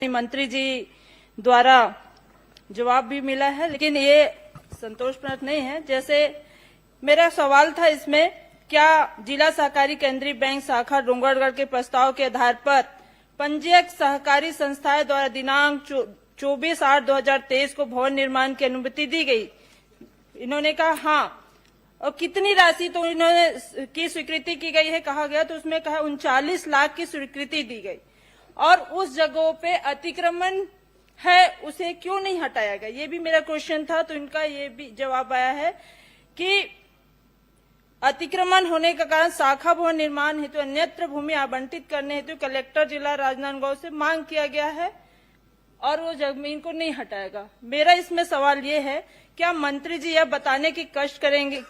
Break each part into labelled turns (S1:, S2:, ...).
S1: मंत्री जी द्वारा जवाब भी मिला है, लेकिन ये संतोषजनक नहीं है। जैसे मेरा सवाल था इसमें, क्या जिला सहकारी केंद्रीय बैंक शाखा डोंगरगढ़ के प्रस्ताव के आधार पर पंजीयक सहकारी संस्थाएं द्वारा दिनांक 24/8/2023 को भवन निर्माण की अनुमति दी गई? इन्होंने कहा हाँ। और कितनी राशि तो इन्होंने की स्वीकृति की गई है कहा गया, तो उसमें कहा 39 लाख की स्वीकृति दी गई। और उस जगहों पे अतिक्रमण है, उसे क्यों नहीं हटाया गया? ये भी मेरा क्वेश्चन था। तो इनका ये भी जवाब आया है कि अतिक्रमण होने का कारण शाखा भवन निर्माण हेतु अन्यत्र भूमि आवंटित करने हेतु कलेक्टर जिला राजनांदगांव से मांग किया गया है और वो जमीन को नहीं हटाएगा। मेरा इसमें सवाल ये है, क्या मंत्री जी यह बताने की कष्ट करेंगे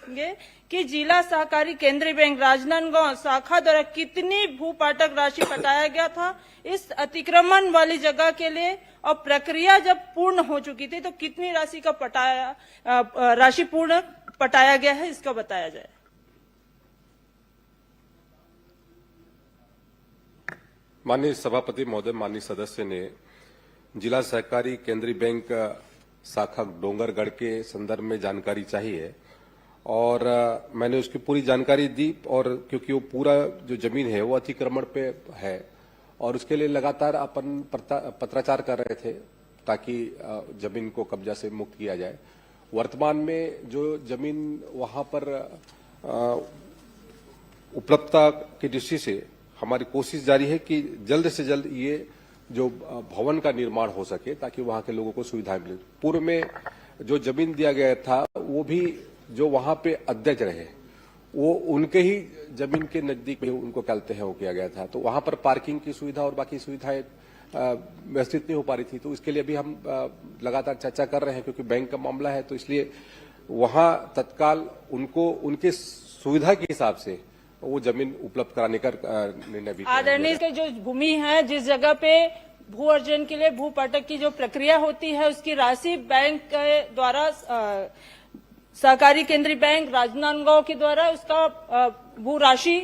S1: कि जिला सहकारी केंद्रीय बैंक राजनांदगांव शाखा द्वारा कितनी भूपाटक राशि पटाया गया था इस अतिक्रमण वाली जगह के लिए, और प्रक्रिया जब पूर्ण हो चुकी थी तो कितनी राशि का राशि पूर्ण पटाया गया है, इसका बताया जाए।
S2: माननीय सभापति महोदय, माननीय सदस्य ने जिला सहकारी केंद्रीय बैंक शाखा डोंगरगढ़ के संदर्भ में जानकारी चाहिए और मैंने उसकी पूरी जानकारी दी। और क्योंकि वो पूरा जो जमीन है वो अतिक्रमण पे है और उसके लिए लगातार अपन पत्राचार कर रहे थे ताकि जमीन को कब्जा से मुक्त किया जाए। वर्तमान में जो जमीन वहां पर उपलब्धता की दृष्टि से हमारी कोशिश जारी है कि जल्द से जल्द ये जो भवन का निर्माण हो सके ताकि वहां के लोगों को सुविधाएं मिले। पूर्व में जो जमीन दिया गया था वो भी जो वहां पे अध्यक्ष रहे वो उनके ही जमीन के नजदीक में उनको कहते हैं वो किया गया था, तो वहां पर पार्किंग की सुविधा और बाकी सुविधाएं व्यवस्थित नहीं हो पा रही थी। तो इसके लिए भी हम लगातार चर्चा कर रहे हैं क्योंकि बैंक का मामला है, तो इसलिए वहां तत्काल उनको उनके सुविधा के हिसाब से वो जमीन उपलब्ध कराने का निर्णय भी।
S1: आदरणीय के जो भूमि है, जिस जगह पे भू अर्जन के लिए भूपाटक की जो प्रक्रिया होती है, उसकी राशि बैंक के द्वारा सहकारी केंद्रीय बैंक राजनांदगांव के द्वारा उसका भू राशि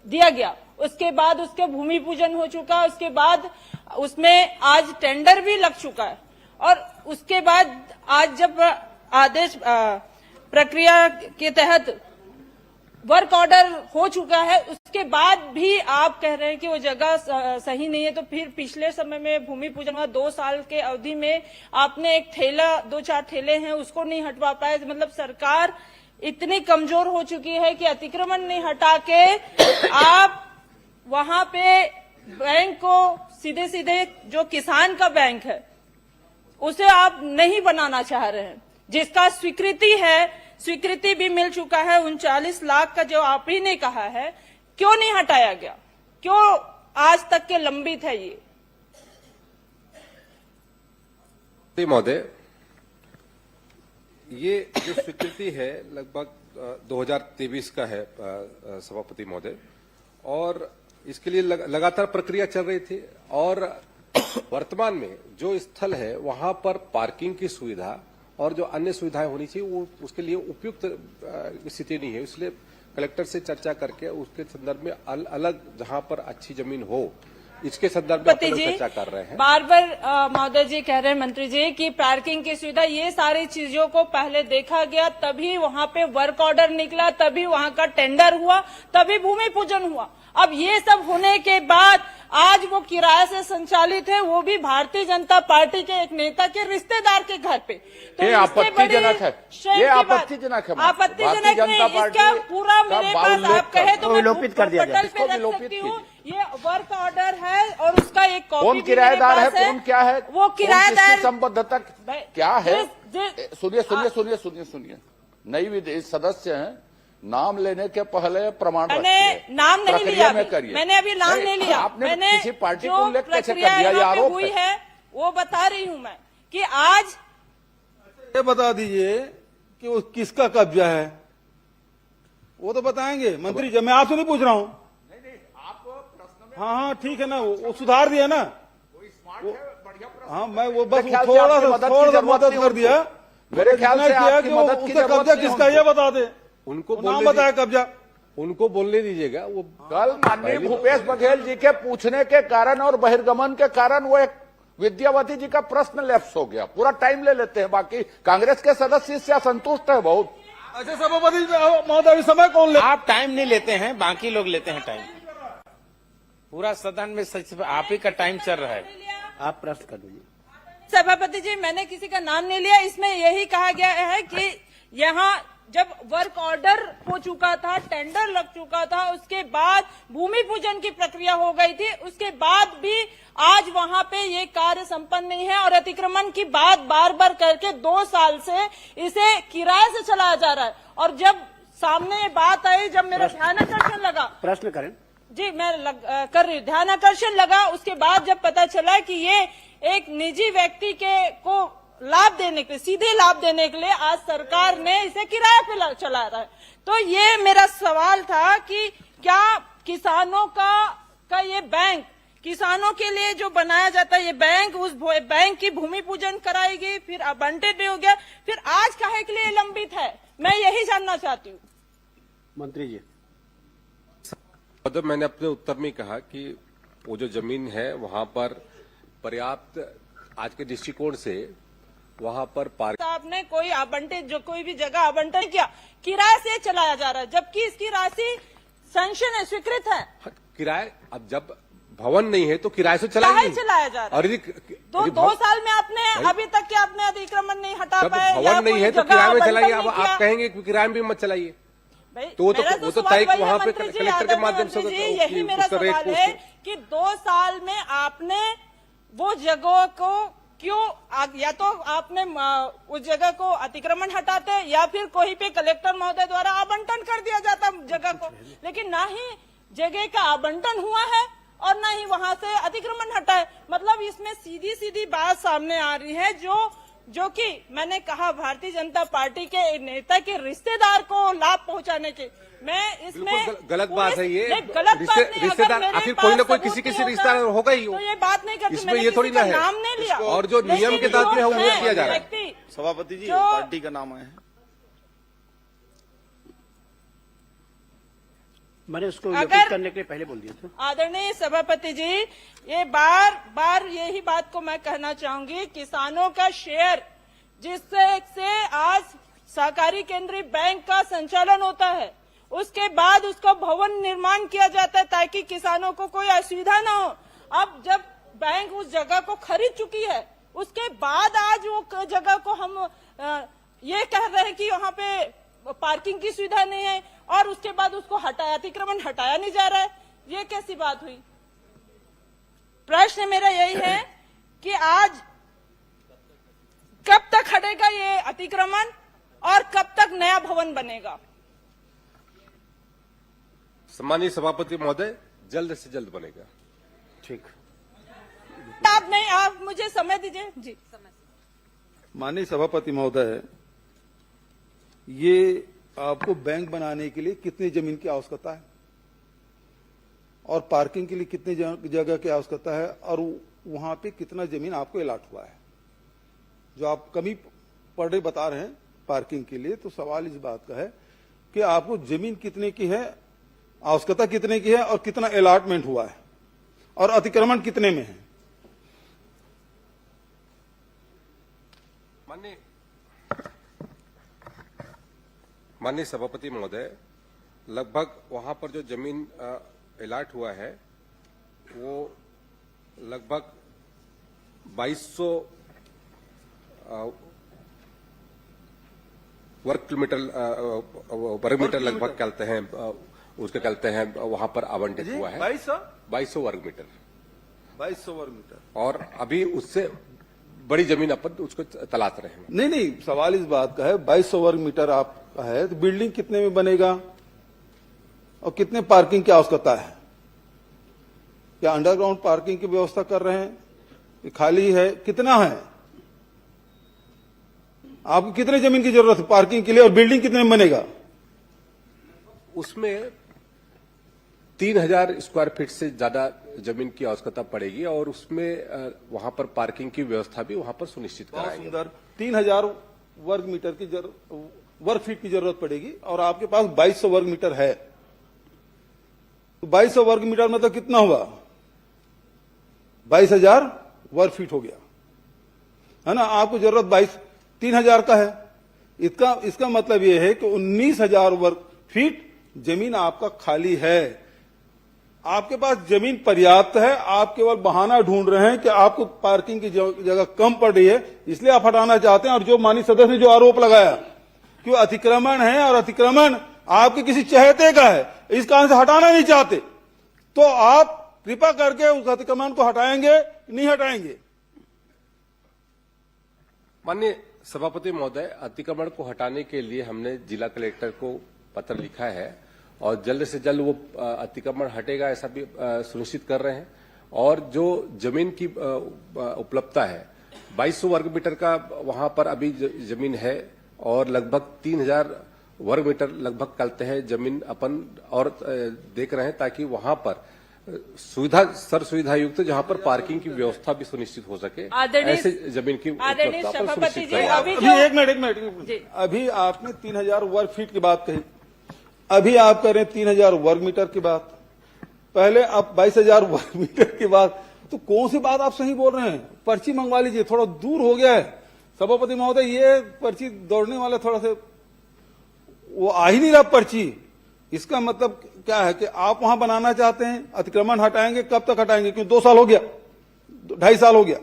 S1: दिया गया। उसके बाद उसके भूमि पूजन हो चुका, उसके बाद उसमें आज टेंडर भी लग चुका है और उसके बाद आज जब आदेश प्रक्रिया के तहत वर्क ऑर्डर हो चुका है, उसके बाद भी आप कह रहे हैं कि वो जगह सही नहीं है। तो फिर पिछले समय में भूमि पूजन हुआ, 2 साल के अवधि में आपने एक ठेला 2-4 ठेले हैं उसको नहीं हटवा पाए। मतलब सरकार इतनी कमजोर हो चुकी है कि अतिक्रमण नहीं हटा के आप वहां पे बैंक को सीधे सीधे जो किसान का बैंक है उसे आप नहीं बनाना चाह रहे हैं, जिसका स्वीकृति भी मिल चुका है। 39 लाख का जो आप ही ने कहा है, क्यों नहीं हटाया गया? क्यों आज तक के लंबित है ये?
S2: महोदय, ये जो स्वीकृति है लगभग 2023 का है सभापति महोदय, और इसके लिए लगातार प्रक्रिया चल रही थी। और वर्तमान में जो स्थल है वहां पर पार्किंग की सुविधा और जो अन्य सुविधाएं होनी चाहिए वो उसके लिए उपयुक्त स्थिति नहीं है। इसलिए कलेक्टर से चर्चा करके उसके संदर्भ में अलग जहां पर अच्छी जमीन हो इसके संदर्भ में अपन चर्चा कर रहे हैं।
S1: बार बार महोदय जी कह रहे हैं मंत्री जी कि पार्किंग की सुविधा, ये सारी चीजों को पहले देखा गया, तभी वहां पे वर्क ऑर्डर निकला, तभी वहां का टेंडर हुआ, तभी भूमि पूजन हुआ। अब ये सब होने के बाद आज वो किराए से संचालित है, वो भी भारतीय जनता पार्टी के एक नेता के रिश्तेदार के घर पे। तो
S3: ये आपत्तिजनक है, ये आपत्तिजनक है।
S1: आपत्तिजनक नहीं, इसका पूरा मेरे पास आप कहे तो मैं
S3: विलोपित कर दिया जाए।
S1: पे रख सकती हूँ। ये वर्क ऑर्डर है और उसका एक कॉपी
S3: कौन किराएदार है, कौन क्या है,
S1: वो किराएदार
S3: संबद्धता क्या है? सुनिए, नई विधेयक सदस्य हैं, नाम लेने के पहले प्रमाण
S1: मैंने नाम नहीं लिया, मैंने अभी नाम नहीं लिया।
S3: आपने
S1: मैंने
S3: किसी पार्टी को
S1: जो
S3: उल्लेख कैसे कर
S1: प्रक्रिया
S3: दिया? ये आरोप
S1: हुई है वो बता रही हूँ मैं कि आज
S4: ये बता दीजिए कि वो किसका कब्जा है, वो तो बताएंगे मंत्री जी। मैं आपसे नहीं पूछ रहा हूँ। हाँ ठीक है ना, वो सुधार दिया ना। हाँ, मैं वो बस थोड़ा सा मदद कर दिया।
S3: मेरे ख्याल से आपकी मदद की
S4: कब्जा किसका ये बता दे,
S2: उनको
S4: नाम बताया कब्जा।
S2: उनको बोलने दीजिएगा। वो
S3: कल माननीय भूपेश बघेल जी के पूछने के कारण और बहिर्गमन के कारण वो एक विद्यावती जी का प्रश्न लैप्स हो गया, पूरा टाइम ले लेते हैं। बाकी कांग्रेस के सदस्य इससे असंतुष्ट है बहुत।
S4: अच्छा सभापति महोदय, अभी समय कौन ले?
S5: आप टाइम नहीं लेते हैं, बाकी लोग लेते हैं टाइम। पूरा सदन में सच आप ही का टाइम चल रहा है। आप प्रश्न कर लीजिए।
S1: सभापति जी, मैंने किसी का नाम नहीं लिया। इसमें यही कहा गया है कि यहाँ जब वर्क ऑर्डर हो चुका था, टेंडर लग चुका था, उसके बाद भूमि पूजन की प्रक्रिया हो गई थी, उसके बाद भी आज वहां पे ये कार्य संपन्न नहीं है और अतिक्रमण की बात बार बार करके 2 साल से इसे किराए से चलाया जा रहा है। और जब सामने ये बात आई, जब मेरा ध्यानाकर्षण लगा,
S5: प्रश्न करें
S1: जी मैं कर रही हूँ, ध्यानाकर्षण लगा, उसके बाद जब पता चला कि ये एक निजी व्यक्ति को लाभ देने के लिए, सीधे लाभ देने के लिए आज सरकार ने इसे किराए पे चला रहा है। तो ये मेरा सवाल था कि क्या किसानों का ये बैंक, किसानों के लिए जो बनाया जाता है ये बैंक, उस बैंक की भूमि पूजन कराएगी, फिर आवंटित भी हो गया, फिर आज काहे के लिए लंबित है? मैं यही जानना चाहती हूँ।
S5: मंत्री जी।
S2: मतलब मैंने अपने उत्तर में कहा कि वो जो जमीन है वहां पर पर्याप्त, आज के दृष्टिकोण से वहां पर पार्क,
S1: आपने कोई आवंटित, जो कोई भी जगह आवंटन किया, किराए से चलाया जा रहा है, जबकि इसकी राशि सैंक्शन है, स्वीकृत है।
S2: किराए, अब जब भवन नहीं है तो किराए से चलाया
S1: जा रहा है।
S2: और
S1: तो 2 साल में आपने अभी तक के आपने अतिक्रमण नहीं हटा
S2: जब
S1: पाए,
S2: भवन नहीं है तो किराए में चलाइए। अब आप कहेंगे कि किराए में भी मत चलाइए, तो वो तो तय वहां पे कलेक्टर के माध्यम से।
S1: यही मेरा सवाल है कि 2 साल में आपने वो जगह को क्यों, या तो आपने उस जगह को अतिक्रमण हटाते या फिर कोई पे कलेक्टर महोदय द्वारा आवंटन कर दिया जाता जगह को, लेकिन ना ही जगह का आवंटन हुआ है और ना ही वहां से अतिक्रमण हटा है। मतलब इसमें सीधी सीधी बात सामने आ रही है, जो कि मैंने कहा भारतीय जनता पार्टी के नेता के रिश्तेदार को लाभ पहुंचाने के, मैं इसमें
S2: गलत बात है ये।
S1: गलत बात नहीं,
S2: रिश्तेदार आखिर कोई ना कोई किसी रिश्तेदार होगा ही,
S1: तो ये बात नहीं करती।
S2: इसमें ये थोड़ी ना है,
S1: नाम नहीं लिया
S2: और जो नियम के तहत में है वो किया जा रहा है।
S4: सभापति जी, पार्टी का नाम है,
S5: मैंने उसको योग्य करने के लिए पहले बोल दिया था।
S1: आदरणीय सभापति जी, ये बार बार यही बात को मैं कहना चाहूंगी, किसानों का शेयर जिससे आज सहकारी केंद्रीय बैंक का संचालन होता है, उसके बाद उसका भवन निर्माण किया जाता है ताकि किसानों को कोई असुविधा न हो। अब जब बैंक उस जगह को खरीद चुकी है, उसके बाद आज वो जगह को हम ये कह रहे हैं कि वहाँ पे पार्किंग की सुविधा नहीं है और उसके बाद उसको अतिक्रमण हटाया नहीं जा रहा है, ये कैसी बात हुई? प्रश्न मेरा यही है कि आज कब तक हटेगा ये अतिक्रमण और कब तक नया भवन बनेगा?
S2: सम्मानीय सभापति महोदय, जल्द से जल्द बनेगा।
S5: ठीक,
S1: आप नहीं, आप मुझे समय दीजिए जी।
S4: माननीय सभापति महोदय, ये आपको बैंक बनाने के लिए कितनी जमीन की आवश्यकता है और पार्किंग के लिए कितनी जगह की आवश्यकता है और वहां पे कितना जमीन आपको अलॉट हुआ है? जो आप कमी पर डे बता रहे हैं पार्किंग के लिए, तो सवाल इस बात का है कि आपको जमीन कितने की है, आवश्यकता कितने की है और कितना अलॉटमेंट हुआ है और अतिक्रमण कितने में है?
S2: माननीय सभापति महोदय, लगभग वहां पर जो जमीन अलॉट हुआ है वो लगभग 2200 वर्ग मीटर लगभग कहते हैं, उसके कहते हैं वहां पर आवंटित हुआ है 2200 वर्ग मीटर।
S4: 2200 वर्ग मीटर,
S2: और अभी उससे बड़ी जमीन अपन उसको तलाश रहे हैं।
S4: नहीं, सवाल इस बात का है 2200 वर्ग मीटर आपका है, तो बिल्डिंग कितने में बनेगा और कितने पार्किंग की आवश्यकता है? क्या अंडरग्राउंड पार्किंग की व्यवस्था कर रहे हैं? खाली है, कितना है? आपको कितने जमीन की जरूरत है पार्किंग के लिए और बिल्डिंग कितने में बनेगा?
S2: उसमें 3000 स्क्वायर फीट से ज्यादा जमीन की आवश्यकता पड़ेगी और उसमें वहां पर पार्किंग की व्यवस्था भी वहां पर सुनिश्चित कराएंगे।
S4: सुंदर, 3000 वर्ग मीटर की वर्ग फीट की जरूरत पड़ेगी और आपके पास 2200 वर्ग मीटर है, तो 2200 वर्ग मीटर मतलब कितना हुआ? 22000 वर्ग फीट हो गया, है ना। आपको जरूरत 3,000 का है। इसका मतलब यह है कि 19,000 वर्ग फीट जमीन आपका खाली है। आपके पास जमीन पर्याप्त है, आप केवल बहाना ढूंढ रहे हैं कि आपको पार्किंग की जगह कम पड़ रही है, इसलिए आप हटाना चाहते हैं। और जो माननीय सदस्य ने जो आरोप लगाया कि वो अतिक्रमण है और अतिक्रमण आपके किसी चहेते का है, इस कारण से हटाना नहीं चाहते, तो आप कृपा करके उस अतिक्रमण को हटाएंगे, नहीं हटाएंगे?
S2: माननीय सभापति महोदय, अतिक्रमण को हटाने के लिए हमने जिला कलेक्टर को पत्र लिखा है और जल्द से जल्द वो अतिक्रमण हटेगा ऐसा भी सुनिश्चित कर रहे हैं। और जो जमीन की उपलब्धता है 2200 वर्ग मीटर का वहां पर अभी जमीन है और लगभग 3000 वर्ग मीटर लगभग कहते हैं जमीन अपन और देख रहे हैं, ताकि वहां पर सर्व सुविधा युक्त जहां पर पार्किंग की व्यवस्था भी सुनिश्चित हो सके, ऐसे जमीन की उपलब्धता पर सुनिश्चित करें।
S4: अभी एक मिनट अभी आपने 3,000 वर्ग फीट की बात कही, अभी आप कर रहे हैं 3,000 वर्ग मीटर की बात, पहले आप 22,000 वर्ग मीटर की बात, तो कौन सी बात आप सही बोल रहे हैं? पर्ची मंगवा लीजिए, थोड़ा दूर हो गया है सभापति महोदय, ये पर्ची दौड़ने वाले थोड़ा से वो आ ही नहीं रहा पर्ची। इसका मतलब क्या है कि आप वहां बनाना चाहते हैं, अतिक्रमण हटाएंगे, कब तक हटाएंगे? क्यों 2 साल हो गया, 2.5 साल हो गया,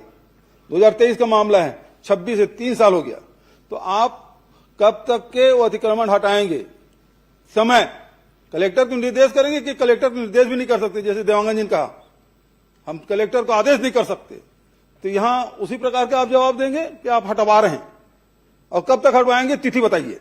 S4: 2023 का मामला है, 26 से 3 साल हो गया, तो आप कब तक के वो अतिक्रमण हटाएंगे? समय कलेक्टर को निर्देश करेंगे कि कलेक्टर को निर्देश भी नहीं कर सकते, जैसे देवांगन जी ने कहा हम कलेक्टर को आदेश नहीं कर सकते, तो यहां उसी प्रकार का आप जवाब देंगे कि आप हटवा रहे हैं, और कब तक हटवाएंगे तिथि बताइए।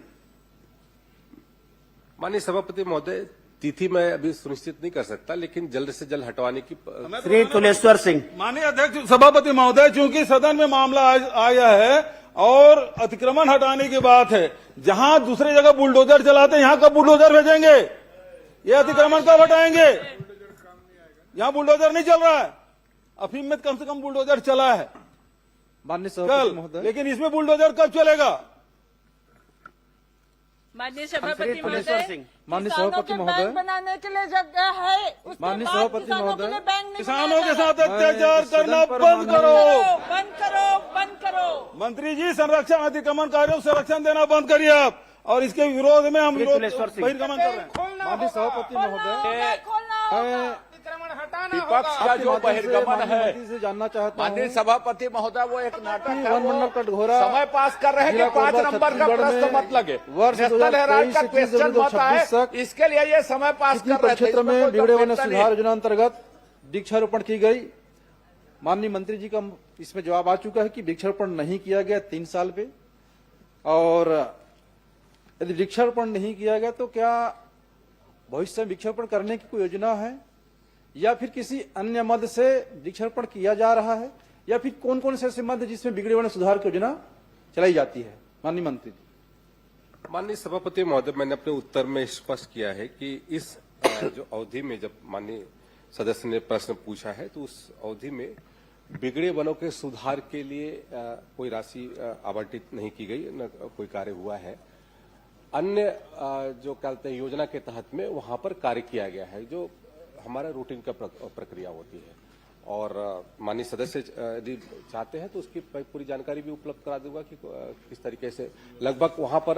S2: माननीय सभापति महोदय, तिथि मैं अभी सुनिश्चित नहीं कर सकता, लेकिन जल्द से जल्द हटवाने की
S5: श्री तुलेश्वर सिंह।
S4: माननीय अध्यक्ष सभापति महोदय, चूंकि सदन में मामला आया है और अतिक्रमण हटाने की बात है, जहां दूसरे जगह बुलडोजर चलाते हैं, यहां कब बुलडोजर भेजेंगे? ये अतिक्रमण कब हटाएंगे? यहां बुलडोजर नहीं चल रहा है, अफीम में कम से कम बुलडोजर चला है
S6: माननीय सभापति महोदय,
S4: लेकिन इसमें बुलडोजर कब चलेगा?
S1: माननीय सभापति महोदय,
S6: माननीय सभापति महोदय,
S1: बनाने के लिए जगह है, उसके
S6: माननीय
S1: बाद
S6: सभापति
S1: किसानों के
S6: महोदय,
S1: लिए बैंक नहीं
S4: किसानों के
S1: बनाया
S4: साथ अत्याचार करना बंद करो,
S1: बंद करो, बंद करो।
S4: मंत्री जी, संरक्षण अतिक्रमणकारियों को संरक्षण देना बंद करिए आप, और इसके विरोध में हम लोग बहिर्गमन कर रहे हैं।
S6: माननीय सभापति महोदय, मैं
S3: विपक्ष का जो बहिर्गमन है,
S6: से जानना चाहता
S3: माननीय
S6: हूँ,
S3: सभापति महोदय, वो एक नाटक है,
S6: वनमंडल कटघोरा
S3: समय पास कर रहे हैं कि 5 नंबर का प्रश्न मत लगे, नेशनल हेराल्ड का क्वेश्चन मत आए, इसके लिए ये समय पास कर रहे थे।
S6: क्षेत्र में बिगड़े वन सुधार योजना अंतर्गत वृक्षारोपण की गई। माननीय मंत्री जी का इसमें जवाब आ चुका है कि वृक्षारोपण नहीं किया गया 3 साल पे, और यदि वृक्षारोपण नहीं किया गया तो क्या भविष्य में वृक्षारोपण करने की कोई योजना है, या फिर किसी अन्य मद से वृक्षारोपण किया जा रहा है, या फिर कौन कौन से ऐसे मद जिसमें बिगड़े वन सुधार की योजना चलाई जाती है? माननीय मंत्री जी।
S2: माननीय सभापति महोदय, मैंने अपने उत्तर में स्पष्ट किया है कि इस जो अवधि में जब माननीय सदस्य ने प्रश्न पूछा है, तो उस अवधि में बिगड़े वनों के सुधार के लिए कोई राशि आवंटित नहीं की गई, न कोई कार्य हुआ है। अन्य जो कहते हैं योजना के तहत में वहां पर कार्य किया गया है, जो हमारा रूटीन का प्रक्रिया होती है। और माननीय सदस्य यदि चाहते हैं तो उसकी पूरी जानकारी भी उपलब्ध करा दूंगा कि किस तरीके से लगभग वहां पर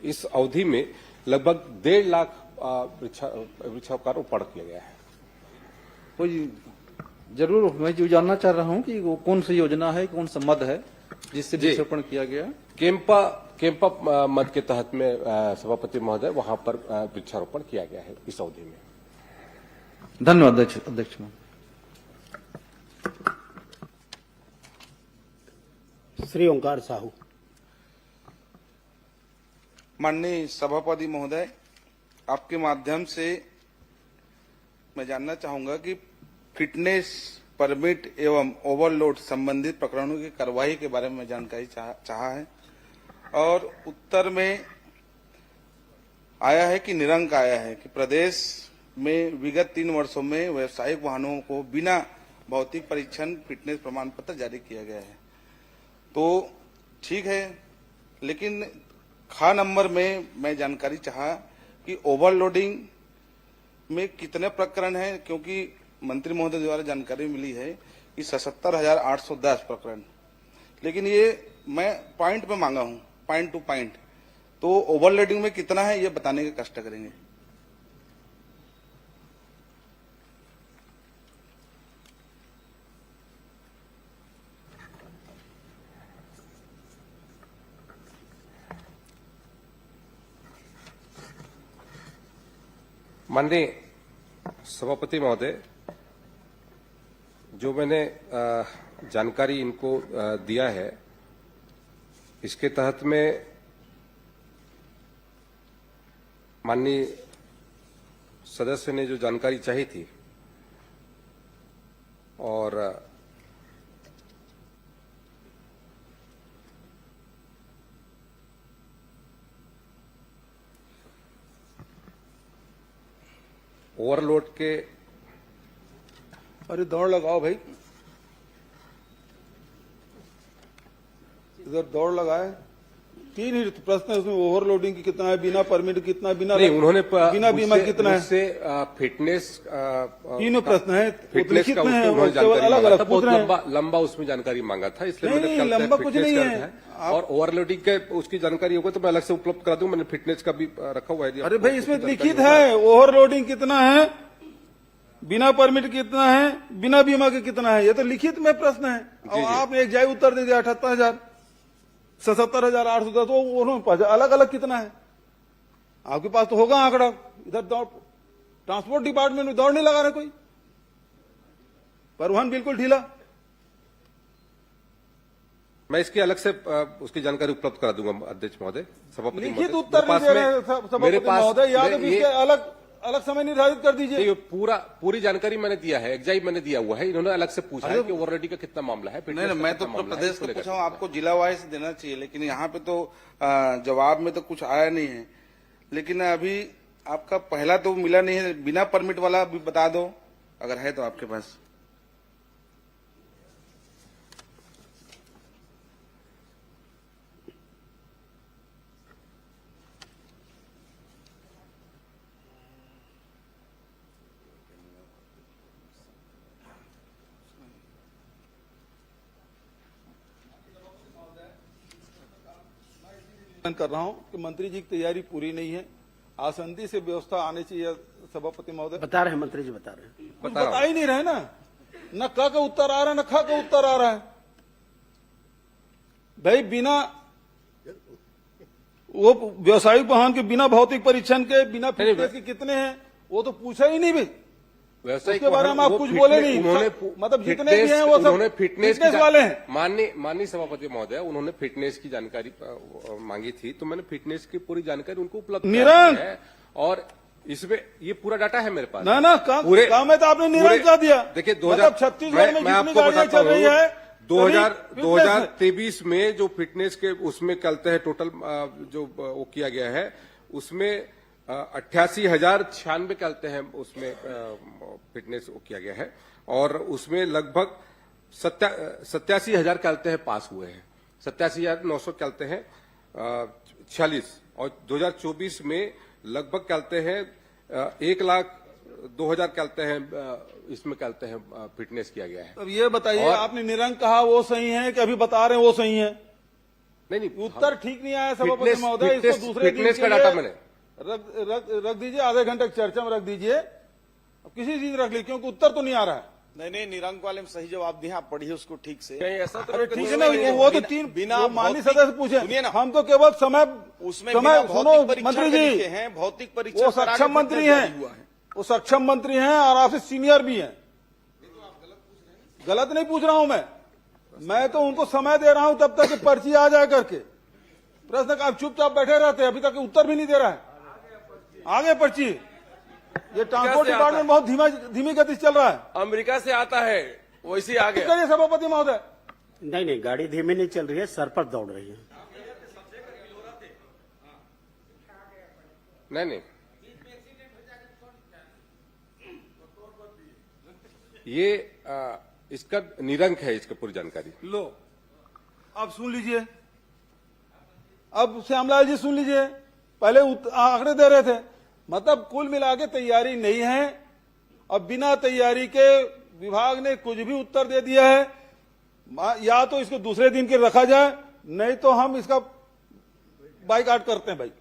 S2: इस अवधि में लगभग 1.5 लाख वृक्षारोपण किया गया है।
S6: कोई जरूर मैं जो जानना चाह रहा हूं कि वो कौन सी योजना है, कौन सा मद है जिससे वृक्षारोपण किया गया?
S2: केम्पा मद के तहत में सभापति महोदय वहां पर वृक्षारोपण किया गया है इस अवधि में।
S6: धन्यवाद अध्यक्ष।
S5: श्री ओंकार साहू।
S7: माननीय सभापति महोदय, आपके माध्यम से मैं जानना चाहूंगा कि फिटनेस परमिट एवं ओवरलोड संबंधित प्रकरणों की कार्रवाई के बारे में जानकारी चाहा है, और उत्तर में आया है कि निरंक आया है कि प्रदेश में विगत 3 वर्षों में व्यावसायिक वाहनों को बिना भौतिक परीक्षण फिटनेस प्रमाण पत्र जारी किया गया है। तो ठीक है, लेकिन खा नंबर में मैं जानकारी चाहा कि ओवरलोडिंग में कितने प्रकरण हैं, क्योंकि मंत्री महोदय द्वारा जानकारी मिली है ये 77,810 प्रकरण, लेकिन ये मैं पॉइंट पे मांगा हूं, पॉइंट टू पॉइंट। तो ओवरलोडिंग में कितना है ये बताने के कष्ट करेंगे।
S2: माननीय सभापति महोदय, जो मैंने जानकारी इनको दिया है, इसके तहत में माननीय सदस्य ने जो जानकारी चाहिए थी और ओवरलोड के
S4: अरे दौड़ लगाओ भाई, इधर दौड़ लगाए। तीन ही प्रश्न है उसमें, ओवरलोडिंग की कितना है, बिना परमिट कितना, बिना
S2: नहीं, उन्होंने
S4: बिना बीमा कितना है,
S2: उससे फिटनेस
S4: तीनों प्रश्न है,
S2: फिटनेस का
S4: में है,
S2: उन्होंने
S4: केवल
S2: जानकारी
S4: अलग
S2: मांगा
S4: अलग
S2: था, बहुत लंबा उसमें जानकारी मांगा था, इसलिए
S4: नहीं,
S2: मैंने
S4: नहीं,
S2: कल
S4: लंबा कुछ
S2: फिटनेस
S4: नहीं
S2: का
S4: है।
S2: और ओवरलोडिंग के उसकी जानकारी होगा तो मैं अलग से उपलब्ध करा दूंगा। मैंने फिटनेस का भी रखा हुआ है।
S4: अरे भाई इसमें लिखित है, ओवरलोडिंग कितना है, बिना परमिट कितना है, बिना बीमा के कितना है, ये तो लिखित में प्रश्न है। और आपने एक जाय उत्तर दे दिया 78,000, 77,810, तो उन्होंने अलग अलग कितना है, आपके पास तो होगा आंकड़ा। इधर दौड़, ट्रांसपोर्ट डिपार्टमेंट में दौड़ नहीं लगा रहे कोई, परिवहन बिल्कुल ढीला।
S2: मैं इसकी अलग से उसकी जानकारी उपलब्ध करा दूंगा अध्यक्ष महोदय, सभापति
S4: लिखित उत्तर नहीं दे रहे सभापति महोदय, या तो इसके अलग अलग समय निर्धारित कर दीजिए।
S2: ये पूरी जानकारी मैंने दिया है, एग्जाइट मैंने दिया हुआ है। इन्होंने अलग से पूछा है कि ओवरलोडिंग का कितना मामला है।
S7: नहीं, मैं तो प्रदेश को पूछा हूँ, आपको जिला वाइज देना चाहिए, लेकिन यहाँ पे तो जवाब में तो कुछ आया नहीं है। लेकिन अभी आपका पहला तो मिला नहीं है, बिना परमिट वाला भी बता दो अगर है तो आपके पास।
S4: कर रहा हूं कि मंत्री जी की तैयारी पूरी नहीं है, आसंदी से व्यवस्था आनी चाहिए। सभापति महोदय
S8: बता रहे हैं, मंत्री जी बता रहे हैं,
S4: कुछ बता ही नहीं रहे ना, न क का उत्तर आ रहा है न ख का उत्तर आ रहा है। भाई बिना वो व्यवसायिक वाहन के बिना भौतिक परीक्षण के, बिना फिटनेस के कितने हैं, वो तो पूछा ही नहीं भाई। उसके बारे में आप कुछ बोले नहीं, मतलब जितने भी हैं वो सब फिटनेस वाले हैं।
S2: माननीय सभापति महोदय, उन्होंने फिटनेस की जानकारी मांगी थी, तो मैंने फिटनेस की पूरी जानकारी उनको उपलब्ध
S4: निरंक
S2: है। और इसमें ये पूरा डाटा है मेरे पास।
S4: ना काम है तो आपने निरंक कर दिया।
S2: देखिए,
S4: छत्तीसगढ़ में जितनी गाड़ियां चल रही है
S2: 2023 में जो फिटनेस के उसमें चलते हैं, टोटल जो वो किया गया है उसमें 88,096 चलते हैं, उसमें फिटनेस वो किया गया है। और उसमें लगभग 87,000 चलते हैं पास हुए हैं, 87,900 चलते हैं 46। और 2024 में लगभग चलते हैं 1,02,000 चलते हैं, इसमें चलते हैं फिटनेस किया गया है।
S4: अब ये बताइए, आपने निरंक कहा वो सही है कि अभी बता रहे हैं वो सही है?
S2: नहीं,
S4: उत्तर ठीक नहीं आया सभापति महोदय। इसको दूसरे
S2: फिटनेस का डाटा मैंने
S4: रख दीजिए, आधे घंटे की चर्चा में रख दीजिए, किसी चीज रख ली, क्योंकि उत्तर तो नहीं आ रहा है।
S3: नहीं, निरंक वाले में सही जवाब दिया, आप पढ़िए उसको ठीक से।
S5: ऐसा तो
S4: ठीक है ना, वो तो तीन
S3: बिना
S4: माननीय सदस्य पूछे,
S3: सुनिए ना,
S4: हम तो केवल समय
S3: उसमें
S4: सुनो मंत्री जी,
S3: भौतिक परीक्षा
S4: वो सक्षम मंत्री हैं, वो सक्षम मंत्री हैं और आपसे सीनियर भी हैं। गलत नहीं पूछ रहा हूं मैं तो उनको समय दे रहा हूं तब तक कि पर्ची आ जाए करके। प्रश्न का आप चुपचाप बैठे रहते, अभी तक उत्तर भी नहीं दे रहा है। आगे पर्ची, ये ट्रांसपोर्ट डिपार्टमेंट बहुत धीमी गति से चल रहा है।
S5: अमेरिका से आता है, वैसे आ गया।
S4: करिए सभापति महोदय।
S8: नहीं, गाड़ी धीमी नहीं चल रही है, सर पर दौड़ रही है।
S2: नहीं, ये इसका निरंक है, इसका पूरी जानकारी
S4: लो। अब सुन लीजिए, अब श्यामलाल जी सुन लीजिए, पहले आंकड़े दे रहे थे, मतलब कुल मिला के तैयारी नहीं है और बिना तैयारी के विभाग ने कुछ भी उत्तर दे दिया है, या तो इसको दूसरे दिन के रखा जाए, नहीं तो हम इसका बाइकआउट करते हैं भाई।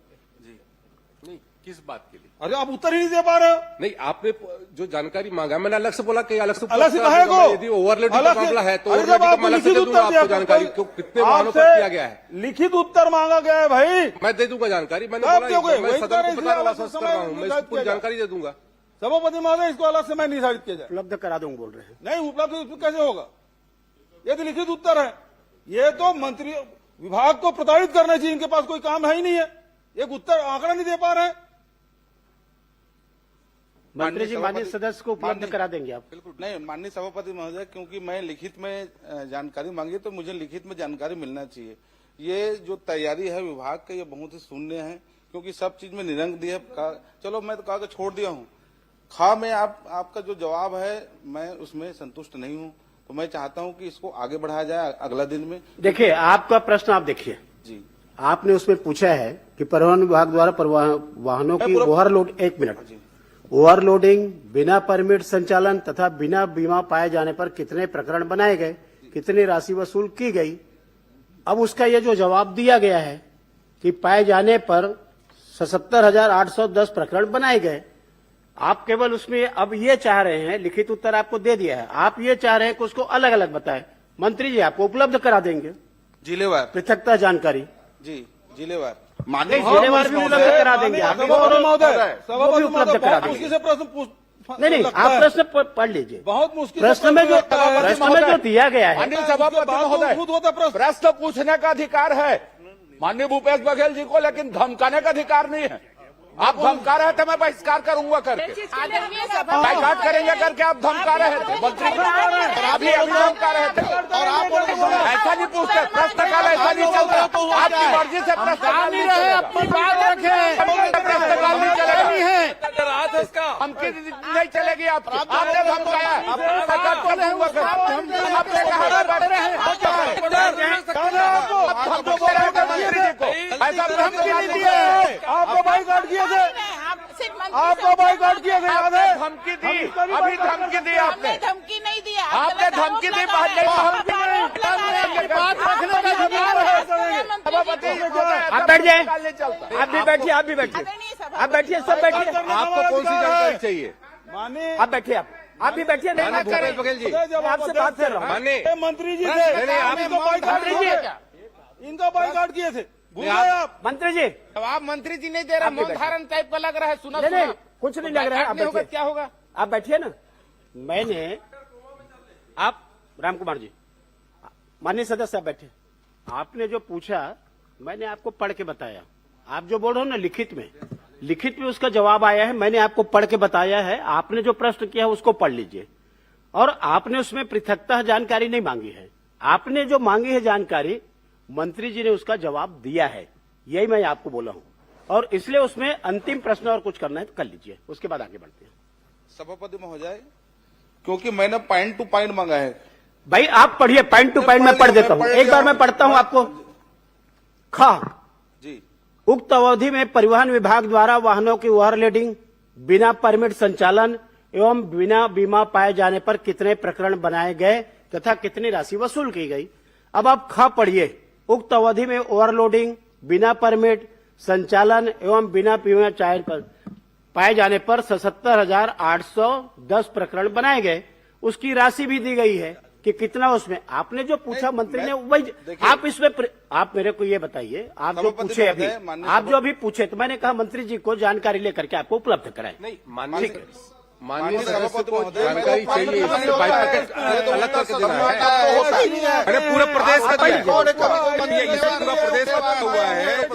S2: नहीं, किस बात के लिए?
S4: अरे आप उत्तर ही नहीं दे पा रहे हो।
S2: नहीं, आपने जो जानकारी मांगा, मैंने अलग से बोला कि अलग से
S4: कहे को
S2: यदि ओवरलोड का मामला है तो
S4: अरे जब आप
S2: अलग से
S4: लिखित
S2: दे दूंगा
S4: उत्तर दिया,
S2: आपको जानकारी, क्यों कितने वाहनों पर किया गया है।
S4: लिखित उत्तर मांगा गया है भाई,
S2: मैं दे दूंगा जानकारी। मैंने
S4: आप
S2: बोला
S4: दोगे,
S2: मैं
S4: वही
S2: सदन
S4: तो
S2: को
S4: इसलिए
S2: बताने वाला
S4: अलग से
S2: कर रहा हूँ, मैं
S4: निर्धारित
S2: इसकी पूरी
S4: किया
S2: जानकारी दे दूंगा।
S4: सभापति महोदय इसको अलग से मैं निर्धारित किया जाए।
S8: उपलब्ध करा दूंगा बोल रहे हैं।
S4: नहीं, उपलब्ध कैसे होगा? ये तो लिखित उत्तर है। ये तो मंत्री विभाग को प्रताड़ित करना चाहिए, इनके पास कोई काम है ही नहीं है, एक उत्तर आंकड़ा नहीं दे पा रहे हैं।
S8: मंत्री जी माननीय सदस्य को उपलब्ध करा देंगे आप?
S7: बिल्कुल नहीं माननीय सभापति महोदय, क्योंकि मैं लिखित में जानकारी मांगी तो मुझे लिखित में जानकारी मिलना चाहिए। ये जो तैयारी है विभाग का ये बहुत ही शून्य है, क्योंकि सब चीज में निरंक दिया। चलो मैं तो कहा छोड़ दिया हूँ, में आपका जो जवाब है मैं उसमें संतुष्ट नहीं हूँ, तो मैं चाहता हूँ कि इसको आगे बढ़ाया जाए अगला दिन में।
S8: देखिए आपका प्रश्न आप देखिए
S7: जी,
S8: आपने उसमें पूछा है कि परिवहन विभाग द्वारा वाहनों की ओवरलोड, 1 मिनट, ओवरलोडिंग, बिना परमिट संचालन तथा बिना बीमा पाए जाने पर कितने प्रकरण बनाए गए, कितनी राशि वसूल की गई। अब उसका ये जो जवाब दिया गया है कि पाए जाने पर 77,810 प्रकरण बनाए गए, आप केवल उसमें अब ये चाह रहे हैं, लिखित उत्तर आपको दे दिया है, आप ये चाह रहे हैं कि उसको अलग अलग बताएं। मंत्री जी आपको उपलब्ध करा देंगे
S7: जिलेवार
S8: पृथकता जानकारी।
S7: जी, जिलेवार
S8: जिलेवार भी उपलब्ध करा देंगे आप, वो भी उपलब्ध करा देंगे।
S4: मुश्किल से प्रश्न
S8: नहीं, आप प्रश्न पढ़ लीजिए।
S4: बहुत मुश्किल
S8: प्रश्न में जो दिया गया है,
S3: माननीय सभापति महोदय, प्रश्न पूछने का अधिकार है माननीय भूपेश बघेल जी को, लेकिन धमकाने का अधिकार नहीं है। आप धमका रहे थे, मैं बहिष्कार करूंगा करके, बाइकाट करेंगे करके आप धमका रहे थे, मंत्री अभी धमका रहे थे। और आप ऐसा नहीं पूछते, प्रश्नकाल ऐसा नहीं चलता, आपकी मर्जी से प्रश्नकाल नहीं चलेगा, प्रश्नकाल नहीं चलेगा, धमकी नहीं चलेगी आपकी। आपने धमकाया, आपने कहा मंत्री जी को ऐसा धमकी नहीं दी है,
S4: आपको बाइकआउट किए थे, आपको बाइकआउट किए थे, याद है?
S3: धमकी दी, अभी धमकी दी आपने,
S9: धमकी नहीं दिया,
S3: आपने धमकी दी, बात नहीं, बात रखने का अधिकार है सभापति।
S8: आप बैठ जाए, आप भी बैठिए, आप भी बैठिए, आप बैठिए, सब बैठिए।
S2: आपको कौन सी जानकारी चाहिए?
S4: माननीय
S8: आप बैठिए, आप भी बैठिए। नहीं
S2: भूपेश बघेल जी,
S8: आपसे बात कर रहा हूँ।
S2: माननीय
S4: मंत्री जी थे, इनका बाइकआउट किए थे, भूल गए आप?
S8: मंत्री जी,
S5: अब आप मंत्री जी नहीं दे रहे, मौन धारण टाइप का लग रहा है। सुना
S8: नहीं, कुछ नहीं लग रहा है। आप
S5: होगा,
S8: बैठिए,
S5: क्या होगा?
S8: आप बैठिए ना। आप राम कुमार जी, माननीय सदस्य आप बैठे। आपने जो पूछा मैंने आपको पढ़ के बताया। आप जो बोल रहे हो ना लिखित में उसका जवाब आया है, मैंने आपको पढ़ के बताया है। आपने जो प्रश्न किया है उसको पढ़ लीजिए। और आपने उसमें पृथकता जानकारी नहीं मांगी है, आपने जो मांगी है जानकारी मंत्री जी ने उसका जवाब दिया है, यही मैं आपको बोला हूं। और इसलिए उसमें अंतिम प्रश्न और कुछ करना है तो कर लीजिए, उसके बाद आगे बढ़ते हैं।
S7: सभापति महोदय, क्योंकि मैंने पॉइंट टू पॉइंट मांगा है।
S8: भाई आप पढ़िए, पॉइंट टू पॉइंट मैं पढ़ देता हूं, एक बार मैं पढ़ता हूं आपको।
S7: जी,
S8: उक्त अवधि में परिवहन विभाग द्वारा वाहनों की ओवरलोडिंग, बिना परमिट संचालन एवं बिना बीमा पाए जाने पर कितने प्रकरण बनाए गए तथा कितनी राशि वसूल की गई। अब आप पढ़िए। उक्त अवधि में ओवरलोडिंग, बिना परमिट संचालन एवं बिना बीमा पाए जाने पर 77,810 प्रकरण बनाए गए। उसकी राशि भी दी गई है कि कितना उसमें। आपने जो पूछा मंत्री ने वही, आप इसमें आप मेरे को ये बताइए, आप जो पूछे अभी, आप जो अभी पूछे, तो मैंने कहा मंत्री जी को जानकारी लेकर के आपको उपलब्ध कराएं।
S2: नहीं, माननीय सदस्य को जानकारी चाहिए, इससे बाइकाट अलग करके देना है। मैंने पूरे प्रदेश का दिया, पूरा प्रदेश का हुआ है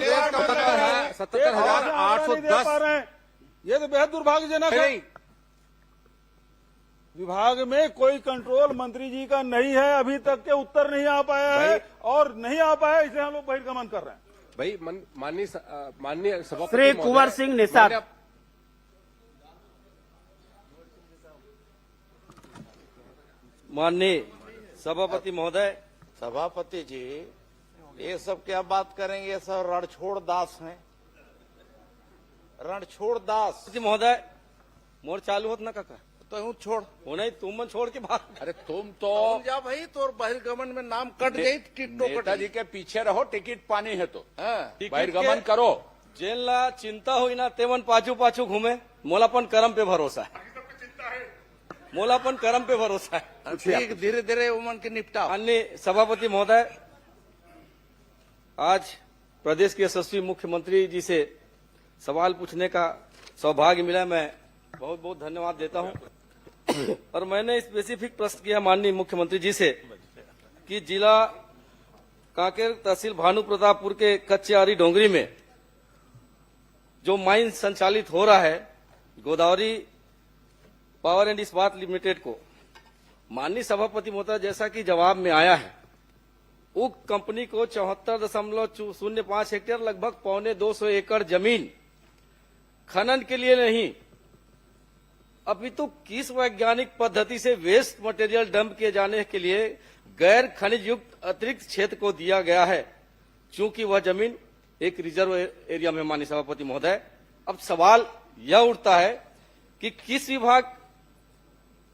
S2: 77,810।
S4: ये तो बेहद दुर्भाग्यजनक है। विभाग में कोई कंट्रोल मंत्री जी का नहीं है, अभी तक के उत्तर नहीं आ पाया है, और नहीं आ पाया इसलिए हम लोग बहिर्गमन कर रहे हैं।
S2: भाई माननीय सभापति
S8: श्री कुंवर सिंह निषाद,
S10: माननीय सभापति महोदय। सभापति जी, ये सब क्या बात करेंगे, ये सब रणछोड़ दास हैं, रणछोड़ दास। महोदय मोर चालू होत ना काका। तो यूं छोड़
S5: वो नहीं तुम मन छोड़ के भाग।
S10: अरे तुम तो
S7: जा भाई तो बहिर्गमन में नाम कट गई टिकटों कट
S3: नेताजी के पीछे रहो, टिकट पानी है तो
S10: हाँ।
S3: बहिर्गमन करो।
S5: जेल ला चिंता हुई ना तेवन पाछू पाछू घूमे, मोलापन कर्म पे भरोसा है, मोलापन कर्म पे भरोसा है।
S10: ठीक, धीरे धीरे उमन के निपटा।
S5: माननीय सभापति महोदय, आज प्रदेश के यशस्वी मुख्यमंत्री जी से सवाल पूछने का सौभाग्य मिला। मैं बहुत बहुत धन्यवाद देता हूं। और मैंने स्पेसिफिक प्रश्न किया माननीय मुख्यमंत्री जी से कि जिला कांकेर तहसील भानु प्रतापपुर के कच्चेआरी डोंगरी में जो माइन संचालित हो रहा है गोदावरी पावर एंड इस्पात लिमिटेड को, माननीय सभापति महोदय जैसा कि जवाब में आया है, उक्त कंपनी को 74.05 हेक्टेयर लगभग 250 एकड़ जमीन खनन के लिए नहीं अपितु किस वैज्ञानिक पद्धति से वेस्ट मटेरियल डंप किए जाने के लिए गैर खनिज युक्त अतिरिक्त क्षेत्र को दिया गया है, चूंकि वह जमीन एक रिजर्व एरिया में। माननीय सभापति महोदय, अब सवाल यह उठता है कि किस विभाग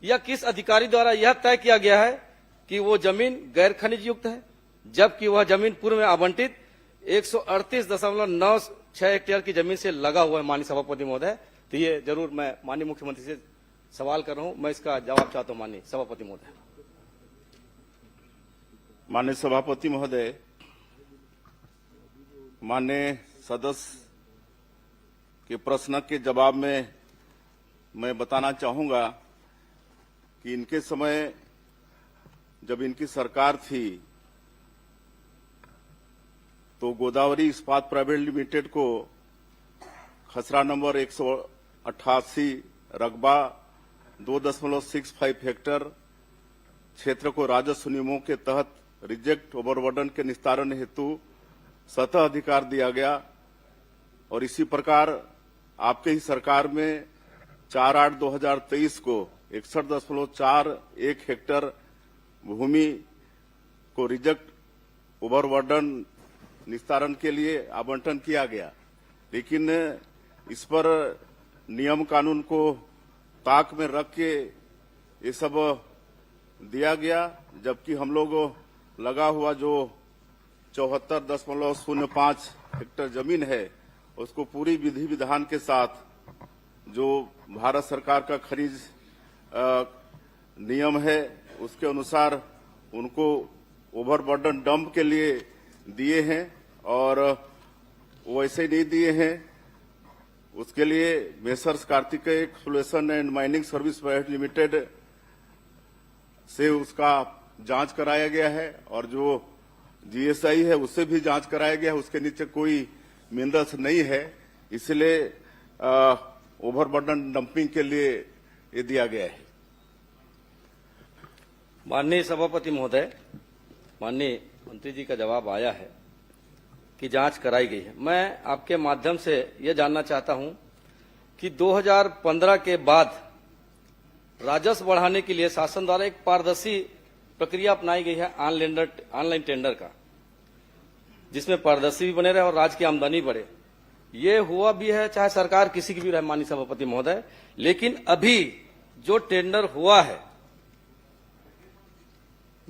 S5: या किस अधिकारी द्वारा यह तय किया गया है कि वो जमीन गैर खनिज युक्त है, जबकि वह जमीन पूर्व में आवंटित 138.96 हेक्टेयर की जमीन से लगा हुआ है। माननीय सभापति महोदय, तो ये जरूर मैं माननीय मुख्यमंत्री से सवाल कर रहा हूं, मैं इसका जवाब चाहता हूं माननीय सभापति महोदय।
S3: माननीय सभापति महोदय, माननीय सदस्य के प्रश्न के जवाब में मैं बताना चाहूंगा कि इनके समय जब इनकी सरकार थी तो गोदावरी इस्पात प्राइवेट लिमिटेड को खसरा नंबर 188 रकबा 2.65 हेक्टेयर क्षेत्र को राजस्व नियमों के तहत रिजेक्ट ओवरबर्डन के निस्तारण हेतु सतह अधिकार दिया गया। और इसी प्रकार आपके ही सरकार में 4/8/2023 को 61.41 हेक्टेयर भूमि को रिजेक्ट ओवरबर्डन निस्तारण के लिए आवंटन किया गया, लेकिन इस पर नियम कानून को ताक में रख के ये सब दिया गया, जबकि हम लोग लगा हुआ जो 74.05 हेक्टेयर जमीन है उसको पूरी विधि विधान के साथ जो भारत सरकार का खनिज नियम है उसके अनुसार उनको ओवरबर्डन डंप के लिए दिए हैं, और वैसे नहीं दिए हैं। उसके लिए messrs Kartikeya exploration and mining service private limited से उसका जांच कराया गया है, और जो जीएसआई है उससे भी जांच कराया गया है, उसके नीचे कोई मिनरल्स नहीं है, इसलिए ओवरबर्डन डंपिंग के लिए ये दिया गया है।
S5: माननीय सभापति महोदय, माननीय मंत्री जी का जवाब आया है कि जांच कराई गई है। मैं आपके माध्यम से यह जानना चाहता हूं कि 2015 के बाद राजस्व बढ़ाने के लिए शासन द्वारा एक पारदर्शी प्रक्रिया अपनाई गई है ऑनलाइन टेंडर का, जिसमें पारदर्शी भी बने रहे और राज्य की आमदनी बढ़े। ये हुआ भी है चाहे सरकार किसी की भी रहे माननीय सभापति महोदय, लेकिन अभी जो टेंडर हुआ है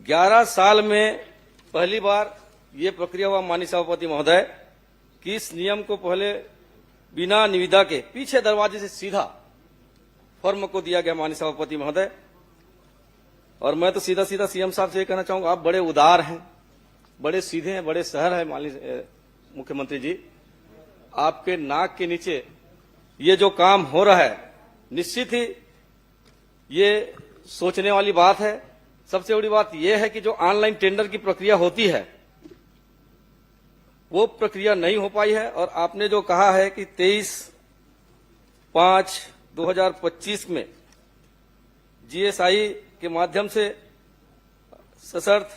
S5: 11 साल में पहली बार ये प्रक्रिया हुआ माननीय सभापति महोदय कि इस नियम को पहले बिना निविदा के पीछे दरवाजे से सीधा फर्म को दिया गया माननीय सभापति महोदय। और मैं तो सीधा सीधा सीएम साहब से ये कहना चाहूंगा, आप बड़े उदार हैं, बड़े सीधे हैं, बड़े सहर हैं माननीय मुख्यमंत्री जी। आपके नाक के नीचे ये जो काम हो रहा है निश्चित ही ये सोचने वाली बात है। सबसे बड़ी बात यह है कि जो ऑनलाइन टेंडर की प्रक्रिया होती है वो प्रक्रिया नहीं हो पाई है, और आपने जो कहा है कि 23/5/2025 में जीएसआई के माध्यम से सशर्त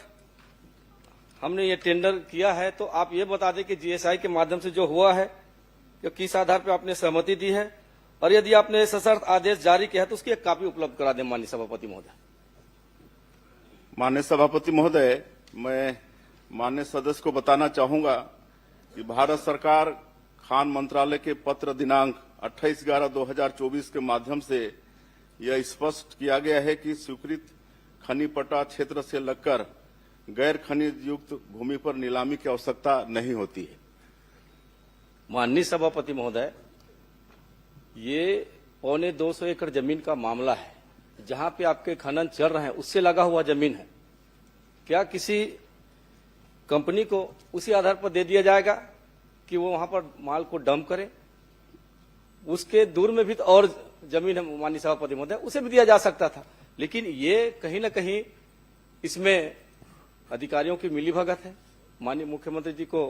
S5: हमने ये टेंडर किया है, तो आप ये बता दें कि जीएसआई के माध्यम से जो हुआ है कि किस आधार पर आपने सहमति दी है, और यदि आपने सशर्त आदेश जारी किया है तो उसकी एक कॉपी उपलब्ध करा दें माननीय सभापति महोदय।
S3: माननीय सभापति महोदय, मैं माननीय सदस्य को बताना चाहूंगा कि भारत सरकार खान मंत्रालय के पत्र दिनांक 28/11/2024 के माध्यम से
S7: यह स्पष्ट किया गया है कि स्वीकृत खनि पट्टा क्षेत्र से लगकर गैर खनिज युक्त भूमि पर नीलामी की आवश्यकता नहीं होती है।
S5: माननीय सभापति महोदय, ये 250 एकड़ जमीन का मामला है। जहां पे आपके खनन चल रहे हैं उससे लगा हुआ जमीन है। क्या किसी कंपनी को उसी आधार पर दे दिया जाएगा कि वो वहां पर माल को डंप करे? उसके दूर में भी तो और जमीन है माननीय सभापति महोदय, उसे भी दिया जा सकता था। लेकिन ये कहीं ना कहीं इसमें अधिकारियों की मिलीभगत है। माननीय मुख्यमंत्री जी को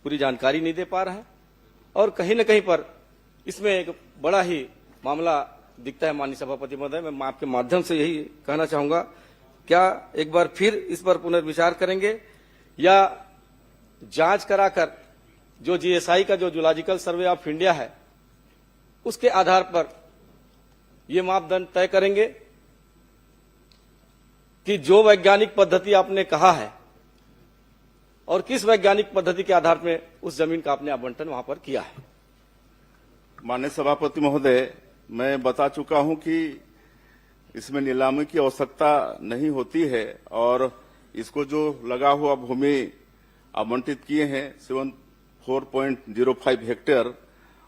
S5: पूरी जानकारी नहीं दे पा रहे हैं और कहीं न कहीं पर इसमें एक बड़ा ही मामला दिखता है। माननीय सभापति महोदय, मैं आपके माध्यम से यही कहना चाहूंगा, क्या एक बार फिर इस पर पुनर्विचार करेंगे या जांच कराकर जो जीएसआई का जो जूलॉजिकल सर्वे ऑफ इंडिया है उसके आधार पर ये मापदंड तय करेंगे कि जो वैज्ञानिक पद्धति आपने कहा है और किस वैज्ञानिक पद्धति के आधार पर उस जमीन का आपने आवंटन वहां पर किया है?
S7: माननीय सभापति महोदय, मैं बता चुका हूं कि इसमें नीलामी की आवश्यकता नहीं होती है और इसको जो लगा हुआ भूमि आवंटित किए हैं 74.05 हेक्टेयर,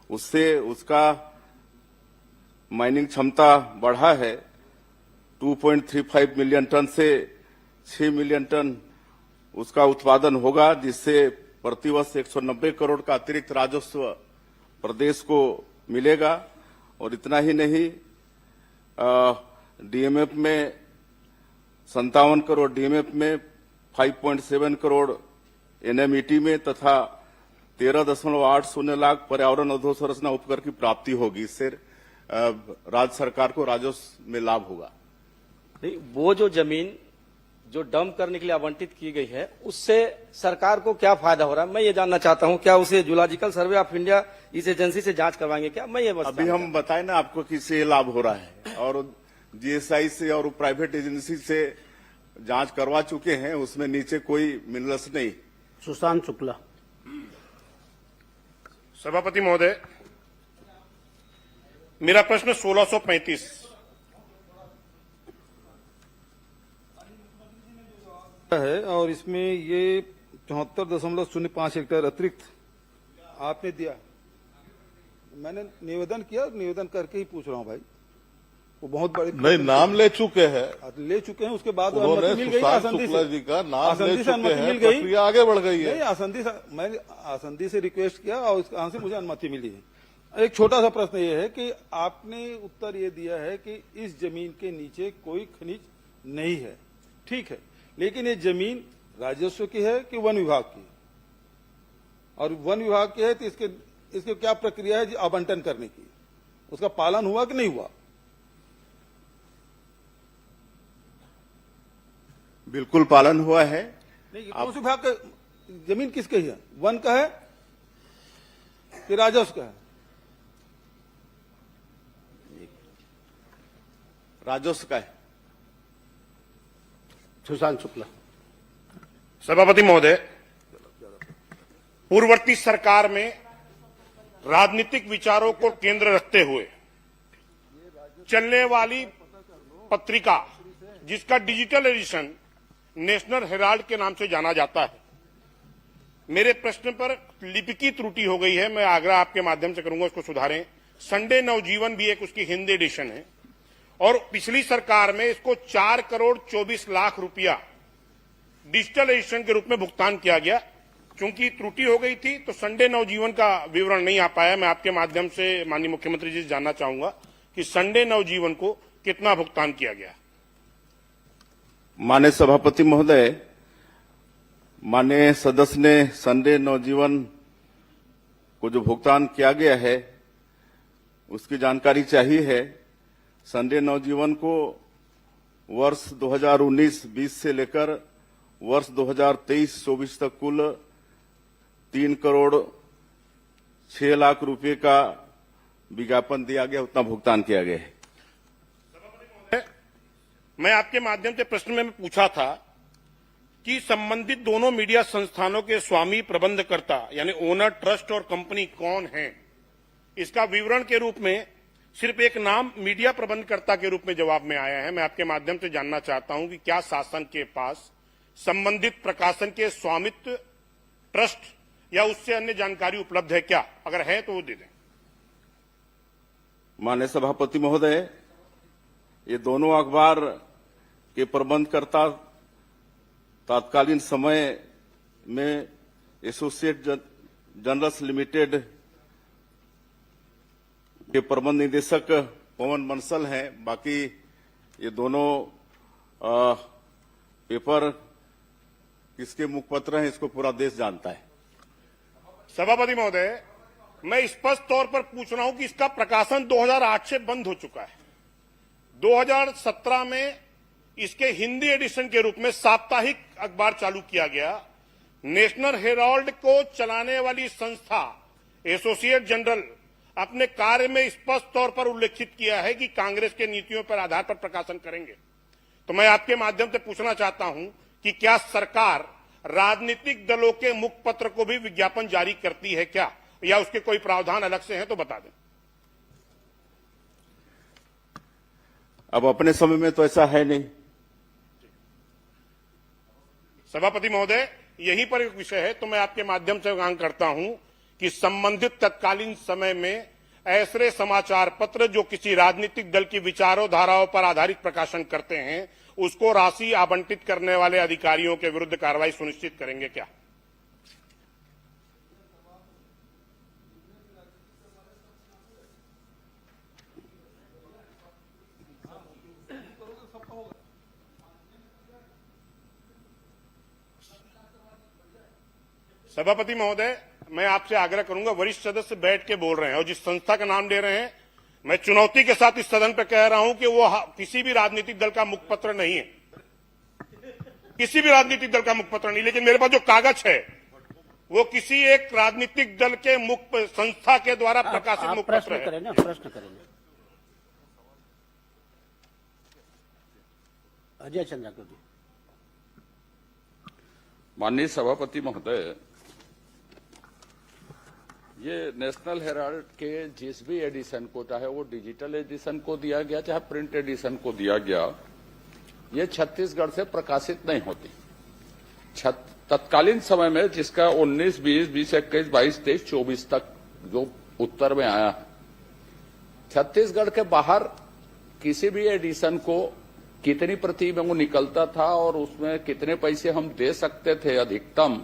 S7: उससे उसका माइनिंग क्षमता बढ़ा है। 2.35 मिलियन टन से 6 मिलियन टन उसका उत्पादन होगा, जिससे प्रतिवर्ष 190 करोड़ का अतिरिक्त राजस्व प्रदेश को मिलेगा। और इतना ही नहीं, डीएमएफ में 57 करोड़, डीएमएफ में 5.7 करोड़, एनएमईटी में तथा 13.80 लाख पर्यावरण अधोसंरचना उपकर की प्राप्ति होगी। इससे राज्य सरकार को राजस्व में लाभ होगा।
S5: नहीं, वो जो जमीन जो डंप करने के लिए आवंटित की गई है उससे सरकार को क्या फायदा हो रहा है, मैं ये जानना चाहता हूं। क्या उसे जूलॉजिकल सर्वे ऑफ इंडिया इस एजेंसी से जांच करवाएंगे क्या? मैं ये बस
S7: अभी हम बताएं ना आपको किससे लाभ हो रहा है, और जीएसआई से और प्राइवेट एजेंसी से जांच करवा चुके हैं, उसमें नीचे कोई मिनरल्स नहीं।
S8: सुशांत शुक्ला।
S9: सभापति महोदय, मेरा प्रश्न 1635
S4: है और इसमें ये 74.05 हेक्टेयर अतिरिक्त आपने दिया। मैंने निवेदन किया, निवेदन करके ही पूछ रहा हूं भाई। वो बहुत बड़ी
S11: नहीं, नाम ले चुके हैं,
S4: ले चुके हैं, उसके बाद
S11: उन्होंने
S4: अनुमति मिल गई,
S11: सुशांत
S4: आसंदी
S11: शुक्ला
S4: से
S11: जी का नाम ले
S4: आसंदी से
S11: चुके
S4: अनुमति
S11: हैं,
S4: मिल गई,
S11: प्रक्रिया आगे बढ़ गई है।
S4: नहीं, आसंदी से मैंने आसंदी से रिक्वेस्ट किया और वहां से मुझे अनुमति मिली है। एक छोटा सा प्रश्न ये है कि आपने उत्तर ये दिया है कि इस जमीन के नीचे कोई खनिज नहीं है, ठीक है, लेकिन ये जमीन राजस्व की है कि वन विभाग की? और वन विभाग की है तो इसके क्या प्रक्रिया है आवंटन करने की? उसका पालन हुआ कि नहीं हुआ?
S7: बिल्कुल पालन हुआ है।
S4: नहीं, कौन से विभाग का जमीन किसके है? वन का है कि राजस्व का है?
S7: राजस्व का है।
S8: सुशांत शुक्ला।
S9: सभापति महोदय, पूर्ववर्ती सरकार में राजनीतिक विचारों को केंद्र रखते हुए चलने वाली पत्रिका, जिसका डिजिटल एडिशन नेशनल हेराल्ड के नाम से जाना जाता है, मेरे प्रश्न पर लिपिकी त्रुटि हो गई है। मैं आग्रह आपके माध्यम से करूंगा उसको सुधारें। संडे नवजीवन भी एक उसकी हिंदी एडिशन है और पिछली सरकार में इसको 4 करोड़ 24 लाख रुपया डिजिटल एडिशन के रूप में भुगतान किया गया। चूंकि त्रुटि हो गई थी तो संडे नवजीवन का विवरण नहीं आ पाया। मैं आपके माध्यम से माननीय मुख्यमंत्री जी से जानना चाहूंगा कि संडे नवजीवन को कितना भुगतान किया गया।
S7: माननीय सभापति महोदय, माननीय सदस्य ने संडे नवजीवन को जो भुगतान किया गया है उसकी जानकारी चाहिए है। संडे नवजीवन को वर्ष 2019-20 से लेकर वर्ष 2023-24 तक कुल 3 करोड़ 6 लाख रुपए का विज्ञापन दिया गया, उतना भुगतान किया गया है।
S9: मैं आपके माध्यम से प्रश्न में पूछा था कि संबंधित दोनों मीडिया संस्थानों के स्वामी प्रबंधकर्ता यानी ओनर, ट्रस्ट और कंपनी कौन है, इसका विवरण के रूप में सिर्फ एक नाम मीडिया प्रबंधकर्ता के रूप में जवाब में आया है। मैं आपके माध्यम से जानना चाहता हूं कि क्या शासन के पास संबंधित प्रकाशन के स्वामित्व, ट्रस्ट या उससे अन्य जानकारी उपलब्ध है क्या? अगर है तो वो दे दें।
S3: माननीय सभापति महोदय, ये दोनों अखबार के प्रबंधकर्ता तत्कालीन समय में एसोसिएट जर्नल्स लिमिटेड के प्रबंध निदेशक पवन बंसल हैं। बाकी ये दोनों पेपर किसके मुखपत्र हैं इसको पूरा देश जानता है।
S9: सभापति महोदय, मैं स्पष्ट तौर पर पूछ रहा हूं कि इसका प्रकाशन 2008 से बंद हो चुका है। 2017 में इसके हिंदी एडिशन के रूप में साप्ताहिक अखबार चालू किया गया। नेशनल हेराल्ड को चलाने वाली संस्था एसोसिएट जनरल अपने कार्य में स्पष्ट तौर पर उल्लेखित किया है कि कांग्रेस के नीतियों पर आधार पर प्रकाशन करेंगे। तो मैं आपके माध्यम से पूछना चाहता हूं कि क्या सरकार राजनीतिक दलों के मुखपत्र को भी विज्ञापन जारी करती है क्या, या उसके कोई प्रावधान अलग से हैं तो बता दें।
S3: अब अपने समय में तो ऐसा है नहीं।
S9: सभापति महोदय, यहीं पर एक विषय है, तो मैं आपके माध्यम से मांग करता हूं कि संबंधित तत्कालीन समय में ऐसे समाचार पत्र जो किसी राजनीतिक दल की विचारों धाराओं पर आधारित प्रकाशन करते हैं, उसको राशि आवंटित करने वाले अधिकारियों के विरुद्ध कार्रवाई सुनिश्चित करेंगे क्या? सभापति महोदय, मैं आपसे आग्रह करूंगा, वरिष्ठ सदस्य बैठ के बोल रहे हैं और जिस संस्था का नाम ले रहे हैं, मैं चुनौती के साथ इस सदन पर कह रहा हूं कि वो किसी भी राजनीतिक दल का मुखपत्र नहीं है, किसी भी राजनीतिक दल का मुखपत्र नहीं। लेकिन मेरे पास जो कागज है वो किसी एक राजनीतिक दल के मुख संस्था के द्वारा प्रकाशित मुखपत्र है।
S8: प्रश्न करें अजय चंद्राकर जी।
S3: माननीय सभापति महोदय, ये नेशनल हेराल्ड के जिस भी एडिशन को, चाहे वो डिजिटल एडिशन को दिया गया चाहे प्रिंट एडिशन को दिया गया, ये छत्तीसगढ़ से प्रकाशित नहीं होती। तत्कालीन समय में जिसका 19, 20, 21, 22, 23, 24 तक जो उत्तर में आया है, छत्तीसगढ़ के बाहर किसी भी एडिशन को कितनी प्रति में वो निकलता था और उसमें कितने पैसे हम दे सकते थे अधिकतम,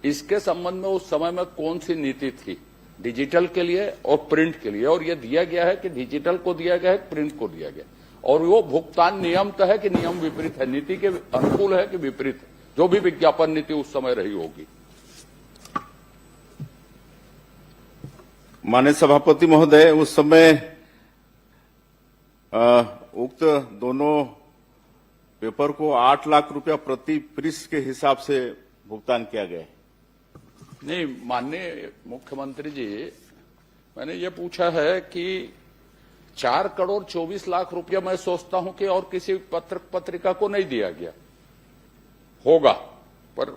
S3: इसके संबंध में उस समय में कौन सी नीति थी डिजिटल के लिए और प्रिंट के लिए, और ये दिया गया है कि डिजिटल को दिया गया है, प्रिंट को दिया गया, और वो भुगतान नियम तो है कि नियम विपरीत है, नीति के अनुकूल है कि विपरीत, जो भी विज्ञापन नीति उस समय रही होगी।
S12: माननीय सभापति महोदय, उस समय उक्त दोनों पेपर को 8 लाख रुपया प्रति पृष्ठ के हिसाब से भुगतान किया गया है।
S3: नहीं माननीय मुख्यमंत्री जी, मैंने ये पूछा है कि 4 करोड़ 24 लाख रुपया मैं सोचता हूं कि और किसी पत्रिका को नहीं दिया गया होगा, पर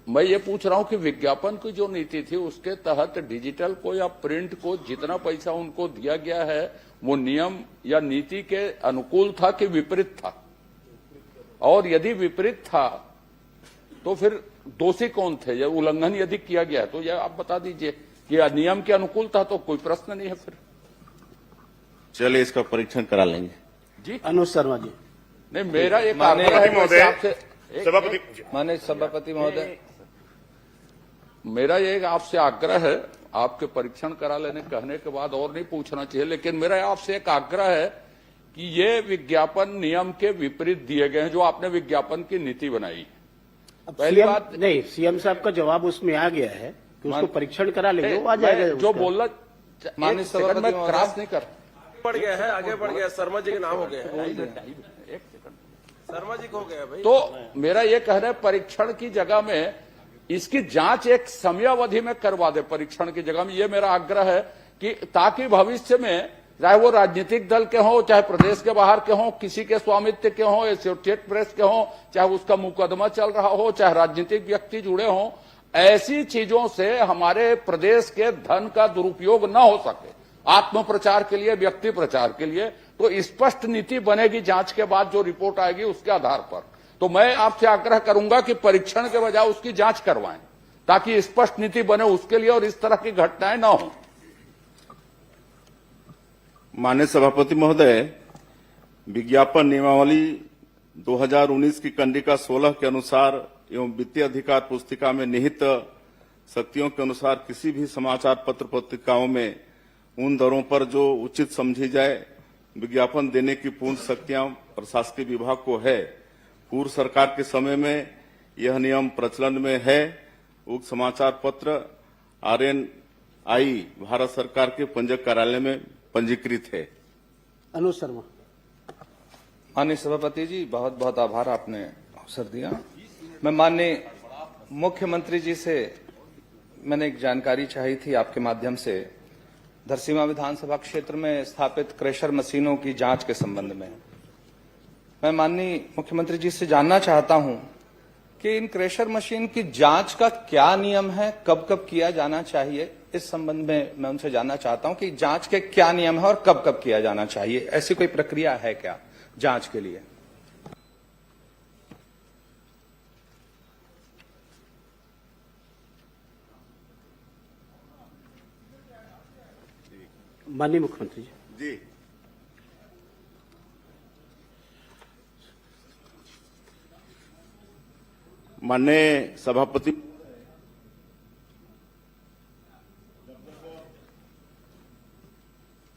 S3: मैं ये पूछ रहा हूं कि विज्ञापन की जो नीति थी उसके तहत डिजिटल को या प्रिंट को जितना पैसा उनको दिया गया है वो नियम या नीति के अनुकूल था कि विपरीत था, और यदि विपरीत था तो फिर दोषी कौन थे, या उल्लंघन यदि किया गया तो यह आप बता दीजिए कि नियम के अनुकूल था तो कोई प्रश्न नहीं है। फिर
S12: चलिए इसका परीक्षण करा लेंगे
S3: जी।
S8: अनुज शर्मा जी।
S3: नहीं, मेरा एक
S9: माननीय
S5: सभापति महोदय,
S3: मेरा एक आपसे आग्रह है, आपके परीक्षण करा लेने कहने के बाद और नहीं पूछना चाहिए, लेकिन मेरा आपसे एक आग्रह है कि ये विज्ञापन नियम के विपरीत दिए गए हैं जो आपने विज्ञापन की नीति बनाई। पहली बात
S8: नहीं, सीएम साहब का जवाब उसमें आ गया है कि उसको परीक्षण करा लेंगे, वो आ जाएगा।
S3: जो बोलना
S5: माननीय सभापति
S3: मैं क्रॉस नहीं कर
S5: बढ़ गया है, आगे बढ़ गया, शर्मा जी के नाम हो गया है, शर्मा जी को हो गया भाई।
S3: तो मेरा ये कहना है परीक्षण की जगह में इसकी जांच एक समयावधि में करवा दे, परीक्षण की जगह में। ये मेरा आग्रह है कि ताकि भविष्य में चाहे वो राजनीतिक दल के हों, चाहे प्रदेश के बाहर के हों, किसी के स्वामित्व के हों, एसोसिएटेड प्रेस के हों, चाहे उसका मुकदमा चल रहा हो, चाहे राजनीतिक व्यक्ति जुड़े हों, ऐसी चीजों से हमारे प्रदेश के धन का दुरुपयोग न हो सके, आत्म प्रचार के लिए, व्यक्ति प्रचार के लिए, तो स्पष्ट नीति बनेगी जांच के बाद जो रिपोर्ट आएगी उसके आधार पर। तो मैं आपसे आग्रह करूंगा कि परीक्षण के बजाय उसकी जांच करवाएं ताकि स्पष्ट नीति बने उसके लिए और इस तरह की घटनाएं न हो।
S12: माननीय सभापति महोदय, विज्ञापन नियमावली 2019 की कंडिका 16 के अनुसार एवं वित्तीय अधिकार पुस्तिका में निहित शक्तियों के अनुसार किसी भी समाचार पत्र पत्रिकाओं में उन दरों पर जो उचित समझी जाए विज्ञापन देने की पूर्ण शक्तियां प्रशासकीय विभाग को है। पूर्व सरकार के समय में यह नियम प्रचलन में है। उक्त समाचार पत्र RNI भारत सरकार के पंजीयक कार्यालय में पंजीकृत है।
S8: अनुज शर्मा।
S13: माननीय सभापति जी, बहुत बहुत आभार, आपने अवसर दिया। मैं माननीय मुख्यमंत्री जी से मैंने एक जानकारी चाही थी आपके माध्यम से धरसींवा विधानसभा क्षेत्र में स्थापित क्रेशर मशीनों की जांच के संबंध में। मैं माननीय मुख्यमंत्री जी से जानना चाहता हूं कि इन क्रेशर मशीन की जांच का क्या नियम है, कब कब किया जाना चाहिए। इस संबंध में मैं उनसे जानना चाहता हूं कि जांच के क्या नियम है और कब कब किया जाना चाहिए। ऐसी कोई प्रक्रिया है क्या जांच के लिए?
S8: माननीय मुख्यमंत्री
S12: जी, माननीय सभापति,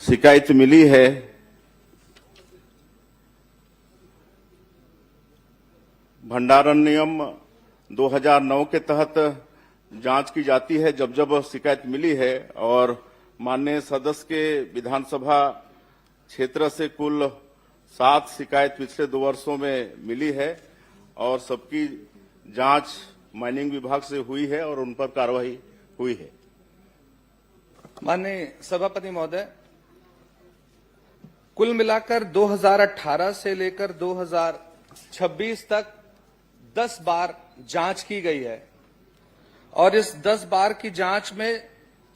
S12: शिकायत मिली है भंडारण नियम 2009 के तहत जांच की जाती है जब जब शिकायत मिली है और माननीय सदस्य के विधानसभा क्षेत्र से कुल 7 शिकायत पिछले 2 वर्षों में मिली है और सबकी जांच माइनिंग विभाग से हुई है और उन पर कार्रवाई हुई है।
S13: माननीय सभापति महोदय, कुल मिलाकर 2018 से लेकर 2026 तक 10 बार जांच की गई है और इस 10 बार की जांच में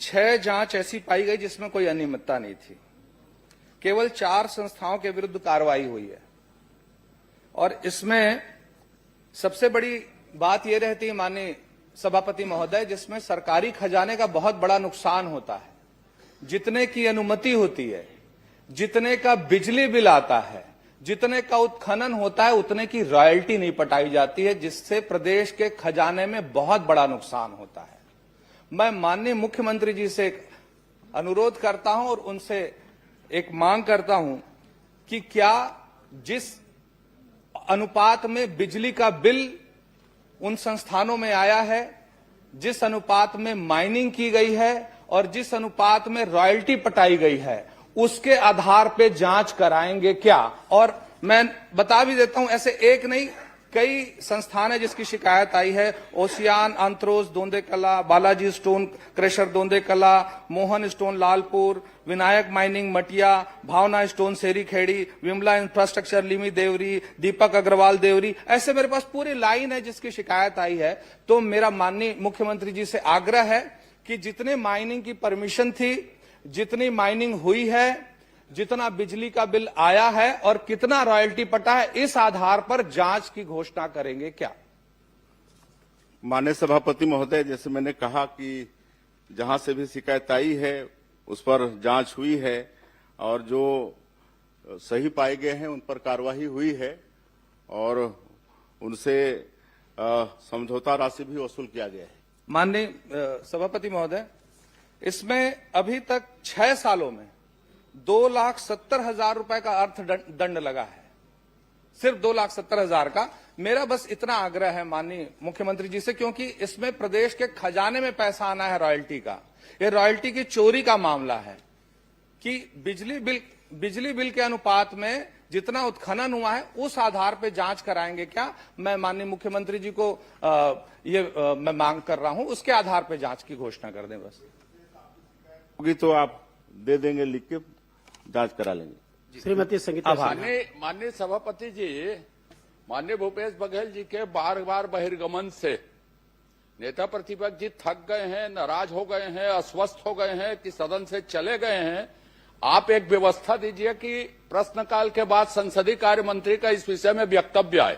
S13: 6 जांच ऐसी पाई गई जिसमें कोई अनियमितता नहीं थी। केवल 4 संस्थाओं के विरुद्ध कार्रवाई हुई है और इसमें सबसे बड़ी बात यह रहती है माननीय सभापति महोदय, जिसमें सरकारी खजाने का बहुत बड़ा नुकसान होता है। जितने की अनुमति होती है, जितने का बिजली बिल आता है, जितने का उत्खनन होता है, उतने की रॉयल्टी नहीं पटाई जाती है, जिससे प्रदेश के खजाने में बहुत बड़ा नुकसान होता है। मैं माननीय मुख्यमंत्री जी से एक अनुरोध करता हूं और उनसे एक मांग करता हूं कि क्या जिस अनुपात में बिजली का बिल उन संस्थानों में आया है, जिस अनुपात में माइनिंग की गई है और जिस अनुपात में रॉयल्टी पटाई गई है, उसके आधार पे जांच कराएंगे क्या? और मैं बता भी देता हूं, ऐसे एक नहीं कई संस्थान है जिसकी शिकायत आई है। ओशियान अंत्रोज Dondekala, Balaji stone crusher Dondekala, Mohan stone Lalpur, Vinayak mining Matiya, Bhavna stone Seri Khedi, Vimla infrastructure लिमी देवरी, दीपक अग्रवाल देवरी। ऐसे मेरे पास पूरी लाइन है जिसकी शिकायत आई है। तो मेरा माननीय मुख्यमंत्री जी से आग्रह है कि जितने माइनिंग की परमिशन थी, जितनी माइनिंग हुई है, जितना बिजली का बिल आया है और कितना रॉयल्टी पटा है, इस आधार पर जांच की घोषणा करेंगे क्या?
S12: माननीय सभापति महोदय, जैसे मैंने कहा कि जहां से भी शिकायत आई है उस पर जांच हुई है और जो सही पाए गए हैं उन पर कार्रवाई हुई है और उनसे समझौता राशि भी वसूल किया गया है।
S13: माननीय सभापति महोदय, इसमें अभी तक 6 सालों में 2,70,000 रुपए का अर्थदंड लगा है, सिर्फ 2,70,000 का। मेरा बस इतना आग्रह है माननीय मुख्यमंत्री जी से, क्योंकि इसमें प्रदेश के खजाने में पैसा आना है रॉयल्टी का। ये रॉयल्टी की चोरी का मामला है कि बिजली बिल के अनुपात में जितना उत्खनन हुआ है उस आधार पे जांच कराएंगे क्या? मैं माननीय मुख्यमंत्री जी को मैं मांग कर रहा हूं, उसके आधार पे जांच की घोषणा कर दें बस।
S12: होगी तो आप दे देंगे, लिख के जांच करा लेंगे।
S8: श्रीमती संगीता
S3: माननीय सभापति जी, माननीय भूपेश बघेल जी के बार बार बहिर्गमन से नेता प्रतिपक्ष जी थक गए हैं, नाराज हो गए हैं, अस्वस्थ हो गए हैं कि सदन से चले गए हैं। आप एक व्यवस्था दीजिए कि प्रश्नकाल के बाद संसदीय कार्य मंत्री का इस विषय में वक्तव्य आए।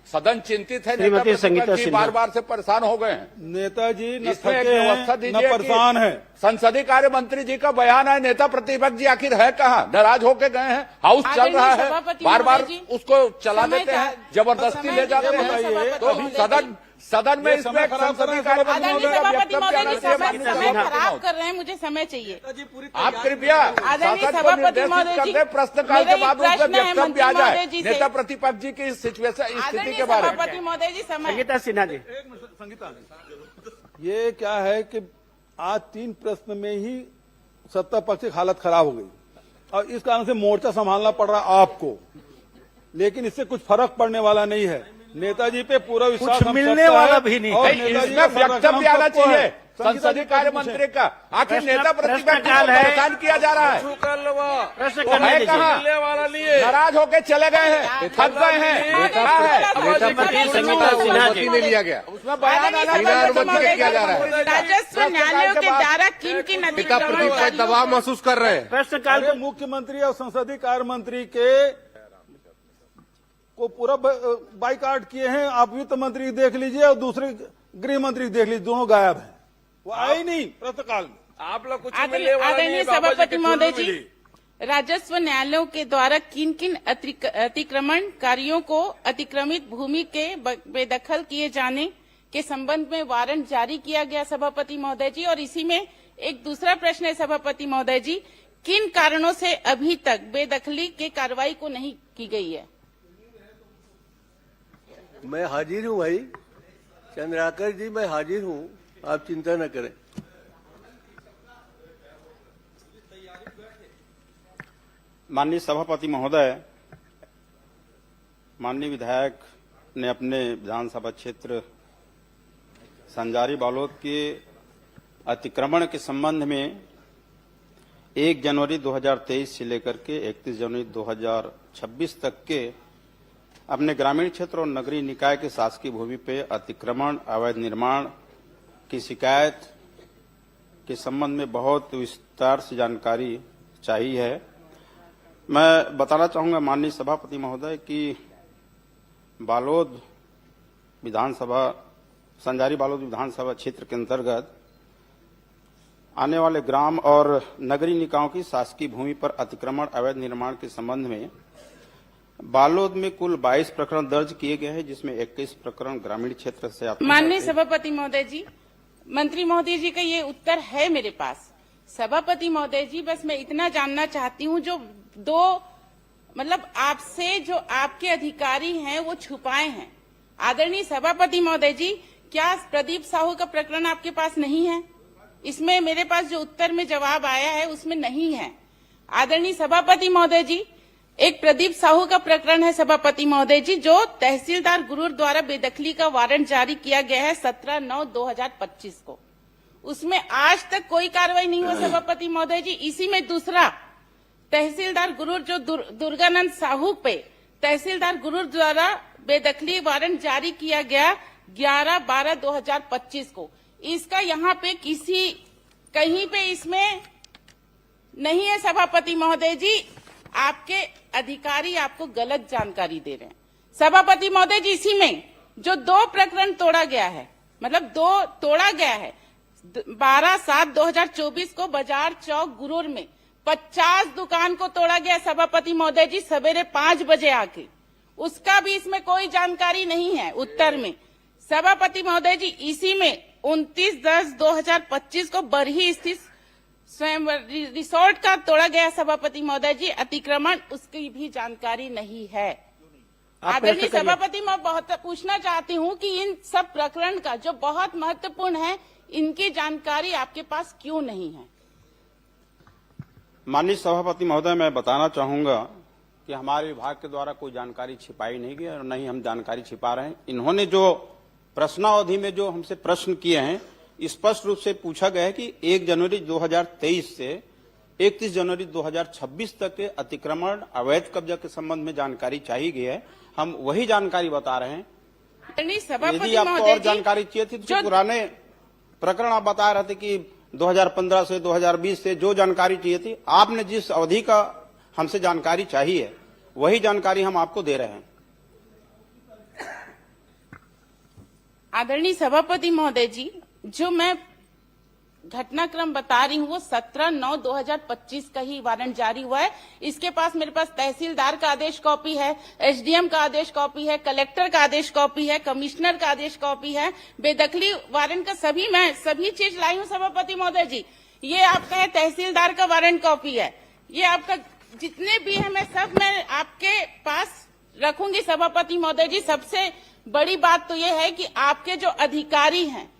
S3: सदन चिंतित है, नेता प्रतिपक्ष जी बार-बार से परेशान हो गए हैं।
S4: नेताजी न
S3: इसमें एक
S4: थके
S3: व्यवस्था
S4: हैं न
S3: दीजिए
S4: परेशान है।
S3: संसदीय कार्य मंत्री जी का बयान है, नेता प्रतिपक्ष जी आखिर है कहाँ? नाराज होके गए हैं, हाउस चल रहा है, बार-बार उसको चला देते हैं, जबरदस्ती ले जाते हैं। तो सदन में इसमें संसदीय कार्य मंत्री का वक्तव्य आना चाहिए।
S1: समय खराब कर रहे हैं, मुझे समय चाहिए।
S3: आप कृपया शासन को निर्देशित कर दें, प्रश्नकाल के बाद उस पर वक्तव्य आ जाए नेता प्रतिपक्ष जी की सिचुएशन स्थिति के बारे में।
S1: सभापति महोदय जी, समय।
S8: संगीता सिन्हा जी,
S4: संगीता, ये क्या है कि आज 3 प्रश्न में ही सत्ता पक्ष की हालत खराब हो गई और इस कारण से मोर्चा संभालना पड़ रहा आपको, लेकिन इससे कुछ फर्क पड़ने वाला नहीं है। नेताजी पे पूरा विश्वास
S8: कुछ मिलने वाला भी नहीं।
S4: और
S3: इसमें वक्तव्य आना चाहिए संसदीय कार्य मंत्री का। आखिर नेता प्रतिपक्ष को परेशान किया जा रहा है,
S8: प्रश्न
S3: वो
S8: करने
S3: है
S8: दीजिए।
S3: कहाँ? नाराज होके चले गए हैं, थक गए हैं, क्या है?
S8: संगीता सिन्हा जी,
S2: ले लिया गया,
S3: उसमें बयान आना
S2: किया जा रहा है।
S1: राजस्व न्यायालयों के द्वारा किन
S2: नेता प्रतिपक्ष दबाव महसूस कर रहे हैं।
S8: प्रश्नकाल
S4: अरे मुख्यमंत्री और संसदीय कार्य मंत्री के को पूरा बाइकाट किए हैं। आप वित्त मंत्री देख लीजिए और दूसरे गृह मंत्री देख लीजिए, दोनों गायब हैं, वो आए ही नहीं प्रश्नकाल में।
S3: आप लोग कुछ
S1: आदरणीय सभापति महोदय जी, राजस्व न्यायालयों के द्वारा किन किन अतिक्रमणकारियों को अतिक्रमित भूमि के बेदखल किए जाने के संबंध में वारंट जारी किया गया सभापति महोदय जी। और इसी में एक दूसरा प्रश्न है सभापति महोदय जी, किन कारणों से अभी तक बेदखली के कार्रवाई को नहीं की गई है?
S10: मैं हाजिर हूँ भाई चंद्राकर जी, मैं हाजिर हूँ, आप चिंता न करें।
S6: माननीय सभापति महोदय, माननीय विधायक ने अपने विधानसभा क्षेत्र संजारी बालोद के अतिक्रमण के संबंध में 1 जनवरी 2023 से लेकर के 31 जनवरी 2026 तक के अपने ग्रामीण क्षेत्र और नगरीय निकाय के शासकीय भूमि पे अतिक्रमण, अवैध निर्माण की शिकायत के संबंध में बहुत विस्तार से जानकारी चाहिए है। मैं बताना चाहूंगा माननीय सभापति महोदय कि बालोद विधानसभा, संजारी बालोद विधानसभा क्षेत्र के अंतर्गत आने वाले ग्राम और नगरीय निकायों की शासकीय भूमि पर अतिक्रमण, अवैध निर्माण के संबंध में बालोद में कुल 22 प्रकरण दर्ज किए गए हैं, जिसमें 21 प्रकरण ग्रामीण क्षेत्र से आते हैं।
S1: माननीय सभापति महोदय जी, मंत्री महोदय जी का ये उत्तर है मेरे पास। सभापति महोदय जी, बस मैं इतना जानना चाहती हूँ, जो मतलब आपसे जो आपके अधिकारी हैं वो छुपाए हैं। आदरणीय सभापति महोदय जी, क्या प्रदीप साहू का प्रकरण आपके पास नहीं है? इसमें मेरे पास जो उत्तर में जवाब आया है उसमें नहीं है। आदरणीय सभापति महोदय जी, एक प्रदीप साहू का प्रकरण है सभापति महोदय जी, जो तहसीलदार गुरूर द्वारा बेदखली का वारंट जारी किया गया है 17/9/2025 को। उसमें आज तक कोई कार्रवाई नहीं हुआ सभापति महोदय जी। इसी में दूसरा तहसीलदार गुरूर जो दुर्गानंद साहू पे तहसीलदार गुरूर द्वारा बेदखली वारंट जारी किया गया 11/12/2025 को। इसका यहाँ पे कहीं पे इसमें नहीं है सभापति महोदय जी। आपके अधिकारी आपको गलत जानकारी दे रहे हैं सभापति महोदय जी। इसी में जो 2 प्रकरण तोड़ा गया है, मतलब 2 तोड़ा गया है 12/7/2024 को बाजार चौक गुरूर में 50 दुकान को तोड़ा गया सभापति महोदय जी, सवेरे 5 बजे आके। उसका भी इसमें कोई जानकारी नहीं है उत्तर में सभापति महोदय जी। इसी में 29/10/2025 को बरही स्थित स्वयं रिसोर्ट का तोड़ा गया सभापति महोदय जी, अतिक्रमण उसकी भी जानकारी नहीं है। आदरणीय सभापति, मैं बहुत पूछना चाहती हूँ कि इन सब प्रकरण का जो बहुत महत्वपूर्ण है, इनकी जानकारी आपके पास क्यों नहीं है?
S6: माननीय सभापति महोदय, मैं बताना चाहूंगा कि हमारे विभाग के द्वारा कोई जानकारी छिपाई नहीं गई और न ही हम जानकारी छिपा रहे हैं। इन्होंने जो प्रश्नावधि में जो हमसे प्रश्न किए हैं, स्पष्ट रूप से पूछा गया है कि 1 जनवरी 2023 से 31 जनवरी 2026 तक के अतिक्रमण, अवैध कब्जा के संबंध में जानकारी चाहिए गई है। हम वही जानकारी बता रहे हैं
S8: यदि आपको और जानकारी चाहिए थी तो पुराने प्रकरण आप बता रहे थे कि 2015 से 2020 से जो जानकारी चाहिए थी, आपने जिस अवधि का हमसे जानकारी चाहिए वही जानकारी हम आपको दे रहे हैं।
S14: आदरणीय सभापति महोदय जी, जो मैं घटनाक्रम बता रही हूँ वो 17/9/2025 का ही वारंट जारी हुआ है। इसके पास मेरे पास तहसीलदार का आदेश कॉपी है, एसडीएम का आदेश कॉपी है, कलेक्टर का आदेश कॉपी है, कमिश्नर का आदेश कॉपी है, बेदखली वारंट का सभी चीज लाई हूँ सभापति महोदय जी। ये आपका है तहसीलदार का वारंट कॉपी है, ये आपका जितने भी है मैं आपके पास रखूंगी सभापति महोदय जी। सबसे बड़ी बात तो ये है कि आपके जो अधिकारी हैं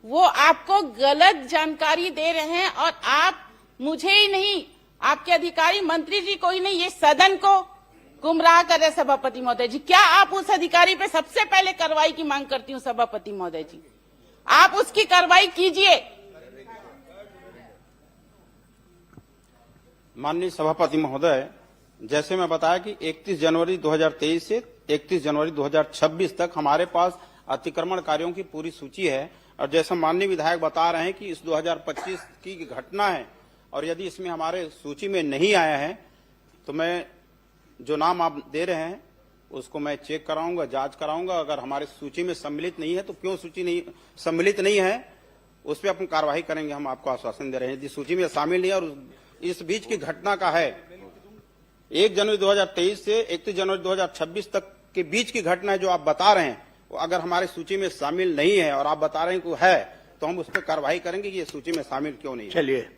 S14: वो आपको गलत जानकारी दे रहे हैं और आप मुझे ही नहीं, आपके अधिकारी मंत्री जी को ही नहीं, ये सदन को गुमराह कर रहे सभापति महोदय जी। क्या आप उस अधिकारी पे सबसे पहले कार्रवाई की मांग करती हूँ सभापति महोदय जी, आप उसकी कार्रवाई कीजिए।
S8: माननीय सभापति महोदय, जैसे मैं बताया कि 31 जनवरी 2023 से 31 जनवरी 2026 तक हमारे पास अतिक्रमण कार्यों की पूरी सूची है। और जैसा माननीय विधायक बता रहे हैं कि इस 2025 की घटना है और यदि इसमें हमारे सूची में नहीं आया है तो मैं जो नाम आप दे रहे हैं उसको मैं चेक कराऊंगा, जांच कराऊंगा। अगर हमारे सूची में सम्मिलित नहीं है तो क्यों सूची नहीं सम्मिलित नहीं है उस पर अपन कार्रवाई करेंगे, हम आपको आश्वासन दे रहे हैं। यदि सूची में शामिल नहीं है और इस बीच की घटना का है 1 जनवरी 2023 से 31 जनवरी 2026 तक के बीच की घटना है जो आप बता रहे हैं, वो अगर हमारी सूची में शामिल नहीं है और आप बता रहे हैं कि है तो हम उस पर कार्रवाई करेंगे कि ये सूची में शामिल क्यों नहीं है। चलिए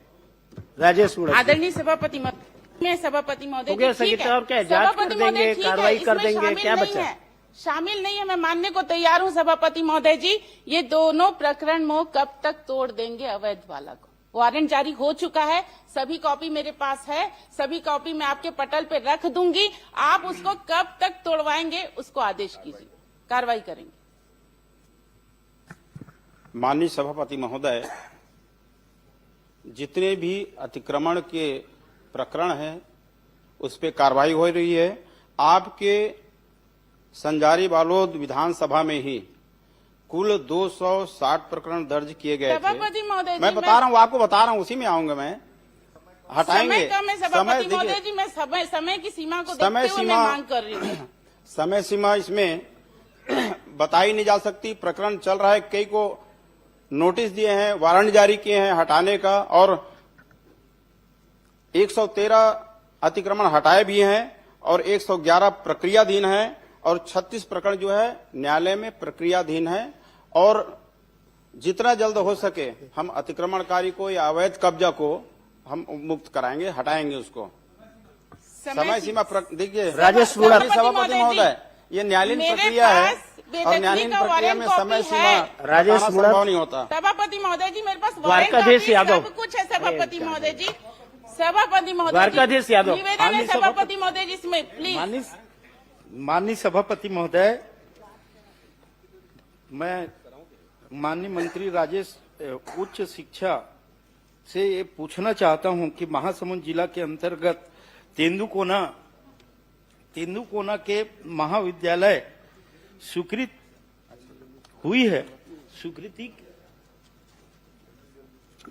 S8: राजेश
S14: आदरणीय सभापति महोदय
S8: क्या जांच कर देंगे, कार्रवाई कर देंगे, क्या बचा है?
S14: शामिल नहीं है, मैं मानने को तैयार हूँ सभापति महोदय जी। ये दोनों प्रकरण मोह कब तक तोड़ देंगे अवैध वाला को? वारंट जारी हो चुका है, सभी कॉपी मेरे पास है, सभी कॉपी मैं आपके पटल पे रख दूंगी। आप उसको कब तक तोड़वाएंगे उसको आदेश कीजिए, कार्रवाई करेंगे।
S8: माननीय सभापति महोदय, जितने भी अतिक्रमण के प्रकरण हैं उस पे कार्रवाई हो रही है। आपके संजारी बालोद विधानसभा में ही कुल 260 प्रकरण दर्ज किए गए
S14: सभापति महोदय जी,
S8: मैं बता रहा हूँ, आपको बता रहा हूँ, उसी में आऊंगा मैं। हटाएंगे
S14: समय कम है सभापति महोदय जी, मैं समय की सीमा को देखते हुए मैं मांग कर रही हूँ।
S8: समय सीमा इसमें बताई नहीं जा सकती। प्रकरण चल रहा है, कई को नोटिस दिए हैं, वारंट जारी किए हैं हटाने का और 113 अतिक्रमण हटाए भी हैं और 111 प्रक्रियाधीन हैं और 36 प्रकरण जो है न्यायालय में प्रक्रियाधीन है। और जितना जल्द हो सके हम अतिक्रमणकारी को या अवैध कब्जा को हम मुक्त कराएंगे, हटाएंगे उसको। समय सीमा देखिए राजेश सभापति महोदय, ये न्यायालयीन प्रक्रिया है और न्यायालयीन प्रक्रिया में समय सीमा राजेश संभव नहीं होता।
S14: सभापति महोदय जी, मेरे पास सब कुछ है सभापति महोदय जी। सभापति महोदय जी, निवेदन है सभापति महोदय जी, इसमें प्लीज।
S10: माननीय सभापति महोदय, मैं माननीय मंत्री राजेश उच्च शिक्षा से ये पूछना चाहता हूं कि महासमुंद जिला के अंतर्गत तेंदुकोना के महाविद्यालय स्वीकृत हुई है, स्वीकृति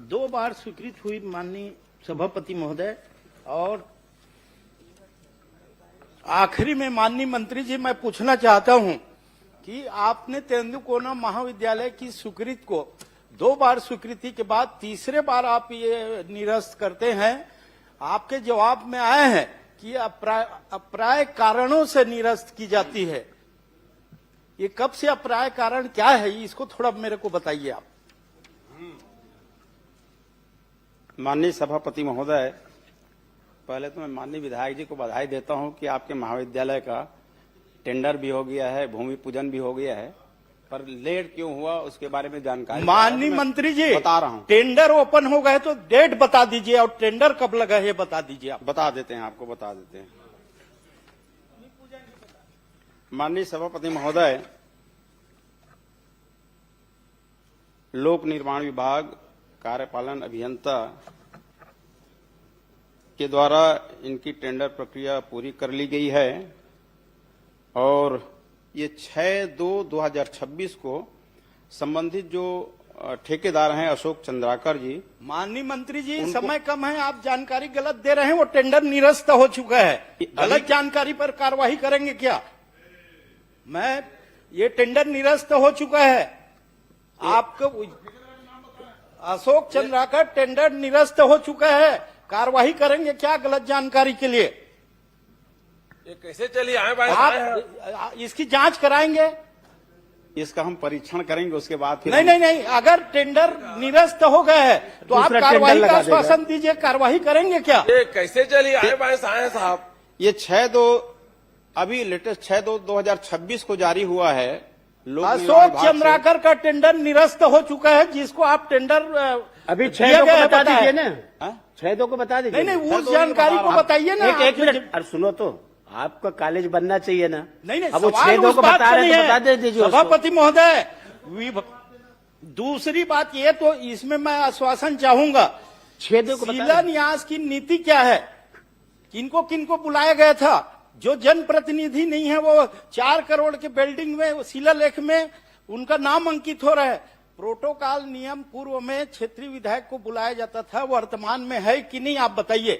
S10: 2 बार स्वीकृत हुई माननीय सभापति महोदय। और आखिरी में माननीय मंत्री जी, मैं पूछना चाहता हूं कि आपने तेंदुकोना महाविद्यालय की स्वीकृति को 2 बार स्वीकृति के बाद तीसरे बार आप ये निरस्त करते हैं। आपके जवाब में आए हैं कि अप्राय कारणों से निरस्त की जाती है। ये कब से अप्राय कारण क्या है, इसको थोड़ा मेरे को बताइए आप।
S8: माननीय सभापति महोदय, पहले तो मैं माननीय विधायक जी को बधाई देता हूं कि आपके महाविद्यालय का टेंडर भी हो गया है, भूमि पूजन भी हो गया है, पर लेट क्यों हुआ उसके बारे में जानकारी
S10: माननीय मंत्री जी
S8: बता रहा हूं।
S10: टेंडर ओपन हो गए तो डेट बता दीजिए और टेंडर कब लगा है बता दीजिए। आप
S8: बता देते हैं, आपको बता देते हैं। माननीय सभापति महोदय, लोक निर्माण विभाग कार्यपालन अभियंता के द्वारा इनकी टेंडर प्रक्रिया पूरी कर ली गई है और ये 6/2/2026 को संबंधित जो ठेकेदार हैं अशोक चंद्राकर जी,
S10: माननीय मंत्री जी समय कम है, आप जानकारी गलत दे रहे हैं। वो टेंडर निरस्त हो चुका है। गलत जानकारी पर कार्रवाई करेंगे क्या? ये टेंडर निरस्त हो चुका है। आपको अशोक चंद्राकर टेंडर निरस्त हो चुका है, कार्रवाई करेंगे क्या गलत जानकारी के लिए?
S5: ये कैसे चली आए भाई?
S10: आप इसकी जांच कराएंगे?
S8: इसका हम परीक्षण करेंगे, उसके बाद फिर
S10: नहीं, अगर टेंडर निरस्त हो गए हैं तो आप कार्रवाई का आश्वासन दीजिए, कार्रवाई करेंगे क्या?
S5: ये कैसे चली आए भाई साहब?
S8: ये 6/2 अभी लेटेस्ट 6/2/2026 को जारी हुआ है।
S10: अशोक चंद्राकर का टेंडर निरस्त हो चुका है, जिसको आप टेंडर
S8: अभी
S10: 6/2 को बता दीजिए
S8: ना, 6/2 को बता दीजिए।
S10: नहीं, उस जानकारी को बताइए ना।
S8: एक मिनट, अरे सुनो तो, आपका कॉलेज बनना चाहिए ना।
S10: नहीं,
S8: अब वो
S10: सवाल
S8: 6/2
S10: उस
S8: को
S10: बात
S8: बता
S10: पे
S8: रहे
S10: नहीं
S8: हैं
S10: है।
S8: तो बता दीजिए उसको।
S10: सभापति महोदय, दूसरी बात ये, तो इसमें मैं आश्वासन चाहूंगा,
S8: 6/2 को बता
S10: शिलान्यास की नीति क्या है? किनको किनको बुलाया गया था? जो जनप्रतिनिधि नहीं है वो 4 करोड़ के बिल्डिंग में शिलालेख में उनका नाम अंकित हो रहा है। प्रोटोकॉल नियम पूर्व में क्षेत्रीय विधायक को बुलाया जाता था, वर्तमान में है कि नहीं, आप बताइए।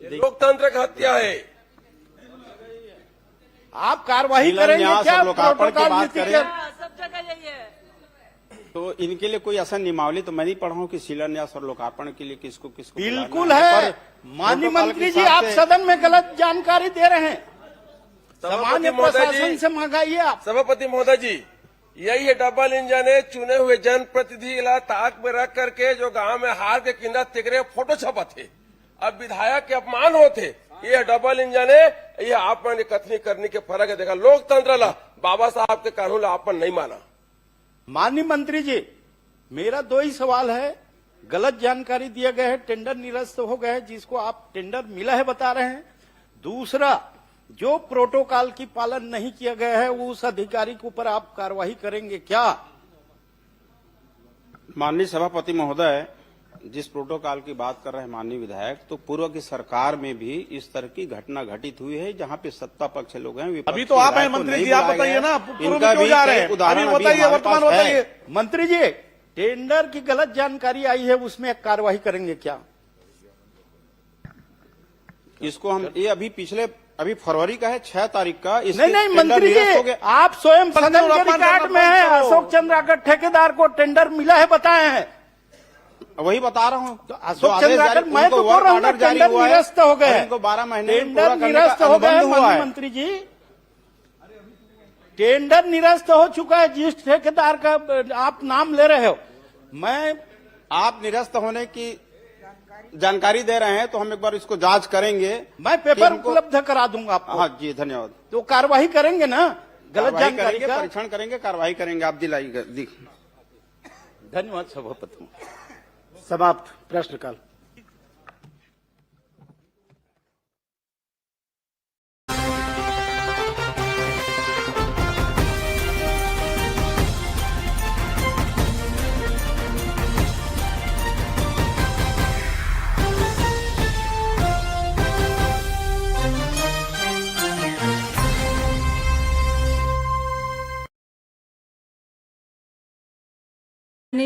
S5: लोकतंत्र की हत्या है।
S10: आप कार्रवाई करेंगे क्या? प्रोटोकॉल नीति के
S1: सब जगह यही है।
S8: तो इनके लिए कोई ऐसा नियमावली तो मैं नहीं पढ़ा हूं कि शिलान्यास और लोकार्पण के लिए किसको किसको
S10: बिल्कुल
S8: बुलाना
S10: है। माननीय मंत्री जी, आप सदन में गलत जानकारी दे रहे हैं। सामान्य प्रशासन से मंगाइए आप।
S5: सभापति महोदय जी, यही है डबल इंजन है। चुने हुए जनप्रतिनिधि ताक में रख करके जो गांव में हार के किंदा तिगरे फोटो छपा थे, अब विधायक के अपमान होते। ये डबल इंजन है। ये आप मैंने कथनी करने के फर्क है। देखा लोकतंत्र ला, बाबा साहब के कानून ला आपन नहीं माना।
S10: माननीय मंत्री जी, मेरा 2 ही सवाल है। गलत जानकारी दिया गया है, टेंडर निरस्त हो गए हैं, जिसको आप टेंडर मिला है बता रहे हैं। दूसरा, जो प्रोटोकॉल की पालन नहीं किया गया है, उस अधिकारी के ऊपर आप कार्रवाई करेंगे क्या?
S8: माननीय सभापति महोदय, जिस प्रोटोकॉल की बात कर रहे हैं माननीय विधायक, तो पूर्व की सरकार में भी इस तरह की घटना घटित हुई है, जहां पे सत्ता पक्ष लोग हैं।
S11: अभी तो आप हैं मंत्री जी, आप बताइए ना, पूर्व में क्यों जा रहे हैं? अभी बताइए, वर्तमान बताइए।
S10: मंत्री जी, टेंडर की गलत जानकारी आई है, उसमें कार्रवाई करेंगे क्या?
S8: इसको हम ये अभी फरवरी का है, 6 तारीख का।
S10: नहीं मंत्री जी, आप स्वयं सदन के रिकॉर्ड में है, अशोक चंद्राकर ठेकेदार को टेंडर मिला है बताए हैं।
S8: वही बता रहा हूँ।
S10: तो अशोक चंद्राकर, मैं तो बोल रहा हूँ टेंडर निरस्त हो गए।
S8: इनको 12 महीने
S10: टेंडर निरस्त हो गए। माननीय मंत्री जी, टेंडर निरस्त हो चुका है। जिस ठेकेदार का आप नाम ले रहे हो,
S8: आप निरस्त होने की जानकारी दे रहे हैं, तो हम एक बार इसको जांच करेंगे।
S10: मैं पेपर उपलब्ध करा दूंगा आपको।
S8: हाँ जी, धन्यवाद।
S10: तो कार्रवाई करेंगे ना गलत जानकारी का?
S8: परीक्षण करेंगे, कार्रवाई करेंगे। आप दिलाइए।
S10: धन्यवाद सभापति।
S8: समाप्त प्रश्नकाल।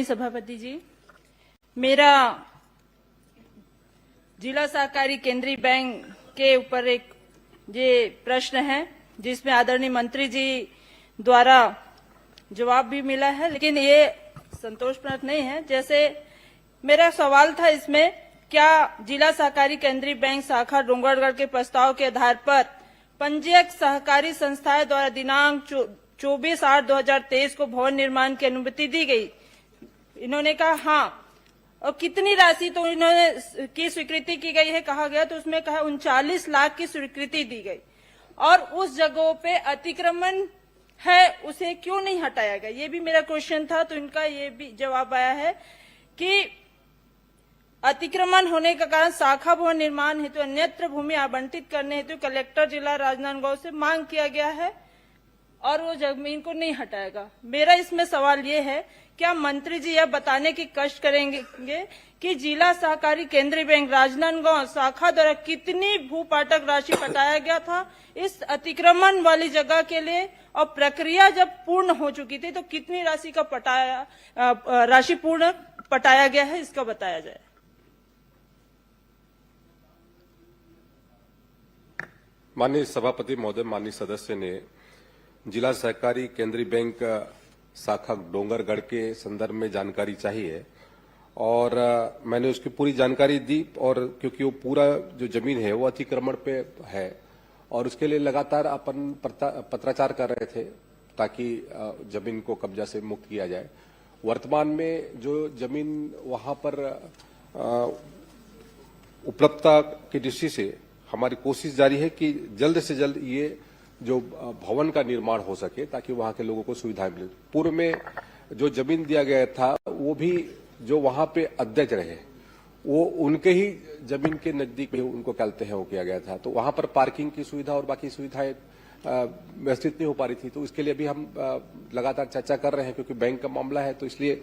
S1: सभापति जी, मेरा जिला सहकारी केंद्रीय बैंक के ऊपर एक ये प्रश्न है, जिसमें आदरणीय मंत्री जी द्वारा जवाब भी मिला है, लेकिन ये संतोषजनक नहीं है। जैसे मेरा सवाल था इसमें, क्या जिला सहकारी केंद्रीय बैंक शाखा डोंगरगढ़ के प्रस्ताव के आधार पर पंजीयक सहकारी संस्थाएं द्वारा दिनांक 24/8/2023 को भवन निर्माण की अनुमति दी गई? इन्होंने कहा हाँ। और कितनी राशि तो इन्होंने की स्वीकृति की गई है कहा गया, तो उसमें कहा 39 लाख की स्वीकृति दी गई। और उस जगहों पे अतिक्रमण है, उसे क्यों नहीं हटाया गया? ये भी मेरा क्वेश्चन था। तो इनका ये भी जवाब आया है कि अतिक्रमण होने का कारण शाखा भवन निर्माण हेतु अन्यत्र भूमि आवंटित करने हेतु कलेक्टर जिला राजनांदगांव से मांग किया गया है। और वो जमीन को नहीं हटाएगा। मेरा इसमें सवाल ये है, क्या मंत्री जी यह बताने की कष्ट करेंगे कि जिला सहकारी केंद्रीय बैंक राजनांदगांव शाखा द्वारा कितनी भूपाटक राशि पटाया गया था इस अतिक्रमण वाली जगह के लिए, और प्रक्रिया जब पूर्ण हो चुकी थी तो कितनी राशि का राशि पूर्ण पटाया गया है, इसका बताया जाए।
S2: माननीय सभापति महोदय, माननीय सदस्य ने जिला सहकारी केंद्रीय बैंक शाखा डोंगरगढ़ के संदर्भ में जानकारी चाहिए और मैंने उसकी पूरी जानकारी दी, और क्योंकि वो पूरा जो जमीन है वो अतिक्रमण पे है और उसके लिए लगातार अपन पत्राचार कर रहे थे ताकि जमीन को कब्जा से मुक्त किया जाए। वर्तमान में जो जमीन वहां पर उपलब्धता की दृष्टि से हमारी कोशिश जारी है कि जल्द से जल्द ये जो भवन का निर्माण हो सके ताकि वहां के लोगों को सुविधाएं मिले। पूर्व में जो जमीन दिया गया था वो भी जो वहां पे अध्यक्ष रहे वो उनके ही जमीन के नजदीक में उनको कहते हैं वो किया गया था, तो वहां पर पार्किंग की सुविधा और बाकी सुविधाएं व्यवस्थित नहीं हो पा रही थी। तो इसके लिए भी हम लगातार चर्चा कर रहे हैं क्योंकि बैंक का मामला है, तो इसलिए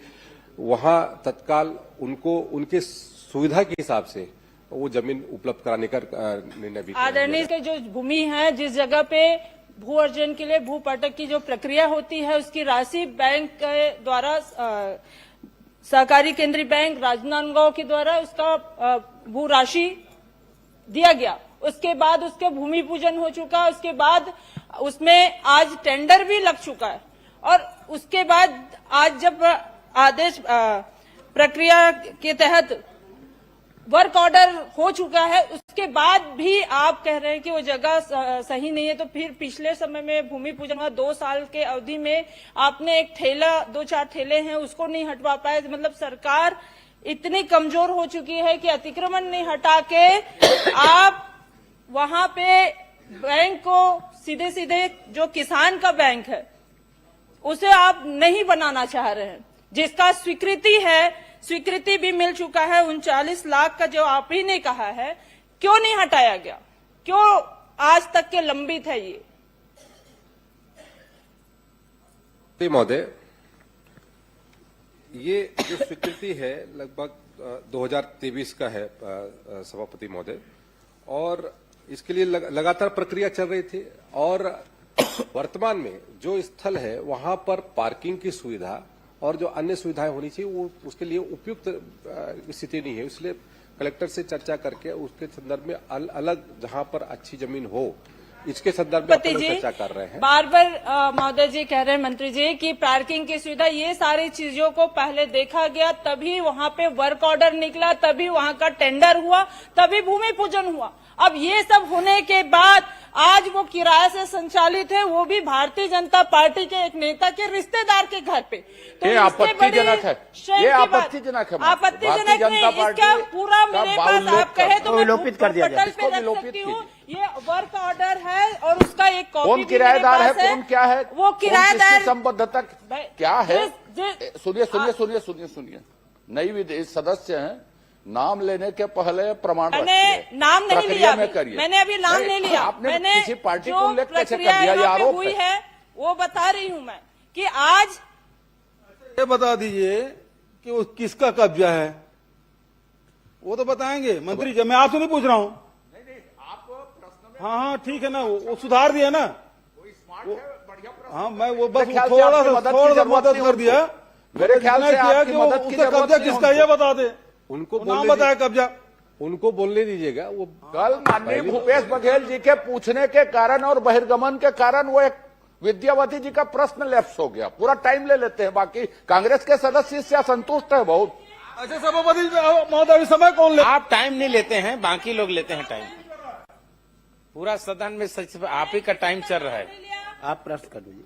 S2: वहां तत्काल उनको उनके सुविधा के हिसाब से वो जमीन उपलब्ध कराने का निर्णय भी।
S1: आदरणीय के जो भूमि है, जिस जगह पे भू अर्जन के लिए भूपाटक की जो प्रक्रिया होती है उसकी राशि बैंक के द्वारा सहकारी केंद्रीय बैंक राजनांदगांव के द्वारा उसका भू राशि दिया गया। उसके बाद उसके भूमि पूजन हो चुका, उसके बाद उसमें आज टेंडर भी लग चुका है और उसके बाद आज जब आदेश प्रक्रिया के तहत वर्क ऑर्डर हो चुका है, उसके बाद भी आप कह रहे हैं कि वो जगह सही नहीं है। तो फिर पिछले समय में भूमि पूजन हुआ 2 साल के अवधि में आपने एक ठेला 2-4 ठेले हैं उसको नहीं हटवा पाए। मतलब सरकार इतनी कमजोर हो चुकी है कि अतिक्रमण नहीं हटा के आप वहां पे बैंक को सीधे सीधे जो किसान का बैंक है उसे आप नहीं बनाना चाह रहे हैं, जिसका स्वीकृति भी मिल चुका है। 39 लाख का जो आप ही ने कहा है, क्यों नहीं हटाया गया, क्यों आज तक के लंबित है ये?
S2: महोदय, ये जो स्वीकृति है लगभग 2023 का है सभापति महोदय, और इसके लिए लगातार प्रक्रिया चल रही थी और वर्तमान में जो स्थल है वहां पर पार्किंग की सुविधा और जो अन्य सुविधाएं होनी चाहिए वो उसके लिए उपयुक्त स्थिति नहीं है। इसलिए कलेक्टर से चर्चा करके उसके संदर्भ में अलग जहां पर अच्छी जमीन हो इसके संदर्भ में अपन चर्चा कर रहे हैं।
S1: बार महोदय जी कह रहे हैं मंत्री जी कि पार्किंग की सुविधा, ये सारी चीजों को पहले देखा गया, तभी वहां पे वर्क ऑर्डर निकला, तभी वहां का टेंडर हुआ, तभी भूमि पूजन हुआ। अब ये सब होने के बाद आज वो किराए से संचालित है, वो भी भारतीय जनता पार्टी के एक नेता के रिश्तेदार के घर पे। तो
S3: ये आपत्तिजनक है, ये आपत्तिजनक है।
S1: आपत्तिजनक नहीं, इसका पूरा मेरे पास आप कहे तो मैं
S8: विलोपित कर दिया जाए।
S1: पे रख सकती हूँ। ये वर्क ऑर्डर है और उसका एक कॉपी
S3: कौन किराएदार है, कौन क्या है,
S1: वो किराएदार
S3: संबद्धता क्या है? सुनिए, नई सदस्य हैं, नाम लेने के पहले प्रमाण
S1: मैंने नाम नहीं लिया, मैंने अभी नाम नहीं लिया।
S3: आपने
S1: मैंने
S3: किसी पार्टी
S1: जो
S3: को उल्लेख कैसे कर
S1: प्रक्रिया
S3: दिया? ये
S1: यहाँ पे
S3: आरोप
S1: हुई है वो बता रही हूँ मैं कि आज
S4: ये बता दीजिए कि वो किसका कब्जा है, वो तो बताएंगे मंत्री जी। मैं आपसे नहीं पूछ रहा हूँ। हाँ ठीक है ना, वो सुधार दिया ना। हाँ मैं वो बस थोड़ा सा मदद कर दिया।
S3: मेरे ख्याल से आपकी मदद की जरूरत
S4: कब्जा किसका ये बता दे,
S2: उनको
S4: नाम बताया कब्जा,
S2: उनको बोलने दीजिएगा। वो
S3: कल माननीय भूपेश बघेल जी के पूछने के कारण और बहिर्गमन के कारण वो एक विद्यावती जी का प्रश्न लैप्स हो गया। पूरा टाइम ले लेते हैं, बाकी कांग्रेस के सदस्य इससे असंतुष्ट है बहुत।
S4: अच्छा सभापति महोदय, समय कौन ले?
S10: आप टाइम नहीं लेते हैं, बाकी लोग लेते हैं टाइम। पूरा सदन में सच आप ही का टाइम चल रहा है।
S8: आप प्रश्न कर दीजिए।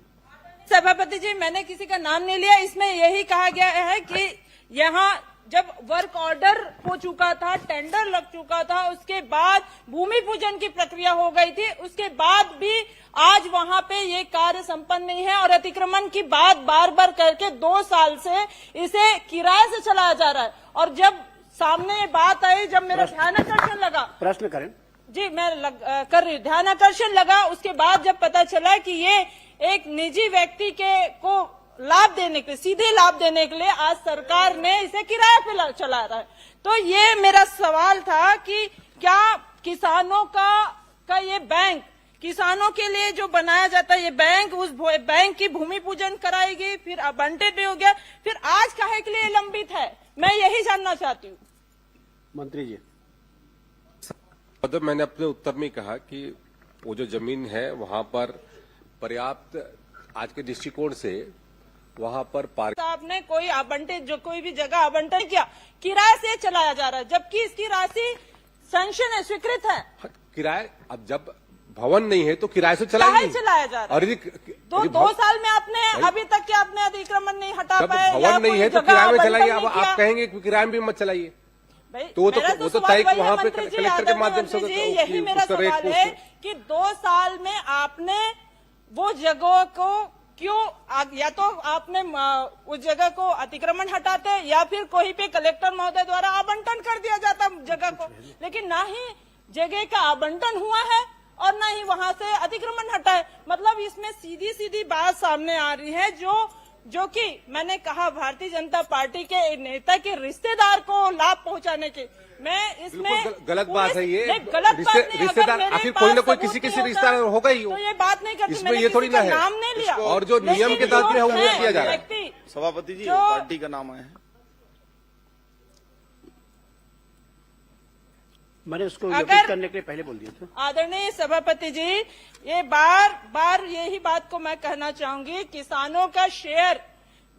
S1: सभापति जी, मैंने किसी का नाम नहीं लिया। इसमें यही कहा गया है कि यहाँ जब वर्क ऑर्डर हो चुका था, टेंडर लग चुका था, उसके बाद भूमि पूजन की प्रक्रिया हो गई थी, उसके बाद भी आज वहां पे ये कार्य संपन्न नहीं है और अतिक्रमण की बात बार बार करके 2 साल से इसे किराए से चलाया जा रहा है। और जब सामने ये बात आई, जब मेरा ध्यानाकर्षण लगा,
S8: प्रश्न करें
S1: जी मैं कर रही हूँ, ध्यानाकर्षण लगा, उसके बाद जब पता चला कि ये एक निजी व्यक्ति को लाभ देने के लिए, सीधे लाभ देने के लिए आज सरकार ने इसे किराए पे चला रहा है। तो ये मेरा सवाल था कि क्या किसानों का ये बैंक, किसानों के लिए जो बनाया जाता है ये बैंक, उस बैंक की भूमि पूजन कराएगी, फिर आवंटित हो गया, फिर आज काहे के लिए लंबित है, मैं यही जानना चाहती हूँ।
S8: मंत्री जी,
S2: मतलब मैंने अपने उत्तर में कहा कि वो जो जमीन है वहां पर पर्याप्त, आज के दृष्टिकोण से वहां पर पार्क,
S1: आपने कोई आवंटित, जो कोई भी जगह आवंटन किया, किराए से चलाया जा रहा है, जबकि इसकी राशि सैंक्शन है, स्वीकृत है।
S2: किराए, अब जब भवन नहीं है तो किराए से
S1: चलाया जा रहा है।
S2: और
S1: दो साल में आपने अभी तक के आपने अतिक्रमण नहीं हटा पाए,
S2: भवन नहीं है तो किराए में चलाइए। अब आप कहेंगे कि किराए में भी मत चलाइए, तो वो तो तय वहां पे कलेक्टर के माध्यम से।
S1: यही मेरा सवाल है कि 2 साल में आपने वो जगह को क्यों, या तो आपने उस जगह को अतिक्रमण हटाते या फिर कोई पे कलेक्टर महोदय द्वारा आवंटन कर दिया जाता जगह को, लेकिन ना ही जगह का आवंटन हुआ है और ना ही वहां से अतिक्रमण हटा है। मतलब इसमें सीधी सीधी बात सामने आ रही है, जो कि मैंने कहा भारतीय जनता पार्टी के नेता के रिश्तेदार को लाभ पहुंचाने के, मैं इसमें
S2: गलत बात है ये।
S1: गलत बात नहीं,
S2: रिश्तेदार आखिर कोई ना कोई किसी रिश्तेदार होगा ही,
S1: तो ये बात नहीं करती,
S2: इसमें ये थोड़ी ना है,
S1: नाम नहीं लिया
S2: और जो नियम के तहत में वो किया जा रहा है।
S11: सभापति जी, पार्टी का नाम है,
S8: मैंने उसको योग्य करने के लिए पहले बोल दिया था।
S1: आदरणीय सभापति जी, ये बार यही बात को मैं कहना चाहूंगी, किसानों का शेयर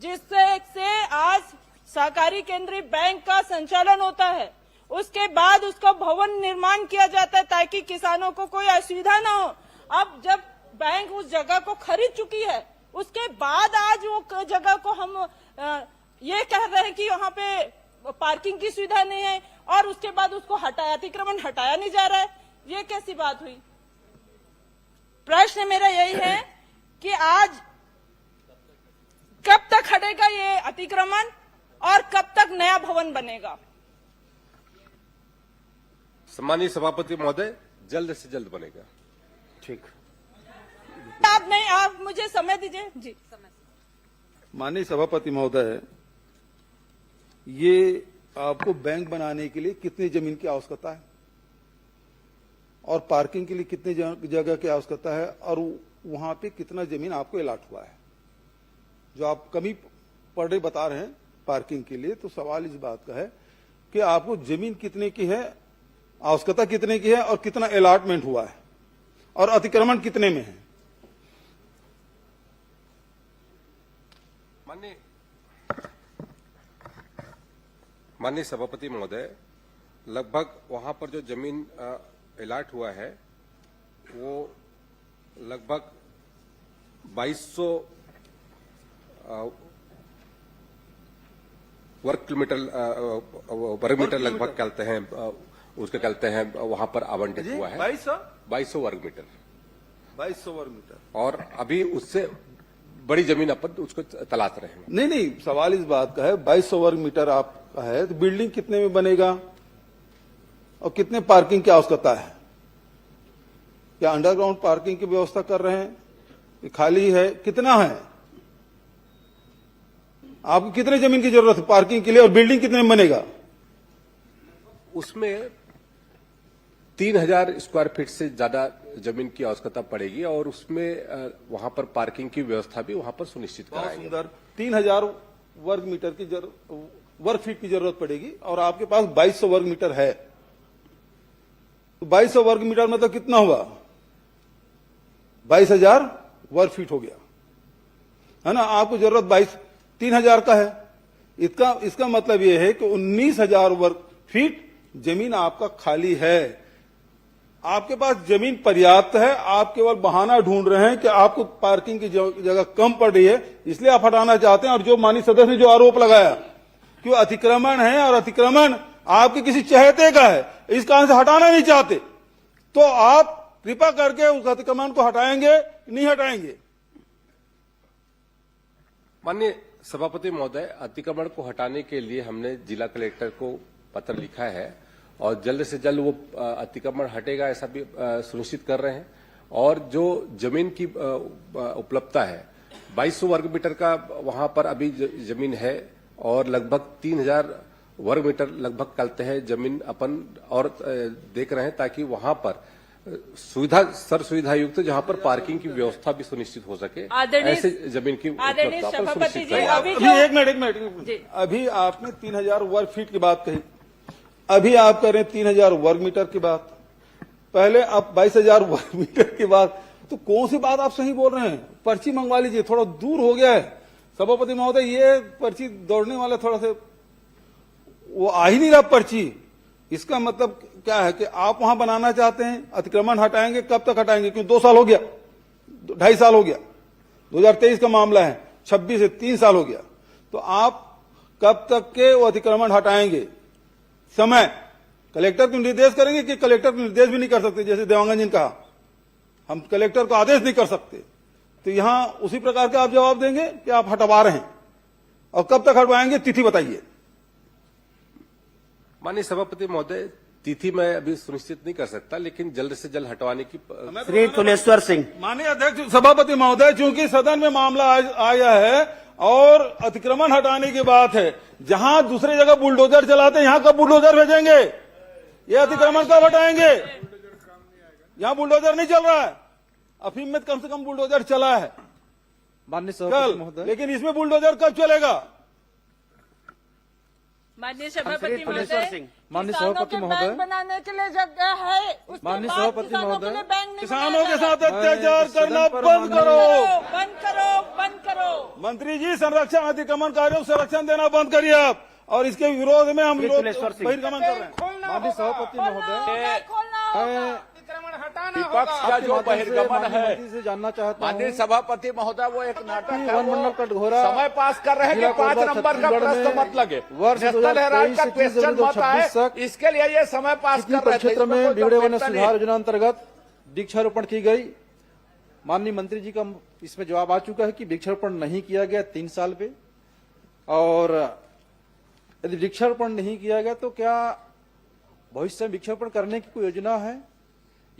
S1: जिससे आज सहकारी केंद्रीय बैंक का संचालन होता है, उसके बाद उसका भवन निर्माण किया जाता है ताकि किसानों को कोई असुविधा ना हो। अब जब बैंक उस जगह को खरीद चुकी है, उसके बाद आज वो जगह को हम ये कह रहे हैं कि वहाँ पे पार्किंग की सुविधा नहीं है, और उसके बाद उसको अतिक्रमण हटाया नहीं जा रहा है, ये कैसी बात हुई? प्रश्न मेरा यही है कि आज कब तक हटेगा ये अतिक्रमण और कब तक नया भवन बनेगा?
S2: सम्मानीय सभापति महोदय, जल्द से जल्द बनेगा।
S8: ठीक,
S1: आप मुझे समय दीजिए जी।
S4: माननीय सभापति महोदय, ये आपको बैंक बनाने के लिए कितनी जमीन की आवश्यकता है और पार्किंग के लिए कितनी जगह की आवश्यकता है, और वहां पे कितना जमीन आपको अलाट हुआ है? जो आप कमी पर डे बता रहे हैं पार्किंग के लिए, तो सवाल इस बात का है कि आपको जमीन कितने की है, आवश्यकता कितने की है, और कितना अलाटमेंट हुआ है, और अतिक्रमण कितने में है?
S2: माननीय सभापति महोदय, लगभग वहां पर जो जमीन अलाट हुआ है वो लगभग 2200 वर्ग मीटर लगभग कहते हैं, उसके कहते हैं वहां पर आवंटित हुआ है 2200 वर्ग मीटर।
S4: 2200 वर्ग मीटर,
S2: और अभी उससे बड़ी जमीन अपन उसको तलाश रहे हैं।
S4: नहीं, सवाल इस बात का है, 2200 वर्ग मीटर आपका है तो बिल्डिंग कितने में बनेगा और कितने पार्किंग की आवश्यकता है? क्या अंडरग्राउंड पार्किंग की व्यवस्था कर रहे हैं? खाली है, कितना है? आपको कितने जमीन की जरूरत है पार्किंग के लिए, और बिल्डिंग कितने में बनेगा?
S2: उसमें 3000 स्क्वायर फीट से ज्यादा जमीन की आवश्यकता पड़ेगी, और उसमें वहां पर पार्किंग की व्यवस्था भी वहां पर सुनिश्चित कराएंगे।
S4: सुंदर, 3000 वर्ग मीटर की वर्ग फीट की जरूरत पड़ेगी, और आपके पास 2200 वर्ग मीटर है, तो 2200 वर्ग मीटर मतलब कितना हुआ? 22000 वर्ग फीट हो गया, है ना? आपको जरूरत 3000 का है। इसका मतलब यह है कि 19000 वर्ग फीट जमीन आपका खाली है। आपके पास जमीन पर्याप्त है, आप केवल बहाना ढूंढ रहे हैं कि आपको पार्किंग की जगह कम पड़ रही है, इसलिए आप हटाना चाहते हैं। और जो माननीय सदस्य ने जो आरोप लगाया कि वो अतिक्रमण है और अतिक्रमण आपके किसी चहेते का है, इस कारण से हटाना नहीं चाहते, तो आप कृपा करके उस अतिक्रमण को हटाएंगे, नहीं हटाएंगे?
S2: माननीय सभापति महोदय, अतिक्रमण को हटाने के लिए हमने जिला कलेक्टर को पत्र लिखा है, और जल्द से जल्द वो अतिक्रमण हटेगा ऐसा भी सुनिश्चित कर रहे हैं। और जो जमीन की उपलब्धता है 2200 वर्ग मीटर का वहां पर अभी जमीन है और लगभग 3000 वर्ग मीटर लगभग कहते हैं जमीन अपन और देख रहे हैं ताकि वहां पर सुविधा युक्त जहां पर पार्किंग की व्यवस्था भी सुनिश्चित हो सके, ऐसे जमीन की
S1: आदरणीय
S2: उपलब्धता पर
S1: सभापति
S2: सुनिश्चित
S1: जी,
S2: करें।
S1: अभी
S4: एक मिनट अभी आपने 3000 वर्ग फीट की बात कही, अभी आप करें 3000 वर्ग मीटर की बात, पहले आप 22000 वर्ग मीटर की बात, तो कौन सी बात आप सही बोल रहे हैं? पर्ची मंगवा लीजिए, थोड़ा दूर हो गया है सभापति महोदय, ये पर्ची दौड़ने वाले थोड़ा से वो आ ही नहीं रहा पर्ची। इसका मतलब क्या है कि आप वहां बनाना चाहते हैं, अतिक्रमण हटाएंगे, कब तक हटाएंगे? क्योंकि 2 साल हो गया, 2.5 साल हो गया, 2023 का मामला है, 26 से 3 साल हो गया, तो आप कब तक के वो अतिक्रमण हटाएंगे? समय कलेक्टर को निर्देश करेंगे कि कलेक्टर को निर्देश भी नहीं कर सकते, जैसे देवांगन जी ने कहा हम कलेक्टर को आदेश नहीं कर सकते, तो यहां उसी प्रकार का आप जवाब देंगे कि आप हटवा रहे हैं, और कब तक हटवाएंगे तिथि बताइए।
S2: माननीय सभापति महोदय, तिथि मैं अभी सुनिश्चित नहीं कर सकता, लेकिन जल्द से जल्द हटवाने की
S8: श्री तुलेश्वर सिंह।
S4: माननीय अध्यक्ष सभापति महोदय, चूंकि सदन में मामला आया है और अतिक्रमण हटाने की बात है, जहां दूसरी जगह बुलडोजर चलाते हैं यहां कब बुलडोजर भेजेंगे? ये अतिक्रमण कब हटाएंगे? यहां बुलडोजर नहीं चल रहा है, अफीम में कम से कम बुलडोजर चला है
S6: माननीय सभापति
S4: कल,
S6: महोदय,
S4: लेकिन इसमें बुलडोजर कब चलेगा?
S1: माननीय सभापति
S8: तुलेश्वर
S1: महोदय,
S8: सिंह।
S6: माननीय
S1: किसानों
S6: सभापति
S1: के
S6: महोदय,
S1: बैंक बनाने के लिए जगह है, उसके
S6: माननीय
S1: बाद
S6: सभापति
S1: किसानों के
S6: महोदय,
S1: लिए बैंक नहीं
S4: किसानों के
S1: बनाया
S4: साथ अत्याचार
S6: सदन
S4: करना
S6: पर
S4: बंद करो।
S1: बंद करो, बंद करो।
S4: मंत्री जी, संरक्षण अतिक्रमणकारियों को संरक्षण देना बंद करिए आप, और इसके विरोध में हम
S8: तुलेश्वर सिंह।
S4: बहिर्गमन कर रहे हैं।
S6: माननीय सभापति महोदय,
S1: खोलना
S3: विपक्ष का जो बहिर्गमन है,
S6: से जानना चाहता
S3: माननीय
S6: हूँ
S3: सभापति महोदय, वो एक नाटक है,
S6: वन मंडल कटघोरा
S3: समय पास कर रहे हैं कि
S6: जिला
S3: 5
S6: कोरबा
S3: नंबर का
S6: छत्तीसगढ़
S3: प्रश्न
S6: में
S3: मत लगे,
S6: वर्ष
S3: नेशनल हेराल्ड का
S6: 2023
S3: क्वेश्चन मत आए,
S6: 2026 तक
S3: इसके लिए ये समय पास
S6: कितनी
S3: कर रहे थे।
S6: क्षेत्र
S3: इसमें
S6: में
S3: कोई
S6: बिगड़े वन
S3: गंभीरता नहीं।
S6: सुधार योजना अंतर्गत वृक्षारोपण की गई। माननीय मंत्री जी का इसमें जवाब आ चुका है कि वृक्षारोपण नहीं किया गया 3 साल पे, और यदि वृक्षारोपण नहीं किया गया तो क्या भविष्य में वृक्षारोपण करने की कोई योजना है,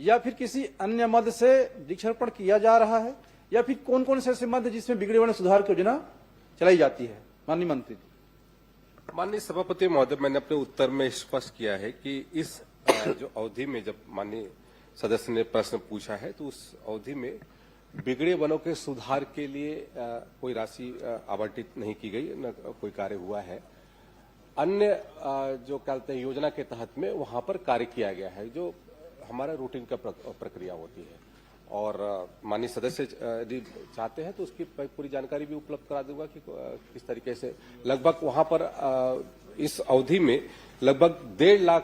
S6: या फिर किसी अन्य मद से वृक्षारोपण किया जा रहा है, या फिर कौन कौन से ऐसे मद जिसमें बिगड़े वन सुधार की योजना चलाई जाती है? माननीय मंत्री जी।
S2: माननीय सभापति महोदय, मैंने अपने उत्तर में स्पष्ट किया है कि इस जो अवधि में जब माननीय सदस्य ने प्रश्न पूछा है तो उस अवधि में बिगड़े वनों के सुधार के लिए कोई राशि आवंटित नहीं की गई, न कोई कार्य हुआ है। अन्य जो कहते हैं योजना के तहत में वहां पर कार्य किया गया है, जो हमारा रूटीन का प्रक्रिया होती है, और माननीय सदस्य यदि चाहते हैं तो उसकी पूरी जानकारी भी उपलब्ध करा दूंगा कि किस तरीके से लगभग वहां पर इस अवधि में लगभग 1.5 लाख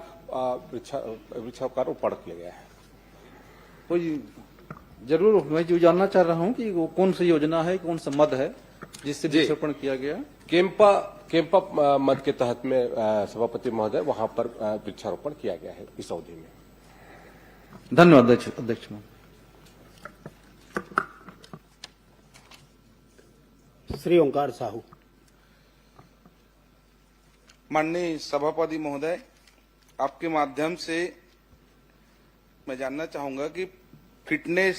S2: वृक्षारोपण किया गया है।
S6: कोई जरूर मैं जो जानना चाह रहा हूं कि वो कौन सी योजना है, कौन सा मद है जिससे वृक्षारोपण किया गया?
S2: केम्पा मद के तहत में सभापति महोदय वहां पर वृक्षारोपण किया गया है इस अवधि में।
S6: धन्यवाद अध्यक्ष महोदय।
S8: श्री ओंकार साहू।
S7: माननीय सभापति महोदय, आपके माध्यम से मैं जानना चाहूंगा कि फिटनेस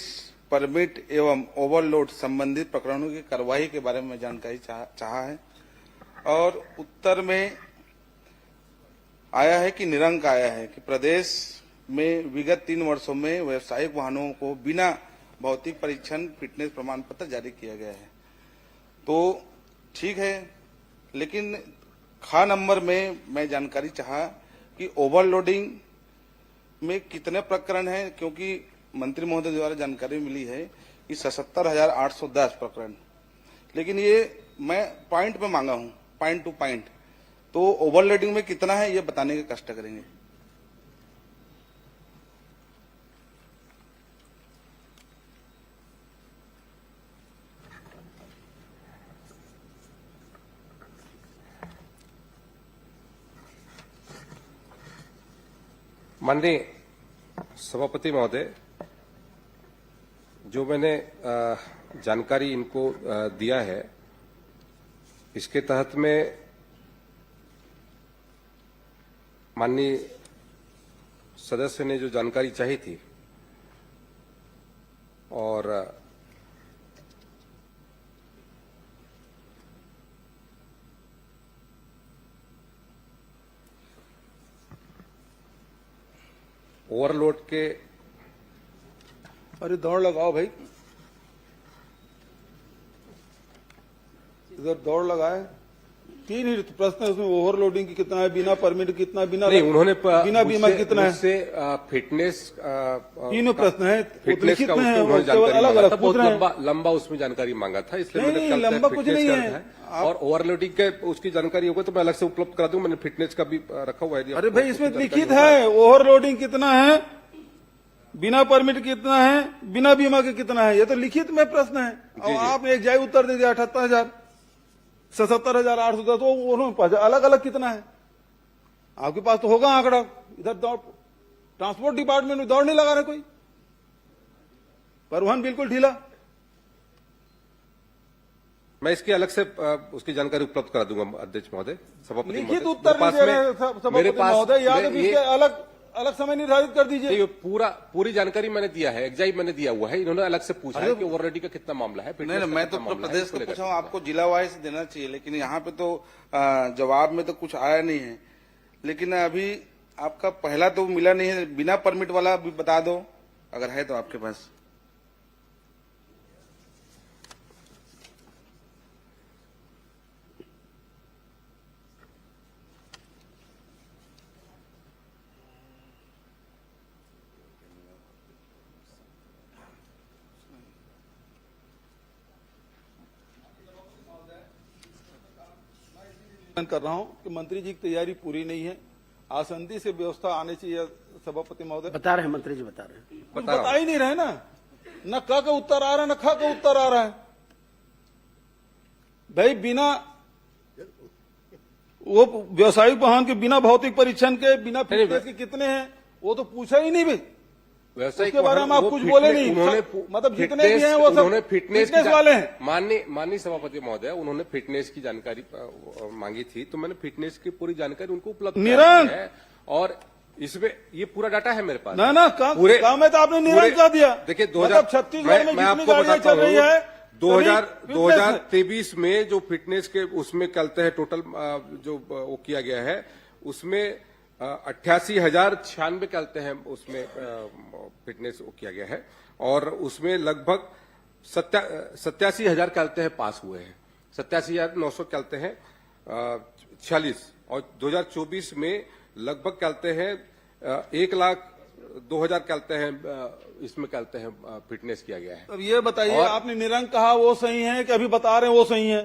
S7: परमिट एवं ओवरलोड संबंधित प्रकरणों की कार्रवाई के बारे में जानकारी चाहा है, और उत्तर में आया है कि निरंक आया है कि प्रदेश में विगत 3 वर्षों में व्यावसायिक वाहनों को बिना भौतिक परीक्षण फिटनेस प्रमाण पत्र जारी किया गया है। तो ठीक है, लेकिन खा नंबर में मैं जानकारी चाहा कि ओवरलोडिंग में कितने प्रकरण हैं, क्योंकि मंत्री महोदय द्वारा जानकारी मिली है कि 77,810 प्रकरण, लेकिन ये मैं पॉइंट पे मांगा हूं, पॉइंट टू पॉइंट, तो ओवरलोडिंग में कितना है ये बताने के कष्ट करेंगे।
S2: माननीय सभापति महोदय, जो मैंने जानकारी इनको दिया है, इसके तहत में माननीय सदस्य ने जो जानकारी चाहिए थी और ओवरलोड के
S4: अरे दौड़ लगाओ भाई, इधर दौड़ लगाए। तीन ही प्रश्न है उसमें, ओवरलोडिंग की कितना है, बिना परमिट कितना है, बिना
S2: नहीं, उन्होंने
S4: बिना बीमा कितना है,
S2: मुझसे फिटनेस
S4: तीनों प्रश्न है।
S2: फिटनेस का
S4: में है,
S2: उन्होंने
S4: उसके बाद
S2: जानकारी
S4: अलग
S2: मांगा
S4: अलग
S2: था,
S4: पूछ
S2: बहुत
S4: रहे हैं।
S2: लंबा उसमें जानकारी मांगा था, इसलिए
S4: नहीं,
S2: मैंने
S4: नहीं,
S2: कल
S4: लंबा
S2: तक
S4: कुछ
S2: फिटनेस
S4: नहीं
S2: कर
S4: है।
S2: दिया है। और ओवरलोडिंग के उसकी जानकारी होगा तो मैं अलग से उपलब्ध करा दूं। मैंने फिटनेस का भी रखा हुआ है।
S4: अरे भाई इसमें लिखित है ओवरलोडिंग कितना है, बिना परमिट कितना है, बिना बीमा के कितना है, ये तो लिखित में प्रश्न है। और आपने एक जाय उत्तर दे दिया 78,000, 77,810, तो उन्होंने अलग अलग कितना है आपके पास तो होगा आंकड़ा। इधर दौड़, ट्रांसपोर्ट डिपार्टमेंट में दौड़ नहीं लगा रहे कोई, परिवहन बिल्कुल ढीला।
S2: मैं इसकी अलग से उसकी जानकारी उपलब्ध करा दूंगा अध्यक्ष महोदय, सभापति
S4: लिखित
S2: महोदय।
S4: उत्तर नहीं दे रहे
S2: मेरे
S4: सभापति
S2: पास
S4: महोदय, या तो
S2: ये-
S4: इसके अलग अलग समय निर्धारित कर दीजिए।
S2: ये पूरी जानकारी मैंने दिया है, एग्जाइट मैंने दिया हुआ है। इन्होंने अलग से पूछा है कि ओवरलोडिंग का कितना मामला है।
S7: नहीं, मैं तो प्रदेश को पूछा हूँ, आपको जिला वाइज देना चाहिए, लेकिन यहाँ पे तो जवाब में तो कुछ आया नहीं है। लेकिन अभी आपका पहला तो मिला नहीं है, बिना परमिट वाला भी बता दो अगर है तो आपके पास।
S4: कर रहा हूं कि मंत्री जी की तैयारी पूरी नहीं है, आसंदी से व्यवस्था आनी चाहिए। सभापति महोदय
S8: बता रहे हैं, मंत्री जी बता रहे हैं।
S4: कुछ बता ही नहीं रहे ना, न क का उत्तर आ रहा है न ख का उत्तर आ रहा है। भाई बिना वो व्यवसायिक वाहन के बिना भौतिक परीक्षण के, बिना फिटनेस के कितने हैं वो तो पूछा ही नहीं भाई।
S2: व्यवसायिक
S4: उसके बारे में आप
S2: वो
S4: कुछ
S2: फिटनेस-
S4: बोले नहीं।
S2: उन्होंने
S4: मतलब जितने भी हैं वो सब
S2: उन्होंने फिटनेस
S4: वाले हैं।
S2: माननीय सभापति महोदय, उन्होंने फिटनेस की जानकारी मांगी थी, तो मैंने फिटनेस की पूरी जानकारी उनको उपलब्ध करा
S4: निरंक
S2: दी है। और इसमें ये पूरा डाटा है मेरे पास।
S4: ना काम में तो आपने निरंक कर दिया।
S2: देखिए,
S4: मतलब छत्तीसगढ़ में जितनी गाड़ियां चल रही है
S2: 2023 में जो फिटनेस के उसमें कहते हैं टोटल जो वो किया गया है, उसमें 88,096 कहते हैं उसमें फिटनेस वो किया गया है। और उसमें लगभग 87,000 कहते हैं पास हुए हैं, 87,900 कहते हैं 46। और 2024 में लगभग कहते हैं 1,02,000 कहते हैं इसमें कहते हैं फिटनेस किया गया है।
S4: अब ये बताइए, आपने निरंक कहा वो सही है कि अभी बता रहे हैं वो सही है?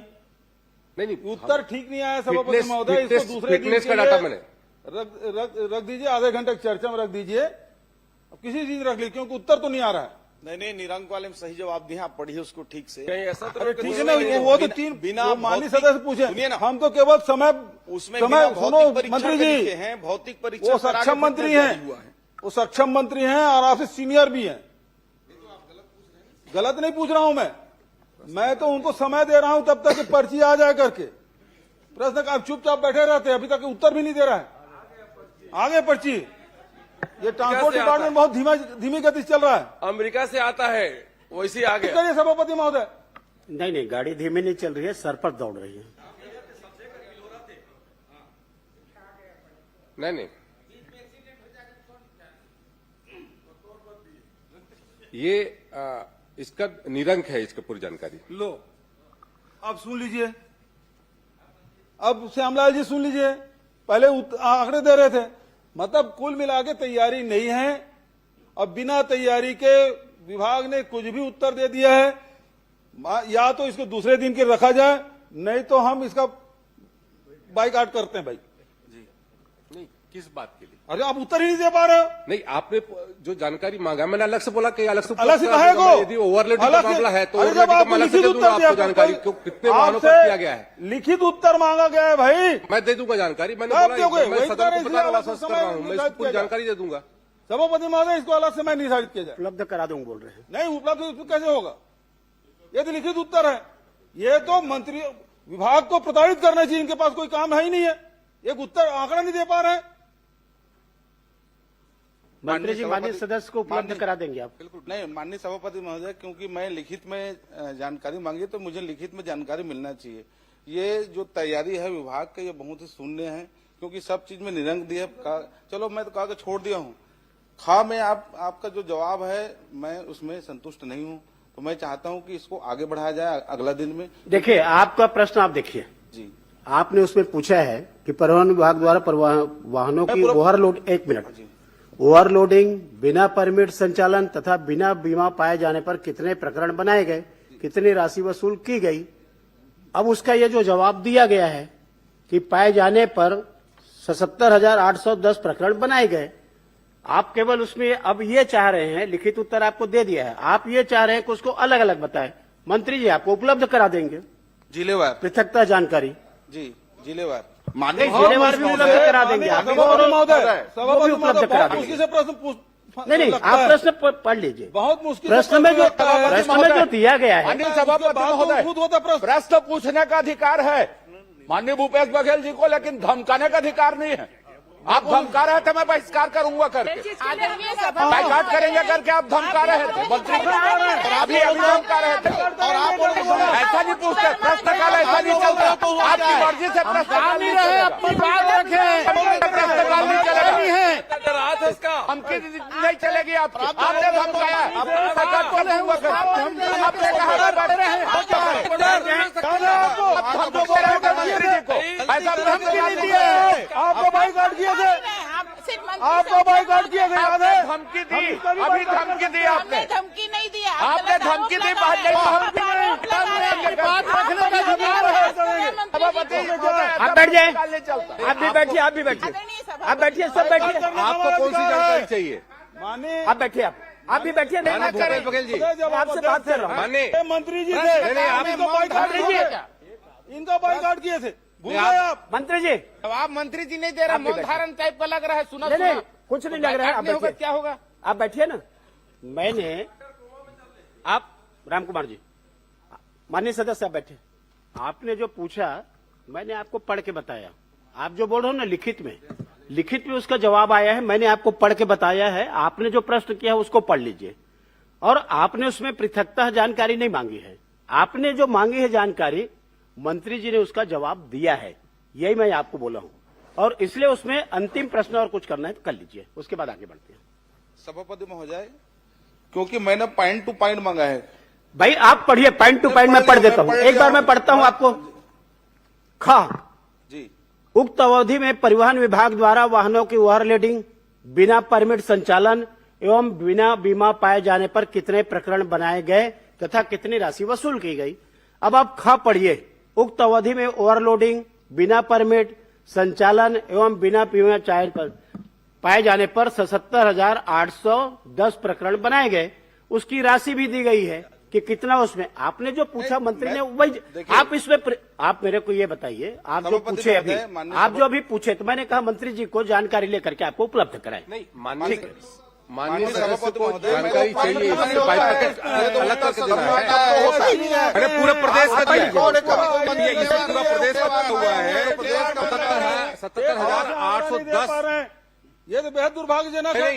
S2: नहीं,
S4: उत्तर ठीक नहीं आया सभापति महोदय। इसको दूसरे दिन
S2: फिटनेस
S4: के
S2: का
S4: लिए
S2: डाटा मैंने
S4: रख दीजिए, आधे घंटे की चर्चा में रख दीजिए। अब किसी चीज रख लीजिए क्योंकि उत्तर तो नहीं आ रहा है।
S11: नहीं, निरंक वाले में सही जवाब दिए, आप पढ़िए उसको ठीक से।
S5: ऐसा तो
S4: अरे ठीक है ना, वो तो तीन
S11: बिना
S4: माननीय
S11: भौतिक-
S4: सदस्य पूछे,
S11: सुनिए ना,
S4: हम तो केवल समय
S11: उसमें
S4: समय
S11: बिना
S4: सुनो
S11: भौतिक परीक्षण
S4: मंत्री
S11: के
S4: जी,
S11: लिखे हैं, भौतिक परीक्षण
S4: वो
S11: करा के
S4: सक्षम मंत्री
S11: फिटनेस जारी
S4: हैं,
S11: हुआ है।
S4: वो सक्षम मंत्री हैं और आपसे सीनियर भी हैं। गलत नहीं पूछ रहा हूं मैं तो उनको समय दे रहा हूं तब तक कि पर्ची आ जाए करके। प्रश्न का आप चुपचाप बैठे रहते हैं, अभी तक उत्तर भी नहीं दे रहा है। आगे पर्ची, ये ट्रांसपोर्ट डिपार्टमेंट बहुत धीमी गति से चल रहा है।
S5: अमेरिका से आता है, वैसे आ गया।
S4: करिए सभापति महोदय।
S8: नहीं, गाड़ी धीमी नहीं चल रही है, सर पर दौड़ रही है।
S2: नहीं, ये इसका निरंक है, इसका पूरी जानकारी।
S4: लो अब सुन लीजिए, अब श्यामलाल जी सुन लीजिए। पहले आंकड़े दे रहे थे, मतलब कुल मिला के तैयारी नहीं है। अब बिना तैयारी के विभाग ने कुछ भी उत्तर दे दिया है। या तो इसको दूसरे दिन के रखा जाए, नहीं तो हम इसका बाइकआउट करते हैं भाई।
S2: नहीं, किस बात के लिए?
S4: अरे आप उत्तर ही नहीं दे पा रहे हो।
S2: नहीं, आपने जो जानकारी मांगा, मैंने अलग से बोला कि अलग से
S4: कहा को
S2: यदि ओवरलोडिंग का मामला है तो
S4: जब आप लिखित उत्तर दिया,
S2: जानकारी कितने वाहनों पर किया गया है,
S4: लिखित उत्तर मांगा गया है भाई,
S2: मैं दे दूंगा जानकारी। मैंने
S4: आप
S2: बोला
S4: दोगे?
S2: मैं
S4: वही
S2: सदन
S4: तो
S2: को
S4: इसलिए
S2: बताने वाला
S4: अलग से
S2: सोच कर रहा हूँ, मैं
S4: निर्धारित
S2: इसकी पूरी
S4: किया
S2: जानकारी दे दूंगा।
S4: सभापति महोदय इसको अलग से मैं निर्धारित किया जाए।
S8: उपलब्ध करा दूंगा बोल रहे हैं।
S4: नहीं उपलब्ध कैसे होगा, ये तो लिखित उत्तर है। ये तो मंत्री विभाग को प्रताड़ित करना चाहिए, इनके पास कोई काम है ही नहीं है। एक उत्तर आंकड़ा नहीं दे पा रहे हैं।
S8: मंत्री जी माननीय सदस्य को उपलब्ध करा देंगे आप?
S7: बिल्कुल नहीं माननीय सभापति महोदय, क्योंकि मैं लिखित में जानकारी मांगी तो मुझे लिखित में जानकारी मिलना चाहिए। ये जो तैयारी है विभाग का ये बहुत ही शून्य है, क्योंकि सब चीज में निरंक दिया। चलो मैं तो कहा के छोड़ दिया हूँ। में आपका जो जवाब है मैं उसमें संतुष्ट नहीं हूँ, तो मैं चाहता हूँ कि इसको आगे बढ़ाया जाए अगला दिन में।
S8: देखिए आपका प्रश्न आप देखिए
S7: जी,
S8: आपने उसमें पूछा है कि परिवहन विभाग द्वारा वाहनों की ओवरलोड, एक मिनट, ओवरलोडिंग, बिना परमिट संचालन तथा बिना बीमा पाए जाने पर कितने प्रकरण बनाए गए, कितनी राशि वसूल की गई। अब उसका ये जो जवाब दिया गया है कि पाए जाने पर 77,810 प्रकरण बनाए गए, आप केवल उसमें अब ये चाह रहे हैं, लिखित उत्तर आपको दे दिया है, आप ये चाह रहे हैं कि उसको अलग अलग बताए। मंत्री जी आपको उपलब्ध करा देंगे
S7: जिलेवार
S8: पृथकता जानकारी।
S7: जी, जिलेवार
S3: माननीय
S8: जिलेवार भी उपलब्ध करा देंगे आप, वो भी उपलब्ध करा देंगे। नहीं, आप प्रश्न पढ़ लीजिए।
S11: बहुत मुश्किल
S8: प्रश्न में जो दिया गया है,
S3: माननीय सभापति महोदय, प्रश्न पूछने का अधिकार है माननीय भूपेश बघेल जी को, लेकिन धमकाने का अधिकार नहीं है। आप धमका रहे थे, मैं बहिष्कार करूंगा करके, बाइकाट करेंगे करके आप धमका रहे थे मंत्री, अभी धमका रहे थे। और आप ऐसा नहीं पूछते, प्रश्नकाल ऐसा नहीं चलता, आपकी मर्जी से प्रश्नकाल नहीं रहे, अपनी बात रखे, प्रश्नकाल नहीं चलेगा, धमकी नहीं चलेगी आपकी। आपने धमकाया, बाइकाट करूंगा करके, आपने कहा बैठ रहे हैं, मंत्री जी को ऐसा धमकी नहीं दिए,
S11: आपको बाइकाट किया आपको बाइकाट किया गया
S3: आपने धमकी दी, अभी धमकी दी आपने,
S14: धमकी नहीं दी,
S3: आपने धमकी दी, बात रखने का अधिकार है। सभापति
S8: आप बैठ जाए, आप भी बैठिए, आप भी बैठिए, आप बैठिए, सब बैठिए।
S2: आपको कौन सी जानकारी चाहिए?
S11: माननीय
S8: आप बैठिए, आप भी बैठिए। नहीं
S2: भूपेश बघेल जी,
S8: आपसे बात कर रहा हूँ।
S2: माननीय
S11: मंत्री जी
S8: इनका
S11: बाइकाट किए थे, भूल गए आप?
S8: मंत्री जी,
S3: आप मंत्री जी नहीं दे रहे, मौन धारण टाइप का लग रहा है। सुना
S8: नहीं, कुछ नहीं लग रहा है। आप बैठिए,
S3: क्या होगा?
S8: आप बैठिए ना। मैंने आप राम कुमार जी, माननीय सदस्य आप बैठे, आपने जो पूछा मैंने आपको पढ़ के बताया। आप जो बोल रहे हो ना लिखित में उसका जवाब आया है, मैंने आपको पढ़ के बताया है। आपने जो प्रश्न किया उसको पढ़ लीजिए। और आपने उसमें पृथकता जानकारी नहीं मांगी है, आपने जो मांगी है जानकारी मंत्री जी ने उसका जवाब दिया है, यही मैं आपको बोला हूं। और इसलिए उसमें अंतिम प्रश्न और कुछ करना है तो कर लीजिए, उसके बाद आगे बढ़ते हैं।
S7: सभापति महोदय, क्योंकि मैंने पॉइंट टू पॉइंट मांगा है।
S8: भाई आप पढ़िए, पॉइंट टू पॉइंट मैं पढ़ देता हूं, एक बार मैं पढ़ता हूं आपको।
S7: जी,
S8: उक्त अवधि में परिवहन विभाग द्वारा वाहनों की ओवरलोडिंग, बिना परमिट संचालन एवं बिना बीमा पाए जाने पर कितने प्रकरण बनाए गए तथा कितनी राशि वसूल की गई। अब आप पढ़िए, उक्त अवधि में ओवरलोडिंग, बिना परमिट संचालन एवं बिना बीमा पाए जाने पर 77,810 प्रकरण बनाए गए। उसकी राशि भी दी गई है कि कितना उसमें। आपने जो पूछा मंत्री ने वही, आप इसमें आप मेरे को ये बताइए, आप जो पूछे अभी, आप जो अभी पूछे तो मैंने कहा मंत्री जी को जानकारी लेकर के आपको उपलब्ध कराए।
S2: नहीं, माननीय सभापति को जानकारी चाहिए, इसलिए बाइकाट अलग करके देना है। अरे पूरे प्रदेश का पूरा प्रदेश का हुआ है, 77,810।
S11: ये तो बेहद दुर्भाग्यजनक है।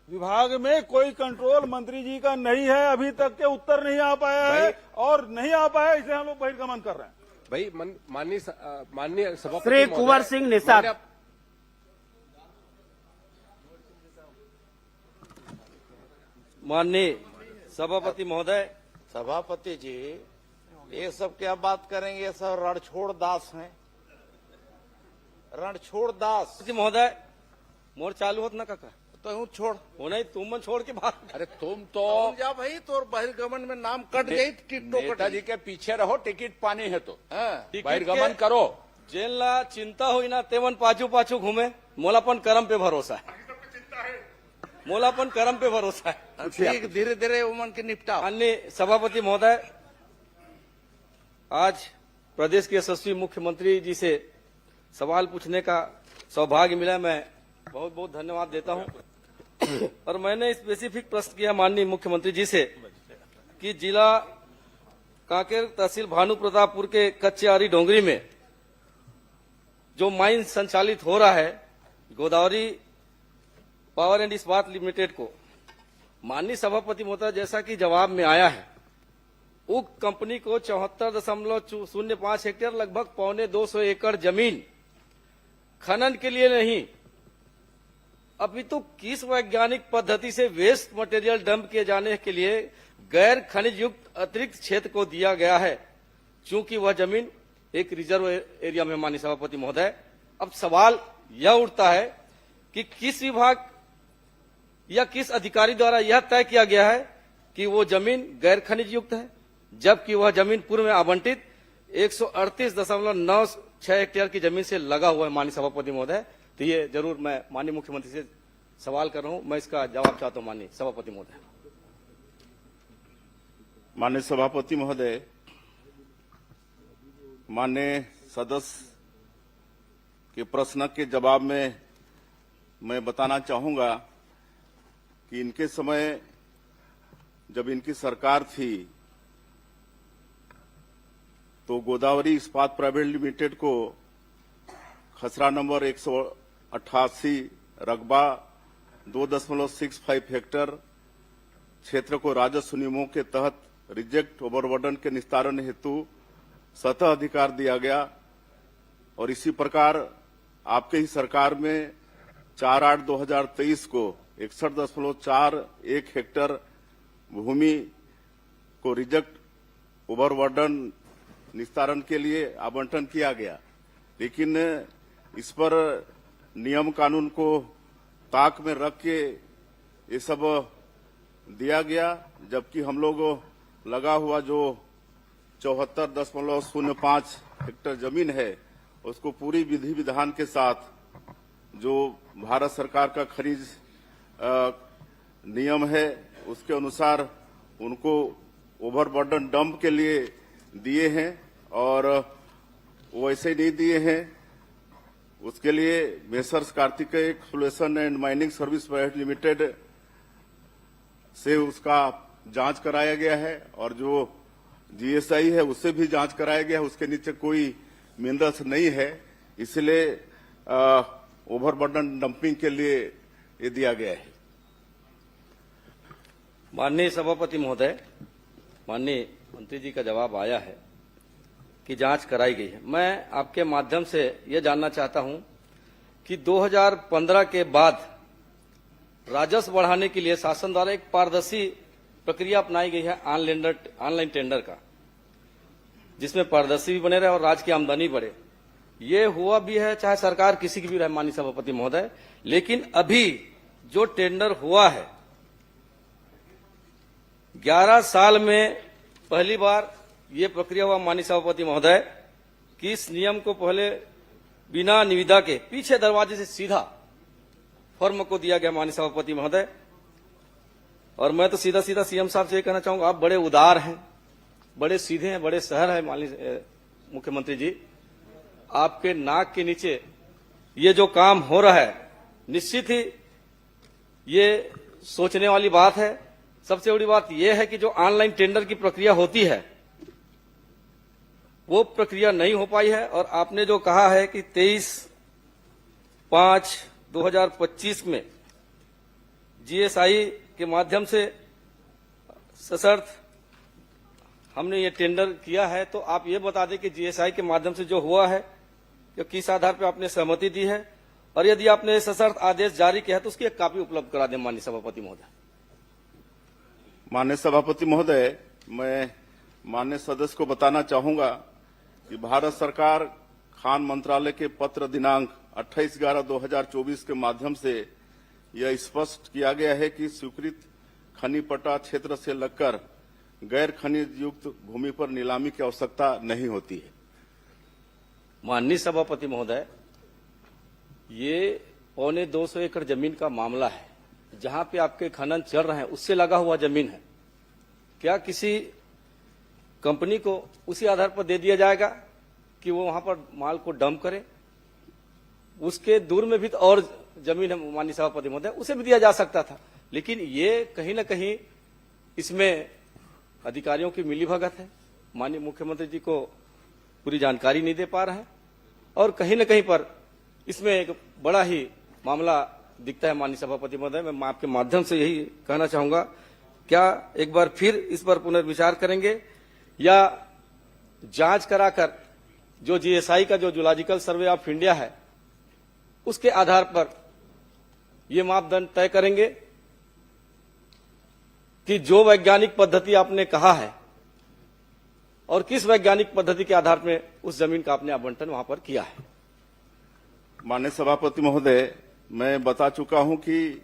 S11: विभाग में कोई कंट्रोल मंत्री जी का नहीं है, अभी तक के उत्तर नहीं आ पाया है, और नहीं आ पाया इसलिए हम लोग बहिर्गमन कर रहे हैं।
S2: भाई माननीय सभापति
S8: श्री कुंवर सिंह निषाद,
S5: माननीय सभापति महोदय।
S3: सभापति जी, ये सब क्या बात करेंगे, ये सब रणछोड़ दास हैं, रणछोड़ दास।
S5: महोदय मोर चालू होत ना काका,
S3: तो छोड़
S5: हो नहीं, तुम छोड़ के बात।
S3: अरे तुम तो जा भाई, तो बहिर्गमन में नाम कट गई, टिकटों जी के पीछे रहो, टिकट पानी है तो बहिर्गमन करो।
S5: जेल ला चिंता हुई ना तेवन पाछू पाछू घूमे, मोलापन कर्म पे भरोसा है, मोलापन कर्म पे भरोसा है।
S3: ठीक, धीरे धीरे उमन के निपटा।
S5: माननीय सभापति महोदय, आज प्रदेश के यशस्वी मुख्यमंत्री जी से सवाल पूछने का सौभाग्य मिला, मैं बहुत बहुत धन्यवाद देता हूं। और मैंने स्पेसिफिक प्रश्न किया माननीय मुख्यमंत्री जी से कि जिला कांकेर तहसील भानु प्रतापपुर के कच्चेआरी डोंगरी में जो माइन संचालित हो रहा है, गोदावरी पावर एंड इस्पात लिमिटेड को माननीय सभापति महोदय, जैसा कि जवाब में आया है, उक्त कंपनी को 74.05 हेक्टेयर लगभग 250 एकड़ जमीन खनन के लिए नहीं अपितु किस वैज्ञानिक पद्धति से वेस्ट मटेरियल डंप किए जाने के लिए गैर खनिज युक्त अतिरिक्त क्षेत्र को दिया गया है, चूंकि वह जमीन एक रिजर्व एरिया में। माननीय सभापति महोदय, अब सवाल यह उठता है कि किस विभाग या किस अधिकारी द्वारा यह तय किया गया है कि वो जमीन गैर खनिज युक्त है, जबकि वह जमीन पूर्व में आवंटित 138.96 हेक्टेयर की जमीन से लगा हुआ है। माननीय सभापति महोदय, तो ये जरूर मैं माननीय मुख्यमंत्री से सवाल कर रहा हूं, मैं इसका जवाब चाहता हूं। माननीय सभापति महोदय।
S12: माननीय सभापति महोदय, माननीय सदस्य के प्रश्न के जवाब में मैं बताना चाहूंगा कि इनके समय जब इनकी सरकार थी तो गोदावरी इस्पात प्राइवेट लिमिटेड को खसरा नंबर 188 रकबा 2.65 हेक्टेयर क्षेत्र को राजस्व नियमों के तहत रिजेक्ट ओवरबर्डन के निस्तारण हेतु सतह अधिकार दिया गया और इसी प्रकार आपके ही सरकार में 4/8/2023 को 61.41 हेक्टेयर भूमि को रिजेक्ट ओवरबर्डन निस्तारण के लिए आवंटन किया गया, लेकिन इस पर नियम कानून को ताक में रख के ये सब दिया गया, जबकि हम लोग लगा हुआ जो 74.05 हेक्टेयर जमीन है उसको पूरी विधि विधान के साथ जो भारत सरकार का खनिज नियम है उसके अनुसार उनको ओवरबर्डन डंप के लिए दिए हैं और वो ऐसे नहीं दिए हैं। उसके लिए messrs Kartikeya exploration and mining service private limited से उसका जांच कराया गया है और जो जीएसआई है उससे भी जांच कराया गया है, उसके नीचे कोई मिनरल्स नहीं है, इसलिए ओवरबर्डन डंपिंग के लिए ये दिया गया है।
S5: माननीय सभापति महोदय, माननीय मंत्री जी का जवाब आया है कि जांच कराई गई है। मैं आपके माध्यम से यह जानना चाहता हूं कि 2015 के बाद राजस्व बढ़ाने के लिए शासन द्वारा एक पारदर्शी प्रक्रिया अपनाई गई है ऑनलाइन टेंडर का, जिसमें पारदर्शी भी बने रहे और राज्य की आमदनी बढ़े। ये हुआ भी है चाहे सरकार किसी की भी रहे माननीय सभापति महोदय, लेकिन अभी जो टेंडर हुआ है 11 साल में पहली बार ये प्रक्रिया हुआ माननीय सभापति महोदय कि इस नियम को पहले बिना निविदा के पीछे दरवाजे से सीधा फर्म को दिया गया माननीय सभापति महोदय। और मैं तो सीधा सीधा सीएम साहब से ये कहना चाहूंगा, आप बड़े उदार हैं, बड़े सीधे हैं, बड़े सहर हैं माननीय मुख्यमंत्री जी। आपके नाक के नीचे ये जो काम हो रहा है निश्चित ही ये सोचने वाली बात है। सबसे बड़ी बात यह है कि जो ऑनलाइन टेंडर की प्रक्रिया होती है वो प्रक्रिया नहीं हो पाई है और आपने जो कहा है कि 23/5/2025 में जीएसआई के माध्यम से सशर्त हमने ये टेंडर किया है, तो आप ये बता दें कि जीएसआई के माध्यम से जो हुआ है कि किस आधार पर आपने सहमति दी है और यदि आपने सशर्त आदेश जारी किया है तो उसकी एक कॉपी उपलब्ध करा दें माननीय सभापति महोदय।
S12: माननीय सभापति महोदय, मैं माननीय सदस्य को बताना चाहूंगा कि भारत सरकार खान मंत्रालय के पत्र दिनांक 28/11/2024 के माध्यम से यह स्पष्ट किया गया है कि स्वीकृत खनिज पट्टा क्षेत्र से लगकर गैर खनिज युक्त भूमि पर नीलामी की आवश्यकता नहीं होती है।
S5: माननीय सभापति महोदय, ये 250 एकड़ जमीन का मामला है, जहां पे आपके खनन चल रहे हैं उससे लगा हुआ जमीन है। क्या किसी कंपनी को उसी आधार पर दे दिया जाएगा कि वो वहां पर माल को डंप करे? उसके दूर में भी तो और जमीन है माननीय सभापति महोदय, उसे भी दिया जा सकता था, लेकिन ये कहीं ना कहीं इसमें अधिकारियों की मिलीभगत है। माननीय मुख्यमंत्री जी को पूरी जानकारी नहीं दे पा रहे हैं और कहीं न कहीं पर इसमें एक बड़ा ही मामला दिखता है माननीय सभापति महोदय। मैं आपके माध्यम से यही कहना चाहूंगा, क्या एक बार फिर इस पर पुनर्विचार करेंगे या जांच कराकर जो जीएसआई का जो जूलॉजिकल सर्वे ऑफ इंडिया है उसके आधार पर ये मापदंड तय करेंगे कि जो वैज्ञानिक पद्धति आपने कहा है और किस वैज्ञानिक पद्धति के आधार में उस जमीन का आपने आवंटन वहां पर किया है।
S12: माननीय सभापति महोदय, मैं बता चुका हूं कि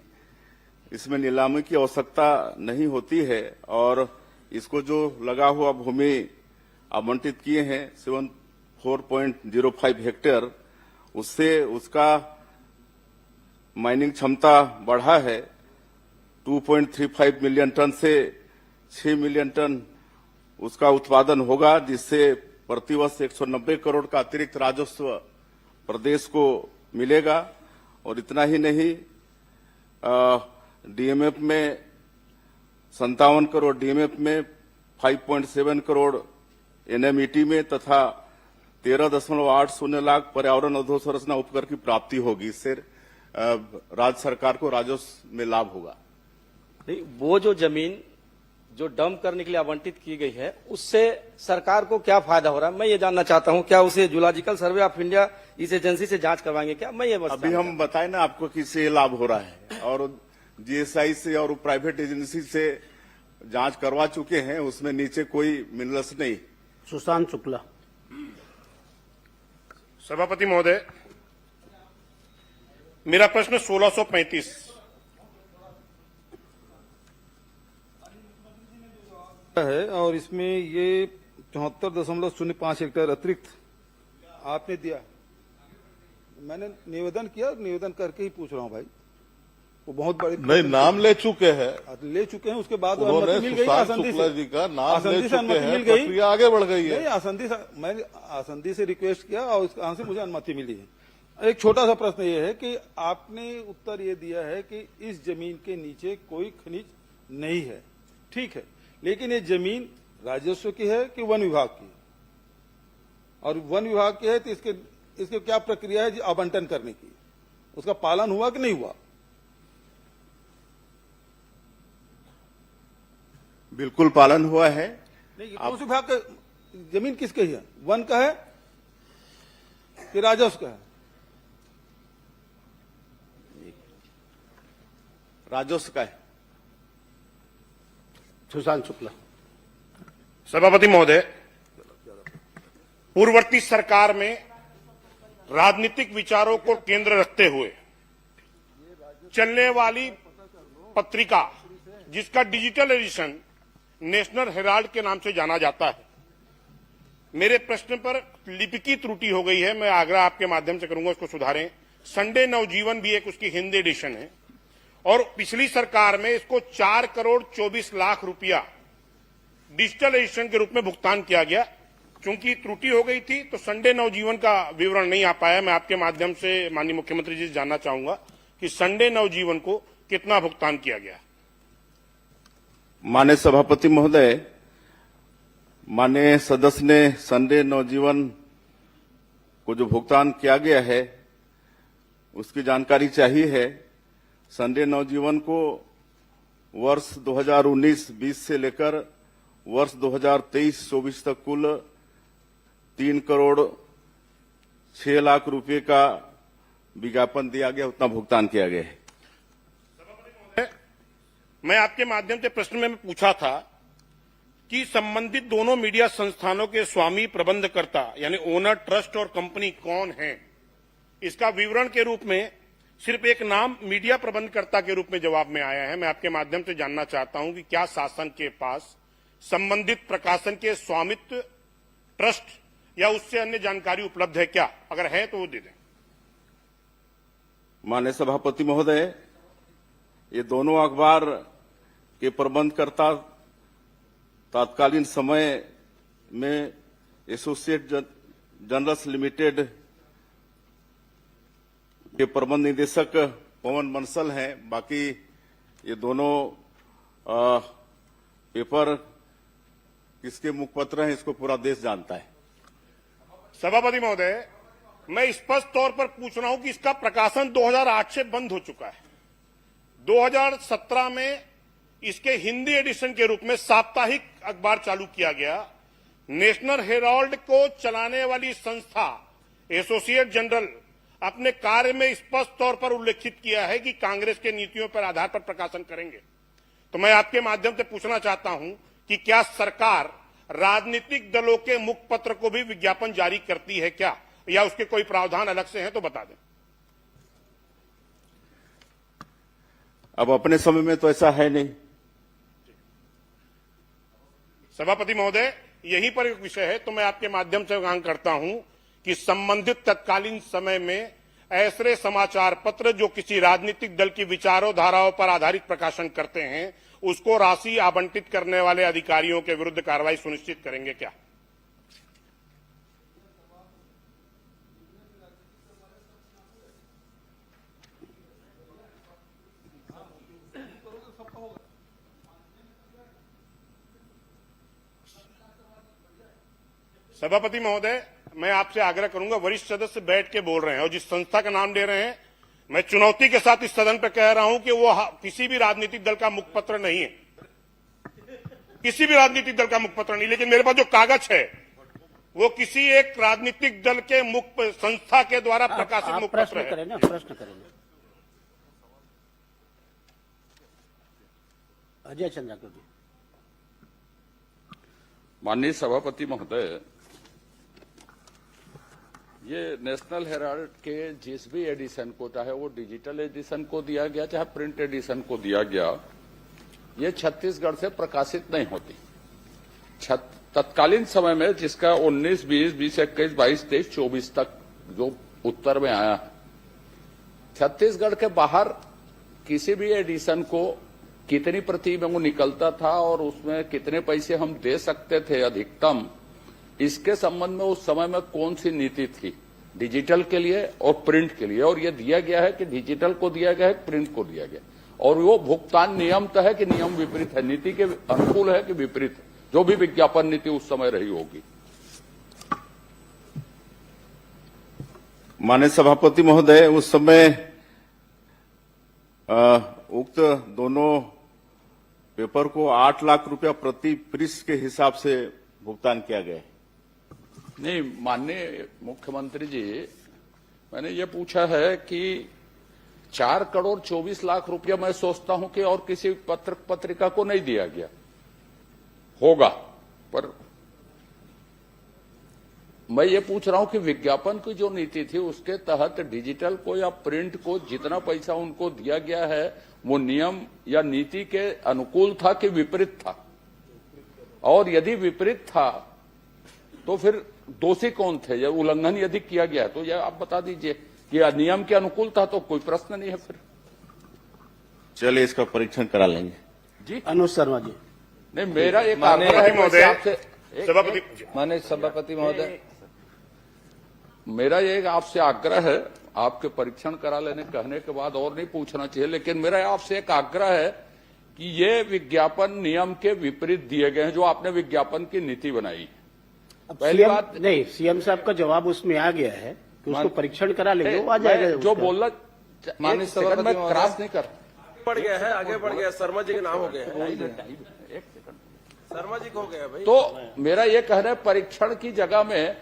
S12: इसमें नीलामी की आवश्यकता नहीं होती है और इसको जो लगा हुआ भूमि आवंटित किए हैं 74.05 हेक्टेयर, उससे उसका माइनिंग क्षमता बढ़ा है 2.35 मिलियन टन से 6 मिलियन टन उसका उत्पादन होगा, जिससे प्रतिवर्ष 190 करोड़ का अतिरिक्त राजस्व प्रदेश को मिलेगा। और इतना ही नहीं, डीएमएफ में 57 करोड़, डीएमएफ में 5.7 करोड़, एनएमईटी में तथा 13.80 लाख पर्यावरण अधोसंरचना उपकर की प्राप्ति होगी। इससे राज्य सरकार को राजस्व में लाभ होगा।
S5: नहीं, वो जो जमीन जो डंप करने के लिए आवंटित की गई है उससे सरकार को क्या फायदा हो रहा है, मैं ये जानना चाहता हूं। क्या उसे जूलॉजिकल सर्वे ऑफ इंडिया इस एजेंसी से जांच करवाएंगे क्या? मैं ये बस
S12: अभी हम बताएं ना आपको किससे लाभ हो रहा है, और जीएसआई से और प्राइवेट एजेंसी से जांच करवा चुके हैं, उसमें नीचे कोई मिनरल्स नहीं।
S8: सुशांत शुक्ला।
S9: सभापति महोदय, मेरा प्रश्न 1635
S4: है और इसमें ये 74.05 हेक्टेयर अतिरिक्त आपने दिया। मैंने निवेदन किया, निवेदन करके ही पूछ रहा हूं भाई। वो बहुत बड़े
S11: नहीं, नाम ले चुके हैं,
S4: उसके बाद
S11: उन्होंने
S4: अनुमति मिल गई,
S11: सुशांत
S4: आसंदी
S11: शुक्ला
S4: से
S11: जी का नाम ले
S4: आसंदी से
S11: चुके
S4: अनुमति
S11: हैं,
S4: मिल गई,
S11: प्रक्रिया आगे बढ़ गई है।
S4: नहीं, मैंने आसंदी से रिक्वेस्ट किया और उसके से मुझे अनुमति मिली है। एक छोटा सा प्रश्न ये है कि आपने उत्तर ये दिया है कि इस जमीन के नीचे कोई खनिज नहीं है, ठीक है, लेकिन ये जमीन राजस्व की है कि वन विभाग की? और वन विभाग की है तो इसके क्या प्रक्रिया है आवंटन करने की? उसका पालन हुआ कि नहीं हुआ?
S12: बिल्कुल पालन हुआ है।
S4: नहीं, कौन से विभाग का जमीन किसके है? वन का है कि राजस्व का है?
S12: राजस्व का है।
S8: सुशांत शुक्ला।
S9: सभापति महोदय, पूर्ववर्ती सरकार में राजनीतिक विचारों को केंद्र रखते हुए चलने वाली पत्रिका जिसका डिजिटल एडिशन नेशनल हेराल्ड के नाम से जाना जाता है, मेरे प्रश्न पर लिपिकी त्रुटि हो गई है। मैं आग्रह आपके माध्यम से करूंगा उसको सुधारें। संडे नवजीवन भी एक उसकी हिंदी एडिशन है और पिछली सरकार में इसको 4 करोड़ 24 लाख रुपया डिजिटल एडिशन के रूप में भुगतान किया गया। चूंकि त्रुटि हो गई थी तो संडे नवजीवन का विवरण नहीं आ पाया। मैं आपके माध्यम से माननीय मुख्यमंत्री जी से जानना चाहूंगा कि संडे नवजीवन को कितना भुगतान किया गया।
S12: माननीय सभापति महोदय, माननीय सदस्य ने संडे नवजीवन को जो भुगतान किया गया है उसकी जानकारी चाहिए है। संडे नवजीवन को वर्ष 2019-20 से लेकर वर्ष 2023-24 तक कुल 3 करोड़ 6 लाख रुपए का विज्ञापन दिया गया, उतना भुगतान किया गया है।
S9: मैं आपके माध्यम से प्रश्न में पूछा था कि संबंधित दोनों मीडिया संस्थानों के स्वामी प्रबंधकर्ता यानी ओनर, ट्रस्ट और कंपनी कौन है, इसका विवरण के रूप में सिर्फ एक नाम मीडिया प्रबंधकर्ता के रूप में जवाब में आया है। मैं आपके माध्यम से जानना चाहता हूं कि क्या शासन के पास संबंधित प्रकाशन के स्वामित्व, ट्रस्ट या उससे अन्य जानकारी उपलब्ध है क्या? अगर है तो वो दे दें।
S12: माननीय सभापति महोदय, ये दोनों अखबार के प्रबंधकर्ता तत्कालीन समय में एसोसिएट जर्नल्स लिमिटेड के प्रबंध निदेशक पवन बंसल हैं। बाकी ये दोनों पेपर किसके मुखपत्र हैं इसको पूरा देश जानता है।
S9: सभापति महोदय, मैं स्पष्ट तौर पर पूछ रहा हूं कि इसका प्रकाशन 2008 से बंद हो चुका है। 2017 में इसके हिंदी एडिशन के रूप में साप्ताहिक अखबार चालू किया गया। नेशनल हेराल्ड को चलाने वाली संस्था एसोसिएट जनरल अपने कार्य में स्पष्ट तौर पर उल्लेखित किया है कि कांग्रेस के नीतियों पर आधार पर प्रकाशन करेंगे। तो मैं आपके माध्यम से पूछना चाहता हूं कि क्या सरकार राजनीतिक दलों के मुखपत्र को भी विज्ञापन जारी करती है क्या, या उसके कोई प्रावधान अलग से हैं तो बता दें।
S12: अब अपने समय में तो ऐसा है नहीं।
S9: सभापति महोदय, यहीं पर एक विषय है, तो मैं आपके माध्यम से मांग करता हूं कि संबंधित तत्कालीन समय में ऐसे समाचार पत्र जो किसी राजनीतिक दल की विचारों धाराओं पर आधारित प्रकाशन करते हैं, उसको राशि आवंटित करने वाले अधिकारियों के विरुद्ध कार्रवाई सुनिश्चित करेंगे क्या? सभापति महोदय, मैं आपसे आग्रह करूंगा, वरिष्ठ सदस्य बैठ के बोल रहे हैं और जिस संस्था का नाम ले रहे हैं, मैं चुनौती के साथ इस सदन पर कह रहा हूं कि वो किसी भी राजनीतिक दल का मुखपत्र नहीं है, किसी भी राजनीतिक दल का मुखपत्र नहीं। लेकिन मेरे पास जो कागज है वो किसी एक राजनीतिक दल के मुख संस्था के द्वारा प्रकाशित मुखपत्र है।
S8: प्रश्न करें। अजय चंद्राकर जी।
S3: माननीय सभापति महोदय, ये नेशनल हेराल्ड के जिस भी एडिशन को, चाहे वो डिजिटल एडिशन को दिया गया चाहे प्रिंट एडिशन को दिया गया, ये छत्तीसगढ़ से प्रकाशित नहीं होती। तत्कालीन समय में जिसका 19, 20, 21, 22, 23, 24 तक जो उत्तर में आया है, छत्तीसगढ़ के बाहर किसी भी एडिशन को कितनी प्रति में वो निकलता था और उसमें कितने पैसे हम दे सकते थे अधिकतम, इसके संबंध में उस समय में कौन सी नीति थी डिजिटल के लिए और प्रिंट के लिए, और ये दिया गया है कि डिजिटल को दिया गया है, प्रिंट को दिया गया, और वो भुगतान नियम तो है कि नियम विपरीत है, नीति के अनुकूल है कि विपरीत है, जो भी विज्ञापन नीति उस समय रही होगी।
S12: माननीय सभापति महोदय, उस समय उक्त दोनों पेपर को 8 लाख रुपया प्रति पृष्ठ के हिसाब से भुगतान किया गया।
S3: नहीं माननीय मुख्यमंत्री जी, मैंने ये पूछा है कि 4 करोड़ 24 लाख रुपया मैं सोचता हूं कि और किसी पत्रिका को नहीं दिया गया होगा, पर मैं ये पूछ रहा हूं कि विज्ञापन की जो नीति थी उसके तहत डिजिटल को या प्रिंट को जितना पैसा उनको दिया गया है वो नियम या नीति के अनुकूल था कि विपरीत था, और यदि विपरीत था तो फिर दोषी कौन थे, या उल्लंघन यदि किया गया तो यह आप बता दीजिए कि नियम के अनुकूल था तो कोई प्रश्न नहीं है। फिर
S12: चलिए इसका परीक्षण करा लेंगे
S3: जी।
S8: अनुज शर्मा जी।
S3: नहीं, मेरा एक आग्रह है
S13: माननीय सभापति महोदय,
S3: मेरा ये आपसे आग्रह है, आपके परीक्षण करा लेने कहने के बाद और नहीं पूछना चाहिए, लेकिन मेरा आपसे एक आग्रह है कि ये विज्ञापन नियम के विपरीत दिए गए हैं जो आपने विज्ञापन की नीति बनाई। पहली बात
S8: नहीं, सीएम साहब का जवाब उसमें आ गया है कि उसको परीक्षण करा लेंगे, वो आ जाएगा।
S3: जो बोलना
S13: माननीय सभापति
S3: मैं क्रॉस नहीं कर
S5: बढ़ गया है, आगे बढ़ गया, शर्मा जी के नाम हो गया है, शर्मा जी को हो गया भाई।
S3: तो मेरा ये कहना है परीक्षण की जगह में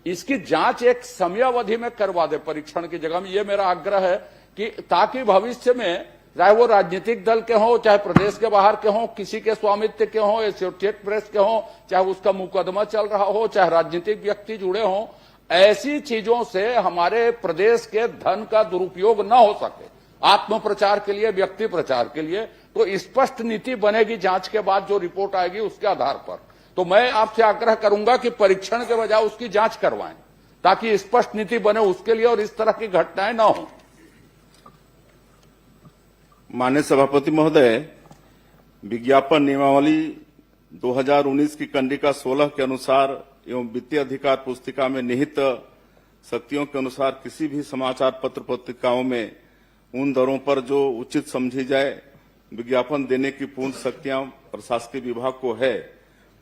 S3: इसकी जांच एक समयावधि में करवा दे, परीक्षण की जगह में, ये मेरा आग्रह है कि ताकि भविष्य में चाहे वो राजनीतिक दल के हों, चाहे प्रदेश के बाहर के हों, किसी के स्वामित्व के हों, एसोसिएट प्रेस के हों, चाहे उसका मुकदमा चल रहा हो, चाहे राजनीतिक व्यक्ति जुड़े हों, ऐसी चीजों से हमारे प्रदेश के धन का दुरुपयोग न हो सके, आत्म प्रचार के लिए, व्यक्ति प्रचार के लिए, तो स्पष्ट नीति बनेगी जांच के बाद जो रिपोर्ट आएगी उसके आधार पर। तो मैं आपसे आग्रह करूंगा कि परीक्षण के बजाय उसकी जांच करवाएं ताकि स्पष्ट नीति बने उसके लिए और इस तरह की घटनाएं न हो।
S12: माननीय सभापति महोदय, विज्ञापन नियमावली 2019 की कंडिका 16 के अनुसार एवं वित्तीय अधिकार पुस्तिका में निहित शक्तियों के अनुसार किसी भी समाचार पत्र पत्रिकाओं में उन दरों पर जो उचित समझी जाए विज्ञापन देने की पूर्ण शक्तियां प्रशासकीय विभाग को है।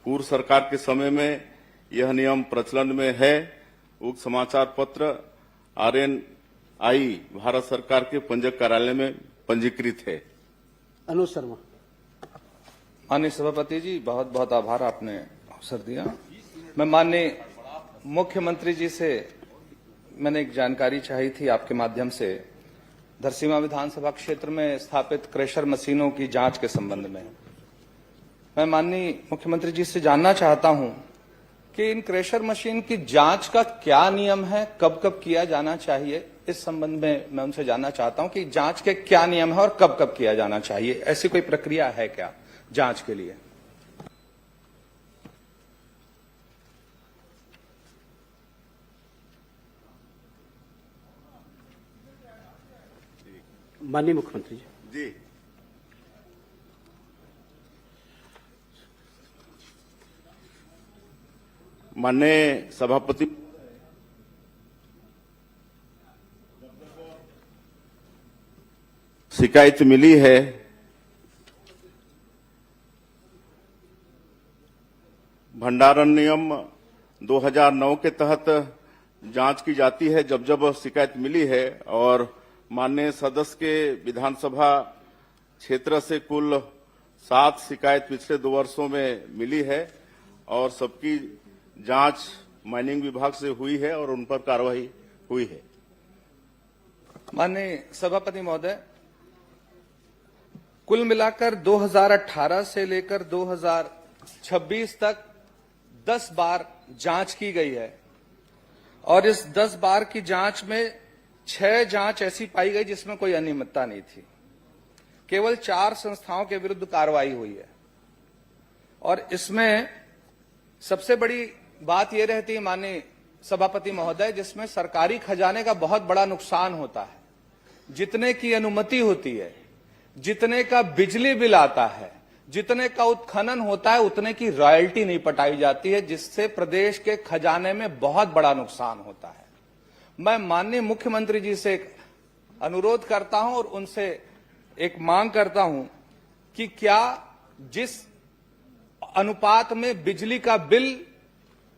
S12: पूर्व सरकार के समय में यह नियम प्रचलन में है। उक्त समाचार पत्र RNI भारत सरकार के पंजीयक कार्यालय में पंजीकृत है।
S8: अनुज शर्मा।
S13: माननीय सभापति जी, बहुत बहुत आभार, आपने अवसर दिया। मैं माननीय मुख्यमंत्री जी से मैंने एक जानकारी चाहिए थी आपके माध्यम से, धरसींवा विधानसभा क्षेत्र में स्थापित क्रेशर मशीनों की जांच के संबंध में। मैं माननीय मुख्यमंत्री जी से जानना चाहता हूं कि इन क्रेशर मशीन की जांच का क्या नियम है, कब कब किया जाना चाहिए। इस संबंध में मैं उनसे जानना चाहता हूं कि जांच के क्या नियम है और कब कब किया जाना चाहिए। ऐसी कोई प्रक्रिया है क्या जांच के लिए?
S8: माननीय मुख्यमंत्री जी।
S12: माननीय सभापति, शिकायत मिली है भंडारण नियम 2009 के तहत जांच की जाती है जब जब शिकायत मिली है, और माननीय सदस्य के विधानसभा क्षेत्र से कुल 7 शिकायत पिछले 2 वर्षों में मिली है और सबकी जांच माइनिंग विभाग से हुई है और उन पर कार्रवाई हुई है।
S13: माननीय सभापति महोदय, कुल मिलाकर 2018 से लेकर 2026 तक 10 बार जांच की गई है और इस 10 बार की जांच में 6 जांच ऐसी पाई गई जिसमें कोई अनियमितता नहीं थी। केवल 4 संस्थाओं के विरुद्ध कार्रवाई हुई है और इसमें सबसे बड़ी बात यह रहती है माननीय सभापति महोदय, जिसमें सरकारी खजाने का बहुत बड़ा नुकसान होता है। जितने की अनुमति होती है, जितने का बिजली बिल आता है, जितने का उत्खनन होता है, उतने की रॉयल्टी नहीं पटाई जाती है, जिससे प्रदेश के खजाने में बहुत बड़ा नुकसान होता है। मैं माननीय मुख्यमंत्री जी से एक अनुरोध करता हूं और उनसे एक मांग करता हूं कि क्या जिस अनुपात में बिजली का बिल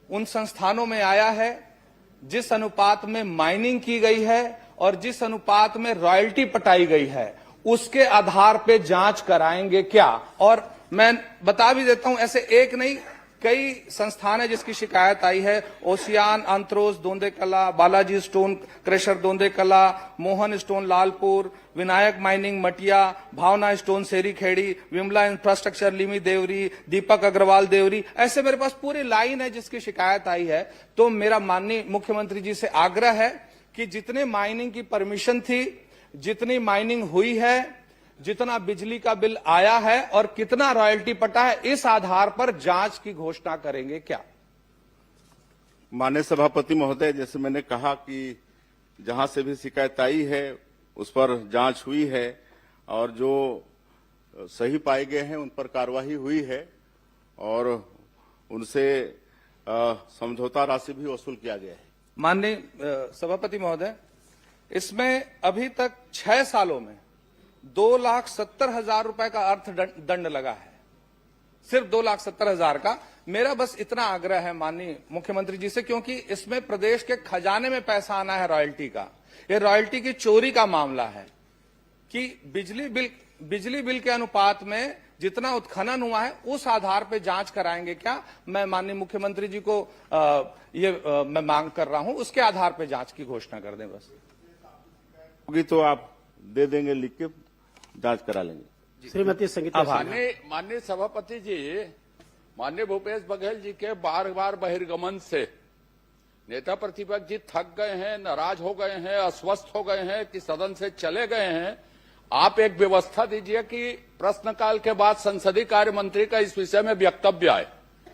S13: उन संस्थानों में आया है, जिस अनुपात में माइनिंग की गई है और जिस अनुपात में रॉयल्टी पटाई गई है, उसके आधार पे जांच कराएंगे क्या? और मैं बता भी देता हूं, ऐसे एक नहीं कई संस्थान है जिसकी शिकायत आई है। ओशियान अंत्रोज Dondekala, Balaji stone crusher Dondekala, Mohan stone Lalpur, Vinayak mining Matiya, Bhavna stone Seri Khedi, Vimla infrastructure लिमी देवरी, दीपक अग्रवाल देवरी। ऐसे मेरे पास पूरी लाइन है जिसकी शिकायत आई है। तो मेरा माननीय मुख्यमंत्री जी से आग्रह है कि जितने माइनिंग की परमिशन थी, जितनी माइनिंग हुई है, जितना बिजली का बिल आया है और कितना रॉयल्टी पटा है, इस आधार पर जांच की घोषणा करेंगे क्या?
S12: माननीय सभापति महोदय, जैसे मैंने कहा कि जहां से भी शिकायत आई है उस पर जांच हुई है और जो सही पाए गए हैं उन पर कार्रवाई हुई है और उनसे समझौता राशि भी वसूल किया गया है।
S13: माननीय सभापति महोदय, इसमें अभी तक 6 सालों में 2,70,000 रुपए का अर्थदंड लगा है, सिर्फ 2,70,000 का। मेरा बस इतना आग्रह है माननीय मुख्यमंत्री जी से, क्योंकि इसमें प्रदेश के खजाने में पैसा आना है रॉयल्टी का। ये रॉयल्टी की चोरी का मामला है कि बिजली बिल के अनुपात में जितना उत्खनन हुआ है उस आधार पर जांच कराएंगे क्या? मैं माननीय मुख्यमंत्री जी को मैं मांग कर रहा हूं, उसके आधार पर जांच की घोषणा कर दें बस।
S12: होगी तो आप दे देंगे, लिख के जांच करा लेंगे।
S8: श्रीमती संगीता सिन्हा।
S3: माननीय सभापति जी, माननीय भूपेश बघेल जी के बार बार बहिर्गमन से नेता प्रतिपक्ष जी थक गए हैं, नाराज हो गए हैं, अस्वस्थ हो गए हैं कि सदन से चले गए हैं। आप एक व्यवस्था दीजिए कि प्रश्नकाल के बाद संसदीय कार्य मंत्री का इस विषय में वक्तव्य आए।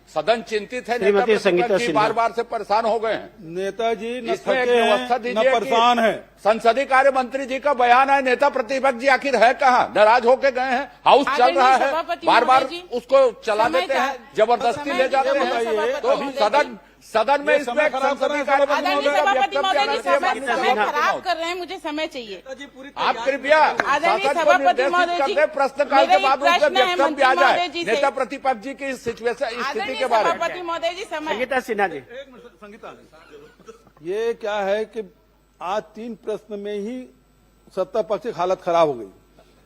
S3: सदन चिंतित है, नेता प्रतिपक्ष जी बार बार से परेशान हो गए हैं।
S11: नेताजी न
S3: इसमें एक
S11: थके
S3: व्यवस्था
S11: हैं न
S3: दीजिए
S11: परेशान है।
S3: संसदीय कार्य मंत्री जी का बयान है, नेता प्रतिपक्ष जी आखिर है कहाँ? नाराज होके गए हैं, हाउस चल रहा है, बार बार उसको चला देते हैं, जबरदस्ती ले जाते हैं। तो सदन में इसमें संसदीय कार्य मंत्री का वक्तव्य आना चाहिए।
S14: समय खराब कर रहे हैं, मुझे समय चाहिए।
S3: आप कृपया शासन को निर्देशित कर दें, प्रश्नकाल के बाद उसमें वक्तव्य आ जाए नेता प्रतिपक्ष जी की सिचुएशन स्थिति के बारे में।
S14: सभापति महोदय जी, समय।
S8: संगीता सिन्हा जी।
S11: संगीता, ये क्या है कि आज 3 प्रश्न में ही सत्ता पक्ष की हालत खराब हो गई।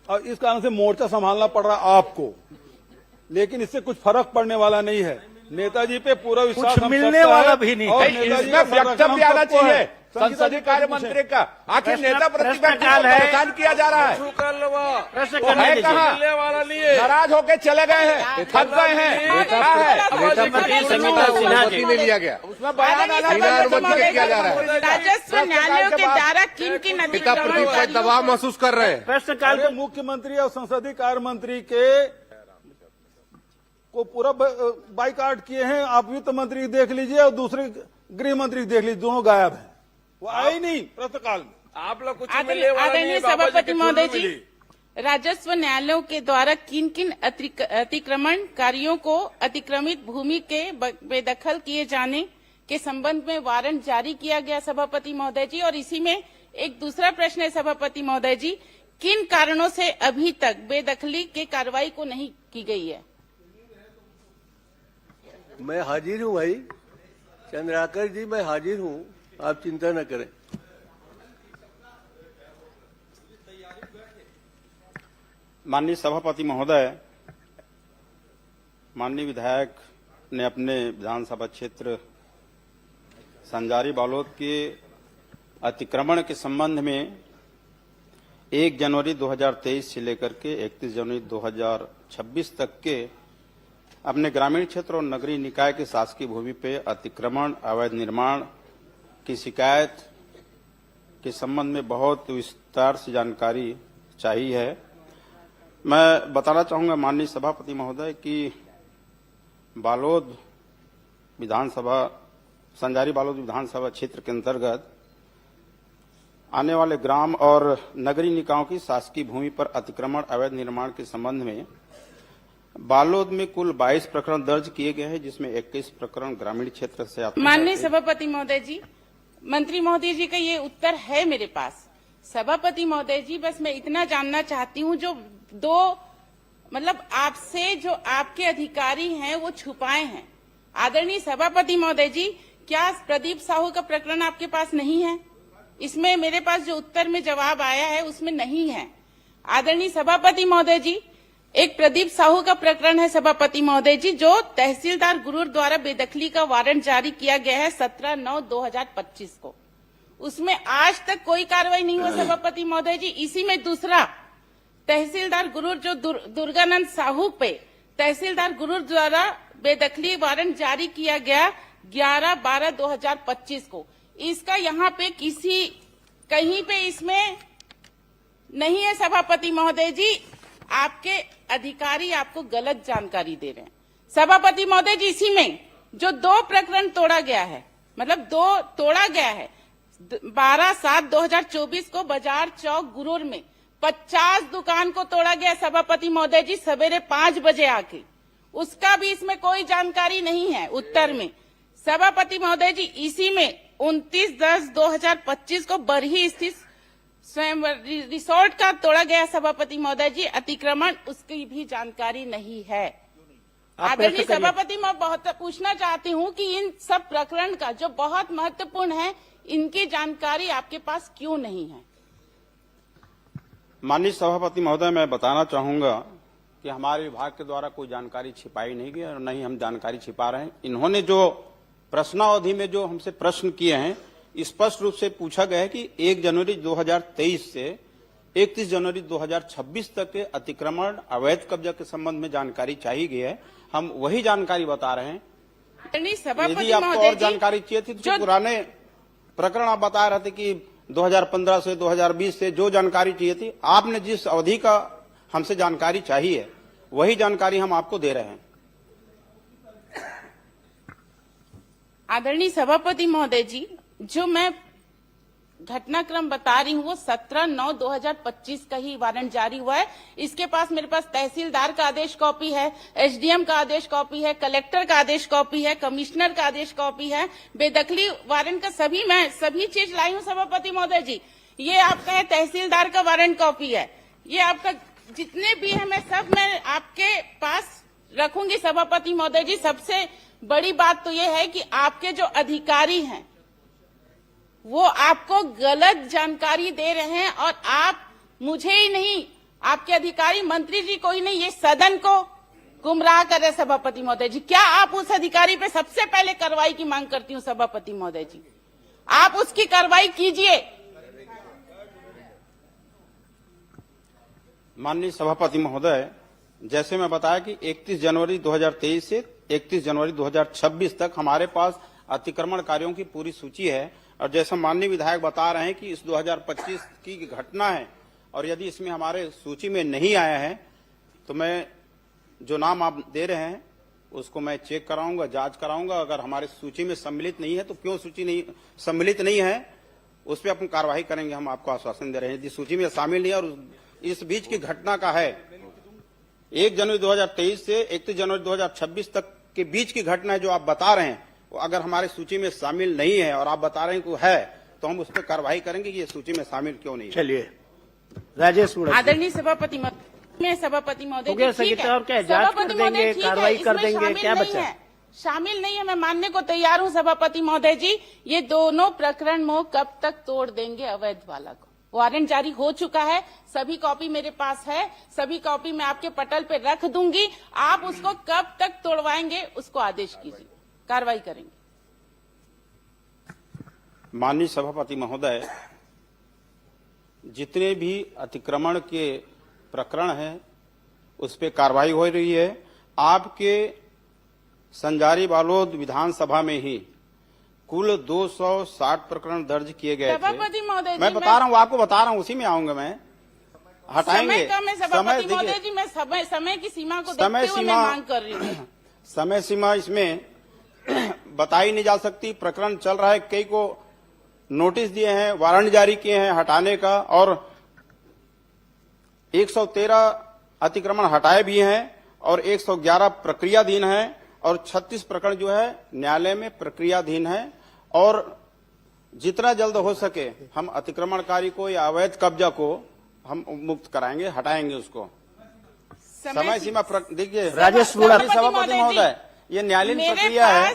S11: और इस कारण से मोर्चा संभालना पड़ रहा आपको, लेकिन इससे कुछ फर्क पड़ने वाला नहीं है। नेताजी पे पूरा विश्वास
S10: कुछ मिलने वाला भी नहीं।
S11: और
S3: इसमें
S11: नेताजी का
S3: वक्तव्य आना
S11: सबको है।
S3: चाहिए संसदीय कार्य मंत्री का। आखिर नेता प्रतिपक्ष को
S8: प्रश्नकाल है।
S3: परेशान किया जा रहा है,
S8: प्रश्न
S3: वो
S8: करने
S3: है
S8: दीजिए।
S3: कहाँ? नाराज होके चले गए हैं, थक गए हैं, क्या है?
S8: संगीता सिन्हा जी।
S2: नहीं लिया गया,
S3: उसमें बयान आना
S2: अनुमति किया जा रहा है।
S14: राजस्व न्यायालयों के द्वारा किन किन
S2: नेता प्रतिपक्ष दबाव महसूस कर रहे हैं।
S8: प्रश्नकाल
S11: अरे मुख्यमंत्री और संसदीय कार्य मंत्री के को पूरा बाइकाट किए हैं। आप वित्त मंत्री देख लीजिए और दूसरे गृह मंत्री देख लीजिए, दोनों गायब हैं, वो आए ही नहीं प्रश्नकाल में।
S3: आप लोग कुछ
S14: आदरणीय सभापति महोदय जी, राजस्व न्यायालयों के द्वारा किन किन अतिक्रमणकारियों को अतिक्रमित भूमि के बेदखल किए जाने के संबंध में वारंट जारी किया गया सभापति महोदय जी। और इसी में एक दूसरा प्रश्न है सभापति महोदय जी, किन कारणों से अभी तक बेदखली के कार्रवाई को नहीं की गई है?
S15: मैं हाजिर हूँ भाई चंद्राकर जी, मैं हाजिर हूँ, आप चिंता न करें।
S10: माननीय सभापति महोदय, माननीय विधायक ने अपने विधानसभा क्षेत्र संजारी बालोद के अतिक्रमण के संबंध में 1 जनवरी 2023 से लेकर के 31 जनवरी 2026 तक के अपने ग्रामीण क्षेत्र और नगरीय निकाय के शासकीय भूमि पे अतिक्रमण, अवैध निर्माण की शिकायत के संबंध में बहुत विस्तार से जानकारी चाहिए है। मैं बताना चाहूंगा माननीय सभापति महोदय कि बालोद विधानसभा, संजारी बालोद विधानसभा क्षेत्र के अंतर्गत आने वाले ग्राम और नगरीय निकायों की शासकीय भूमि पर अतिक्रमण, अवैध निर्माण के संबंध में बालोद में कुल 22 प्रकरण दर्ज किए गए हैं, जिसमें 21 प्रकरण ग्रामीण क्षेत्र से आते हैं।
S14: माननीय सभापति महोदय जी, मंत्री महोदय जी का ये उत्तर है मेरे पास। सभापति महोदय जी, बस मैं इतना जानना चाहती हूँ, जो दो मतलब आपसे जो आपके अधिकारी हैं वो छुपाए हैं। आदरणीय सभापति महोदय जी, क्या प्रदीप साहू का प्रकरण आपके पास नहीं है? इसमें मेरे पास जो उत्तर में जवाब आया है उसमें नहीं है। आदरणीय सभापति महोदय जी, एक प्रदीप साहू का प्रकरण है सभापति महोदय जी, जो तहसीलदार गुरूर द्वारा बेदखली का वारंट जारी किया गया है 17/9/2025 को। उसमें आज तक कोई कार्रवाई नहीं हुआ सभापति महोदय जी। इसी में दूसरा तहसीलदार गुरूर जो दुर्गानंद साहू पे तहसीलदार गुरूर द्वारा बेदखली वारंट जारी किया गया 11/12/2025 को, इसका यहाँ पे कहीं पे इसमें नहीं है सभापति महोदय जी। आपके अधिकारी आपको गलत जानकारी दे रहे हैं सभापति महोदय जी। इसी में जो 2 प्रकरण तोड़ा गया है, मतलब 2 तोड़ा गया है 12/7/2024 को बाजार चौक गुरूर में 50 दुकान को तोड़ा गया सभापति महोदय जी, सवेरे 5 बजे आके। उसका भी इसमें कोई जानकारी नहीं है उत्तर में सभापति महोदय जी। इसी में 29/10/2025 को बरही स्थित स्वयं रिसोर्ट का तोड़ा गया सभापति महोदय जी, अतिक्रमण, उसकी भी जानकारी नहीं है। आदरणीय सभापति, मैं बहुत पूछना चाहती हूँ कि इन सब प्रकरण का जो बहुत महत्वपूर्ण है, इनकी जानकारी आपके पास क्यों नहीं है?
S10: माननीय सभापति महोदय, मैं बताना चाहूंगा कि हमारे विभाग के द्वारा कोई जानकारी छिपाई नहीं गई और न ही हम जानकारी छिपा रहे हैं। इन्होंने जो प्रश्नावधि में जो हमसे प्रश्न किए हैं, स्पष्ट रूप से पूछा गया है कि 1 जनवरी 2023 से 31 जनवरी 2026 तक के अतिक्रमण, अवैध कब्जा के संबंध में जानकारी चाहिए गई है। हम वही जानकारी बता रहे हैं। यदि आपको और जानकारी चाहिए थी तो पुराने प्रकरण आप बता रहे थे कि 2015 से 2020 से जो जानकारी चाहिए थी, आपने जिस अवधि का हमसे जानकारी चाहिए वही जानकारी हम आपको दे रहे हैं।
S14: आदरणीय सभापति महोदय जी, जो मैं घटनाक्रम बता रही हूँ वो 17/9/2025 का ही वारंट जारी हुआ है। इसके पास मेरे पास तहसीलदार का आदेश कॉपी है, एसडीएम का आदेश कॉपी है, कलेक्टर का आदेश कॉपी है, कमिश्नर का आदेश कॉपी है, बेदखली वारंट का सभी चीज लाई हूँ सभापति महोदय जी। ये आपका है तहसीलदार का वारंट कॉपी है, ये आपका जितने भी है मैं आपके पास रखूंगी सभापति महोदय जी। सबसे बड़ी बात तो ये है कि आपके जो अधिकारी हैं वो आपको गलत जानकारी दे रहे हैं और आप मुझे ही नहीं, आपके अधिकारी मंत्री जी कोई नहीं, ये सदन को गुमराह कर रहे सभापति महोदय जी। क्या आप उस अधिकारी पे सबसे पहले कार्रवाई की मांग करती हूँ सभापति महोदय जी, आप उसकी कार्रवाई कीजिए।
S10: माननीय सभापति महोदय, जैसे मैं बताया कि 31 जनवरी 2023 से 31 जनवरी 2026 तक हमारे पास अतिक्रमण कार्यों की पूरी सूची है, और जैसा माननीय विधायक बता रहे हैं कि इस 2025 की घटना है, और यदि इसमें हमारे सूची में नहीं आया है तो मैं जो नाम आप दे रहे हैं उसको मैं चेक कराऊंगा, जांच कराऊंगा। अगर हमारे सूची में सम्मिलित नहीं है तो क्यों सूची नहीं सम्मिलित नहीं है उस पर अपन कार्रवाई करेंगे, हम आपको आश्वासन दे रहे हैं। यदि सूची में शामिल नहीं है और इस बीच की घटना का है 1 जनवरी 2023 से 31 जनवरी 2026 तक के बीच की घटना है जो आप बता रहे हैं, वो अगर हमारे सूची में शामिल नहीं है और आप बता रहे हैं कि है तो हम उस पर कार्रवाई करेंगे कि ये सूची में शामिल क्यों नहीं है।
S8: चलिए राजेश
S14: आदरणीय सभापति महोदय
S8: हो गया
S14: जी, ठीक
S8: सर,
S14: है।
S8: और क्या है, जांच कर
S14: सभापति महोदय,
S8: देंगे,
S14: ठीक है,
S8: कार्रवाई कर
S14: इसमें
S8: देंगे, क्या
S14: शामिल
S8: बचा
S14: नहीं है, शामिल नहीं है, मैं मानने को तैयार हूँ सभापति महोदय जी। ये दोनों प्रकरण मोह कब तक तोड़ देंगे अवैध वाला को? वारंट जारी हो चुका है, सभी कॉपी मेरे पास है, सभी कॉपी मैं आपके पटल पे रख दूंगी। आप उसको कब तक तोड़वाएंगे उसको आदेश कीजिए, कार्रवाई करेंगे।
S10: माननीय सभापति महोदय, जितने भी अतिक्रमण के प्रकरण हैं उस पर कार्रवाई हो रही है। आपके संजारी बालोद विधानसभा में ही कुल 260 प्रकरण दर्ज किए गए थे।
S14: सभापति महोदय,
S10: मैं बता रहा हूँ, आपको बता रहा हूँ, उसी में आऊंगा मैं। हटाएंगे
S14: समय कम है सभापति महोदय जी, मैं समय की सीमा को देखते हुए मैं मांग कर रही हूँ।
S10: समय सीमा इसमें बताई नहीं जा सकती। प्रकरण चल रहा है, कई को नोटिस दिए हैं, वारंट जारी किए हैं हटाने का, और 113 अतिक्रमण हटाए भी हैं और 111 प्रक्रियाधीन हैं, और 36 प्रकरण जो है न्यायालय में प्रक्रियाधीन है। और जितना जल्द हो सके हम अतिक्रमणकारी को या अवैध कब्जा को हम मुक्त कराएंगे, हटाएंगे उसको। समय सीमा देखिए
S8: राजेश
S10: सभापति महोदय, ये न्यायालयीन प्रक्रिया है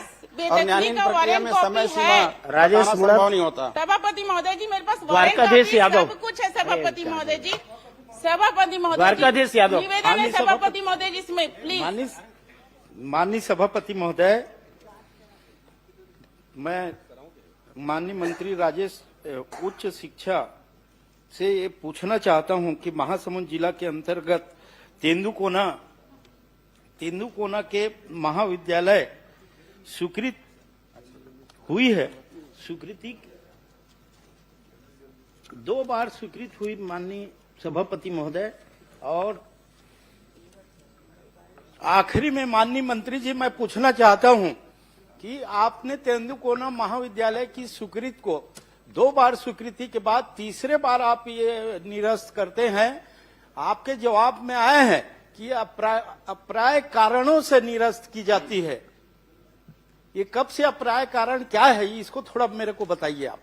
S10: और न्यायालयीन प्रक्रिया में समय सीमा
S8: राजेश
S10: संभव नहीं होता।
S14: सभापति महोदय जी, मेरे पास
S8: द्वारकाधीश यादव
S14: सब कुछ है सभापति महोदय जी। सभापति महोदय
S8: द्वारकाधीश यादव,
S14: निवेदन है सभापति महोदय जी, इसमें प्लीज।
S10: माननीय सभापति महोदय, मैं माननीय मंत्री राजेश उच्च शिक्षा से ये पूछना चाहता हूं कि महासमुंद जिला के अंतर्गत तेंदुकोना के महाविद्यालय स्वीकृत हुई है, स्वीकृति 2 बार स्वीकृत हुई माननीय सभापति महोदय। और आखिरी में माननीय मंत्री जी, मैं पूछना चाहता हूं कि आपने तेंदुकोना महाविद्यालय की स्वीकृति को 2 बार स्वीकृति के बाद तीसरे बार आप ये निरस्त करते हैं। आपके जवाब में आए हैं कि अप्राय कारणों से निरस्त की जाती है। ये कब से अप्राय कारण क्या है, इसको थोड़ा मेरे को बताइए आप।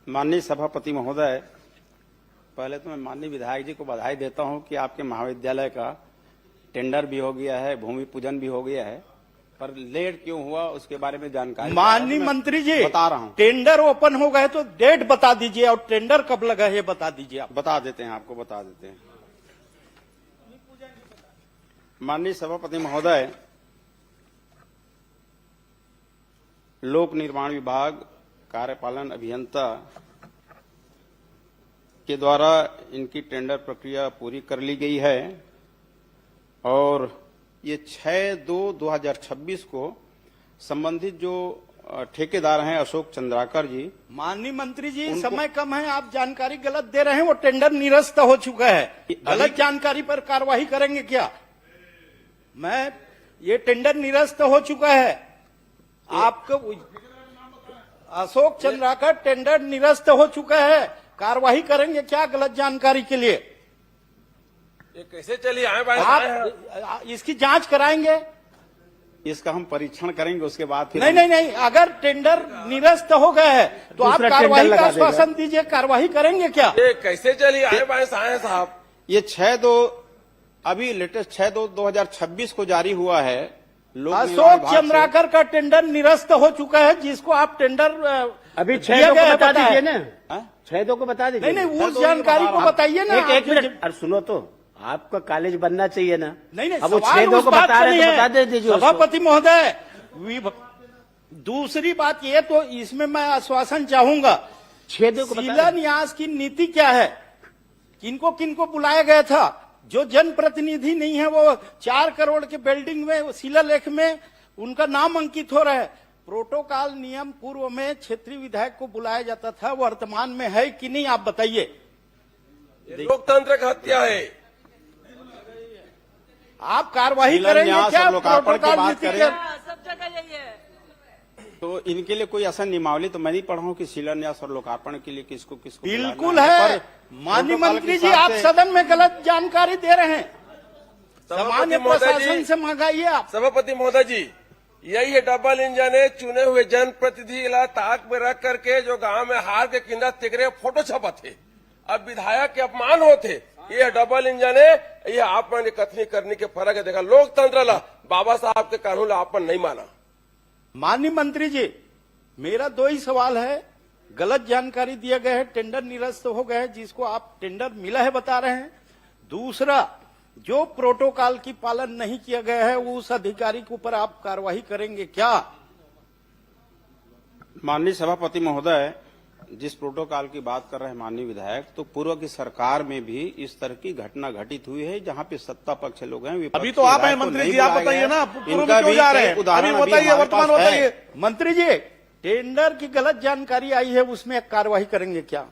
S10: माननीय सभापति महोदय, पहले तो मैं माननीय विधायक जी को बधाई देता हूं कि आपके महाविद्यालय का टेंडर भी हो गया है, भूमि पूजन भी हो गया है, पर लेट क्यों हुआ उसके बारे में जानकारी
S11: माननीय मंत्री जी
S10: बता रहा हूं।
S11: टेंडर ओपन हो गए तो डेट बता दीजिए और टेंडर कब लगा है बता दीजिए। आप
S10: बता देते हैं, आपको बता देते हैं। माननीय सभापति महोदय, लोक निर्माण विभाग कार्यपालन अभियंता के द्वारा इनकी टेंडर प्रक्रिया पूरी कर ली गई है और ये 6/2/2026 को संबंधित जो ठेकेदार हैं अशोक चंद्राकर जी।
S11: माननीय मंत्री जी, समय कम है, आप जानकारी गलत दे रहे हैं। वो टेंडर निरस्त हो चुका है, गलत जानकारी पर कार्रवाई करेंगे क्या? ये टेंडर निरस्त हो चुका है। आपको अशोक चंद्राकर टेंडर निरस्त हो चुका है, कार्रवाई करेंगे क्या गलत जानकारी के लिए?
S5: ये कैसे चली आए भाई?
S11: आप इसकी जांच कराएंगे?
S10: इसका हम परीक्षण करेंगे, उसके बाद फिर
S11: नहीं, अगर टेंडर निरस्त हो गए हैं तो आप कार्रवाई का आश्वासन दीजिए, कार्रवाई करेंगे क्या?
S5: ये कैसे चली आए भाई साहब?
S10: ये 6/2 अभी लेटेस्ट 6/2/2026 को जारी हुआ है।
S11: अशोक चंद्राकर का टेंडर निरस्त हो चुका है, जिसको आप टेंडर
S8: अभी
S10: दिया
S8: 6
S10: गया
S8: को
S10: है,
S8: बता
S10: पता है?
S8: दीजिए ना, 6 को बता दीजिए।
S10: नहीं नहीं, उस जानकारी को बताइए ना।
S8: एक मिनट, अरे सुनो तो, आपका कॉलेज बनना चाहिए ना।
S10: नहीं नहीं,
S8: अब वो
S10: सवाल
S8: 6
S10: उस
S8: को
S10: बात
S8: बता
S10: से
S8: रहे
S10: नहीं
S8: हैं तो
S10: है।
S8: बता दीजिए उसको।
S10: सभापति महोदय, दूसरी बात ये, तो इसमें मैं आश्वासन चाहूंगा,
S8: 6 को बता
S10: शिलान्यास की नीति क्या है, किनको किनको बुलाया गया था। जो जनप्रतिनिधि नहीं है वो 4 करोड़ के बिल्डिंग में शिलालेख में उनका नाम अंकित हो रहा है। प्रोटोकॉल नियम पूर्व में क्षेत्रीय विधायक को बुलाया जाता था, वर्तमान में है कि नहीं, आप बताइए।
S5: लोकतंत्र का हत्या है।
S10: आप कार्रवाई करेंगे क्या प्रोटोकॉल नीति के?
S1: सब जगह यही है।
S8: तो इनके लिए कोई ऐसा नियमावली तो मैं नहीं पढ़ा हूं कि शिलान्यास और लोकार्पण के लिए किसको किसको
S10: बिल्कुल है। माननीय मंत्री जी, आप सदन में गलत जानकारी दे रहे हैं। सामान्य प्रशासन से मंगाइए आप।
S5: सभापति महोदय जी, यही है डबल इंजन है। चुने हुए जनप्रतिनिधि ताक में रख करके जो गांव में हार के किंदा तिकरे फोटो छपाते, अब विधायक के अपमान होते। ये डबल इंजन है। ये आप मैंने कथनी करने के फर्क है। देखा लोकतंत्र ला, बाबा साहब के कानून ला आपन नहीं माना।
S10: माननीय मंत्री जी, मेरा 2 ही सवाल है। गलत जानकारी दिया गया है, टेंडर निरस्त हो गए हैं, जिसको आप टेंडर मिला है बता रहे हैं। दूसरा, जो प्रोटोकॉल की पालन नहीं किया गया है उस अधिकारी के ऊपर आप कार्रवाई करेंगे क्या?
S8: माननीय सभापति महोदय, जिस प्रोटोकॉल की बात कर रहे हैं माननीय विधायक, तो पूर्व की सरकार में भी इस तरह की घटना घटित हुई है, जहां पे सत्ता पक्ष लोग हैं।
S3: अभी तो आप हैं मंत्री जी, आप बताइए ना,
S8: इनका भी उदाहरण बताइए,
S3: वर्तमान बताइए।
S10: मंत्री जी, टेंडर की गलत जानकारी आई है, उसमें कार्रवाई करेंगे क्या?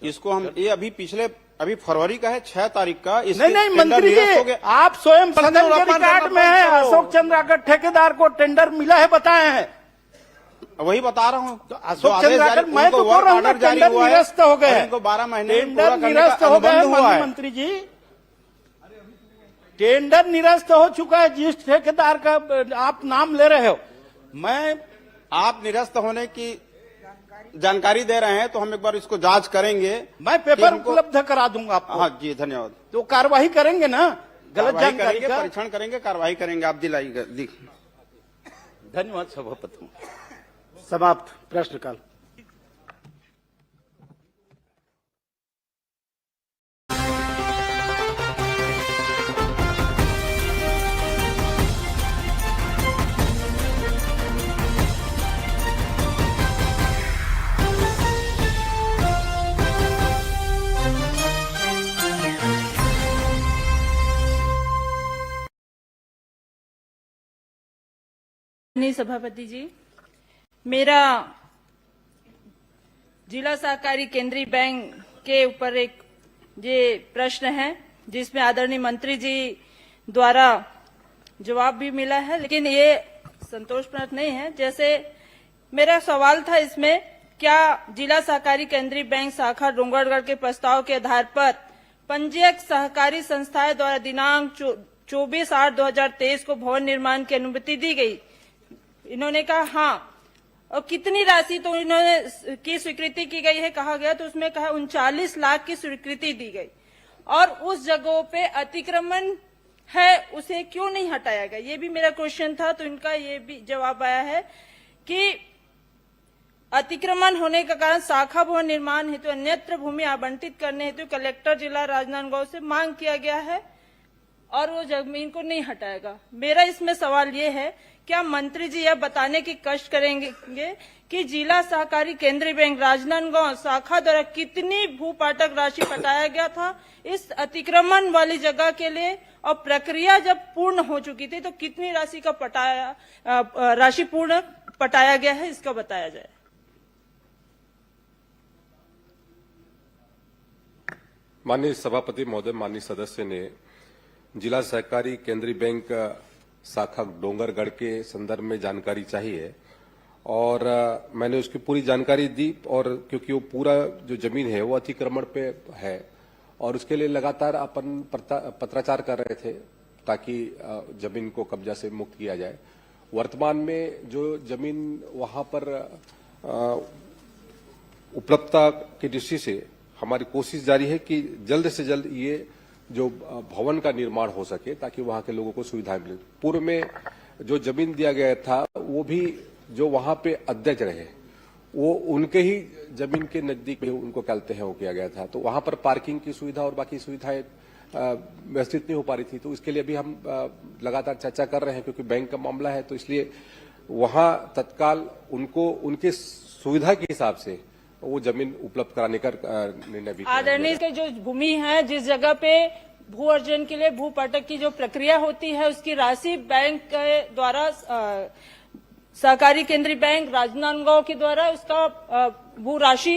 S8: इसको हम, ये अभी फरवरी का है, 6 तारीख का।
S10: नहीं नहीं मंत्री जी, आप स्वयं सदन के रिकॉर्ड में है, अशोक चंद्राकर ठेकेदार को टेंडर मिला है बताए हैं।
S8: वही बता रहा हूँ।
S10: तो अशोक चंद्राकर, मैं तो बोल रहा हूँ टेंडर निरस्त हो गए।
S8: इनको 12 महीने
S10: टेंडर निरस्त हो गए माननीय मंत्री जी, टेंडर निरस्त हो चुका है। जिस ठेकेदार का आप नाम ले रहे हो,
S8: आप निरस्त होने की जानकारी दे रहे हैं, तो हम एक बार इसको जांच करेंगे।
S10: मैं पेपर उपलब्ध करा दूंगा आपको।
S8: हाँ जी, धन्यवाद।
S10: तो कार्रवाई करेंगे ना गलत जानकारी का?
S8: परीक्षण करेंगे, कार्रवाई करेंगे। आप दिलाइएगा।
S10: धन्यवाद सभापति। समाप्त प्रश्नकाल।
S1: नहीं सभापति जी, मेरा जिला सहकारी केंद्रीय बैंक के ऊपर एक ये प्रश्न है, जिसमें आदरणीय मंत्री जी द्वारा जवाब भी मिला है, लेकिन ये संतोषजनक नहीं है। जैसे मेरा सवाल था इसमें, क्या जिला सहकारी केंद्रीय बैंक शाखा डोंगरगढ़ के प्रस्ताव के आधार पर पंजीयक सहकारी संस्थाएं द्वारा दिनांक 24/8/2023 को भवन निर्माण की अनुमति दी गई? इन्होंने कहा हाँ। और कितनी राशि तो इन्होंने की स्वीकृति की गई है कहा गया, तो उसमें कहा 39 लाख की स्वीकृति दी गई। और उस जगहों पे अतिक्रमण है, उसे क्यों नहीं हटाया गया? ये भी मेरा क्वेश्चन था। तो इनका ये भी जवाब आया है कि अतिक्रमण होने के कारण शाखा भवन निर्माण हेतु अन्यत्र भूमि आवंटित करने हेतु कलेक्टर जिला राजनांदगांव से मांग किया गया है और वो जमीन को नहीं हटाएगा। मेरा इसमें सवाल ये है, क्या मंत्री जी यह बताने की कष्ट करेंगे कि जिला सहकारी केंद्रीय बैंक राजनांदगांव शाखा द्वारा कितनी भूपाटक राशि पटाया गया था इस अतिक्रमण वाली जगह के लिए, और प्रक्रिया जब पूर्ण हो चुकी थी तो कितनी राशि का राशि पूर्ण पटाया गया है, इसका बताया जाए।
S2: माननीय सभापति महोदय, माननीय सदस्य ने जिला सहकारी केंद्रीय बैंक शाखा डोंगरगढ़ के संदर्भ में जानकारी चाहिए और मैंने उसकी पूरी जानकारी दी। और क्योंकि वो पूरा जो जमीन है वो अतिक्रमण पे है और उसके लिए लगातार अपन पत्राचार कर रहे थे ताकि जमीन को कब्जा से मुक्त किया जाए। वर्तमान में जो जमीन वहां पर उपलब्धता की दृष्टि से हमारी कोशिश जारी है कि जल्द से जल्द ये जो भवन का निर्माण हो सके ताकि वहां के लोगों को सुविधाएं मिले। पूर्व में जो जमीन दिया गया था वो भी जो वहां पे अध्यक्ष रहे वो उनके ही जमीन के नजदीक में उनको कहते हैं वो किया गया था, तो वहां पर पार्किंग की सुविधा और बाकी सुविधाएं व्यवस्थित नहीं हो पा रही थी। तो इसके लिए भी हम लगातार चर्चा कर रहे हैं, क्योंकि बैंक का मामला है, तो इसलिए वहां तत्काल उनको उनके सुविधा के हिसाब से वो जमीन उपलब्ध कराने का निर्णय भी
S1: आदरणीय के जो भूमि है, जिस जगह पे भू अर्जन के लिए भू पटक की जो प्रक्रिया होती है, उसकी राशि बैंक के द्वारा सहकारी केंद्रीय बैंक राजनांदगांव के द्वारा उसका भू राशि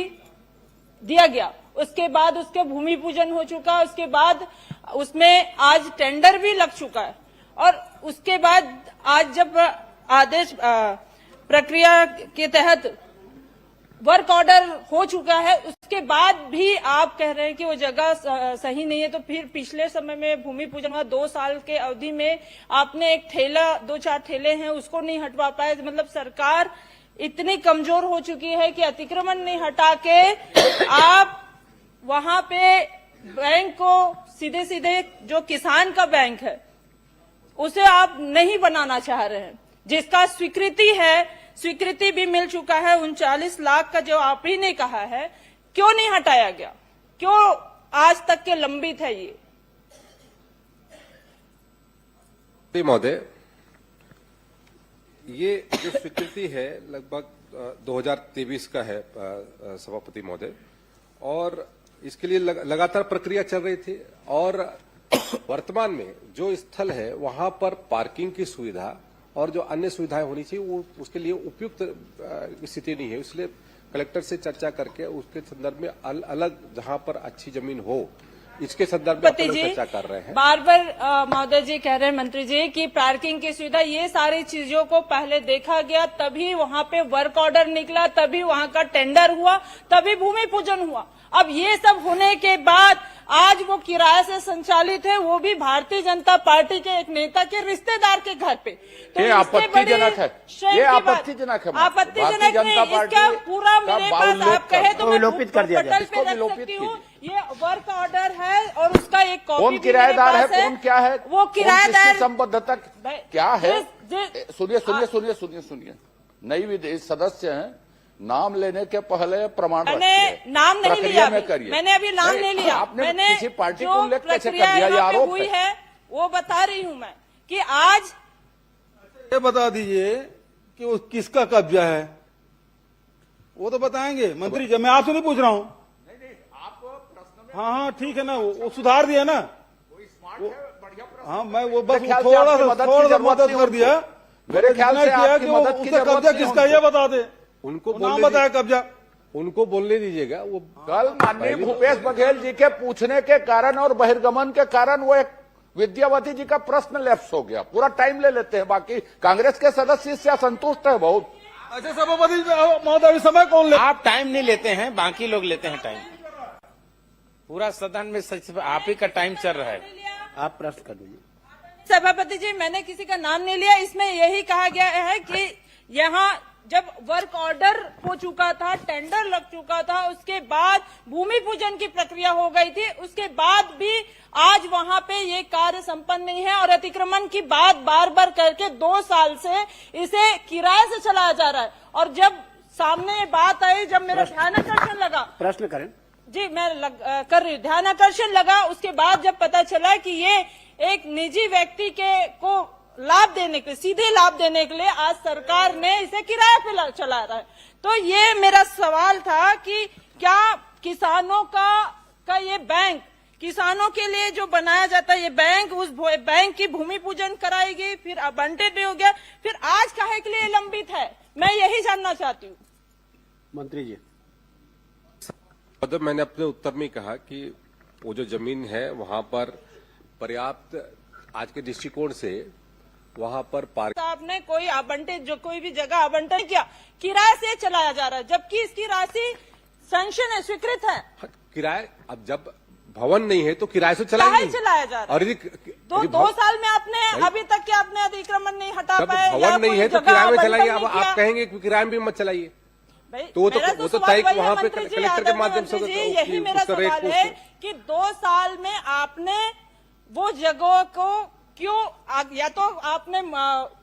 S1: दिया गया। उसके बाद उसके भूमि पूजन हो चुका, उसके बाद उसमें आज टेंडर भी लग चुका है, और उसके बाद आज जब आदेश प्रक्रिया के तहत वर्क ऑर्डर हो चुका है, उसके बाद भी आप कह रहे हैं कि वो जगह सही नहीं है। तो फिर पिछले समय में भूमि पूजन का 2 साल के अवधि में आपने एक ठेला 2-4 ठेले हैं उसको नहीं हटवा पाए। मतलब सरकार इतनी कमजोर हो चुकी है कि अतिक्रमण नहीं हटा के आप वहां पे बैंक को सीधे सीधे जो किसान का बैंक है उसे आप नहीं बनाना चाह रहे हैं, जिसका स्वीकृति भी मिल चुका है। 39 लाख का जो आप ही ने कहा है, क्यों नहीं हटाया गया, क्यों आज तक के लंबित है ये?
S2: महोदय, ये जो स्वीकृति है लगभग 2023 का है सभापति महोदय, और इसके लिए लगातार प्रक्रिया चल रही थी, और वर्तमान में जो स्थल है वहां पर पार्किंग की सुविधा और जो अन्य सुविधाएं होनी चाहिए वो उसके लिए उपयुक्त स्थिति नहीं है। इसलिए कलेक्टर से चर्चा करके उसके संदर्भ में अलग जहां पर अच्छी जमीन हो इसके संदर्भ में चर्चा कर रहे हैं।
S1: बार बार महोदय जी कह रहे हैं, मंत्री जी, कि पार्किंग की सुविधा, ये सारी चीजों को पहले देखा गया, तभी वहां पे वर्क ऑर्डर निकला, तभी वहां का टेंडर हुआ, तभी भूमि पूजन हुआ। अब ये सब होने के बाद आज वो किराए से संचालित है, वो भी भारतीय जनता पार्टी के एक नेता के रिश्तेदार के घर पे। तो
S3: ये आपत्तिजनक है, ये आपत्तिजनक है।
S1: आपत्तिजनक नहीं, इसका पूरा मेरे पास आप कहे तो मैं
S8: विलोपित कर दिया
S1: पटल पे रख सकती हूँ। ये वर्क ऑर्डर है और उसका एक कॉपी
S3: कौन किराएदार है, कौन क्या है,
S1: वो किराएदार
S3: संबद्धता क्या है? सुनिए, नई विधेयक सदस्य हैं, नाम लेने के पहले प्रमाण
S1: मैंने नाम नहीं लिया,
S3: मैंने
S1: अभी नाम नहीं लिया।
S3: आपने
S1: मैंने
S3: किसी पार्टी
S1: जो
S3: को उल्लेख कैसे कर दिया? ये
S1: प्रक्रिया
S3: आरोप
S1: हुई है वो बता रही हूँ मैं कि आज
S4: ये बता दीजिए कि वो किसका कब्जा है, वो तो बताएंगे मंत्री जी। मैं आपसे नहीं पूछ रहा हूँ। हाँ ठीक है ना, वो सुधार दिया ना। हाँ, मैं वो बस थोड़ा सा मदद कर दिया।
S3: मेरे ख्याल से आपकी मदद की
S4: उसका कब्जा किसका ये बता दे,
S2: उनको
S4: नाम बताया कब्जा,
S2: उनको बोलने दीजिएगा। वो
S3: कल माननीय भूपेश बघेल जी के पूछने के कारण और बहिर्गमन के कारण वो एक विद्यावती जी का प्रश्न लैप्स हो गया। पूरा टाइम ले लेते हैं, बाकी कांग्रेस के सदस्य इससे असंतुष्ट है बहुत।
S4: अच्छा सभापति महोदय, समय कौन ले?
S11: आप टाइम नहीं लेते हैं, बाकी लोग लेते हैं टाइम। पूरा सदन में सच आप ही का टाइम चल रहा है।
S8: आप प्रश्न कर लीजिए।
S1: सभापति जी, मैंने किसी का नाम नहीं लिया। इसमें यही कहा गया है कि यहाँ जब वर्क ऑर्डर हो चुका था, टेंडर लग चुका था, उसके बाद भूमि पूजन की प्रक्रिया हो गई थी, उसके बाद भी आज वहां पे ये कार्य संपन्न नहीं है, और अतिक्रमण की बात बार बार करके 2 साल से इसे किराए से चलाया जा रहा है। और जब सामने बात आई, जब मेरा ध्यान आकर्षण लगा,
S8: प्रश्न करें
S1: जी मैं कर रही हूँ, ध्यान आकर्षण लगा, उसके बाद जब पता चला कि ये एक निजी व्यक्ति को लाभ देने के लिए, सीधे लाभ देने के लिए आज सरकार ने इसे किराए पे चला रहा है। तो ये मेरा सवाल था कि क्या किसानों का ये बैंक, किसानों के लिए जो बनाया जाता है ये बैंक, उस बैंक की भूमि पूजन कराएगी, फिर आवंटित भी हो गया, फिर आज काहे के लिए लंबित है? मैं यही जानना चाहती हूँ।
S8: मंत्री जी,
S2: मैंने अपने उत्तर में कहा कि वो जो जमीन है वहां पर पर्याप्त, आज के दृष्टिकोण से वहां पर
S1: आपने कोई आवंटित, जो कोई भी जगह आवंटन किया, किराए से चलाया जा रहा है, जबकि इसकी राशि सैंक्शन है, स्वीकृत है।
S2: किराए, अब जब भवन नहीं है तो किराए से चलाया
S1: जा रहा है। और तो 2 साल में आपने अभी तक के आपने अतिक्रमण नहीं हटा पाए,
S2: भवन नहीं है तो किराए में चलाइए। अब आप कहेंगे कि किराए में भी मत चलाइए, तो वो तो तय वहां पे कलेक्टर के माध्यम से।
S1: यही मेरा सवाल है कि 2 साल में आपने वो जगहों को या तो आपने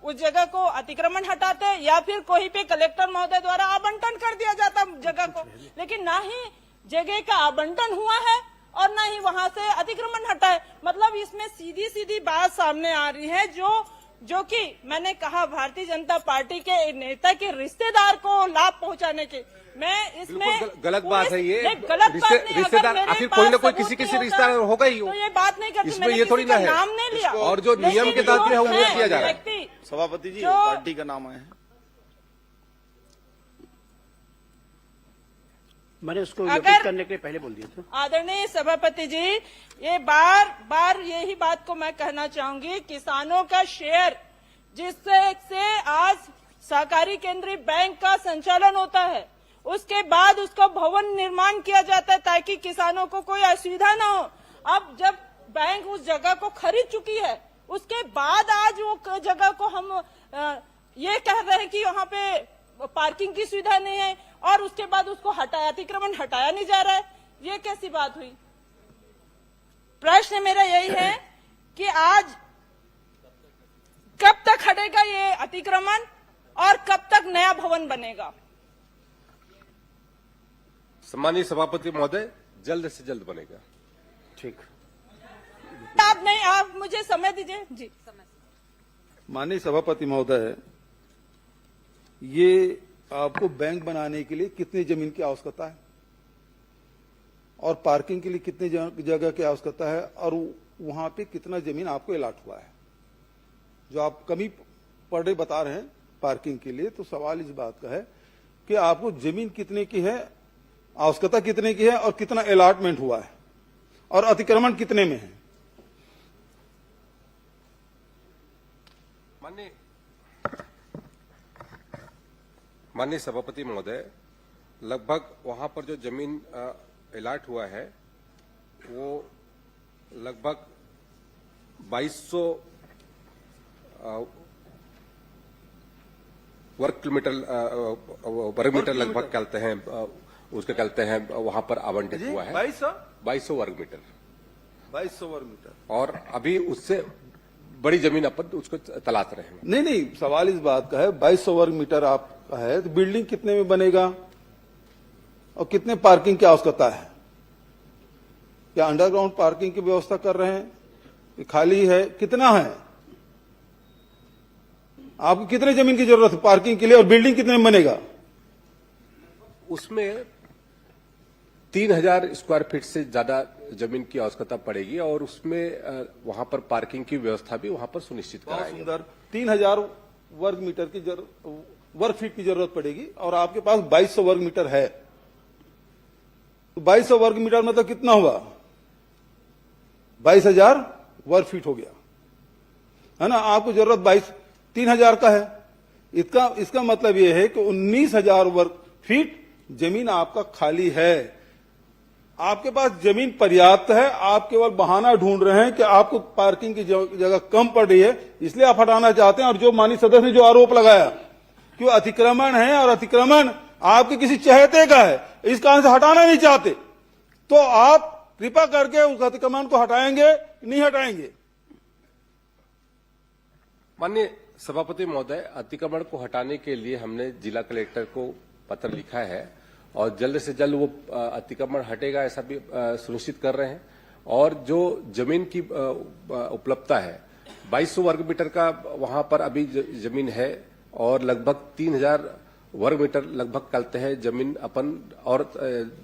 S1: उस जगह को अतिक्रमण हटाते या फिर कोई पे कलेक्टर महोदय द्वारा आवंटन कर दिया जाता जगह को, लेकिन ना ही जगह का आवंटन हुआ है और ना ही वहां से अतिक्रमण हटा है। मतलब इसमें सीधी सीधी बात सामने आ रही है जो कि मैंने कहा भारतीय जनता पार्टी के नेता के रिश्तेदार को लाभ पहुंचाने के। मैं इसमें
S2: गलत बात है ये।
S1: गलत बात नहीं,
S2: रिश्तेदार आखिर कोई ना कोई किसी रिश्तेदार होगा ही,
S1: तो ये बात नहीं करती।
S2: इसमें ये थोड़ी ना है,
S1: नाम नहीं लिया
S2: और जो नियम के तहत है वो किया जा रहा है।
S4: सभापति जी,
S1: जो
S4: पार्टी का नाम है,
S8: मैंने उसको
S1: अगर
S8: करने के लिए पहले बोल दिया था।
S1: आदरणीय सभापति जी, ये बार यही बात को मैं कहना चाहूंगी, किसानों का शेयर जिससे आज सहकारी केंद्रीय बैंक का संचालन होता है, उसके बाद उसको भवन निर्माण किया जाता है ताकि किसानों को कोई असुविधा न हो। अब जब बैंक उस जगह को खरीद चुकी है, उसके बाद आज वो जगह को हम ये कह रहे हैं कि वहाँ पे पार्किंग की सुविधा नहीं है और उसके बाद उसको अतिक्रमण हटाया नहीं जा रहा है, ये कैसी बात हुई? प्रश्न मेरा यही है कि आज कब तक हटेगा ये अतिक्रमण और कब तक नया भवन बनेगा?
S2: सम्मानीय सभापति महोदय, जल्द से जल्द बनेगा।
S4: ठीक।
S1: आप मुझे समय दीजिए जी।
S4: माननीय सभापति महोदय, ये आपको बैंक बनाने के लिए कितनी जमीन की आवश्यकता है और पार्किंग के लिए कितनी जगह की आवश्यकता है और वहां पे कितना जमीन आपको अलाट हुआ है? जो आप कमी पर डे बता रहे हैं पार्किंग के लिए, तो सवाल इस बात का है कि आपको जमीन कितने की है, आवश्यकता कितने की है और कितना अलाटमेंट हुआ है और अतिक्रमण कितने में है?
S2: माननीय सभापति महोदय, लगभग वहां पर जो जमीन अलाट हुआ है वो लगभग 2200 वर्ग मीटर लगभग कहते हैं, उसके कहते हैं वहां पर आवंटित हुआ है 2200 वर्ग मीटर।
S4: 2200 वर्ग मीटर।
S2: और अभी उससे बड़ी जमीन अपन उसको तलाश रहे हैं।
S4: नहीं, सवाल इस बात का है, 2200 वर्ग मीटर आपका है तो बिल्डिंग कितने में बनेगा और कितने पार्किंग की आवश्यकता है? क्या अंडरग्राउंड पार्किंग की व्यवस्था कर रहे हैं? खाली है, कितना है? आपको कितने जमीन की जरूरत है पार्किंग के लिए और बिल्डिंग कितने में बनेगा?
S2: उसमें 3000 स्क्वायर फीट से ज्यादा जमीन की आवश्यकता पड़ेगी और उसमें वहां पर पार्किंग की व्यवस्था भी वहां पर सुनिश्चित कराएंगे।
S4: सुंदर। 3000 वर्ग मीटर की वर्ग फीट की जरूरत पड़ेगी और आपके पास 2200 वर्ग मीटर है, तो 2200 वर्ग मीटर मतलब कितना हुआ? 22000 वर्ग फीट हो गया, है ना? आपको जरूरत 3000 का है। इसका मतलब यह है कि 19000 वर्ग फीट जमीन आपका खाली है। आपके पास जमीन पर्याप्त है, आप केवल बहाना ढूंढ रहे हैं कि आपको पार्किंग की जगह कम पड़ रही है, इसलिए आप हटाना चाहते हैं। और जो माननीय सदस्य ने जो आरोप लगाया कि वो अतिक्रमण है और अतिक्रमण आपके किसी चहेते का है, इस कारण से हटाना नहीं चाहते, तो आप कृपा करके उस अतिक्रमण को हटाएंगे, नहीं हटाएंगे?
S2: माननीय सभापति महोदय, अतिक्रमण को हटाने के लिए हमने जिला कलेक्टर को पत्र लिखा है और जल्द से जल्द वो अतिक्रमण हटेगा ऐसा भी सुनिश्चित कर रहे हैं। और जो जमीन की उपलब्धता है 2200 वर्ग मीटर का वहां पर अभी जमीन है और लगभग 3000 वर्ग मीटर लगभग कहते हैं जमीन अपन और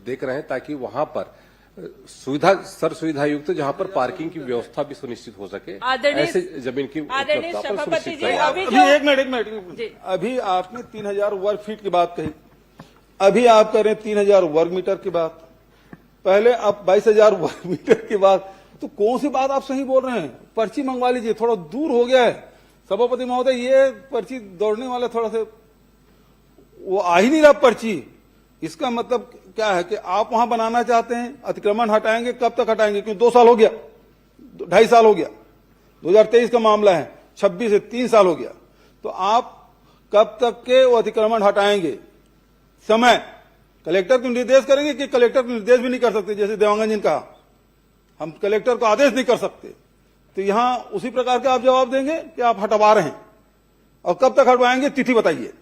S2: देख रहे हैं ताकि वहां पर सुविधा युक्त जहां पर पार्किंग की व्यवस्था भी सुनिश्चित हो सके, ऐसे जमीन की उपलब्धता पर सुनिश्चित करें।
S4: अभी एक मिनट, अभी आपने 3000 वर्ग फीट की बात कही, अभी आप कह रहे हैं 3000 वर्ग मीटर की बात, पहले आप 22000 वर्ग मीटर की बात, तो कौन सी बात आप सही बोल रहे हैं? पर्ची मंगवा लीजिए, थोड़ा दूर हो गया है सभापति महोदय, ये पर्ची दौड़ने वाला थोड़ा सा वो आ ही नहीं रहा पर्ची। इसका मतलब क्या है कि आप वहां बनाना चाहते हैं, अतिक्रमण हटाएंगे, कब तक हटाएंगे? क्योंकि 2 साल हो गया, 2.5 साल हो गया, 2023 का मामला है, 26 से 3 साल हो गया, तो आप कब तक के वो अतिक्रमण हटाएंगे? समय कलेक्टर को निर्देश करेंगे कि कलेक्टर को निर्देश भी नहीं कर सकते, जैसे देवांगन जी ने कहा, हम कलेक्टर को आदेश नहीं कर सकते, तो यहां उसी प्रकार के आप जवाब देंगे कि आप हटवा रहे हैं, और कब तक हटवाएंगे तिथि बताइए।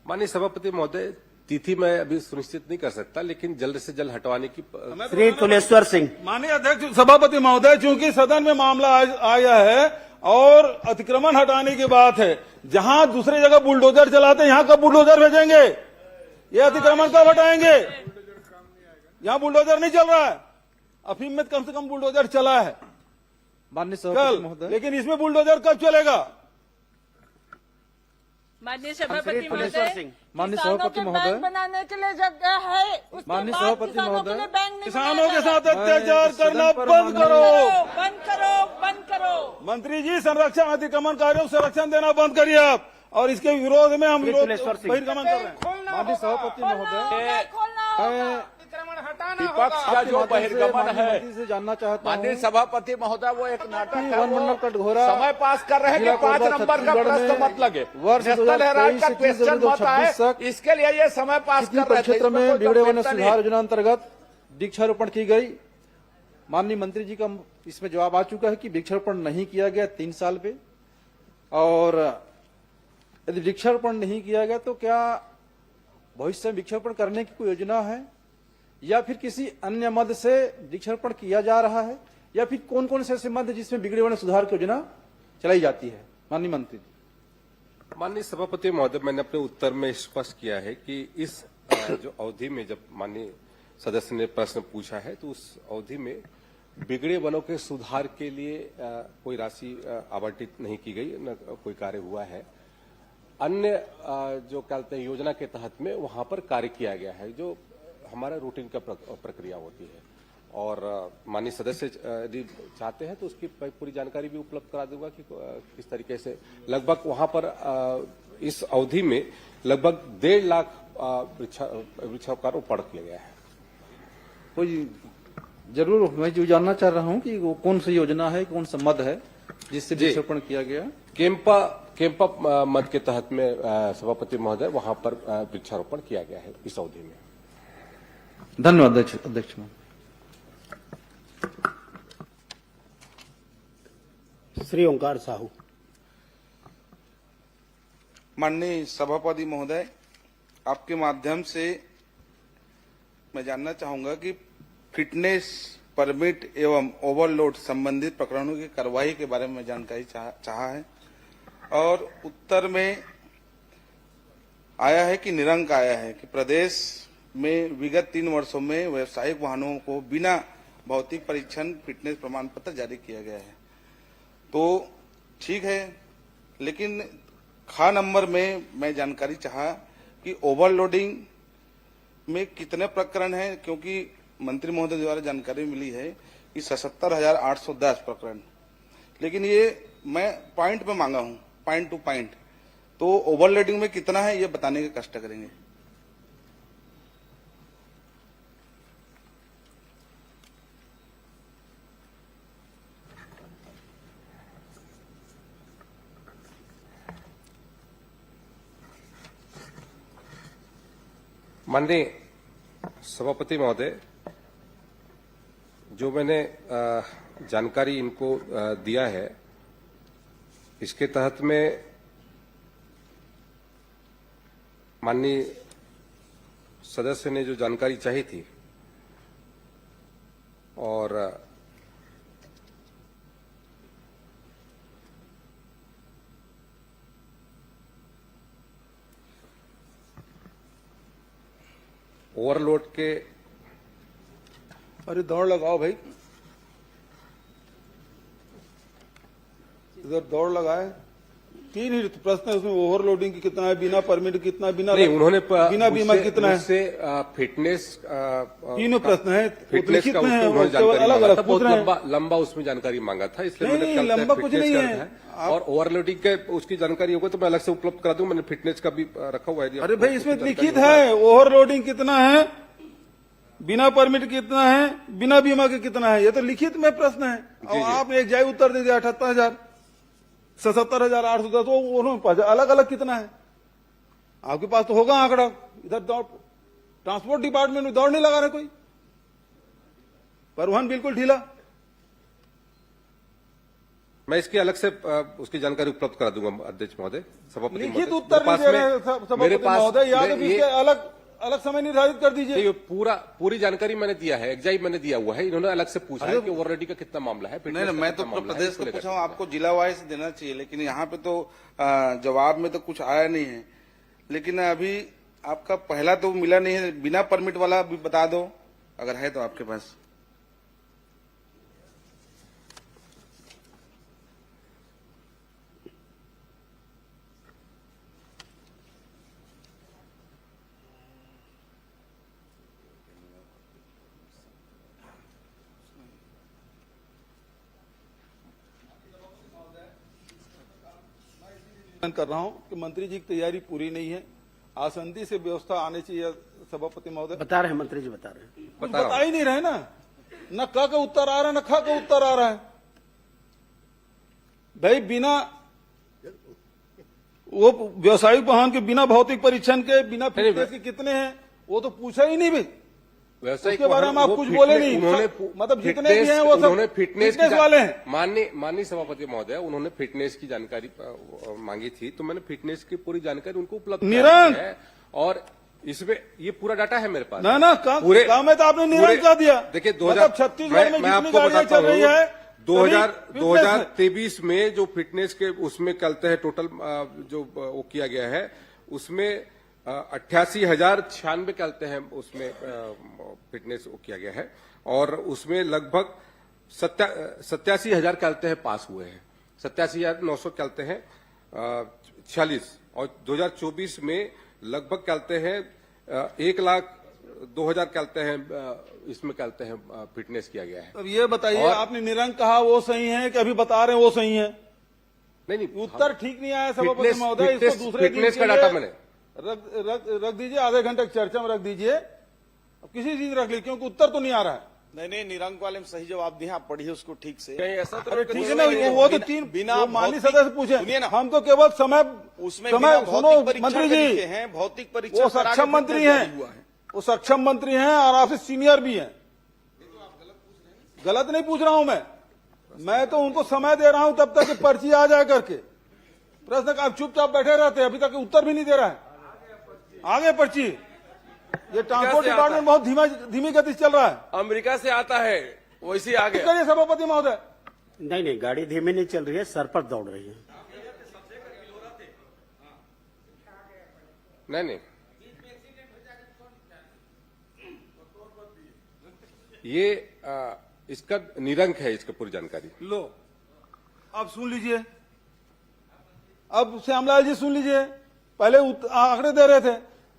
S2: माननीय सभापति महोदय, तिथि मैं अभी सुनिश्चित नहीं कर सकता, लेकिन जल्द से जल्द हटवाने की
S8: श्री तुलेश्वर सिंह।
S4: माननीय अध्यक्ष सभापति महोदय, चूंकि सदन में मामला आया है और अतिक्रमण हटाने की बात है, जहां दूसरी जगह बुलडोजर चलाते हैं, यहां कब बुलडोजर भेजेंगे? ये अतिक्रमण कब हटाएंगे? यहां बुलडोजर नहीं चल रहा है, अफीम में कम से कम बुलडोजर चला है
S6: माननीय सभापति
S4: कल,
S6: महोदय,
S4: लेकिन इसमें बुलडोजर कब चलेगा?
S1: माननीय सभापति महोदय,
S6: माननीय सभापति महोदय,
S1: बनाने के लिए जगह है,
S6: माननीय सभापति महोदय,
S4: किसानों के साथ अत्याचार करना बंद करो,
S1: बंद करो, बंद करो।
S4: मंत्री जी, संरक्षण अतिक्रमणकारियों को संरक्षण देना बंद करिए आप, और इसके विरोध में हम बहिर्गमन कर रहे हैं।
S6: माननीय सभापति महोदय,
S3: विपक्ष का जो बहिर्गमन है,
S6: से जानना चाहता हूँ,
S3: माननीय सभापति महोदय, वो एक नाटक है,
S6: वन मंडल कटघोरा
S3: समय पास कर रहे हैं कि 5 नंबर का प्रश्न मत लगे, नेशनल हेराल्ड का क्वेश्चन मत आए, इसके लिए ये समय पास कर रहे थे।
S6: क्षेत्र में बिगड़े वन सुधार योजना अंतर्गत वृक्षारोपण की गई। माननीय मंत्री जी का इसमें जवाब आ चुका है कि वृक्षारोपण नहीं किया गया 3 साल पे, और यदि वृक्षारोपण नहीं किया गया तो क्या भविष्य में वृक्षारोपण करने की कोई योजना है, या फिर किसी अन्य मद से वृक्षारोपण किया जा रहा है, या फिर कौन कौन से ऐसे मद जिसमें बिगड़े वन सुधार की योजना चलाई जाती है? माननीय मंत्री जी।
S2: माननीय सभापति महोदय, मैंने अपने उत्तर में स्पष्ट किया है कि इस जो अवधि में जब माननीय सदस्य ने प्रश्न पूछा है, तो उस अवधि में बिगड़े वनों के सुधार के लिए कोई राशि आवंटित नहीं की गई, न कोई कार्य हुआ है। अन्य जो कहते हैं योजना के तहत में वहां पर कार्य किया गया है, जो हमारा रूटीन का प्रक्रिया होती है, और माननीय सदस्य यदि चाहते हैं तो उसकी पूरी जानकारी भी उपलब्ध करा दूंगा कि किस तरीके से लगभग वहां पर इस अवधि में लगभग 1.5 लाख वृक्षारोपण किया गया है।
S6: कोई जरूर, मैं जो जानना चाह रहा हूं कि वो कौन सी योजना है, कौन सा मद है जिससे वृक्षारोपण किया गया?
S2: केम्पा मद के तहत में सभापति महोदय वहां पर वृक्षारोपण किया गया है इस अवधि में।
S6: धन्यवाद अध्यक्ष।
S8: श्री ओंकार साहू।
S7: माननीय सभापति महोदय, आपके माध्यम से मैं जानना चाहूंगा कि फिटनेस परमिट एवं ओवरलोड संबंधित प्रकरणों की कार्रवाई के बारे में जानकारी चाहा है, और उत्तर में आया है कि निरंक आया है कि प्रदेश में विगत 3 वर्षों में व्यावसायिक वाहनों को बिना भौतिक परीक्षण फिटनेस प्रमाण पत्र जारी किया गया है। तो ठीक है, लेकिन खा नंबर में मैं जानकारी चाहा कि ओवरलोडिंग में कितने प्रकरण हैं, क्योंकि मंत्री महोदय द्वारा जानकारी मिली है कि 77,810 प्रकरण, लेकिन ये मैं पॉइंट पे मांगा हूं, पॉइंट टू पॉइंट। तो ओवरलोडिंग में कितना है ये बताने के कष्ट करेंगे।
S2: माननीय सभापति महोदय, जो मैंने जानकारी इनको दिया है, इसके तहत में माननीय सदस्य ने जो जानकारी चाही थी, और ओवरलोड के,
S4: अरे दौड़ लगाओ भाई, इधर दौड़ लगाए। 3 ही प्रश्न है उसमें, ओवरलोडिंग की कितना है, बिना परमिट कितना, बिना
S2: नहीं, उन्होंने
S4: बिना बीमा कितना है,
S2: फिटनेस
S4: तीनों प्रश्न है,
S2: फिटनेस का उन्होंने जानकारी मांगा था, बहुत लंबा उसमें जानकारी मांगा था, इसलिए मैंने
S4: लंबा कुछ नहीं है।
S2: और ओवरलोडिंग के उसकी जानकारी होगा तो मैं अलग से उपलब्ध करा दूंगा। मैंने फिटनेस का भी रखा हुआ है।
S4: अरे भाई, इसमें लिखित है ओवरलोडिंग कितना है, बिना परमिट कितना है, बिना बीमा के कितना है, ये तो लिखित में प्रश्न है। और आपने एक जाय उत्तर दे दिया 78,000, 77,810, तो उन्होंने अलग अलग कितना है, आपके पास तो होगा आंकड़ा। इधर दौड़, ट्रांसपोर्ट डिपार्टमेंट में दौड़ नहीं लगा रहे कोई, परिवहन बिल्कुल ढीला।
S2: मैं इसकी अलग से उसकी जानकारी उपलब्ध करा दूंगा अध्यक्ष महोदय, सभापति
S4: लिखित
S2: महोदय।
S4: उत्तर नहीं दे रहे हैं सभापति महोदय, या तो इसके अलग अलग समय निर्धारित कर दीजिए।
S2: ये पूरी जानकारी मैंने दिया है, एग्जाइट मैंने दिया हुआ है। इन्होंने अलग से पूछा है कि ओवररेडी का कितना मामला है।
S7: नहीं, मैं तो प्रदेश को पूछा हूँ, आपको जिला वाइज देना चाहिए, लेकिन यहाँ पे तो जवाब में तो कुछ आया नहीं है। लेकिन अभी आपका पहला तो मिला नहीं है, बिना परमिट वाला भी बता दो अगर है तो आपके पास।
S4: कर रहा हूं कि मंत्री जी की तैयारी पूरी नहीं है, आसंदी से व्यवस्था आनी चाहिए। सभापति महोदय
S8: बता रहे हैं, मंत्री जी बता रहे हैं।
S4: कुछ बता ही नहीं रहे ना, न क का उत्तर आ रहा है न ख का उत्तर आ रहा है। भाई बिना वो व्यवसायिक वाहन के बिना भौतिक परीक्षण के बिना फिटनेस के कितने हैं वो तो पूछा ही नहीं भाई। उसके बारे में आप कुछ बोले नहीं, मतलब जितने भी हैं वो सब फिटनेस वाले हैं।
S2: माननीय सभापति महोदय, उन्होंने फिटनेस की जानकारी मांगी थी, तो मैंने फिटनेस की पूरी जानकारी उनको उपलब्ध कराई है। और इसमें ये पूरा डाटा है मेरे पास।
S4: ना पूरे काम है तो आपने निरंक कर दिया।
S2: देखिए,
S4: छत्तीसगढ़ में जितनी गाड़ियां चल रही है
S2: 2023 में जो फिटनेस के उसमें चलते हैं, टोटल जो वो किया गया है उसमें 88,096 चलते हैं, उसमें फिटनेस वो किया गया है। और उसमें लगभग 87,000 चलते हैं पास हुए हैं, 87,900 चलते हैं 46। और 2024 में लगभग चलते हैं 1,02,000 चलते हैं, इसमें चलते हैं फिटनेस किया गया है।
S4: अब ये बताइए, आपने निरंक कहा वो सही है कि अभी बता रहे हैं वो सही है? नहीं, उत्तर ठीक नहीं आया सभापति महोदय। इसको दूसरे
S2: फिटनेस का डाटा मैंने
S4: रख दीजिए, आधे घंटे की चर्चा में रख दीजिए। अब किसी चीज रख लीजिए क्योंकि उत्तर तो नहीं आ रहा है।
S11: नहीं, निरंक वाले में सही जवाब दिए, आप पढ़िए उसको ठीक से।
S10: ऐसा तो
S4: ठीक है ना, वो तो तीन बिना माननीय सदस्य पूछे, हम तो केवल समय सुनो मंत्री जी
S11: हैं, भौतिक परीक्षा
S4: वो सक्षम मंत्री हैं, वो सक्षम मंत्री हैं और आपसे सीनियर भी हैं। गलत नहीं पूछ रहा हूं मैं तो उनको समय दे रहा हूं तब तक कि पर्ची आ जाए करके। प्रश्न का आप चुपचाप बैठे रहते हैं, अभी तक उत्तर भी नहीं दे रहा है। आगे पर्ची, ये ट्रांसपोर्ट डिपार्टमेंट बहुत धीमी गति से चल रहा है।
S10: अमेरिका से आता है वैसे ही आगे।
S4: करिए सभापति महोदय।
S8: नहीं, गाड़ी धीमी नहीं चल रही है, सर पर दौड़ रही है।
S2: नहीं, ये इसका निरंक है, इसका पूरी जानकारी
S4: लो। अब सुन लीजिए, अब श्यामलाल जी सुन लीजिए। पहले आंकड़े दे रहे थे,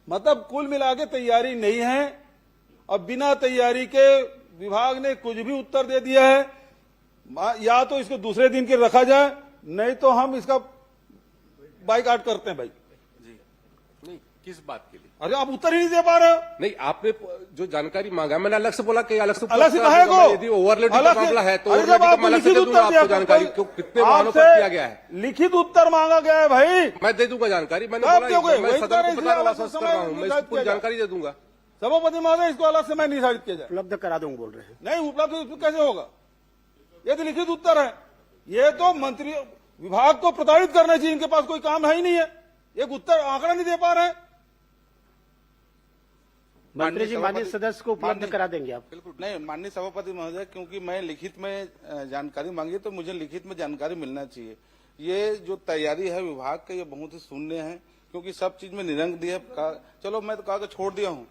S4: मतलब कुल मिला के तैयारी नहीं है। अब बिना तैयारी के विभाग ने कुछ भी उत्तर दे दिया है। या तो इसको दूसरे दिन के रखा जाए, नहीं तो हम इसका बाइकाट करते हैं भाई।
S2: नहीं, किस बात के लिए?
S4: अरे आप उत्तर ही नहीं दे पा रहे हो।
S2: नहीं, आपने जो जानकारी मांगा मैंने अलग से बोला कि अलग से
S4: कहेगा।
S2: यदि ओवरलोडिंग का मामला है तो लिखित उत्तर जानकारी कितने वाहनों पर किया गया है,
S4: लिखित उत्तर मांगा गया है भाई।
S2: मैं दे दूंगा जानकारी। मैंने बोला मैं सदन को बताने वाला आश्वस्त कर रहा हूँ, मैं पूरी जानकारी दे दूंगा।
S4: सभापति महोदय, इसको अलग समय निर्धारित किया जाए।
S8: उपलब्ध करा दूंगा बोल रहे हैं।
S4: नहीं, उपलब्ध कैसे होगा? ये तो लिखित उत्तर है। ये तो मंत्री विभाग को प्रताड़ित करना चाहिए, इनके पास कोई काम है ही नहीं है। एक उत्तर आंकड़ा नहीं दे पा रहे हैं।
S8: मंत्री जी माननीय सदस्य को उपलब्ध करा देंगे आप?
S7: बिल्कुल नहीं माननीय सभापति महोदय, क्योंकि मैं लिखित में जानकारी मांगी तो मुझे लिखित में जानकारी मिलना चाहिए। ये जो तैयारी है विभाग का, ये बहुत ही शून्य है, क्योंकि सब चीज में निरंक दिया। चलो मैं तो कहा कि छोड़ दिया हूँ।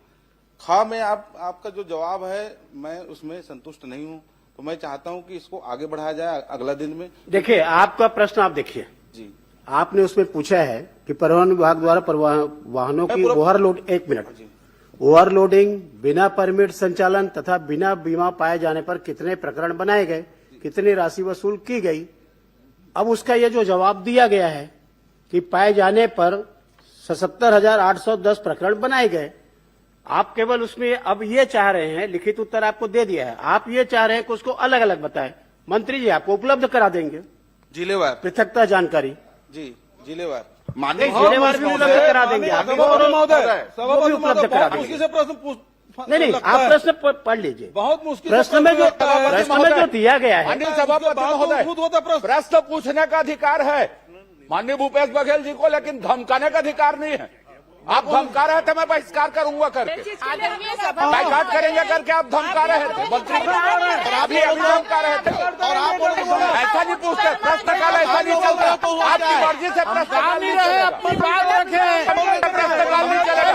S7: में आपका जो जवाब है मैं उसमें संतुष्ट नहीं हूँ, तो मैं चाहता हूँ कि इसको आगे बढ़ाया जाए अगला दिन में।
S8: देखिए, आपका प्रश्न आप देखिए
S7: जी,
S8: आपने उसमें पूछा है कि परिवहन विभाग द्वारा वाहनों की ओवरलोड, 1 मिनट, ओवरलोडिंग, बिना परमिट संचालन तथा बिना बीमा पाए जाने पर कितने प्रकरण बनाए गए, कितनी राशि वसूल की गई। अब उसका ये जो जवाब दिया गया है कि पाए जाने पर 77,810 प्रकरण बनाए गए, आप केवल उसमें अब ये चाह रहे हैं, लिखित उत्तर आपको दे दिया है, आप ये चाह रहे हैं कि उसको अलग अलग बताएं। मंत्री जी आपको उपलब्ध करा देंगे
S7: जिलेवार
S8: पृथकता जानकारी।
S7: जी, जिलेवार
S8: जिलेवार भी उपलब्ध करा देंगे,
S4: सभापति महोदय,
S8: उपलब्ध करा देंगे।
S4: उसी से प्रश्न
S8: नहीं, आप प्रश्न पढ़ लीजिए।
S4: बहुत मुश्किल
S8: प्रश्न में जो दिया गया है,
S3: माननीय सभापति महोदय, प्रश्न पूछने का अधिकार है माननीय भूपेश बघेल जी को, लेकिन धमकाने का अधिकार नहीं है। आप धमका रहे थे, मैं बहिष्कार करूंगा करके। बाइकाट करेंगे करके आप धमका रहे थे मंत्री, अभी धमका रहे थे। और आप ऐसा नहीं पूछते, प्रश्नकाल ऐसा नहीं चलता। आपकी मर्जी से प्रश्नकाल नहीं चलेगा। प्रश्नकाल नहीं चलेगा,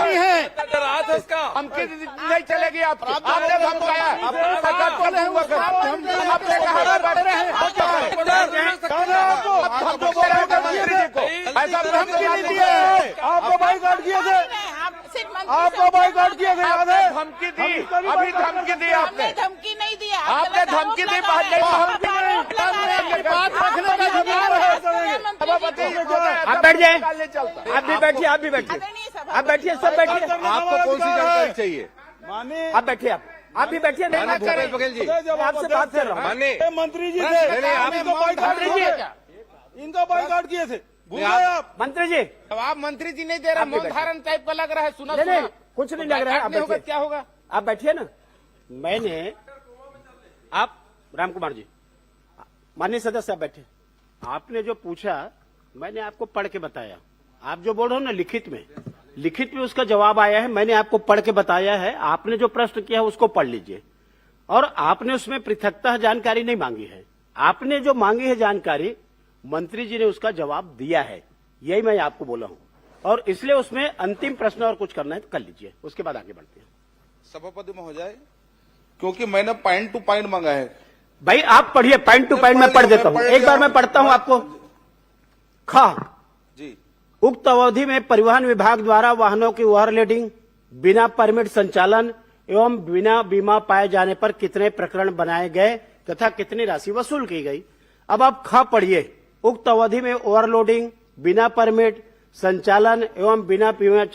S3: धमकी नहीं चलेगी आपकी। आपने धमकाया, आपने कहा मंत्री जी को ऐसा धमकी नहीं दी है। आपको बाइकाट किया आपको बाइकाट किया गया है। धमकी दी, अभी धमकी दी आपने।
S14: धमकी नहीं दिया,
S3: आपने धमकी दी, बात नहीं।
S8: आप बैठ जाए, आप भी बैठिए, आप भी बैठिए, आप बैठिए, सब बैठिए।
S2: आपको कौन सी जानकारी चाहिए?
S8: आप बैठिए, आप भी बैठिए।
S2: भूपेश बघेल जी,
S8: आपसे बात कर रहा हूँ।
S4: मंत्री जी इनका बाइकाट किए थे, भूल गए आप?
S8: मंत्री जी,
S3: आप मंत्री जी नहीं दे रहे, मौन धारण टाइप का लग रहा है। सुना
S8: नहीं, कुछ नहीं लग रहा है। आप बैठिए,
S3: क्या होगा?
S8: आप बैठिए ना। आप राम कुमार जी, माननीय सदस्य, आप बैठे। आपने जो पूछा मैंने आपको पढ़ के बताया। आप जो बोल रहे हो ना लिखित में उसका जवाब आया है, मैंने आपको पढ़ के बताया है। आपने जो प्रश्न किया है उसको पढ़ लीजिए। और आपने उसमें पृथकतः जानकारी नहीं मांगी है, आपने जो मांगी है जानकारी, मंत्री जी ने उसका जवाब दिया है। यही मैं आपको बोला हूं। और इसलिए उसमें अंतिम प्रश्न और कुछ करना है तो कर लीजिए, उसके बाद आगे बढ़ते हैं।
S7: सभापति महोदय, क्योंकि मैंने पॉइंट टू पॉइंट मांगा है।
S8: भाई आप पढ़िए, पॉइंट टू पॉइंट मैं पढ़ देता हूं। एक बार मैं पढ़ता हूं आपको।
S7: जी,
S8: उक्त अवधि में परिवहन विभाग द्वारा वाहनों की ओवरलोडिंग, बिना परमिट संचालन एवं बिना बीमा पाए जाने पर कितने प्रकरण बनाए गए तथा कितनी राशि वसूल की गई। अब आप पढ़िए। उक्त अवधि में ओवरलोडिंग, बिना परमिट संचालन एवं बिना बीमा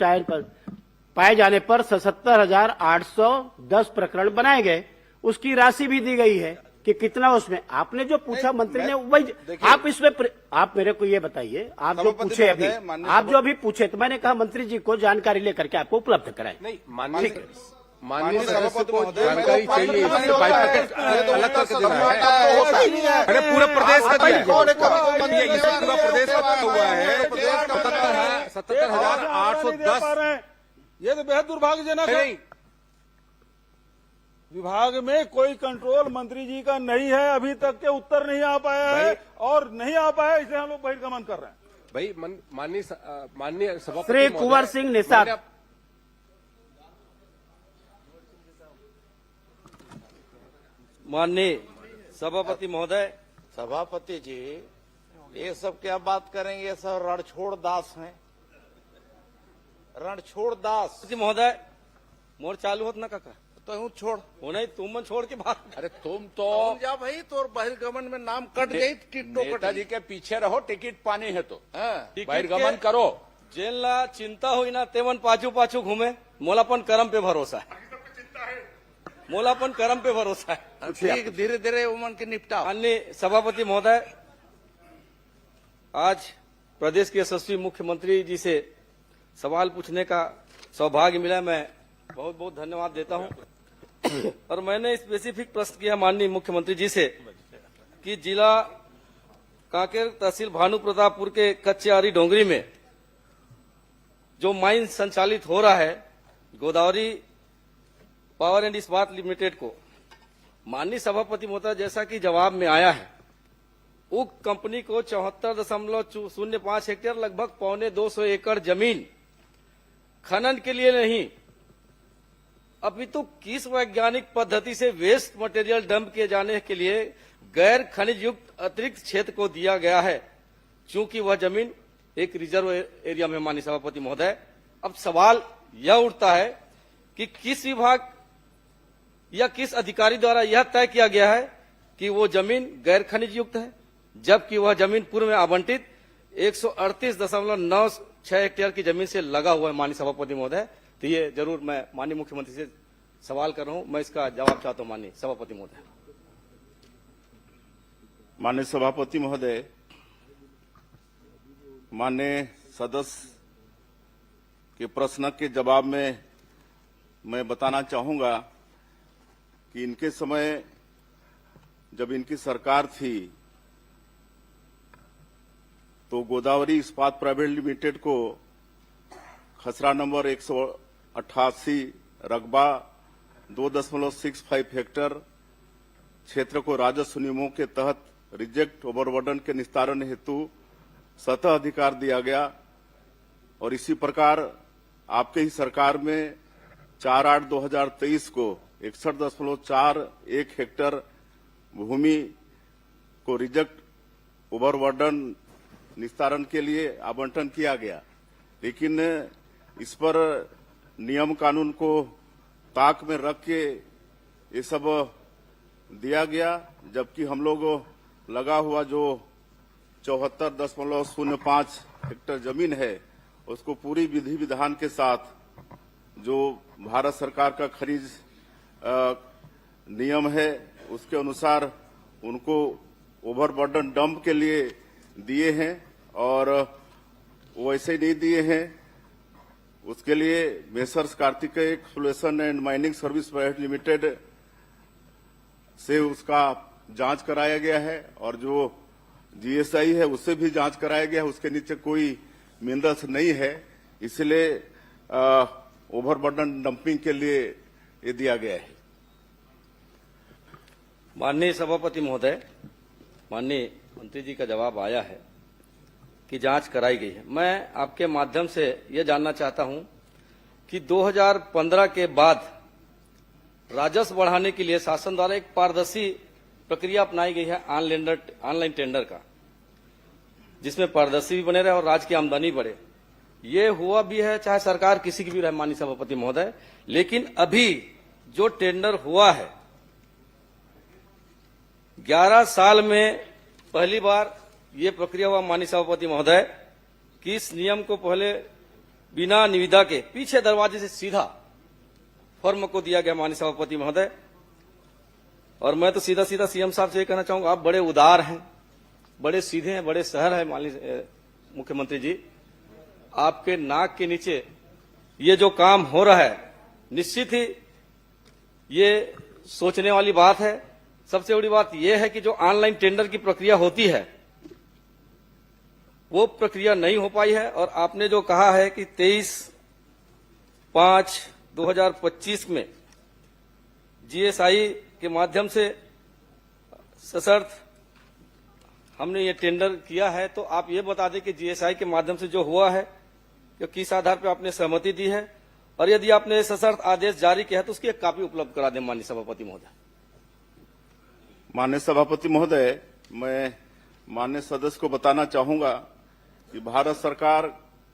S8: पाए जाने पर 77,810 प्रकरण बनाए गए। उसकी राशि भी दी गई है कि कितना उसमें। आपने जो पूछा मंत्री ने वही आप इसमें आप मेरे को ये बताइए, आप जो पूछे अभी, आप जो अभी पूछे, तो मैंने कहा मंत्री जी को जानकारी लेकर के आपको उपलब्ध कराए।
S2: नहीं, माननीय सदस्य को जानकारी चाहिए, इससे बाइकाट अलग करके देना है। अरे पूरा प्रदेश का दिया है, इसे पूरा प्रदेश का हुआ है। 77,810।
S4: ये तो बेहद दुर्भाग्यजनक है। विभाग में कोई कंट्रोल मंत्री जी का नहीं है, अभी तक के उत्तर नहीं आ पाया है और नहीं आ पाया, इसलिए हम लोग बहिर्गमन कर रहे हैं।
S2: भाई माननीय सभापति
S8: श्री कुंवर सिंह निषाद,
S5: माननीय सभापति महोदय।
S11: सभापति जी, ये सब क्या बात करेंगे? ये सब रणछोड़ दास हैं, रणछोड़ दास।
S5: महोदय मोर चालू होत ना काका,
S11: तो छोड़
S5: वो नहीं, तुम छोड़ के बात।
S3: अरे तुम तो
S11: जा भाई, तो बहिर्गमन में नाम कट गई, टिकटों
S3: नेताजी के पीछे रहो, टिकट पानी है तो
S5: टिकट
S3: बहिर्गमन
S5: के
S3: करो।
S5: जेलला चिंता हुई ना तेवन पाछू पाछू घूमे। मोलापन कर्म पे भरोसा है, मोलापन कर्म पे भरोसा है।
S11: ठीक, धीरे धीरे उमन के निपटा।
S5: माननीय सभापति महोदय, आज प्रदेश के यशस्वी मुख्यमंत्री जी से सवाल पूछने का सौभाग्य मिला। मैं बहुत बहुत धन्यवाद देता हूं। और मैंने स्पेसिफिक प्रश्न किया माननीय मुख्यमंत्री जी से कि जिला कांकेर तहसील भानु प्रतापपुर के कच्चेआरी डोंगरी में जो माइन संचालित हो रहा है गोदावरी पावर एंड इस्पात लिमिटेड को, माननीय सभापति महोदय, जैसा कि जवाब में आया है, उक्त कंपनी को 74.05 हेक्टेयर लगभग 250 एकड़ जमीन खनन के लिए नहीं अपितु किस वैज्ञानिक पद्धति से वेस्ट मटेरियल डंप किए जाने के लिए गैर खनिज युक्त अतिरिक्त क्षेत्र को दिया गया है, चूंकि वह जमीन एक रिजर्व एरिया में। माननीय सभापति महोदय, अब सवाल यह उठता है कि किस विभाग या किस अधिकारी द्वारा यह तय किया गया है कि वो जमीन गैर खनिज युक्त है, जबकि वह जमीन पूर्व में आवंटित 138.96 हेक्टेयर की जमीन से लगा हुआ है। माननीय सभापति महोदय, तो ये जरूर मैं माननीय मुख्यमंत्री से सवाल कर रहा हूं, मैं इसका जवाब चाहता हूं माननीय सभापति महोदय।
S12: माननीय सभापति महोदय, माननीय सदस्य के प्रश्न के जवाब में मैं बताना चाहूंगा कि इनके समय जब इनकी सरकार थी तो गोदावरी इस्पात प्राइवेट लिमिटेड को खसरा नंबर 188 रकबा 2.65 हेक्टर क्षेत्र को राजस्व नियमों के तहत रिजेक्ट ओवरबर्डन के निस्तारण हेतु सतह अधिकार दिया गया और इसी प्रकार आपके ही सरकार में 4/8/2023 को 61.41 हेक्टर भूमि को रिजेक्ट ओवरबर्डन निस्तारण के लिए आवंटन किया गया, लेकिन इस पर नियम कानून को ताक में रख के ये सब दिया गया, जबकि हम लोग लगा हुआ जो 74.05 हेक्टर जमीन है उसको पूरी विधि विधान के साथ जो भारत सरकार का खरीद नियम है उसके अनुसार उनको ओवरबर्डन डंप के लिए दिए हैं और वैसे ही नहीं दिए हैं। उसके लिए messrs Kartikeya exploration and mining service private limited से उसका जांच कराया गया है और जो जीएसआई है उससे भी जांच कराया गया है, उसके नीचे कोई मिनरल्स नहीं है, इसलिए ओवरबर्डन डंपिंग के लिए ये दिया गया है।
S5: माननीय सभापति महोदय, माननीय मंत्री जी का जवाब आया है कि जांच कराई गई है। मैं आपके माध्यम से यह जानना चाहता हूं कि 2015 के बाद राजस्व बढ़ाने के लिए शासन द्वारा एक पारदर्शी प्रक्रिया अपनाई गई है ऑनलाइन टेंडर का, जिसमें पारदर्शी भी बने रहे और राज्य की आमदनी बढ़े। ये हुआ भी है चाहे सरकार किसी की भी रहे माननीय सभापति महोदय, लेकिन अभी जो टेंडर हुआ है 11 साल में पहली बार ये प्रक्रिया हुआ माननीय सभापति महोदय कि इस नियम को पहले बिना निविदा के पीछे दरवाजे से सीधा फर्म को दिया गया माननीय सभापति महोदय। और मैं तो सीधा सीधा सीएम साहब से ये कहना चाहूंगा, आप बड़े उदार हैं, बड़े सीधे हैं, बड़े सहर हैं माननीय मुख्यमंत्री जी। आपके नाक के नीचे ये जो काम हो रहा है निश्चित ही ये सोचने वाली बात है। सबसे बड़ी बात यह है कि जो ऑनलाइन टेंडर की प्रक्रिया होती है वो प्रक्रिया नहीं हो पाई है और आपने जो कहा है कि 23/5/2025 में जीएसआई के माध्यम से सशर्त हमने ये टेंडर किया है, तो आप ये बता दें कि जीएसआई के माध्यम से जो हुआ है कि किस आधार पर आपने सहमति दी है और यदि आपने सशर्त आदेश जारी किया है तो उसकी एक कॉपी उपलब्ध करा दें माननीय सभापति महोदय।
S12: माननीय सभापति महोदय, मैं माननीय सदस्य को बताना चाहूंगा कि भारत सरकार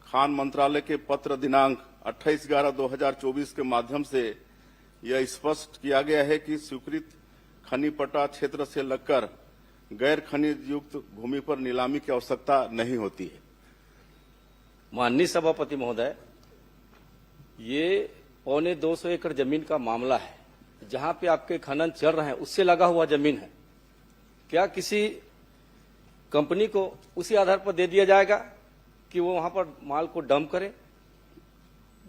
S12: खान मंत्रालय के पत्र दिनांक 28/11/2024 के माध्यम से यह स्पष्ट किया गया है कि स्वीकृत खनि पट्टा क्षेत्र से लगकर गैर खनिज युक्त भूमि पर नीलामी की आवश्यकता नहीं होती है।
S5: माननीय सभापति महोदय, ये 250 एकड़ जमीन का मामला है, जहां पे आपके खनन चल रहे हैं उससे लगा हुआ जमीन है। क्या किसी कंपनी को उसी आधार पर दे दिया जाएगा कि वो वहां पर माल को डंप करे?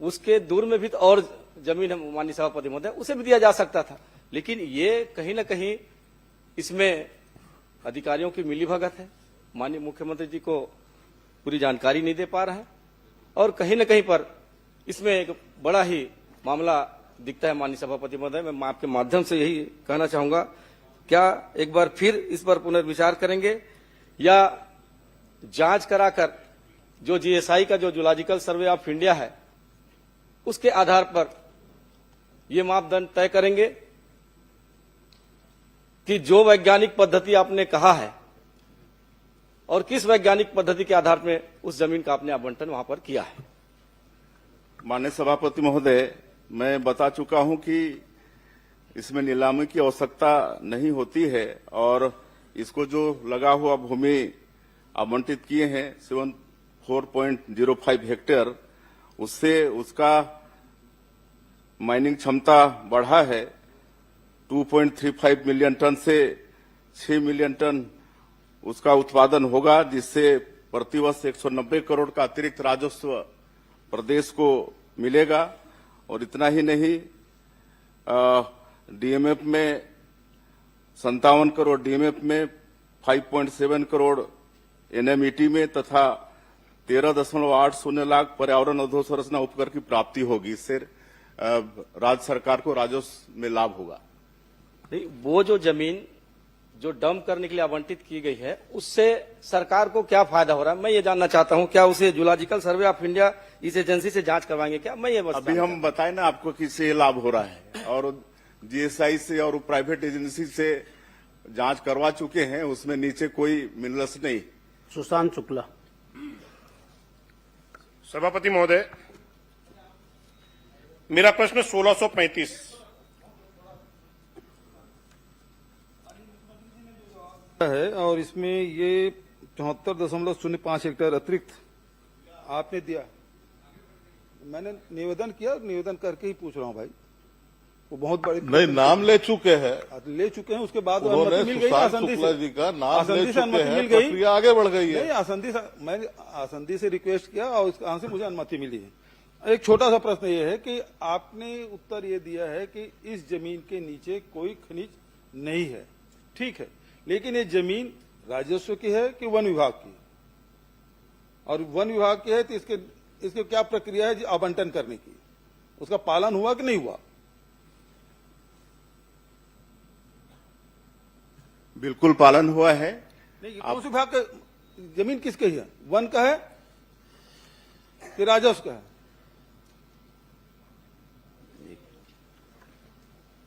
S5: उसके दूर में भी तो और जमीन है माननीय सभापति महोदय, उसे भी दिया जा सकता था, लेकिन ये कहीं न कहीं इसमें अधिकारियों की मिलीभगत है। माननीय मुख्यमंत्री जी को पूरी जानकारी नहीं दे पा रहे हैं और कहीं न कहीं पर इसमें एक बड़ा ही मामला दिखता है। माननीय सभापति महोदय, मैं आपके माध्यम से यही कहना चाहूंगा, क्या एक बार फिर इस पर पुनर्विचार करेंगे या जांच कराकर जो जीएसआई का जो जूलॉजिकल सर्वे ऑफ इंडिया है उसके आधार पर ये मापदंड तय करेंगे कि जो वैज्ञानिक पद्धति आपने कहा है और किस वैज्ञानिक पद्धति के आधार में उस जमीन का आपने आवंटन वहां पर किया है?
S12: माननीय सभापति महोदय, मैं बता चुका हूं कि इसमें नीलामी की आवश्यकता नहीं होती है और इसको जो लगा हुआ भूमि आवंटित किए हैं 74.05 हेक्टेयर, उससे उसका माइनिंग क्षमता बढ़ा है 2.35 मिलियन टन से 6 मिलियन टन उसका उत्पादन होगा, जिससे प्रतिवर्ष 190 करोड़ का अतिरिक्त राजस्व प्रदेश को मिलेगा और इतना ही नहीं, डीएमएफ में 57 करोड़, डीएमएफ में 5.7 करोड़, एनएमईटी में तथा 13.80 लाख पर्यावरण अधोसंरचना उपकर की प्राप्ति होगी। इससे राज्य सरकार को राजस्व में लाभ होगा।
S5: नहीं, वो जो जमीन जो डंप करने के लिए आवंटित की गई है उससे सरकार को क्या फायदा हो रहा है, मैं ये जानना चाहता हूं। क्या उसे जूलॉजिकल सर्वे ऑफ इंडिया इस एजेंसी से जांच करवाएंगे क्या? मैं ये
S12: अभी हम बताए ना आपको कि इससे लाभ हो रहा है, और जीएसआई से और प्राइवेट एजेंसी से जांच करवा चुके हैं, उसमें नीचे कोई मिनरल्स नहीं।
S8: सुशांत शुक्ला।
S9: सभापति महोदय, मेरा प्रश्न 1635
S4: है और इसमें ये 74.05 हेक्टेयर अतिरिक्त आपने दिया। मैंने निवेदन किया, निवेदन करके ही पूछ रहा हूं भाई। वो बहुत बड़ी
S3: नहीं, नाम ले चुके हैं,
S4: ले चुके हैं, उसके बाद
S3: उन्होंने
S4: अनुमति मिल गई
S3: सुशांत
S4: आसंदी
S3: शुक्ला
S4: से।
S3: जी का नाम ले
S4: आसंदी से
S3: चुके
S4: अनुमति
S3: हैं,
S4: मिल गई,
S3: प्रक्रिया आगे बढ़ गई है।
S4: नहीं, आसंदी से मैंने आसंदी से रिक्वेस्ट किया और वहां से मुझे अनुमति मिली है। एक छोटा सा प्रश्न ये है कि आपने उत्तर ये दिया है कि इस जमीन के नीचे कोई खनिज नहीं है, ठीक है, लेकिन ये जमीन राजस्व की है कि वन विभाग की? और वन विभाग की है तो इसके क्या प्रक्रिया है आवंटन करने की? उसका पालन हुआ कि नहीं हुआ?
S12: बिल्कुल पालन हुआ है।
S4: नहीं, कौन से विभाग का जमीन किसकी है? वन का है कि राजस्व का है?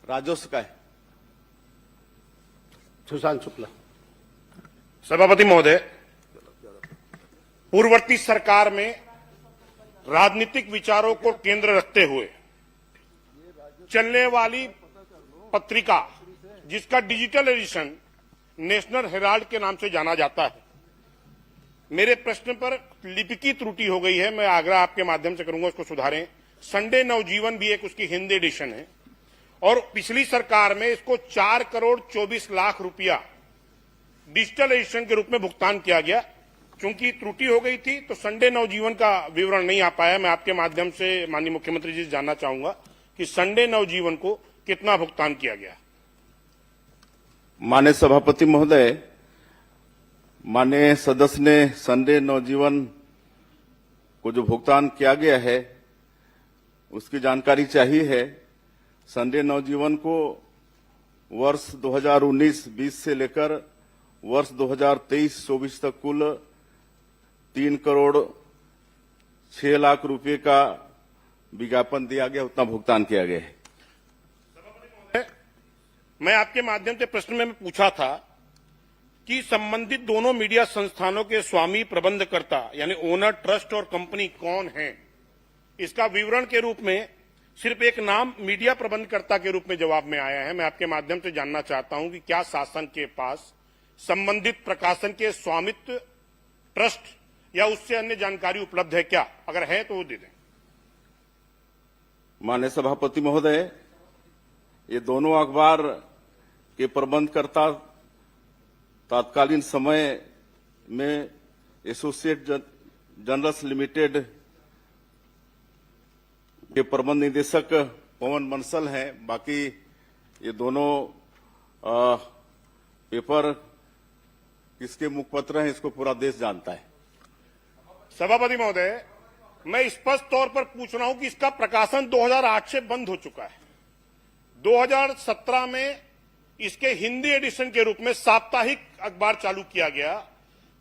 S12: राजस्व का है।
S8: सुशांत शुक्ला।
S9: सभापति महोदय, पूर्ववर्ती सरकार में राजनीतिक विचारों को केंद्र रखते हुए चलने वाली पत्रिका जिसका डिजिटल एडिशन नेशनल हेराल्ड के नाम से जाना जाता है, मेरे प्रश्न पर लिपिकी त्रुटि हो गई है। मैं आग्रह आपके माध्यम से करूंगा उसको सुधारें। संडे नवजीवन भी एक उसकी हिंदी एडिशन है और पिछली सरकार में इसको 4 करोड़ 24 लाख रुपया डिजिटल एडिशन के रूप में भुगतान किया गया। चूंकि त्रुटि हो गई थी तो संडे नवजीवन का विवरण नहीं आ पाया। मैं आपके माध्यम से माननीय मुख्यमंत्री जी से जानना चाहूंगा कि संडे नवजीवन को कितना भुगतान किया गया।
S12: माननीय सभापति महोदय, माननीय सदस्य ने संडे नवजीवन को जो भुगतान किया गया है उसकी जानकारी चाहिए है। संडे नवजीवन को वर्ष 2019-20 से लेकर वर्ष 2023-24 तक कुल 3 करोड़ 6 लाख रुपए का विज्ञापन दिया गया, उतना भुगतान किया गया है।
S9: मैं आपके माध्यम से प्रश्न में पूछा था कि संबंधित दोनों मीडिया संस्थानों के स्वामी प्रबंधकर्ता यानी ओनर, ट्रस्ट और कंपनी कौन है, इसका विवरण के रूप में सिर्फ एक नाम मीडिया प्रबंधकर्ता के रूप में जवाब में आया है। मैं आपके माध्यम से जानना चाहता हूं कि क्या शासन के पास संबंधित प्रकाशन के स्वामित्व, ट्रस्ट या उससे अन्य जानकारी उपलब्ध है क्या? अगर है तो वो दे दें।
S12: माननीय सभापति महोदय, ये दोनों अखबार के प्रबंधकर्ता तत्कालीन समय में एसोसिएट जर्नल्स लिमिटेड के प्रबंध निदेशक पवन बंसल हैं। बाकी ये दोनों पेपर किसके मुखपत्र हैं इसको पूरा देश जानता है।
S9: सभापति महोदय, मैं स्पष्ट तौर पर पूछ रहा हूं कि इसका प्रकाशन 2008 से बंद हो चुका है। 2017 में इसके हिंदी एडिशन के रूप में साप्ताहिक अखबार चालू किया गया।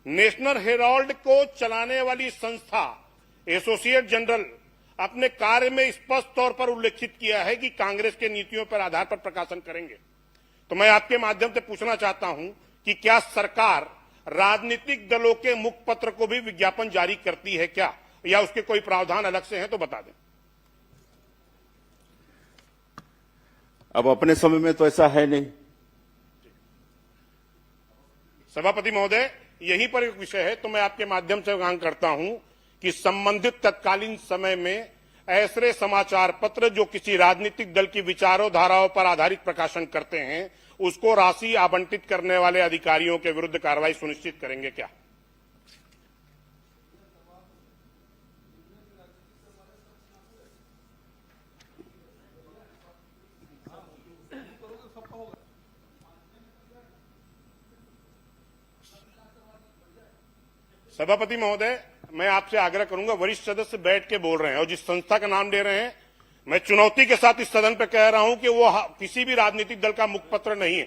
S9: नेशनल हेराल्ड को चलाने वाली संस्था एसोसिएट जनरल अपने कार्य में स्पष्ट तौर पर उल्लेखित किया है कि कांग्रेस के नीतियों पर आधार पर प्रकाशन करेंगे। तो मैं आपके माध्यम से पूछना चाहता हूं कि क्या सरकार राजनीतिक दलों के मुखपत्र को भी विज्ञापन जारी करती है क्या, या उसके कोई प्रावधान अलग से हैं तो बता दें।
S12: अब अपने समय में तो ऐसा है नहीं।
S9: सभापति महोदय, यहीं पर एक विषय है तो मैं आपके माध्यम से मांग करता हूं कि संबंधित तत्कालीन समय में ऐसे समाचार पत्र जो किसी राजनीतिक दल की विचारों धाराओं पर आधारित प्रकाशन करते हैं उसको राशि आवंटित करने वाले अधिकारियों के विरुद्ध कार्रवाई सुनिश्चित करेंगे क्या? सभापति महोदय, मैं आपसे आग्रह करूंगा, वरिष्ठ सदस्य बैठ के बोल रहे हैं और जिस संस्था का नाम ले रहे हैं, मैं चुनौती के साथ इस सदन पर कह रहा हूं कि वो किसी भी राजनीतिक दल का मुखपत्र नहीं है,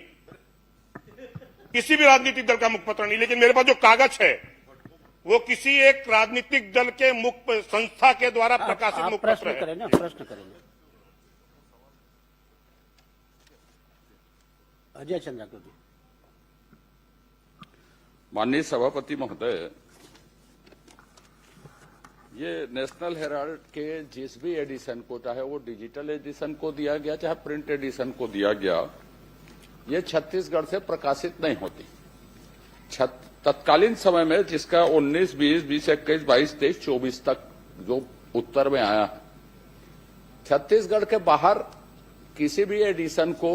S9: किसी भी राजनीतिक दल का मुखपत्र नहीं। लेकिन मेरे पास जो कागज है वो किसी एक राजनीतिक दल के मुख संस्था के द्वारा प्रकाशित मुखपत्र
S8: प्रश्न
S9: है।
S8: करें ना, प्रश्न करें ना। अजय चंद्राकर जी।
S3: माननीय सभापति महोदय, ये नेशनल हेराल्ड के जिस भी एडिशन को, चाहे वो डिजिटल एडिशन को दिया गया चाहे प्रिंट एडिशन को दिया गया, ये छत्तीसगढ़ से प्रकाशित नहीं होती। तत्कालीन समय में जिसका 19, 20, 21, 22, 23, 24 तक जो उत्तर में आया है, छत्तीसगढ़ के बाहर किसी भी एडिशन को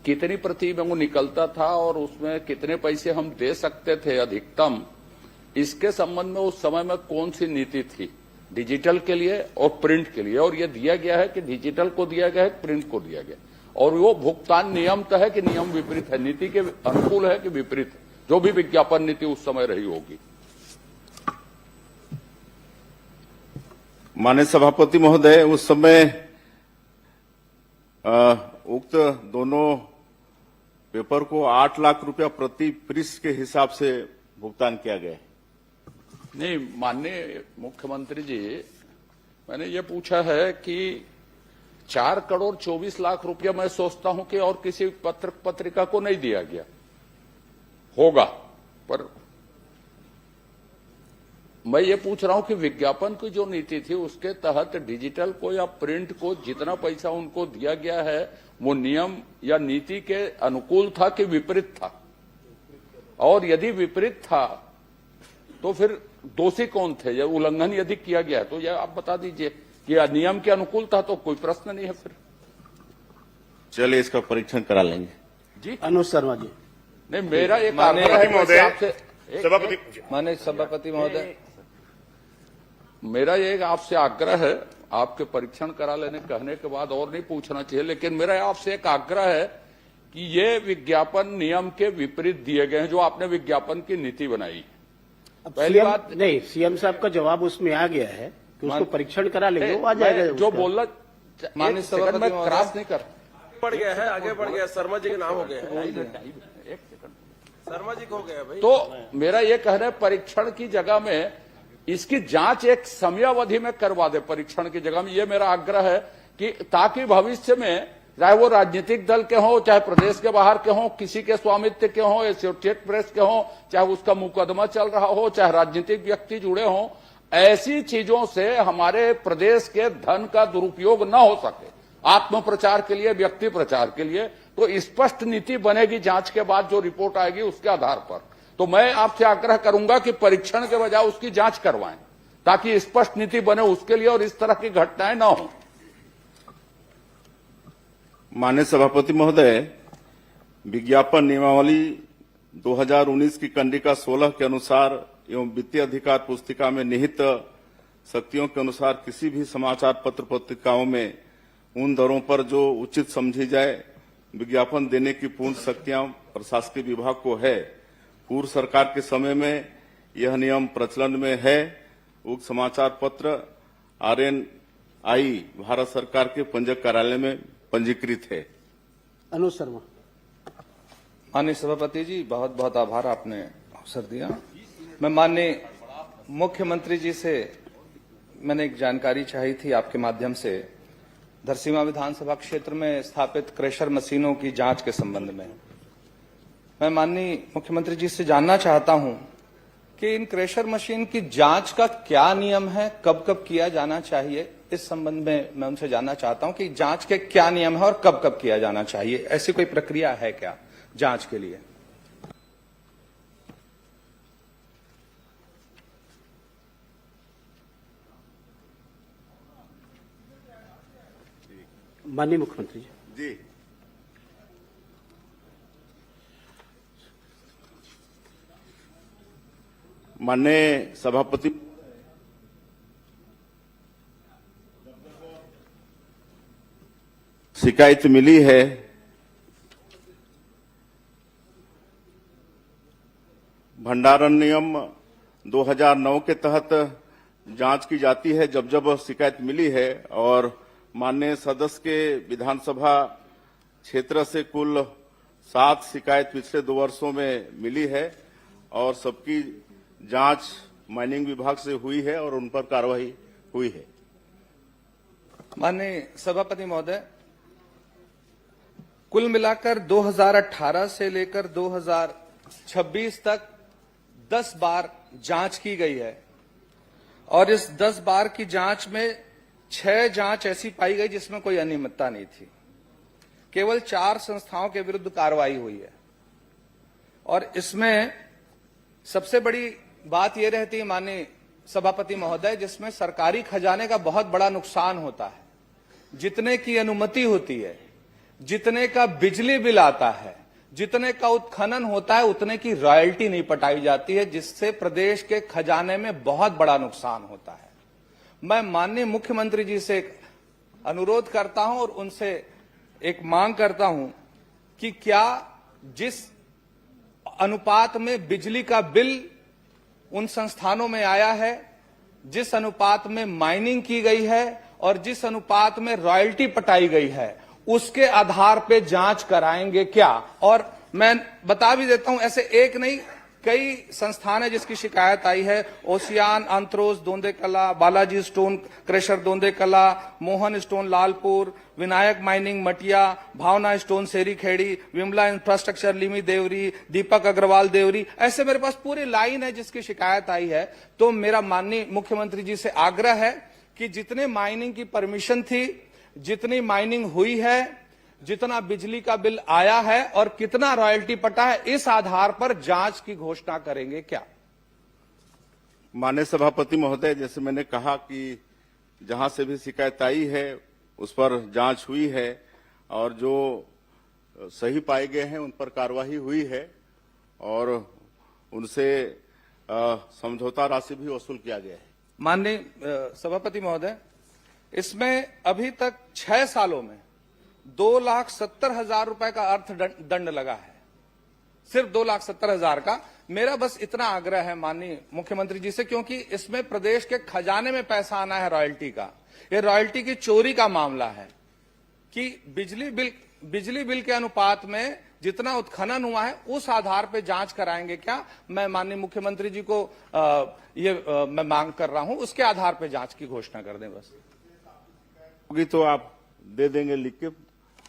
S3: कितनी प्रति में वो निकलता था और उसमें कितने पैसे हम दे सकते थे अधिकतम, इसके संबंध में उस समय में कौन सी नीति थी डिजिटल के लिए और प्रिंट के लिए, और ये दिया गया है कि डिजिटल को दिया गया है, प्रिंट को दिया गया, और वो भुगतान नियम तय है कि नियम विपरीत है, नीति के अनुकूल है कि विपरीत है, जो भी विज्ञापन नीति उस समय रही होगी।
S12: माननीय सभापति महोदय, उस समय उक्त दोनों पेपर को 8 लाख रुपया प्रति पृष्ठ के हिसाब से भुगतान किया गया है।
S3: नहीं माननीय मुख्यमंत्री जी, मैंने ये पूछा है कि 4 करोड़ 24 लाख रुपया मैं सोचता हूं कि और किसी पत्रिका को नहीं दिया गया होगा, पर मैं ये पूछ रहा हूं कि विज्ञापन की जो नीति थी उसके तहत डिजिटल को या प्रिंट को जितना पैसा उनको दिया गया है वो नियम या नीति के अनुकूल था कि विपरीत था, और यदि विपरीत था तो फिर दोषी कौन थे, या उल्लंघन यदि किया गया है तो यह आप बता दीजिए कि नियम के अनुकूल था तो कोई प्रश्न नहीं है। फिर
S12: चलिए इसका परीक्षण करा लेंगे
S3: जी।
S8: अनुज शर्मा जी।
S3: नहीं, मेरा एक आग्रह है
S9: महोदय,
S3: आपसे,
S13: माननीय सभापति महोदय,
S3: मेरा एक आपसे आग्रह है, आपके परीक्षण करा लेने कहने के बाद और नहीं पूछना चाहिए, लेकिन मेरा आपसे एक आग्रह है कि ये विज्ञापन नियम के विपरीत दिए गए हैं जो आपने विज्ञापन की नीति बनाई। पहली बात
S8: नहीं, सीएम साहब का जवाब उसमें आ गया है कि उसको परीक्षण करा लेंगे, वो आ जाएगा।
S3: जो बोलना
S13: माननीय सभापति
S3: मैं क्रॉस नहीं कर
S5: बढ़ गया है, आगे बढ़ गया, शर्मा जी के नाम हो गया,
S3: एक सेकंड,
S5: शर्मा जी को हो गया भाई।
S3: तो मेरा ये कहना है परीक्षण की जगह में इसकी जांच एक समयावधि में करवा दे, परीक्षण की जगह में, ये मेरा आग्रह है कि ताकि भविष्य में चाहे वो राजनीतिक दल के हों, चाहे प्रदेश के बाहर के हों, किसी के स्वामित्व के हों, एसोसिएट प्रेस के हों, चाहे उसका मुकदमा चल रहा हो, चाहे राजनीतिक व्यक्ति जुड़े हों, ऐसी चीजों से हमारे प्रदेश के धन का दुरुपयोग न हो सके, आत्म प्रचार के लिए, व्यक्ति प्रचार के लिए, तो स्पष्ट नीति बनेगी जांच के बाद जो रिपोर्ट आएगी उसके आधार पर। तो मैं आपसे आग्रह करूंगा कि परीक्षण के बजाय उसकी जांच करवाएं ताकि स्पष्ट नीति बने उसके लिए और इस तरह की घटनाएं न हो।
S12: माननीय सभापति महोदय, विज्ञापन नियमावली 2019 की कंडिका 16 के अनुसार एवं वित्तीय अधिकार पुस्तिका में निहित शक्तियों के अनुसार किसी भी समाचार पत्र पत्रिकाओं में उन दरों पर जो उचित समझी जाए विज्ञापन देने की पूर्ण शक्तियां प्रशासकीय विभाग को है। पूर्व सरकार के समय में यह नियम प्रचलन में है। उक्त समाचार पत्र RNI भारत सरकार के पंजीयक कार्यालय में पंजीकृत है।
S8: अनुज शर्मा।
S13: माननीय सभापति जी, बहुत बहुत आभार, आपने अवसर दिया। मैं माननीय मुख्यमंत्री जी से मैंने एक जानकारी चाही थी आपके माध्यम से, धरसींवा विधानसभा क्षेत्र में स्थापित क्रेशर मशीनों की जांच के संबंध में। मैं माननीय मुख्यमंत्री जी से जानना चाहता हूं कि इन क्रेशर मशीन की जांच का क्या नियम है, कब कब किया जाना चाहिए, इस संबंध में मैं उनसे जानना चाहता हूं कि जांच के क्या नियम है और कब कब किया जाना चाहिए, ऐसी कोई प्रक्रिया है क्या जांच के लिए?
S8: माननीय मुख्यमंत्री
S12: जी। माननीय सभापति, शिकायत मिली है भंडारण नियम 2009 के तहत जांच की जाती है जब जब शिकायत मिली है, और माननीय सदस्य के विधानसभा क्षेत्र से कुल 7 शिकायत पिछले 2 वर्षों में मिली है और सबकी जांच माइनिंग विभाग से हुई है और उन पर कार्रवाई हुई है।
S13: माननीय सभापति महोदय, कुल मिलाकर 2018 से लेकर 2026 तक 10 बार जांच की गई है और इस 10 बार की जांच में 6 जांच ऐसी पाई गई जिसमें कोई अनियमितता नहीं थी। केवल 4 संस्थाओं के विरुद्ध कार्रवाई हुई है और इसमें सबसे बड़ी बात यह रहती है माननीय सभापति महोदय, जिसमें सरकारी खजाने का बहुत बड़ा नुकसान होता है। जितने की अनुमति होती है, जितने का बिजली बिल आता है, जितने का उत्खनन होता है, उतने की रॉयल्टी नहीं पटाई जाती है, जिससे प्रदेश के खजाने में बहुत बड़ा नुकसान होता है। मैं माननीय मुख्यमंत्री जी से अनुरोध करता हूं और उनसे एक मांग करता हूं कि क्या जिस अनुपात में बिजली का बिल उन संस्थानों में आया है, जिस अनुपात में माइनिंग की गई है और जिस अनुपात में रॉयल्टी पटाई गई है, उसके आधार पे जांच कराएंगे क्या? और मैं बता भी देता हूं, ऐसे एक नहीं कई संस्थान है जिसकी शिकायत आई है। Ocean, अंत्रोज Dondekala, Balaji stone crusher Dondekala, Mohan stone Lalpur, Vinayak mining Matiya, Bhavna stone Seri Khedi, Vimla infrastructure लिमी देवरी, दीपक अग्रवाल देवरी, ऐसे मेरे पास पूरी लाइन है जिसकी शिकायत आई है। तो मेरा माननीय मुख्यमंत्री जी से आग्रह है कि जितने माइनिंग की परमिशन थी, जितनी माइनिंग हुई है, जितना बिजली का बिल आया है और कितना रॉयल्टी पटा है, इस आधार पर जांच की घोषणा करेंगे क्या?
S12: माननीय सभापति महोदय, जैसे मैंने कहा कि जहां से भी शिकायत आई है उस पर जांच हुई है और जो सही पाए गए हैं उन पर कार्रवाई हुई है और उनसे समझौता राशि भी वसूल किया गया है।
S13: माननीय सभापति महोदय, इसमें अभी तक 6 सालों में 2,70,000 रुपए का अर्थदंड लगा है, सिर्फ 2,70,000 का। मेरा बस इतना आग्रह है माननीय मुख्यमंत्री जी से, क्योंकि इसमें प्रदेश के खजाने में पैसा आना है रॉयल्टी का, ये रॉयल्टी की चोरी का मामला है कि बिजली बिल के अनुपात में जितना उत्खनन हुआ है उस आधार पर जांच कराएंगे क्या? मैं माननीय मुख्यमंत्री जी को मैं मांग कर रहा हूं, उसके आधार पर जांच की घोषणा कर दें। बस
S12: होगी तो आप दे देंगे, लिख के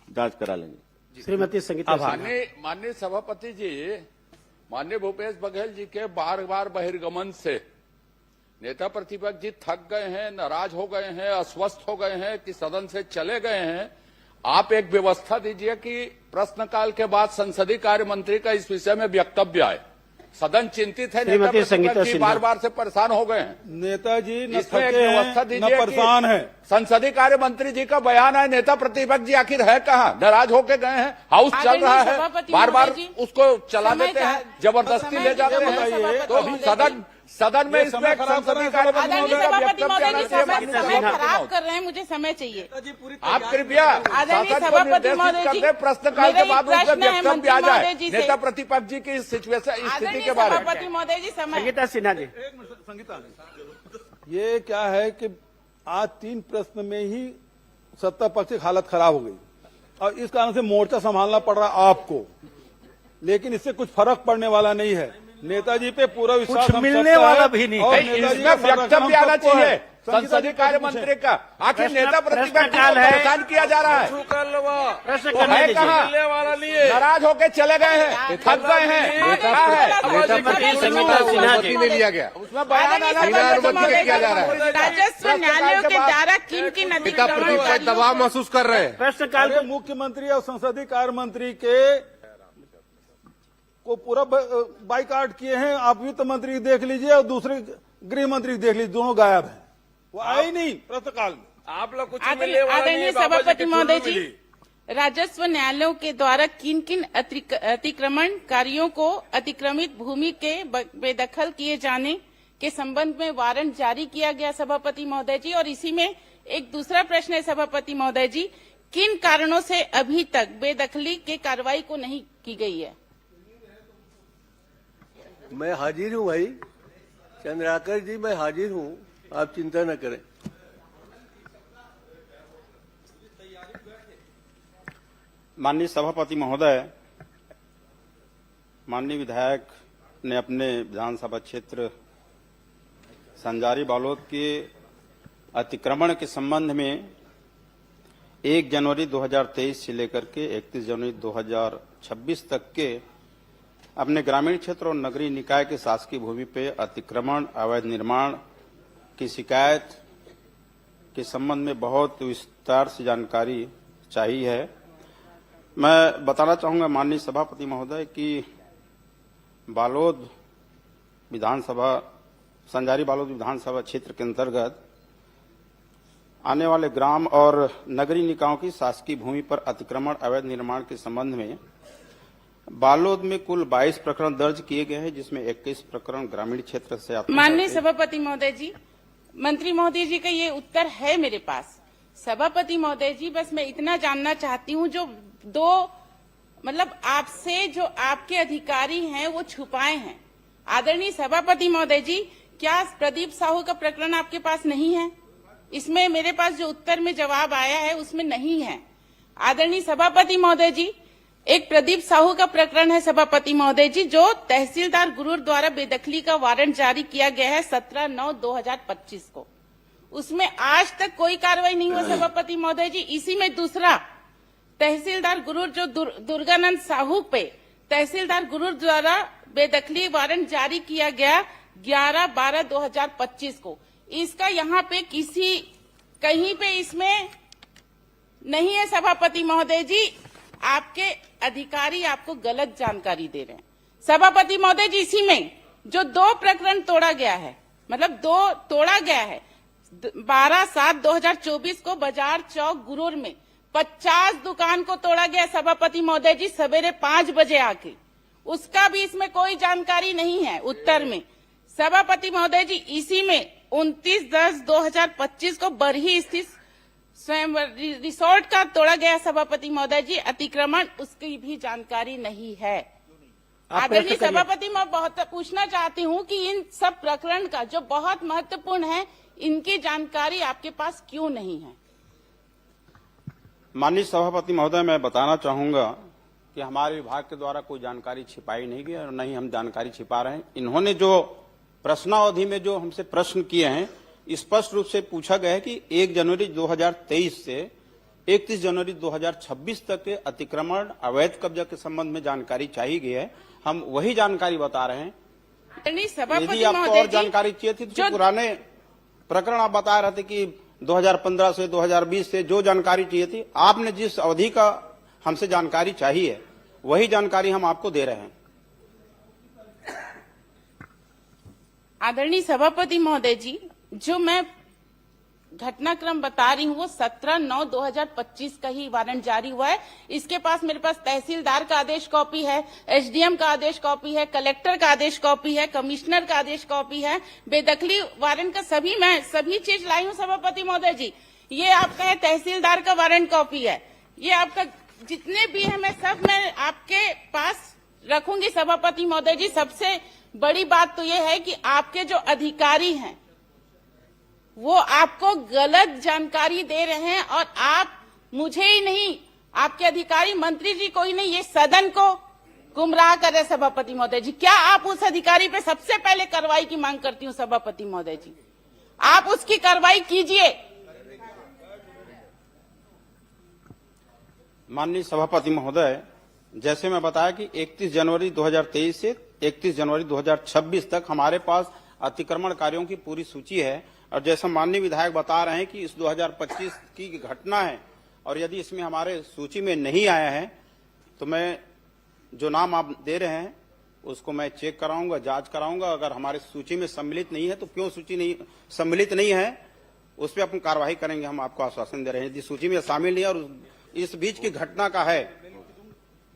S12: जांच करा लेंगे।
S8: श्रीमती संगीता सिन्हा।
S3: माननीय सभापति जी, माननीय भूपेश बघेल जी के बार बार बहिर्गमन से नेता प्रतिपक्ष जी थक गए हैं, नाराज हो गए हैं, अस्वस्थ हो गए हैं कि सदन से चले गए हैं। आप एक व्यवस्था दीजिए कि प्रश्नकाल के बाद संसदीय कार्य मंत्री का इस विषय में वक्तव्य आए। सदन चिंतित है, नेता प्रतिपक्ष जी बार बार से परेशान हो गए हैं।
S4: नेताजी न
S3: इसमें एक
S4: थके
S3: व्यवस्था
S4: हैं न
S3: दीजिए
S4: परेशान है।
S3: संसदीय कार्य मंत्री जी का बयान है, नेता प्रतिपक्ष जी आखिर है कहाँ? नाराज होके गए हैं, हाउस चल रहा है, बार बार उसको चला देते हैं, जबरदस्ती ले जाते हैं। तो सदन में इसमें संसदीय कार्य मंत्री का वक्तव्य आना चाहिए।
S14: समय खराब कर रहे हैं, मुझे समय चाहिए।
S3: आप कृपया शासन को निर्देशित कर दें, प्रश्नकाल के बाद उसमें वक्तव्य आ जाए नेता प्रतिपक्ष जी की सिचुएशन, स्थिति के बारे में।
S14: सभापति महोदय जी, समय।
S8: संगीता सिन्हा जी।
S4: संगीता, ये क्या है कि आज 3 प्रश्न में ही सत्ता पक्ष की हालत खराब हो गई और इस कारण से मोर्चा संभालना पड़ रहा आपको, लेकिन इससे कुछ फर्क पड़ने वाला नहीं है। नेताजी पे पूरा विश्वास,
S8: कुछ मिलने वाला भी नहीं है।
S3: इसमें वक्तव्य आना चाहिए संसदीय कार्य मंत्री का। आखिर नेता प्रतिपक्ष को परेशान किया जा रहा है, है कहाँ? नाराज होकर चले गए हैं, थक गए हैं, क्या है?
S8: संगीता सिन्हा जी
S3: नहीं लिया गया, उसमें बयान आना किया जा रहा है।
S14: राजस्व न्यायालयों के द्वारा किन
S2: प्रतिपक्ष दबाव महसूस कर रहे हैं।
S8: प्रश्नकाल
S4: के मुख्यमंत्री और संसदीय कार्य मंत्री के को पूरा बाइकाट किए हैं। आप वित्त मंत्री देख लीजिए और दूसरे गृह मंत्री देख लीजिए, दोनों गायब हैं, वो आए ही नहीं प्रश्नकाल में।
S3: आप लोग कुछ
S14: आदरणीय सभापति महोदय जी, राजस्व न्यायालयों के द्वारा किन किन अतिक्रमणकारियों को अतिक्रमित भूमि के बेदखल किए जाने के संबंध में वारंट जारी किया गया सभापति महोदय जी? और इसी में एक दूसरा प्रश्न है सभापति महोदय जी, किन कारणों से अभी तक बेदखली के कार्रवाई को नहीं की गई है?
S15: मैं हाजिर हूं भाई। चंद्राकर जी मैं हाजिर हूँ, आप चिंता न करें।
S10: माननीय सभापति महोदय, माननीय विधायक ने अपने विधानसभा क्षेत्र संजारी बालोद के अतिक्रमण के संबंध में 1 जनवरी 2023 से लेकर के 31 जनवरी 2026 तक के अपने ग्रामीण क्षेत्र और नगरीय निकाय के शासकीय भूमि पे अतिक्रमण, अवैध निर्माण की शिकायत के संबंध में बहुत विस्तार से जानकारी चाहिए है। मैं बताना चाहूंगा माननीय सभापति महोदय कि बालोद विधानसभा, संजारी बालोद विधानसभा क्षेत्र के अंतर्गत आने वाले ग्राम और नगरीय निकायों की शासकीय भूमि पर अतिक्रमण, अवैध निर्माण के संबंध में बालोद में कुल 22 प्रकरण दर्ज किए गए हैं, जिसमें 21 प्रकरण ग्रामीण क्षेत्र से आते हैं।
S14: माननीय सभापति महोदय जी, मंत्री महोदय जी का ये उत्तर है मेरे पास। सभापति महोदय जी, बस मैं इतना जानना चाहती हूँ, जो दो मतलब आपसे जो आपके अधिकारी हैं वो छुपाए हैं। आदरणीय सभापति महोदय जी, क्या प्रदीप साहू का प्रकरण आपके पास नहीं है? इसमें मेरे पास जो उत्तर में जवाब आया है उसमें नहीं है। आदरणीय सभापति महोदय जी, एक प्रदीप साहू का प्रकरण है सभापति महोदय जी, जो तहसीलदार गुरूर द्वारा बेदखली का वारंट जारी किया गया है 17/9/2025 को। उसमें आज तक कोई कार्रवाई नहीं हुई सभापति महोदय जी। इसी में दूसरा तहसीलदार गुरूर जो दुर्गानंद साहू पे तहसीलदार गुरूर द्वारा बेदखली वारंट जारी किया गया 11/12/2025 को, इसका यहाँ पे कहीं पे इसमें नहीं है सभापति महोदय जी। आपके अधिकारी आपको गलत जानकारी दे रहे हैं सभापति महोदय जी। इसी में जो 2 प्रकरण तोड़ा गया है, मतलब 2 तोड़ा गया है 12/7/2024 को बाजार चौक गुरूर में 50 दुकान को तोड़ा गया सभापति महोदय जी, सवेरे 5 बजे आके। उसका भी इसमें कोई जानकारी नहीं है उत्तर में सभापति महोदय जी। इसी में 29/10/2025 को बरही स्थित स्वयं रिसोर्ट का तोड़ा गया सभापति महोदय जी, अतिक्रमण, उसकी भी जानकारी नहीं है। आदरणीय सभापति, मैं बहुत पूछना चाहती हूँ कि इन सब प्रकरण का जो बहुत महत्वपूर्ण है, इनकी जानकारी आपके पास क्यों नहीं है?
S10: माननीय सभापति महोदय, मैं बताना चाहूंगा कि हमारे विभाग के द्वारा कोई जानकारी छिपाई नहीं गई और नहीं हम जानकारी छिपा रहे हैं। इन्होंने जो प्रश्नावधि में जो हमसे प्रश्न किए हैं, स्पष्ट रूप से पूछा गया है कि 1 जनवरी 2023 से 31 जनवरी 2026 तक के अतिक्रमण, अवैध कब्जा के संबंध में जानकारी चाहिए गई है। हम वही जानकारी बता रहे हैं। यदि आपको और जानकारी चाहिए थी तो पुराने प्रकरण आप बता रहे थे कि 2015 से 2020 से जो जानकारी चाहिए थी, आपने जिस अवधि का हमसे जानकारी चाहिए वही जानकारी हम आपको दे रहे हैं।
S14: आदरणीय सभापति महोदय जी, जो मैं घटनाक्रम बता रही हूँ वो 17/9/2025 का ही वारंट जारी हुआ है। इसके पास मेरे पास तहसीलदार का आदेश कॉपी है, एसडीएम का आदेश कॉपी है, कलेक्टर का आदेश कॉपी है, कमिश्नर का आदेश कॉपी है, बेदखली वारंट का सभी चीज लाई हूँ सभापति महोदय जी। ये आपका है तहसीलदार का वारंट कॉपी है, ये आपका जितने भी है मैं आपके पास रखूंगी सभापति महोदय जी। सबसे बड़ी बात तो ये है कि आपके जो अधिकारी हैं वो आपको गलत जानकारी दे रहे हैं, और आप मुझे ही नहीं, आपके अधिकारी मंत्री जी को ही नहीं, ये सदन को गुमराह कर रहे सभापति महोदय जी। क्या आप उस अधिकारी पे सबसे पहले कार्रवाई की मांग करती हूँ सभापति महोदय जी, आप उसकी कार्रवाई कीजिए।
S10: माननीय सभापति महोदय, जैसे मैं बताया कि 31 जनवरी 2023 से 31 जनवरी 2026 तक हमारे पास अतिक्रमण कार्यों की पूरी सूची है, और जैसा माननीय विधायक बता रहे हैं कि इस 2025 की घटना है, और यदि इसमें हमारे सूची में नहीं आया है तो मैं जो नाम आप दे रहे हैं उसको मैं चेक कराऊंगा, जांच कराऊंगा। अगर हमारे सूची में सम्मिलित नहीं है तो क्यों सूची नहीं सम्मिलित नहीं है उस पर अपन कार्रवाई करेंगे, हम आपको आश्वासन दे रहे हैं। यदि सूची में शामिल नहीं है और इस बीच की घटना का है,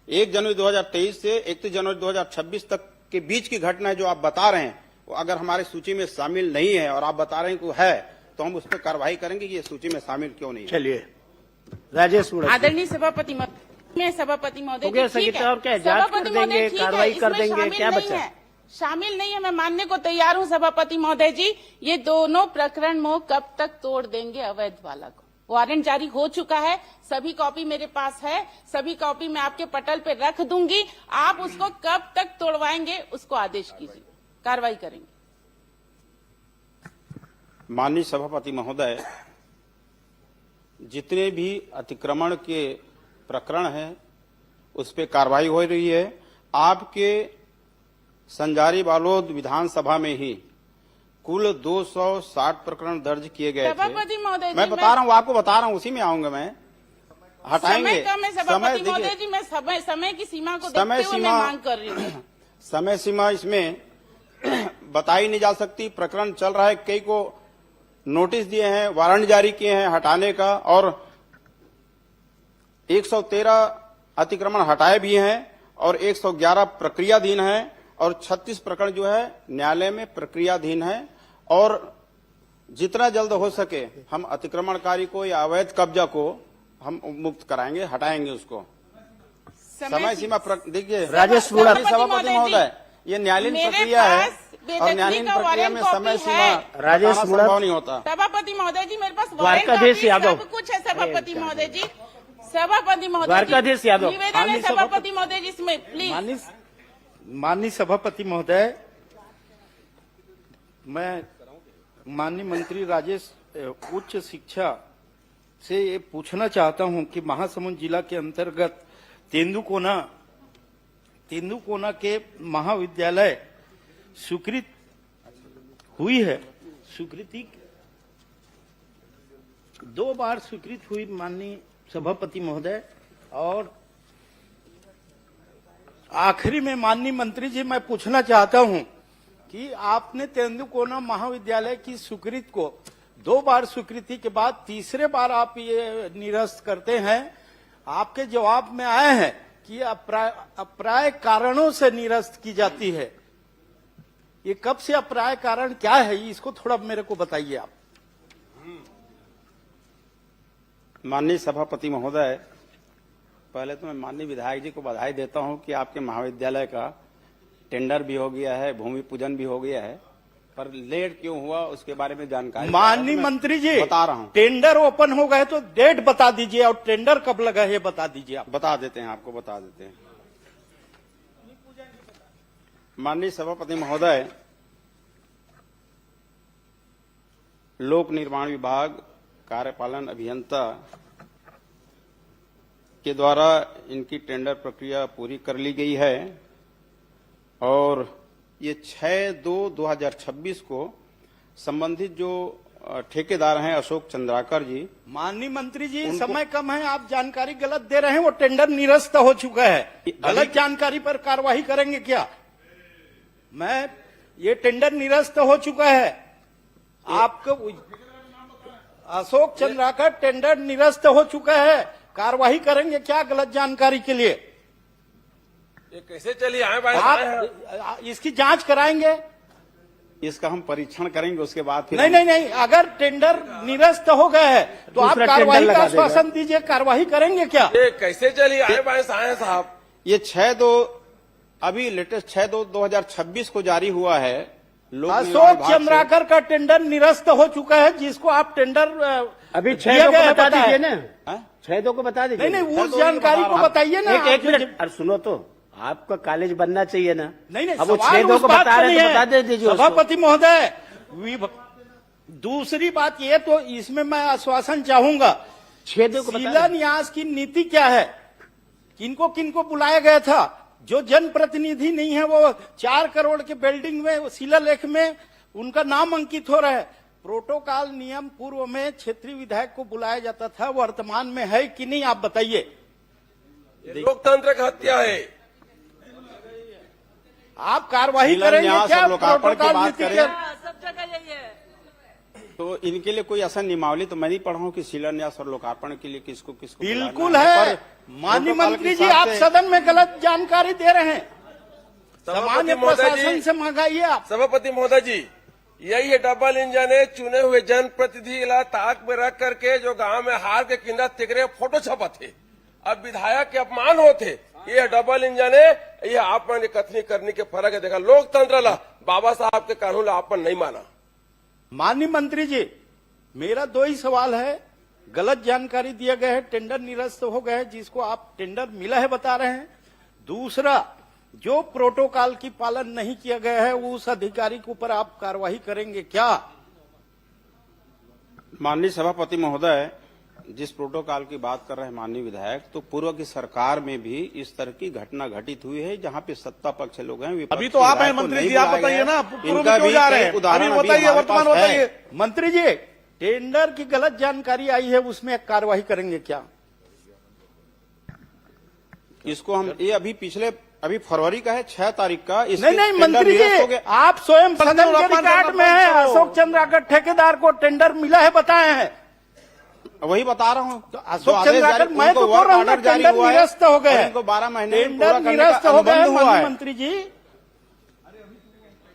S10: 1 जनवरी 2023 से 31 जनवरी 2026 तक के बीच की घटना है जो आप बता रहे हैं, वो अगर हमारे सूची में शामिल नहीं है और आप बता रहे हैं कि है, तो हम उस पर कार्रवाई करेंगे कि ये सूची में शामिल क्यों नहीं है।
S8: चलिए राजेश,
S14: आदरणीय सभापति महोदय, ठीक है,
S8: जांच कर देंगे, कार्रवाई कर देंगे, क्या बचा है?
S14: शामिल नहीं है, मैं मानने को तैयार हूं सभापति महोदय जी। ये दोनों प्रकरण मोह कब तक तोड़ देंगे अवैध वाला को? वारंट जारी हो चुका है, सभी कॉपी मेरे पास है, सभी कॉपी मैं आपके पटल पे रख दूंगी। आप उसको कब तक तोड़वाएंगे उसको आदेश कीजिए, कार्रवाई करेंगे।
S10: माननीय सभापति महोदय, जितने भी अतिक्रमण के प्रकरण हैं उस पे कार्रवाई हो रही है। आपके संजारी बालोद विधानसभा में ही कुल 260 प्रकरण दर्ज किए गए थे।
S14: सभापति महोदय जी,
S10: मैं बता रहा हूँ, आपको बता रहा हूँ, उसी में आऊंगा मैं। हटाएंगे
S14: समय कम है सभापति महोदय जी, मैं समय की सीमा को देखते हुए मैं मांग कर रही हूँ।
S10: समय सीमा इसमें बताई नहीं जा सकती। प्रकरण चल रहा है, कई को नोटिस दिए हैं, वारंट जारी किए हैं हटाने का, और 113 अतिक्रमण हटाए भी हैं और 111 प्रक्रियाधीन हैं और 36 प्रकरण जो है न्यायालय में प्रक्रियाधीन है। और जितना जल्द हो सके हम अतिक्रमणकारी को या अवैध कब्जा को हम मुक्त कराएंगे, हटाएंगे उसको। समय सीमा देखिए
S8: राजेश
S10: सभापति महोदय, ये न्यायालयीन प्रक्रिया है और न्यायालयीन प्रक्रिया में समय सीमा
S8: राजेश
S10: संभव नहीं होता।
S14: सभापति महोदय जी, मेरे पास
S8: द्वारकाधीश यादव,
S14: सब कुछ है सभापति महोदय जी। सभापति महोदय
S8: द्वारकाधीश यादव,
S14: निवेदन है सभापति महोदय जी, इसमें प्लीज।
S11: माननीय सभापति महोदय, मैं माननीय मंत्री राजेश उच्च शिक्षा से ये पूछना चाहता हूं कि महासमुंद जिला के अंतर्गत तेंदुकोना के महाविद्यालय स्वीकृत हुई है, स्वीकृति 2 बार स्वीकृत हुई माननीय सभापति महोदय। और आखिरी में माननीय मंत्री जी, मैं पूछना चाहता हूं कि आपने तेंदुकोना महाविद्यालय की स्वीकृति को 2 बार स्वीकृति के बाद तीसरे बार आप ये निरस्त करते हैं। आपके जवाब में आए हैं कि अप्राय कारणों से निरस्त की जाती है। ये कब से अप्राय कारण क्या है, इसको थोड़ा मेरे को बताइए आप।
S10: माननीय सभापति महोदय, पहले तो मैं माननीय विधायक जी को बधाई देता हूं कि आपके महाविद्यालय का टेंडर भी हो गया है, भूमि पूजन भी हो गया है, पर लेट क्यों हुआ उसके बारे में जानकारी
S11: माननीय मंत्री जी
S10: बता रहा हूं।
S11: टेंडर ओपन हो गए तो डेट बता दीजिए और टेंडर कब लगा है बता दीजिए। आप
S10: बता देते हैं, आपको बता देते हैं। माननीय सभापति महोदय, लोक निर्माण विभाग कार्यपालन अभियंता के द्वारा इनकी टेंडर प्रक्रिया पूरी कर ली गई है और ये 6/2/2026 को संबंधित जो ठेकेदार हैं अशोक चंद्राकर जी।
S11: माननीय मंत्री जी, समय कम है, आप जानकारी गलत दे रहे हैं। वो टेंडर निरस्त हो चुका है, गलत जानकारी पर कार्रवाई करेंगे क्या? ये टेंडर निरस्त हो चुका है। आपको अशोक चंद्राकर टेंडर निरस्त हो चुका है, कार्रवाई करेंगे क्या गलत जानकारी के लिए?
S2: ये कैसे चली आए भाई?
S11: आप इसकी जांच कराएंगे?
S10: इसका हम परीक्षण करेंगे, उसके बाद फिर
S11: नहीं, अगर टेंडर निरस्त हो गए हैं तो आप कार्रवाई का आश्वासन दीजिए, कार्रवाई करेंगे क्या?
S2: ये कैसे चली आए भाई साहब?
S10: ये 6/2 अभी लेटेस्ट 6/2/2026 को जारी हुआ है।
S11: अशोक चंद्राकर का टेंडर निरस्त हो चुका है, जिसको आप टेंडर
S8: अभी 6/2 को बता दीजिए ना, 6/2 को बता दीजिए।
S11: नहीं, उस जानकारी को बताइए ना।
S8: एक मिनट, अरे सुनो तो, आपका कॉलेज बनना चाहिए ना।
S11: नहीं,
S8: अब वो
S11: सवाल
S8: 6/2
S11: उस
S8: को
S11: बात
S8: बता
S11: से
S8: रहे
S11: नहीं
S8: हैं
S11: है।
S8: तो बता दीजिए।
S11: सभापति महोदय, दूसरी बात ये तो इसमें मैं आश्वासन चाहूंगा,
S8: 6/2 को
S11: शिलान्यास की नीति क्या है? किनको किनको बुलाया गया था? जो जनप्रतिनिधि नहीं है वो 4 करोड़ के बिल्डिंग में शिलालेख में उनका नाम अंकित हो रहा है। प्रोटोकॉल नियम पूर्व में क्षेत्रीय विधायक को बुलाया जाता था, वर्तमान में है कि नहीं, आप बताइए।
S2: लोकतंत्र का हत्या है।
S11: आप कार्रवाई करेंगे क्या? प्रोटोकॉल नीति के
S1: सब जगह यही है।
S10: तो इनके लिए कोई ऐसा नियमावली तो मैं नहीं पढ़ा हूं कि शिलान्यास और लोकार्पण के लिए किसको किसको
S11: बिल्कुल है। माननीय मंत्री जी, आप सदन में गलत जानकारी दे रहे हैं। सामान्य प्रशासन से मंगाइए आप।
S2: सभापति महोदय जी, यही डबल इंजन है। चुने हुए जनप्रतिनिधि ताक में रख करके जो गांव में हार के किंदा तिकरे फोटो छपाते, अब विधायक के अपमान होते,
S3: ये डबल इंजन है, ये आपण कथनी करने के फर्क है। देखा लोकतंत्र ला बाबा साहब के कानून ला आपण नहीं माना।
S10: माननीय मंत्री जी, मेरा दो ही सवाल है। गलत जानकारी दिया गया है, टेंडर निरस्त हो गए हैं, जिसको आप टेंडर मिला है बता रहे हैं। दूसरा, जो प्रोटोकॉल की पालन नहीं किया गया है उस अधिकारी के ऊपर आप कार्रवाई करेंगे क्या?
S11: माननीय सभापति महोदय, जिस प्रोटोकॉल की बात कर रहे हैं माननीय विधायक, तो पूर्व की सरकार में भी इस तरह की घटना घटित हुई है, जहां पे सत्ता पक्ष लोग हैं।
S10: अभी तो आप हैं मंत्री जी, आप बताइए ना, पूर्व में क्यों जा रहे हैं? उदाहरण बताइए, वर्तमान बताइए। मंत्री जी, टेंडर की गलत जानकारी आई है, उसमें कार्रवाई करेंगे क्या?
S11: इसको हम ये अभी फरवरी का है, 6 तारीख का।
S10: नहीं मंत्री जी, आप स्वयं सदन के रिकॉर्ड में है, अशोक चंद्राकर ठेकेदार को टेंडर मिला है बताए हैं।
S11: वही बता रहा हूँ।
S10: तो अशोक चंद्राकर, मैं तो बोल रहा हूँ टेंडर निरस्त हो गए,
S11: इनको 12 महीने
S10: टेंडर निरस्त हो गए। मंत्री जी,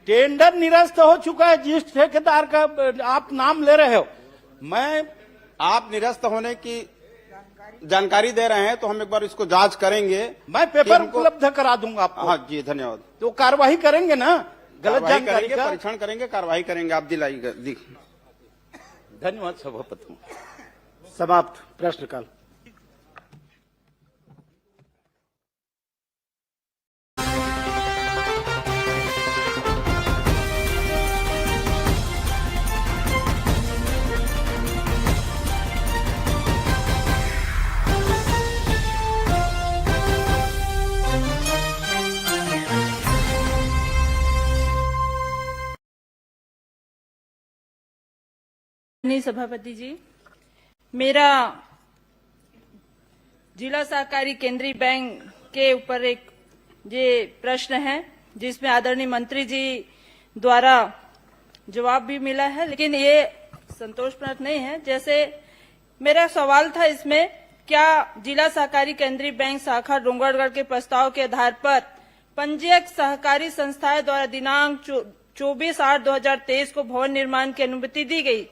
S10: टेंडर निरस्त हो चुका है। जिस ठेकेदार का आप नाम ले रहे हो,
S11: आप निरस्त होने की जानकारी दे रहे हैं, तो हम एक बार इसको जांच करेंगे।
S10: मैं पेपर उपलब्ध करा दूंगा आपको।
S11: हाँ जी, धन्यवाद।
S10: तो कार्रवाई करेंगे ना? गलत जानकारी का
S11: परीक्षण करेंगे, कार्रवाई करेंगे। आप दिलाइएगा।
S10: धन्यवाद सभापति।
S8: समाप्त प्रश्नकाल।
S1: सभापति जी, मेरा जिला सहकारी केंद्रीय बैंक के ऊपर एक ये प्रश्न है, जिसमें आदरणीय मंत्री जी द्वारा जवाब भी मिला है, लेकिन ये संतोषजनक नहीं है। जैसे मेरा सवाल था इसमें, क्या जिला सहकारी केंद्रीय बैंक शाखा डोंगरगढ़ के प्रस्ताव के आधार पर पंजीयक सहकारी संस्थाएं द्वारा दिनांक 24/8/2023 को भवन निर्माण की अनुमति दी गई?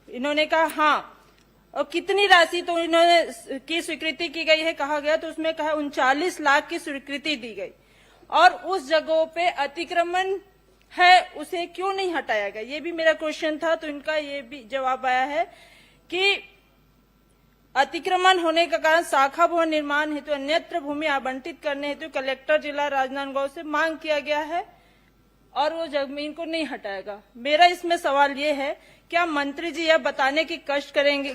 S1: इन्होंने कहा हाँ। और कितनी राशि तो इन्होंने की स्वीकृति की गई है कहा गया, तो उसमें कहा 39 लाख की स्वीकृति दी गई। और उस जगहों पे अतिक्रमण है, उसे क्यों नहीं हटाया गया? ये भी मेरा क्वेश्चन था। तो इनका ये भी जवाब आया है कि अतिक्रमण होने का कारण शाखा भवन निर्माण हेतु अन्यत्र भूमि आवंटित करने हेतु कलेक्टर जिला राजनांदगांव से मांग किया गया है और वो जमीन को नहीं हटाएगा। मेरा इसमें सवाल ये है, क्या मंत्री जी यह बताने की कष्ट करेंगे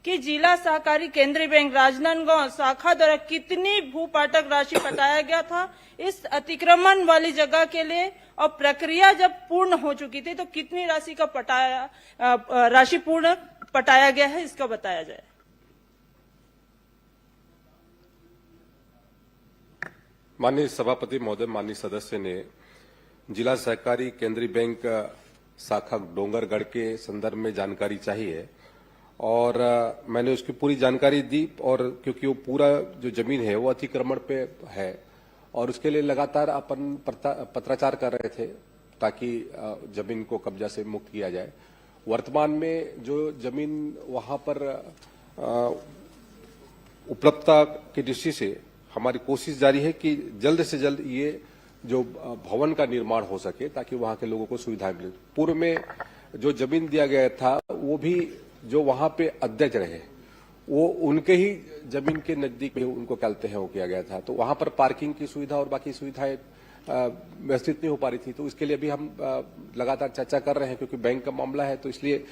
S1: कि जिला सहकारी केंद्रीय बैंक राजनांदगांव शाखा द्वारा कितनी भूपाटक राशि पटाया गया था इस अतिक्रमण वाली जगह के लिए, और प्रक्रिया जब पूर्ण हो चुकी थी तो कितनी राशि का राशि पूर्ण पटाया गया है, इसका बताया जाए।
S2: माननीय सभापति महोदय, माननीय सदस्य ने जिला सहकारी केंद्रीय बैंक शाखा डोंगरगढ़ के संदर्भ में जानकारी चाहिए और मैंने उसकी पूरी जानकारी दी। और क्योंकि वो पूरा जो जमीन है वो अतिक्रमण पे है और उसके लिए लगातार अपन पत्राचार कर रहे थे ताकि जमीन को कब्जा से मुक्त किया जाए। वर्तमान में जो जमीन वहां पर उपलब्धता की दृष्टि से हमारी कोशिश जारी है कि जल्द से जल्द ये जो भवन का निर्माण हो सके ताकि वहां के लोगों को सुविधाएं मिले। पूर्व में जो जमीन दिया गया था वो भी जो वहां पे अध्यक्ष रहे वो उनके ही जमीन के नजदीक में उनको कहते हैं वो किया गया था, तो वहां पर पार्किंग की सुविधा और बाकी सुविधाएं व्यवस्थित नहीं हो पा रही थी। तो इसके लिए भी हम लगातार चर्चा कर रहे हैं क्योंकि बैंक का मामला है, तो इसलिए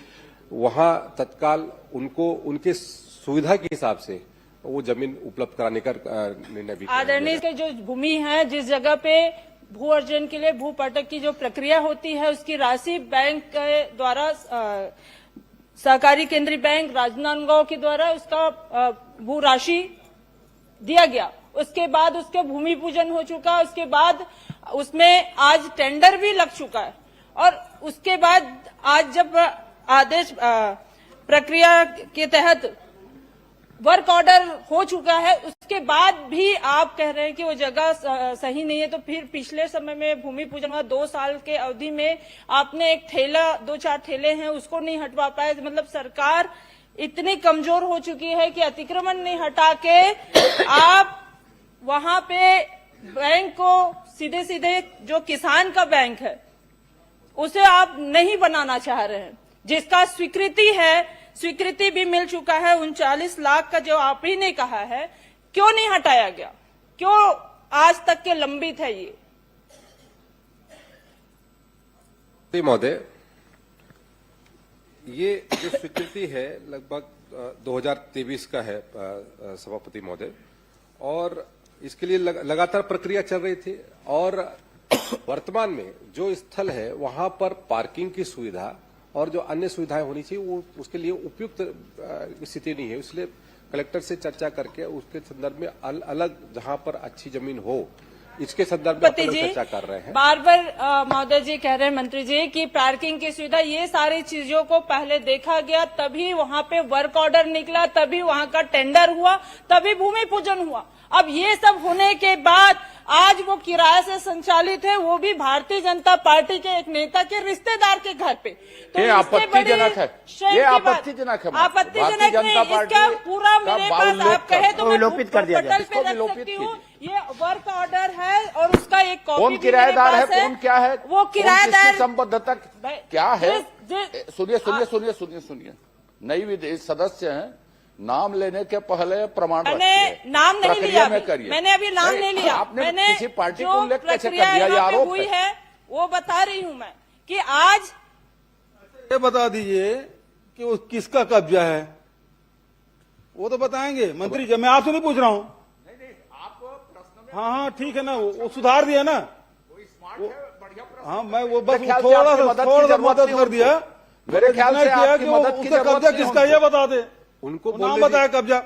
S2: वहां तत्काल उनको उनके सुविधा के हिसाब से वो जमीन उपलब्ध कराने का निर्णय भी।
S1: आदरणीय के जो भूमि है, जिस जगह पे भू अर्जन के लिए भूपाटक की जो प्रक्रिया होती है उसकी राशि बैंक के द्वारा सहकारी केंद्रीय बैंक राजनांदगांव के द्वारा उसका भू राशि दिया गया। उसके बाद उसके भूमि पूजन हो चुका, उसके बाद उसमें आज टेंडर भी लग चुका है और उसके बाद आज जब आदेश प्रक्रिया के तहत वर्क ऑर्डर हो चुका है, उसके बाद भी आप कह रहे हैं कि वो जगह सही नहीं है। तो फिर पिछले समय में भूमि पूजन हुआ 2 साल के अवधि में आपने एक ठेला 2-4 ठेले हैं उसको नहीं हटवा पाए। मतलब सरकार इतनी कमजोर हो चुकी है कि अतिक्रमण नहीं हटा के आप वहां पे बैंक को सीधे सीधे जो किसान का बैंक है उसे आप नहीं बनाना चाह रहे हैं, जिसका स्वीकृति भी मिल चुका है। 39 लाख का जो आप ही ने कहा है, क्यों नहीं हटाया गया? क्यों आज तक के लंबित है ये?
S2: महोदय, ये जो स्वीकृति है लगभग 2023 का है सभापति महोदय, और इसके लिए लगातार प्रक्रिया चल रही थी। और वर्तमान में जो स्थल है वहां पर पार्किंग की सुविधा और जो अन्य सुविधाएं होनी चाहिए वो उसके लिए उपयुक्त स्थिति नहीं है। इसलिए कलेक्टर से चर्चा करके उसके संदर्भ में अलग जहां पर अच्छी जमीन हो, इसके संदर्भ में चर्चा कर रहे हैं।
S1: बार बार महोदय जी कह रहे हैं, मंत्री जी, कि पार्किंग की सुविधा, ये सारी चीजों को पहले देखा गया, तभी वहां पे वर्क ऑर्डर निकला, तभी वहां का टेंडर हुआ, तभी भूमि पूजन हुआ। अब ये सब होने के बाद आज वो किराए से संचालित है, वो भी भारतीय जनता पार्टी के एक नेता के रिश्तेदार के घर पे।
S3: तो ये आपत्तिजनक है, ये आपत्तिजनक है।
S1: आपत्तिजनक नहीं, इसका पूरा मेरे पास आप कहे तो मैं
S8: विलोपित कर दिया जाए।
S1: इसको विलोपित कीजिए। ये वर्क ऑर्डर है और उसका एक कॉपी
S3: कौन किराएदार है, कौन क्या है,
S1: वो किराएदार
S3: संबद्धता क्या है? सुनिए, नई विधेयक सदस्य हैं, नाम लेने के पहले प्रमाण
S1: मैंने नाम नहीं लिया, मैंने अभी नाम नहीं लिया।
S3: आपने
S1: मैंने
S3: किसी पार्टी को
S1: जो
S3: उल्लेख कैसे कर
S1: प्रक्रिया
S3: दिया? ये
S1: यहाँ पे
S3: आरोप
S1: हुई
S3: है।
S1: है वो बता रही हूँ मैं कि आज
S4: ये बता दीजिए कि वो किसका कब्जा है, वो तो बताएंगे मंत्री जी। मैं आपसे नहीं पूछ रहा हूँ। हाँ ठीक है ना, वो सुधार दिया ना। हाँ, मैं वो बस थोड़ा सा मदद कर दिया।
S3: मेरे ख्याल से आपकी
S4: कि
S3: मदद की
S4: उसका कब्जा किसका ये बता दे।
S2: उनको
S4: नाम बताया कब्जा,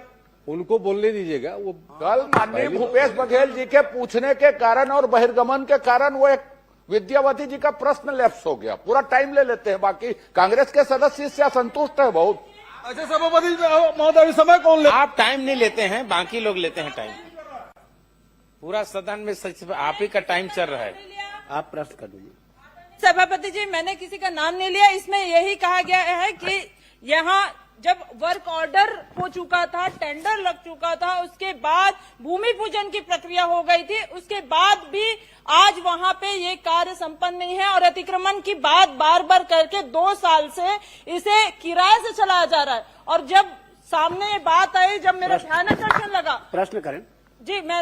S2: उनको बोलने दीजिएगा। वो
S3: कल माननीय भूपेश बघेल जी के पूछने के कारण और बहिर्गमन के कारण वो एक विद्यावती जी का प्रश्न लैप्स हो गया। पूरा टाइम ले लेते हैं, बाकी कांग्रेस के सदस्य इससे असंतुष्ट है बहुत।
S4: अच्छा सभापति महोदय, समय कौन ले?
S10: आप टाइम नहीं लेते हैं, बाकी लोग लेते हैं टाइम। पूरा सदन में सच आप ही का टाइम चल रहा है।
S8: आप प्रश्न कर दीजिए।
S1: सभापति जी, मैंने किसी का नाम नहीं लिया। इसमें यही कहा गया है कि यहाँ जब वर्क ऑर्डर हो चुका था, टेंडर लग चुका था, उसके बाद भूमि पूजन की प्रक्रिया हो गई थी, उसके बाद भी आज वहां पे ये कार्य संपन्न नहीं है और अतिक्रमण की बात बार बार करके 2 साल से इसे किराए से चलाया जा रहा है। और जब सामने ये बात आई, जब मेरा ध्यान आकर्षण लगा,
S8: प्रश्न करें
S1: जी मैं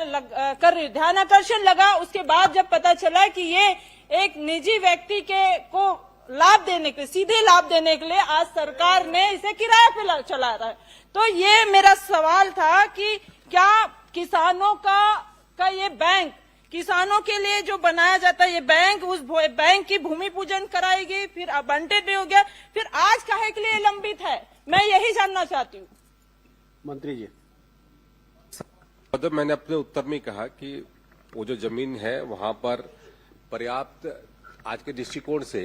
S1: कर रही हूँ, ध्यान आकर्षण लगा, उसके बाद जब पता चला कि ये एक निजी व्यक्ति को लाभ देने के लिए, सीधे लाभ देने के लिए आज सरकार ने इसे किराए पे चला रहा है। तो ये मेरा सवाल था कि क्या किसानों का ये बैंक, किसानों के लिए जो बनाया जाता है ये बैंक, उस बैंक की भूमि पूजन कराएगी, फिर आवंटित भी हो गया, फिर आज काहे के लिए लंबित है? मैं यही जानना चाहती हूँ।
S8: मंत्री जी,
S2: मैंने अपने उत्तर में कहा कि वो जो जमीन है वहां पर पर्याप्त, आज के दृष्टिकोण से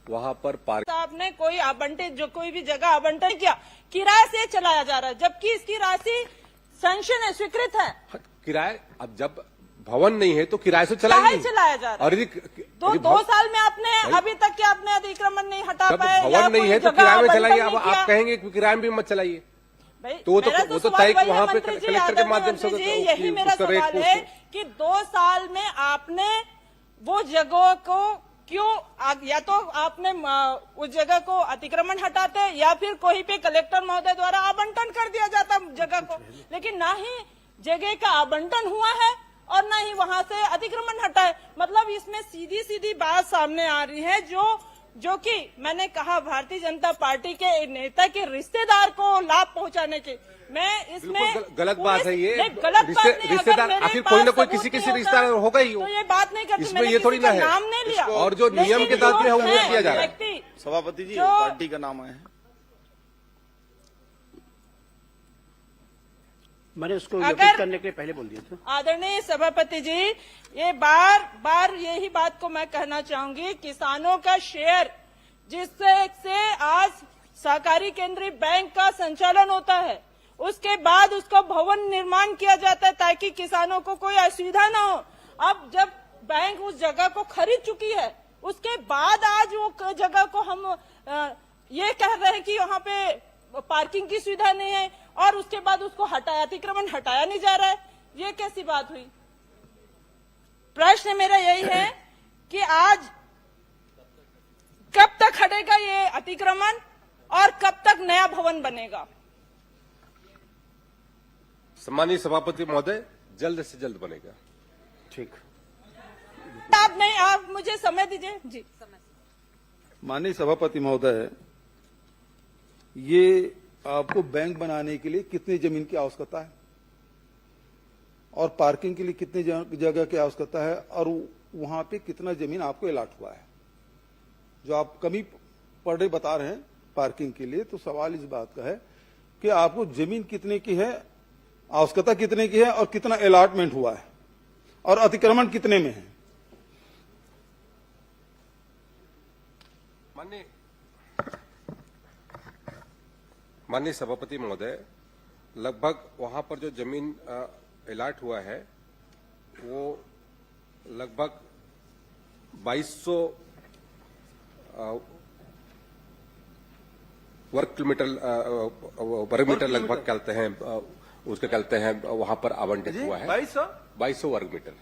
S2: वहां पर
S1: आपने कोई आवंटित, जो कोई भी जगह आवंटन किया, किराए से चलाया जा रहा है, जबकि इसकी राशि सैंक्शन है, स्वीकृत है।
S2: किराए, अब जब भवन नहीं है तो किराए से चलाया
S1: जा रहा है। और तो 2 साल में आपने अभी तक क्या आपने अतिक्रमण नहीं हटा पाए?
S2: भवन नहीं है तो किराए में चलाइए। अब आप कहेंगे कि किराए में भी मत चलाइए, तो वो तो तय वहां पे कलेक्टर के माध्यम से
S1: यही मेरा सवाल है कि 2 साल में आपने वो जगह को क्यों, या तो आपने उस जगह को अतिक्रमण हटाते या फिर कोई पे कलेक्टर महोदय द्वारा आवंटन कर दिया जाता जगह को, लेकिन ना ही जगह का आवंटन हुआ है और ना ही वहां से अतिक्रमण हटाए। मतलब इसमें सीधी सीधी बात सामने आ रही है, जो कि मैंने कहा भारतीय जनता पार्टी के नेता के रिश्तेदार को लाभ पहुंचाने के, मैं इसमें
S2: गलत बात है। ये
S1: गलत बात नहीं,
S2: रिश्तेदार आखिर कोई ना कोई किसी रिश्तेदार होगा ही,
S1: तो ये बात नहीं करती।
S2: इसमें ये थोड़ी ना है,
S1: नाम नहीं लिया
S2: और जो नियम के तहत है वो किया जा रहा है।
S4: सभापति जी, पार्टी का नाम है,
S8: मैंने उसको विलोपित करने के लिए पहले बोल दिया था।
S1: आदरणीय सभापति जी, ये बार बार यही बात को मैं कहना चाहूंगी, किसानों का शेयर जिससे आज सहकारी केंद्रीय बैंक का संचालन होता है, उसके बाद उसको भवन निर्माण किया जाता है ताकि किसानों को कोई असुविधा न हो। अब जब बैंक उस जगह को खरीद चुकी है, उसके बाद आज वो जगह को हम ये कह रहे हैं कि वहाँ पे पार्किंग की सुविधा नहीं है और उसके बाद उसको अतिक्रमण हटाया नहीं जा रहा है। ये कैसी बात हुई? प्रश्न मेरा यही है कि आज कब तक हटेगा ये अतिक्रमण और कब तक नया भवन बनेगा?
S2: सम्मानीय सभापति महोदय, जल्द से जल्द बनेगा।
S4: ठीक।
S1: आप मुझे समय दीजिए जी।
S4: माननीय सभापति महोदय, ये आपको बैंक बनाने के लिए कितनी जमीन की आवश्यकता है और पार्किंग के लिए कितनी जगह की आवश्यकता है और वहां पे कितना जमीन आपको अलॉट हुआ है? जो आप कमी पर डे बता रहे हैं पार्किंग के लिए, तो सवाल इस बात का है कि आपको जमीन कितने की है, आवश्यकता कितने की है और कितना अलॉटमेंट हुआ है और अतिक्रमण कितने में है?
S2: माननीय सभापति महोदय, लगभग वहां पर जो जमीन अलॉट हुआ है वो लगभग 2200 वर्ग मीटर लगभग कहते हैं, उसके कहते हैं वहां पर आवंटित हुआ है 2200 वर्ग मीटर।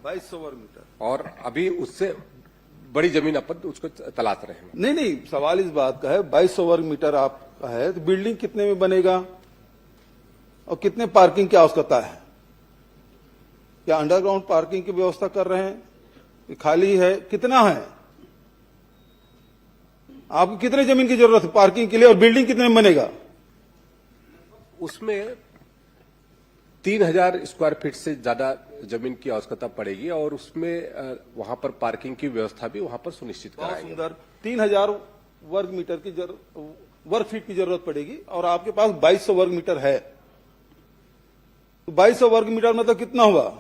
S4: 2200 वर्ग मीटर।
S2: और अभी उससे बड़ी जमीन अपन उसको तलाश रहे हैं।
S4: नहीं, सवाल इस बात का है 2200 वर्ग मीटर आपका है, तो बिल्डिंग कितने में बनेगा और कितने पार्किंग की आवश्यकता है? क्या अंडरग्राउंड पार्किंग की व्यवस्था कर रहे हैं? खाली है? कितना है? आपको कितने जमीन की जरूरत है पार्किंग के लिए और बिल्डिंग कितने में बनेगा?
S2: उसमें 3000 स्क्वायर फीट से ज्यादा जमीन की आवश्यकता पड़ेगी और उसमें वहां पर पार्किंग की व्यवस्था भी वहां पर सुनिश्चित कराएंगे।
S4: सुंदर। 3000 वर्ग मीटर की वर्ग फीट की जरूरत पड़ेगी और आपके पास 2200 वर्ग मीटर है, तो 2200 वर्ग मीटर मतलब कितना हुआ?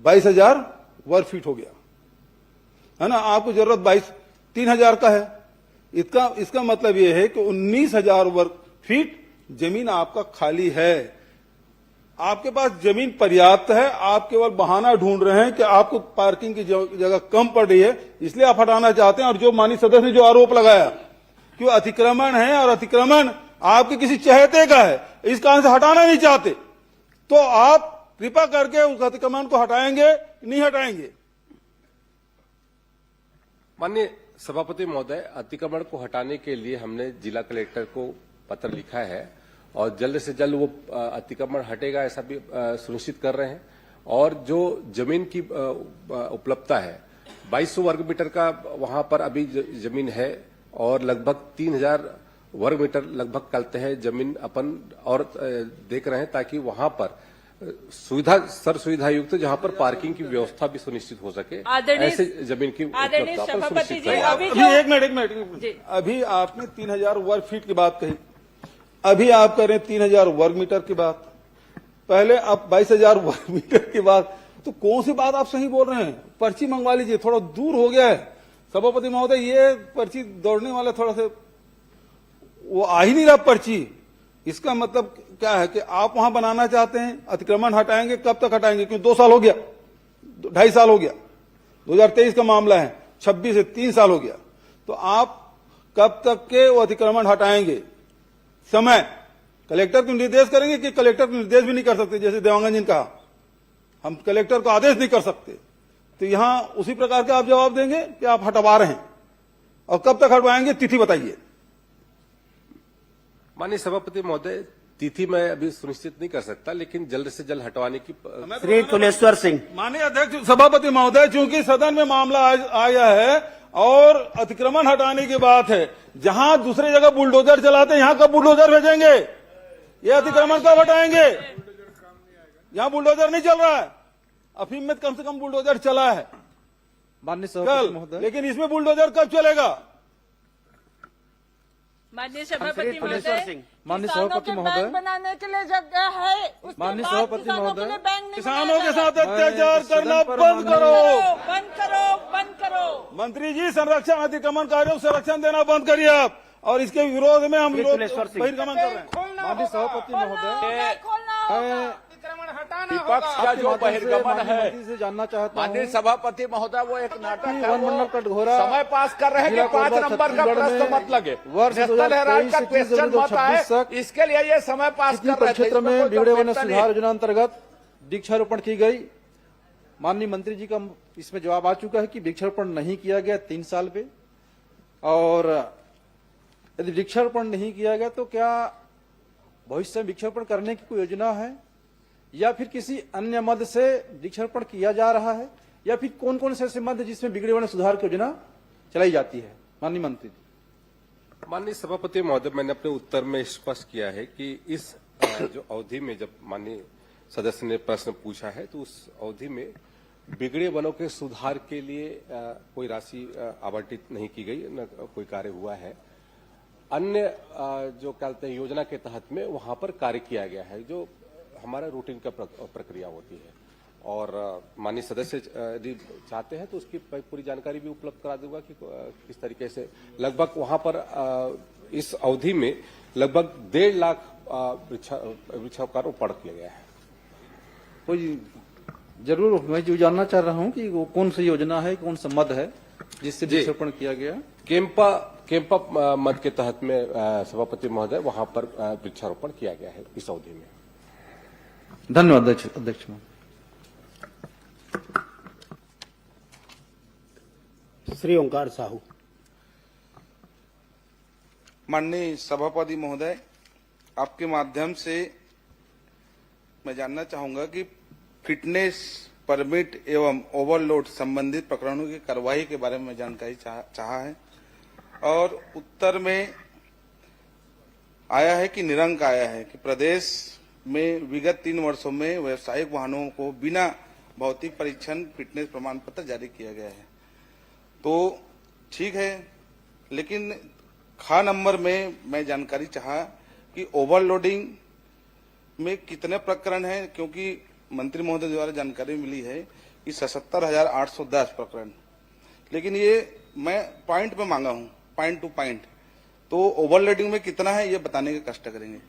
S4: 22000 वर्ग फीट हो गया, है ना? आपको जरूरत 3000 का है। इसका मतलब यह है कि 19000 वर्ग फीट जमीन आपका खाली है। आपके पास जमीन पर्याप्त है, आप केवल बहाना ढूंढ रहे हैं कि आपको पार्किंग की जगह कम पड़ रही है, इसलिए आप हटाना चाहते हैं। और जो माननीय सदस्य ने जो आरोप लगाया कि वो अतिक्रमण है और अतिक्रमण आपके किसी चहेते का है, इस कारण से हटाना नहीं चाहते, तो आप कृपा करके उस अतिक्रमण को हटाएंगे, नहीं हटाएंगे?
S2: माननीय सभापति महोदय, अतिक्रमण को हटाने के लिए हमने जिला कलेक्टर को पत्र लिखा है और जल्द से जल्द वो अतिक्रमण हटेगा ऐसा भी सुनिश्चित कर रहे हैं। और जो जमीन की उपलब्धता है 2200 वर्ग मीटर का वहां पर अभी जमीन है और लगभग 3000 वर्ग मीटर लगभग कहते हैं जमीन अपन और देख रहे हैं, ताकि वहां पर सुविधा युक्त जहां पर पार्किंग की व्यवस्था भी सुनिश्चित हो सके, ऐसे जमीन की उपलब्धता पर सुनिश्चित करें।
S4: अभी एक मिनट, अभी आपने 3000 वर्ग फीट की बात कही, अभी आप कर रहे हैं 3000 वर्ग मीटर की बात, पहले आप 22000 वर्ग मीटर की बात, तो कौन सी बात आप सही बोल रहे हैं? पर्ची मंगवा लीजिए, थोड़ा दूर हो गया है सभापति महोदय, ये पर्ची दौड़ने वाला थोड़ा सा वो आ ही नहीं रहा पर्ची। इसका मतलब क्या है कि आप वहां बनाना चाहते हैं, अतिक्रमण हटाएंगे, कब तक हटाएंगे? क्योंकि 2 साल हो गया, 2.5 साल हो गया, 2023 का मामला है, 26 से 3 साल हो गया, तो आप कब तक के वो अतिक्रमण हटाएंगे? समय कलेक्टर को निर्देश करेंगे कि कलेक्टर को निर्देश भी नहीं कर सकते, जैसे देवांगन जी ने कहा हम कलेक्टर को आदेश नहीं कर सकते, तो यहां उसी प्रकार के आप जवाब देंगे कि आप हटवा रहे हैं और कब तक हटवाएंगे, तिथि बताइए।
S2: माननीय सभापति महोदय, तिथि मैं अभी सुनिश्चित नहीं कर सकता, लेकिन जल्द से जल्द हटवाने की
S8: श्री तुलेश्वर सिंह।
S4: माननीय अध्यक्ष सभापति महोदय, चूंकि सदन में मामला आया है और अतिक्रमण हटाने की बात है, जहां दूसरी जगह बुलडोजर चलाते हैं, यहां कब बुलडोजर भेजेंगे? ये अतिक्रमण कब हटाएंगे? यहां बुलडोजर नहीं चल रहा है, अफीम में कम से कम बुलडोजर चला है
S6: माननीय सभापति महोदय,
S4: लेकिन इसमें बुलडोजर कब चलेगा?
S1: माननीय सभापति महोदय,
S6: माननीय सभापति महोदय,
S1: बनाने के लिए जगह है,
S6: माननीय सभापति महोदय,
S4: किसानों के साथ अत्याचार करना बंद करो,
S1: बंद करो, बंद करो।
S4: मंत्री जी, संरक्षण अतिक्रमणकारियों को संरक्षण देना बंद करिए आप, और इसके विरोध में हम बहिर्गमन कर रहे हैं।
S6: माननीय सभापति महोदय,
S1: खोलना होगा, अतिक्रमण हटा
S3: कराना विपक्ष का जो बहिर्गमन है,
S6: मंत्री से जानना चाहता
S3: माननीय
S6: हूँ
S3: सभापति महोदय, वो एक नाटक है।
S6: वन मंडल कटघोरा
S3: समय पास कर रहे हैं कि 5 नंबर का प्रश्न मत लगे, नेशनल हेराल्ड का क्वेश्चन मत आए, इसके लिए ये समय पास कर रहे थे।
S6: क्षेत्र में बिगड़े वन सुधार योजना अंतर्गत वृक्षारोपण की गई। माननीय मंत्री जी का इसमें जवाब आ चुका है कि वृक्षारोपण नहीं किया गया 3 साल पे, और यदि वृक्षारोपण नहीं किया गया तो क्या भविष्य में वृक्षारोपण करने की कोई योजना है, या फिर किसी अन्य मद से वृक्षारोपण किया जा रहा है, या फिर कौन कौन से ऐसे मद जिसमें बिगड़े वन सुधार की योजना चलाई जाती है? माननीय मंत्री जी।
S2: माननीय सभापति महोदय, मैंने अपने उत्तर में स्पष्ट किया है कि इस जो अवधि में जब माननीय सदस्य ने प्रश्न पूछा है तो उस अवधि में बिगड़े वनों के सुधार के लिए कोई राशि आवंटित नहीं की गई, न कोई कार्य हुआ है। अन्य जो कहते हैं योजना के तहत में वहां पर कार्य किया गया है, जो हमारा रूटीन का प्रक्रिया होती है। और माननीय सदस्य यदि चाहते हैं तो उसकी पूरी जानकारी भी उपलब्ध करा दूंगा कि किस तरीके से लगभग वहां पर इस अवधि में लगभग 1.5 लाख वृक्षारोपण किया गया है।
S6: कोई जरूर मैं जो जानना चाह रहा हूं कि वो कौन सी योजना है, कौन सा मद है जिससे वृक्षारोपण किया गया?
S2: केम्पा मद के तहत में सभापति महोदय वहां पर वृक्षारोपण किया गया है इस अवधि में।
S6: धन्यवाद अध्यक्ष।
S8: श्री ओंकार साहू।
S7: माननीय सभापति महोदय, आपके माध्यम से मैं जानना चाहूंगा कि फिटनेस परमिट एवं ओवरलोड संबंधित प्रकरणों की कार्रवाई के बारे में जानकारी चाहा है, और उत्तर में आया है कि निरंक आया है कि प्रदेश में विगत 3 वर्षों में व्यावसायिक वाहनों को बिना भौतिक परीक्षण फिटनेस प्रमाण पत्र जारी किया गया है। तो ठीक है, लेकिन खा नंबर में मैं जानकारी चाहा कि ओवरलोडिंग में कितने प्रकरण हैं, क्योंकि मंत्री महोदय द्वारा जानकारी मिली है कि 77,810 प्रकरण, लेकिन ये मैं पॉइंट पे मांगा हूं, पॉइंट टू पॉइंट। तो ओवरलोडिंग में कितना है ये बताने का कष्ट करेंगे।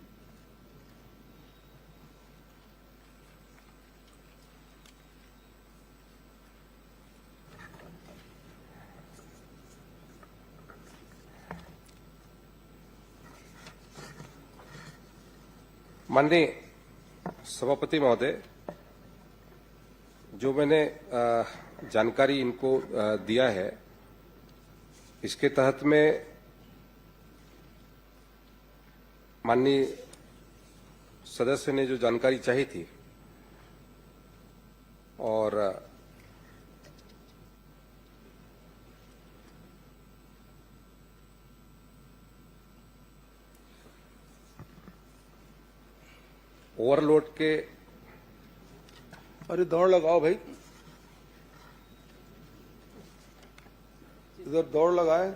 S2: माननीय सभापति महोदय, जो मैंने जानकारी इनको दिया है, इसके तहत में माननीय सदस्य ने जो जानकारी चाहिए थी और ओवरलोड के,
S4: अरे दौड़ लगाओ भाई, इधर दौड़ लगाए।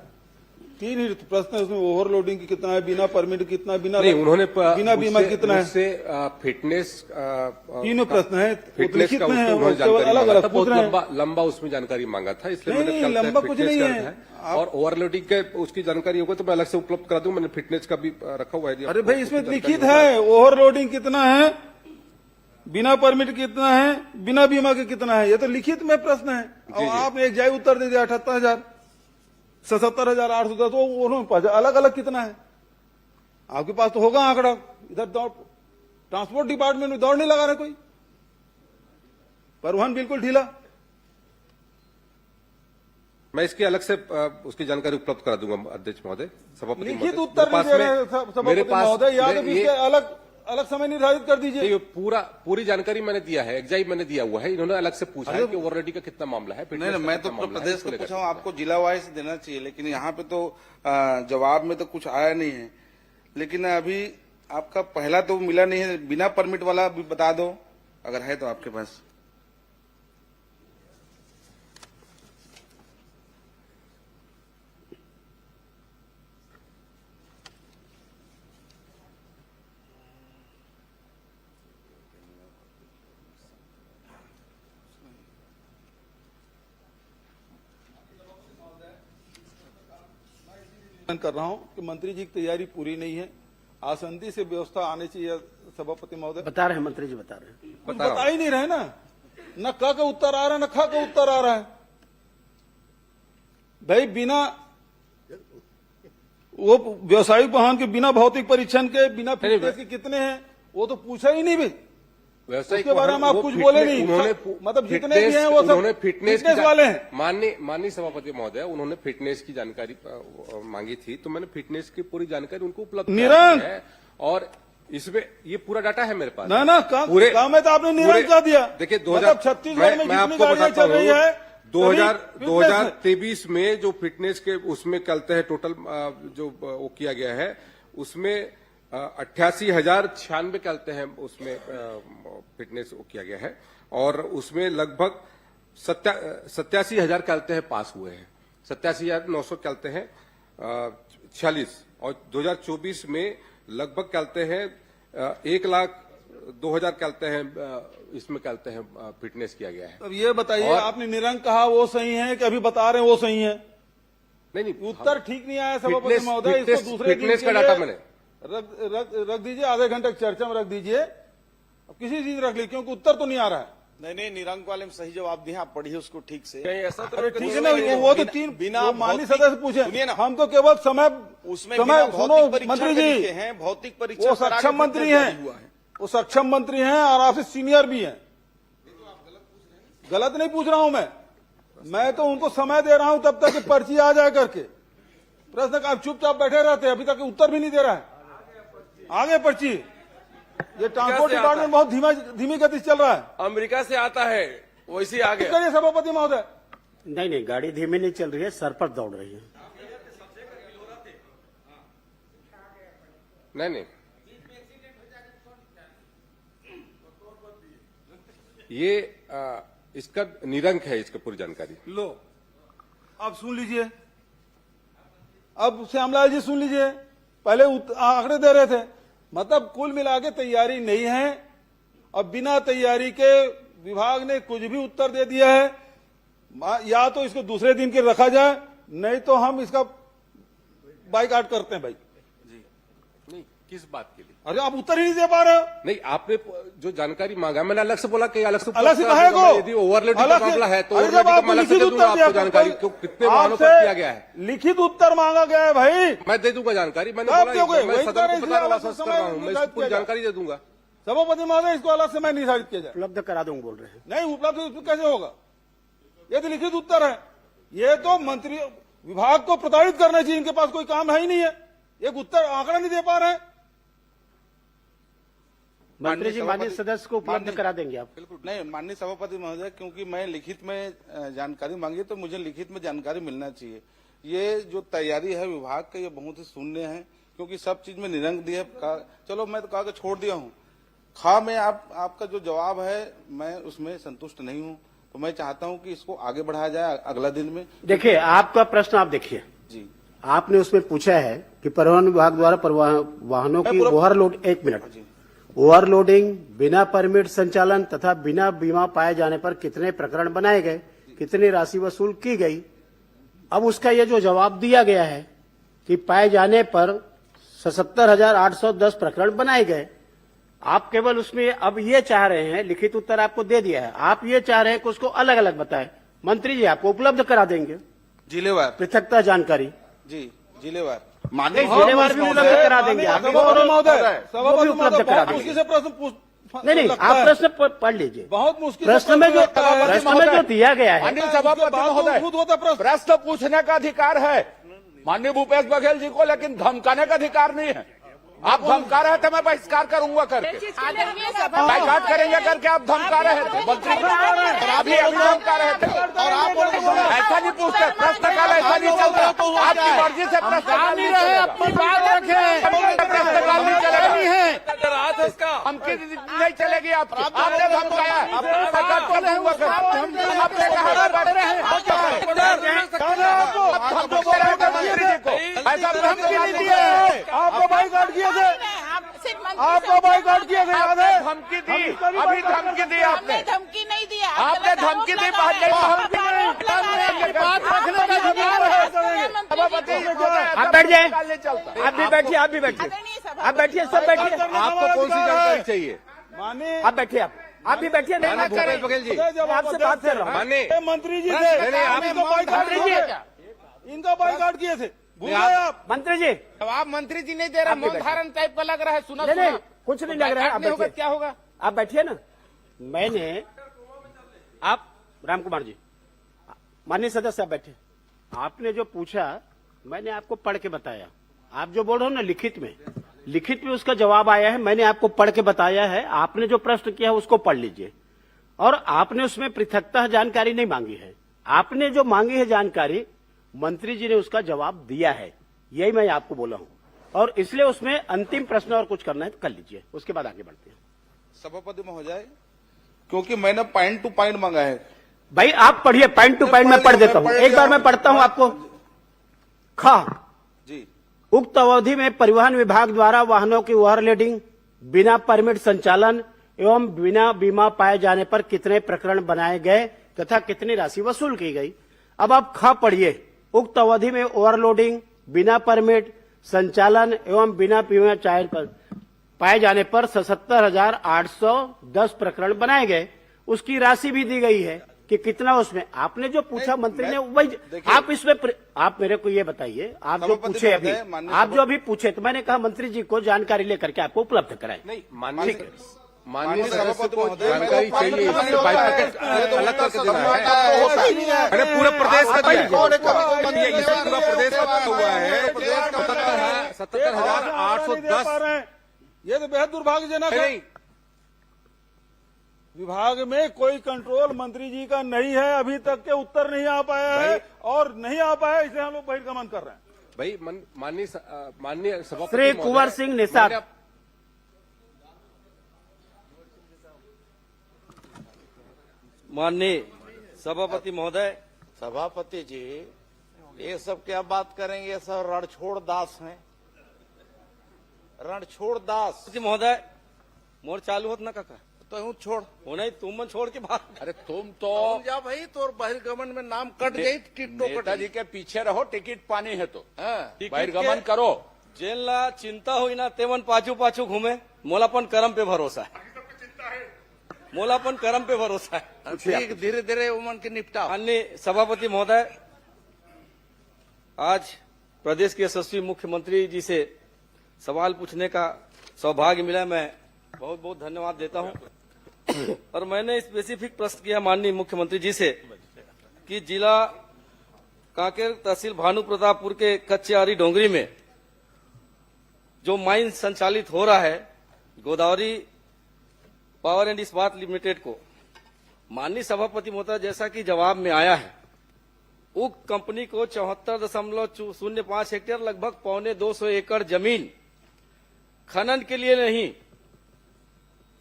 S4: 3 ही प्रश्न है उसमें, ओवरलोडिंग की कितना है, बिना परमिट कितना, बिना
S2: नहीं, उन्होंने
S4: बिना बीमा कितना है,
S2: फिटनेस
S4: तीनों प्रश्न है,
S2: फिटनेस का उन्होंने जानकारी मांगा था, बहुत लंबा उसमें जानकारी मांगा था, इसलिए मैंने कहा
S4: लंबा कुछ नहीं है।
S2: और ओवरलोडिंग के उसकी जानकारी होगा तो मैं अलग से उपलब्ध करा दूंगा। मैंने फिटनेस का भी रखा हुआ है।
S4: अरे भाई, इसमें लिखित है ओवरलोडिंग कितना है, बिना परमिट कितना है, बिना बीमा के कितना है, ये तो लिखित में प्रश्न है। और आपने एक जाय उत्तर दे दिया 78,000, 77,810, तो उन्होंने अलग अलग कितना है आपके पास तो होगा आंकड़ा। इधर दौड़, ट्रांसपोर्ट डिपार्टमेंट में दौड़ नहीं लगा रहे कोई, परिवहन बिल्कुल ढीला।
S2: मैं इसकी अलग से उसकी जानकारी उपलब्ध करा दूंगा अध्यक्ष महोदय। सभापति
S4: लिखित उत्तर नहीं दे रहे सभापति महोदय, या तो इसके अलग समय निर्धारित कर दीजिए।
S2: ये पूरी जानकारी मैंने दिया है, एग्जाइट मैंने दिया हुआ है। इन्होंने अलग से पूछा है कि ओवरलोडिंग का कितना मामला है।
S7: नहीं, मैं तो प्रदेश को पूछा हूँ, आपको जिला वाइज देना चाहिए, लेकिन यहाँ पे तो जवाब में तो कुछ आया नहीं है। लेकिन अभी आपका पहला तो मिला नहीं है, बिना परमिट वाला भी बता दो अगर है तो आपके पास।
S4: कर रहा हूं कि मंत्री जी की तैयारी पूरी नहीं है। आसंदी से व्यवस्था आनी चाहिए सभापति महोदय।
S8: बता रहे हैं मंत्री जी, बता रहे हैं।
S4: कुछ बता ही नहीं रहे ना, न क का उत्तर आ रहा है न ख का उत्तर आ रहा है। भाई बिना वो व्यवसायिक वाहन के बिना भौतिक परीक्षण के बिना फिटनेस के कितने हैं वो तो पूछा ही नहीं भाई।
S2: व्यवसायिक
S4: उसके बारे में आप कुछ बोले नहीं। मतलब जितने भी हैं वो सब फिटनेस वाले हैं।
S2: माननीय सभापति महोदय, उन्होंने फिटनेस की जानकारी मांगी थी, तो मैंने फिटनेस की पूरी जानकारी उनको उपलब्ध कराई है और इसमें ये पूरा डाटा है मेरे पास।
S4: ना पूरे काम है तो आपने निरंक कर दिया।
S2: देखिए
S4: मतलब छत्तीसगढ़ में जितनी गाड़ियां चल रही है
S2: 2023 में जो फिटनेस के उसमें चलते हैं टोटल जो वो किया गया है उसमें 88,096 चलते हैं, उसमें फिटनेस वो किया गया है और उसमें लगभग 87,000 चलते हैं पास हुए हैं, 87,900 चलते हैं 46 और 2024 में लगभग चलते हैं 1,02,000 चलते हैं, इसमें चलते हैं फिटनेस किया गया है।
S4: अब ये बताइए आपने निरंक कहा वो सही है कि अभी बता रहे हैं वो सही है?
S2: नहीं
S4: उत्तर ठीक नहीं आया सभापति महोदय। इसको दूसरे
S2: फिटनेस का डाटा मैंने
S4: रख दीजिए, आधे घंटे की चर्चा में रख दीजिए। अब किसी चीज रख ली क्योंकि उत्तर तो नहीं आ रहा है।
S11: नहीं निरंक वाले में सही जवाब दिए, आप पढ़िए उसको ठीक से।
S5: ऐसा तो
S4: ठीक है ना, वो तो तीन बिना माननीय सदस्य पूछे, हम तो केवल समय सुनो मंत्री जी
S11: हैं, भौतिक परीक्षा
S4: वो सक्षम मंत्री हैं, वो सक्षम मंत्री हैं और आपसे सीनियर भी हैं। गलत नहीं पूछ रहा हूं मैं तो उनको समय दे रहा हूं तब तक कि पर्ची आ जाए करके। प्रश्न का आप चुपचाप बैठे रहते हैं, अभी तक उत्तर भी नहीं दे रहा है। आगे पर्ची, ये ट्रांसपोर्ट डिपार्टमेंट बहुत धीमी गति से चल रहा है।
S5: अमेरिका से आता है वैसे आगे।
S4: करिए सभापति महोदय।
S8: नहीं गाड़ी धीमी नहीं चल रही है, सर पर दौड़ रही है।
S2: नहीं ये इसका निरंक है, इसका पूरी जानकारी
S4: लो। अब सुन लीजिए, अब श्यामलाल जी सुन लीजिए, पहले आंकड़े दे रहे थे, मतलब कुल मिला के तैयारी नहीं है। अब बिना तैयारी के विभाग ने कुछ भी उत्तर दे दिया है। या तो इसको दूसरे दिन के रखा जाए, नहीं तो हम इसका बाइकआउट करते हैं भाई।
S2: नहीं, किस बात के लिए?
S4: अरे आप उत्तर ही नहीं दे पा रहे हो।
S2: नहीं, आपने जो जानकारी मांगा मैंने अलग से बोला कि अलग से
S4: कहे को
S2: यदि ओवरलोडिंग का मामला है तो लिखित उत्तर आपको जानकारी कितने वाहनों पर किया गया है,
S4: लिखित उत्तर मांगा गया है भाई।
S2: मैं दे दूंगा जानकारी। मैंने बोला मैं सदन को बताने वाला कर रहा हूँ, मैं इसकी पूरी जानकारी दे दूंगा।
S4: सभापति महोदय इसको अलग से मैं निर्धारित किया जाए।
S8: उपलब्ध करा दूंगा बोल रहे हैं।
S4: नहीं उपलब्ध कैसे होगा, ये तो लिखित उत्तर है। ये तो मंत्री विभाग को प्रताड़ित करना चाहिए, इनके पास कोई काम है ही नहीं है। एक उत्तर आंकड़ा नहीं दे पा रहे हैं।
S8: मंत्री जी माननीय सदस्य को उपलब्ध करा देंगे आप?
S7: बिल्कुल नहीं माननीय सभापति महोदय, क्योंकि मैं लिखित में जानकारी मांगी तो मुझे लिखित में जानकारी मिलना चाहिए। ये जो तैयारी है विभाग का ये बहुत ही शून्य है, क्योंकि सब चीज में निरंक दिया। चलो मैं तो कहा छोड़ दिया हूँ। खा में आपका जो जवाब है मैं उसमें संतुष्ट नहीं हूँ, तो मैं चाहता हूँ कि इसको आगे बढ़ाया जाए अगला दिन में।
S8: देखिए आपका प्रश्न आप देखिए
S7: जी,
S8: आपने उसमें पूछा है कि परिवहन विभाग द्वारा वाहनों की ओवरलोड, 1 मिनट, ओवरलोडिंग, बिना परमिट संचालन तथा बिना बीमा पाए जाने पर कितने प्रकरण बनाए गए, कितनी राशि वसूल की गई। अब उसका ये जो जवाब दिया गया है कि पाए जाने पर 77,810 प्रकरण बनाए गए। आप केवल उसमें अब ये चाह रहे हैं, लिखित उत्तर आपको दे दिया है, आप ये चाह रहे हैं कि उसको अलग अलग बताएं। मंत्री जी आपको उपलब्ध करा देंगे
S7: जिलेवार
S8: पृथकता जानकारी।
S7: जी जिलेवार
S8: जिलेवार भी उपलब्ध करा देंगे आप, उपलब्ध करा देंगे। नहीं आप प्रश्न पढ़ लीजिए।
S4: बहुत मुश्किल
S8: प्रश्न में जो दिया गया है।
S3: माननीय सभापति महोदय, प्रश्न पूछने का अधिकार है माननीय भूपेश बघेल जी को, लेकिन धमकाने का अधिकार नहीं है। आप धमका रहे थे मैं बहिष्कार करूंगा करके, बाइकाट करेंगे करके आप धमका रहे थे मंत्री, अभी धमका रहे थे। और आप ऐसा नहीं पूछते, प्रश्नकाल ऐसा नहीं चलता। आपकी मर्जी से प्रश्नकाल नहीं रहे, अपनी बात रखें, प्रश्नकाल नहीं चलेगा, धमकी नहीं चलेगी आपकी। आपने धमकाया, आपने कहा बढ़ रहे हैं, ऐसा धमकी नहीं दिए, आपको बाइकाट किया। आपको बाइकआउट किया था, याद है? धमकी दी, अभी धमकी दी आपने।
S14: धमकी नहीं दिया,
S3: आपने धमकी दी, बात नहीं, धमकी नहीं। बात रखने का अधिकार है सभापति महोदय।
S8: आप बैठ जाए,
S3: चलता।
S8: आप भी बैठिए, आप भी बैठिए, आप बैठिए, सब बैठिए।
S2: आपको कौन सी जानकारी चाहिए?
S4: माननीय
S8: आप बैठिए, आप भी बैठिए। नहीं
S2: माननीय भूपेश बघेल जी,
S8: आपसे बात कर रहा हूँ।
S2: माननीय
S4: मंत्री जी
S2: नहीं, आप
S4: इनको बाइकआउट किए थे, इनको बाइकआउट किए थे, भूल गए आप?
S8: मंत्री जी,
S3: आप मंत्री जी नहीं दे रहे, मौन धारण टाइप का लग रहा है। सुना
S8: नहीं नहीं, कुछ नहीं लग रहा है। आप
S3: होगा,
S8: बैठिए,
S3: क्या होगा?
S8: आप बैठिए ना। मैंने आप राम कुमार जी, माननीय सदस्य, आप बैठे। आपने जो पूछा मैंने आपको पढ़ के बताया। आप जो बोल रहे हो ना लिखित में उसका जवाब आया है, मैंने आपको पढ़ के बताया है। आपने जो प्रश्न किया है उसको पढ़ लीजिए। और आपने उसमें पृथकतः जानकारी नहीं मांगी है, आपने जो मांगी है जानकारी मंत्री जी ने उसका जवाब दिया है, यही मैं आपको बोला हूं। और इसलिए उसमें अंतिम प्रश्न और कुछ करना है तो कर लीजिए, उसके बाद आगे बढ़ते हैं।
S7: सभापति महोदय, क्योंकि मैंने पॉइंट टू पॉइंट मांगा है।
S8: भाई आप पढ़िए, पॉइंट टू पॉइंट मैं पढ़ देता हूं। एक बार मैं पढ़ता हूं आपको।
S7: जी,
S8: उक्त अवधि में परिवहन विभाग द्वारा वाहनों की ओवरलोडिंग, बिना परमिट संचालन एवं बिना बीमा पाए जाने पर कितने प्रकरण बनाए गए तथा कितनी राशि वसूल की गई। अब आप पढ़िए। उक्त अवधि में ओवरलोडिंग, बिना परमिट संचालन एवं बिना बीमा पाए जाने पर 77,810 प्रकरण बनाए गए। उसकी राशि भी दी गई है कि कितना उसमें। आपने जो पूछा मंत्री ने वही आप इसमें आप मेरे को ये बताइए, आप जो पूछे अभी, आप जो अभी पूछे, तो मैंने कहा मंत्री जी को जानकारी लेकर के आपको उपलब्ध कराए।
S2: नहीं, माननीय सदस्य को जानकारी चाहिए, इससे बाइफरकेट अलग करके देना है। मैंने पूरे प्रदेश का दिया है, इसे पूरा प्रदेश का हुआ है। 77,810।
S4: ये तो बेहद दुर्भाग्यजनक है। विभाग में कोई कंट्रोल मंत्री जी का नहीं है, अभी तक के उत्तर नहीं आ पाया है और नहीं आ पाया, इसलिए हम लोग बहिर्गमन कर रहे हैं।
S2: भाई माननीय सभापति
S8: श्री कुंवर सिंह निषाद,
S5: माननीय सभापति महोदय।
S3: सभापति जी, ये सब क्या बात करेंगे? ये सब रणछोड़ दास हैं, रणछोड़ दास।
S5: महोदय मोर चालू होत ना काका,
S3: तो हूँ छोड़
S5: हो नहीं, तुम छोड़ के बात।
S3: अरे तुम तो जा भाई, तो बहिर्गमन में नाम कट गई, नेताजी के पीछे रहो, टिकट पानी है तो बहिर्गमन करो।
S5: जेल ला चिंता हुई ना, तेवन पाछू पाछू घूमे। मोलापन कर्म पे भरोसा है, मोलापन कर्म पे भरोसा है।
S3: ठीक, धीरे धीरे उमन के निपटा।
S5: माननीय सभापति महोदय, आज प्रदेश के यशस्वी मुख्यमंत्री जी से सवाल पूछने का सौभाग्य मिला। मैं बहुत बहुत धन्यवाद देता हूं। और मैंने स्पेसिफिक प्रश्न किया माननीय मुख्यमंत्री जी से कि जिला कांकेर तहसील भानु प्रतापपुर के कच्चेआरी डोंगरी में जो माइन संचालित हो रहा है गोदावरी पावर एंड इस्पात लिमिटेड को, माननीय सभापति महोदय, जैसा कि जवाब में आया है, उक्त कंपनी को 74.05 हेक्टेयर लगभग 250 एकड़ जमीन खनन के लिए नहीं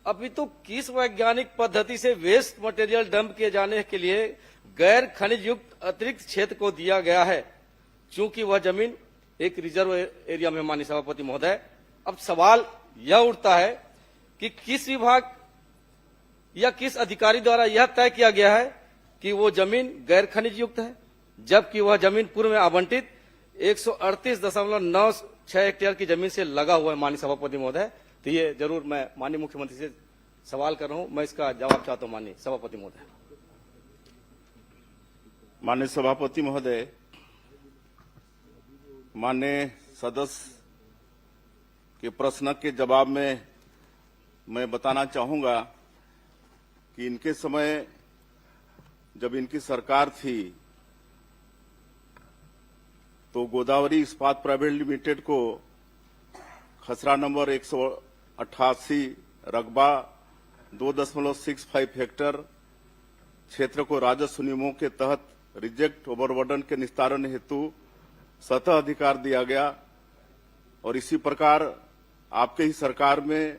S5: अपितु किस वैज्ञानिक पद्धति से वेस्ट मटेरियल डंप किए जाने के लिए गैर खनिज युक्त अतिरिक्त क्षेत्र को दिया गया है, चूंकि वह जमीन एक रिजर्व एरिया में। माननीय सभापति महोदय, अब सवाल यह उठता है कि किस विभाग या किस अधिकारी द्वारा यह तय किया गया है कि वो जमीन गैर खनिज युक्त है, जबकि वह जमीन पूर्व में आवंटित 138.96 हेक्टेयर की जमीन से लगा हुआ है। माननीय सभापति महोदय, तो ये जरूर मैं माननीय मुख्यमंत्री से सवाल कर रहा हूं, मैं इसका जवाब चाहता हूं माननीय सभापति महोदय।
S12: माननीय सभापति महोदय, माननीय सदस्य के प्रश्न के जवाब में मैं बताना चाहूंगा कि इनके समय जब इनकी सरकार थी तो गोदावरी इस्पात प्राइवेट लिमिटेड को खसरा नंबर 188 रकबा 2.65 हेक्टेयर क्षेत्र को राजस्व नियमों के तहत रिजेक्ट ओवरबर्डन के निस्तारण हेतु सतह अधिकार दिया गया। और इसी प्रकार आपके ही सरकार में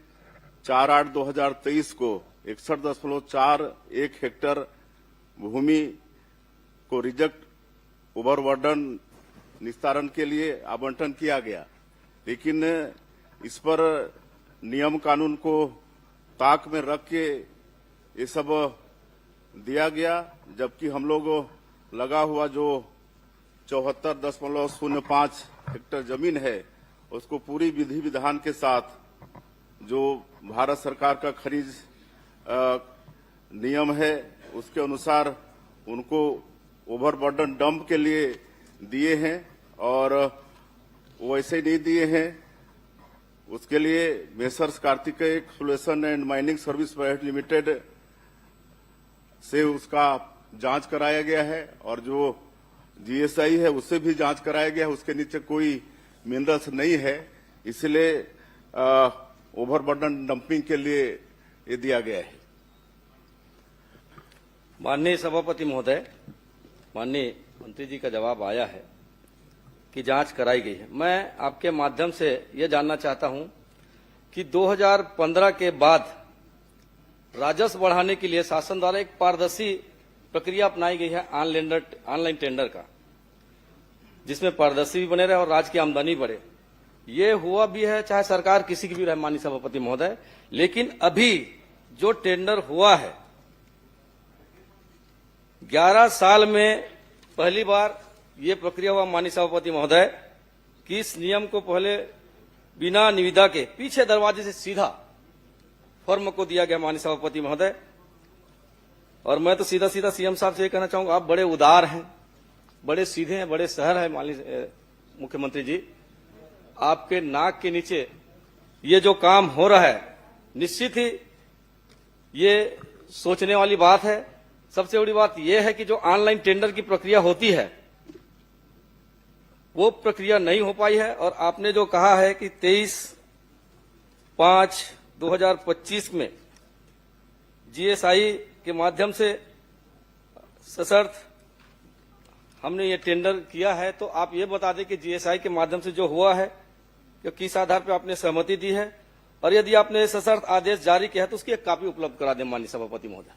S12: 4/8/2023 को 61.41 हेक्टेयर भूमि को रिजेक्ट ओवरबर्डन निस्तारण के लिए आवंटन किया गया, लेकिन इस पर नियम कानून को ताक में रख के ये सब दिया गया, जबकि हम लोग लगा हुआ जो 74.05 हेक्टेयर जमीन है उसको पूरी विधि विधान के साथ जो भारत सरकार का खरीद नियम है उसके अनुसार उनको ओवरबर्डन डंप के लिए दिए हैं, और वैसे नहीं दिए हैं। उसके लिए messrs Kartikeya exploration and mining service private limited से उसका जांच कराया गया है, और जो जीएसआई है उससे भी जांच कराया गया है। उसके नीचे कोई मिनरल्स नहीं है, इसलिए ओवरबर्डन डंपिंग के लिए ये दिया गया है।
S5: माननीय सभापति महोदय, माननीय मंत्री जी का जवाब आया है कि जांच कराई गई है। मैं आपके माध्यम से यह जानना चाहता हूं कि 2015 के बाद राजस्व बढ़ाने के लिए शासन द्वारा एक पारदर्शी प्रक्रिया अपनाई गई है ऑनलाइन टेंडर का, जिसमें पारदर्शी भी बने रहे और राज्य की आमदनी बढ़े। ये हुआ भी है, चाहे सरकार किसी की भी रहे माननीय सभापति महोदय। लेकिन अभी जो टेंडर हुआ है 11 साल में पहली बार ये प्रक्रिया हुआ माननीय सभापति महोदय कि इस नियम को पहले बिना निविदा के पीछे दरवाजे से सीधा फर्म को दिया गया माननीय सभापति महोदय। और मैं तो सीधा सीधा सीएम साहब से ये कहना चाहूंगा, आप बड़े उदार हैं, बड़े सीधे हैं, बड़े सहर हैं माननीय मुख्यमंत्री जी। आपके नाक के नीचे ये जो काम हो रहा है निश्चित ही ये सोचने वाली बात है। सबसे बड़ी बात यह है कि जो ऑनलाइन टेंडर की प्रक्रिया होती है वो प्रक्रिया नहीं हो पाई है, और आपने जो कहा है कि 23/5/2025 में जीएसआई के माध्यम से सशर्त हमने ये टेंडर किया है, तो आप ये बता दें कि जीएसआई के माध्यम से जो हुआ है कि किस आधार पर आपने सहमति दी है, और यदि आपने सशर्त आदेश जारी किया है तो उसकी एक कॉपी उपलब्ध करा दें माननीय सभापति महोदय।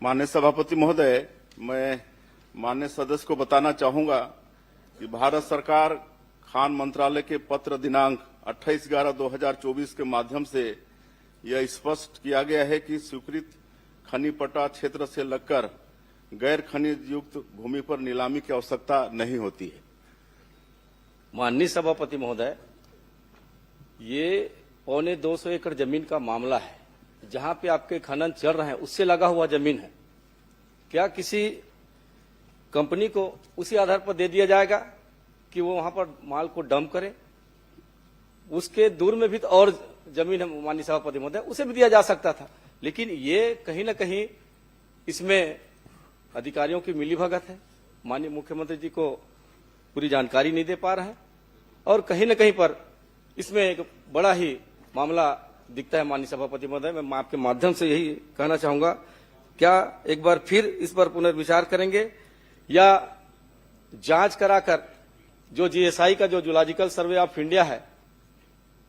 S12: माननीय सभापति महोदय, मैं माननीय सदस्य को बताना चाहूंगा कि भारत सरकार खान मंत्रालय के पत्र दिनांक 28/11/2024 के माध्यम से यह स्पष्ट किया गया है कि स्वीकृत खनि पट्टा क्षेत्र से लगकर गैर खनिज युक्त भूमि पर नीलामी की आवश्यकता नहीं होती है।
S5: माननीय सभापति महोदय, ये 250 एकड़ जमीन का मामला है, जहां पे आपके खनन चल रहे हैं उससे लगा हुआ जमीन है। क्या किसी कंपनी को उसी आधार पर दे दिया जाएगा कि वो वहां पर माल को डंप करे? उसके दूर में भी तो और जमीन है माननीय सभापति महोदय, उसे भी दिया जा सकता था। लेकिन ये कहीं ना कहीं इसमें अधिकारियों की मिलीभगत है, माननीय मुख्यमंत्री जी को पूरी जानकारी नहीं दे पा रहे हैं, और कहीं न कहीं पर इसमें एक बड़ा ही मामला दिखता है माननीय सभापति महोदय। मैं आपके माध्यम से यही कहना चाहूंगा, क्या एक बार फिर इस पर पुनर्विचार करेंगे या जांच कराकर जो जीएसआई का जो जूलॉजिकल सर्वे ऑफ इंडिया है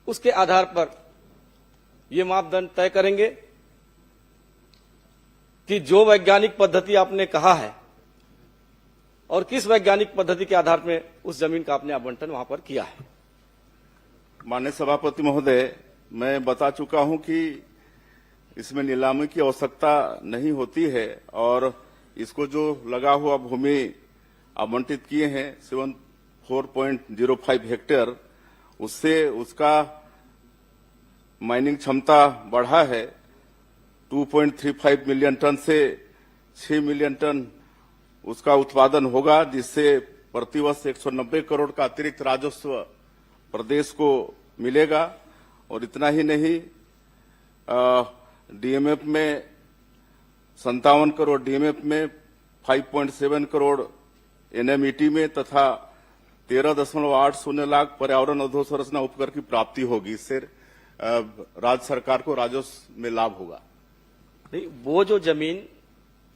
S5: उसके आधार पर ये मापदंड तय करेंगे कि जो वैज्ञानिक पद्धति आपने कहा है और किस वैज्ञानिक पद्धति के आधार में उस जमीन का आपने आवंटन वहां पर किया है।
S12: माननीय सभापति महोदय, मैं बता चुका हूं कि इसमें नीलामी की आवश्यकता नहीं होती है, और इसको जो लगा हुआ भूमि आवंटित किए हैं 74.05 हेक्टेयर, उससे उसका माइनिंग क्षमता बढ़ा है 2.35 मिलियन टन से 6 मिलियन टन उसका उत्पादन होगा, जिससे प्रतिवर्ष 190 करोड़ का अतिरिक्त राजस्व प्रदेश को मिलेगा। और इतना ही नहीं, डीएमएफ में 57 करोड़, डीएमएफ में 5.7 करोड़, एनएमईटी में तथा 13.80 लाख पर्यावरण अधोसंरचना उपकर की प्राप्ति होगी। इससे राज्य सरकार को राजस्व में लाभ होगा।
S5: नहीं, वो जो जमीन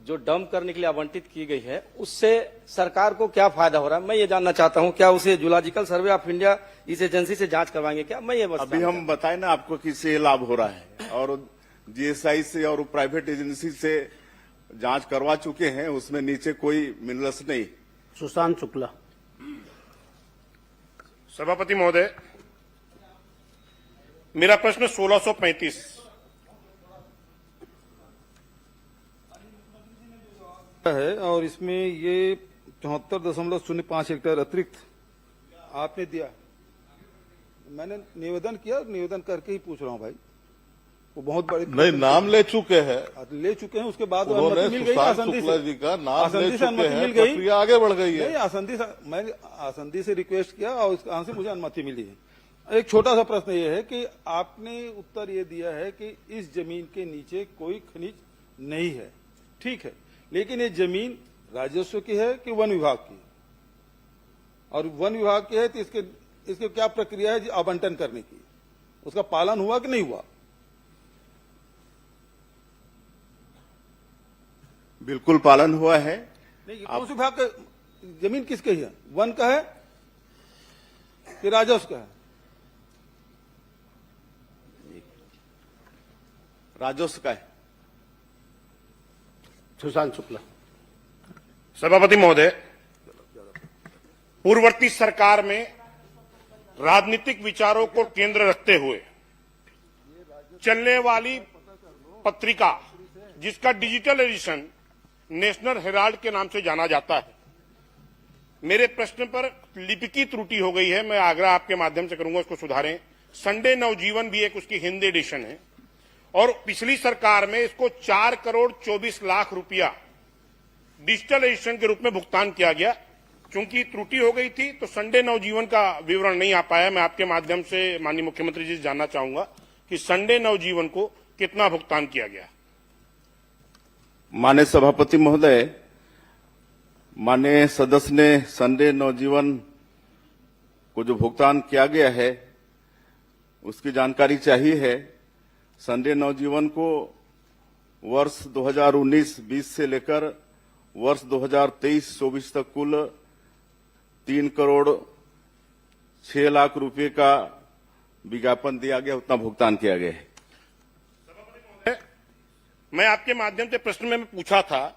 S5: जो डंप करने के लिए आवंटित की गई है उससे सरकार को क्या फायदा हो रहा है, मैं ये जानना चाहता हूं। क्या उसे जूलॉजिकल सर्वे ऑफ इंडिया इस एजेंसी से जांच करवाएंगे क्या? मैं ये
S12: अभी हम बताए ना आपको कि इससे लाभ हो रहा है, और जीएसआई से और प्राइवेट एजेंसी से जांच करवा चुके हैं, उसमें नीचे कोई मिनरल्स नहीं।
S8: सुशांत शुक्ला।
S9: सभापति महोदय, मेरा प्रश्न 1635।
S4: है और इसमें ये 74.05 हेक्टेयर अतिरिक्त आपने दिया। मैंने निवेदन किया, निवेदन करके ही पूछ रहा हूं भाई। वो बहुत बड़ी
S12: नहीं, नाम ले चुके हैं,
S4: ले चुके हैं, उसके बाद
S12: उन्होंने
S4: अनुमति मिल गई
S12: सुशांत
S4: आसंदी
S12: शुक्ला
S4: से।
S12: जी का नाम ले
S4: आसंदी से
S12: चुके
S4: अनुमति
S12: हैं,
S4: मिल गई,
S12: प्रक्रिया आगे बढ़ गई है।
S4: नहीं आसंदी से, मैंने आसंदी से रिक्वेस्ट किया और यहाँ से मुझे अनुमति मिली है। एक छोटा सा प्रश्न ये है कि आपने उत्तर ये दिया है कि इस जमीन के नीचे कोई खनिज नहीं है, ठीक है, लेकिन ये जमीन राजस्व की है कि वन विभाग की? और वन विभाग की है तो इसके क्या प्रक्रिया है आवंटन करने की? उसका पालन हुआ कि नहीं हुआ?
S12: बिल्कुल पालन हुआ है।
S4: नहीं, कौन से विभाग का जमीन किसके है? वन का है कि राजस्व का है?
S3: राजस्व का है।
S8: सुशांत शुक्ला।
S9: सभापति महोदय, पूर्ववर्ती सरकार में राजनीतिक विचारों को केंद्र रखते हुए चलने वाली पत्रिका, जिसका डिजिटल एडिशन नेशनल हेराल्ड के नाम से जाना जाता है, मेरे प्रश्न पर लिपिकी त्रुटि हो गई है। मैं आग्रह आपके माध्यम से करूंगा उसको सुधारें। संडे नवजीवन भी एक उसकी हिंदी एडिशन है और पिछली सरकार में इसको 4,24,00,000 रुपया डिजिटल एडिशन के रूप में भुगतान किया गया। चूंकि त्रुटि हो गई थी तो संडे नवजीवन का विवरण नहीं आ पाया। मैं आपके माध्यम से माननीय मुख्यमंत्री जी से जानना चाहूंगा कि संडे नवजीवन को कितना भुगतान किया गया।
S12: माननीय सभापति महोदय, माननीय सदस्य ने संडे नवजीवन को जो भुगतान किया गया है उसकी जानकारी चाहिए है। संडे नवजीवन को वर्ष 2019-20 से लेकर वर्ष 2023-24 तक कुल 3,06,00,000 रुपए का विज्ञापन दिया गया, उतना भुगतान किया गया है।
S9: मैं आपके माध्यम से प्रश्न में पूछा था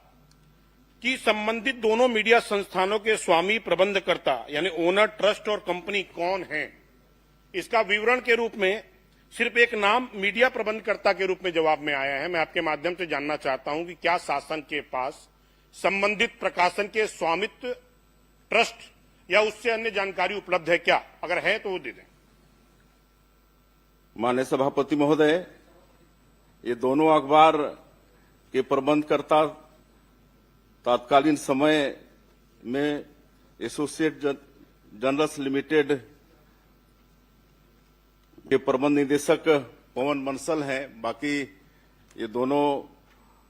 S9: कि संबंधित दोनों मीडिया संस्थानों के स्वामी प्रबंधकर्ता यानी ओनर, ट्रस्ट और कंपनी कौन है, इसका विवरण के रूप में सिर्फ एक नाम मीडिया प्रबंधकर्ता के रूप में जवाब में आया है। मैं आपके माध्यम से जानना चाहता हूं कि क्या शासन के पास संबंधित प्रकाशन के स्वामित्व, ट्रस्ट या उससे अन्य जानकारी उपलब्ध है क्या? अगर है तो वो दे दें।
S12: माननीय सभापति महोदय, ये दोनों अखबार के प्रबंधकर्ता तत्कालीन समय में एसोसिएट जर्नल्स लिमिटेड के प्रबंध निदेशक पवन बंसल हैं। बाकी ये दोनों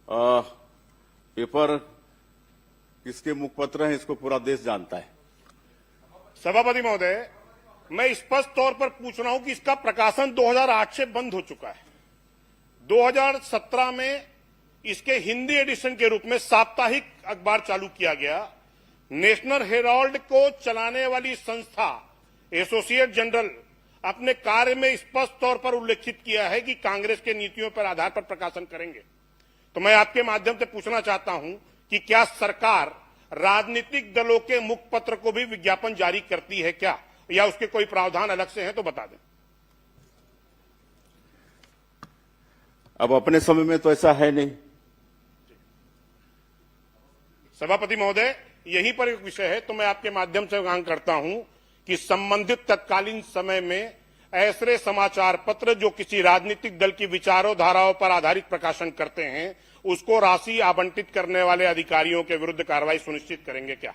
S12: पेपर किसके मुखपत्र हैं इसको पूरा देश जानता है।
S9: सभापति महोदय, मैं स्पष्ट तौर पर पूछ रहा हूं कि इसका प्रकाशन 2008 से बंद हो चुका है। 2017 में इसके हिंदी एडिशन के रूप में साप्ताहिक अखबार चालू किया गया। नेशनल हेराल्ड को चलाने वाली संस्था एसोसिएट जनरल अपने कार्य में स्पष्ट तौर पर उल्लेखित किया है कि कांग्रेस के नीतियों पर आधार पर प्रकाशन करेंगे। तो मैं आपके माध्यम से पूछना चाहता हूं कि क्या सरकार राजनीतिक दलों के मुखपत्र को भी विज्ञापन जारी करती है क्या, या उसके कोई प्रावधान अलग से हैं तो बता दें।
S12: अब अपने समय में तो ऐसा है नहीं।
S9: सभापति महोदय, यहीं पर एक विषय है, तो मैं आपके माध्यम से मांग करता हूं कि संबंधित तत्कालीन समय में ऐसे समाचार पत्र जो किसी राजनीतिक दल की विचारों धाराओं पर आधारित प्रकाशन करते हैं, उसको राशि आवंटित करने वाले अधिकारियों के विरुद्ध कार्रवाई सुनिश्चित करेंगे क्या?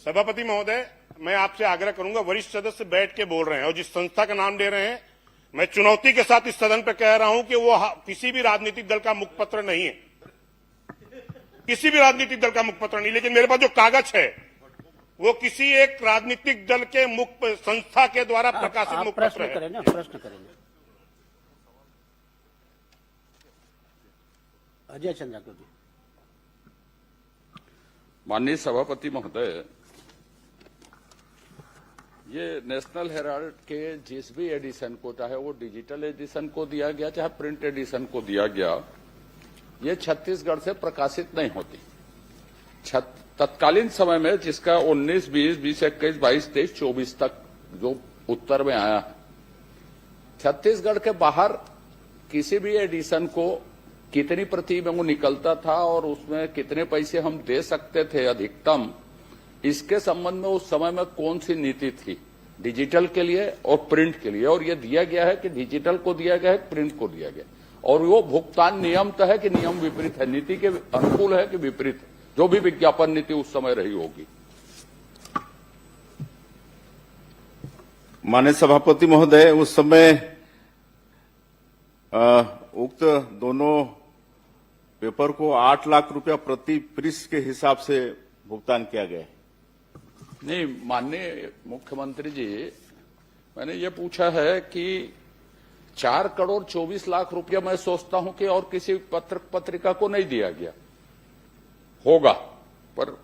S9: सभापति महोदय, मैं आपसे आग्रह करूंगा, वरिष्ठ सदस्य बैठ के बोल रहे हैं और जिस संस्था का नाम ले रहे हैं, मैं चुनौती के साथ इस सदन पर कह रहा हूं कि वो किसी भी राजनीतिक दल का मुखपत्र नहीं है, किसी भी राजनीतिक दल का मुखपत्र नहीं। लेकिन मेरे पास जो कागज है वो किसी एक राजनीतिक दल के मुख संस्था के द्वारा प्रकाशित मुखपत्र है।
S8: प्रश्न करें अजय चंद्राकर जी।
S3: माननीय सभापति महोदय, ये नेशनल हेराल्ड के जिस भी एडिशन को, चाहे वो डिजिटल एडिशन को दिया गया चाहे प्रिंट एडिशन को दिया गया, ये छत्तीसगढ़ से प्रकाशित नहीं होती। तत्कालीन समय में जिसका 19, 20, 21, 22, 23, 24 तक जो उत्तर में आया है, छत्तीसगढ़ के बाहर किसी भी एडिशन को कितनी प्रति में वो निकलता था और उसमें कितने पैसे हम दे सकते थे अधिकतम, इसके संबंध में उस समय में कौन सी नीति थी डिजिटल के लिए और प्रिंट के लिए, और ये दिया गया है कि डिजिटल को दिया गया है, प्रिंट को दिया गया, और वो भुगतान नियम तय है कि नियम विपरीत है, नीति के अनुकूल है कि विपरीत है, जो भी विज्ञापन नीति उस समय रही होगी।
S12: माननीय सभापति महोदय, उस समय उक्त दोनों पेपर को 8 लाख रुपया प्रति पृष्ठ के हिसाब से भुगतान किया गया है।
S3: नहीं माननीय मुख्यमंत्री जी, मैंने ये पूछा है कि 4 करोड़ 24 लाख रुपया मैं सोचता हूं कि और किसी पत्रिका को नहीं दिया गया होगा, पर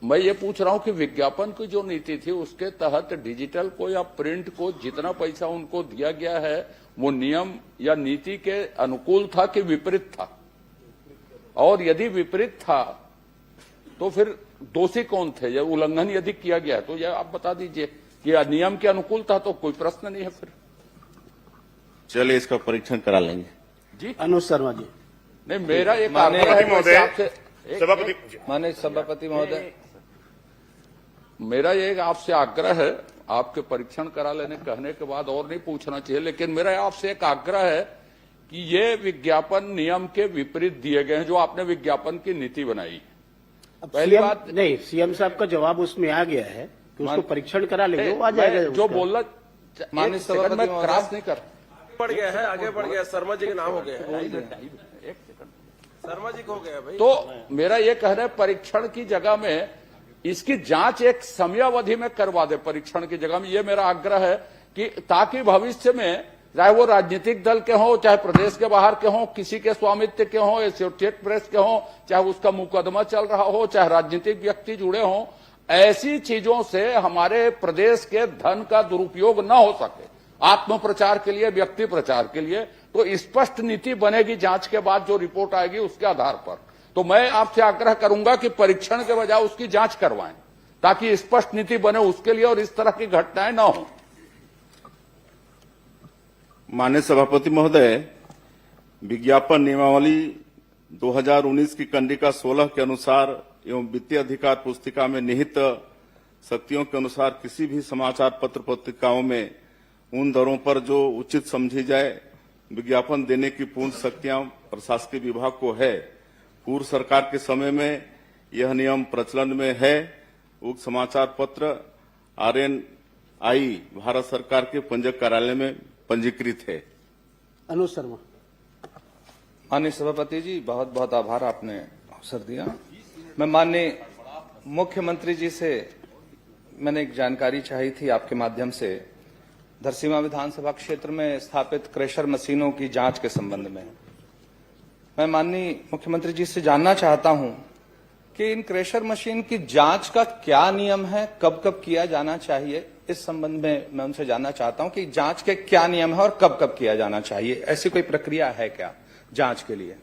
S3: मैं ये पूछ रहा हूं कि विज्ञापन की जो नीति थी उसके तहत डिजिटल को या प्रिंट को जितना पैसा उनको दिया गया है वो नियम या नीति के अनुकूल था कि विपरीत था, और यदि विपरीत था तो फिर दोषी कौन थे, या उल्लंघन यदि किया गया तो यह आप बता दीजिए कि नियम के अनुकूल था तो कोई प्रश्न नहीं है। फिर
S12: चलिए इसका परीक्षण करा लेंगे।
S3: जी
S8: अनुज शर्मा जी।
S3: नहीं, मेरा एक आग्रह है
S13: माननीय सभापति महोदय,
S3: मेरा एक आपसे आग्रह है, आपके परीक्षण करा लेने कहने के बाद और नहीं पूछना चाहिए, लेकिन मेरा आपसे एक आग्रह है कि ये विज्ञापन नियम के विपरीत दिए गए हैं जो आपने विज्ञापन की नीति बनाई। पहली बात
S8: नहीं, सीएम साहब का जवाब उसमें आ गया है कि उसको परीक्षण करा लेंगे, वो आ जाएगा।
S3: जो बोलना
S13: माननीय सभापति
S3: मैं क्रॉस नहीं कर
S5: बढ़ गया है, आगे बढ़ गया, शर्मा जी का नाम हो गया है, शर्मा जी को हो गया भाई।
S3: तो मेरा ये कहना है परीक्षण की जगह में इसकी जांच एक समयावधि में करवा दे, परीक्षण की जगह में, ये मेरा आग्रह है कि ताकि भविष्य में चाहे वो राजनीतिक दल के हों, चाहे प्रदेश के बाहर के हों, किसी के स्वामित्व के हों, एसोसिएट प्रेस के हों, चाहे उसका मुकदमा चल रहा हो, चाहे राजनीतिक व्यक्ति जुड़े हों, ऐसी चीजों से हमारे प्रदेश के धन का दुरुपयोग न हो सके, आत्म प्रचार के लिए, व्यक्ति प्रचार के लिए, तो स्पष्ट नीति बनेगी जांच के बाद जो रिपोर्ट आएगी उसके आधार पर। तो मैं आपसे आग्रह करूंगा कि परीक्षण के बजाय उसकी जांच करवाएं ताकि स्पष्ट नीति बने उसके लिए और इस तरह की घटनाएं न हो।
S12: माननीय सभापति महोदय, विज्ञापन नियमावली 2019 की कंडिका 16 के अनुसार एवं वित्तीय अधिकार पुस्तिका में निहित शक्तियों के अनुसार किसी भी समाचार पत्र पत्रिकाओं में उन दरों पर जो उचित समझी जाए विज्ञापन देने की पूर्ण शक्तियां प्रशासकीय विभाग को है। पूर्व सरकार के समय में यह नियम प्रचलन में है। उक्त समाचार पत्र RNI भारत सरकार के पंजीयक कार्यालय में पंजीकृत है।
S8: अनुज शर्मा।
S13: माननीय सभापति जी, बहुत बहुत आभार, आपने अवसर दिया। मैं माननीय मुख्यमंत्री जी से मैंने एक जानकारी चाही थी आपके माध्यम से, धरसीमा विधानसभा क्षेत्र में स्थापित क्रेशर मशीनों की जांच के संबंध में। मैं माननीय मुख्यमंत्री जी से जानना चाहता हूं कि इन क्रेशर मशीन की जांच का क्या नियम है, कब कब किया जाना चाहिए, इस संबंध में मैं उनसे जानना चाहता हूं कि जांच के क्या नियम है और कब कब किया जाना चाहिए, ऐसी कोई प्रक्रिया है क्या जांच के लिए?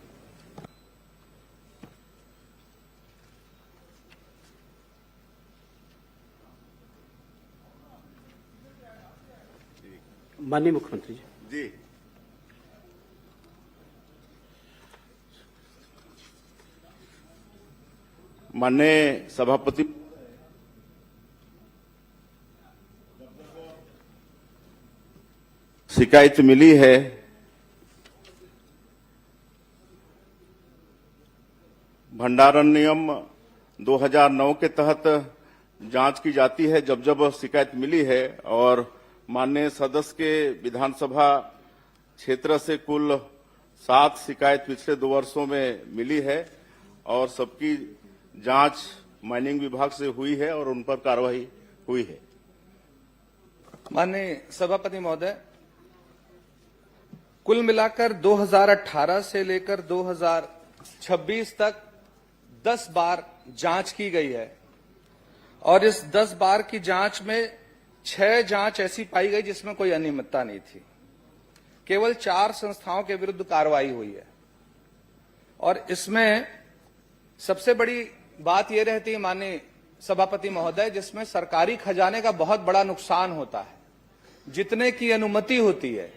S8: माननीय मुख्यमंत्री जी।
S12: माननीय सभापति, शिकायत मिली है भंडारण नियम 2009 के तहत जांच की जाती है जब जब शिकायत मिली है, और माननीय सदस्य के विधानसभा क्षेत्र से कुल 7 शिकायत पिछले 2 वर्षों में मिली है और सबकी जांच माइनिंग विभाग से हुई है और उन पर कार्रवाई हुई है।
S13: माननीय सभापति महोदय, कुल मिलाकर 2018 से लेकर 2026 तक 10 बार जांच की गई है और इस 10 बार की जांच में 6 जांच ऐसी पाई गई जिसमें कोई अनियमितता नहीं थी। केवल 4 संस्थाओं के विरुद्ध कार्रवाई हुई है और इसमें सबसे बड़ी बात यह रहती है माननीय सभापति महोदय, जिसमें सरकारी खजाने का बहुत बड़ा नुकसान होता है। जितने की अनुमति होती है,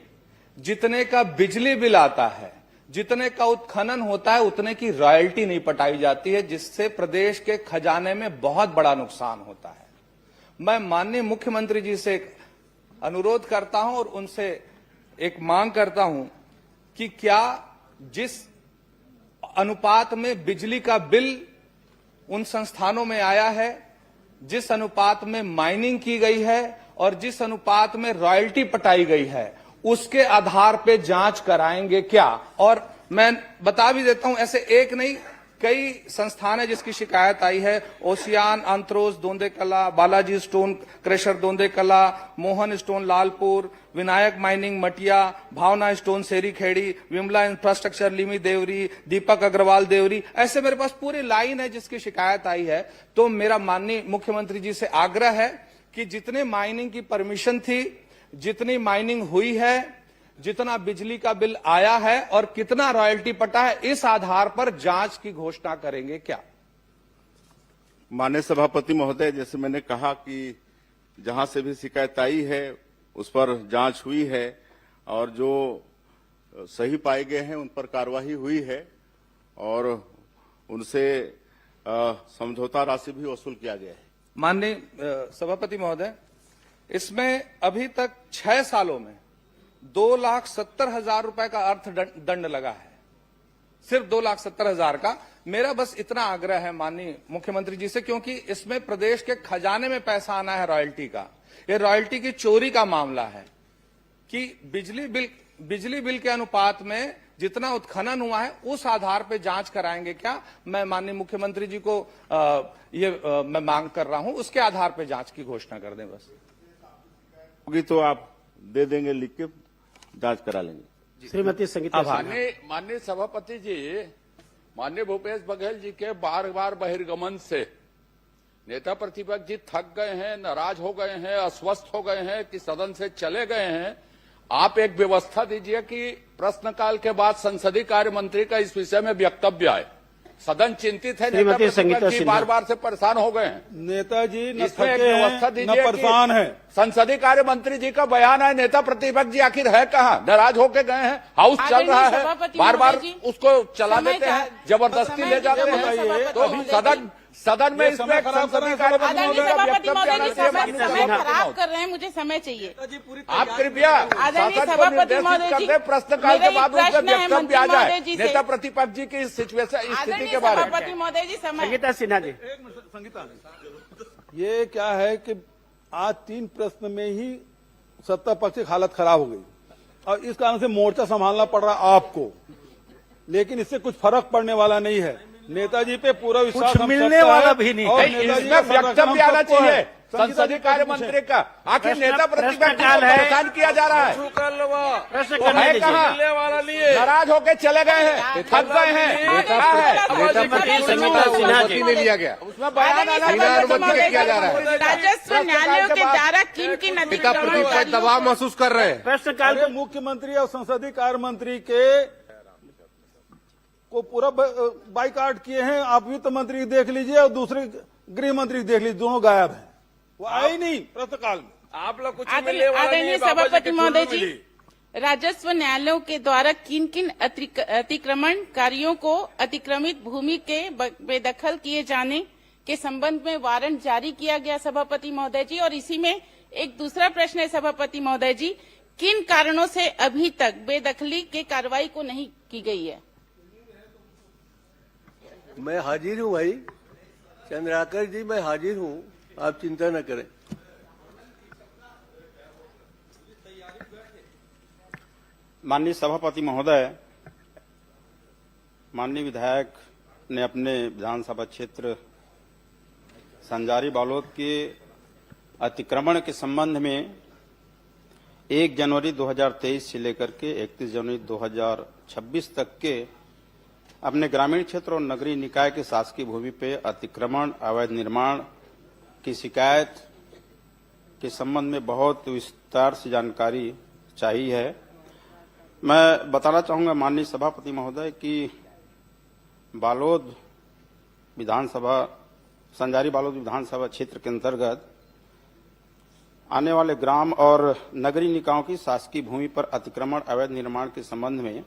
S13: जितने का बिजली बिल आता है, जितने का उत्खनन होता है, उतने की रॉयल्टी नहीं पटाई जाती है, जिससे प्रदेश के खजाने में बहुत बड़ा नुकसान होता है। मैं माननीय मुख्यमंत्री जी से अनुरोध करता हूं और उनसे एक मांग करता हूं कि क्या जिस अनुपात में बिजली का बिल उन संस्थानों में आया है, जिस अनुपात में माइनिंग की गई है और जिस अनुपात में रॉयल्टी पटाई गई है, उसके आधार पे जांच कराएंगे क्या? और मैं बता भी देता हूं, ऐसे एक नहीं कई संस्थान है जिसकी शिकायत आई है। ओशियान, अंत्रोज Dondekala, Balaji stone crusher Dondekala, Mohan stone Lalpur, Vinayak mining Matiya, Bhavna stone Seri Khedi, Vimla infrastructure लिमी देवरी, दीपक अग्रवाल देवरी, ऐसे मेरे पास पूरी लाइन है जिसकी शिकायत आई है। तो मेरा माननीय मुख्यमंत्री जी से आग्रह है कि जितने माइनिंग की परमिशन थी, जितनी माइनिंग हुई है, जितना बिजली का बिल आया है और कितना रॉयल्टी पटा है, इस आधार पर जांच की घोषणा करेंगे क्या?
S12: माननीय सभापति महोदय, जैसे मैंने कहा कि जहां से भी शिकायत आई है उस पर जांच हुई है और जो सही पाए गए हैं उन पर कार्रवाई हुई है और उनसे समझौता राशि भी वसूल किया गया है।
S13: माननीय सभापति महोदय, इसमें अभी तक 6 सालों में 2,70,000 रुपए का अर्थदंड लगा है, सिर्फ 2,70,000 का। मेरा बस इतना आग्रह है माननीय मुख्यमंत्री जी से, क्योंकि इसमें प्रदेश के खजाने में पैसा आना है रॉयल्टी का, ये रॉयल्टी की चोरी का मामला है कि बिजली बिल के अनुपात में जितना उत्खनन हुआ है उस आधार पर जांच कराएंगे क्या? मैं माननीय मुख्यमंत्री जी को मैं मांग कर रहा हूं, उसके आधार पर जांच की घोषणा कर दें बस।
S12: होगी तो आप दे देंगे, लिख के जांच करा लेंगे।
S8: श्रीमती संगीता सिन्हा।
S3: माननीय सभापति जी, माननीय भूपेश बघेल जी के बार बार बहिर्गमन से नेता प्रतिपक्ष जी थक गए हैं, नाराज हो गए हैं, अस्वस्थ हो गए हैं कि सदन से चले गए हैं। आप एक व्यवस्था दीजिए कि प्रश्नकाल के बाद संसदीय कार्य मंत्री का इस विषय में वक्तव्य आए। सदन चिंतित है, नेता प्रतिपक्ष जी बार बार से परेशान हो गए हैं।
S4: नेताजी न
S3: इसमें एक
S4: थके
S3: व्यवस्था
S4: हैं न
S3: दीजिए
S4: परेशान है।
S3: संसदीय कार्य मंत्री जी का बयान है, नेता प्रतिपक्ष जी आखिर है कहाँ? नाराज होके गए हैं, हाउस चल रहा है, बार बार उसको चला देते हैं, जबरदस्ती ले जाते हैं। तो सदन में इसमें संसदीय कार्य मंत्री का वक्तव्य आना चाहिए।
S14: समय खराब कर रहे हैं, मुझे समय चाहिए।
S3: आप कृपया शासन को निर्देशित कर दें, प्रश्नकाल के बाद उनका वक्तव्य आ जाए नेता प्रतिपक्ष जी की सिचुएशन स्थिति के बारे में।
S14: सभापति महोदय जी, समय।
S8: संगीता सिन्हा जी।
S4: संगीता, ये क्या है कि आज 3 प्रश्न में ही सत्ता पक्ष की हालत खराब हो गई और इस कारण से मोर्चा संभालना पड़ रहा आपको, लेकिन इससे कुछ फर्क पड़ने वाला नहीं है। नेताजी पे पूरा विश्वास,
S10: कुछ मिलने वाला भी नहीं।
S3: इसमें वक्तव्य आना चाहिए संसदीय कार्य मंत्री का। आखिर नेता प्रतिपक्ष को परेशान किया जा रहा है, कहाँ नाराज होकर चले गए हैं, थक गए हैं, क्या है?
S14: ले लिया गया, उसमें बयान आना किया जा रहा है। राजस्व न्यायालयों के द्वारा किन किन
S2: प्रतिपक्ष दबाव महसूस कर रहे हैं।
S4: प्रश्नकाल के मुख्यमंत्री और संसदीय कार्य मंत्री के को पूरा बाइकाट किए हैं। आप वित्त मंत्री देख लीजिए और दूसरे गृह मंत्री देख लीजिए, दोनों गायब हैं, वो आए नहीं प्रश्नकाल में।
S3: आप लोग कुछ
S14: आदरणीय सभापति महोदय जी, राजस्व न्यायालयों के द्वारा किन किन अतिक्रमणकारियों को अतिक्रमित भूमि के बेदखल किए जाने के संबंध में वारंट जारी किया गया सभापति महोदय जी। और इसी में एक दूसरा प्रश्न है सभापति महोदय जी, किन कारणों से अभी तक बेदखली के कार्रवाई को नहीं की गई है?
S15: मैं हाजिर हूं भाई चंद्राकर जी, मैं हाजिर हूं, आप चिंता न करें।
S6: माननीय सभापति महोदय, माननीय विधायक ने अपने विधानसभा क्षेत्र संजारी बालोद के अतिक्रमण के संबंध में 1 जनवरी 2023 से लेकर के 31 जनवरी 2026 तक के अपने ग्रामीण क्षेत्र और नगरीय निकाय के शासकीय भूमि पे अतिक्रमण, अवैध निर्माण
S11: की शिकायत के संबंध में बहुत विस्तार से जानकारी चाहिए है। मैं बताना चाहूंगा माननीय सभापति महोदय कि बालोद विधानसभा संजारी बालोद विधानसभा क्षेत्र के अंतर्गत आने वाले ग्राम और नगरीय निकायों की शासकीय भूमि पर अतिक्रमण अवैध निर्माण के संबंध में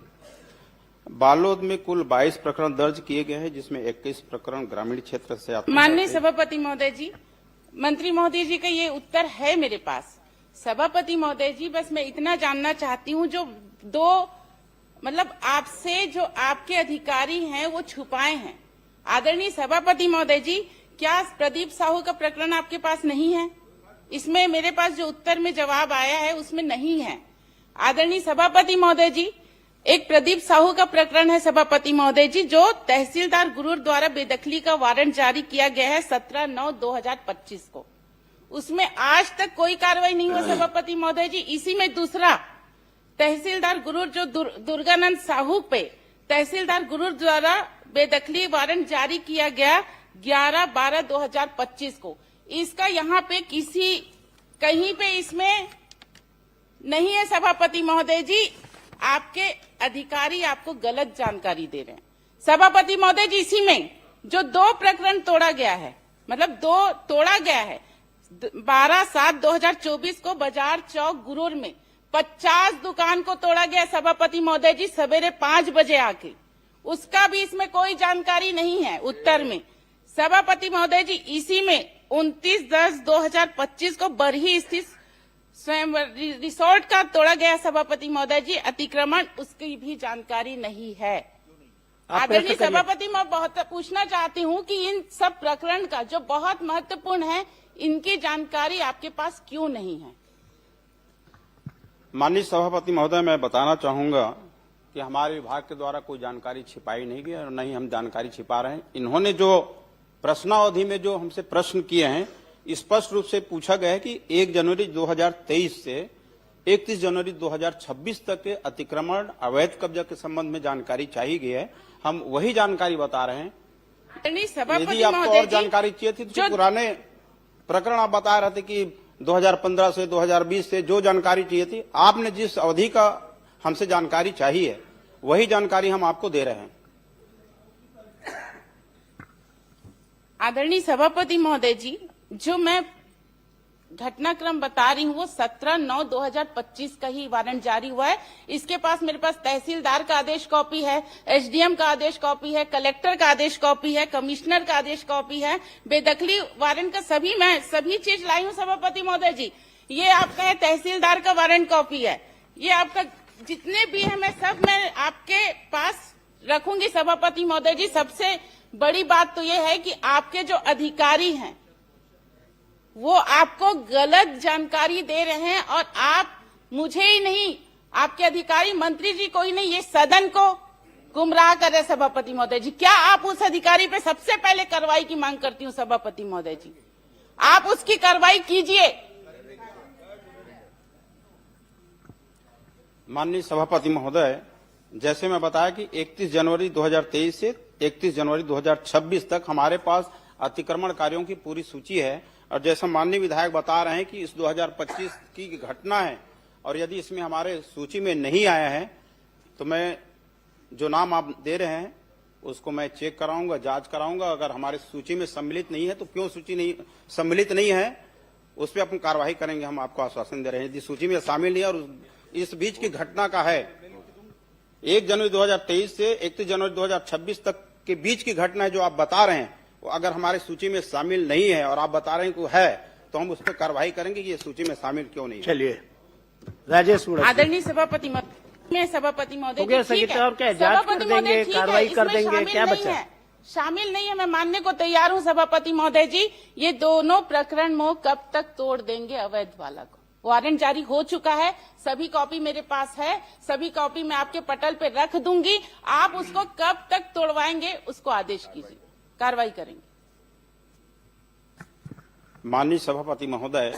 S11: बालोद में कुल 22 प्रकरण दर्ज किए गए हैं, जिसमें 21 प्रकरण ग्रामीण क्षेत्र से आते हैं।
S14: माननीय सभापति महोदय जी, मंत्री महोदय जी का ये उत्तर है मेरे पास। सभापति महोदय जी, बस मैं इतना जानना चाहती हूँ, जो दो मतलब आपसे जो आपके अधिकारी हैं वो छुपाए हैं। आदरणीय सभापति महोदय जी, क्या प्रदीप साहू का प्रकरण आपके पास नहीं है? इसमें मेरे पास जो उत्तर में जवाब आया है उसमें नहीं है। आदरणीय सभापति महोदय जी, एक प्रदीप साहू का प्रकरण है सभापति महोदय जी, जो तहसीलदार गुरूर द्वारा बेदखली का वारंट जारी किया गया है 17/9/2025 को। उसमें आज तक कोई कार्रवाई नहीं हुआ सभापति महोदय जी। इसी में दूसरा तहसीलदार गुरूर जो दुर्गानंद साहू पे तहसीलदार गुरूर द्वारा बेदखली वारंट जारी किया गया 11/12/2025 को, इसका यहाँ पे कहीं पे इसमें नहीं है सभापति महोदय जी। आपके अधिकारी आपको गलत जानकारी दे रहे हैं सभापति महोदय जी। इसी में जो 2 प्रकरण तोड़ा गया है, मतलब 2 तोड़ा गया है 12/7/2024 को बाजार चौक गुरूर में 50 दुकान को तोड़ा गया सभापति महोदय जी, सवेरे 5 बजे आके। उसका भी इसमें कोई जानकारी नहीं है उत्तर में सभापति महोदय जी। इसी में 29/10/2025 को बरही स्थित स्वयं रिसोर्ट का तोड़ा गया सभापति महोदय जी, अतिक्रमण उसकी भी जानकारी नहीं है। आदरणीय सभापति, मैं बहुत पूछना चाहती हूँ कि इन सब प्रकरण का जो बहुत महत्वपूर्ण है, इनकी जानकारी आपके पास क्यों नहीं है?
S11: माननीय सभापति महोदय, मैं बताना चाहूंगा कि हमारे विभाग के द्वारा कोई जानकारी छिपाई नहीं गई और नहीं हम जानकारी छिपा रहे हैं। इन्होंने जो प्रश्नावधि में जो हमसे प्रश्न किए हैं, स्पष्ट रूप से पूछा गया है कि 1 जनवरी 2023 से 31 जनवरी 2026 तक के अतिक्रमण अवैध कब्जा के संबंध में जानकारी चाहिए गई है। हम वही जानकारी बता रहे हैं। यदि आपको और जानकारी चाहिए थी तो पुराने प्रकरण आप बता रहे थे कि 2015 से 2020 से जो जानकारी चाहिए थी, आपने जिस अवधि का हमसे जानकारी चाहिए वही जानकारी हम आपको दे रहे हैं।
S14: आदरणीय सभापति महोदय जी, जो मैं घटनाक्रम बता रही हूँ वो 17/9/2025 का ही वारंट जारी हुआ है। इसके पास मेरे पास तहसीलदार का आदेश कॉपी है, एसडीएम का आदेश कॉपी है, कलेक्टर का आदेश कॉपी है, कमिश्नर का आदेश कॉपी है, बेदखली वारंट का मैं सभी चीज लाई हूँ सभापति महोदय जी। ये आपका है तहसीलदार का वारंट कॉपी है, ये आपका जितने भी है मैं आपके पास रखूंगी सभापति महोदय जी। सबसे बड़ी बात तो ये है कि आपके जो अधिकारी हैं वो आपको गलत जानकारी दे रहे हैं, और आप मुझे ही नहीं, आपके अधिकारी मंत्री जी को ही नहीं, ये सदन को गुमराह कर रहे सभापति महोदय जी। क्या आप उस अधिकारी पे सबसे पहले कार्रवाई की मांग करती हूँ सभापति महोदय जी, आप उसकी कार्रवाई कीजिए।
S11: माननीय सभापति महोदय, जैसे मैं बताया कि 31 जनवरी 2023 से 31 जनवरी 2026 तक हमारे पास अतिक्रमण कार्यों की पूरी सूची है, और जैसा माननीय विधायक बता रहे हैं कि इस 2025 की घटना है, और यदि इसमें हमारे सूची में नहीं आया है तो मैं जो नाम आप दे रहे हैं उसको मैं चेक कराऊंगा, जांच कराऊंगा। अगर हमारे सूची में सम्मिलित नहीं है तो क्यों सूची नहीं सम्मिलित नहीं है उस पर अपन कार्रवाई करेंगे, हम आपको आश्वासन दे रहे हैं। यदि सूची में शामिल नहीं है और इस बीच की घटना का है 1 जनवरी 2023 से 31 जनवरी 2026 तक के बीच की घटना है जो आप बता रहे हैं, वो अगर हमारे सूची में शामिल नहीं है और आप बता रहे हैं कि है, तो हम उस पर कार्रवाई करेंगे कि ये सूची में शामिल क्यों नहीं है।
S8: चलिए राजेश,
S14: आदरणीय सभापति महोदय
S8: और क्या जांच कर देंगे, कार्रवाई कर देंगे, क्या बचा है?
S14: शामिल नहीं है, मैं मानने को तैयार हूँ सभापति महोदय जी। ये दोनों प्रकरण मोह कब तक तोड़ देंगे अवैध वाला को? वारंट जारी हो चुका है, सभी कॉपी मेरे पास है, सभी कॉपी मैं आपके पटल पे रख दूंगी। आप उसको कब तक तोड़वाएंगे उसको आदेश कीजिए, कार्रवाई करेंगे।
S11: माननीय सभापति महोदय,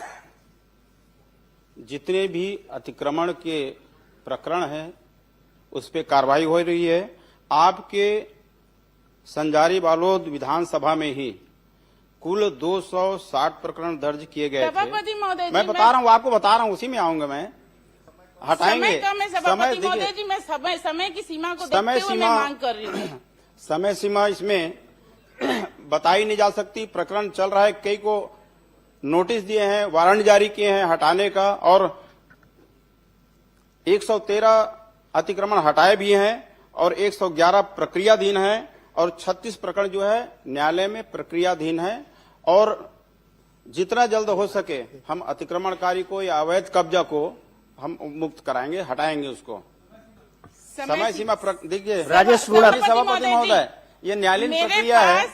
S11: जितने भी अतिक्रमण के प्रकरण हैं उस पर कार्रवाई हो रही है। आपके संजारी बालोद विधानसभा में ही कुल 260 प्रकरण दर्ज किए गए थे।
S14: सभापति महोदय जी,
S11: मैं बता रहा हूँ, आपको बता रहा हूँ, उसी में आऊंगा मैं। हटाएंगे
S14: समय कम है सभापति महोदय जी, मैं समय की सीमा को देखते हुए मैं मांग कर रही हूँ।
S11: समय सीमा इसमें बताई नहीं जा सकती। प्रकरण चल रहा है, कई को नोटिस दिए हैं, वारंट जारी किए हैं हटाने का, और 113 अतिक्रमण हटाए भी हैं और 111 प्रक्रियाधीन हैं और 36 प्रकरण जो है न्यायालय में प्रक्रियाधीन है। और जितना जल्द हो सके हम अतिक्रमणकारी को या अवैध कब्जा को हम मुक्त कराएंगे, हटाएंगे उसको। समय सीमा देखिए
S8: राजेश
S11: सभापति महोदय, ये न्यायालयीन प्रक्रिया है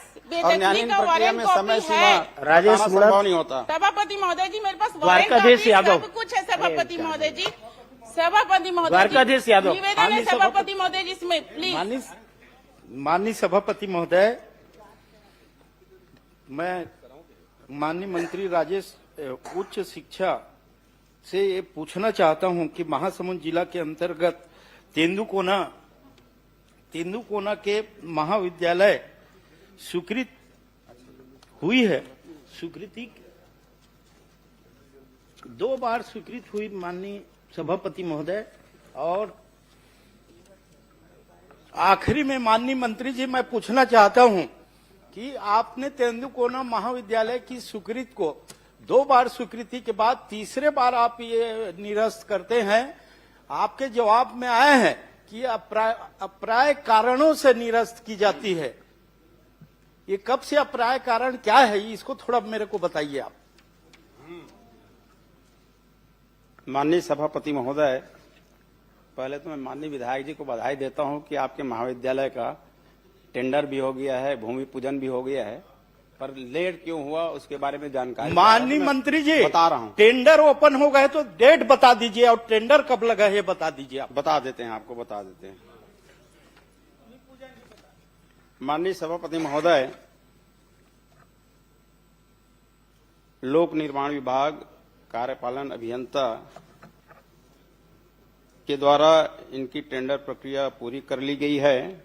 S11: और न्यायालयीन प्रक्रिया में समय सीमा
S8: राजेश
S11: संभव नहीं होता।
S14: सभापति महोदय जी, मेरे पास
S8: द्वारकाधीश यादव,
S14: सब कुछ है सभापति महोदय जी। सभापति महोदय
S8: द्वारकाधीश यादव,
S14: निवेदन है सभापति महोदय जी, इसमें प्लीज।
S10: माननीय सभापति महोदय, मैं माननीय मंत्री राजेश उच्च शिक्षा से ये पूछना चाहता हूं कि महासमुंद जिला के अंतर्गत तेंदुकोना के महाविद्यालय स्वीकृत हुई है, स्वीकृति 2 बार स्वीकृत हुई माननीय सभापति महोदय। और आखिरी में माननीय मंत्री जी, मैं पूछना चाहता हूं कि आपने तेंदुकोना महाविद्यालय की स्वीकृति को 2 बार स्वीकृति के बाद तीसरे बार आप ये निरस्त करते हैं। आपके जवाब में आए हैं कि अप्राय कारणों से निरस्त की जाती है। ये कब से अप्राय कारण क्या है, इसको थोड़ा मेरे को बताइए आप।
S11: माननीय सभापति महोदय, पहले तो मैं माननीय विधायक जी को बधाई देता हूं कि आपके महाविद्यालय का टेंडर भी हो गया है, भूमि पूजन भी हो गया है, पर लेट क्यों हुआ उसके बारे में जानकारी
S10: माननीय मंत्री जी
S11: बता रहा हूं।
S10: टेंडर ओपन हो गए तो डेट बता दीजिए और टेंडर कब लगा है बता दीजिए। आप
S11: बता देते हैं, आपको बता देते हैं। माननीय सभापति महोदय, लोक निर्माण विभाग कार्यपालन अभियंता के द्वारा इनकी टेंडर प्रक्रिया पूरी कर ली गई है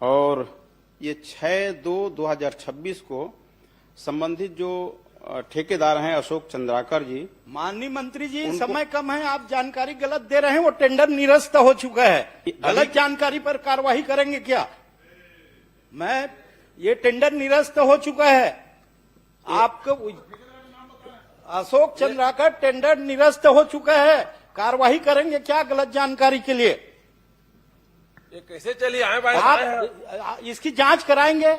S11: और ये 6/2/2026 को संबंधित जो ठेकेदार हैं अशोक चंद्राकर जी।
S10: माननीय मंत्री जी, समय कम है, आप जानकारी गलत दे रहे हैं। वो टेंडर निरस्त हो चुका है, गलत जानकारी पर कार्रवाई करेंगे क्या? ये टेंडर निरस्त हो चुका है। आपको अशोक चंद्राकर टेंडर निरस्त हो चुका है, कार्रवाई करेंगे क्या गलत जानकारी के लिए?
S2: ये कैसे चली आए भाई?
S10: आप इसकी जांच कराएंगे?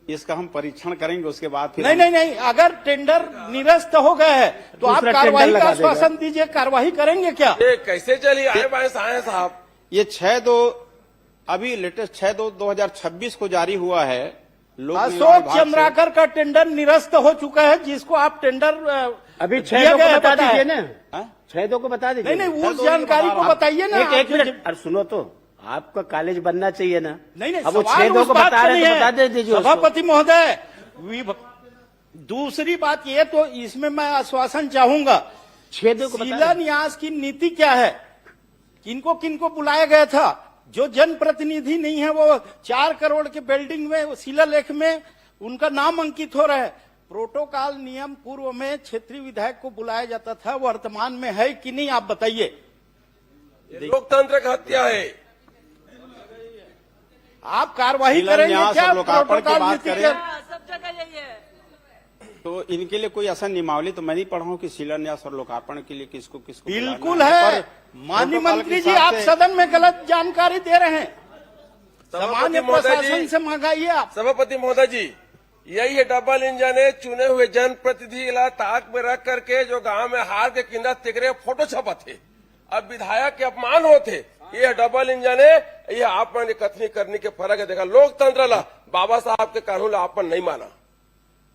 S11: इसका हम परीक्षण करेंगे, उसके बाद फिर
S10: नहीं, अगर टेंडर निरस्त हो गए हैं तो आप कार्रवाई का आश्वासन दीजिए, कार्रवाई करेंगे क्या?
S2: ये कैसे चली आए भाई साहब?
S11: ये 6/2 अभी लेटेस्ट 6/2/2026 को जारी हुआ है।
S10: अशोक चंद्राकर का टेंडर निरस्त हो चुका है, जिसको आप टेंडर
S8: अभी 6/2 को बता दीजिए ना, 6/2 को बता दीजिए।
S10: नहीं, उस जानकारी को बताइए ना।
S8: एक मिनट, अरे सुनो तो, आपका कॉलेज बनना चाहिए ना।
S10: नहीं,
S8: अब वो
S10: सवाल
S8: 6/2
S10: उस
S8: को
S10: बात
S8: बता
S10: से
S8: रहे
S10: नहीं
S8: हैं
S10: है।
S8: तो बता दीजिए उसको।
S10: सभापति महोदय, दूसरी बात ये, तो इसमें मैं आश्वासन चाहूंगा,
S8: 6/2 को बता दीजिए।
S10: शिलान्यास की नीति क्या है? किनको किनको बुलाया गया था? जो जनप्रतिनिधि नहीं है वो 4 करोड़ के बिल्डिंग में शिलालेख में उनका नाम अंकित हो रहा है। प्रोटोकॉल नियम पूर्व में क्षेत्रीय विधायक को बुलाया जाता था, वर्तमान में है कि नहीं, आप बताइए।
S2: लोकतंत्र का हत्या है।
S10: आप कार्रवाई करेंगे क्या? प्रोटोकॉल नीति के
S1: सब जगह यही है।
S11: तो इनके लिए कोई ऐसा नियमावली तो मैं नहीं पढ़ा हूं कि शिलान्यास और लोकार्पण के लिए किसको किसको
S10: बिल्कुल
S11: बुलाना
S10: है। माननीय मंत्री जी, आप सदन में गलत जानकारी दे रहे हैं। सामान्य प्रशासन से मंगाइए आप।
S2: सभापति महोदय जी, यही है डबल इंजन है। चुने हुए जनप्रतिनिधि ताक में रख करके जो गांव में हार के किंदा तिकरे फोटो छपा थे, अब विधायक के अपमान होते। ये डबल इंजन है। ये आपने कथनी करने के फर्क है। देखा लोकतंत्र ला बाबा साहब के कानून ला आपन नहीं माना।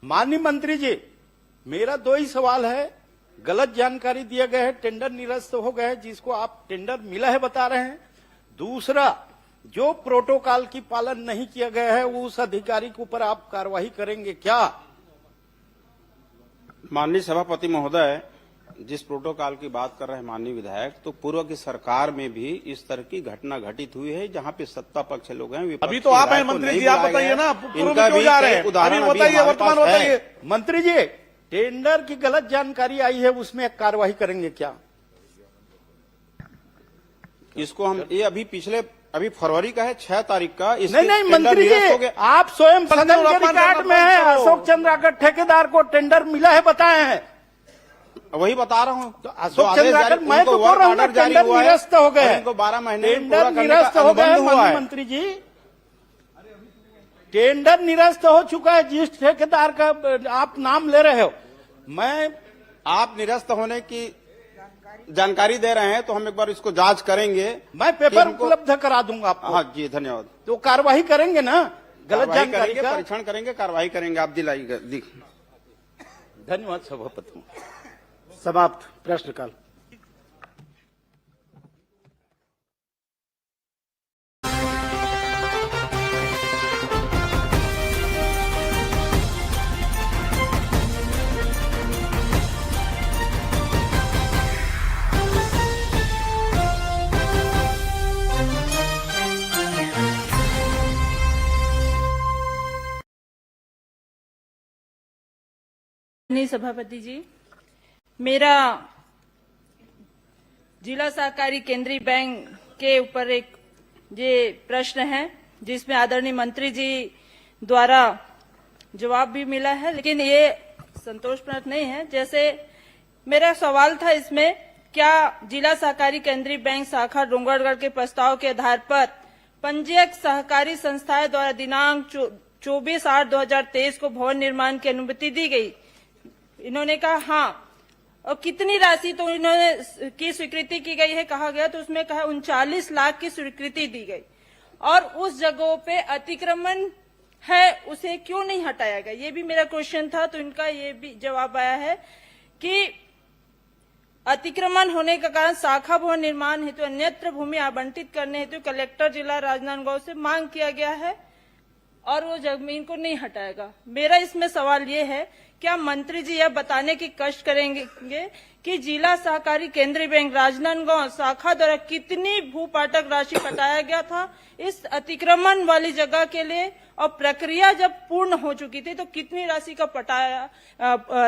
S10: माननीय मंत्री जी, मेरा 2 ही सवाल है। गलत जानकारी दिया गया है, टेंडर निरस्त हो गए, जिसको आप टेंडर मिला है बता रहे हैं। दूसरा, जो प्रोटोकॉल की पालन नहीं किया गया है उस अधिकारी के ऊपर आप कार्रवाई करेंगे क्या?
S11: माननीय सभापति महोदय, जिस प्रोटोकॉल की बात कर रहे हैं माननीय विधायक, तो पूर्व की सरकार में भी इस तरह की घटना घटित हुई है जहां पे सत्ता पक्ष लोग हैं।
S3: अभी तो आप हैं मंत्री जी, आप बताइए ना, पूर्व में क्यों जा रहे हैं? अभी बताइए, वर्तमान बताइए।
S10: मंत्री जी, टेंडर की गलत जानकारी आई है, उसमें कार्रवाई करेंगे क्या?
S11: इसको हम ये अभी फरवरी का है 6 तारीख का।
S10: नहीं मंत्री जी, आप स्वयं सदन के रिकॉर्ड में है, अशोक चंद्राकर ठेकेदार को टेंडर मिला है बताए हैं।
S11: वही बता रहा हूँ।
S10: तो अशोक चंद्राकर, मैं तो बोल रहा हूँ टेंडर निरस्त हो गए,
S11: इनको 12 महीने
S10: टेंडर निरस्त हो गए माननीय मंत्री जी, टेंडर निरस्त हो चुका है। जिस ठेकेदार का आप नाम ले रहे हो,
S11: आप निरस्त होने की जानकारी दे रहे हैं तो हम एक बार इसको जांच करेंगे।
S10: मैं पेपर उपलब्ध करा दूंगा आपको।
S11: हाँ जी, धन्यवाद।
S10: तो कार्रवाई करेंगे ना, गलत जानकारी का
S11: परीक्षण करेंगे, कार्रवाई करेंगे। आप दिलाइएगा।
S10: धन्यवाद सभापति।
S8: समाप्त प्रश्नकाल।
S1: सभापति जी, मेरा जिला सहकारी केंद्रीय बैंक के ऊपर एक ये प्रश्न है जिसमें आदरणीय मंत्री जी द्वारा जवाब भी मिला है, लेकिन ये संतोषजनक नहीं है। जैसे मेरा सवाल था इसमें, क्या जिला सहकारी केंद्रीय बैंक शाखा डोंगरगढ़ के प्रस्ताव के आधार पर पंजीयक सहकारी संस्थाएं द्वारा दिनांक 24/8/2023 को भवन निर्माण की अनुमति दी गई? इन्होंने कहा हाँ। और कितनी राशि तो इन्होंने की स्वीकृति की गई है कहा गया, तो उसमें कहा 39 लाख की स्वीकृति दी गई। और उस जगहों पे अतिक्रमण है, उसे क्यों नहीं हटाया गया? ये भी मेरा क्वेश्चन था। तो इनका ये भी जवाब आया है कि अतिक्रमण होने का कारण शाखा भवन निर्माण हेतु अन्यत्र भूमि आवंटित करने हेतु कलेक्टर जिला राजनांदगांव से मांग किया गया है और वो जमीन को नहीं हटाएगा। मेरा इसमें सवाल ये है, क्या मंत्री जी यह बताने की कष्ट करेंगे कि जिला सहकारी केंद्रीय बैंक राजनांदगांव शाखा द्वारा कितनी भूपाटक राशि पटाया गया था इस अतिक्रमण वाली जगह के लिए, और प्रक्रिया जब पूर्ण हो चुकी थी तो कितनी राशि का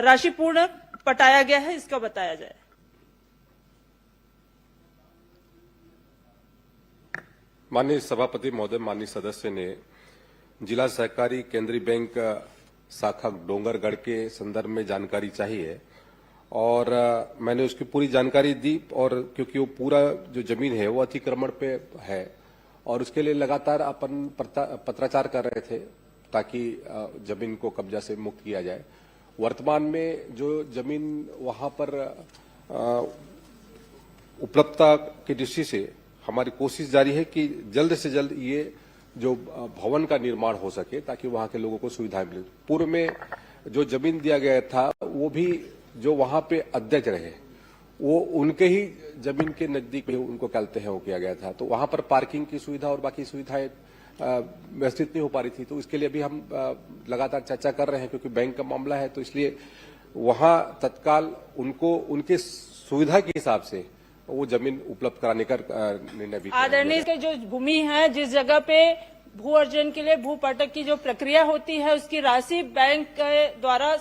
S1: राशि पूर्ण पटाया गया है, इसका बताया जाए।
S2: माननीय सभापति महोदय, माननीय सदस्य ने जिला सहकारी केंद्रीय बैंक शाखा डोंगरगढ़ के संदर्भ में जानकारी चाहिए और मैंने उसकी पूरी जानकारी दी। और क्योंकि वो पूरा जो जमीन है वो अतिक्रमण पे है और उसके लिए लगातार अपन पत्राचार कर रहे थे ताकि जमीन को कब्जा से मुक्त किया जाए। वर्तमान में जो जमीन वहां पर उपलब्धता की दृष्टि से हमारी कोशिश जारी है कि जल्द से जल्द ये जो भवन का निर्माण हो सके ताकि वहां के लोगों को सुविधाएं मिले। पूर्व में जो जमीन दिया गया था वो भी जो वहां पे अध्यक्ष रहे वो उनके ही जमीन के नजदीक में उनको कहते हैं वो किया गया था, तो वहां पर पार्किंग की सुविधा और बाकी सुविधाएं व्यवस्थित नहीं हो पा रही थी। तो इसके लिए भी हम लगातार चर्चा कर रहे हैं क्योंकि बैंक का मामला है, तो इसलिए वहां तत्काल उनको उनके सुविधा के हिसाब से वो जमीन उपलब्ध कराने का निर्णय भी।
S1: आदरणीय के जो भूमि है, जिस जगह पे भू अर्जन के लिए भूपाटक की जो प्रक्रिया होती है उसकी राशि बैंक के द्वारा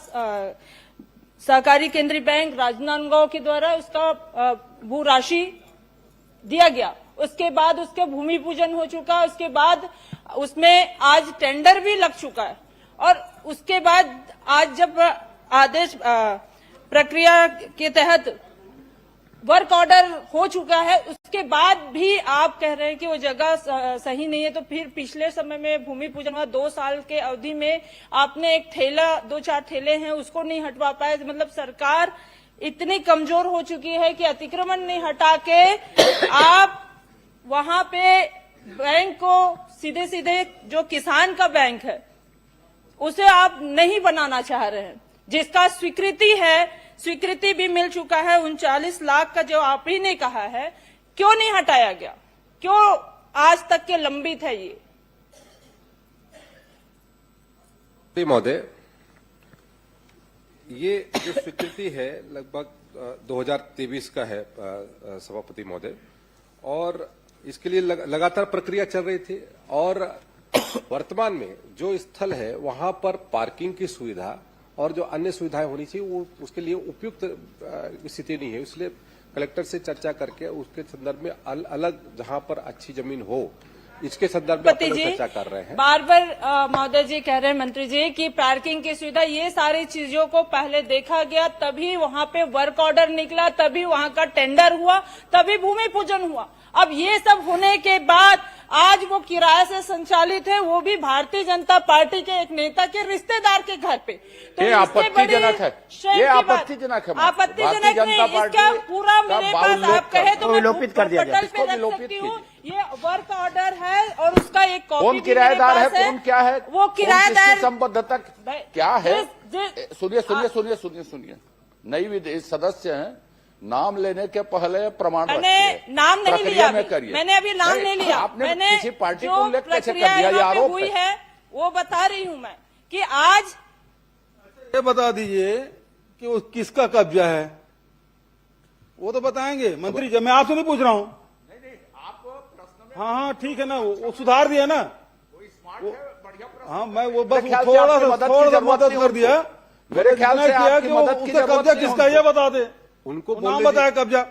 S1: सहकारी केंद्रीय बैंक राजनांदगांव के द्वारा उसका भू राशि दिया गया। उसके बाद उसके भूमि पूजन हो चुका, उसके बाद उसमें आज टेंडर भी लग चुका है और उसके बाद आज जब आदेश प्रक्रिया के तहत वर्क ऑर्डर हो चुका है, उसके बाद भी आप कह रहे हैं कि वो जगह सही नहीं है। तो फिर पिछले समय में भूमि पूजन हुआ, 2 साल के अवधि में आपने एक ठेला 2-4 ठेले हैं उसको नहीं हटवा पाए। मतलब सरकार इतनी कमजोर हो चुकी है कि अतिक्रमण नहीं हटा के आप वहां पे बैंक को सीधे सीधे जो किसान का बैंक है उसे आप नहीं बनाना चाह रहे हैं, जिसका स्वीकृति भी मिल चुका है। 39 लाख का जो आप ही ने कहा है, क्यों नहीं हटाया गया? क्यों आज तक के लंबित है ये?
S2: महोदय, ये जो स्वीकृति है लगभग 2023 का है सभापति महोदय, और इसके लिए लगातार प्रक्रिया चल रही थी, और वर्तमान में जो स्थल है वहां पर पार्किंग की सुविधा और जो अन्य सुविधाएं होनी चाहिए वो उसके लिए उपयुक्त स्थिति नहीं है। इसलिए कलेक्टर से चर्चा करके उसके संदर्भ में अलग जहां पर अच्छी जमीन हो इसके संदर्भ में अपन लोग चर्चा कर रहे हैं।
S1: बार बार महोदय जी कह रहे हैं मंत्री जी कि पार्किंग की सुविधा, ये सारी चीजों को पहले देखा गया, तभी वहां पे वर्क ऑर्डर निकला, तभी वहां का टेंडर हुआ, तभी भूमि पूजन हुआ। अब ये सब होने के बाद आज वो किराए से संचालित है, वो भी भारतीय जनता पार्टी के एक नेता के रिश्तेदार के घर पे। तो
S3: ये आपत्तिजनक है, ये आपत्तिजनक है,
S1: आपत्तिजनक नहीं, इसका पूरा मेरे पास आप कहे तो मैं
S8: विलोपित कर दिया जाए।
S1: पटल पे रख सकती हूँ। ये वर्क ऑर्डर है और उसका एक कॉपी
S3: कौन किराएदार है, कौन क्या है,
S1: वो किराएदार
S3: संबद्धता क्या है। सुनिए, नई सदस्य हैं, नाम लेने के पहले प्रमाण
S1: मैंने नाम नहीं लिया, मैंने अभी नाम नहीं लिया,
S3: आपने
S1: मैंने
S3: किसी पार्टी
S1: जो
S3: को उल्लेख कैसे कर
S1: प्रक्रिया
S3: दिया, ये
S1: यहाँ पे
S3: आरोप
S1: हुई
S3: है।
S1: है वो बता रही हूँ मैं कि आज
S4: ये बता दीजिए कि वो किसका कब्जा है, वो तो बताएंगे मंत्री जी। मैं आपसे नहीं पूछ रहा हूँ। हाँ ठीक है ना, वो सुधार दिया ना, हाँ मैं वो बस थोड़ा सा मदद कर दिया।
S3: मेरे ख्याल से आपकी मदद की
S4: उसका कब्जा किसका ये बता दे,
S2: उनको
S4: नाम बताया कब्जा,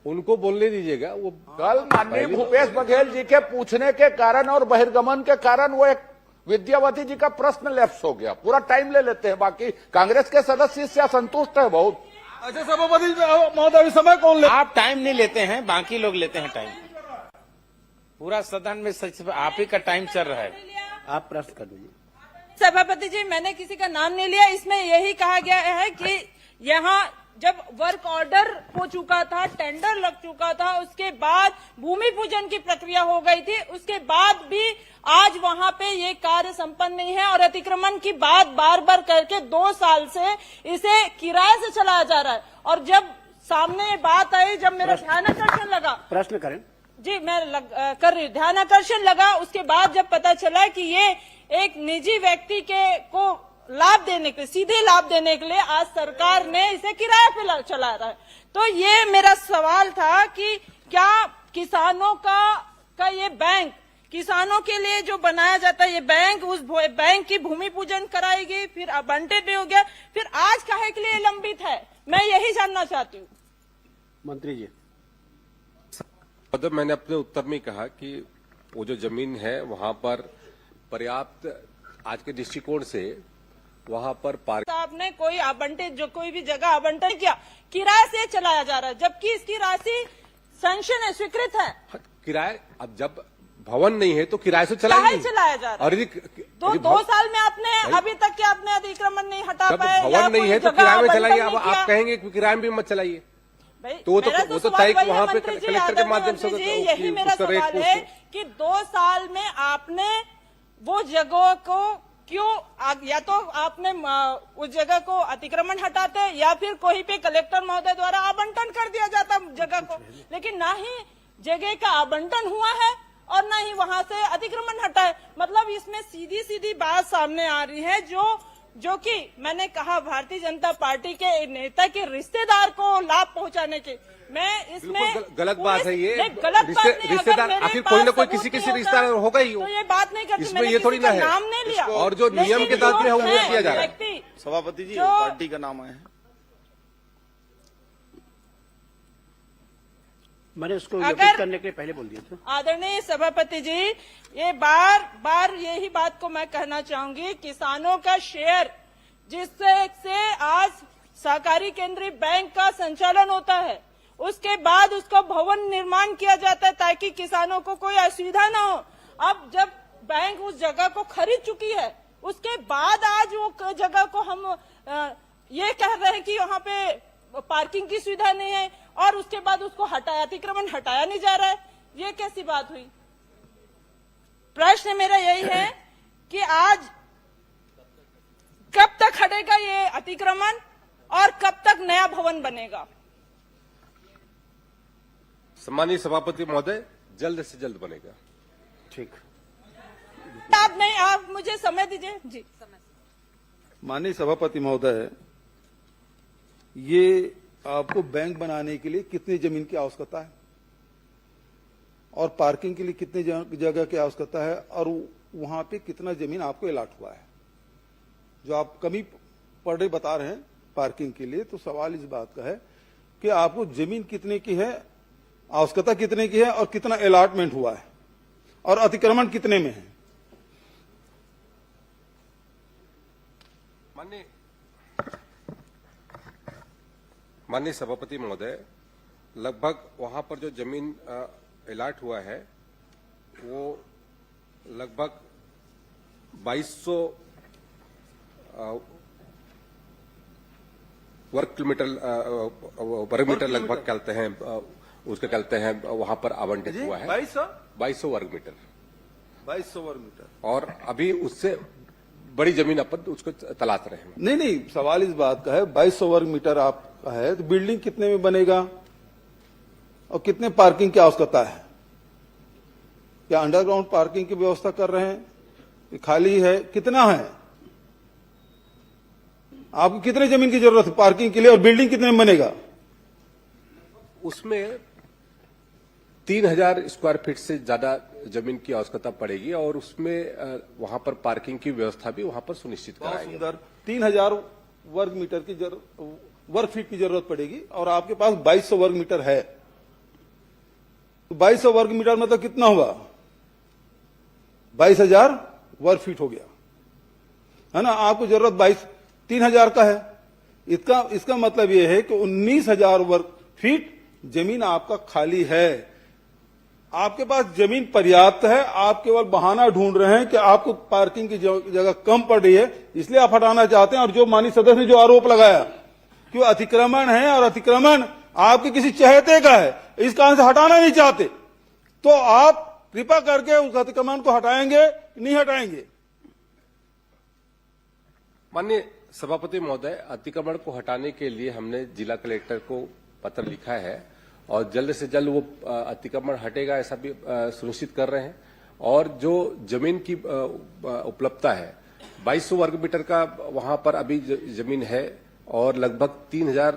S2: उनको बोलने दीजिएगा। वो
S3: कल माननीय भूपेश बघेल जी के पूछने के कारण और बहिर्गमन के कारण वो एक विद्यावती जी का प्रश्न लैप्स हो गया। पूरा टाइम ले लेते हैं, बाकी कांग्रेस के सदस्य इससे असंतुष्ट है बहुत।
S4: अच्छा सभापति महोदय समय कौन ले,
S10: आप टाइम नहीं लेते हैं, बाकी लोग लेते हैं टाइम। पूरा सदन में सच आप ही का टाइम चल रहा है।
S8: आप प्रश्न कर दीजिए।
S1: सभापति जी, मैंने किसी का नाम नहीं लिया। इसमें यही कहा गया है कि यहाँ जब वर्क ऑर्डर हो चुका था, टेंडर लग चुका था, उसके बाद भूमि पूजन की प्रक्रिया हो गई थी, उसके बाद भी आज वहां पे ये कार्य संपन्न नहीं है और अतिक्रमण की बात बार बार करके 2 साल से इसे किराए से चलाया जा रहा है। और जब सामने बात आई, जब मेरा ध्यानाकर्षण लगा,
S8: प्रश्न करें
S1: जी मैं कर रही हूँ, ध्यानाकर्षण लगा, उसके बाद जब पता चला कि ये एक निजी व्यक्ति को लाभ देने के लिए, सीधे लाभ देने के लिए आज सरकार ने इसे किराए पे चला रहा है। तो ये मेरा सवाल था कि क्या किसानों का ये बैंक, किसानों के लिए जो बनाया जाता है ये बैंक, उस बैंक की भूमि पूजन कराएगी, फिर आवंटित भी हो गया, फिर आज काहे के लिए लंबित है, मैं यही जानना चाहती हूँ।
S8: मंत्री जी,
S2: मैंने अपने उत्तर में कहा कि वो जो जमीन है वहां पर पर्याप्त आज के दृष्टिकोण से वहां पर पार्क
S1: आपने कोई आवंटित, जो कोई भी जगह आवंटन किया, किराए से चलाया जा रहा है, जबकि इसकी राशि सैंक्शन है, स्वीकृत है।
S2: किराए, अब जब भवन नहीं है तो किराए से चलाया
S1: जा रहा है।
S2: और
S1: तो 2 साल में आपने अभी तक के आपने अतिक्रमण नहीं हटा पाए,
S2: भवन नहीं है तो किराए में चलाइए। अब आप कहेंगे कि किराए में भी मत चलाइए, तो वो तो तय वहां पे कलेक्टर के माध्यम से
S1: यही मेरा सवाल है कि 2 साल में आपने वो जगह को क्यों, या तो आपने उस जगह को अतिक्रमण हटाते या फिर कोई पे कलेक्टर महोदय द्वारा आवंटन कर दिया जाता जगह को, लेकिन ना ही जगह का आवंटन हुआ है और ना ही वहां से अतिक्रमण हटा है। मतलब इसमें सीधी सीधी बात सामने आ रही है, जो कि मैंने कहा भारतीय जनता पार्टी के नेता के रिश्तेदार को लाभ पहुंचाने के, मैं इसमें
S2: गलत बात है। ये
S1: गलत बात नहीं,
S2: रिश्तेदार आखिर कोई ना कोई किसी रिश्तेदार होगा ही,
S1: तो ये बात नहीं करती,
S2: इसमें ये थोड़ी ना है,
S1: नाम नहीं लिया
S2: और जो नियम के तहत में वो किया जा रहा है।
S7: सभापति जी पार्टी का नाम है,
S8: मैंने उसको विलोपित करने के लिए पहले बोल दिया था।
S1: आदरणीय सभापति जी, ये बार बार यही बात को मैं कहना चाहूंगी, किसानों का शेयर जिससे आज सहकारी केंद्रीय बैंक का संचालन होता है, उसके बाद उसका भवन निर्माण किया जाता है ताकि किसानों को कोई असुविधा न हो। अब जब बैंक उस जगह को खरीद चुकी है, उसके बाद आज वो जगह को हम ये कह रहे हैं कि वहाँ पे पार्किंग की सुविधा नहीं है और उसके बाद उसको अतिक्रमण हटाया नहीं जा रहा है, ये कैसी बात हुई? प्रश्न मेरा यही है कि आज कब तक हटेगा ये अतिक्रमण और कब तक नया भवन बनेगा?
S2: सम्मानीय सभापति महोदय, जल्द से जल्द बनेगा।
S8: ठीक,
S1: आप नहीं, आप मुझे समय दीजिए जी।
S4: माननीय सभापति महोदय, ये आपको बैंक बनाने के लिए कितनी जमीन की आवश्यकता है और पार्किंग के लिए कितनी जगह की आवश्यकता है और वहां पे कितना जमीन आपको अलाट हुआ है। जो आप कमी पर डे बता रहे हैं पार्किंग के लिए, तो सवाल इस बात का है कि आपको जमीन कितने की है, आवश्यकता कितने की है और कितना अलाटमेंट हुआ है और अतिक्रमण कितने में है।
S2: माननीय सभापति महोदय, लगभग वहां पर जो जमीन अलाट हुआ है वो लगभग 2200 वर्ग मीटर लगभग कहते हैं, उसके कहते हैं वहां पर आवंटित हुआ है 2200 वर्ग मीटर।
S4: 2200 वर्ग मीटर।
S2: और अभी उससे बड़ी जमीन अपन उसको तलाश रहे हैं।
S4: नहीं, सवाल इस बात का है 2200 वर्ग मीटर आपका है तो बिल्डिंग कितने में बनेगा और कितने पार्किंग की आवश्यकता है। क्या अंडरग्राउंड पार्किंग की व्यवस्था कर रहे हैं, खाली है, कितना है, आपको कितने जमीन की जरूरत है पार्किंग के लिए और बिल्डिंग कितने में बनेगा।
S2: उसमें 3000 स्क्वायर फीट से ज्यादा जमीन की आवश्यकता पड़ेगी और उसमें वहां पर पार्किंग की व्यवस्था भी वहां पर सुनिश्चित कराएंगे।
S4: सुंदर 3000 वर्ग मीटर की वर्ग फीट की जरूरत पड़ेगी और आपके पास 2200 वर्ग मीटर है, तो 2200 वर्ग मीटर मतलब कितना हुआ, 22000 वर्ग फीट हो गया, है ना। आपको जरूरत 3000 का है, इसका मतलब यह है कि 19000 वर्ग फीट जमीन आपका खाली है। आपके पास जमीन पर्याप्त है, आप केवल बहाना ढूंढ रहे हैं कि आपको पार्किंग की जगह कम पड़ रही है, इसलिए आप हटाना चाहते हैं। और जो माननीय सदस्य ने जो आरोप लगाया कि वो अतिक्रमण है और अतिक्रमण आपके किसी चहेते का है, इस कारण से हटाना नहीं चाहते, तो आप कृपा करके उस अतिक्रमण को हटाएंगे नहीं हटाएंगे।
S2: माननीय सभापति महोदय, अतिक्रमण को हटाने के लिए हमने जिला कलेक्टर को पत्र लिखा है और जल्द से जल्द वो अतिक्रमण हटेगा ऐसा भी सुनिश्चित कर रहे हैं। और जो जमीन की उपलब्धता है 2200 वर्ग मीटर का वहां पर अभी जमीन है और लगभग 3000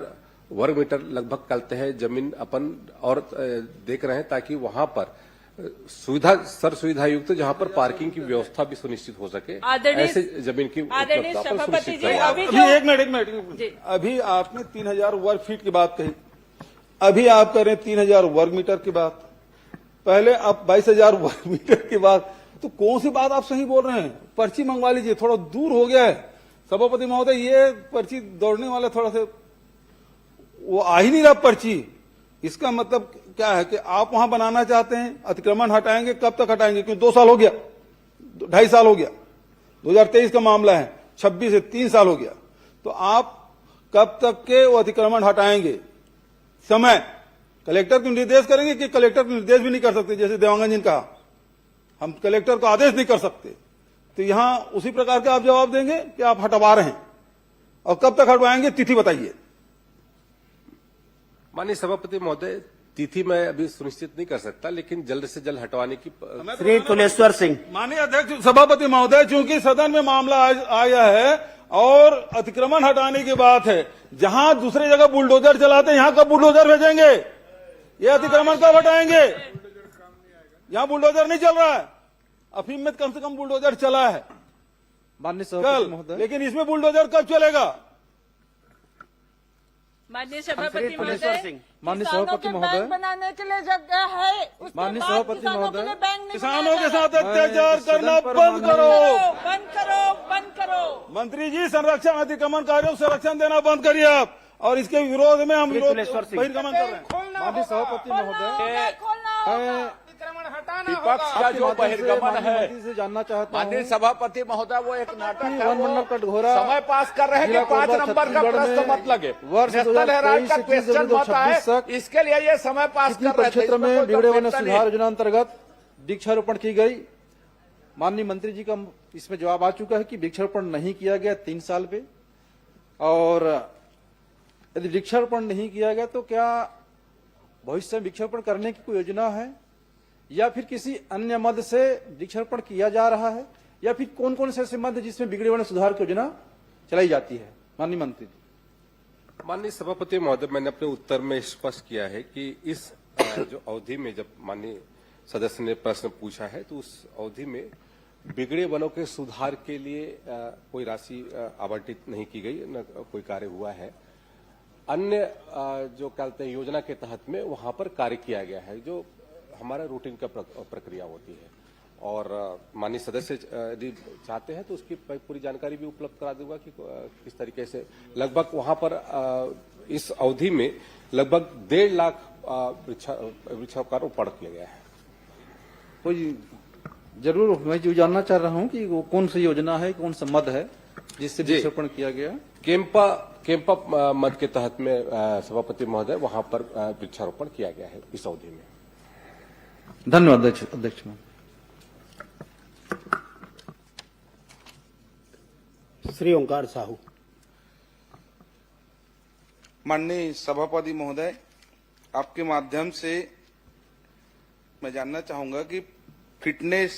S2: वर्ग मीटर लगभग कहते हैं जमीन अपन और देख रहे हैं, ताकि वहां पर सुविधा युक्त जहां पर पार्किंग की व्यवस्था भी सुनिश्चित हो सके, ऐसे जमीन की उपलब्धता पर सुनिश्चित करें।
S4: अभी एक मिनट अभी आपने 3000 वर्ग फीट की बात कही, अभी आप कर रहे हैं 3000 वर्ग मीटर की बात, पहले आप 22000 वर्ग मीटर की बात, तो कौन सी बात आप सही बोल रहे हैं। पर्ची मंगवा लीजिए, थोड़ा दूर हो गया है सभापति महोदय, ये पर्ची दौड़ने वाले थोड़ा से वो आ ही नहीं रहा पर्ची। इसका मतलब क्या है कि आप वहां बनाना चाहते हैं, अतिक्रमण हटाएंगे, कब तक हटाएंगे, क्योंकि 2 साल हो गया, 2.5 साल हो गया, 2023 का मामला है, 26 से 3 साल हो गया, तो आप कब तक के वो अतिक्रमण हटाएंगे। समय कलेक्टर को निर्देश करेंगे कि कलेक्टर को निर्देश भी नहीं कर सकते, जैसे देवांगन जी ने कहा हम कलेक्टर को आदेश नहीं कर सकते, तो यहां उसी प्रकार का आप जवाब देंगे कि आप हटवा रहे हैं और कब तक हटवाएंगे, तिथि बताइए।
S2: माननीय सभापति महोदय, तिथि मैं अभी सुनिश्चित नहीं कर सकता, लेकिन जल्द से जल्द हटवाने की।
S8: श्री तुलेश्वर सिंह।
S4: माननीय अध्यक्ष सभापति महोदय, चूंकि सदन में मामला आया है और अतिक्रमण हटाने की बात है, जहां दूसरी जगह बुलडोजर चलाते हैं, यहां कब बुलडोजर भेजेंगे, ये अतिक्रमण कब हटाएंगे। यहां बुलडोजर नहीं चल रहा है, अफीम में कम से कम बुलडोजर चला है
S6: माननीय सभापति महोदय,
S4: लेकिन इसमें बुलडोजर कब चलेगा।
S1: माननीय सभापति महोदय,
S6: माननीय सभापति महोदय,
S1: बनाने के लिए जगह है,
S6: माननीय सभापति महोदय,
S4: किसानों के साथ अत्याचार करना बंद करो,
S1: बंद करो, बंद करो।
S4: मंत्री जी, संरक्षण अतिक्रमणकारियों को संरक्षण देना बंद करिए आप, और इसके विरोध में हम बहिर्गमन कर रहे हैं।
S6: माननीय सभापति महोदय,
S3: विपक्ष का जो बहिर्गमन है,
S6: से जानना चाहता
S3: माननीय
S6: हूं,
S3: सभापति महोदय, वो एक नाटक है,
S6: वन मंडल कटघोरा
S3: समय पास कर रहे हैं कि 5 नंबर का प्रश्न मत लगे, नेशनल हेराल्ड का क्वेश्चन मत आए, इसके लिए ये समय पास कर रहे थे।
S6: क्षेत्र में बिगड़े वन सुधार योजना अंतर्गत वृक्षारोपण की गई। माननीय मंत्री जी का इसमें जवाब आ चुका है कि वृक्षारोपण नहीं किया गया 3 साल पे, और यदि वृक्षारोपण नहीं किया गया तो क्या भविष्य में वृक्षारोपण करने की कोई योजना है, या फिर किसी अन्य मद से वृक्षारोपण किया जा रहा है, या फिर कौन कौन से ऐसे मद जिसमें बिगड़े वन सुधार की योजना चलाई जाती है। माननीय मंत्री जी।
S2: माननीय सभापति महोदय, मैंने अपने उत्तर में स्पष्ट किया है कि इस जो अवधि में जब माननीय सदस्य ने प्रश्न पूछा है तो उस अवधि में बिगड़े वनों के सुधार के लिए कोई राशि आवंटित नहीं की गई, न कोई कार्य हुआ है। अन्य जो कहते हैं योजना के तहत में वहां पर कार्य किया गया है, जो हमारा रूटीन का प्रक्रिया होती है। और माननीय सदस्य यदि चाहते हैं तो उसकी पूरी जानकारी भी उपलब्ध करा दूंगा कि किस तरीके से लगभग वहां पर इस अवधि में लगभग 1.5 लाख वृक्षारोपण किया गया है।
S6: कोई जरूर मैं जो जानना चाह रहा हूं कि वो कौन सी योजना है, कौन सा मद है जिससे वृक्षारोपण किया गया?
S2: केम्पा मद के तहत में सभापति महोदय वहां पर वृक्षारोपण किया गया है इस अवधि में।
S6: धन्यवाद अध्यक्ष।
S8: श्री ओंकार साहू।
S7: माननीय सभापति महोदय, आपके माध्यम से मैं जानना चाहूंगा कि फिटनेस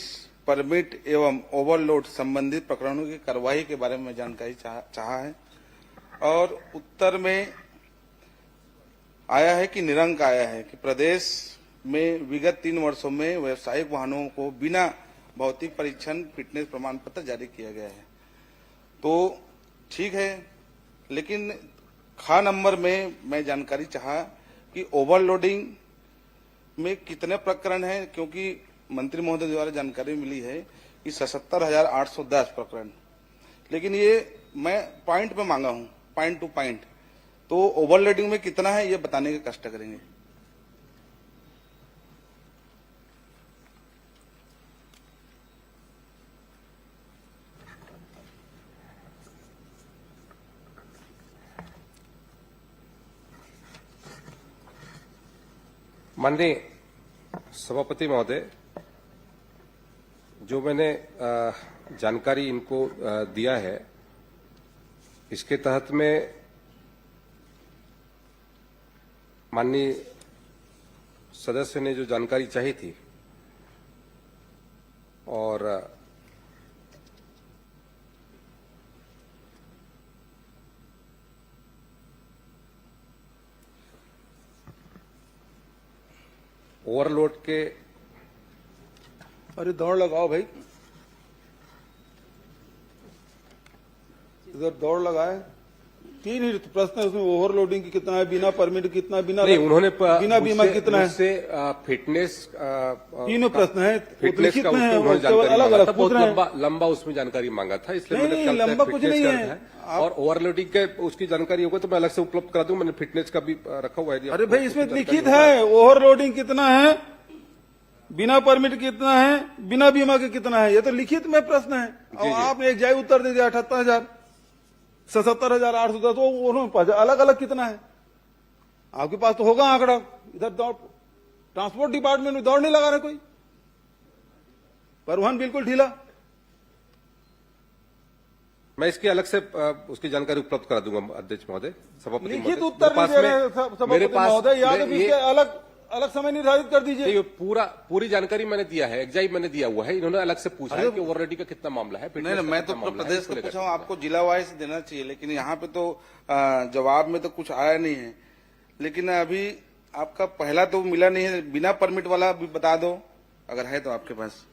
S7: परमिट एवं ओवरलोड संबंधित प्रकरणों की कार्रवाई के बारे में जानकारी चाहा है और उत्तर में आया है कि निरंक आया है कि प्रदेश में विगत 3 वर्षों में व्यावसायिक वाहनों को बिना भौतिक परीक्षण फिटनेस प्रमाण पत्र जारी किया गया है। तो ठीक है, लेकिन खा नंबर में मैं जानकारी चाहा कि ओवरलोडिंग में कितने प्रकरण हैं, क्योंकि मंत्री महोदय द्वारा जानकारी मिली है कि 77,810 प्रकरण, लेकिन ये मैं पॉइंट पे मांगा हूं, पॉइंट टू पॉइंट। तो ओवरलोडिंग में कितना है ये बताने का कष्ट करेंगे।
S2: माननीय सभापति महोदय, जो मैंने जानकारी इनको दिया है इसके तहत में माननीय सदस्य ने जो जानकारी चाहिए थी और ओवरलोड के
S4: अरे दौड़ लगाओ भाई, इधर दौड़ लगाए। 3 ही प्रश्न है उसमें, ओवरलोडिंग की कितना है, बिना परमिट कितना, बिना
S2: नहीं, उन्होंने
S4: बिना बीमा कितना है,
S2: उससे फिटनेस
S4: तीनों प्रश्न है,
S2: फिटनेस का
S4: में
S2: उन्होंने जानकारी
S4: अलग
S2: मांगा
S4: अलग
S2: था, बहुत लंबा उसमें जानकारी मांगा था, इसलिए मैंने कल
S4: लंबा कुछ नहीं है।
S2: और ओवरलोडिंग के उसकी जानकारी होगा तो मैं अलग से उपलब्ध करा दूंगा। मैंने फिटनेस का भी रखा हुआ है।
S4: अरे भाई इसमें लिखित है ओवरलोडिंग कितना है, बिना परमिट कितना है, बिना बीमा के कितना है, ये तो लिखित में प्रश्न है। और आपने एक जाय उत्तर दे दिया 78,000, 77,810, तो उन्होंने अलग अलग कितना है आपके पास तो होगा आंकड़ा। इधर दौड़, ट्रांसपोर्ट डिपार्टमेंट में दौड़ नहीं लगा रहे कोई, परिवहन बिल्कुल ढीला।
S2: मैं इसकी अलग से उसकी जानकारी उपलब्ध करा दूंगा अध्यक्ष महोदय। सभापति
S4: लिखित उत्तर नहीं दे रहे सभापति महोदय, या तो इसके अलग समय निर्धारित कर दीजिए।
S2: पूरी जानकारी मैंने दिया है, एग्जाइट मैंने दिया हुआ है। इन्होंने अलग से पूछा है कि ओवरलोडिंग का कितना मामला है।
S7: नहीं, मैं तो प्रदेश को पूछा हूँ, आपको जिला वाइज देना चाहिए, लेकिन यहाँ पे तो जवाब में तो कुछ आया नहीं है। लेकिन अभी आपका पहला तो मिला नहीं है, बिना परमिट वाला भी बता दो अगर है तो आपके पास।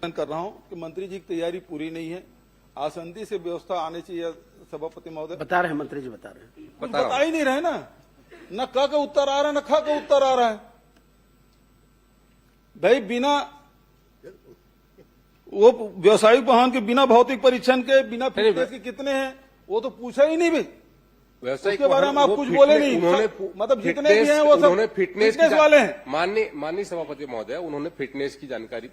S4: कर रहा हूं कि मंत्री जी की तैयारी पूरी नहीं है, आसंदी से व्यवस्था आनी चाहिए। सभापति महोदय
S8: बता रहे हैं, मंत्री जी बता रहे हैं,
S4: बता ही नहीं रहे ना, न क का उत्तर आ रहा है न ख का उत्तर आ रहा है। भाई बिना वो व्यवसायिक वाहन के बिना भौतिक परीक्षण के, बिना फिटनेस के कितने हैं वो तो पूछा ही नहीं भाई। उसके बारे में आप कुछ बोले नहीं, मतलब जितने भी हैं वो सब फिटनेस वाले हैं।
S2: माननीय सभापति महोदय, उन्होंने फिटनेस की जानकारी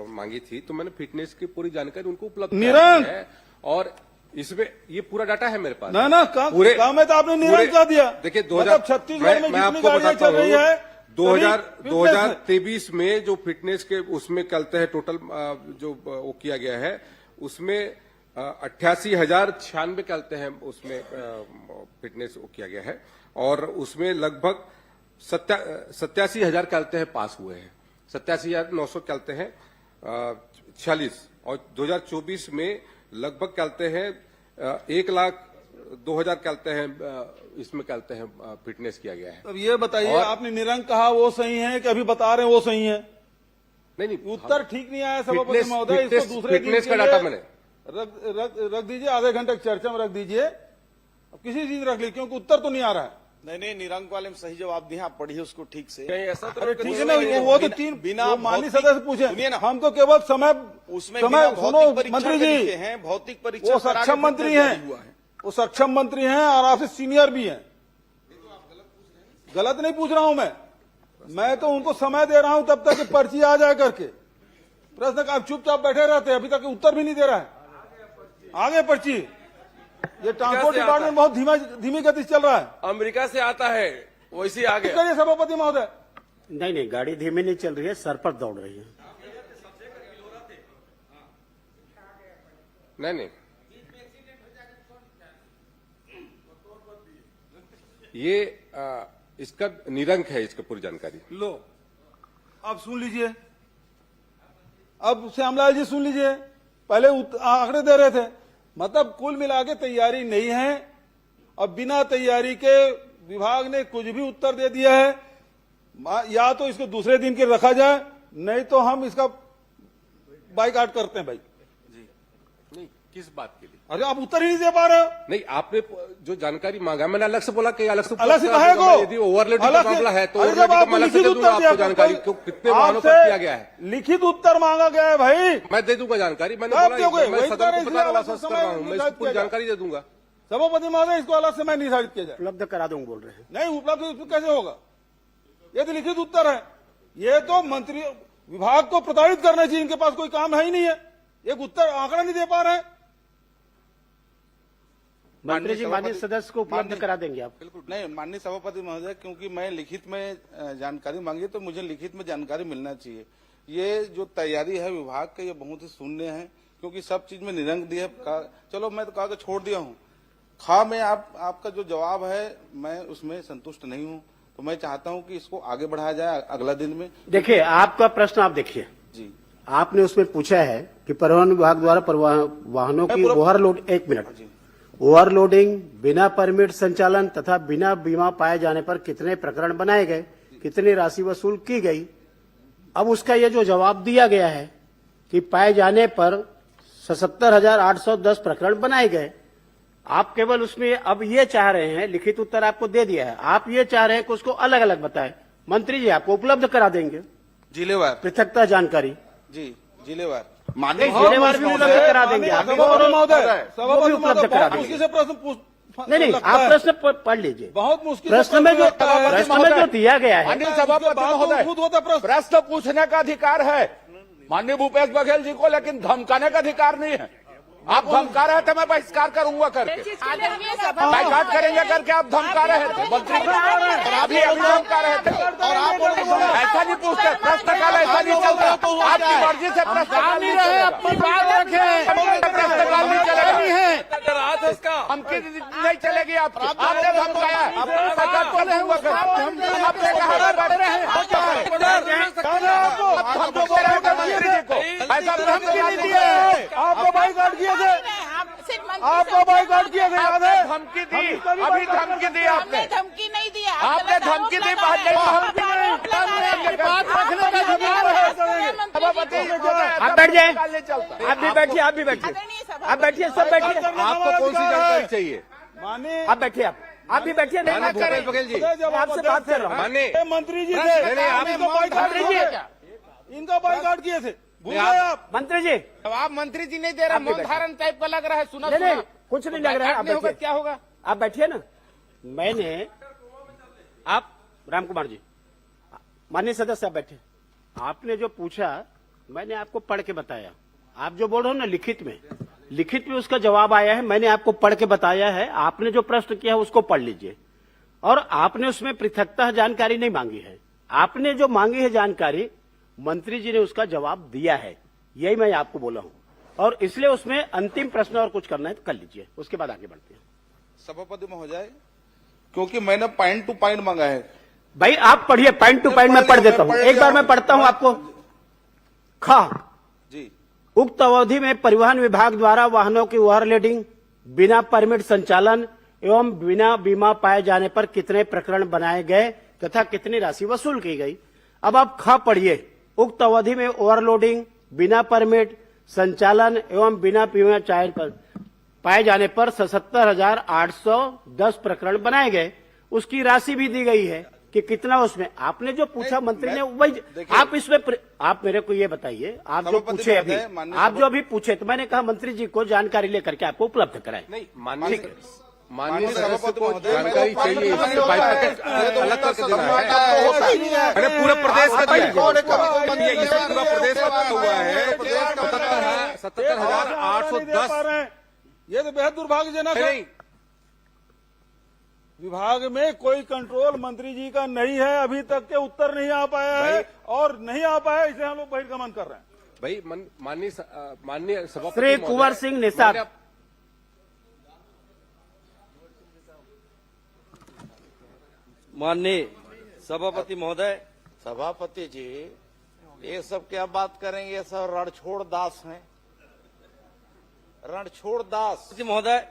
S2: मांगी थी तो मैंने फिटनेस की पूरी जानकारी उनको उपलब्ध कराई है। और इसमें ये पूरा डाटा है मेरे पास।
S4: ना काम है तो आपने निरंक कर दिया।
S2: देखिए,
S4: मतलब छत्तीसगढ़ में जितनी गाड़ियां चल रही है
S2: 2023 में जो फिटनेस के उसमें चलते हैं टोटल जो वो किया गया है उसमें 88,096 चलते हैं उसमें फिटनेस वो किया गया है और उसमें लगभग 87,000 चलते हैं पास हुए हैं 87,900 चलते हैं 46 और 2024 में लगभग चलते हैं 1,02,000 चलते हैं इसमें चलते हैं फिटनेस किया गया है।
S4: अब ये बताइए आपने निरंक कहा वो सही है कि अभी बता रहे हैं वो सही है?
S2: नहीं
S4: उत्तर ठीक नहीं आया सभापति महोदय। इसको दूसरे
S2: फिटनेस का डाटा मैंने
S4: रख दीजिए, आधे घंटे की चर्चा में रख दीजिए, अब किसी चीज रख ली क्योंकि उत्तर तो नहीं आ रहा है।
S11: नहीं निरंक वाले में सही जवाब दिया, आप पढ़िए उसको ठीक से।
S5: ऐसा तो
S4: ठीक है ना, वो तो तीन बिना माननीय सदस्य पूछे, हम तो केवल समय सुनो मंत्री जी
S11: हैं, भौतिक परीक्षा
S4: वो सक्षम मंत्री हैं, वो सक्षम मंत्री हैं और आपसे सीनियर भी हैं। गलत नहीं पूछ रहा हूं मैं तो उनको समय दे रहा हूं तब तक कि पर्ची आ जाए करके। प्रश्न का आप चुपचाप बैठे रहते, अभी तक उत्तर भी नहीं दे रहा है। आगे पर्ची, ये ट्रांसपोर्ट डिपार्टमेंट बहुत धीमी गति से चल रहा है।
S5: अमेरिका से आता है वैसे आ गया।
S4: करिए सभापति महोदय।
S8: नहीं गाड़ी धीमी नहीं चल रही है, सर पर दौड़ रही है।
S2: नहीं ये इसका निरंक है, इसका पूरी जानकारी
S4: लो। अब सुन लीजिए, अब श्यामलाल जी सुन लीजिए, पहले आंकड़े दे रहे थे, मतलब कुल मिला के तैयारी नहीं है और बिना तैयारी के विभाग ने कुछ भी उत्तर दे दिया है। या तो इसको दूसरे दिन के रखा जाए, नहीं तो हम इसका बाइकआउट करते हैं भाई।
S2: नहीं, किस बात के लिए?
S4: अरे आप उत्तर ही नहीं दे पा रहे हो।
S2: नहीं, आपने जो जानकारी मांगा मैंने अलग से बोला कि अलग से
S4: कहे को
S2: यदि ओवरलोड का मामला है तो अलग से दे दूंगा आपको जानकारी, कितने वाहनों पर किया गया है।
S4: लिखित उत्तर मांगा गया है भाई,
S2: मैं दे दूंगा जानकारी। मैंने बोला मैं सदन को बताने वाला कर रहा हूँ, मैं इसकी पूरी जानकारी दे दूंगा।
S4: सभापति महोदय इसको अलग से मैं निर्धारित किया जाए।
S8: उपलब्ध करा दूंगा बोल रहे हैं।
S4: नहीं उपलब्ध कैसे होगा, ये तो लिखित उत्तर है। ये तो मंत्री विभाग को प्रताड़ित करना चाहिए, इनके पास कोई काम है ही नहीं है, एक उत्तर आंकड़ा नहीं दे पा रहे हैं।
S8: मंत्री जी माननीय सदस्य को उपलब्ध करा देंगे आप?
S7: नहीं माननीय सभापति महोदय, क्योंकि मैं लिखित में जानकारी मांगी तो मुझे लिखित में जानकारी मिलना चाहिए। ये जो तैयारी है विभाग का ये बहुत ही शून्य है, क्योंकि सब चीज में निरंक दिया। चलो मैं तो कहा छोड़ दिया हूँ, मैं आपका जो जवाब है मैं उसमें संतुष्ट नहीं हूँ, तो मैं चाहता हूँ कि इसको आगे बढ़ाया जाए अगला दिन में।
S8: देखिए आपका प्रश्न आप देखिए
S7: जी,
S8: आपने उसमें पूछा है कि परिवहन विभाग द्वारा वाहनों की ओवरलोड, 1 मिनट, ओवरलोडिंग, बिना परमिट संचालन तथा बिना बीमा पाए जाने पर कितने प्रकरण बनाए गए, कितनी राशि वसूल की गई। अब उसका ये जो जवाब दिया गया है कि पाए जाने पर 77,810 प्रकरण बनाए गए, आप केवल उसमें अब ये चाह रहे हैं, लिखित उत्तर आपको दे दिया है, आप ये चाह रहे हैं कि उसको अलग अलग बताएं। मंत्री जी आपको उपलब्ध करा देंगे
S7: जिलेवार
S8: पृथकता जानकारी।
S7: जी, जिलेवार
S8: जिलेवार भी उपलब्ध करा देंगे आप, वो भी उपलब्ध करा देंगे। नहीं आप प्रश्न पढ़ लीजिए।
S4: बहुत मुश्किल
S8: प्रश्न में जो दिया गया है,
S3: माननीय सभापति महोदय, प्रश्न पूछने का अधिकार है माननीय भूपेश बघेल जी को, लेकिन धमकाने का अधिकार नहीं है। आप धमका रहे थे, मैं बहिष्कार करूंगा करके, बाइकाट करेंगे करके आप धमका रहे थे मंत्री, अभी धमका रहे थे। और आप ऐसा नहीं पूछते, प्रश्नकाल ऐसा नहीं चलता, आपकी मर्जी से प्रश्नकाल नहीं रहे, अपनी बात रखें, प्रश्नकाल नहीं चलेगा, धमकी नहीं चलेगी आपकी। आपने धमकाया, आपने कहा बढ़ रहे हैं, मंत्री जी को ऐसा धमकी नहीं दिया है,
S4: आपको बाइकआउट किया थे, आपको बाइकआउट किया थे, याद है?
S3: धमकी दी, अभी धमकी दी आपने,
S14: धमकी नहीं दिया,
S3: आपने धमकी दी, बात रखने का अधिकार है सभापति।
S8: आप बैठ जाए, आप भी बैठिए, आप भी बैठिए, आप बैठिए, सब बैठिए।
S2: आपको कौन सी जानकारी चाहिए?
S4: माननीय
S8: आप बैठिए, आप भी बैठिए। नहीं
S2: भूपेश बघेल जी,
S8: आपसे बात कर रहा हूँ।
S2: माननीय
S4: मंत्री जी थे, इनका बाइकआउट किए थे, भूल गए आप?
S8: मंत्री जी,
S3: आप मंत्री जी नहीं दे रहे, मौन धारण टाइप का लग रहा है, सुना
S8: नहीं कुछ नहीं लग रहा है। आप बैठिए,
S3: क्या होगा?
S8: आप बैठिए ना। मैंने आप राम कुमार जी, माननीय सदस्य आप बैठे, आपने जो पूछा मैंने आपको पढ़ के बताया। आप जो बोल रहे हो ना लिखित में उसका जवाब आया है, मैंने आपको पढ़ के बताया है। आपने जो प्रश्न किया है उसको पढ़ लीजिए, और आपने उसमें पृथकता जानकारी नहीं मांगी है, आपने जो मांगी है जानकारी, मंत्री जी ने उसका जवाब दिया है, यही मैं आपको बोला हूं। और इसलिए उसमें अंतिम प्रश्न और कुछ करना है तो कर लीजिए, उसके बाद आगे बढ़ते हैं।
S7: सभापति महोदय, क्योंकि मैंने पॉइंट टू पॉइंट मांगा है।
S8: भाई आप पढ़िए, पॉइंट टू पॉइंट मैं पढ़ देता हूं, एक बार मैं पढ़ता हूं आपको। खा
S7: जी,
S8: उक्त अवधि में परिवहन विभाग द्वारा वाहनों की ओवरलोडिंग, बिना परमिट संचालन एवं बिना बीमा पाए जाने पर कितने प्रकरण बनाए गए तथा कितनी राशि वसूल की गई। अब आप ख पढ़िए। उक्त अवधि में ओवरलोडिंग, बिना परमिट संचालन एवं बिना बीमा पाए जाने पर 77,810 प्रकरण बनाए गए। उसकी राशि भी दी गई है कि कितना उसमें। आपने जो पूछा मंत्री ने वही, आप इसमें आप मेरे को ये बताइए, आप जो पूछे अभी, आप जो अभी पूछे, तो मैंने कहा मंत्री जी को जानकारी लेकर के आपको उपलब्ध कराए।
S2: नहीं, माननीय सभापति को जानकारी चाहिए, इसके बाइफरकेट अलग करके देना है। मैंने पूरे प्रदेश का दिया है, इसे पूरा प्रदेश का हुआ है 77,810।
S4: ये तो बेहद दुर्भाग्यजनक है। विभाग में कोई कंट्रोल मंत्री जी का नहीं है, अभी तक के उत्तर नहीं आ पाया है और नहीं आ पाया, इसे हम लोग बहिर्गमन कर रहे हैं।
S2: भाई माननीय सभापति
S8: श्री कुंवर सिंह निषाद।
S5: माननीय सभापति महोदय,
S10: सभापति जी, ये सब क्या बात करेंगे, ये सब रणछोड़ दास हैं, रणछोड़ दास।
S5: महोदय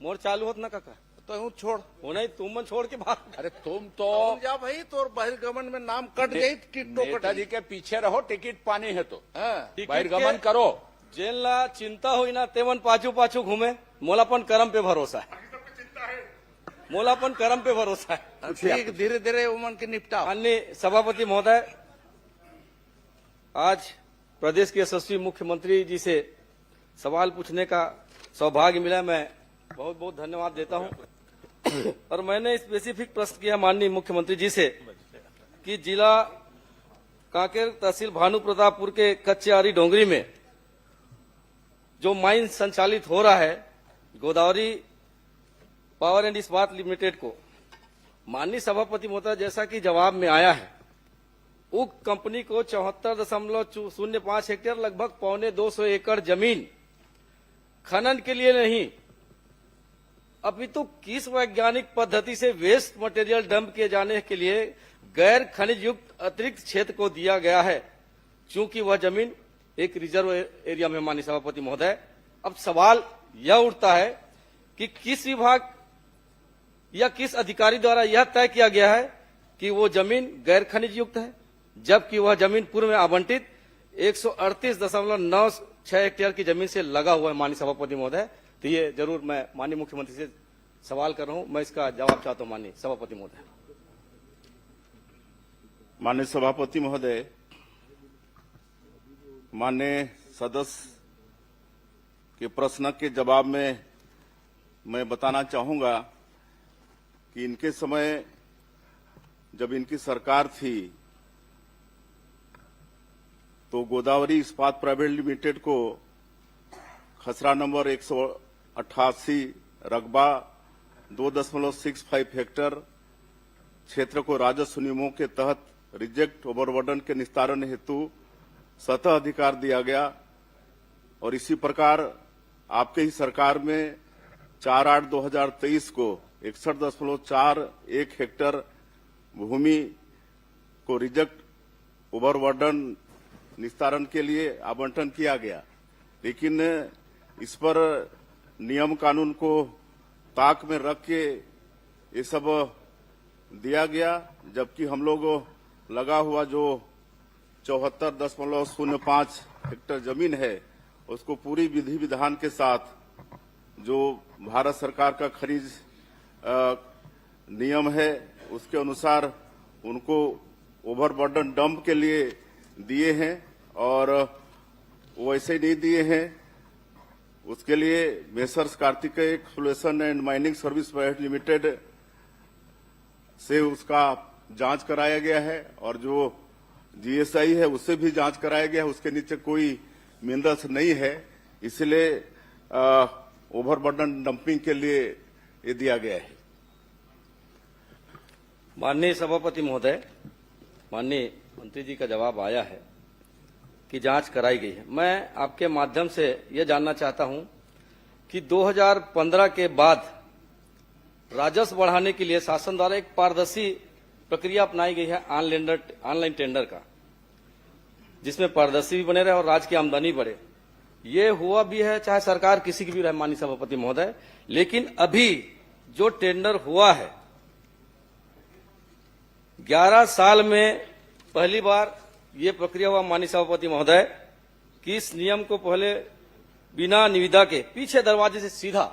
S5: मोर चालू होत ना काका,
S10: तो यूं छोड़
S5: हो नहीं, तुम मन छोड़ के बात।
S3: अरे तुम तो
S10: जा भाई, तो बहिर्गमन में नाम कट गई,
S3: नेताजी के पीछे रहो, टिकट पानी है तो
S5: टिकट
S3: बहिर्गमन
S5: के
S3: करो।
S5: जेल ला चिंता हुई ना, तेवन पाछू पाछू घूमे। मोलापन कर्म पे भरोसा है, मोलापन कर्म पे भरोसा है।
S10: ठीक, धीरे धीरे उमन के निपटा।
S5: माननीय सभापति महोदय, आज प्रदेश के यशस्वी मुख्यमंत्री जी से सवाल पूछने का सौभाग्य मिला, मैं बहुत बहुत धन्यवाद देता हूं। और मैंने स्पेसिफिक प्रश्न किया माननीय मुख्यमंत्री जी से कि जिला कांकेर तहसील भानु प्रतापपुर के कच्चेआरी डोंगरी में जो माइन संचालित हो रहा है गोदावरी पावर एंड इस्पात लिमिटेड को, माननीय सभापति महोदय, जैसा कि जवाब में आया है, उक्त कंपनी को 74.05 हेक्टेयर लगभग 250 एकड़ जमीन खनन के लिए नहीं अपितु किस वैज्ञानिक पद्धति से वेस्ट मटेरियल डंप किए जाने के लिए गैर खनिज युक्त अतिरिक्त क्षेत्र को दिया गया है, चूंकि वह जमीन एक रिजर्व एरिया में। माननीय सभापति महोदय, अब सवाल यह उठता है कि किस विभाग या किस अधिकारी द्वारा यह तय किया गया है कि वो जमीन गैर खनिज युक्त है, जबकि वह जमीन पूर्व में आवंटित 138.96 हेक्टेयर की जमीन से लगा हुआ है। माननीय सभापति महोदय, तो ये जरूर मैं माननीय मुख्यमंत्री से सवाल कर रहा हूं, मैं इसका जवाब चाहता हूं माननीय सभापति महोदय।
S12: माननीय सभापति महोदय, माननीय सदस्य के प्रश्न के जवाब में मैं बताना चाहूंगा कि इनके समय जब इनकी सरकार थी तो गोदावरी इस्पात प्राइवेट लिमिटेड को खसरा नंबर 188 रकबा 2.65 हेक्टेयर क्षेत्र को राजस्व नियमों के तहत रिजेक्ट ओवरबर्डन के निस्तारण हेतु सतह अधिकार दिया गया और इसी प्रकार आपके ही सरकार में 4/8/2023 को 61.41 हेक्टेयर भूमि को रिजेक्ट ओवरबर्डन निस्तारण के लिए आवंटन किया गया, लेकिन इस पर नियम कानून को ताक में रख के ये सब दिया गया, जबकि हम लोग लगा हुआ जो 74.05 हेक्टेयर जमीन है उसको पूरी विधि विधान के साथ जो भारत सरकार का खनिज नियम है उसके अनुसार उनको ओवरबर्डन डंप के लिए दिए हैं और वैसे नहीं दिए हैं। उसके लिए messrs Kartikeya exploration and mining service private limited से उसका जांच कराया गया है और जो जीएसआई है उससे भी जांच कराया गया है, उसके नीचे कोई मिनरल्स नहीं है, इसलिए ओवरबर्डन डंपिंग के लिए ये दिया गया है।
S5: माननीय सभापति महोदय, माननीय मंत्री जी का जवाब आया है कि जांच कराई गई है। मैं आपके माध्यम से यह जानना चाहता हूं कि 2015 के बाद राजस्व बढ़ाने के लिए शासन द्वारा एक पारदर्शी प्रक्रिया अपनाई गई है ऑनलाइन टेंडर का, जिसमें पारदर्शी भी बने रहे और राज्य की आमदनी बढ़े। ये हुआ भी है, चाहे सरकार किसी की भी रहे माननीय सभापति महोदय। लेकिन अभी जो टेंडर हुआ है 11 साल में पहली बार ये प्रक्रिया हुआ माननीय सभापति महोदय कि इस नियम को पहले बिना निविदा के पीछे दरवाजे से सीधा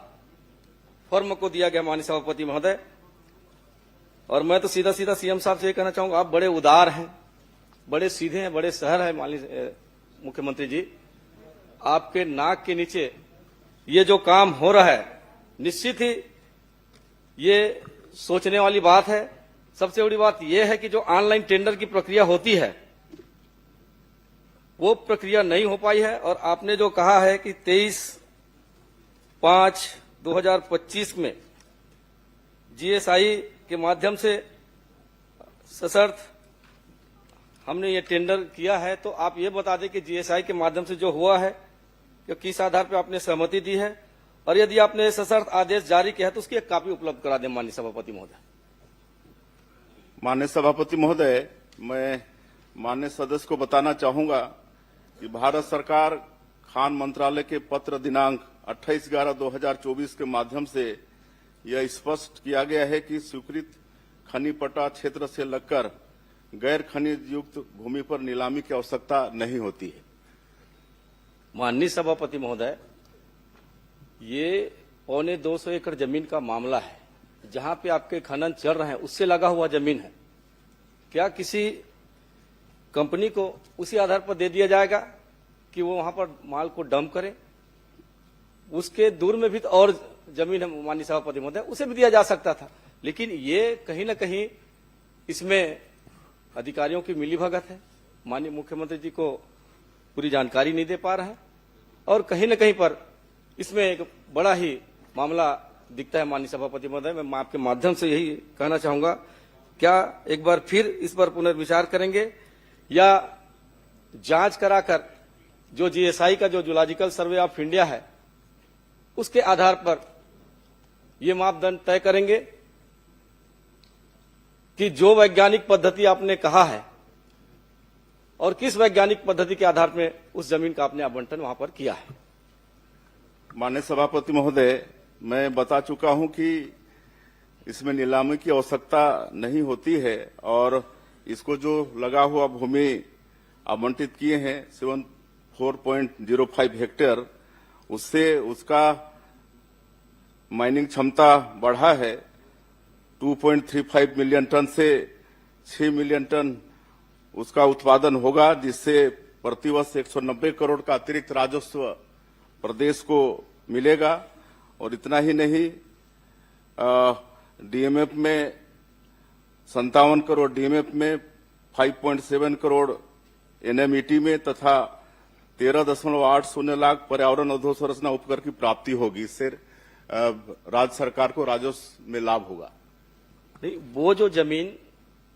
S5: फर्म को दिया गया माननीय सभापति महोदय। और मैं तो सीधा सीधा सीएम साहब से ये कहना चाहूंगा, आप बड़े उदार हैं, बड़े सीधे हैं, बड़े सहर हैं माननीय मुख्यमंत्री जी। आपके नाक के नीचे ये जो काम हो रहा है निश्चित ही ये सोचने वाली बात है। सबसे बड़ी बात यह है कि जो ऑनलाइन टेंडर की प्रक्रिया होती है वो प्रक्रिया नहीं हो पाई है। और आपने जो कहा है कि 23/5/2025 में जीएसआई के माध्यम से सशर्त हमने ये टेंडर किया है, तो आप ये बता दें कि जीएसआई के माध्यम से जो हुआ है कि किस आधार पर आपने सहमति दी है, और यदि आपने सशर्त आदेश जारी किया है तो उसकी एक कॉपी उपलब्ध करा दें माननीय सभापति महोदय।
S12: माननीय सभापति महोदय, मैं माननीय सदस्य को बताना चाहूंगा कि भारत सरकार खान मंत्रालय के पत्र दिनांक 28/11/2024 के माध्यम से यह स्पष्ट किया गया है कि स्वीकृत खनि पट्टा क्षेत्र से लगकर गैर खनिज युक्त भूमि पर नीलामी की आवश्यकता नहीं होती है।
S5: माननीय सभापति महोदय, ये 250 एकड़ जमीन का मामला है, जहां पे आपके खनन चल रहे हैं उससे लगा हुआ जमीन है। क्या किसी कंपनी को उसी आधार पर दे दिया जाएगा कि वो वहां पर माल को डंप करे? उसके दूर में भी तो और जमीन है माननीय सभापति महोदय, उसे भी दिया जा सकता था। लेकिन ये कहीं ना कहीं इसमें अधिकारियों की मिलीभगत है, माननीय मुख्यमंत्री जी को पूरी जानकारी नहीं दे पा रहे हैं, और कहीं न कहीं पर इसमें एक बड़ा ही मामला दिखता है माननीय सभापति महोदय। मैं आपके माध्यम से यही कहना चाहूंगा, क्या एक बार फिर इस पर पुनर्विचार करेंगे या जांच कराकर जो जीएसआई का जो जूलॉजिकल सर्वे ऑफ इंडिया है उसके आधार पर ये मापदंड तय करेंगे कि जो वैज्ञानिक पद्धति आपने कहा है और किस वैज्ञानिक पद्धति के आधार पर उस जमीन का आपने आवंटन वहां पर किया है।
S12: माननीय सभापति महोदय, मैं बता चुका हूं कि इसमें नीलामी की आवश्यकता नहीं होती है, और इसको जो लगा हुआ भूमि आवंटित किए हैं 74.05 हेक्टेयर, उससे उसका माइनिंग क्षमता बढ़ा है 2.35 मिलियन टन से 6 मिलियन टन उसका उत्पादन होगा, जिससे प्रतिवर्ष 190 करोड़ का अतिरिक्त राजस्व प्रदेश को मिलेगा। और इतना ही नहीं, डीएमएफ में 57 करोड़, डीएमएफ में 5.7 करोड़, एनएमईटी में तथा 13.80 लाख पर्यावरण अधोसंरचना उपकर की प्राप्ति होगी। इससे राज्य सरकार को राजस्व में लाभ होगा।
S5: नहीं, वो जो जमीन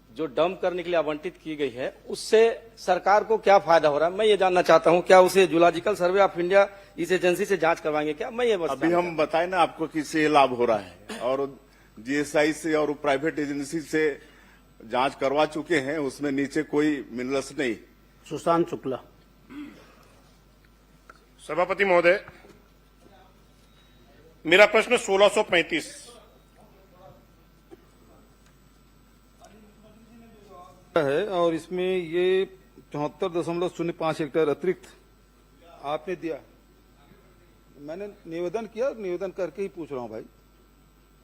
S5: जो डंप करने के लिए आवंटित की गई है उससे सरकार को क्या फायदा हो रहा है, मैं ये जानना चाहता हूं। क्या उसे जूलॉजिकल सर्वे ऑफ इंडिया इस एजेंसी से जांच करवाएंगे क्या? मैं ये बस
S12: अभी हम बताएं ना आपको किससे लाभ हो रहा है, और जीएसआई से और प्राइवेट एजेंसी से जांच करवा चुके हैं, उसमें नीचे कोई मिनरल्स नहीं।
S8: सुशांत शुक्ला।
S9: सभापति महोदय, मेरा प्रश्न 1635
S4: है, और इसमें ये 74.05 हेक्टेयर अतिरिक्त आपने दिया। मैंने निवेदन किया, निवेदन करके ही पूछ रहा हूं भाई।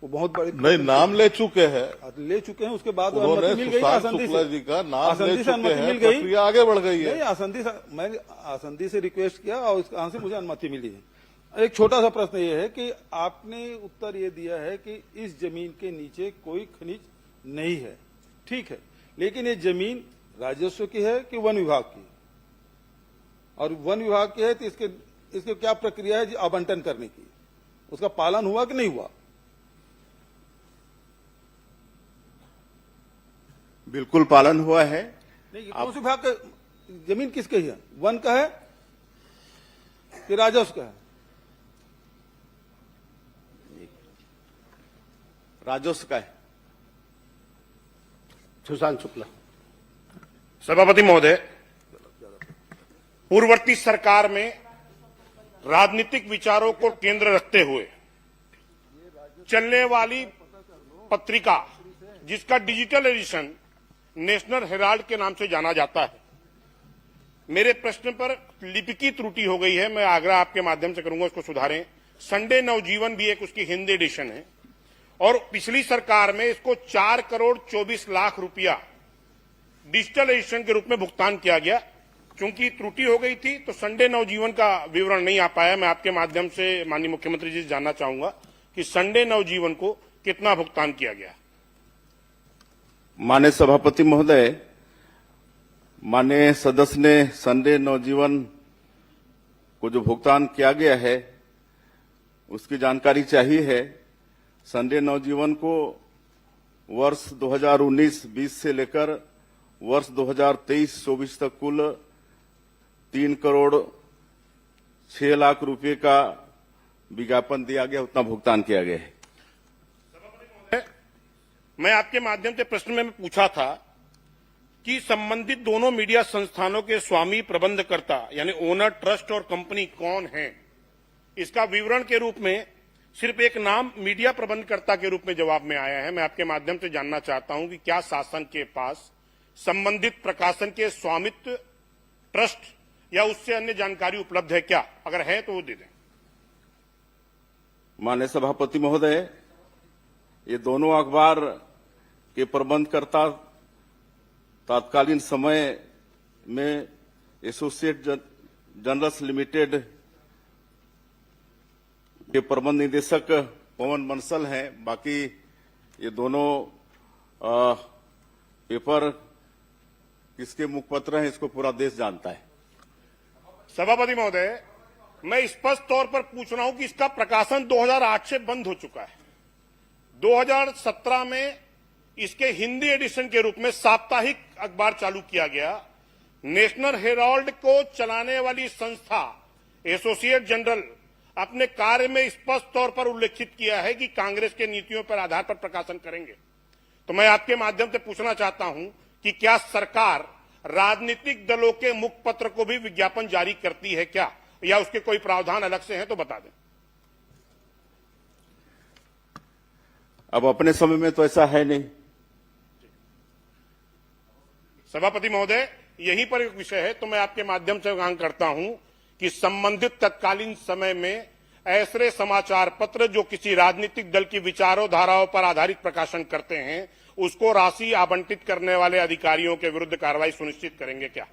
S4: वो बहुत बड़ी
S16: नहीं, नाम ले चुके हैं,
S4: ले चुके हैं, उसके बाद
S16: उन्होंने
S4: अनुमति मिल गई,
S16: सुशांत
S4: आसंदी
S16: शुक्ला
S4: से
S16: जी का नाम ले
S4: आसंदी से
S16: चुके
S4: अनुमति
S16: हैं,
S4: मिल गई,
S16: प्रक्रिया आगे बढ़ गई है।
S4: नहीं, आसंदी से मैंने आसंदी से रिक्वेस्ट किया और वहां से मुझे अनुमति मिली है। एक छोटा सा प्रश्न ये है कि आपने उत्तर ये दिया है कि इस जमीन के नीचे कोई खनिज नहीं है, ठीक है, लेकिन ये जमीन राजस्व की है कि वन विभाग की? और वन विभाग की है तो इसके क्या प्रक्रिया है आवंटन करने की? उसका पालन हुआ कि नहीं हुआ?
S12: बिल्कुल पालन हुआ है,
S4: नहीं, कौन से विभाग का जमीन किसकी है? वन का है कि राजस्व का है?
S12: राजस्व का है।
S8: सुशांत शुक्ला।
S9: सभापति महोदय, पूर्ववर्ती सरकार में राजनीतिक विचारों को केंद्र रखते हुए चलने वाली पत्रिका, जिसका डिजिटल एडिशन नेशनल हेराल्ड के नाम से जाना जाता है, मेरे प्रश्न पर लिपिकी त्रुटि हो गई है। मैं आग्रह आपके माध्यम से करूंगा उसको सुधारें। संडे नवजीवन भी एक उसकी हिंदी एडिशन है और पिछली सरकार में इसको 4 करोड़ 24 लाख रुपया डिजिटल एडिशन के रूप में भुगतान किया गया। चूंकि त्रुटि हो गई थी तो संडे नवजीवन का विवरण नहीं आ पाया। मैं आपके माध्यम से माननीय मुख्यमंत्री जी से जानना चाहूंगा कि संडे नवजीवन को कितना भुगतान किया गया।
S12: माननीय सभापति महोदय, माननीय सदस्य ने संडे नवजीवन को जो भुगतान किया गया है उसकी जानकारी चाहिए है। संडे नवजीवन को वर्ष 2019-20 से लेकर वर्ष 2023-24 तक कुल 3 करोड़ 6 लाख रुपए का विज्ञापन दिया गया, उतना भुगतान किया गया है।
S9: मैं आपके माध्यम से प्रश्न में पूछा था कि संबंधित दोनों मीडिया संस्थानों के स्वामी प्रबंधकर्ता यानी ओनर, ट्रस्ट और कंपनी कौन है, इसका विवरण के रूप में सिर्फ एक नाम मीडिया प्रबंधकर्ता के रूप में जवाब में आया है। मैं आपके माध्यम से जानना चाहता हूं कि क्या शासन के पास संबंधित प्रकाशन के स्वामित्व, ट्रस्ट या उससे अन्य जानकारी उपलब्ध है क्या? अगर है तो वो दे दें।
S12: माननीय सभापति महोदय, ये दोनों अखबार के प्रबंधकर्ता तत्कालीन समय में एसोसिएट जर्नल्स लिमिटेड के प्रबंध निदेशक पवन बंसल हैं। बाकी ये दोनों पेपर किसके मुखपत्र हैं इसको पूरा देश जानता है।
S9: सभापति महोदय, मैं स्पष्ट तौर पर पूछ रहा हूं कि इसका प्रकाशन 2008 से बंद हो चुका है। 2017 में इसके हिंदी एडिशन के रूप में साप्ताहिक अखबार चालू किया गया। नेशनल हेराल्ड को चलाने वाली संस्था एसोसिएट जनरल अपने कार्य में स्पष्ट तौर पर उल्लेखित किया है कि कांग्रेस के नीतियों पर आधार पर प्रकाशन करेंगे। तो मैं आपके माध्यम से पूछना चाहता हूं कि क्या सरकार राजनीतिक दलों के मुखपत्र को भी विज्ञापन जारी करती है क्या, या उसके कोई प्रावधान अलग से हैं तो बता दें।
S12: अब अपने समय में तो ऐसा है नहीं।
S9: सभापति महोदय, यहीं पर एक विषय है तो मैं आपके माध्यम से मांग करता हूं कि संबंधित तत्कालीन समय में ऐसे समाचार पत्र जो किसी राजनीतिक दल की विचारों धाराओं पर आधारित प्रकाशन करते हैं उसको राशि आवंटित करने वाले अधिकारियों के विरुद्ध कार्रवाई सुनिश्चित करेंगे क्या?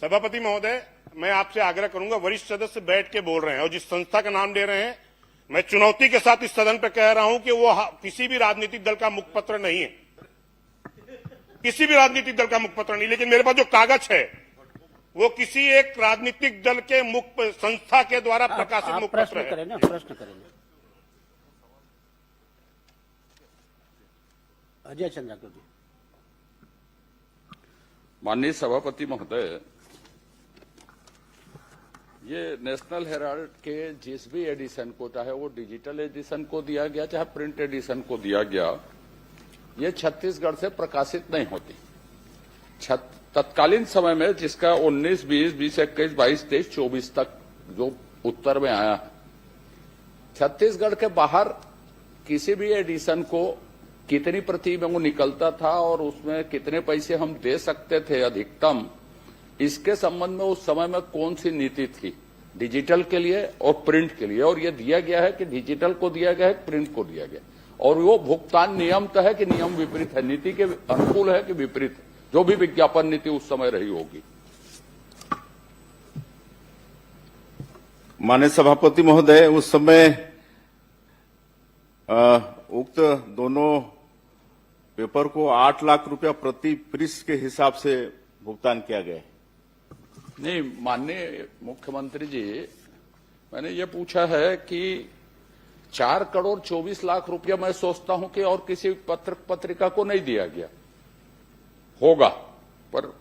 S9: सभापति महोदय, मैं आपसे आग्रह करूंगा, वरिष्ठ सदस्य बैठ के बोल रहे हैं और जिस संस्था का नाम ले रहे हैं, मैं चुनौती के साथ इस सदन पर कह रहा हूं कि वो किसी भी राजनीतिक दल का मुखपत्र नहीं है, किसी भी राजनीतिक दल का मुखपत्र नहीं। लेकिन मेरे पास जो कागज है वो किसी एक राजनीतिक दल के मुख संस्था के द्वारा प्रकाशित मुखपत्र है।
S8: प्रश्न करें ना। अजय चंद्राकर जी।
S3: माननीय सभापति महोदय, ये नेशनल हेराल्ड के जिस भी एडिशन को, चाहे वो डिजिटल एडिशन को दिया गया चाहे प्रिंट एडिशन को दिया गया, ये छत्तीसगढ़ से प्रकाशित नहीं होती। तत्कालीन समय में जिसका 19, 20, 21, 22, 23, 24 तक जो उत्तर में आया है, छत्तीसगढ़ के बाहर किसी भी एडिशन को कितनी प्रति में वो निकलता था और उसमें कितने पैसे हम दे सकते थे अधिकतम, इसके संबंध में उस समय में कौन सी नीति थी डिजिटल के लिए और प्रिंट के लिए, और ये दिया गया है कि डिजिटल को दिया गया है, प्रिंट को दिया गया, और वो भुगतान नियम तो है कि नियम विपरीत है, नीति के अनुकूल है कि विपरीत, जो भी विज्ञापन नीति उस समय रही होगी।
S12: माननीय सभापति महोदय, उस समय उक्त दोनों पेपर को 8 लाख रुपया प्रति पृष्ठ के हिसाब से भुगतान किया गया है।
S3: नहीं, माननीय मुख्यमंत्री जी, मैंने ये पूछा है कि 4 करोड़ 24 लाख रुपया मैं सोचता हूं कि और किसी पत्रिका को नहीं दिया गया होगा, पर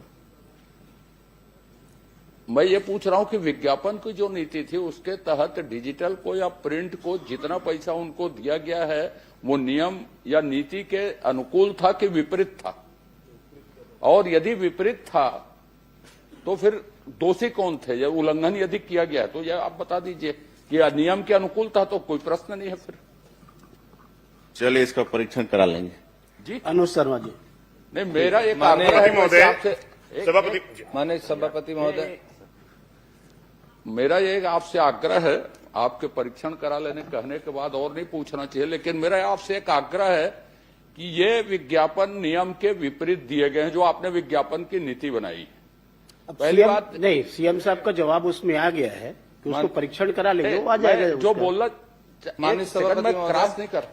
S3: मैं ये पूछ रहा हूं कि विज्ञापन की जो नीति थी उसके तहत डिजिटल को या प्रिंट को जितना पैसा उनको दिया गया है वो नियम या नीति के अनुकूल था कि विपरीत था, और यदि विपरीत था तो फिर दोषी कौन थे? यह उल्लंघन यदि किया गया तो यह आप बता दीजिए कि नियम के अनुकूल था तो कोई प्रश्न नहीं है। फिर
S12: चलिए इसका परीक्षण करा लेंगे।
S3: जी
S8: अनुज शर्मा जी।
S3: नहीं, मेरा एक आग्रह है
S13: माननीय सभापति महोदय,
S3: मेरा एक आपसे आग्रह है, आपके परीक्षण करा लेने कहने के बाद और नहीं पूछना चाहिए, लेकिन मेरा आपसे एक आग्रह है कि ये विज्ञापन नियम के विपरीत दिए गए हैं जो आपने विज्ञापन की नीति बनाई। पहली बात
S8: नहीं, सीएम साहब का जवाब उसमें आ गया है कि उसको परीक्षण करा लेंगे, वो आ जाएगा।
S3: जो बोलना
S13: माननीय सभापति
S3: मैं
S13: महोदय,
S3: क्रॉस नहीं कर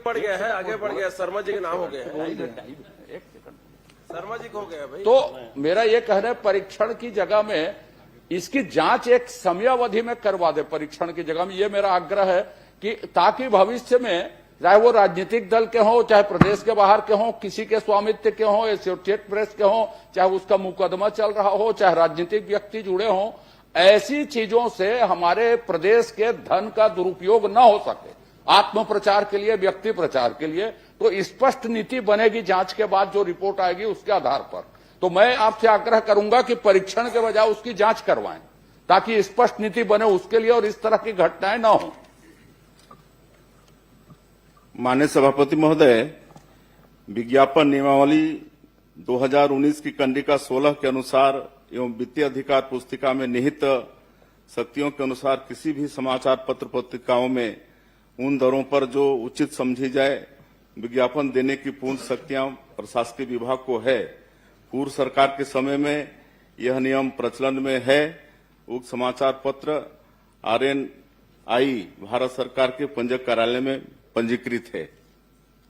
S5: बढ़ गया है, आगे बढ़ गया, शर्मा जी के नाम हो गए हैं, शर्मा जी को हो गया भाई।
S3: तो मेरा ये कहना है परीक्षण की जगह में इसकी जांच एक समयावधि में करवा दे। परीक्षण की जगह में ये मेरा आग्रह है कि ताकि भविष्य में चाहे वो राजनीतिक दल के हों, चाहे प्रदेश के बाहर के हों, किसी के स्वामित्व के हों, एसोसिएटेड प्रेस के हों, चाहे उसका मुकदमा चल रहा हो, चाहे राजनीतिक व्यक्ति जुड़े हों, ऐसी चीजों से हमारे प्रदेश के धन का दुरुपयोग न हो सके, आत्म प्रचार के लिए, व्यक्ति प्रचार के लिए। तो स्पष्ट नीति बनेगी जांच के बाद, जो रिपोर्ट आएगी उसके आधार पर। तो मैं आपसे आग्रह करूंगा कि परीक्षण के बजाय उसकी जांच करवाएं ताकि स्पष्ट नीति बने उसके लिए और इस तरह की घटनाएं न हो।
S12: माननीय सभापति महोदय, विज्ञापन नियमावली 2019 की कंडिका 16 के अनुसार एवं वित्तीय अधिकार पुस्तिका में निहित शक्तियों के अनुसार किसी भी समाचार पत्र पत्रिकाओं में उन दरों पर जो उचित समझी जाए विज्ञापन देने की पूर्ण शक्तियां प्रशासकीय विभाग को है। पूर्व सरकार के समय में यह नियम प्रचलन में है। उक्त समाचार पत्र RNI भारत सरकार के पंजीयक कार्यालय में पंजीकृत है।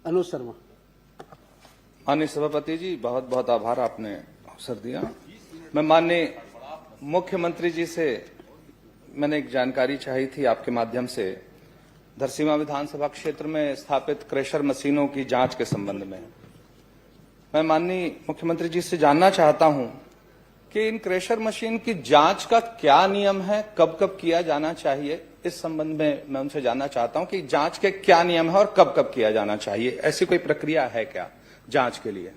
S8: अनुज शर्मा।
S13: माननीय सभापति जी, बहुत बहुत आभार, आपने अवसर दिया। मैं माननीय मुख्यमंत्री जी से मैंने एक जानकारी चाही थी आपके माध्यम से, धरसींवा विधानसभा क्षेत्र में स्थापित क्रेशर मशीनों की जांच के संबंध में। मैं माननीय मुख्यमंत्री जी से जानना चाहता हूं कि इन क्रेशर मशीन की जांच का क्या नियम है, कब कब किया जाना चाहिए। इस संबंध में मैं उनसे जानना चाहता हूं कि जांच के क्या नियम है और कब कब किया जाना चाहिए। ऐसी कोई प्रक्रिया है क्या जांच के लिए?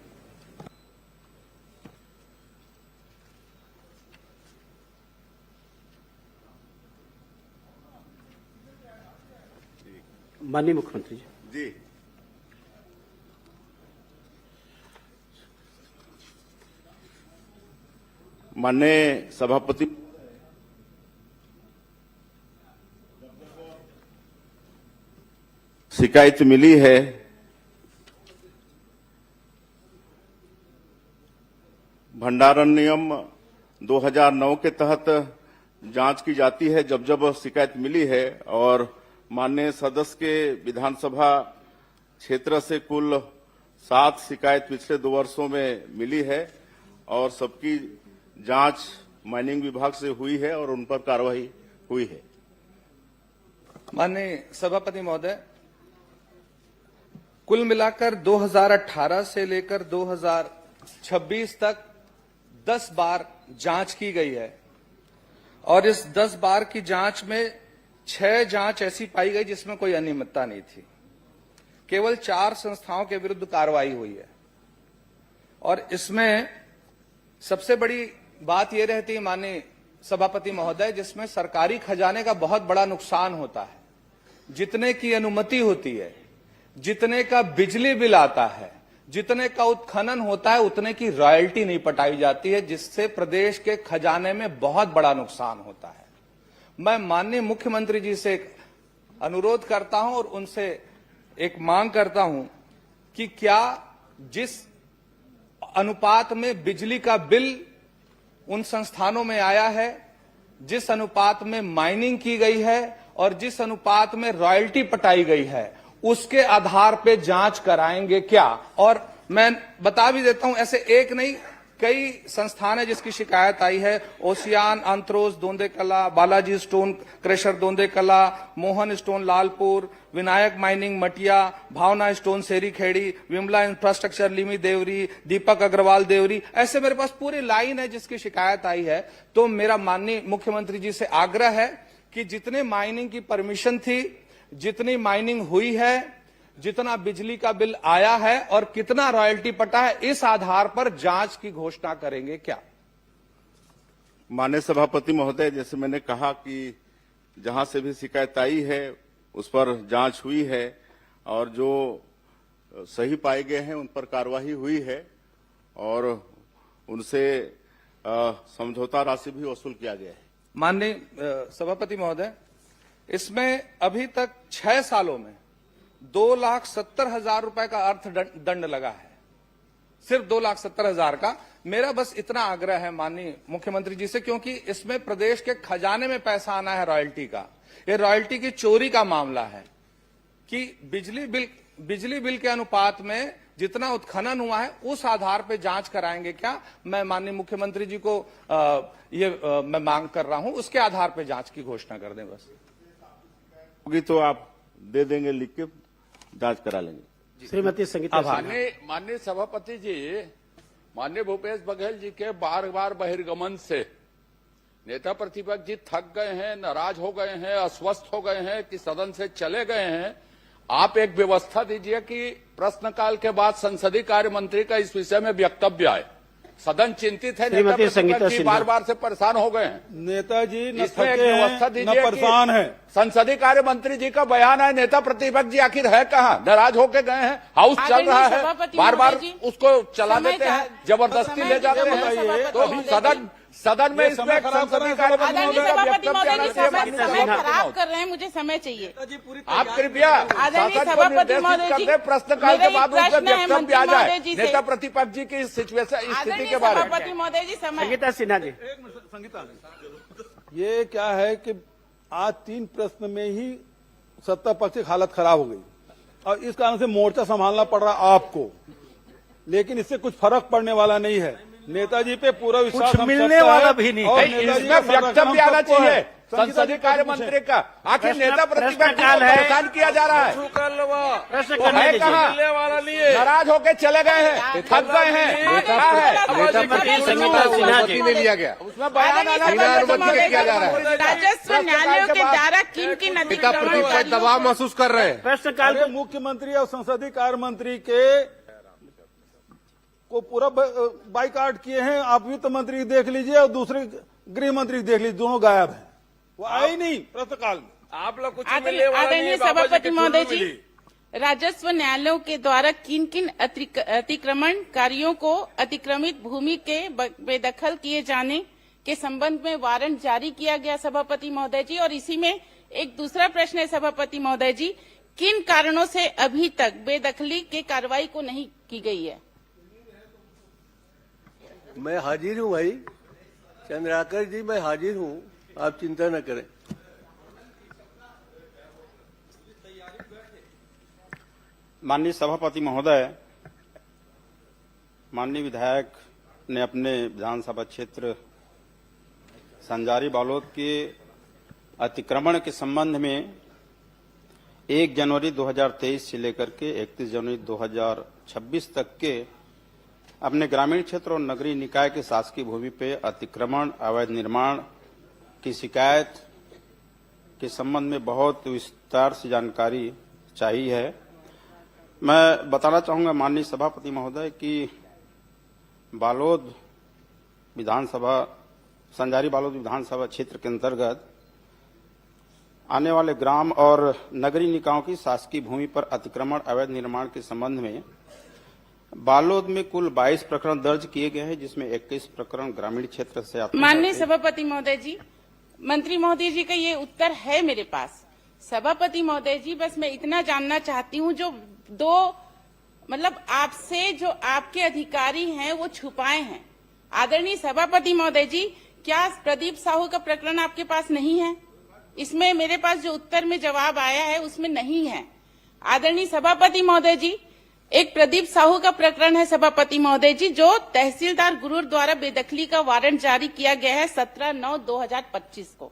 S8: माननीय मुख्यमंत्री
S12: जी। माननीय सभापति, शिकायत मिली है भंडारण नियम 2009 के तहत जांच की जाती है जब जब शिकायत मिली है, और माननीय सदस्य के विधानसभा क्षेत्र से कुल 7 शिकायत पिछले 2 वर्षों में मिली है और सबकी जांच माइनिंग विभाग से हुई है और उन पर कार्रवाई हुई है।
S13: माननीय सभापति महोदय, कुल मिलाकर 2018 से लेकर 2026 तक 10 बार जांच की गई है और इस 10 बार की जांच में 6 जांच ऐसी पाई गई जिसमें कोई अनियमितता नहीं थी। केवल 4 संस्थाओं के विरुद्ध कार्रवाई हुई है और इसमें सबसे बड़ी बात यह रहती है माननीय सभापति महोदय, जिसमें सरकारी खजाने का बहुत बड़ा नुकसान होता है। जितने की अनुमति होती है, जितने का बिजली बिल आता है, जितने का उत्खनन होता है, उतने की रॉयल्टी नहीं पटाई जाती है, जिससे प्रदेश के खजाने में बहुत बड़ा नुकसान होता है। मैं माननीय मुख्यमंत्री जी से एक अनुरोध करता हूं और उनसे एक मांग करता हूं कि क्या जिस अनुपात में बिजली का बिल उन संस्थानों में आया है, जिस अनुपात में माइनिंग की गई है और जिस अनुपात में रॉयल्टी पटाई गई है, उसके आधार पे जांच कराएंगे क्या? और मैं बता भी देता हूं, ऐसे एक नहीं कई संस्थान है जिसकी शिकायत आई है। ओशियान अंत्रोज Dondekala, Balaji stone crusher Dondekala, Mohan stone Lalpur, Vinayak mining Matiya, Bhavna stone Seri Khedi, Vimla infrastructure लिमी देवरी, दीपक अग्रवाल देवरी, ऐसे मेरे पास पूरी लाइन है जिसकी शिकायत आई है। तो मेरा माननीय मुख्यमंत्री जी से आग्रह है कि जितने माइनिंग की परमिशन थी, जितनी माइनिंग हुई है, जितना बिजली का बिल आया है और कितना रॉयल्टी पटा है, इस आधार पर जांच की घोषणा करेंगे क्या?
S12: माननीय सभापति महोदय, जैसे मैंने कहा कि जहां से भी शिकायत आई है उस पर जांच हुई है और जो सही पाए गए हैं उन पर कार्रवाई हुई है और उनसे समझौता राशि भी वसूल किया गया है।
S13: माननीय सभापति महोदय, इसमें अभी तक 6 सालों में 2,70,000 रुपए का अर्थदंड लगा है, सिर्फ 2,70,000 का। मेरा बस इतना आग्रह है माननीय मुख्यमंत्री जी से, क्योंकि इसमें प्रदेश के खजाने में पैसा आना है रॉयल्टी का, ये रॉयल्टी की चोरी का मामला है कि बिजली बिल के अनुपात में जितना उत्खनन हुआ है उस आधार पर जांच कराएंगे क्या? मैं माननीय मुख्यमंत्री जी को मैं मांग कर रहा हूं, उसके आधार पर जांच की घोषणा कर दें बस।
S12: होगी तो आप दे देंगे, लिख के जांच करा लेंगे।
S8: श्रीमती संगीता सिन्हा।
S3: माननीय सभापति जी, माननीय भूपेश बघेल जी के बार बार बहिर्गमन से नेता प्रतिपक्ष जी थक गए हैं, नाराज हो गए हैं, अस्वस्थ हो गए हैं कि सदन से चले गए हैं। आप एक व्यवस्था दीजिए कि प्रश्नकाल के बाद संसदीय कार्य मंत्री का इस विषय में वक्तव्य आए। सदन चिंतित है, नेता प्रतिपक्ष जी बार बार से परेशान हो गए हैं।
S4: नेताजी न
S3: इसमें एक
S4: थके
S3: व्यवस्था
S4: हैं,
S3: दीजिए
S4: न परेशान है।
S3: संसदीय कार्य मंत्री जी का बयान है, नेता प्रतिपक्ष जी आखिर है कहाँ? नाराज होके गए हैं, हाउस चल रहा है, बार बार उसको चला देते हैं, जबरदस्ती ले जाते हैं। तो सदन में इसमें संसदीय कार्य मंत्री का वक्तव्य आना चाहिए।
S14: समय खराब कर रहे हैं, मुझे समय चाहिए।
S3: आप कृपया शासन को निर्देशित कर दें, प्रश्नकाल के बाद उनसे वक्तव्य आ जाए नेता प्रतिपक्ष जी की सिचुएशन, स्थिति के बारे में।
S14: सभापति महोदय जी, समय।
S8: संगीता सिन्हा जी।
S4: संगीता, ये क्या है कि आज 3 प्रश्न में ही सत्ता पक्ष की हालत खराब हो गई और इस कारण से मोर्चा संभालना पड़ रहा आपको, लेकिन इससे कुछ फर्क पड़ने वाला नहीं है। नेताजी पे पूरा विश्वास
S8: कुछ मिलने वाला भी नहीं
S4: और
S3: इसमें वक्तव्य आना चाहिए संसदीय कार्य मंत्री का। आखिर नेता प्रतिपक्ष को परेशान किया जा रहा है,
S8: प्रश्न
S3: वो
S8: करने
S3: है
S8: दीजिए।
S3: कहाँ? नाराज होके चले गए हैं, थक गए हैं, क्या है?
S8: संगीता सिन्हा जी
S2: ले लिया गया,
S3: उसमें बयान आना
S2: किया जा रहा है।
S14: राजस्व न्यायालयों के द्वारा किन
S2: नेता प्रतिपक्ष दबाव महसूस कर रहे हैं।
S8: प्रश्नकाल
S4: अरे मुख्यमंत्री और संसदीय कार्य मंत्री के को पूरा बाइकाट किए हैं। आप वित्त मंत्री देख लीजिए और दूसरे गृह मंत्री देख लीजिए, दोनों गायब हैं, वो आए ही नहीं प्रश्नकाल में।
S3: आप लोग कुछ
S14: आदरणीय सभापति महोदय जी, राजस्व न्यायालयों के द्वारा किन किन अतिक्रमणकारियों को अतिक्रमित भूमि के बेदखल किए जाने के संबंध में वारंट जारी किया गया सभापति महोदय जी? और इसी में एक दूसरा प्रश्न है सभापति महोदय जी, किन कारणों से अभी तक बेदखली के कार्रवाई को नहीं की गई है?
S15: मैं हाजिर हूं भाई चंद्राकर जी, मैं हाजिर हूं, आप चिंता न करें।
S6: माननीय सभापति महोदय, माननीय विधायक ने अपने विधानसभा क्षेत्र संजारी बालोद के अतिक्रमण के संबंध में 1 जनवरी 2023 से लेकर के 31 जनवरी 2026 तक के अपने ग्रामीण क्षेत्र और नगरीय निकाय के शासकीय भूमि पे अतिक्रमण, अवैध निर्माण की शिकायत के संबंध में बहुत विस्तार से जानकारी चाहिए है। मैं बताना चाहूंगा माननीय सभापति महोदय कि बालोद विधानसभा, संजारी बालोद विधानसभा क्षेत्र के अंतर्गत आने वाले ग्राम और नगरीय निकायों की शासकीय भूमि पर अतिक्रमण, अवैध निर्माण के संबंध में बालोद में कुल 22 प्रकरण दर्ज किए गए हैं, जिसमें 21 प्रकरण ग्रामीण क्षेत्र से आते हैं।
S14: माननीय सभापति महोदय जी, मंत्री महोदय जी का ये उत्तर है मेरे पास। सभापति महोदय जी, बस मैं इतना जानना चाहती हूँ, जो मतलब आपसे जो आपके अधिकारी हैं वो छुपाए हैं। आदरणीय सभापति महोदय जी, क्या प्रदीप साहू का प्रकरण आपके पास नहीं है? इसमें मेरे पास जो उत्तर में जवाब आया है उसमें नहीं है। आदरणीय सभापति महोदय जी, एक प्रदीप साहू का प्रकरण है सभापति महोदय जी, जो तहसीलदार गुरूर द्वारा बेदखली का वारंट जारी किया गया है 17/9/2025 को।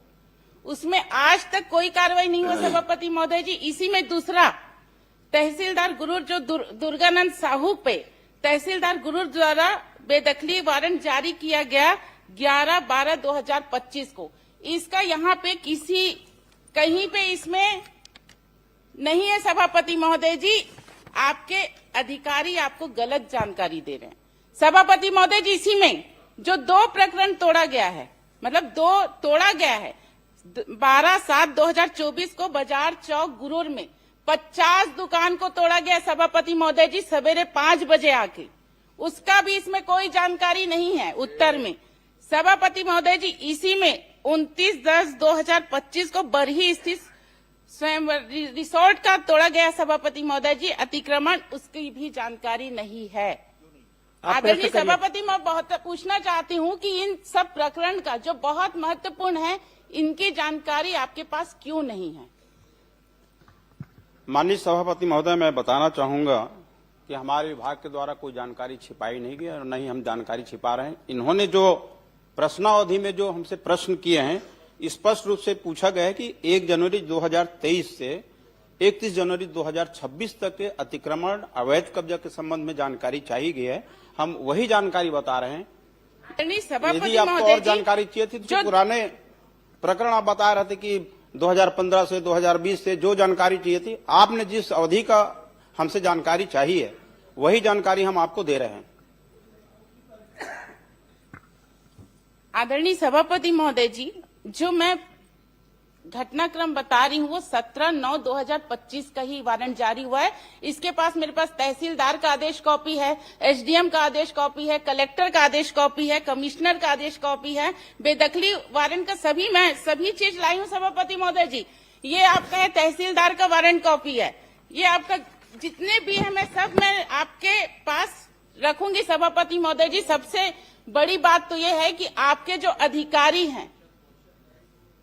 S14: उसमें आज तक कोई कार्रवाई नहीं हुआ सभापति महोदय जी। इसी में दूसरा तहसीलदार गुरूर जो दुर्गानंद साहू पे तहसीलदार गुरूर द्वारा बेदखली वारंट जारी किया गया 11/12/2025 को। इसका यहाँ पे कहीं पे इसमें नहीं है सभापति महोदय जी। आपके अधिकारी आपको गलत जानकारी दे रहे हैं सभापति महोदय जी। इसी में जो 2 प्रकरण तोड़ा गया है, मतलब 2 तोड़ा गया है 12/7/2024 को बाजार चौक गुरूर में 50 दुकान को तोड़ा गया सभापति महोदय जी सवेरे 5 बजे आके। उसका भी इसमें कोई जानकारी नहीं है उत्तर में सभापति महोदय जी। इसी में 29/10/2025 को बरही स्थित स्वयं रिसोर्ट का तोड़ा गया सभापति महोदय जी। अतिक्रमण उसकी भी जानकारी नहीं है। आदरणीय सभापति, मैं बहुत पूछना चाहती हूँ कि इन सब प्रकरण का जो बहुत महत्वपूर्ण है, इनकी जानकारी आपके पास क्यों नहीं है?
S11: माननीय सभापति महोदय, मैं बताना चाहूंगा कि हमारे विभाग के द्वारा कोई जानकारी छिपाई नहीं गई और न ही हम जानकारी छिपा रहे हैं। इन्होंने जो प्रश्नावधि में जो हमसे प्रश्न किए हैं, स्पष्ट रूप से पूछा गया है कि 1 जनवरी 2023 से 31 जनवरी 2026 तक के अतिक्रमण अवैध कब्जा के संबंध में जानकारी चाहिए गई है। हम वही जानकारी बता रहे हैं। यदि आपको और जानकारी चाहिए थी तो पुराने प्रकरण आप बता रहे थे कि 2015 से 2020 से जो जानकारी चाहिए थी, आपने जिस अवधि का हमसे जानकारी चाहिए वही जानकारी हम आपको दे रहे हैं।
S14: आदरणीय सभापति महोदय जी, जो मैं घटनाक्रम बता रही हूँ वो 17/9/2025 का ही वारंट जारी हुआ है। इसके पास मेरे पास तहसीलदार का आदेश कॉपी है, एसडीएम का आदेश कॉपी है, कलेक्टर का आदेश कॉपी है, कमिश्नर का आदेश कॉपी है, बेदखली वारंट का सभी चीज लाई हूँ सभापति महोदय जी। ये आपका है तहसीलदार का वारंट कॉपी है, ये आपका जितने भी है मैं आपके पास रखूंगी सभापति महोदय जी। सबसे बड़ी बात तो ये है कि आपके जो अधिकारी हैं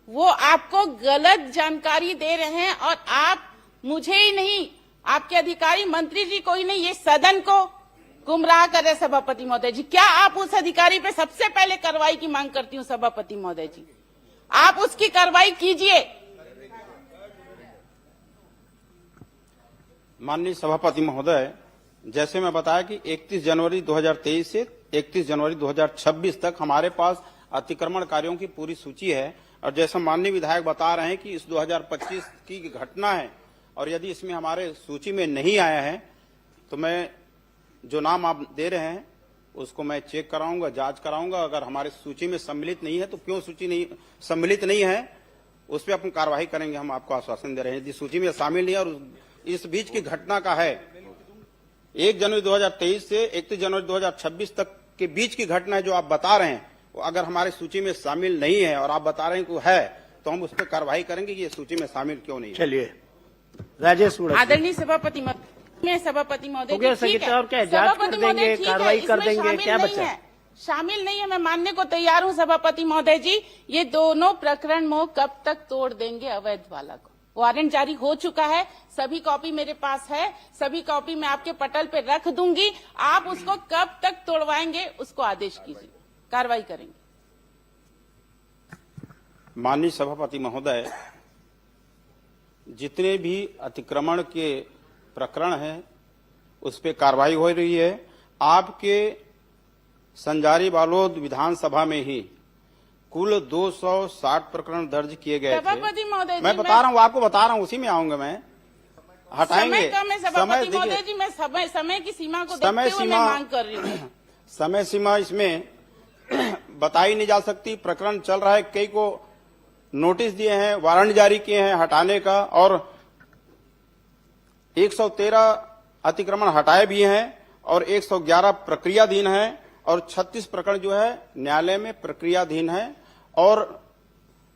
S14: वो आपको गलत जानकारी दे रहे हैं और आप मुझे ही नहीं, आपके अधिकारी मंत्री जी को ही नहीं, ये सदन को गुमराह कर रहे सभापति महोदय जी। क्या आप उस अधिकारी पे सबसे पहले कार्रवाई की मांग करती हूँ सभापति महोदय जी, आप उसकी कार्रवाई कीजिए।
S11: माननीय सभापति महोदय, जैसे मैं बताया कि 31 जनवरी 2023 से 31 जनवरी 2026 तक हमारे पास अतिक्रमण कार्यों की पूरी सूची है। और जैसा माननीय विधायक बता रहे हैं कि इस 2025 की घटना है और यदि इसमें हमारे सूची में नहीं आया है तो मैं जो नाम आप दे रहे हैं उसको मैं चेक कराऊंगा, जांच कराऊंगा। अगर हमारे सूची में सम्मिलित नहीं है तो क्यों सूची नहीं सम्मिलित नहीं है उस पर अपन कार्रवाई करेंगे, हम आपको आश्वासन दे रहे हैं। यदि सूची में शामिल नहीं है और इस बीच की घटना का है 1 जनवरी 2023 से 31 जनवरी 2026 तक के बीच की घटना है जो आप बता रहे हैं, वो अगर हमारी सूची में शामिल नहीं है और आप बता रहे हैं कि है तो हम उस पर कार्रवाई करेंगे कि ये सूची में शामिल क्यों नहीं है।
S8: चलिए राजेश,
S14: आदरणीय सभापति महोदय
S8: जांच कर देंगे, कार्रवाई कर देंगे, क्या बचा है?
S14: शामिल नहीं है, मैं मानने को तैयार हूँ सभापति महोदय जी। ये दोनों प्रकरण मोह कब तक तोड़ देंगे अवैध वाला को? वारंट जारी हो चुका है, सभी कॉपी मेरे पास है, सभी कॉपी मैं आपके पटल पे रख दूंगी। आप उसको कब तक तोड़वाएंगे उसको आदेश कीजिए, कार्रवाई करेंगे।
S11: माननीय सभापति महोदय, जितने भी अतिक्रमण के प्रकरण हैं उस पर कार्रवाई हो रही है। आपके संजारी बालोद विधानसभा में ही कुल 260 प्रकरण दर्ज किए गए
S14: सभापति महोदय जी,
S11: मैं बता रहा हूँ, आपको बता रहा हूँ, उसी में आऊंगा मैं। हटाएंगे
S14: समय कम है सभापति महोदय जी, मैं समय की सीमा को देखते हुए मैं मांग कर रही हूँ।
S11: समय सीमा इसमें बताई नहीं जा सकती। प्रकरण चल रहा है, कई को नोटिस दिए हैं, वारंट जारी किए हैं हटाने का और 113 अतिक्रमण हटाए भी हैं और 111 प्रक्रियाधीन है और 36 प्रकरण जो है न्यायालय में प्रक्रियाधीन है। और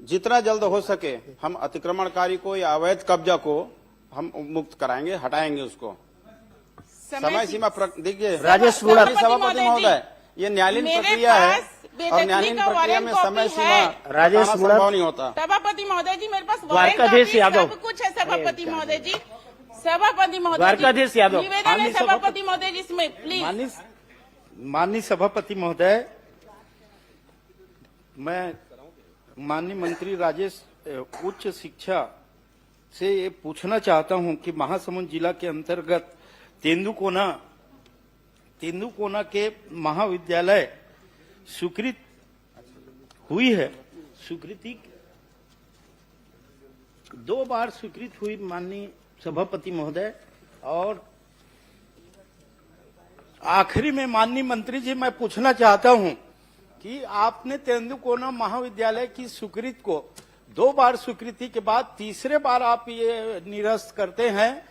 S11: जितना जल्द हो सके हम अतिक्रमणकारी को या अवैध कब्जा को हम मुक्त कराएंगे, हटाएंगे उसको। समय सीमा देखिए
S8: राजेश,
S11: सभापति महोदय, ये न्यायालयीन प्रक्रिया है और न्यायालयीन प्रक्रिया में समय सीमा
S8: राजेश
S11: संभव नहीं होता।
S14: सभापति महोदय जी, मेरे पास
S8: द्वारकाधीश यादव
S14: सब कुछ है सभापति महोदय जी, सभापति महोदय
S8: द्वारकाधीश
S14: जी,
S8: यादव।
S14: निवेदन है सभापति महोदय जी, इसमें प्लीज।
S10: माननीय सभापति महोदय, मैं माननीय मंत्री राजेश उच्च शिक्षा से ये पूछना चाहता हूं कि महासमुंद जिला के अंतर्गत तेंदुकोना के महाविद्यालय स्वीकृत हुई है, स्वीकृति 2 बार स्वीकृत हुई माननीय सभापति महोदय। और आखिरी में माननीय मंत्री जी मैं पूछना चाहता हूं कि आपने तेंदुकोना महाविद्यालय की स्वीकृति को 2 बार स्वीकृति के बाद तीसरे बार आप ये निरस्त करते हैं।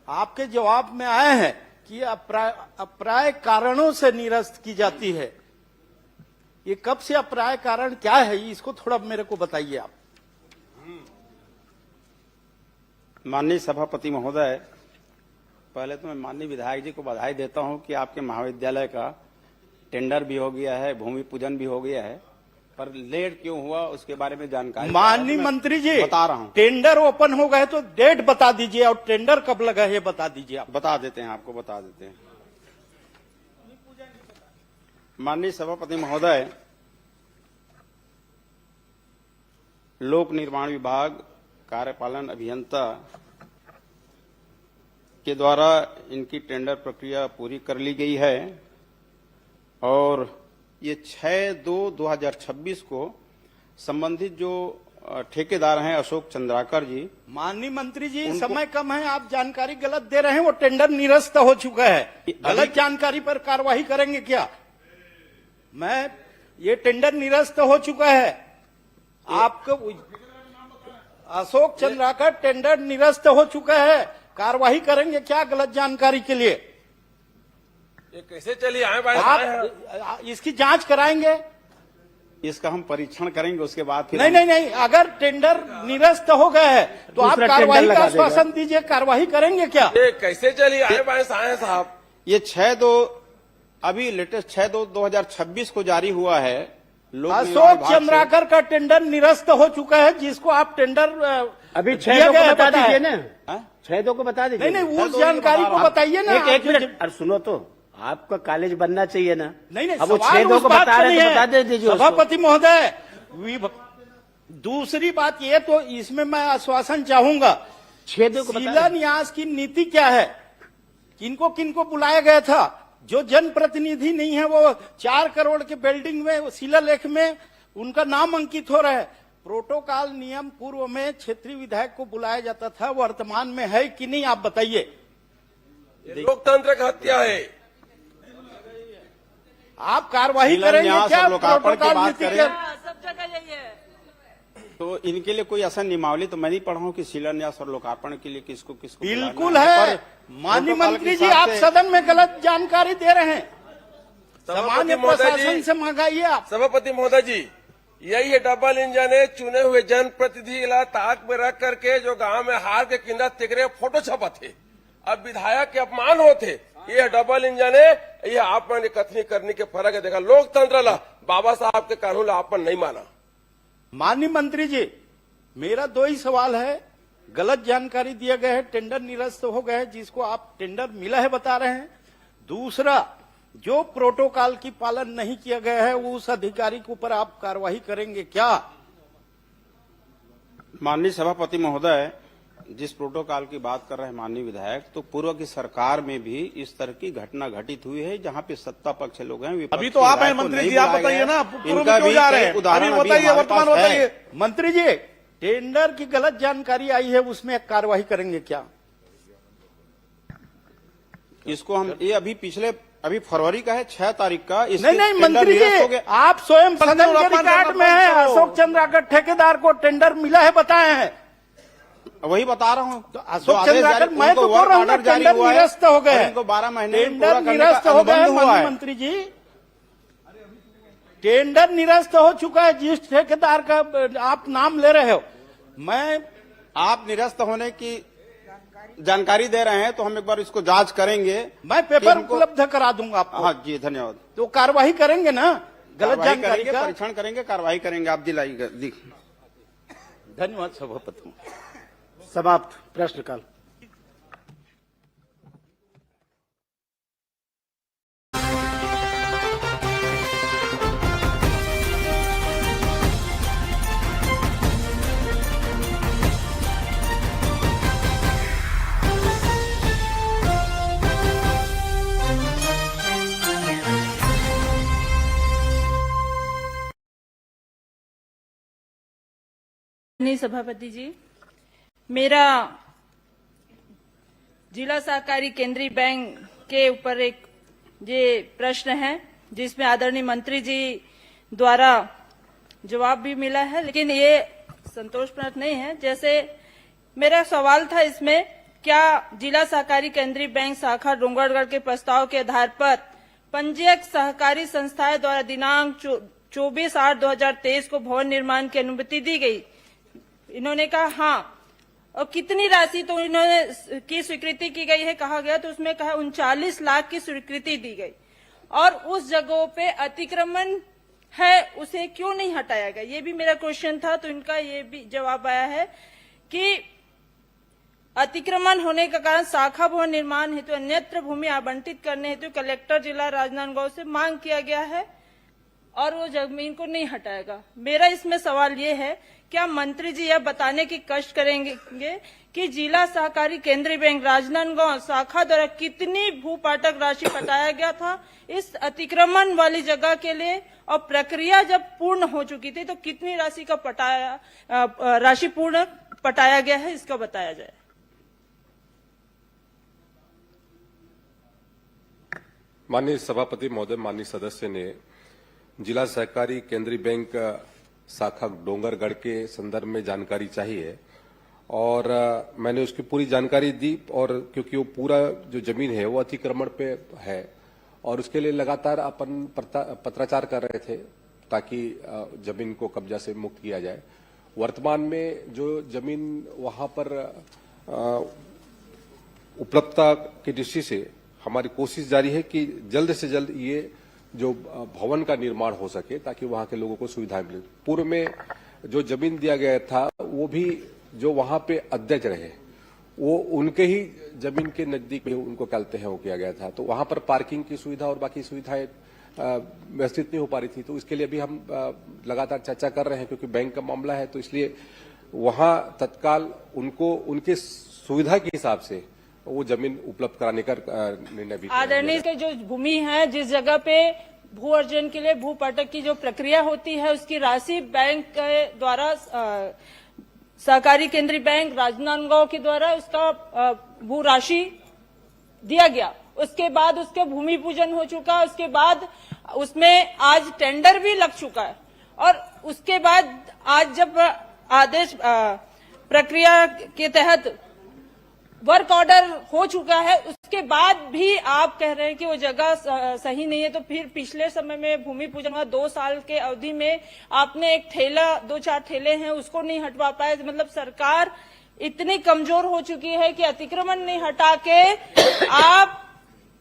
S10: आपके जवाब में आए हैं कि अप्राय कारणों से निरस्त की जाती है। ये कब से अप्राय कारण क्या है, इसको थोड़ा मेरे को बताइए आप।
S8: माननीय सभापति महोदय, पहले तो मैं माननीय विधायक जी को बधाई देता हूं कि आपके महाविद्यालय का टेंडर भी हो गया है, भूमि पूजन भी हो गया है, पर लेट क्यों हुआ उसके बारे में जानकारी
S10: माननीय मंत्री जी
S8: बता रहा हूं।
S10: टेंडर ओपन हो गए तो डेट बता दीजिए और टेंडर कब लगा है बता दीजिए आप।
S8: बता देते हैं, आपको बता देते हैं। माननीय सभापति महोदय, लोक निर्माण विभाग कार्यपालन अभियंता के द्वारा इनकी टेंडर प्रक्रिया पूरी कर ली गई है और ये 6/2/2026 को संबंधित जो ठेकेदार हैं अशोक चंद्राकर जी।
S10: माननीय मंत्री जी समय कम है, आप जानकारी गलत दे रहे हैं। वो टेंडर निरस्त हो चुका है, गलत जानकारी पर कार्रवाई करेंगे क्या? ये टेंडर निरस्त हो चुका है। आपको अशोक चंद्राकर टेंडर निरस्त हो चुका है, कार्रवाई करेंगे क्या गलत जानकारी के लिए?
S2: ये कैसे चली आए
S10: आप इसकी जांच कराएंगे?
S8: इसका हम परीक्षण करेंगे, उसके बाद फिर
S10: नहीं, अगर टेंडर निरस्त हो गए है तो आप कार्रवाई का आश्वासन दीजिए, कार्रवाई करेंगे क्या?
S2: ये कैसे चली आए साहब?
S8: ये 6/2 अभी लेटेस्ट 6/2/2026 को जारी हुआ है।
S10: अशोक चंद्राकर का टेंडर निरस्त हो चुका है, जिसको आप टेंडर
S8: अभी 6/2 को बता दीजिए ना, 6/2 को बता दीजिए।
S10: नहीं, उस जानकारी को बताइए ना।
S8: एक मिनट, अरे सुनो तो, आपका कॉलेज बनना चाहिए ना।
S10: नहीं,
S8: अब वो
S10: सवाल
S8: 6/2
S10: उस
S8: को
S10: बात
S8: बता
S10: से
S8: रहे
S10: नहीं
S8: हैं
S10: है।
S8: तो बता दीजिए
S10: सभापति महोदय, दूसरी बात ये तो इसमें मैं आश्वासन चाहूंगा,
S8: 6/2 को
S10: शिलान्यास की नीति क्या है? किनको किनको बुलाया गया था? जो जनप्रतिनिधि नहीं है वो 4 करोड़ के बिल्डिंग में शिलालेख में उनका नाम अंकित हो रहा है। प्रोटोकॉल नियम पूर्व में क्षेत्रीय विधायक को बुलाया जाता था, वर्तमान में है कि नहीं आप बताइए।
S2: लोकतंत्र की हत्या है।
S10: आप कार्रवाई करेंगे क्या? प्रोटोकॉल नीति के
S1: सब जगह यही है।
S8: तो इनके लिए कोई ऐसा नियमावली तो मैं नहीं पढ़ा हूं कि शिलान्यास और लोकार्पण के लिए किसको
S10: बिल्कुल है। माननीय मंत्री जी, आप सदन में गलत जानकारी दे रहे हैं। सामान्य प्रशासन से मंगाइए आप।
S2: सभापति महोदय जी, यही है डबल इंजन है। चुने हुए जनप्रतिनिधि ताक में रख करके जो गांव में हार के किंदा तिगरे फोटो छपा थे, अब विधायक के अपमान होते। ये डबल इंजन है। ये आप मैंने कथनी करने के फर्क है। देखा लोकतंत्र ला बाबा साहब के कानून ला आपन नहीं माना।
S10: माननीय मंत्री जी, मेरा 2 ही सवाल है। गलत जानकारी दिया गया है, टेंडर निरस्त हो गए हैं, जिसको आप टेंडर मिला है बता रहे हैं। दूसरा, जो प्रोटोकॉल की पालन नहीं किया गया है उस अधिकारी के ऊपर आप कार्रवाई करेंगे क्या?
S8: माननीय सभापति महोदय, जिस प्रोटोकॉल की बात कर रहे हैं माननीय विधायक, तो पूर्व की सरकार में भी इस तरह की घटना घटित हुई है, जहां पे सत्ता पक्ष लोग हैं।
S16: अभी तो आप हैं मंत्री जी, आप बताइए ना,
S8: इनका भी उदाहरण बताइए, वर्तमान बताइए।
S10: मंत्री जी, टेंडर की गलत जानकारी आई है, उसमें कार्रवाई करेंगे क्या?
S8: इसको हम ये अभी फरवरी का है, 6 तारीख का।
S10: नहीं मंत्री जी, आप स्वयं सदन के रिकॉर्ड में है। अशोक चंद्राकर ठेकेदार को टेंडर मिला है बताए हैं।
S8: वही बता रहा हूँ।
S10: तो अशोक चंद्राकर, मैं तो बोल रहा हूँ टेंडर निरस्त हो गए।
S8: इनको 12 महीने
S10: टेंडर निरस्त हो गए। माननीय मंत्री जी, टेंडर निरस्त हो चुका है। जिस ठेकेदार का आप नाम ले रहे हो,
S8: आप निरस्त होने की जानकारी दे रहे हैं, तो हम एक बार इसको जांच करेंगे।
S10: मैं पेपर उपलब्ध करा दूंगा आपको।
S8: हाँ जी, धन्यवाद।
S10: तो कार्रवाई करेंगे ना गलत जानकारी का?
S8: परीक्षण करेंगे, कार्रवाई करेंगे। आप दिलाइएगा।
S10: धन्यवाद सभापति।
S8: समाप्त प्रश्नकाल।
S1: नहीं सभापति जी, मेरा जिला सहकारी केंद्रीय बैंक के ऊपर एक ये प्रश्न है जिसमें आदरणीय मंत्री जी द्वारा जवाब भी मिला है, लेकिन ये संतोषजनक नहीं है। जैसे मेरा सवाल था इसमें, क्या जिला सहकारी केंद्रीय बैंक शाखा डोंगरगढ़ के प्रस्ताव के आधार पर पंजीयक सहकारी संस्थाएं द्वारा दिनांक 24/8/2023 को भवन निर्माण की अनुमति दी गई? इन्होंने कहा हाँ। और कितनी राशि तो इन्होंने की स्वीकृति की गई है कहा गया, तो उसमें कहा 39 लाख की स्वीकृति दी गई। और उस जगहों पे अतिक्रमण है, उसे क्यों नहीं हटाया गया? ये भी मेरा क्वेश्चन था। तो इनका ये भी जवाब आया है कि अतिक्रमण होने का कारण शाखा भवन निर्माण हेतु अन्यत्र भूमि आवंटित करने हेतु कलेक्टर जिला राजनांदगांव से मांग किया गया है और वो जमीन को नहीं हटाएगा। मेरा इसमें सवाल ये है, क्या मंत्री जी यह बताने की कष्ट करेंगे कि जिला सहकारी केंद्रीय बैंक राजनांदगांव शाखा द्वारा कितनी भूपाटक राशि पटाया गया था इस अतिक्रमण वाली जगह के लिए, और प्रक्रिया जब पूर्ण हो चुकी थी तो कितनी राशि का राशि पूर्ण पटाया गया है, इसका बताया जाए।
S2: माननीय सभापति महोदय, माननीय सदस्य ने जिला सहकारी केंद्रीय बैंक शाखा डोंगरगढ़ के संदर्भ में जानकारी चाहिए और मैंने उसकी पूरी जानकारी दी। और क्योंकि वो पूरा जो जमीन है वो अतिक्रमण पे है और उसके लिए लगातार अपन पत्राचार कर रहे थे ताकि जमीन को कब्जा से मुक्त किया जाए। वर्तमान में जो जमीन वहां पर उपलब्धता की दृष्टि से हमारी कोशिश जारी है कि जल्द से जल्द ये जो भवन का निर्माण हो सके ताकि वहां के लोगों को सुविधाएं मिले। पूर्व में जो जमीन दिया गया था वो भी जो वहां पे अध्यक्ष रहे वो उनके ही जमीन के नजदीक में उनको कहते हैं वो किया गया था, तो वहां पर पार्किंग की सुविधा और बाकी सुविधाएं व्यवस्थित नहीं हो पा रही थी। तो इसके लिए भी हम लगातार चर्चा कर रहे हैं क्योंकि बैंक का मामला है, तो इसलिए वहां तत्काल उनको उनके सुविधा के हिसाब से वो जमीन उपलब्ध कराने का निर्णय भी।
S1: आदरणीय के जो भूमि है, जिस जगह पे भू अर्जन के लिए भू पाटक की जो प्रक्रिया होती है उसकी राशि बैंक के द्वारा सहकारी केंद्रीय बैंक राजनांदगांव के द्वारा उसका भू राशि दिया गया। उसके बाद उसके भूमि पूजन हो चुका, उसके बाद उसमें आज टेंडर भी लग चुका है और उसके बाद आज जब आदेश प्रक्रिया के तहत वर्क ऑर्डर हो चुका है, उसके बाद भी आप कह रहे हैं कि वो जगह सही नहीं है। तो फिर पिछले समय में भूमि पूजन हुआ, 2 साल के अवधि में आपने एक ठेला 2-4 ठेले हैं उसको नहीं हटवा पाए। मतलब सरकार इतनी कमजोर हो चुकी है कि अतिक्रमण नहीं हटा के आप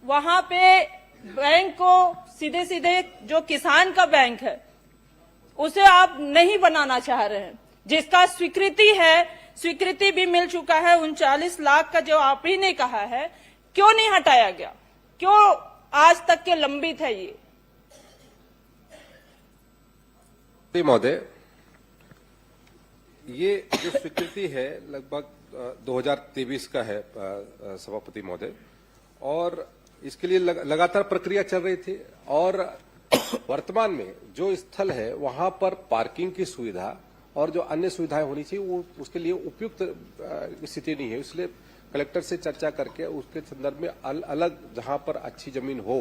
S1: वहां पे बैंक को सीधे सीधे जो किसान का बैंक है उसे आप नहीं बनाना चाह रहे हैं, जिसका स्वीकृति भी मिल चुका है। 39 लाख का जो आप ही ने कहा है, क्यों नहीं हटाया गया? क्यों आज तक के लंबित है ये?
S2: महोदय, ये जो स्वीकृति है लगभग 2023 का है सभापति महोदय, और इसके लिए लगातार प्रक्रिया चल रही थी और वर्तमान में जो स्थल है वहां पर पार्किंग की सुविधा और जो अन्य सुविधाएं होनी चाहिए वो उसके लिए उपयुक्त स्थिति नहीं है। इसलिए कलेक्टर से चर्चा करके उसके संदर्भ में अलग जहां पर अच्छी जमीन हो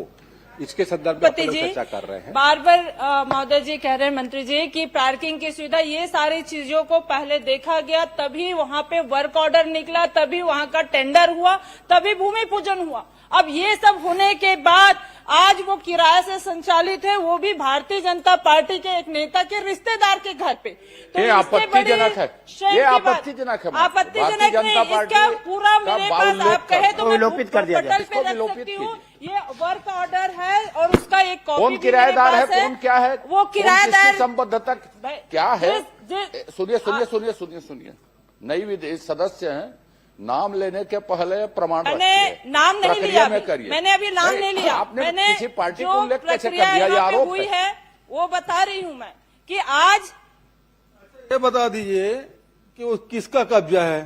S2: इसके संदर्भ में अपन चर्चा कर रहे हैं।
S1: बार बार महोदय जी कह रहे हैं मंत्री जी की पार्किंग की सुविधा, ये सारी चीजों को पहले देखा गया, तभी वहां पे वर्क ऑर्डर निकला, तभी वहां का टेंडर हुआ, तभी भूमि पूजन हुआ। अब ये सब होने के बाद आज वो किराए से संचालित है, वो भी भारतीय जनता पार्टी के एक नेता के रिश्तेदार के घर पे।
S3: तो ये आपत्तिजनक है, ये आपत्तिजनक है।
S1: आपत्तिजनक नहीं, इसका पूरा मेरे पास आप कहे तो मैं
S8: विलोपित कर दिया जाए।
S1: पटल पे रख सकती हूँ। ये वर्क ऑर्डर है और उसका एक कॉपी
S3: कौन किराएदार है, कौन क्या है,
S1: वो किराएदार
S3: संबद्धता क्या है? सुनिए, नई सदस्य हैं, नाम लेने के पहले प्रमाण
S1: मैंने नाम नहीं लिया, मैंने अभी नाम नहीं लिया।
S3: आपने
S1: मैंने
S3: किसी पार्टी
S1: जो
S3: को उल्लेख कैसे कर दिया? ये आरोप
S1: हुई है वो बता रही हूँ मैं कि आज
S4: ये बता दीजिए कि वो किसका कब्जा है,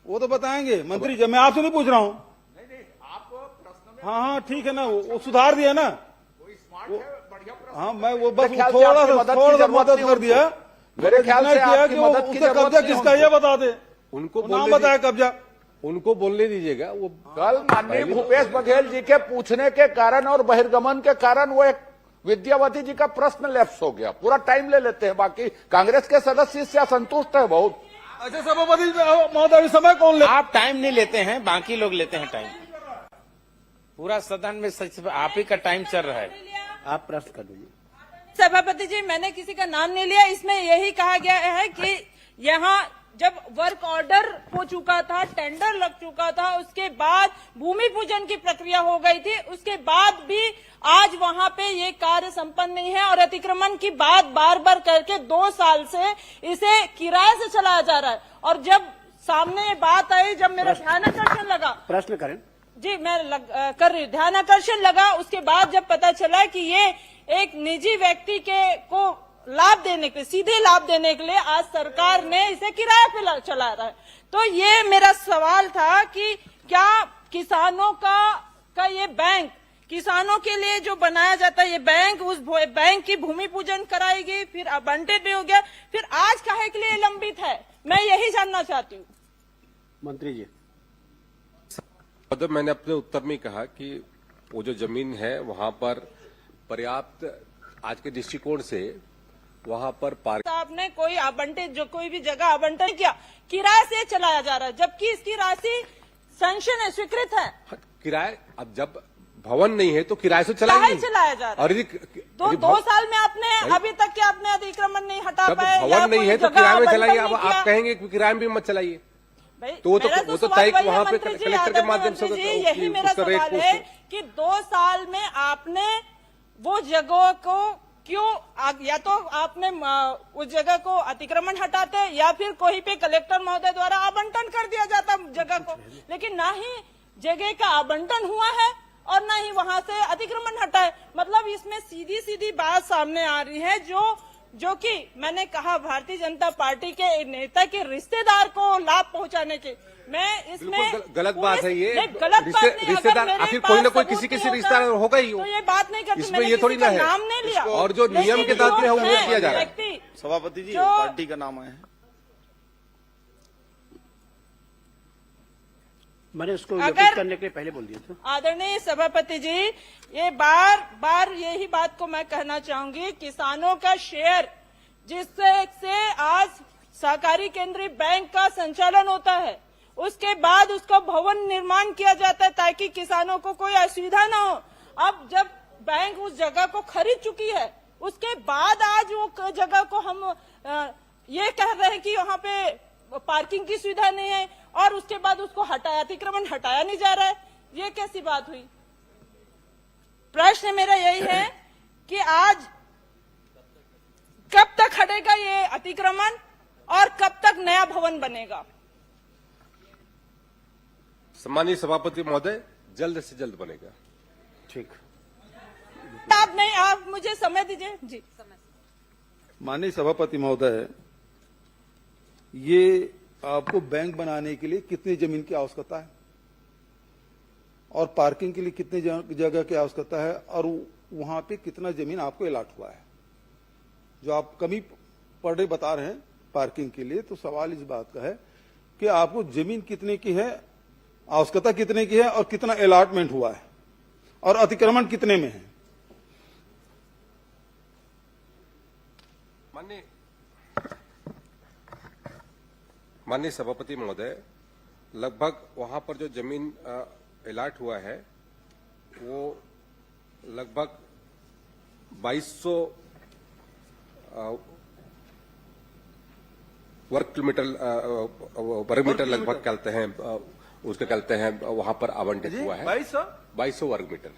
S4: वो तो बताएंगे मंत्री जी। मैं आपसे नहीं पूछ रहा हूँ। हाँ ठीक है ना, वो सुधार दिया ना। हाँ मैं वो बस थोड़ा सा मदद कर दिया
S3: मेरे ख्याल से
S16: किया
S3: आपकी
S16: कि वो
S3: मदद की
S16: उसका
S3: जरूरत
S16: कब्जा
S3: नहीं
S16: किसका
S3: हमको।
S16: ये बता दे,
S2: उनको
S16: नाम
S2: बोलने
S16: बताया कब्जा।
S2: उनको बोलने दीजिएगा। वो
S3: कल माननीय भूपेश बघेल जी के पूछने के कारण और बहिर्गमन के कारण वो एक विद्यावती जी का प्रश्न लैप्स हो गया। पूरा टाइम ले लेते हैं, बाकी कांग्रेस के सदस्य इससे असंतुष्ट है बहुत।
S16: अच्छा सभापति महोदय समय कौन ले?
S10: आप टाइम नहीं लेते हैं, बाकी लोग लेते हैं टाइम। पूरा सदन में सच आप ही का टाइम चल रहा है।
S8: आप प्रश्न कर दीजिए।
S1: सभापति जी, मैंने किसी का नाम नहीं लिया। इसमें यही कहा गया है कि यहाँ जब वर्क ऑर्डर हो चुका था, टेंडर लग चुका था, उसके बाद भूमि पूजन की प्रक्रिया हो गई थी, उसके बाद भी आज वहां पे ये कार्य संपन्न नहीं है और अतिक्रमण की बात बार बार करके 2 साल से इसे किराए से चलाया जा रहा है। और जब सामने ये बात आई, जब मेरा ध्यानाकर्षण लगा,
S8: प्रश्न करें।
S1: जी मैं कर रही हूँ, ध्यानाकर्षण लगा, उसके बाद जब पता चला कि ये एक निजी व्यक्ति को लाभ देने के लिए, सीधे लाभ देने के लिए आज सरकार ने इसे किराए पे चला रहा है। तो ये मेरा सवाल था कि क्या किसानों का ये बैंक, किसानों के लिए जो बनाया जाता है ये बैंक, उस बैंक की भूमि पूजन कराएगी, फिर आवंटित भी हो गया, फिर आज काहे के लिए लंबित है? मैं यही जानना चाहती हूँ।
S8: मंत्री जी,
S2: मतलब मैंने अपने उत्तर में कहा कि वो जो जमीन है वहां पर पर्याप्त, आज के दृष्टिकोण से वहां पर पार्क
S1: आपने कोई आवंटित, जो कोई भी जगह आवंटन किया, किराए से चलाया जा रहा है, जबकि इसकी राशि सैंक्शन है, स्वीकृत है।
S2: किराए, अब जब भवन नहीं है तो किराए से
S1: काहे
S2: चलाएंगे।
S1: चलाया जा रहा है?
S2: और
S1: दो साल में आपने अभी तक के आपने अतिक्रमण नहीं हटा
S2: जब
S1: पाए,
S2: भवन नहीं है तो किराए में चलाइए। अब आप कहेंगे कि किराए में भी मत चलाइए, तो वो तो तय वहां पे कलेक्टर के माध्यम से
S1: यही मेरा सवाल है कि 2 साल में आपने वो जगह को क्यों, या तो आपने उस जगह को अतिक्रमण हटाते या फिर कोई पे कलेक्टर महोदय द्वारा आवंटन कर दिया जाता जगह को, लेकिन ना ही जगह का आवंटन हुआ है और ना ही वहां से अतिक्रमण हटा है। मतलब इसमें सीधी सीधी बात सामने आ रही है, जो कि मैंने कहा भारतीय जनता पार्टी के नेता के रिश्तेदार को लाभ पहुंचाने के, मैं इसमें
S2: गलत बात है ये।
S1: गलत बात नहीं,
S2: रिश्तेदार आखिर कोई ना कोई किसी रिश्तेदार होगा ही,
S1: तो ये बात नहीं करती।
S2: इसमें ये थोड़ी ना है,
S1: नाम नहीं लिया
S2: और जो नियम के तहत में है वो किया जा रहा है।
S16: सभापति जी पार्टी का नाम है,
S8: मैंने उसको योग्य करने के लिए पहले बोल दिया था।
S1: आदरणीय सभापति जी, ये बार बार यही बात को मैं कहना चाहूंगी, किसानों का शेयर जिससे आज सहकारी केंद्रीय बैंक का संचालन होता है, उसके बाद उसका भवन निर्माण किया जाता है ताकि किसानों को कोई असुविधा न हो। अब जब बैंक उस जगह को खरीद चुकी है, उसके बाद आज वो जगह को हम ये कह रहे हैं कि वहाँ पे पार्किंग की सुविधा नहीं है और उसके बाद उसको अतिक्रमण हटाया नहीं जा रहा है, ये कैसी बात हुई? प्रश्न मेरा यही है कि आज कब तक हटेगा ये अतिक्रमण और कब तक नया भवन बनेगा?
S2: सम्मानीय सभापति महोदय, जल्द से जल्द बनेगा।
S8: ठीक,
S1: आप मुझे समय दीजिए जी।
S4: माननीय सभापति महोदय, ये आपको बैंक बनाने के लिए कितनी जमीन की आवश्यकता है और पार्किंग के लिए कितनी जगह की आवश्यकता है और वहां पे कितना जमीन आपको अलाट हुआ है? जो आप कमी पर डे बता रहे हैं पार्किंग के लिए, तो सवाल इस बात का है कि आपको जमीन कितने की है, आवश्यकता कितने की है और कितना अलाटमेंट हुआ है और अतिक्रमण कितने में है?
S2: माननीय सभापति महोदय, लगभग वहां पर जो जमीन अलाट हुआ है वो लगभग 2200 वर्ग मीटर लगभग कहते हैं, उसके कहते हैं वहां पर आवंटित हुआ है 2200 वर्ग मीटर।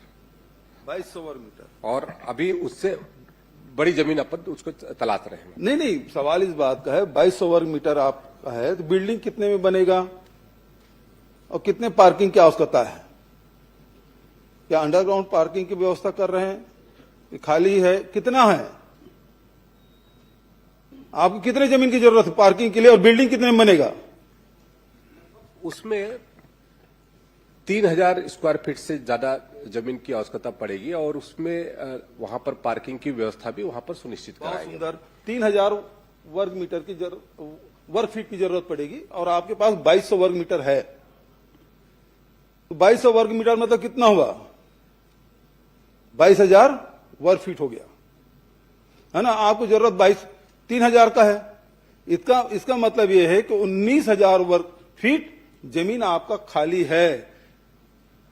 S4: 2200 वर्ग मीटर,
S2: और अभी उससे बड़ी जमीन अपन उसको तलाश रहे हैं।
S4: नहीं, सवाल इस बात का है 2200 वर्ग मीटर आपका है तो बिल्डिंग कितने में बनेगा और कितने पार्किंग की आवश्यकता है? क्या अंडरग्राउंड पार्किंग की व्यवस्था कर रहे हैं? खाली है? कितना है? आपको कितने जमीन की जरूरत है पार्किंग के लिए और बिल्डिंग कितने में बनेगा?
S2: उसमें 3000 स्क्वायर फीट से ज्यादा जमीन की आवश्यकता पड़ेगी और उसमें वहां पर पार्किंग की व्यवस्था भी वहां पर सुनिश्चित कराएंगे।
S4: सुंदर, 3000 वर्ग मीटर की वर्ग फीट की जरूरत पड़ेगी और आपके पास 2200 वर्ग मीटर है, तो 2200 वर्ग मीटर मतलब कितना हुआ? 22,000 वर्ग फीट हो गया, है ना। आपको जरूरत 3,000 का है। इसका मतलब यह है कि 19,000 वर्ग फीट जमीन आपका खाली है।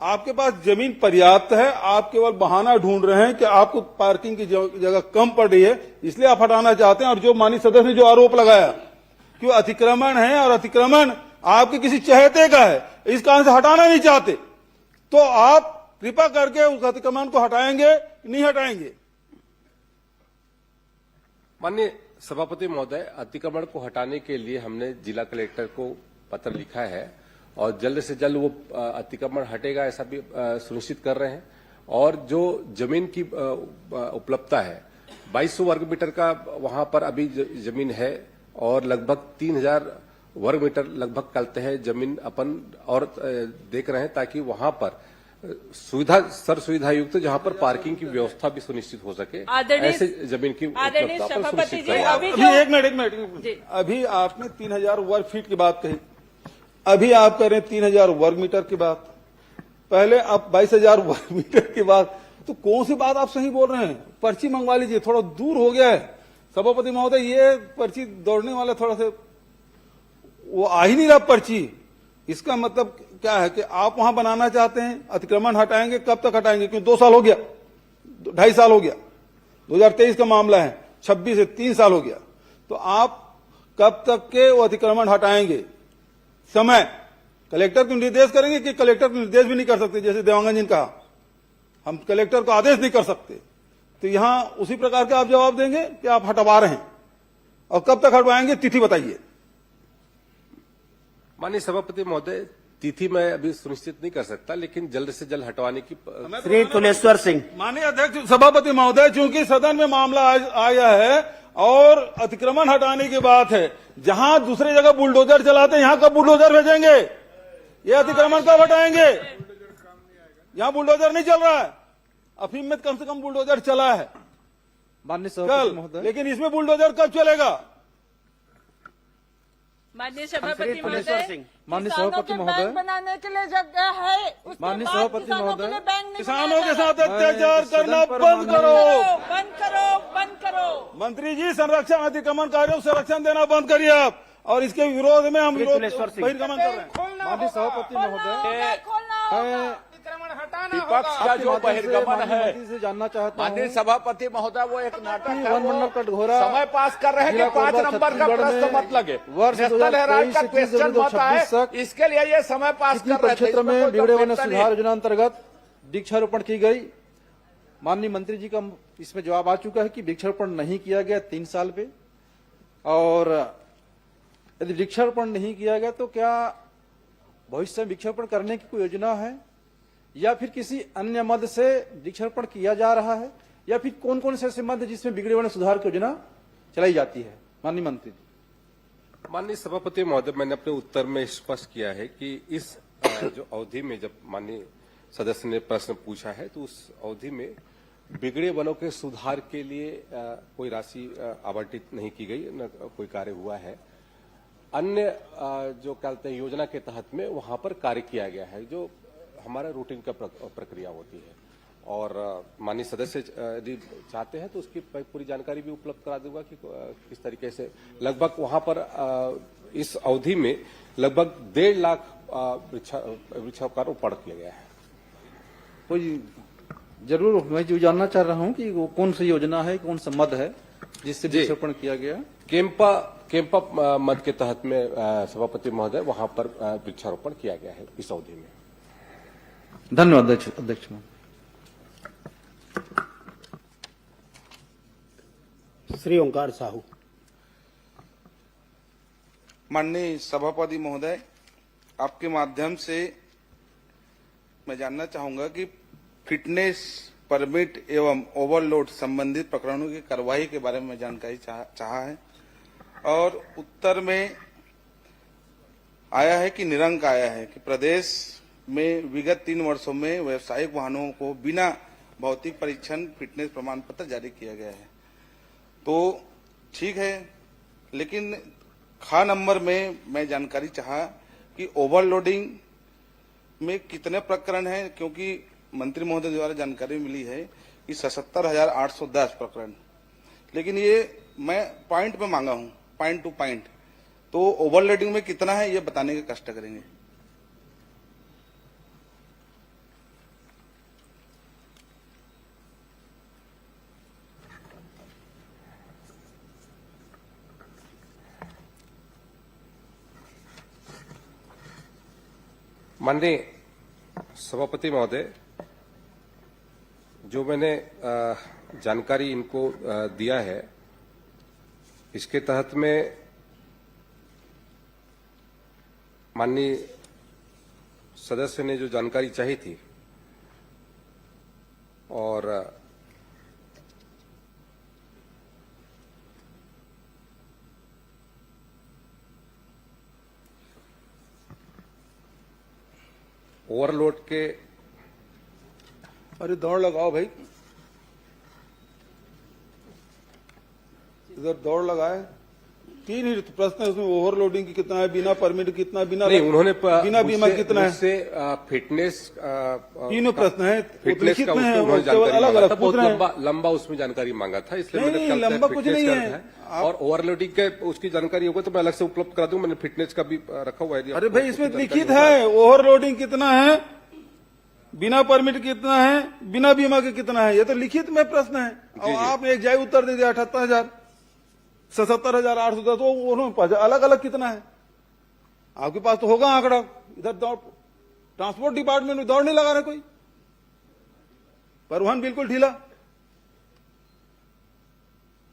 S4: आपके पास जमीन पर्याप्त है, आप केवल बहाना ढूंढ रहे हैं कि आपको पार्किंग की जगह कम पड़ रही है, इसलिए आप हटाना चाहते हैं। और जो माननीय सदस्य ने जो आरोप लगाया कि वो अतिक्रमण है और अतिक्रमण आपके किसी चहेते का है, इस कारण से हटाना नहीं चाहते, तो आप कृपा करके उस अतिक्रमण को हटाएंगे, नहीं हटाएंगे?
S2: माननीय सभापति महोदय, अतिक्रमण को हटाने के लिए हमने जिला कलेक्टर को पत्र लिखा है और जल्द से जल्द वो अतिक्रमण हटेगा ऐसा भी सुनिश्चित कर रहे हैं। और जो जमीन की उपलब्धता है 2200 वर्ग मीटर का वहां पर अभी जमीन है और लगभग 3,000 वर्ग मीटर लगभग कलते हैं जमीन अपन और देख रहे हैं, ताकि वहां पर सर्व सुविधा युक्त जहां पर पार्किंग की व्यवस्था भी सुनिश्चित हो सके, ऐसे जमीन की उपलब्धता पर सुनिश्चित करें।
S4: अभी एक मिनट अभी आपने 3,000 वर्ग फीट की बात कही, अभी आप कर रहे हैं 3,000 वर्ग मीटर की बात, पहले आप 22,000 वर्ग मीटर की बात, तो कौन सी बात आप सही बोल रहे हैं? पर्ची मंगवा लीजिए, थोड़ा दूर हो गया है सभापति महोदय, ये पर्ची दौड़ने वाले थोड़ा से वो आ ही नहीं रहा पर्ची। इसका मतलब क्या है कि आप वहां बनाना चाहते हैं, अतिक्रमण हटाएंगे, कब तक हटाएंगे? क्योंकि 2 साल हो गया, 2.5 साल हो गया, 2023 का मामला है, 26 से 3 साल हो गया, तो आप कब तक के वो अतिक्रमण हटाएंगे? समय कलेक्टर को निर्देश करेंगे कि कलेक्टर को निर्देश भी नहीं कर सकते, जैसे देवांगन जी ने कहा हम कलेक्टर को आदेश नहीं कर सकते, तो यहां उसी प्रकार का आप जवाब देंगे कि आप हटवा रहे हैं, और कब तक हटवाएंगे, तिथि बताइए।
S2: माननीय सभापति महोदय, तिथि मैं अभी सुनिश्चित नहीं कर सकता, लेकिन जल्द से जल्द हटवाने की
S8: श्री तुलेश्वर सिंह।
S4: माननीय अध्यक्ष सभापति महोदय, चूंकि सदन में मामला आया है और अतिक्रमण हटाने की बात है, जहां दूसरी जगह बुलडोजर चलाते हैं यहां कब बुलडोजर भेजेंगे? ये अतिक्रमण कब हटाएंगे? यहां बुलडोजर नहीं चल रहा है, अफीम में कम से कम बुलडोजर चला है
S6: माननीय सभापति महोदय,
S4: लेकिन इसमें बुलडोजर कब चलेगा?
S1: माननीय सभापति महोदय,
S6: माननीय सभापति महोदय,
S1: बनाने के लिए जगह है,
S6: माननीय सभापति महोदय,
S4: किसानों के साथ अत्याचार करना बंद करो,
S1: बंद करो, बंद करो।
S4: मंत्री जी, संरक्षण अतिक्रमणकारियों को संरक्षण देना बंद करिए आप, और इसके विरोध में हम बहिर्गमन कर रहे हैं।
S6: माननीय सभापति महोदय,
S3: विपक्ष का जो बहिर्गमन है,
S6: से जानना चाहता हूं,
S3: माननीय सभापति महोदय, वो एक नाटक है,
S6: वनमंडल कटघोरा
S3: समय पास कर रहे हैं कि 5 नंबर का प्रश्न मत लगे, नेशनल हेराल्ड का क्वेश्चन मत आए, इसके लिए ये समय पास कर रहे थे।
S6: क्षेत्र में बिगड़े वन सुधार योजना अंतर्गत वृक्षारोपण की गई। माननीय मंत्री जी का इसमें जवाब आ चुका है कि वृक्षारोपण नहीं किया गया 3 साल पे, और यदि वृक्षारोपण नहीं किया गया तो क्या भविष्य में वृक्षारोपण करने की कोई योजना है, या फिर किसी अन्य मद से वृक्षारोपण किया जा रहा है, या फिर कौन कौन से ऐसे मद है जिसमें बिगड़े वन सुधार की योजना चलाई जाती है? माननीय मंत्री जी।
S2: माननीय सभापति महोदय, मैंने अपने उत्तर में स्पष्ट किया है कि इस जो अवधि में जब माननीय सदस्य ने प्रश्न पूछा है, तो उस अवधि में बिगड़े वनों के सुधार के लिए कोई राशि आवंटित नहीं की गई, न कोई कार्य हुआ है। अन्य जो कहते हैं योजना के तहत में वहां पर कार्य किया गया है, जो हमारा रूटीन का प्रक्रिया होती है, और माननीय सदस्य यदि चाहते हैं तो उसकी पूरी जानकारी भी उपलब्ध करा दूंगा कि किस तरीके से लगभग वहां पर इस अवधि में लगभग 1.5 लाख वृक्षारोपण किया गया है।
S6: कोई जरूर मैं जो जानना चाह रहा हूं कि वो कौन सी योजना है, कौन सा मद है जिससे वृक्षारोपण किया गया?
S2: केम्पा मद के तहत में सभापति महोदय वहां पर वृक्षारोपण किया गया है इस अवधि में।
S6: धन्यवाद अध्यक्ष।
S8: श्री ओंकार साहू।
S7: माननीय सभापति महोदय, आपके माध्यम से मैं जानना चाहूंगा कि फिटनेस परमिट एवं ओवरलोड संबंधित प्रकरणों की कार्रवाई के बारे में जानकारी चाहा है, और उत्तर में आया है कि निरंक आया है कि प्रदेश में विगत 3 वर्षों में व्यावसायिक वाहनों को बिना भौतिक परीक्षण फिटनेस प्रमाण पत्र जारी किया गया है। तो ठीक है, लेकिन खा नंबर में मैं जानकारी चाहा कि ओवरलोडिंग में कितने प्रकरण हैं, क्योंकि मंत्री महोदय द्वारा जानकारी मिली है कि 77,810 प्रकरण, लेकिन ये मैं पॉइंट पे मांगा हूं, पॉइंट टू पॉइंट। तो ओवरलोडिंग में कितना है ये बताने के कष्ट करेंगे।
S2: माननीय सभापति महोदय, जो मैंने जानकारी इनको दिया है, इसके तहत में माननीय सदस्य ने जो जानकारी चाहिए थी और ओवरलोड के,
S4: अरे दौड़ लगाओ भाई, इधर दौड़ लगाए। तीन ही प्रश्न है उसमें, ओवरलोडिंग की कितना है, बिना परमिट कितना, बिना
S2: नहीं, उन्होंने
S4: बिना बीमा कितना है,
S2: मुझसे फिटनेस
S4: तीनों प्रश्न है,
S2: फिटनेस का उसमें उन्होंने जानकारी मांगा था, बहुत लंबा उसमें जानकारी मांगा था, इसलिए मैंने कल
S4: लंबा कुछ नहीं है।
S2: और ओवरलोडिंग के उसकी जानकारी होगा तो मैं अलग से उपलब्ध करा दूं। मैंने फिटनेस का भी रखा हुआ है।
S4: अरे भाई इसमें लिखित है ओवरलोडिंग कितना है, बिना परमिट कितना है, बिना बीमा के कितना है, ये तो लिखित में प्रश्न है। और आपने एक जाय उत्तर दे दिया 78,000, 77,810, तो उन्होंने अलग अलग कितना है, आपके पास तो होगा आंकड़ा। इधर दौड़, ट्रांसपोर्ट डिपार्टमेंट में दौड़ नहीं लगा रहे कोई, परिवहन बिल्कुल ढीला।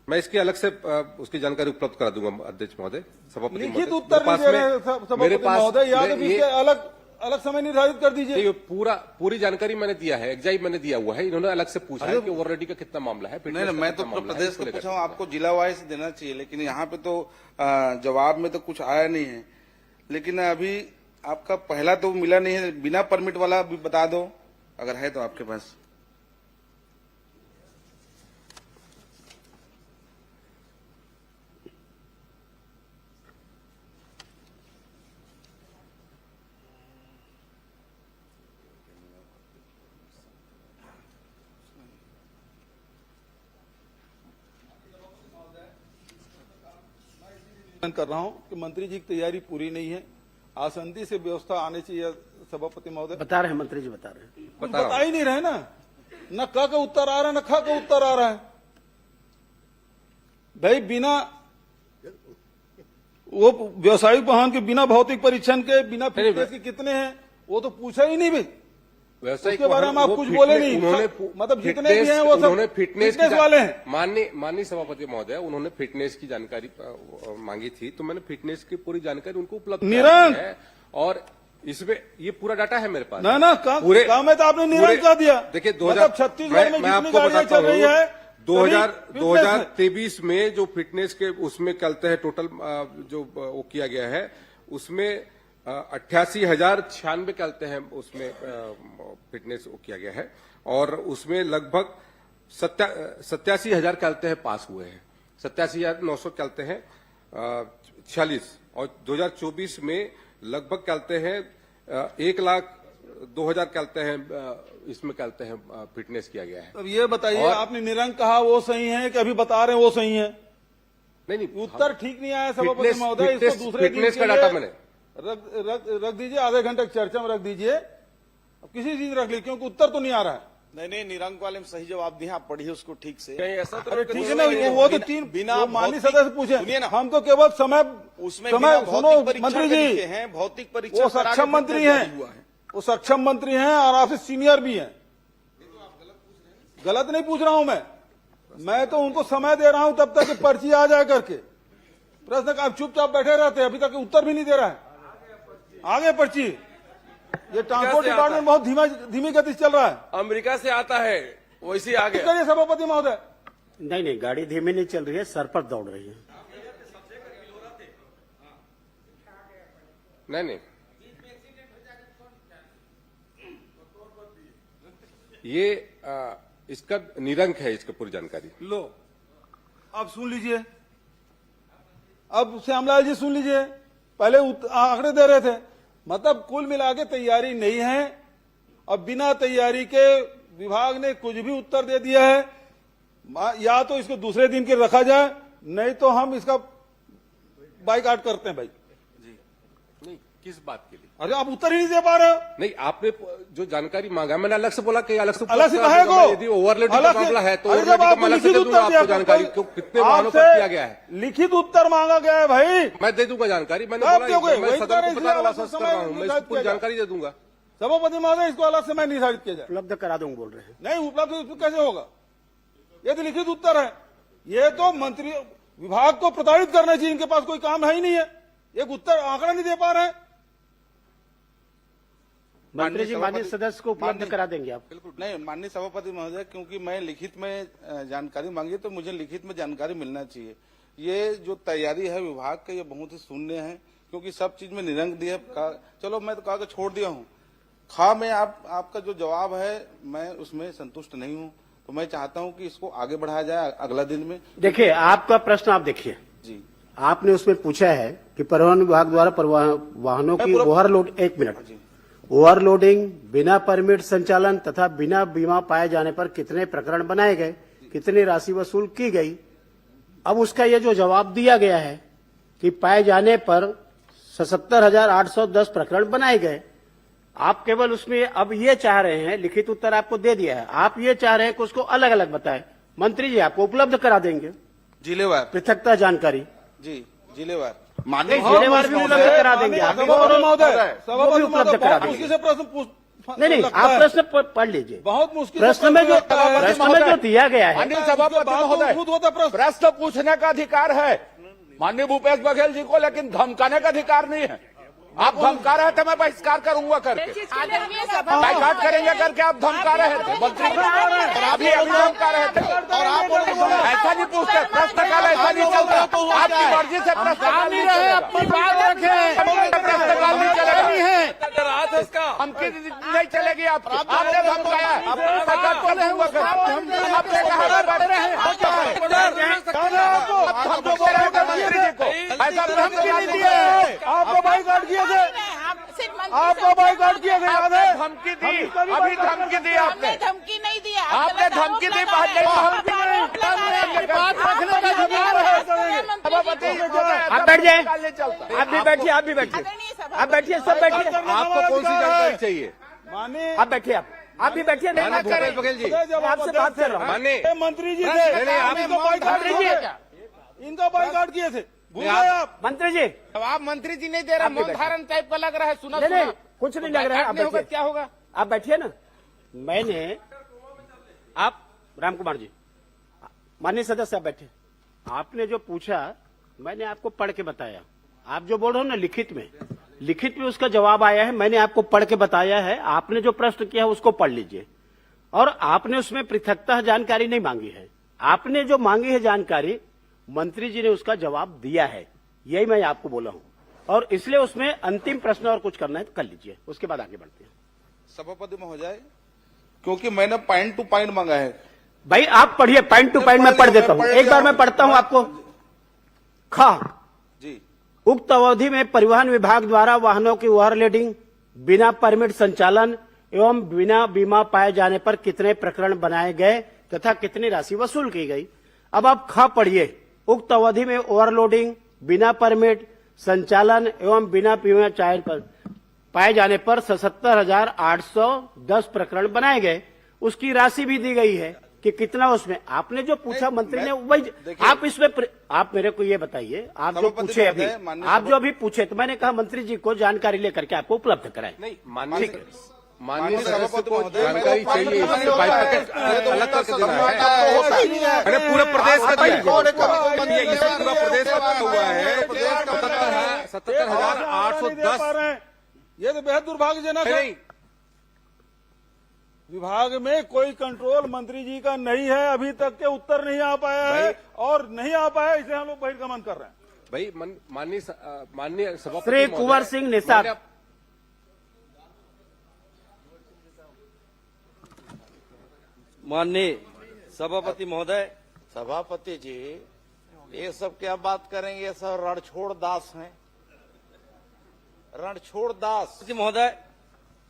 S2: मैं इसकी अलग से उसकी जानकारी उपलब्ध करा दूंगा अध्यक्ष महोदय, सभापति
S4: लिखित उत्तर नहीं दे रहे सभापति महोदय, या तो बीच अलग अलग समय निर्धारित कर दीजिए।
S2: ये पूरी जानकारी मैंने दिया है, एग्जाइट मैंने दिया हुआ है। इन्होंने अलग से पूछा है कि ओवरलोडिंग का कितना मामला है।
S7: नहीं, मैं तो प्रदेश को पूछा हूँ, आपको जिला वाइज देना चाहिए, लेकिन यहाँ पे तो जवाब में तो कुछ आया नहीं है। लेकिन अभी आपका पहला तो मिला नहीं है, बिना परमिट वाला भी बता दो अगर है तो आपके पास।
S4: कर रहा हूं कि मंत्री जी की तैयारी पूरी नहीं है, आसंदी से व्यवस्था आनी चाहिए। सभापति महोदय
S8: बता रहे हैं, मंत्री जी बता रहे हैं,
S4: बता ही नहीं रहे ना, न क का उत्तर आ रहा है न ख का उत्तर आ रहा है। भाई बिना वो व्यवसायिक वाहन के बिना भौतिक परीक्षण के, बिना फिटनेस के कितने हैं वो तो पूछा ही नहीं भाई। उसके बारे में आप कुछ बोले नहीं, मतलब जितने भी हैं वो सब फिटनेस वाले हैं।
S2: माननीय सभापति महोदय, उन्होंने फिटनेस की जानकारी मांगी थी, तो मैंने फिटनेस की पूरी जानकारी उनको उपलब्ध
S4: निरंक
S2: है। और इसमें ये पूरा डाटा है मेरे पास।
S4: ना पूरे काम में तो आपने निरंक कर दिया।
S2: देखिए 2000
S4: छत्तीसगढ़ में
S2: मैं आपको बताता हूँ, 2023 में जो फिटनेस के उसमें चलते हैं, टोटल जो वो किया गया है उसमें 88,096 कहते हैं, उसमें फिटनेस किया गया है। और उसमें लगभग 87,000 कहते हैं पास हुए हैं, 87,900 कहते हैं 46। और 2024 में लगभग कहते हैं 1,02,000 कहते हैं, इसमें कहते हैं फिटनेस किया गया है।
S4: अब ये बताइए, आपने निरंक कहा वो सही है कि अभी बता रहे हैं वो सही है?
S2: नहीं,
S4: उत्तर ठीक नहीं आया सभापति महोदय। इसको दूसरे
S2: फिटनेस का डाटा मैंने
S4: रख दीजिए, आधे घंटे की चर्चा में रख दीजिए, अब किसी चीज रख लीजिए, क्योंकि उत्तर तो नहीं आ रहा है।
S16: नहीं, निरंक वाले में सही जवाब दिए, आप पढ़िए उसको ठीक से।
S5: ऐसा तो
S4: ठीक है ना, वो तो तीन बिना माननीय सदस्य पूछे, हम तो केवल समय सुनो मंत्री जी
S16: हैं, भौतिक परीक्षा
S4: वो सक्षम मंत्री हैं, वो सक्षम मंत्री हैं और आपसे सीनियर भी हैं। गलत नहीं पूछ रहा हूं मैं तो उनको समय दे रहा हूं तब तक कि पर्ची आ जाए करके। प्रश्न का आप चुपचाप बैठे रहते हैं, अभी तक उत्तर भी नहीं दे रहा है। आगे पर्ची, ये ट्रांसपोर्ट डिपार्टमेंट बहुत धीमी गति से चल रहा है।
S5: अमेरिका से आता है वैसे आ गया।
S4: करिए सभापति महोदय।
S8: नहीं, गाड़ी धीमी नहीं चल रही है, सर पर दौड़ रही है।
S2: नहीं, ये इसका निरंक है, इसका पूरी जानकारी
S4: लो अब सुन लीजिए, अब श्यामलाल जी सुन लीजिए, पहले आंकड़े दे रहे थे, मतलब कुल मिला के तैयारी नहीं है। अब बिना तैयारी के विभाग ने कुछ भी उत्तर दे दिया है। या तो इसको दूसरे दिन के रखा जाए, नहीं तो हम इसका बाइकआउट करते हैं भाई।
S2: नहीं, किस बात के लिए?
S4: अरे आप उत्तर ही नहीं दे पा रहे हो।
S2: नहीं, आपने जो जानकारी मांगा, मैंने अलग से बोला कि अलग से
S4: कहे को
S2: यदि ओवरलोडिंग का मामला है तो ओवरलोडिंग अलग से दे दूंगा आपको जानकारी, कितने वाहनों पर किया गया है।
S4: लिखित उत्तर मांगा गया है भाई,
S2: मैं दे दूंगा जानकारी। मैंने
S4: आप
S2: बोला
S4: दोगे?
S2: मैं
S4: वही
S2: सदन
S4: तो
S2: को
S4: नहीं,
S2: बताने वाला
S4: इसलिए
S2: कर रहा हूँ, मैं इसकी पूरी जानकारी दे दूंगा।
S4: सभापति महोदय, इसको अलग से मैं निर्धारित किया जाए।
S8: उपलब्ध करा दूंगा बोल रहे हैं।
S4: नहीं, उपलब्ध कैसे होगा? ये तो लिखित उत्तर है। ये तो मंत्री विभाग को प्रताड़ित करना चाहिए, इनके पास कोई काम है ही नहीं है। एक उत्तर आंकड़ा नहीं दे पा रहे हैं।
S8: मंत्री जी माननीय सदस्य को उपलब्ध करा देंगे आप?
S7: बिल्कुल नहीं माननीय सभापति महोदय, क्योंकि मैं लिखित में जानकारी मांगी तो मुझे लिखित में जानकारी मिलना चाहिए। ये जो तैयारी है विभाग का, ये बहुत ही शून्य है, क्योंकि सब चीज में निरंक दिया। चलो मैं तो कहा के छोड़ दिया हूँ। में आपका जो जवाब है मैं उसमें संतुष्ट नहीं हूँ, तो मैं चाहता हूँ कि इसको आगे बढ़ाया जाए अगला दिन में।
S8: देखिए, आपका प्रश्न आप देखिए
S7: जी,
S8: आपने उसमें पूछा है कि परिवहन विभाग द्वारा वाहनों की ओवरलोड, एक मिनट, ओवरलोडिंग, बिना परमिट संचालन तथा बिना बीमा पाए जाने पर कितने प्रकरण बनाए गए, कितनी राशि वसूल की गई। अब उसका ये जो जवाब दिया गया है कि पाए जाने पर 77,810 प्रकरण बनाए गए, आप केवल उसमें अब ये चाह रहे हैं, लिखित उत्तर आपको दे दिया है, आप ये चाह रहे हैं कि उसको अलग अलग बताएं। मंत्री जी आपको उपलब्ध करा देंगे
S7: जिलेवार
S8: पृथकता जानकारी।
S7: जी, जिलेवार
S8: जिलेवार भी उपलब्ध करा देंगे आप, वो भी उपलब्ध करा देंगे। नहीं, आप प्रश्न पढ़ लीजिए।
S4: बहुत मुश्किल
S8: प्रश्न में जो दिया गया है,
S3: माननीय सभापति महोदय, प्रश्न पूछने का अधिकार है माननीय भूपेश बघेल जी को, लेकिन धमकाने का अधिकार नहीं है। आप धमका रहे थे, मैं बहिष्कार करूंगा करके, बाइकआउट करेंगे करके आप धमका रहे थे मंत्री, अभी धमका रहे थे। और आप ऐसा नहीं पूछते, प्रश्न काल ऐसा नहीं चलता, आपकी मर्जी से प्रश्न काल नहीं रहे, अपनी बात रखें, प्रश्न काल नहीं चलेगा, धमकी नहीं चलेगी आपकी। आपने धमकाया, बाइकआउट करूंगा करके, आपने कहा बढ़ रहे हैं, मंत्री जी को ऐसा धमकी नहीं दिए,
S4: आपको बाइकआउट किया थे, आपको बाइकआउट किया था, याद है?
S3: धमकी दी, अभी धमकी दी आपने,
S14: धमकी नहीं दिया,
S3: आपने धमकी दी, बात रखने का अधिकार है।
S8: आप बैठ जाए, आप भी बैठिए, आप भी बैठिए, आप बैठिए, सब बैठिए।
S2: आपको कौन सी जानकारी चाहिए?
S4: माननीय
S8: आप बैठिए, आप भी बैठिए। नहीं
S2: भूपेश बघेल जी,
S8: आपसे बात कर रहा हूँ।
S2: माननीय
S4: मंत्री जी थे, इनका बाइकआउट किए थे, भूल गए आप?
S8: मंत्री जी,
S3: आप मंत्री जी नहीं दे रहे, मौन धारण टाइप का लग रहा है, सुना
S8: नहीं, कुछ नहीं लग रहा है। आप बैठिए,
S3: क्या होगा?
S8: आप बैठिए ना। मैंने, आप राम कुमार जी, माननीय सदस्य आप बैठे, आपने जो पूछा मैंने आपको पढ़ के बताया। आप जो बोल रहे हो ना लिखित में उसका जवाब आया है, मैंने आपको पढ़ के बताया है। आपने जो प्रश्न किया है उसको पढ़ लीजिए। और आपने उसमें पृथकता जानकारी नहीं मांगी है, आपने जो मांगी है जानकारी, मंत्री जी ने उसका जवाब दिया है, यही मैं आपको बोला हूं। और इसलिए उसमें अंतिम प्रश्न और कुछ करना है तो कर लीजिए, उसके बाद आगे बढ़ते हैं।
S7: सभापति महोदय, क्योंकि मैंने पॉइंट टू पॉइंट मांगा है।
S8: भाई आप पढ़िए, पॉइंट टू पॉइंट मैं पढ़ देता हूं, एक बार मैं पढ़ता हूं आपको।
S7: जी,
S8: उक्त अवधि में परिवहन विभाग द्वारा वाहनों की ओवरलोडिंग, बिना परमिट संचालन एवं बिना बीमा पाए जाने पर कितने प्रकरण बनाए गए तथा कितनी राशि वसूल की गई। अब आप पढ़िए, उक्त अवधि में ओवरलोडिंग, बिना परमिट संचालन एवं बिना बीमा पाए जाने पर 77,810 प्रकरण बनाए गए। उसकी राशि भी दी गई है कि कितना उसमें। आपने जो पूछा मंत्री ने वही, आप इसमें आप मेरे को ये बताइए, आप जो पूछे अभी, आप जो अभी पूछे, तो मैंने कहा मंत्री जी को जानकारी लेकर के आपको उपलब्ध कराएं।
S2: नहीं, माननीय सदस्य को जानकारी चाहिए, इसलिए बाइक अलग करके देना है। अरे पूरे प्रदेश का पूरा प्रदेश का हुआ है 77,810।
S4: ये तो बेहद दुर्भाग्यजनक है। विभाग में कोई कंट्रोल मंत्री जी का नहीं है, अभी तक के उत्तर नहीं आ पाया है, और नहीं आ पाया इसलिए हम लोग बहिर्गमन कर रहे हैं।
S2: भाई माननीय सभापति
S8: श्री कुंवर सिंह निषाद,
S5: माननीय सभापति महोदय,
S10: सभापति जी,
S16: ये सब क्या बात करेंगे, ये सब रणछोड़ दास हैं, रणछोड़ दास।
S5: जी महोदय,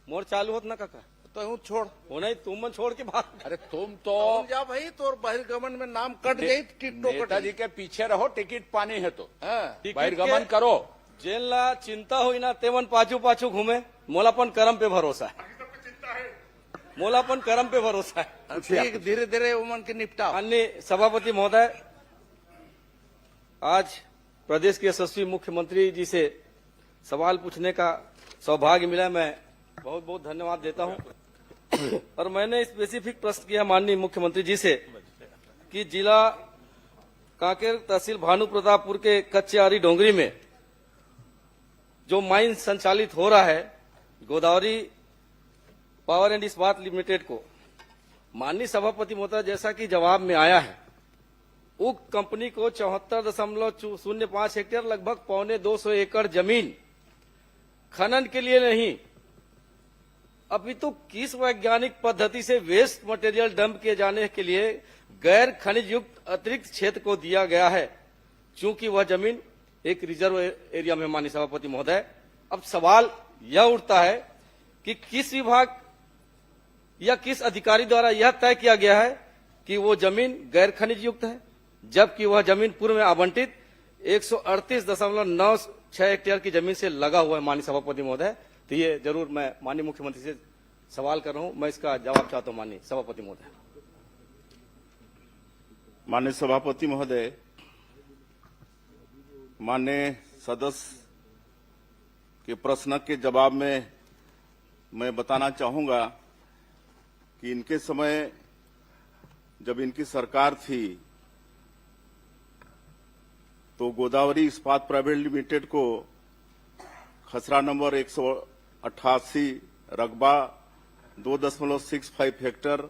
S5: मोर चालू होत ना काका,
S16: तो हूँ छोड़
S5: हो नहीं तुम मन छोड़ के बात।
S3: अरे तुम तो
S16: जा भाई, तो बहिर्गमन में नाम कट गई, टिकटों कट
S3: नेताजी के पीछे रहो, टिकट पानी है तो
S5: टिकट
S3: बहिर्गमन
S5: के-
S3: करो।
S5: जेल ला चिंता हुई ना तेवन पाछू पाछू घूमे, मोलापन कर्म पे भरोसा है, मोलापन कर्म पे भरोसा है।
S16: ठीक, धीरे धीरे उमन के निपटा।
S5: माननीय सभापति महोदय, आज प्रदेश के यशस्वी मुख्यमंत्री जी से सवाल पूछने का सौभाग्य मिला, मैं बहुत बहुत धन्यवाद देता हूं। और मैंने स्पेसिफिक प्रश्न किया माननीय मुख्यमंत्री जी से कि जिला कांकेर तहसील भानु प्रतापपुर के कच्चेआरी डोंगरी में जो माइन संचालित हो रहा है गोदावरी पावर एंड इस्पात लिमिटेड को, माननीय सभापति महोदय जैसा कि जवाब में आया है, उक्त कंपनी को 74.05 हेक्टेयर लगभग 250 एकड़ जमीन खनन के लिए नहीं अपितु किस वैज्ञानिक पद्धति से वेस्ट मटेरियल डंप किए जाने के लिए गैर खनिज युक्त अतिरिक्त क्षेत्र को दिया गया है, चूंकि वह जमीन एक रिजर्व एरिया में। माननीय सभापति महोदय, अब सवाल यह उठता है कि किस विभाग या किस अधिकारी द्वारा यह तय किया गया है कि वो जमीन गैर खनिज युक्त है, जबकि वह जमीन पूर्व में आवंटित 138.96 हेक्टेयर की जमीन से लगा हुआ है। माननीय सभापति महोदय, तो ये जरूर मैं माननीय मुख्यमंत्री से सवाल कर रहा हूं, मैं इसका जवाब चाहता हूं माननीय सभापति महोदय।
S12: माननीय सभापति महोदय, माननीय सदस्य के प्रश्न के जवाब में मैं बताना चाहूंगा कि इनके समय जब इनकी सरकार थी तो गोदावरी इस्पात प्राइवेट लिमिटेड को खसरा नंबर 188 रकबा 2.65 हेक्टेयर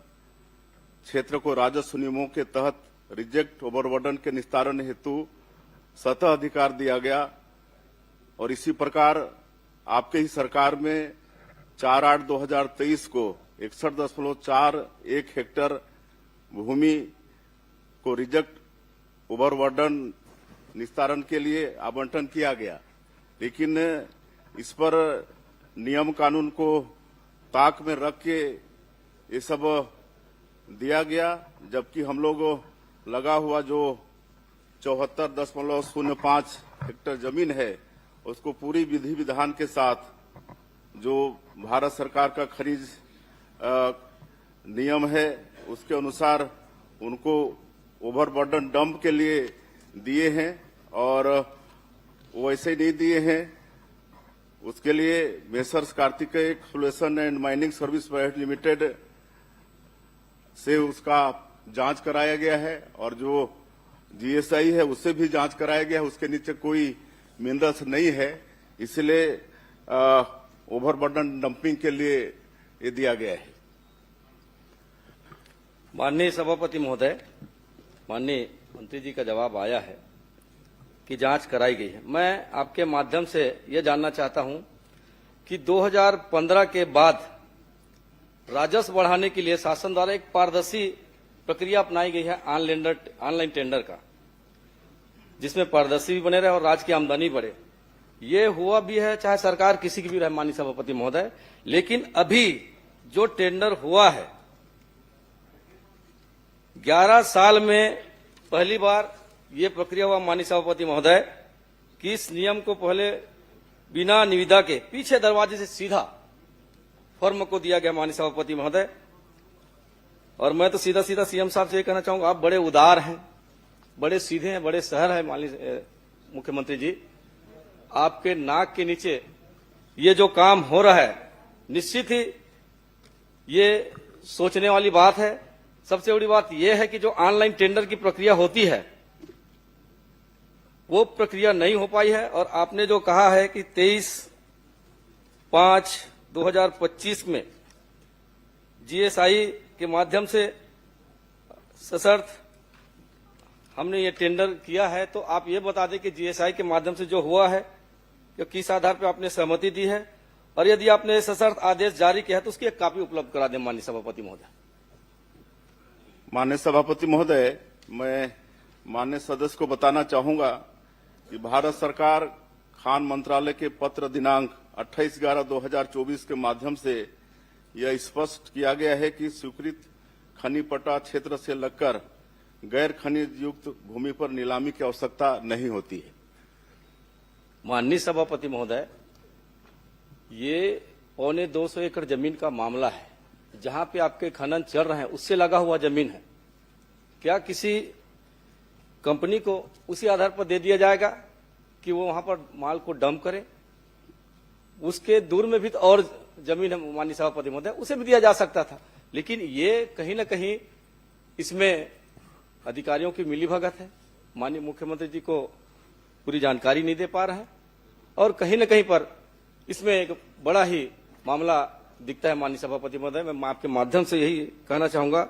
S12: क्षेत्र को राजस्व नियमों के तहत रिजेक्ट ओवरबर्डन के निस्तारण हेतु सतह अधिकार दिया गया। और इसी प्रकार आपके ही सरकार में 4/8/2023 को 61.41 हेक्टेयर भूमि को रिजेक्ट ओवरबर्डन निस्तारण के लिए आवंटन किया गया, लेकिन इस पर नियम कानून को ताक में रख के ये सब दिया गया, जबकि हम लोग लगा हुआ जो 74.05 हेक्टेयर जमीन है उसको पूरी विधि विधान के साथ जो भारत सरकार का खनिज नियम है उसके अनुसार उनको ओवरबर्डन डंप के लिए दिए हैं, और वो ऐसे नहीं दिए हैं। उसके लिए messrs Kartikeya exploration and mining service private limited से उसका जांच कराया गया है, और जो जीएसआई है उससे भी जांच कराया गया है, उसके नीचे कोई मिनरल्स नहीं है, इसलिए ओवरबर्डन डंपिंग के लिए ये दिया गया है।
S5: माननीय सभापति महोदय, माननीय मंत्री जी का जवाब आया है कि जांच कराई गई है। मैं आपके माध्यम से यह जानना चाहता हूं कि 2015 के बाद राजस्व बढ़ाने के लिए शासन द्वारा एक पारदर्शी प्रक्रिया अपनाई गई है ऑनलाइन टेंडर का, जिसमें पारदर्शी भी बने रहे और राज्य की आमदनी बढ़े। ये हुआ भी है चाहे सरकार किसी की भी रहे माननीय सभापति महोदय, लेकिन अभी जो टेंडर हुआ है 11 साल में पहली बार ये प्रक्रिया हुआ माननीय सभापति महोदय कि इस नियम को पहले बिना निविदा के पीछे दरवाजे से सीधा फर्म को दिया गया माननीय सभापति महोदय। और मैं तो सीधा सीधा सीएम साहब से ये कहना चाहूंगा, आप बड़े उदार हैं, बड़े सीधे हैं, बड़े सहर हैं माननीय मुख्यमंत्री जी। आपके नाक के नीचे ये जो काम हो रहा है निश्चित ही ये सोचने वाली बात है। सबसे बड़ी बात यह है कि जो ऑनलाइन टेंडर की प्रक्रिया होती है वो प्रक्रिया नहीं हो पाई है, और आपने जो कहा है कि 23/5/2025 में जीएसआई के माध्यम से सशर्त हमने ये टेंडर किया है, तो आप ये बता दें कि जीएसआई के माध्यम से जो हुआ है कि किस आधार पर आपने सहमति दी है, और यदि आपने सशर्त आदेश जारी किया है तो उसकी एक कॉपी उपलब्ध करा दें माननीय सभापति महोदय।
S12: माननीय सभापति महोदय, मैं माननीय सदस्य को बताना चाहूंगा कि भारत सरकार खान मंत्रालय के पत्र दिनांक 28/11/2024 के माध्यम से यह स्पष्ट किया गया है कि स्वीकृत खनी पट्टा क्षेत्र से लगकर गैर खनिज युक्त भूमि पर नीलामी की आवश्यकता नहीं होती है।
S5: माननीय सभापति महोदय, ये 250 एकड़ जमीन का मामला है, जहां पे आपके खनन चल रहे हैं उससे लगा हुआ जमीन है। क्या किसी कंपनी को उसी आधार पर दे दिया जाएगा कि वो वहां पर माल को डंप करे? उसके दूर में भी तो और जमीन है माननीय सभापति महोदय, उसे भी दिया जा सकता था। लेकिन ये कहीं न कहीं इसमें अधिकारियों की मिलीभगत है। माननीय मुख्यमंत्री जी को पूरी जानकारी नहीं दे पा रहे हैं और कहीं न कहीं पर इसमें एक बड़ा ही मामला दिखता है। माननीय सभापति महोदय, मैं आपके माध्यम से यही कहना चाहूंगा,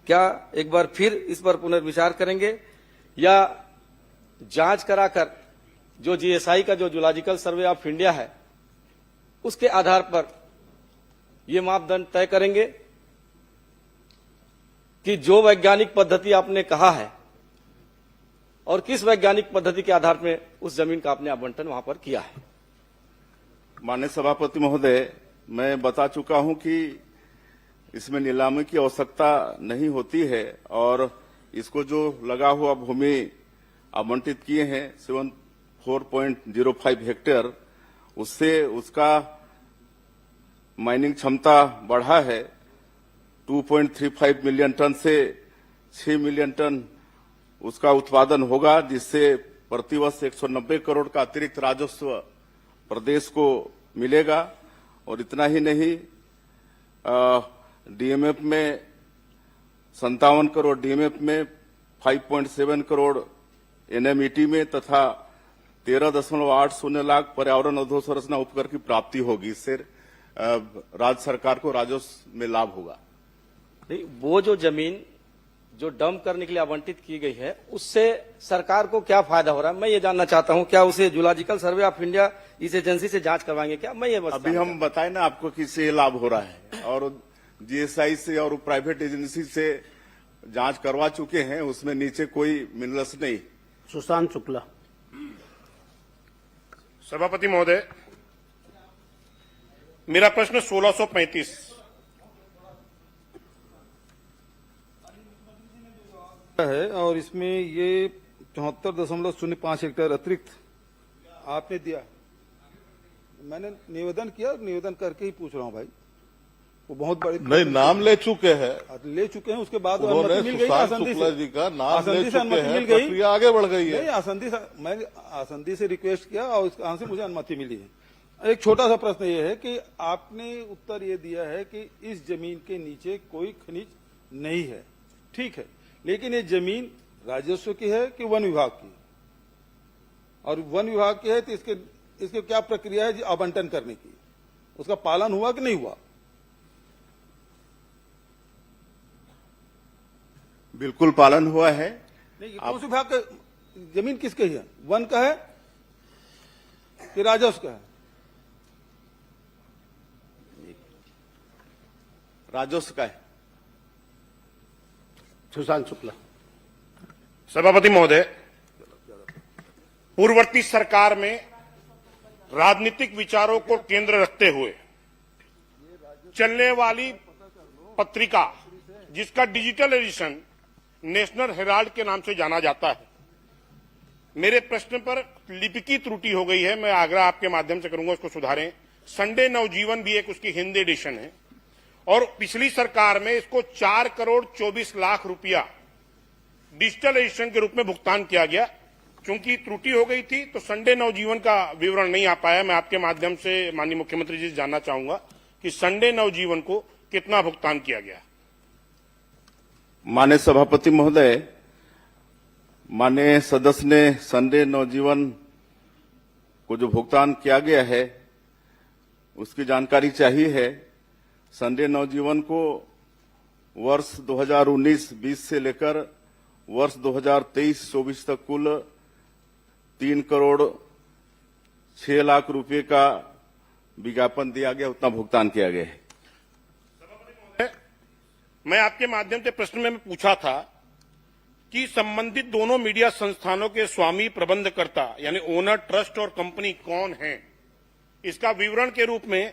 S5: क्या एक बार फिर इस पर पुनर्विचार करेंगे या जांच कराकर जो जीएसआई का जो जूलॉजिकल सर्वे ऑफ इंडिया है उसके आधार पर ये मापदंड तय करेंगे कि जो वैज्ञानिक पद्धति आपने कहा है और किस वैज्ञानिक पद्धति के आधार में उस जमीन का आपने आवंटन वहां पर किया है?
S12: माननीय सभापति महोदय, मैं बता चुका हूं कि इसमें नीलामी की आवश्यकता नहीं होती है और इसको जो लगा हुआ भूमि आवंटित किए हैं 74.05 हेक्टेयर, उससे उसका माइनिंग क्षमता बढ़ा है। 2.35 मिलियन टन से 6 मिलियन टन उसका उत्पादन होगा, जिससे प्रतिवर्ष 190 करोड़ का अतिरिक्त राजस्व प्रदेश को मिलेगा। और इतना ही नहीं, डीएमएफ में 57 करोड़, डीएमएफ में 5.7 करोड़, एनएमईटी में तथा 13.80 लाख पर्यावरण अधोसंरचना उपकर की प्राप्ति होगी। इससे राज्य सरकार को राजस्व में लाभ होगा।
S5: नहीं, वो जो जमीन जो डंप करने के लिए आवंटित की गई है उससे सरकार को क्या फायदा हो रहा है, मैं ये जानना चाहता हूं। क्या उसे जूलॉजिकल सर्वे ऑफ इंडिया इस एजेंसी से जांच करवाएंगे क्या? मैं ये
S12: अभी हम बताएं ना आपको कि इससे लाभ हो रहा है और जीएसआई से और प्राइवेट एजेंसी से जांच करवा चुके हैं, उसमें नीचे कोई मिनरल्स नहीं।
S8: सुशांत शुक्ला।
S9: सभापति महोदय, मेरा प्रश्न 1635
S4: है और इसमें ये 74.05 हेक्टेयर अतिरिक्त आपने दिया। मैंने निवेदन किया, निवेदन करके ही पूछ रहा हूं भाई। वो बहुत बड़ी
S16: नहीं, नाम ले चुके हैं,
S4: उसके बाद
S16: उन्होंने
S4: अनुमति मिल गई आसंदी
S16: शुक्ला जी का नाम ले
S4: से
S16: चुके
S4: अनुमति
S16: हैं,
S4: मिल गई,
S16: प्रक्रिया आगे बढ़ गई है।
S4: नहीं, मैंने आसंदी से रिक्वेस्ट किया और यहाँ से मुझे अनुमति मिली है। एक छोटा सा प्रश्न ये है कि आपने उत्तर ये दिया है कि इस जमीन के नीचे कोई खनिज नहीं है, ठीक है, लेकिन ये जमीन राजस्व की है कि वन विभाग की? और वन विभाग की है तो इसके क्या प्रक्रिया है आवंटन करने की? उसका पालन हुआ कि नहीं हुआ?
S12: बिल्कुल पालन हुआ है।
S4: नहीं, उस विभाग का जमीन किसके है? वन का है कि राजस्व का है?
S12: राजस्व का है।
S8: सुशांत शुक्ला।
S9: सभापति महोदय, पूर्ववर्ती सरकार में राजनीतिक विचारों को केंद्र रखते हुए चलने वाली पत्रिका, जिसका डिजिटल एडिशन नेशनल हेराल्ड के नाम से जाना जाता है, मेरे प्रश्न पर लिपिकी त्रुटि हो गई है। मैं आग्रह आपके माध्यम से करूंगा उसको सुधारें। संडे नवजीवन भी एक उसकी हिंदी एडिशन है और पिछली सरकार में इसको 4 करोड़ 24 लाख रुपया डिजिटल एडिशन के रूप में भुगतान किया गया। चूंकि त्रुटि हो गई थी तो संडे नवजीवन का विवरण नहीं आ पाया। मैं आपके माध्यम से माननीय मुख्यमंत्री जी से जानना चाहूंगा कि संडे नवजीवन को कितना भुगतान किया गया।
S12: माननीय सभापति महोदय, माननीय सदस्य ने संडे नवजीवन को जो भुगतान किया गया है उसकी जानकारी चाहिए है। संडे नवजीवन को वर्ष 2019-20 से लेकर वर्ष 2023-24 तक कुल 3 करोड़ 6 लाख रुपए का विज्ञापन दिया गया, उतना भुगतान किया गया है।
S9: मैं आपके माध्यम से प्रश्न में पूछा था कि संबंधित दोनों मीडिया संस्थानों के स्वामी प्रबंधकर्ता यानी ओनर, ट्रस्ट और कंपनी कौन हैं, इसका विवरण के रूप में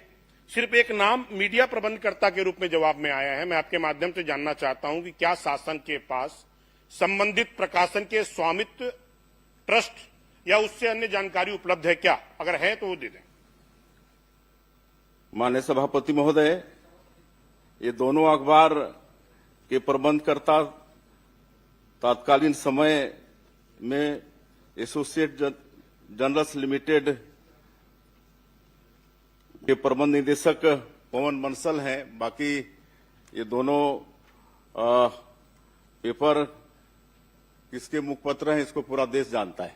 S9: सिर्फ एक नाम मीडिया प्रबंधकर्ता के रूप में जवाब में आया है। मैं आपके माध्यम से जानना चाहता हूं कि क्या शासन के पास संबंधित प्रकाशन के स्वामित्व, ट्रस्ट या उससे अन्य जानकारी उपलब्ध है क्या? अगर है तो वो दे दें।
S12: माननीय सभापति महोदय, ये दोनों अखबार के प्रबंधकर्ता तत्कालीन समय में एसोसिएट जर्नल्स लिमिटेड के प्रबंध निदेशक पवन बंसल हैं। बाकी ये दोनों पेपर किसके मुखपत्र हैं, इसको पूरा देश जानता है।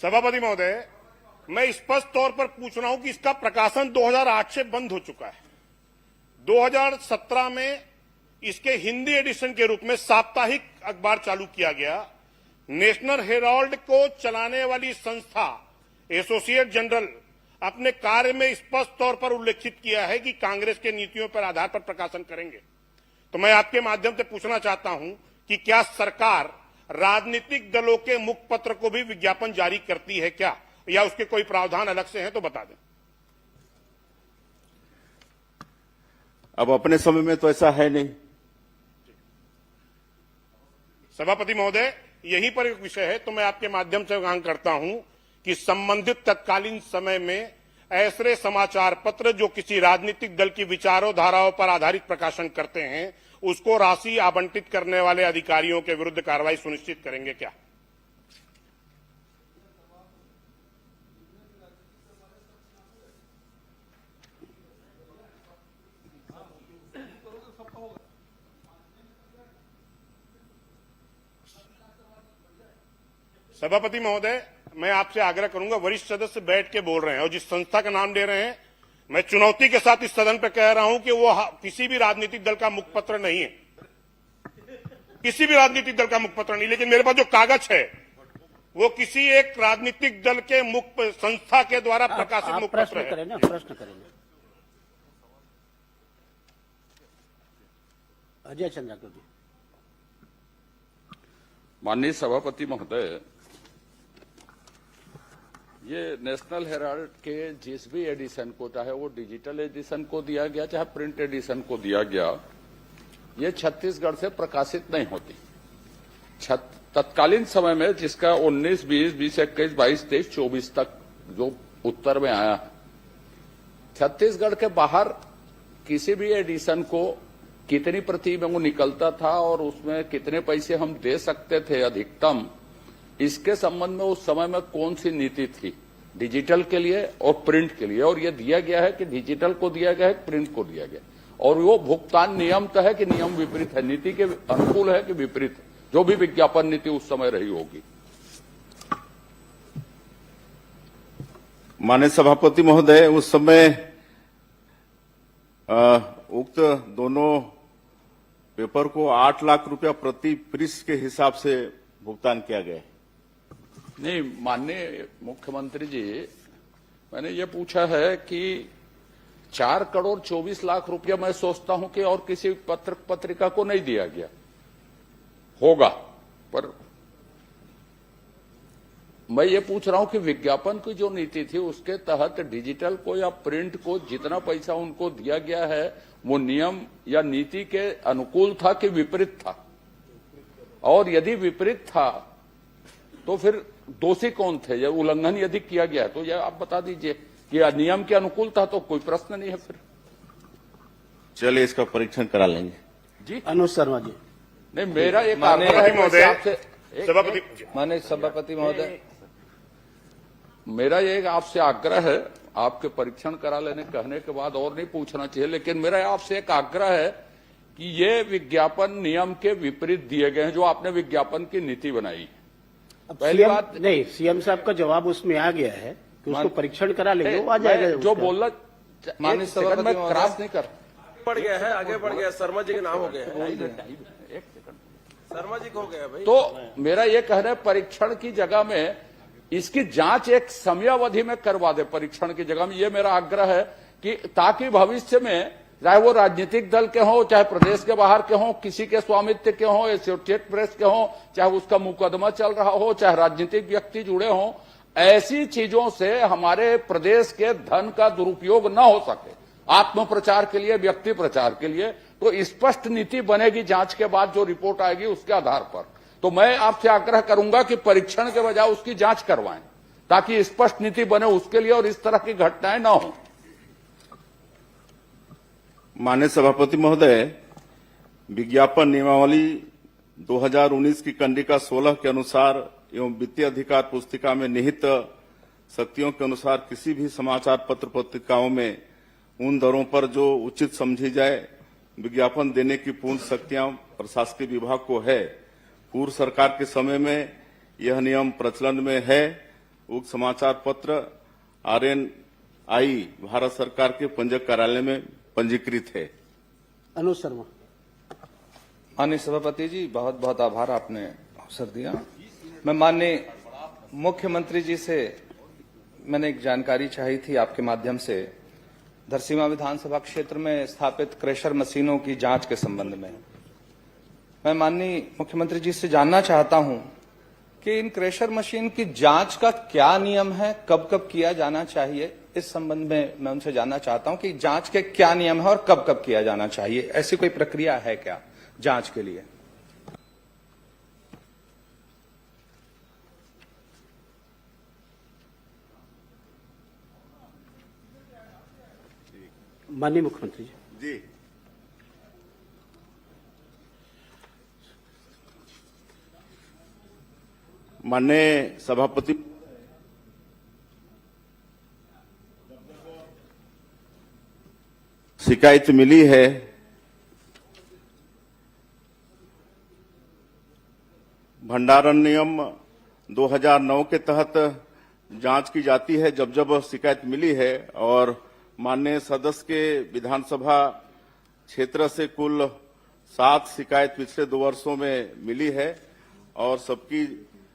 S9: सभापति महोदय, मैं स्पष्ट तौर पर पूछ रहा हूं कि इसका प्रकाशन 2008 से बंद हो चुका है। 2017 में इसके हिंदी एडिशन के रूप में साप्ताहिक अखबार चालू किया गया। नेशनल हेराल्ड को चलाने वाली संस्था एसोसिएट जनरल अपने कार्य में स्पष्ट तौर पर उल्लेखित किया है कि कांग्रेस के नीतियों पर आधार पर प्रकाशन करेंगे। तो मैं आपके माध्यम से पूछना चाहता हूं कि क्या सरकार राजनीतिक दलों के मुखपत्र को भी विज्ञापन जारी करती है क्या, या उसके कोई प्रावधान अलग से हैं तो बता दें।
S12: अब अपने समय में तो ऐसा है नहीं।
S9: सभापति महोदय, यहीं पर एक विषय है, तो मैं आपके माध्यम से मांग करता हूं कि संबंधित तत्कालीन समय में ऐसे समाचार पत्र जो किसी राजनीतिक दल की विचारों धाराओं पर आधारित प्रकाशन करते हैं, उसको राशि आवंटित करने वाले अधिकारियों के विरुद्ध कार्रवाई सुनिश्चित करेंगे क्या? सभापति महोदय, मैं आपसे आग्रह करूंगा, वरिष्ठ सदस्य बैठ के बोल रहे हैं और जिस संस्था का नाम ले रहे हैं, मैं चुनौती के साथ इस सदन पर कह रहा हूं कि वो किसी भी राजनीतिक दल का मुखपत्र नहीं है, किसी भी राजनीतिक दल का मुखपत्र नहीं। लेकिन मेरे पास जो कागज है वो किसी एक राजनीतिक दल के मुख संस्था के द्वारा प्रकाशित मुखपत्र है।
S8: प्रश्न करें अजय चंद्राकर जी।
S3: माननीय सभापति महोदय, ये नेशनल हेराल्ड के जिस भी एडिशन को, चाहे वो डिजिटल एडिशन को दिया गया चाहे प्रिंट एडिशन को दिया गया, ये छत्तीसगढ़ से प्रकाशित नहीं होती। तत्कालीन समय में जिसका 19, 20, 21, 22, 23, 24 तक जो उत्तर में आया है, छत्तीसगढ़ के बाहर किसी भी एडिशन को कितनी प्रति में वो निकलता था और उसमें कितने पैसे हम दे सकते थे अधिकतम, इसके संबंध में उस समय में कौन सी नीति थी डिजिटल के लिए और प्रिंट के लिए, और ये दिया गया है कि डिजिटल को दिया गया है, प्रिंट को दिया गया, और वो भुगतान नियम तो है कि नियम विपरीत है, नीति के अनुकूल है कि विपरीत, जो भी विज्ञापन नीति उस समय रही होगी।
S12: माननीय सभापति महोदय, उस समय उक्त दोनों पेपर को 8 लाख रुपया प्रति पृष्ठ के हिसाब से भुगतान किया गया।
S3: नहीं माननीय मुख्यमंत्री जी, मैंने ये पूछा है कि 4 करोड़ 24 लाख रुपया मैं सोचता हूं कि और किसी पत्रिका को नहीं दिया गया होगा, पर मैं ये पूछ रहा हूं कि विज्ञापन की जो नीति थी उसके तहत डिजिटल को या प्रिंट को जितना पैसा उनको दिया गया है वो नियम या नीति के अनुकूल था कि विपरीत था, और यदि विपरीत था तो फिर दोषी कौन थे, या उल्लंघन यदि किया गया तो यह आप बता दीजिए कि नियम के अनुकूल था तो कोई प्रश्न नहीं है। फिर
S12: चलिए इसका परीक्षण करा लेंगे
S3: जी।
S8: अनुज शर्मा जी।
S3: नहीं, मेरा एक आग्रह है आपसे,
S13: माननीय सभापति महोदय,
S3: मेरा एक आपसे आग्रह है, आपके परीक्षण करा लेने कहने के बाद और नहीं पूछना चाहिए, लेकिन मेरा आपसे एक आग्रह है कि ये विज्ञापन नियम के विपरीत दिए गए हैं जो आपने विज्ञापन की नीति बनाई। पहली बात
S8: नहीं, सीएम साहब का जवाब उसमें आ गया है कि उसको परीक्षण करा लेंगे, वो आ जाएगा।
S3: जो बोलना
S13: माननीय सभापति
S3: में क्रॉस नहीं कर
S16: बढ़ गया है, आगे बढ़ गया, शर्मा जी के नाम हो गया है,
S3: एक सेकंड,
S16: शर्मा जी को हो गया भाई।
S3: तो मेरा ये कहना है परीक्षण की जगह में इसकी जांच एक समयावधि में करवा दे, परीक्षण की जगह में, ये मेरा आग्रह है कि ताकि भविष्य में चाहे वो राजनीतिक दल के हों, चाहे प्रदेश के बाहर के हों, किसी के स्वामित्व के हों, एसोसिएट प्रेस के हों, चाहे उसका मुकदमा चल रहा हो, चाहे राजनीतिक व्यक्ति जुड़े हों, ऐसी चीजों से हमारे प्रदेश के धन का दुरुपयोग न हो सके, आत्म प्रचार के लिए, व्यक्ति प्रचार के लिए, तो स्पष्ट नीति बनेगी जांच के बाद जो रिपोर्ट आएगी उसके आधार पर। तो मैं आपसे आग्रह करूंगा कि परीक्षण के बजाय उसकी जांच करवाएं, ताकि स्पष्ट नीति बने उसके लिए और इस तरह की घटनाएं न हो।
S12: माननीय सभापति महोदय, विज्ञापन नियमावली 2019 की कंडिका 16 के अनुसार एवं वित्तीय अधिकार पुस्तिका में निहित शक्तियों के अनुसार किसी भी समाचार पत्र पत्रिकाओं में उन दरों पर जो उचित समझी जाए विज्ञापन देने की पूर्ण शक्तियां प्रशासकीय विभाग को है। पूर्व सरकार के समय में यह नियम प्रचलन में है। उक्त समाचार पत्र RNI भारत सरकार के पंजीयक कार्यालय में पंजीकृत है।
S8: अनुज शर्मा।
S13: माननीय सभापति जी, बहुत बहुत आभार, आपने अवसर दिया। मैं माननीय मुख्यमंत्री जी से मैंने एक जानकारी चाही थी आपके माध्यम से, धरसींवा विधानसभा क्षेत्र में स्थापित क्रेशर मशीनों की जांच के संबंध में। मैं माननीय मुख्यमंत्री जी से जानना चाहता हूं कि इन क्रेशर मशीन की जांच का क्या नियम है, कब कब किया जाना चाहिए। इस संबंध में मैं उनसे जानना चाहता हूं कि जांच के क्या नियम है और कब कब किया जाना चाहिए। ऐसी कोई प्रक्रिया है क्या जांच के लिए?
S8: माननीय मुख्यमंत्री जी।
S12: जी, माननीय सभापति, शिकायत मिली है भंडारण नियम 2009 के तहत जांच की जाती है जब जब शिकायत मिली है, और माननीय सदस्य के विधानसभा क्षेत्र से कुल 7 शिकायत पिछले 2 वर्षों में मिली है और सबकी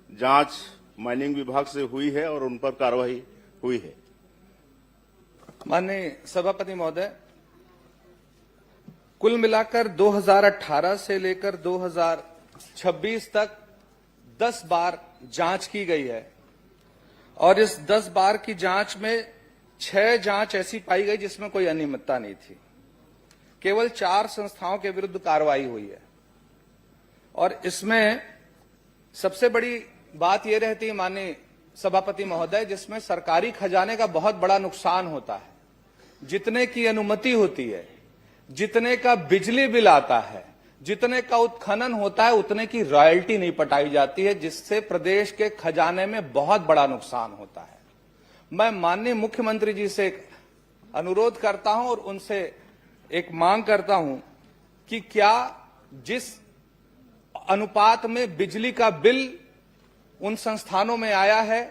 S12: जांच माइनिंग विभाग से हुई है और उन पर कार्रवाई हुई है।
S13: माननीय सभापति महोदय, कुल मिलाकर 2018 से लेकर 2026 तक 10 बार जांच की गई है और इस 10 बार की जांच में 6 जांच ऐसी पाई गई जिसमें कोई अनियमितता नहीं थी। केवल 4 संस्थाओं के विरुद्ध कार्रवाई हुई है और इसमें सबसे बड़ी बात यह रहती है माननीय सभापति महोदय, जिसमें सरकारी खजाने का बहुत बड़ा नुकसान होता है। जितने की अनुमति होती है, जितने का बिजली बिल आता है, जितने का उत्खनन होता है, उतने की रॉयल्टी नहीं पटाई जाती है, जिससे प्रदेश के खजाने में बहुत बड़ा नुकसान होता है। मैं माननीय मुख्यमंत्री जी से अनुरोध करता हूं और उनसे एक मांग करता हूं कि क्या जिस अनुपात में बिजली का बिल उन संस्थानों में आया है,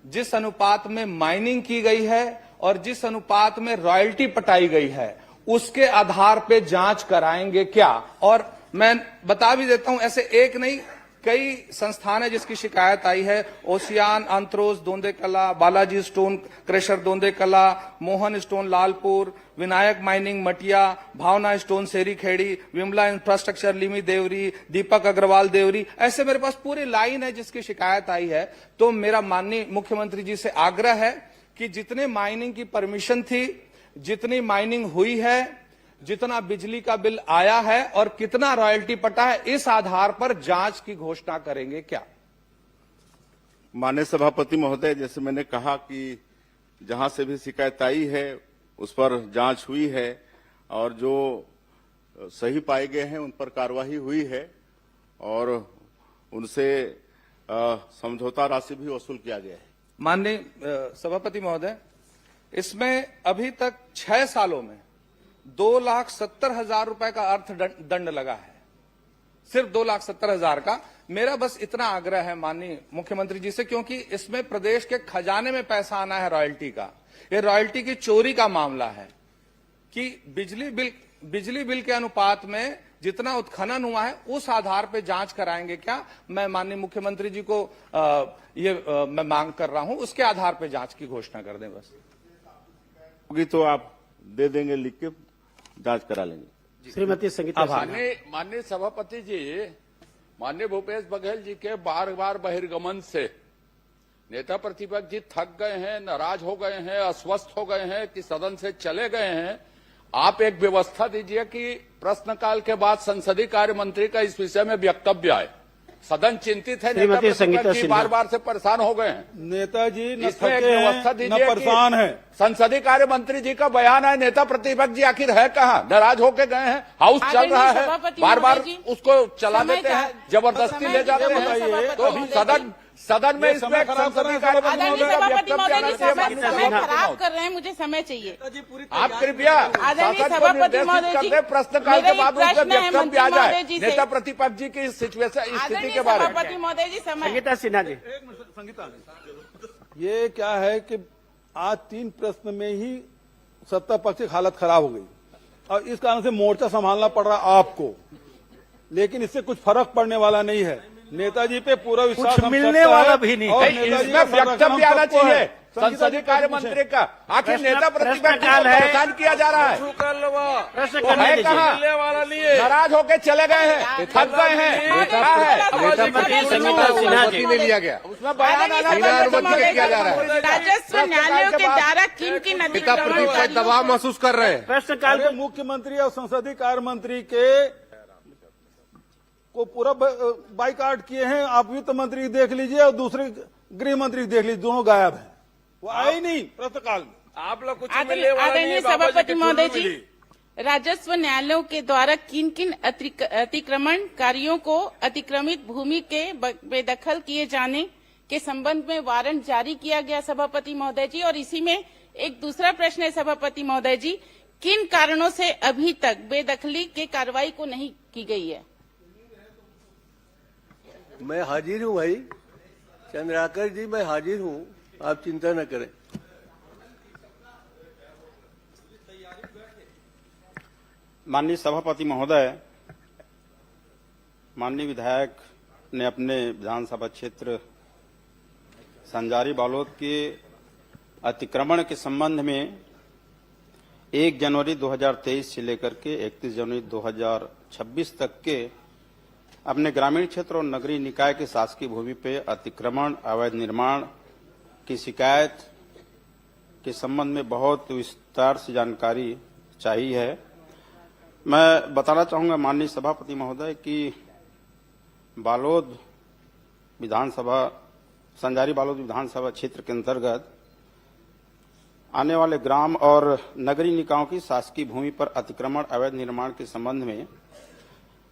S13: जिस अनुपात में माइनिंग की गई है और जिस अनुपात में रॉयल्टी पटाई गई है, उसके आधार पे जांच कराएंगे क्या? और मैं बता भी देता हूं, ऐसे एक नहीं कई संस्थान है जिसकी शिकायत आई है। ओशियान अंत्रोज Dondekala, Balaji stone crusher Dondekala, Mohan stone Lalpur, Vinayak mining Matiya, Bhavna stone Seri Khedi, Vimla infrastructure लिमी देवरी, दीपक अग्रवाल देवरी, ऐसे मेरे पास पूरी लाइन है जिसकी शिकायत आई है। तो मेरा माननीय मुख्यमंत्री जी से आग्रह है कि जितने माइनिंग की परमिशन थी, जितनी माइनिंग हुई है, जितना बिजली का बिल आया है और कितना रॉयल्टी पटा है, इस आधार पर जांच की घोषणा करेंगे क्या?
S12: माननीय सभापति महोदय, जैसे मैंने कहा कि जहां से भी शिकायत आई है उस पर जांच हुई है और जो सही पाए गए हैं उन पर कार्रवाई हुई है और उनसे समझौता राशि भी वसूल किया गया है।
S13: माननीय सभापति महोदय, इसमें अभी तक 6 सालों में 2,70,000 रुपए का अर्थदंड लगा है, सिर्फ 2,70,000 का। मेरा बस इतना आग्रह है माननीय मुख्यमंत्री जी से, क्योंकि इसमें प्रदेश के खजाने में पैसा आना है रॉयल्टी का। ये रॉयल्टी की चोरी का मामला है कि बिजली बिल के अनुपात में जितना उत्खनन हुआ है उस आधार पर जांच कराएंगे क्या? मैं माननीय मुख्यमंत्री जी को मैं मांग कर रहा हूं, उसके आधार पर जांच की घोषणा कर दें बस।
S12: होगी तो आप दे देंगे लिख के, जांच करा लेंगे।
S8: श्रीमती संगीता सिन्हा।
S3: माननीय सभापति जी, माननीय भूपेश बघेल जी के बार बार बहिर्गमन से नेता प्रतिपक्ष जी थक गए हैं, नाराज हो गए हैं, अस्वस्थ हो गए हैं कि सदन से चले गए हैं। आप एक व्यवस्था दीजिए कि प्रश्नकाल के बाद संसदीय कार्य मंत्री का इस विषय में वक्तव्य आए। सदन चिंतित है, नेता प्रतिपक्ष जी बार बार से परेशान हो गए हैं।
S4: नेताजी न
S3: इसमें एक
S4: थके
S3: व्यवस्था
S4: हैं न
S3: दीजिए
S4: परेशान है।
S3: संसदीय कार्य मंत्री जी का बयान है, नेता प्रतिपक्ष जी आखिर है कहाँ? नाराज होके गए हैं, हाउस चल रहा है, बार बार उसको चला देते हैं, जबरदस्ती ले जाते हैं। तो सदन में इसमें संसदीय कार्य मंत्री का वक्तव्य आना चाहिए।
S14: खराब कर रहे हैं, मुझे समय चाहिए।
S3: आप कृपया शासन को निर्देशित कर दें, प्रश्नकाल के बाद उनका वक्तव्य आ जाए नेता प्रतिपक्ष जी की सिचुएशन स्थिति के बारे में।
S14: सभापति महोदय जी, समय।
S8: संगीता सिन्हा जी।
S4: संगीता, ये क्या है कि आज 3 प्रश्न में ही सत्ता पक्ष की हालत खराब हो गई और इस कारण से मोर्चा संभालना पड़ रहा आपको, लेकिन इससे कुछ फर्क पड़ने वाला नहीं है। नेताजी पे पूरा विश्वास
S8: कुछ मिलने वाला भी नहीं।
S3: इसमें वक्तव्य आना चाहिए संसदीय कार्य मंत्री का। आखिर नेता प्रतिपक्ष को परेशान किया जा रहा है,
S8: प्रश्न
S3: वो
S8: करने
S3: है
S8: दीजिए।
S3: कहाँ? नाराज होके चले गए हैं, थक गए हैं, क्या है?
S8: संगीता सिन्हा जी।
S2: ने लिया गया,
S3: उसमें बयान आना
S2: बिना अनुमति किया जा रहा है।
S14: राजस्व न्यायालयों के द्वारा किन
S2: नेता प्रतिपक्ष दबाव महसूस कर रहे हैं।
S8: प्रश्नकाल
S4: अरे मुख्यमंत्री और संसदीय कार्य मंत्री के को पूरा बाइकाट किए हैं। आप वित्त मंत्री देख लीजिए और दूसरे गृह मंत्री देख लीजिए, दोनों गायब हैं, वो आए नहीं प्रश्नकाल में।
S16: आप लोग कुछ
S14: आदरणीय सभापति महोदय जी, राजस्व न्यायालयों के द्वारा किन किन अतिक्रमणकारियों को अतिक्रमित भूमि के बेदखल किए जाने के संबंध में वारंट जारी किया गया सभापति महोदय जी। और इसी में एक दूसरा प्रश्न है सभापति महोदय जी, किन कारणों से अभी तक बेदखली के कार्रवाई को नहीं की गई है?
S15: मैं हाजिर हूँ भाई चंद्राकर जी, मैं हाजिर हूँ, आप चिंता न करें।
S6: माननीय सभापति महोदय, माननीय विधायक ने अपने विधानसभा क्षेत्र संजारी बालोद के अतिक्रमण के संबंध में 1 जनवरी 2023 से लेकर के 31 जनवरी 2026 तक के अपने ग्रामीण क्षेत्र और नगरीय निकाय के शासकीय भूमि पे अतिक्रमण, अवैध निर्माण की शिकायत के संबंध में बहुत विस्तार से जानकारी चाहिए है। मैं बताना चाहूंगा माननीय सभापति महोदय कि बालोद विधानसभा, संजारी बालोद विधानसभा क्षेत्र के अंतर्गत आने वाले ग्राम और नगरीय निकायों की शासकीय भूमि पर अतिक्रमण, अवैध निर्माण के संबंध में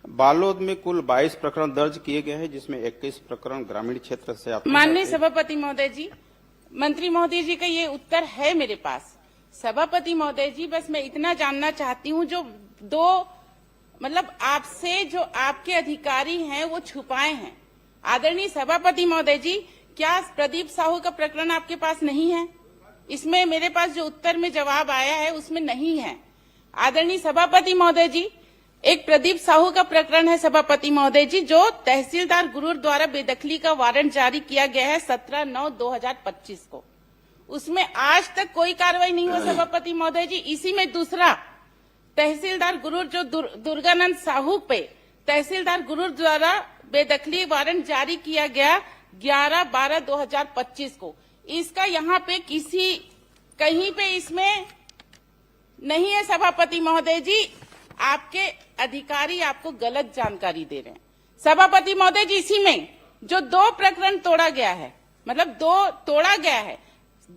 S6: बालोद में कुल 22 प्रकरण दर्ज किए गए हैं, जिसमें 21 प्रकरण ग्रामीण क्षेत्र से आते हैं।
S14: माननीय सभापति महोदय जी, मंत्री महोदय जी का ये उत्तर है मेरे पास। सभापति महोदय जी, बस मैं इतना जानना चाहती हूँ, जो मतलब आपसे जो आपके अधिकारी हैं वो छुपाए हैं। आदरणीय सभापति महोदय जी, क्या प्रदीप साहू का प्रकरण आपके पास नहीं है? इसमें मेरे पास जो उत्तर में जवाब आया है उसमें नहीं है। आदरणीय सभापति महोदय जी, एक प्रदीप साहू का प्रकरण है सभापति महोदय जी, जो तहसीलदार गुरूर द्वारा बेदखली का वारंट जारी किया गया है 17/9/2025 को। उसमें आज तक कोई कार्रवाई नहीं हुई सभापति महोदय जी। इसी में दूसरा तहसीलदार गुरूर जो दुर्गानंद साहू पे तहसीलदार गुरूर द्वारा बेदखली वारंट जारी किया गया 11/12/2025 को। इसका यहाँ पे कहीं पे इसमें नहीं है सभापति महोदय जी। आपके अधिकारी आपको गलत जानकारी दे रहे हैं सभापति महोदय जी। इसी में जो 2 प्रकरण तोड़ा गया है, मतलब 2 तोड़ा गया है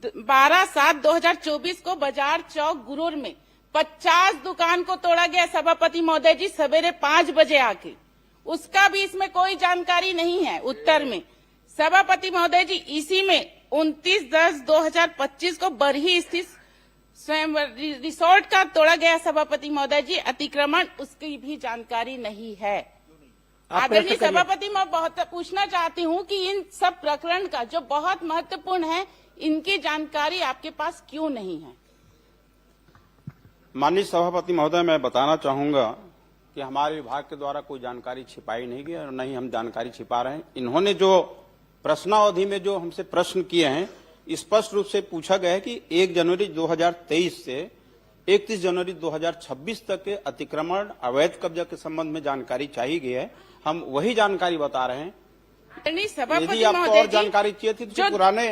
S14: 12/7/2024 को बाजार चौक गुरूर में 50 दुकान को तोड़ा गया सभापति महोदय जी, सवेरे 5 बजे आके। उसका भी इसमें कोई जानकारी नहीं है उत्तर में सभापति महोदय जी। इसी में 29/10/2025 को बरही स्थित स्वयं रिसोर्ट का तोड़ा गया सभापति महोदय जी, अतिक्रमण उसकी भी जानकारी नहीं है। आदरणीय सभापति, मैं बहुत पूछना चाहती हूँ कि इन सब प्रकरण का जो बहुत महत्वपूर्ण है, इनकी जानकारी आपके पास क्यों नहीं है?
S6: माननीय सभापति महोदय, मैं बताना चाहूंगा कि हमारे विभाग के द्वारा कोई जानकारी छिपाई नहीं गई और न ही हम जानकारी छिपा रहे हैं। इन्होंने जो प्रश्नावधि में जो हमसे प्रश्न किए हैं, स्पष्ट रूप से पूछा गया है कि 1 जनवरी 2023 से
S8: 31 जनवरी 2026 तक के अतिक्रमण अवैध कब्जा के संबंध में जानकारी चाहिए गई है। हम वही जानकारी बता रहे हैं। यदि आपको और जानकारी चाहिए थी तो पुराने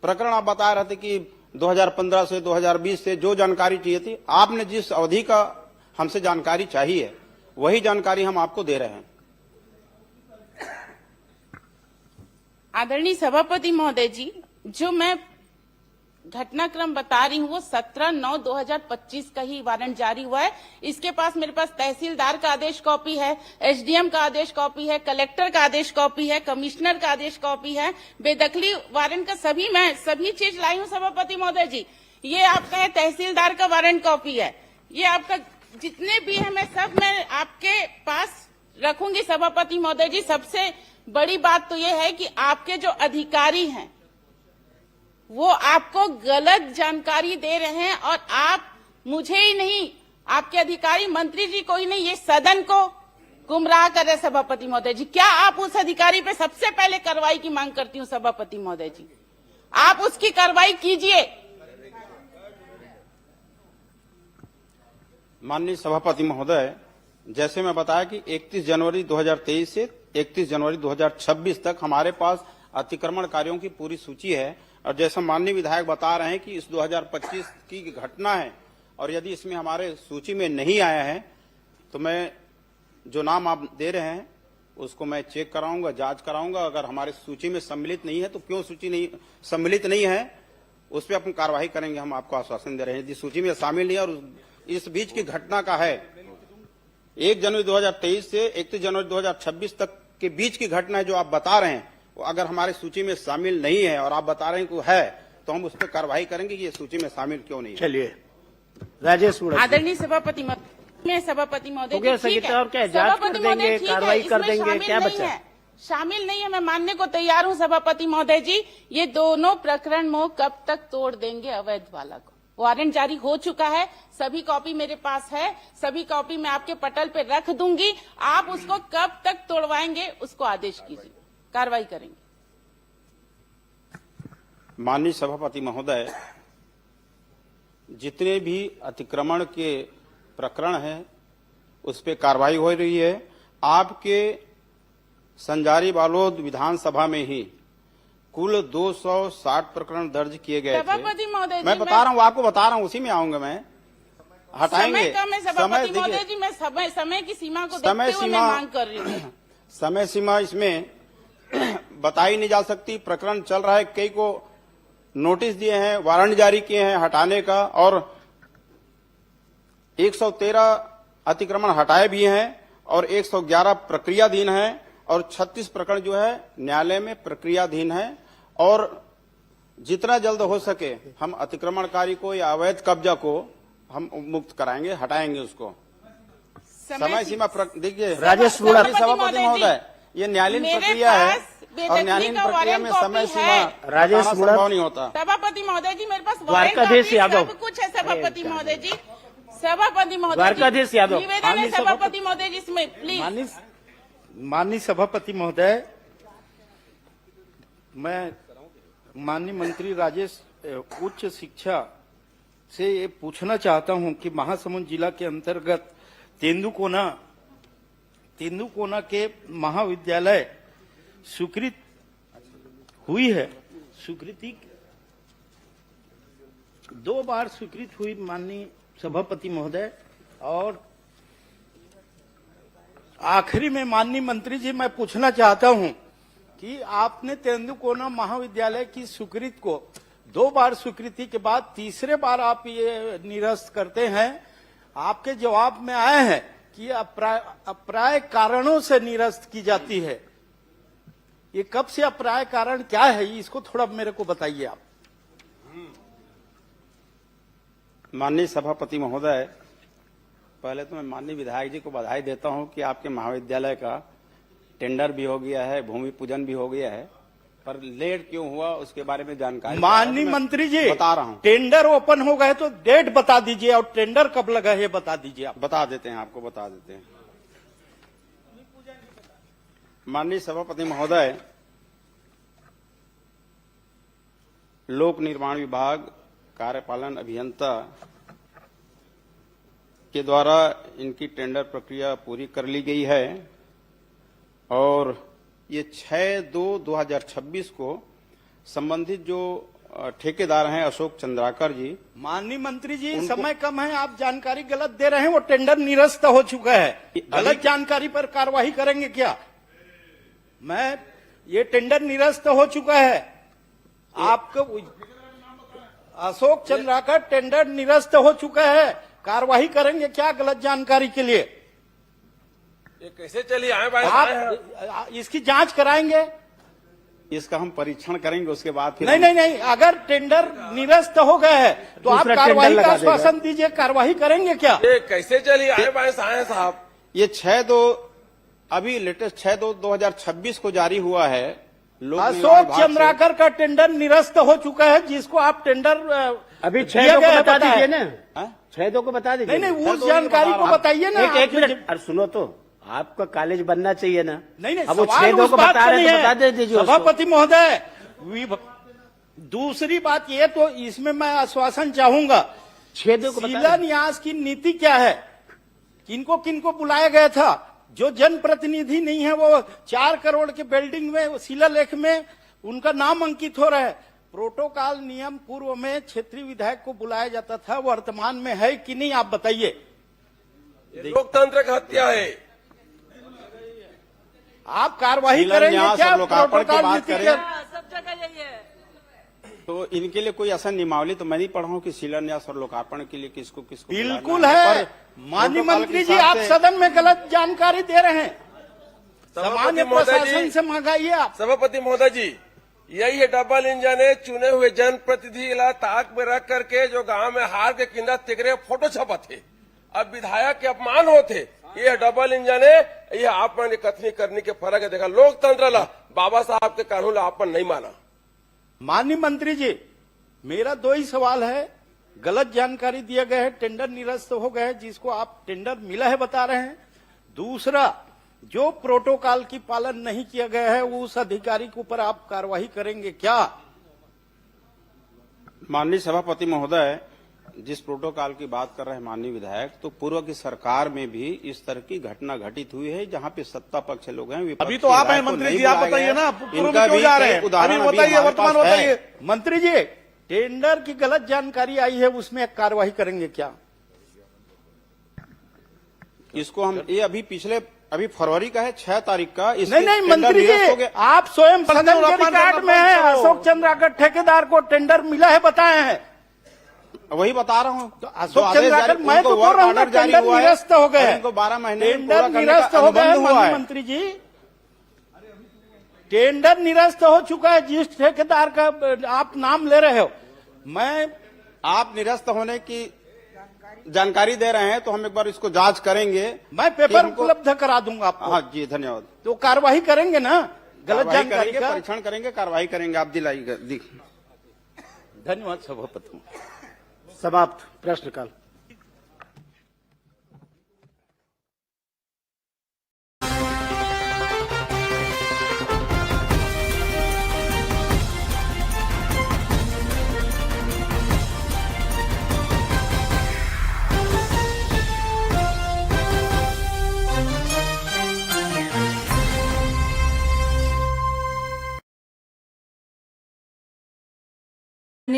S8: प्रकरण आप बता रहे थे कि 2015 से 2020 से जो जानकारी चाहिए थी, आपने जिस अवधि का हमसे जानकारी चाहिए वही जानकारी हम आपको दे रहे हैं।
S14: आदरणीय सभापति महोदय जी, जो मैं घटनाक्रम बता रही हूँ वो 17/9/2025 का ही वारंट जारी हुआ है। इसके पास मेरे पास तहसीलदार का आदेश कॉपी है, एसडीएम का आदेश कॉपी है, कलेक्टर का आदेश कॉपी है, कमिश्नर का आदेश कॉपी है, बेदखली वारंट का सभी चीज लाई हूँ सभापति महोदय जी। ये आपका है तहसीलदार का वारंट कॉपी है, ये आपका जितने भी है मैं आपके पास रखूंगी सभापति महोदय जी। सबसे बड़ी बात तो ये है कि आपके जो अधिकारी हैं वो आपको गलत जानकारी दे रहे हैं, और आप मुझे ही नहीं, आपके अधिकारी मंत्री जी को ही नहीं, ये सदन को गुमराह कर रहे सभापति महोदय जी। क्या आप उस अधिकारी पे सबसे पहले कार्रवाई की मांग करती हूँ सभापति महोदय जी, आप उसकी कार्रवाई कीजिए।
S8: माननीय सभापति महोदय, जैसे मैं बताया कि 31 जनवरी 2023 से 31 जनवरी 2026 तक हमारे पास अतिक्रमण कार्यों की पूरी सूची है, और जैसा माननीय विधायक बता रहे हैं कि इस 2025 की घटना है, और यदि इसमें हमारे सूची में नहीं आया है तो मैं जो नाम आप दे रहे हैं उसको मैं चेक कराऊंगा, जांच कराऊंगा। अगर हमारे सूची में सम्मिलित नहीं है तो क्यों सूची नहीं सम्मिलित नहीं है उस पर अपन कार्रवाई करेंगे, हम आपको आश्वासन दे रहे हैं। यदि सूची में शामिल नहीं है और इस बीच की घटना का है 1 जनवरी 2023 से 31 जनवरी 2026 तक के बीच की घटना है जो आप बता रहे हैं, वो अगर हमारे सूची में शामिल नहीं है और आप बता रहे हैं कि है तो हम उस पर कार्रवाई करेंगे कि ये सूची में शामिल क्यों नहीं है। चलिए राजेश
S14: आदरणीय सभापति महोदय
S8: तो
S14: ठीक है,
S8: और क्या जांच कर देंगे, कार्रवाई कर देंगे, क्या बचा है?
S14: शामिल नहीं है, मैं मानने को तैयार हूँ सभापति महोदय जी। ये दोनों प्रकरण मोह कब तक तोड़ देंगे अवैध वाला को? वारंट जारी हो चुका है, सभी कॉपी मेरे पास है, सभी कॉपी मैं आपके पटल पे रख दूंगी। आप उसको कब तक तोड़वाएंगे उसको आदेश कीजिए, कार्रवाई करेंगे।
S8: माननीय सभापति महोदय, जितने भी अतिक्रमण के प्रकरण हैं उस पर कार्रवाई हो रही है। आपके संजारी बालोद विधानसभा में ही कुल 260 प्रकरण दर्ज किए गए थे।
S14: सभापति महोदय जी,
S8: मैं बता रहा हूँ, आपको बता रहा हूँ, उसी में आऊंगा मैं। हटाएंगे
S14: समय कम है सभापति महोदय जी, मैं समय की सीमा को देखते हुए मैं मांग कर रही हूँ।
S8: समय सीमा इसमें बताई नहीं जा सकती। प्रकरण चल रहा है, कई को नोटिस दिए हैं, वारंट जारी किए हैं हटाने का, और 113 अतिक्रमण हटाए भी हैं और 111 प्रक्रियाधीन हैं, और 36 प्रकरण जो है न्यायालय में प्रक्रियाधीन है। और जितना जल्द हो सके हम अतिक्रमणकारी को या अवैध कब्जा को हम मुक्त कराएंगे, हटाएंगे उसको। समय सीमा देखिए राजेश सभापति महोदय, ये न्यायालयीन प्रक्रिया है और न्यायालयीन प्रक्रिया में समय सीमा राजेश संभव नहीं होता।
S14: सभापति महोदय जी, मेरे पास
S8: द्वारकाधीश यादव
S14: सब कुछ है सभापति महोदय जी। सभापति महोदय
S8: द्वारकाधीश यादव,
S14: निवेदन है सभापति महोदय जी, इसमें प्लीज।
S10: माननीय सभापति महोदय, मैं माननीय मंत्री राजेश उच्च शिक्षा से ये पूछना चाहता हूं कि महासमुंद जिला के अंतर्गत तेंदुकोना के महाविद्यालय स्वीकृत हुई है, स्वीकृति 2 बार स्वीकृत हुई माननीय सभापति महोदय। और आखिरी में माननीय मंत्री जी, मैं पूछना चाहता हूं कि आपने तेंदुकोना महाविद्यालय की स्वीकृति को 2 बार स्वीकृति के बाद तीसरे बार आप ये निरस्त करते हैं। आपके जवाब में आए हैं कि अप्राय कारणों से निरस्त की जाती है। ये कब से अप्राय कारण क्या है, इसको थोड़ा मेरे को बताइए आप।
S8: माननीय सभापति महोदय, पहले तो मैं माननीय विधायक जी को बधाई देता हूं कि आपके महाविद्यालय का टेंडर भी हो गया है, भूमि पूजन भी हो गया है, पर लेट क्यों हुआ उसके बारे में जानकारी
S10: माननीय मंत्री जी
S8: बता रहा हूं।
S10: टेंडर ओपन हो गए तो डेट बता दीजिए, और टेंडर कब लगा है बता दीजिए। आप
S8: बता देते हैं, आपको बता देते हैं। माननीय सभापति महोदय, लोक निर्माण विभाग कार्यपालन अभियंता
S11: के द्वारा इनकी टेंडर प्रक्रिया पूरी कर ली गई है और ये 6/2/2026 को संबंधित जो ठेकेदार हैं अशोक चंद्राकर जी,
S10: माननीय मंत्री जी समय कम है, आप जानकारी गलत दे रहे हैं। वो टेंडर निरस्त हो चुका है, गलत जानकारी पर कार्रवाई करेंगे क्या? ये टेंडर निरस्त हो चुका है। आपको अशोक चंद्राकर टेंडर निरस्त हो चुका है, कार्रवाई करेंगे क्या गलत जानकारी के लिए?
S5: ये कैसे चली आए भाई?
S10: आप इसकी जांच कराएंगे?
S11: इसका हम परीक्षण करेंगे, उसके बाद फिर
S10: नहीं, अगर टेंडर निरस्त हो गए हैं तो आप कार्रवाई का आश्वासन दीजिए, कार्रवाई करेंगे क्या?
S5: ये कैसे चली आए भाई साहब?
S11: ये 6/2 अभी लेटेस्ट 6/2/2026 को जारी हुआ है।
S10: अशोक चंद्राकर का टेंडर निरस्त हो चुका है, जिसको आप टेंडर
S8: अभी 6/2 को बता दीजिए ना, 6/2 को बता दीजिए।
S10: नहीं, उस जानकारी को बताइए ना।
S8: एक मिनट, अरे सुनो तो, आपका कॉलेज बनना चाहिए ना।
S10: नहीं,
S8: अब वो 6/2 को बता रहे हैं तो बता दीजिए
S10: सभापति महोदय। दूसरी बात ये, तो इसमें मैं आश्वासन चाहूंगा,
S8: 6/2 को
S10: शिलान्यास की नीति क्या है? किनको किनको बुलाया गया था? जो जनप्रतिनिधि नहीं है वो 4 करोड़ के बिल्डिंग में शिलालेख में उनका नाम अंकित हो रहा है। प्रोटोकॉल नियम पूर्व में क्षेत्रीय विधायक को बुलाया जाता था, वर्तमान में है कि नहीं, आप बताइए।
S5: लोकतंत्र की हत्या है।
S10: आप कार्रवाई करेंगे क्या? प्रोटोकॉल नीति के
S1: सब जगह यही है।
S11: तो इनके लिए कोई ऐसा नियमावली तो मैं नहीं पढ़ा हूं कि शिलान्यास और लोकार्पण के लिए किसको
S10: बिल्कुल है। माननीय मंत्री जी, आप सदन में गलत जानकारी दे रहे हैं। सामान्य प्रशासन से मंगाइए आप।
S5: सभापति महोदय जी, यही है डबल इंजन है। चुने हुए जनप्रतिनिधि ताक में रख करके जो गांव में हार के किंदा तिकरे फोटो छपा थे, अब विधायक के अपमान होते। ये डबल इंजन है। ये आप मैंने कथनी करने के फर्क है। देखा लोकतंत्र ला बाबा साहब के कानून ला आपन नहीं माना।
S10: माननीय मंत्री जी, मेरा 2 ही सवाल है। गलत जानकारी दिया गया है, टेंडर निरस्त हो गए हैं, जिसको आप टेंडर मिला है बता रहे हैं। दूसरा, जो प्रोटोकॉल की पालन नहीं किया गया है उस अधिकारी के ऊपर आप कार्रवाई करेंगे क्या?
S11: माननीय सभापति महोदय, जिस प्रोटोकॉल की बात कर रहे हैं माननीय विधायक, तो पूर्व की सरकार में भी इस तरह की घटना घटित हुई है, जहां पे सत्ता पक्ष लोग हैं।
S16: अभी तो आप हैं मंत्री जी, आप बताइए ना,
S11: इनका भी उदाहरण
S16: बताइए, वर्तमान बताइए।
S10: मंत्री जी, टेंडर की गलत जानकारी आई है, उसमें कार्रवाई करेंगे क्या?
S11: इसको हम ये अभी फरवरी का है, 6 तारीख का।
S10: नहीं मंत्री जी, आप स्वयं सदन के रिकॉर्ड में है, अशोक चंद्राकर ठेकेदार को टेंडर मिला है बताए हैं।
S11: वही बता रहा हूँ।
S10: तो अशोक चंद्राकर, मैं तो बोल रहा हूँ टेंडर निरस्त हो गए,
S11: इनको 12 महीने
S10: टेंडर निरस्त हो गए। माननीय मंत्री जी, टेंडर निरस्त हो चुका है। जिस ठेकेदार का आप नाम ले रहे हो,
S11: आप निरस्त होने की जानकारी दे रहे हैं, तो हम एक बार इसको जांच करेंगे।
S10: मैं पेपर उपलब्ध करा दूंगा आपको।
S11: हाँ जी, धन्यवाद।
S10: तो कार्रवाई करेंगे ना गलत जानकारी का?
S11: परीक्षण करेंगे, कार्रवाई करेंगे। आप दिलाइएगा।
S10: धन्यवाद सभापति।
S8: समाप्त प्रश्नकाल।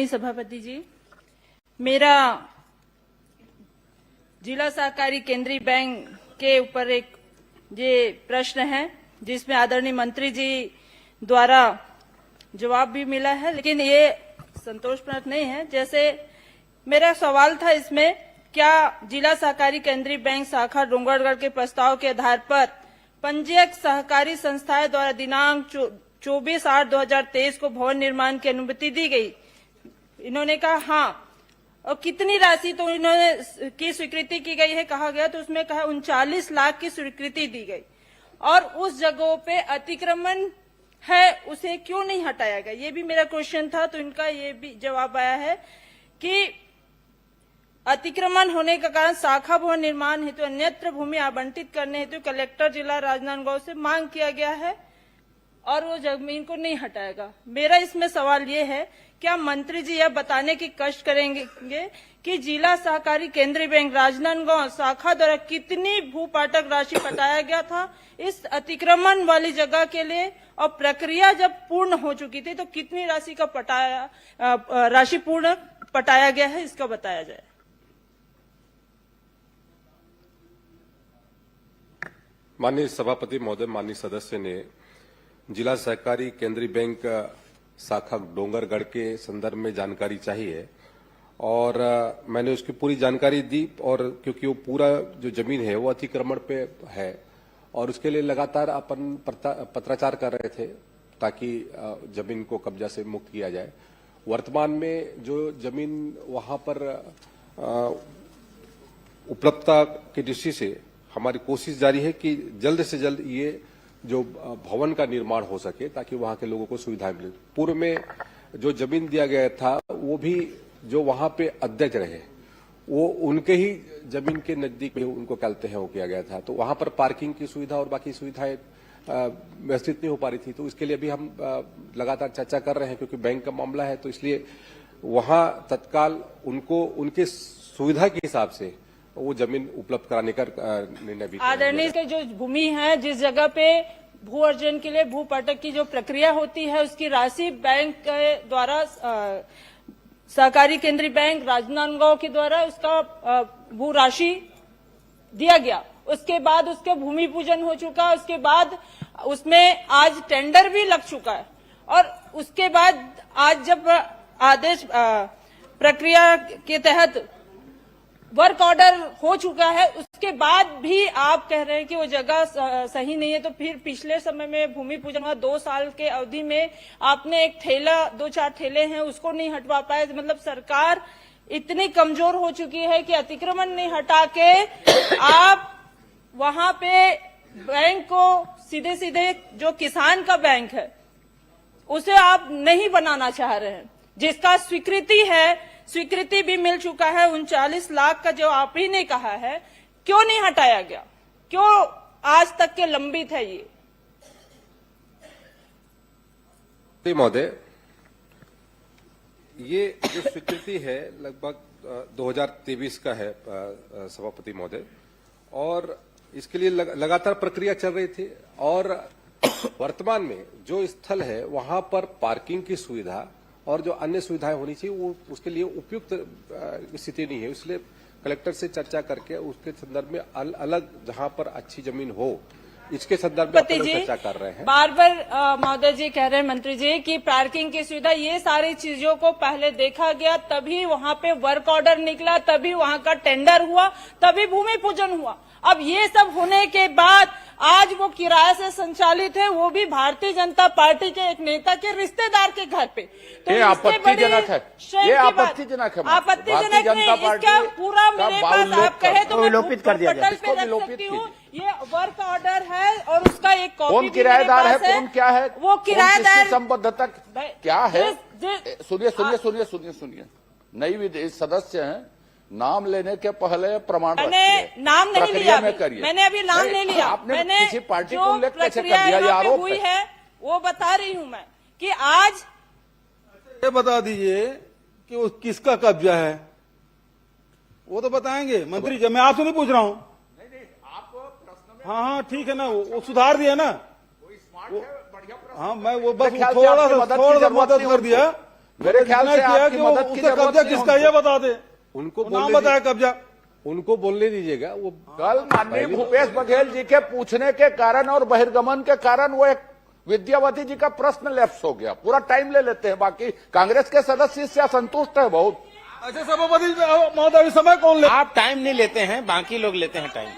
S1: सभापति जी, मेरा जिला सहकारी केंद्रीय बैंक के ऊपर एक ये प्रश्न है, जिसमें आदरणीय मंत्री जी द्वारा जवाब भी मिला है, लेकिन ये संतोषजनक नहीं है। जैसे मेरा सवाल था इसमें, क्या जिला सहकारी केंद्रीय बैंक शाखा डोंगरगढ़ के प्रस्ताव के आधार पर पंजीयक सहकारी संस्थाएं द्वारा दिनांक 24/8/2023 को भवन निर्माण की अनुमति दी गई? इन्होंने कहा हाँ। और कितनी राशि तो इन्होंने की स्वीकृति की गई है कहा गया, तो उसमें कहा 39 लाख की स्वीकृति दी गई। और उस जगहों पे अतिक्रमण है, उसे क्यों नहीं हटाया गया? ये भी मेरा क्वेश्चन था। तो इनका ये भी जवाब आया है कि अतिक्रमण होने के कारण शाखा भवन निर्माण हेतु अन्यत्र भूमि आवंटित करने हेतु कलेक्टर जिला राजनांदगांव से मांग किया गया है और वो जमीन को नहीं हटाएगा। मेरा इसमें सवाल ये है, क्या मंत्री जी यह बताने की कष्ट करेंगे कि जिला सहकारी केंद्रीय बैंक राजनांदगांव शाखा द्वारा कितनी भूपाटक राशि पटाया गया था इस अतिक्रमण वाली जगह के लिए, और प्रक्रिया जब पूर्ण हो चुकी थी तो कितनी राशि का राशि पूर्ण पटाया गया है, इसका बताया जाए।
S2: माननीय सभापति महोदय, माननीय सदस्य ने जिला सहकारी केंद्रीय बैंक शाखा डोंगरगढ़ के संदर्भ में जानकारी चाहिए और मैंने उसकी पूरी जानकारी दी, और क्योंकि वो पूरा जो जमीन है वो अतिक्रमण पे है और उसके लिए लगातार अपन पत्राचार कर रहे थे ताकि जमीन को कब्जा से मुक्त किया जाए। वर्तमान में जो जमीन वहां पर उपलब्धता की दृष्टि से हमारी कोशिश जारी है कि जल्द से जल्द ये जो भवन का निर्माण हो सके ताकि वहां के लोगों को सुविधाएं मिले। पूर्व में जो जमीन दिया गया था वो भी जो वहां पे अध्यक्ष रहे वो उनके ही जमीन के नजदीक में उनको कहते हैं वो किया गया था, तो वहां पर पार्किंग की सुविधा और बाकी सुविधाएं व्यवस्थित नहीं हो पा रही थी। तो इसके लिए भी हम लगातार चर्चा कर रहे हैं क्योंकि बैंक का मामला है, तो इसलिए वहां तत्काल उनको उनके सुविधा के हिसाब से वो जमीन उपलब्ध कराने का निर्णय भी।
S1: आदरणीय के जो भूमि है, जिस जगह पे भू अर्जन के लिए भूपाटक की जो प्रक्रिया होती है उसकी राशि बैंक के द्वारा सहकारी केंद्रीय बैंक राजनांदगांव के द्वारा उसका भू राशि दिया गया। उसके बाद उसके भूमि पूजन हो चुका, उसके बाद उसमें आज टेंडर भी लग चुका है और उसके बाद आज जब आदेश प्रक्रिया के तहत वर्क ऑर्डर हो चुका है, उसके बाद भी आप कह रहे हैं कि वो जगह सही नहीं है। तो फिर पिछले समय में भूमि पूजन हुआ 2 साल के अवधि में आपने एक ठेला 2-4 ठेले हैं उसको नहीं हटवा पाए। मतलब सरकार इतनी कमजोर हो चुकी है कि अतिक्रमण नहीं हटा के आप वहां पे बैंक को सीधे सीधे जो किसान का बैंक है उसे आप नहीं बनाना चाह रहे हैं, जिसका स्वीकृति भी मिल चुका है। 39 लाख का जो आप ही ने कहा है, क्यों नहीं हटाया गया, क्यों आज तक के लंबित है ये?
S2: महोदय, ये जो स्वीकृति है लगभग 2023 का है सभापति महोदय, और इसके लिए लगातार प्रक्रिया चल रही थी और वर्तमान में जो स्थल है वहां पर पार्किंग की सुविधा और जो अन्य सुविधाएं होनी चाहिए वो उसके लिए उपयुक्त स्थिति नहीं है। इसलिए कलेक्टर से चर्चा करके उसके संदर्भ में अलग जहां पर अच्छी जमीन हो इसके संदर्भ में अपन चर्चा कर रहे हैं।
S1: बार बार महोदय जी कह रहे हैं मंत्री जी कि पार्किंग की सुविधा, ये सारी चीजों को पहले देखा गया, तभी वहां पे वर्क ऑर्डर निकला, तभी वहां का टेंडर हुआ, तभी भूमि पूजन हुआ। अब ये सब होने के बाद आज वो किराए से संचालित है, वो भी भारतीय जनता पार्टी के एक नेता के रिश्तेदार के घर पे। तो
S3: ये आपत्तिजनक है, ये आपत्तिजनक है।
S1: आपत्तिजनक नहीं, इसका पूरा मेरे पास आप कहे तो मैं
S8: विलोपित कर दिया जाए।
S1: पे रख सकती हूँ। ये वर्क ऑर्डर है और उसका एक कॉपी
S3: कौन किराएदार है, कौन क्या है,
S1: वो किराएदार
S3: संबद्धता क्या है? सुनिए, नई सदस्य हैं, नाम लेने के पहले प्रमाण
S1: मैंने नाम नहीं लिया, मैंने अभी नाम नहीं लिया।
S3: आपने
S1: मैंने
S3: किसी पार्टी
S1: जो
S3: को उल्लेख कैसे कर
S1: प्रक्रिया
S3: दिया? ये
S1: यहाँ पे
S3: आरोप
S1: हुई है वो बता रही हूँ मैं कि आज
S4: ये बता दीजिए कि वो किसका कब्जा है, वो तो बताएंगे मंत्री जी। मैं आपसे नहीं पूछ रहा हूँ। हाँ ठीक है ना, वो सुधार दिया ना। हाँ मैं वो बस थोड़ा सा मदद कर दिया।
S3: मेरे ख्याल से आपकी मदद की जरूरत
S4: कब्जा किसका ये बता दे,
S2: उनको
S4: नाम बताया कब्जा,
S2: उनको बोलने दीजिएगा। वो
S3: कल माननीय भूपेश बघेल जी के पूछने के कारण और बहिर्गमन के कारण वो एक विद्यावती जी का प्रश्न लैप्स हो गया। पूरा टाइम ले लेते हैं, बाकी कांग्रेस के सदस्य इससे असंतुष्ट है बहुत।
S4: अच्छा सभापति महोदय, समय कौन ले?
S10: आप टाइम नहीं लेते हैं, बाकी लोग लेते हैं टाइम।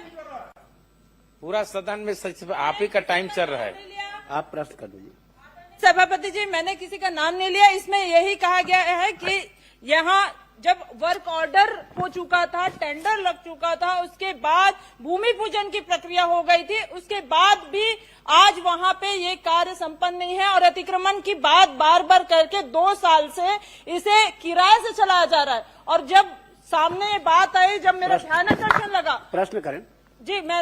S10: पूरा सदन में सच आप ही का टाइम चल रहा है।
S8: आप प्रश्न कर दीजिए।
S1: सभापति जी, मैंने किसी का नाम नहीं लिया। इसमें यही कहा गया है कि यहाँ जब वर्क ऑर्डर हो चुका था, टेंडर लग चुका था, उसके बाद भूमि पूजन की प्रक्रिया हो गई थी, उसके बाद भी आज वहां पे ये कार्य संपन्न नहीं है और अतिक्रमण की बात बार बार करके 2 साल से इसे किराए से चलाया जा रहा है। और जब सामने ये बात आई, जब मेरा ध्यानाकर्षण लगा,
S8: प्रश्न करें
S1: जी मैं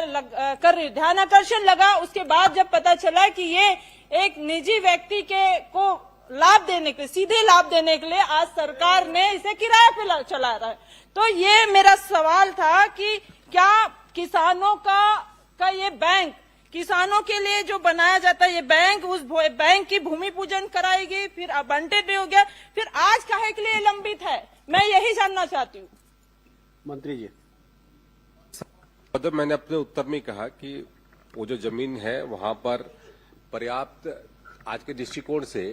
S1: कर रही हूँ, ध्यानाकर्षण लगा, उसके बाद जब पता चला कि ये एक निजी व्यक्ति को लाभ देने के लिए, सीधे लाभ देने के लिए आज सरकार ने इसे किराए पे चला रहा है। तो ये मेरा सवाल था कि क्या किसानों का ये बैंक, किसानों के लिए जो बनाया जाता है ये बैंक, उस बैंक की भूमि पूजन कराएगी, फिर आवंटित हो गया, फिर आज काहे के लिए लंबित है, मैं यही जानना चाहती हूँ।
S8: मंत्री जी,
S2: मैंने अपने उत्तर में कहा कि वो जो जमीन है वहां पर पर्याप्त, आज के दृष्टिकोण से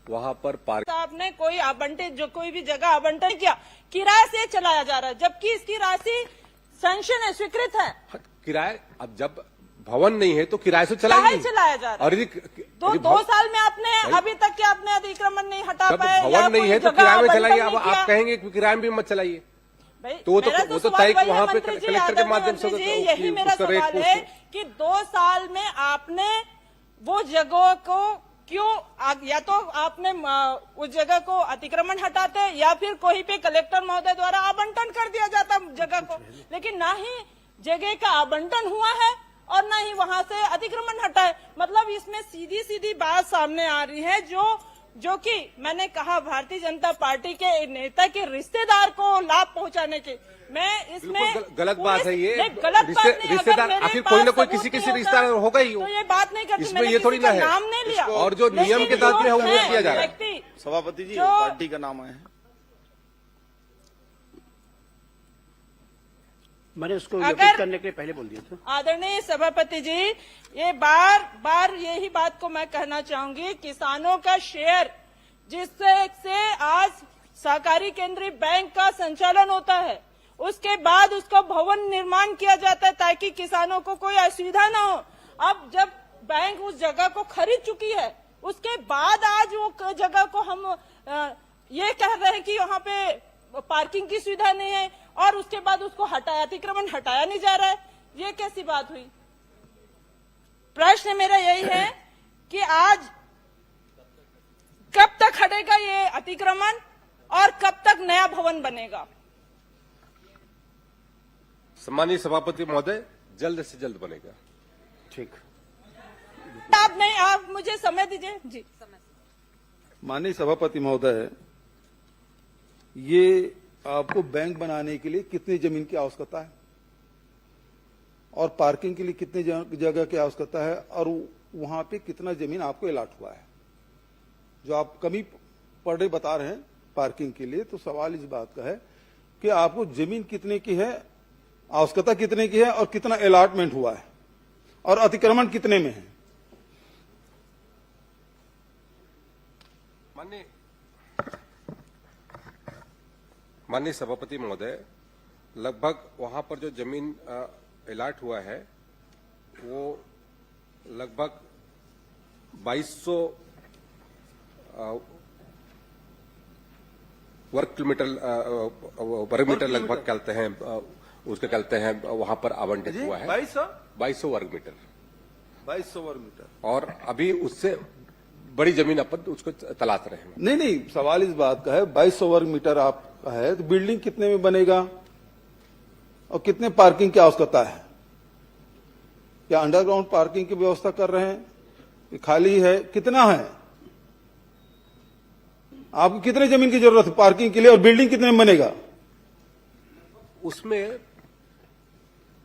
S2: वहां पर
S1: आपने कोई आवंटित, जो कोई भी जगह आवंटन किया, किराए से चलाया जा रहा है, जबकि इसकी राशि सैंक्शन है, स्वीकृत है।
S2: किराए, अब जब भवन नहीं है तो किराए से
S1: चलाया जा
S2: और
S1: रहा है। दो साल में आपने अभी तक के आपने अतिक्रमण नहीं हटा पाए,
S2: भवन नहीं है तो किराए में चलाइए। अब आप कहेंगे कि किराए में मत चलाइए, तो वो तो तय वहां पे कलेक्टर के माध्यम से
S1: यही मेरा सवाल है कि 2 साल में आपने वो जगह को क्यों, या तो आपने उस जगह को अतिक्रमण हटाते या फिर कोई पे कलेक्टर महोदय द्वारा आवंटन कर दिया जाता जगह को, लेकिन ना ही जगह का आवंटन हुआ है और ना ही वहां से अतिक्रमण हटा है। मतलब इसमें सीधी सीधी बात सामने आ रही है, जो कि मैंने कहा भारतीय जनता पार्टी के नेता के रिश्तेदार को लाभ पहुंचाने के, मैं इसमें
S2: गलत बात है ये।
S1: गलत बात नहीं,
S2: रिश्तेदार आखिर कोई ना कोई किसी रिश्तेदार होगा ही,
S1: तो ये बात नहीं करती,
S2: इसमें ये थोड़ी ना है,
S1: नाम नहीं लिया
S2: और जो नियम के तहत में वो किया जा रहा है।
S7: सभापति जी, पार्टी का नाम है,
S8: मैंने उसको योग्य करने के लिए पहले बोल दिया था।
S1: आदरणीय सभापति जी, ये बार बार यही बात को मैं कहना चाहूंगी, किसानों का शेयर जिससे आज सहकारी केंद्रीय बैंक का संचालन होता है, उसके बाद उसका भवन निर्माण किया जाता है ताकि किसानों को कोई असुविधा ना हो। अब जब बैंक उस जगह को खरीद चुकी है, उसके बाद आज वो जगह को हम ये कह रहे हैं कि वहाँ पे पार्किंग की सुविधा नहीं है, और उसके बाद उसको अतिक्रमण हटाया नहीं जा रहा है, ये कैसी बात हुई? प्रश्न मेरा यही है कि आज कब तक हटेगा ये अतिक्रमण और कब तक नया भवन बनेगा?
S2: सम्मानीय सभापति महोदय, जल्द से जल्द बनेगा।
S8: ठीक,
S1: आप मुझे समय दीजिए जी।
S4: माननीय सभापति महोदय, ये आपको बैंक बनाने के लिए कितनी जमीन की आवश्यकता है और पार्किंग के लिए कितनी जगह की आवश्यकता है, और वहां पे कितना जमीन आपको अलाट हुआ है? जो आप कमी पर डे बता रहे हैं पार्किंग के लिए, तो सवाल इस बात का है कि आपको जमीन कितने की है, आवश्यकता कितने की है, और कितना अलाटमेंट हुआ है, और अतिक्रमण कितने में है?
S2: माननीय सभापति महोदय, लगभग वहां पर जो जमीन अलाट हुआ है वो लगभग 2200 वर्ग मीटर लगभग कहते हैं, उसके कहते हैं वहां पर आवंटित हुआ है 2200 वर्ग मीटर।
S4: 2200 वर्ग मीटर,
S2: और अभी उससे बड़ी जमीन अपन उसको तलाश रहे हैं।
S4: नहीं, सवाल इस बात का है, 2200 वर्ग मीटर आपका है तो बिल्डिंग कितने में बनेगा और कितने पार्किंग की आवश्यकता है? क्या अंडरग्राउंड पार्किंग की व्यवस्था कर रहे हैं? खाली है? कितना है? आपको कितने जमीन की जरूरत है पार्किंग के लिए, और बिल्डिंग कितने में बनेगा?
S2: उसमें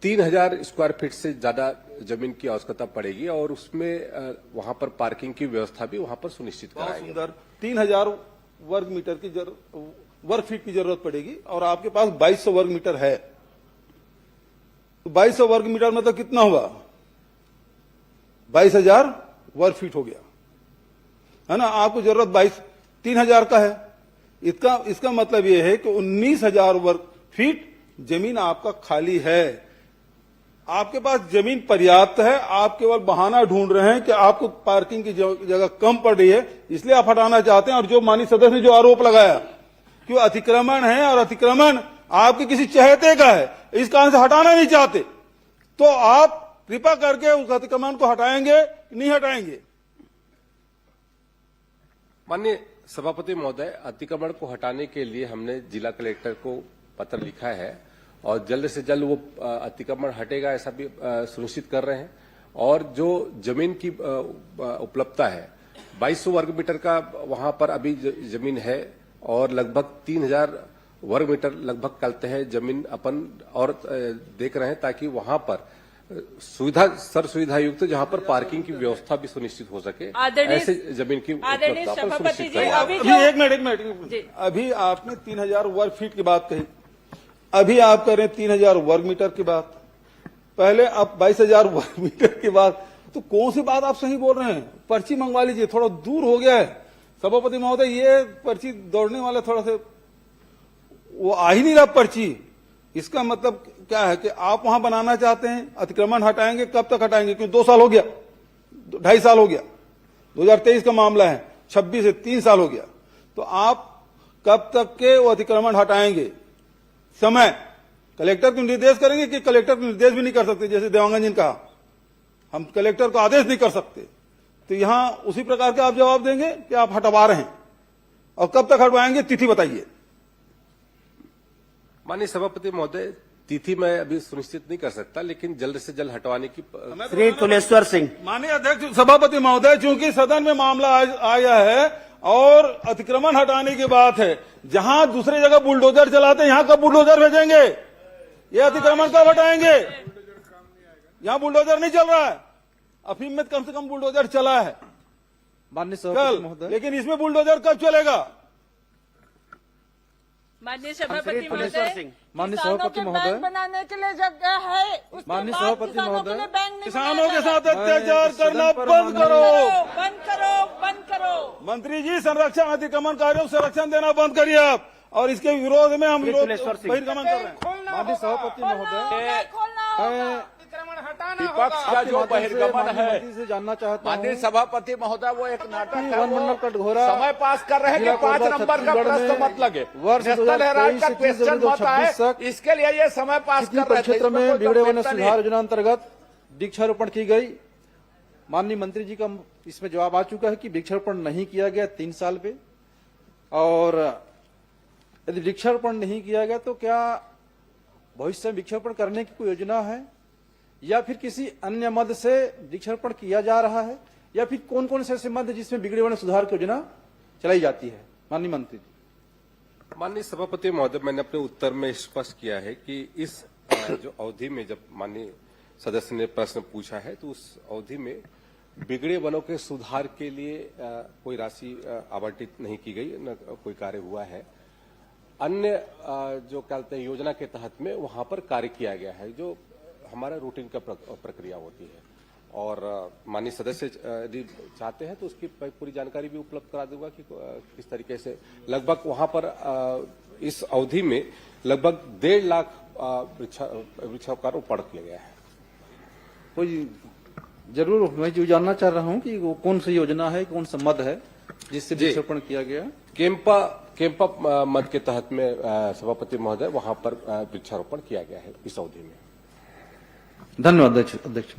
S2: 3000 स्क्वायर फीट से ज्यादा जमीन की आवश्यकता पड़ेगी, और उसमें वहां पर पार्किंग की व्यवस्था भी वहां पर सुनिश्चित कराएंगे।
S4: सुंदर, 3000 वर्ग मीटर की वर्ग फीट की जरूरत पड़ेगी, और आपके पास 2200 वर्ग मीटर है, तो 2200 वर्ग मीटर मतलब कितना हुआ? 22000 वर्ग फीट हो गया, है ना? आपको जरूरत 3000 का है। इसका मतलब यह है कि 19000 वर्ग फीट जमीन आपका खाली है। आपके पास जमीन पर्याप्त है, आप केवल बहाना ढूंढ रहे हैं कि आपको पार्किंग की जगह कम पड़ रही है, इसलिए आप हटाना चाहते हैं। और जो माननीय सदस्य ने जो आरोप लगाया कि वो अतिक्रमण है और अतिक्रमण आपके किसी चहेते का है, इस कारण से हटाना नहीं चाहते, तो आप कृपा करके उस अतिक्रमण को हटाएंगे, नहीं हटाएंगे?
S2: माननीय सभापति महोदय, अतिक्रमण को हटाने के लिए हमने जिला कलेक्टर को पत्र लिखा है, और जल्द से जल्द वो अतिक्रमण हटेगा ऐसा भी सुनिश्चित कर रहे हैं। और जो जमीन की उपलब्धता है 2200 वर्ग मीटर का वहां पर अभी जमीन है और लगभग 3000 वर्ग मीटर लगभग कहते हैं जमीन अपन और देख रहे हैं ताकि वहां पर सुविधा युक्त जहां पर पार्किंग की व्यवस्था भी सुनिश्चित हो सके, ऐसे जमीन की
S1: आदरणीय
S2: उपलब्धता पर
S1: सभापति
S2: सुनिश्चित
S1: जी,
S2: करना।
S1: अभी
S4: एक मिनट अभी आपने 3000 वर्ग फीट की बात कही, अभी आप कह रहे हैं 3000 वर्ग मीटर की बात, पहले आप 22000 वर्ग मीटर की बात, तो कौन सी बात आप सही बोल रहे हैं? पर्ची मंगवा लीजिए, थोड़ा दूर हो गया है सभापति महोदय, ये पर्ची दौड़ने वाले थोड़ा से वो आ ही नहीं रहा पर्ची। इसका मतलब क्या है कि आप वहां बनाना चाहते हैं, अतिक्रमण हटाएंगे, कब तक हटाएंगे? क्योंकि 2 साल हो गया, 2.5 साल हो गया, 2023 का मामला है, 26 से 3 साल हो गया, तो आप कब तक के वो अतिक्रमण हटाएंगे? समय कलेक्टर को निर्देश करेंगे कि कलेक्टर को निर्देश भी नहीं कर सकते, जैसे देवांगन जी ने कहा हम कलेक्टर को आदेश नहीं कर सकते, तो यहां उसी प्रकार के आप जवाब देंगे कि आप हटवा रहे हैं, और कब तक हटवाएंगे तिथि बताइए।
S2: माननीय सभापति महोदय, तिथि मैं अभी सुनिश्चित नहीं कर सकता, लेकिन जल्द से जल्द हटवाने की
S8: श्री तुलेश्वर सिंह।
S4: माननीय अध्यक्ष सभापति महोदय, चूंकि सदन में मामला आया है और अतिक्रमण हटाने की बात है, जहां दूसरी जगह बुलडोजर चलाते हैं यहां कब बुलडोजर भेजेंगे? ये अतिक्रमण कब हटाएंगे? यहां बुलडोजर नहीं चल रहा है, अफीम में कम से कम बुलडोजर चला है
S6: माननीय सभापति महोदय,
S4: लेकिन इसमें बुलडोजर कब चलेगा?
S1: माननीय सभापति महोदय,
S6: माननीय सभापति महोदय,
S14: बनाने के लिए जगह है,
S6: माननीय सभापति महोदय,
S4: किसानों के साथ अत्याचार करना बंद करो,
S1: बंद करो, बंद करो।
S4: मंत्री जी संरक्षण अतिक्रमणकारियों को संरक्षण देना बंद करिए आप, और इसके विरोध में हम बहिर्गमन कर रहे हैं।
S6: माननीय सभापति महोदय,
S3: विपक्ष का जो बहिर्गमन है,
S6: से जानना चाहता हूँ,
S3: माननीय सभापति महोदय, वो एक नाटक है,
S6: वन मंडल कटघोरा
S3: समय पास कर रहे हैं कि 5 नंबर का प्रश्न मत लगे, नेशनल हेराल्ड का क्वेश्चन मत आए, इसके लिए ये समय पास कर रहे थे।
S6: क्षेत्र में बिगड़े वन सुधार योजना अंतर्गत वृक्षारोपण की गई। माननीय मंत्री जी का इसमें जवाब आ चुका है कि वृक्षारोपण नहीं किया गया 3 साल पे, और यदि वृक्षारोपण नहीं किया गया तो क्या भविष्य में वृक्षारोपण करने की कोई योजना है, या फिर किसी अन्य मद से वृक्षारोपण किया जा रहा है, या फिर कौन कौन से ऐसे मद जिसमें बिगड़े वन सुधार की योजना चलाई जाती है? माननीय मंत्री जी।
S2: माननीय सभापति महोदय, मैंने अपने उत्तर में स्पष्ट किया है कि इस जो अवधि में जब माननीय सदस्य ने प्रश्न पूछा है तो उस अवधि में बिगड़े वनों के सुधार के लिए कोई राशि आवंटित नहीं की गई, न कोई कार्य हुआ है। अन्य जो कहते हैं योजना के तहत में वहां पर कार्य किया गया है, जो हमारा रूटीन का प्रक्रिया होती है, और माननीय सदस्य यदि चाहते हैं तो उसकी पूरी जानकारी भी उपलब्ध करा दूंगा कि किस तरीके से लगभग वहां पर इस अवधि में लगभग 1.5 लाख वृक्षारोपण किया गया है।
S6: कोई जरूर मैं जो जानना चाह रहा हूं कि वो कौन सी योजना है, कौन सा मद है जिससे वृक्षारोपण किया गया?
S2: केम्पा मद के तहत में सभापति महोदय वहां पर वृक्षारोपण किया गया है इस अवधि में।
S6: धन्यवाद अध्यक्ष।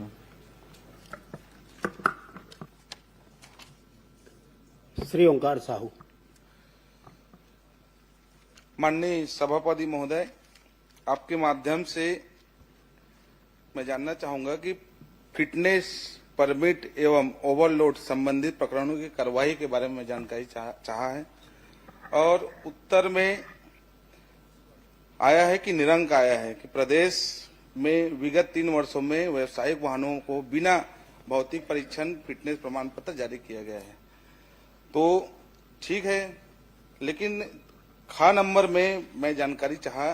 S8: श्री ओंकार साहू।
S7: माननीय सभापति महोदय, आपके माध्यम से मैं जानना चाहूंगा कि फिटनेस परमिट एवं ओवरलोड संबंधित प्रकरणों की कार्रवाई के बारे में जानकारी चाहा है, और उत्तर में आया है कि निरंक आया है कि प्रदेश में विगत 3 वर्षों में व्यावसायिक वाहनों को बिना भौतिक परीक्षण फिटनेस प्रमाण पत्र जारी किया गया है। तो ठीक है, लेकिन खा नंबर में मैं जानकारी चाहा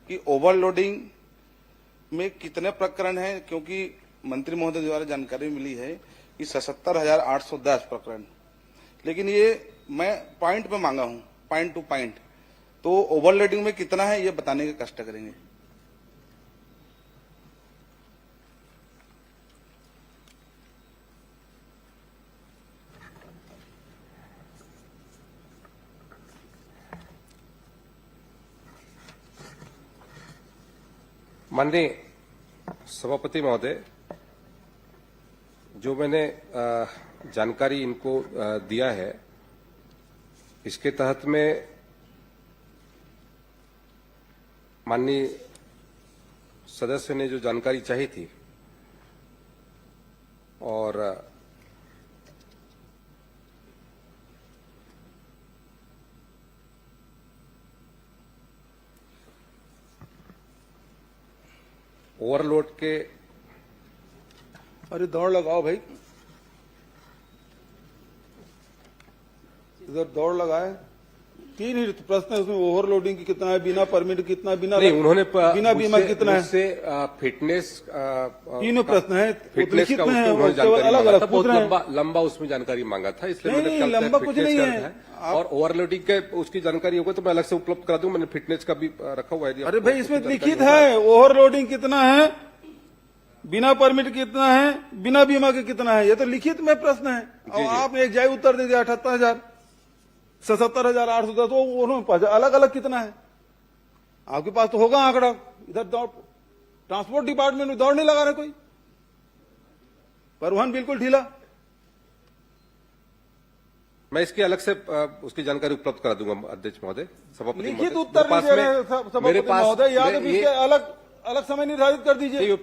S7: कि ओवरलोडिंग में कितने प्रकरण हैं, क्योंकि मंत्री महोदय द्वारा जानकारी मिली है कि 77,810 प्रकरण, लेकिन ये मैं पॉइंट पे मांगा हूं, पॉइंट टू पॉइंट, तो ओवरलोडिंग में कितना है ये बताने का कष्ट करेंगे।
S2: माननीय सभापति महोदय, जो मैंने जानकारी इनको दिया है, इसके तहत में माननीय सदस्य ने जो जानकारी चाहिए थी और ओवरलोड के
S4: अरे दौड़ लगाओ भाई, इधर दौड़ लगाए। तीन ही प्रश्न है उसमें, ओवरलोडिंग की कितना है, बिना परमिट कितना है, बिना
S2: नहीं, उन्होंने
S4: बिना बीमा कितना है,
S2: मुझसे फिटनेस
S4: तीनों प्रश्न है।
S2: फिटनेस का
S4: में
S2: उन्होंने जानकारी
S4: अलग
S2: मांगा
S4: अलग
S2: था,
S4: पूछ रहे हैं।
S2: बहुत लंबा उसमें जानकारी मांगा था, इसलिए
S4: नहीं,
S2: मैंने
S4: नहीं,
S2: कल
S4: लंबा
S2: तक
S4: कुछ
S2: फिटनेस
S4: नहीं
S2: कर
S4: है।
S2: दिया। और ओवरलोडिंग के उसकी जानकारी होगी तो मैं अलग से उपलब्ध करा दूं। मैंने फिटनेस का भी रखा हुआ है।
S4: अरे भाई इसमें लिखित है ओवरलोडिंग कितना है, बिना परमिट कितना है, बिना बीमा के कितना है, ये तो लिखित में प्रश्न है। और आपने एक जाय उत्तर दे दिया 78,000, 77,810, तो उन्होंने अलग अलग कितना है आपके पास तो होगा आंकड़ा। इधर दौड़, ट्रांसपोर्ट डिपार्टमेंट में दौड़ नहीं लगा रहे कोई, परिवहन बिल्कुल ढीला।
S2: मैं इसकी अलग से उसकी जानकारी उपलब्ध करा दूंगा अध्यक्ष महोदय, सभापति
S4: लिखित
S2: महोदय।
S4: उत्तर
S2: मेरे
S4: नहीं दे रहे
S2: पास
S4: सभापति महोदय, या तो
S2: ये-
S4: अलग अलग समय निर्धारित कर दीजिए।
S2: ये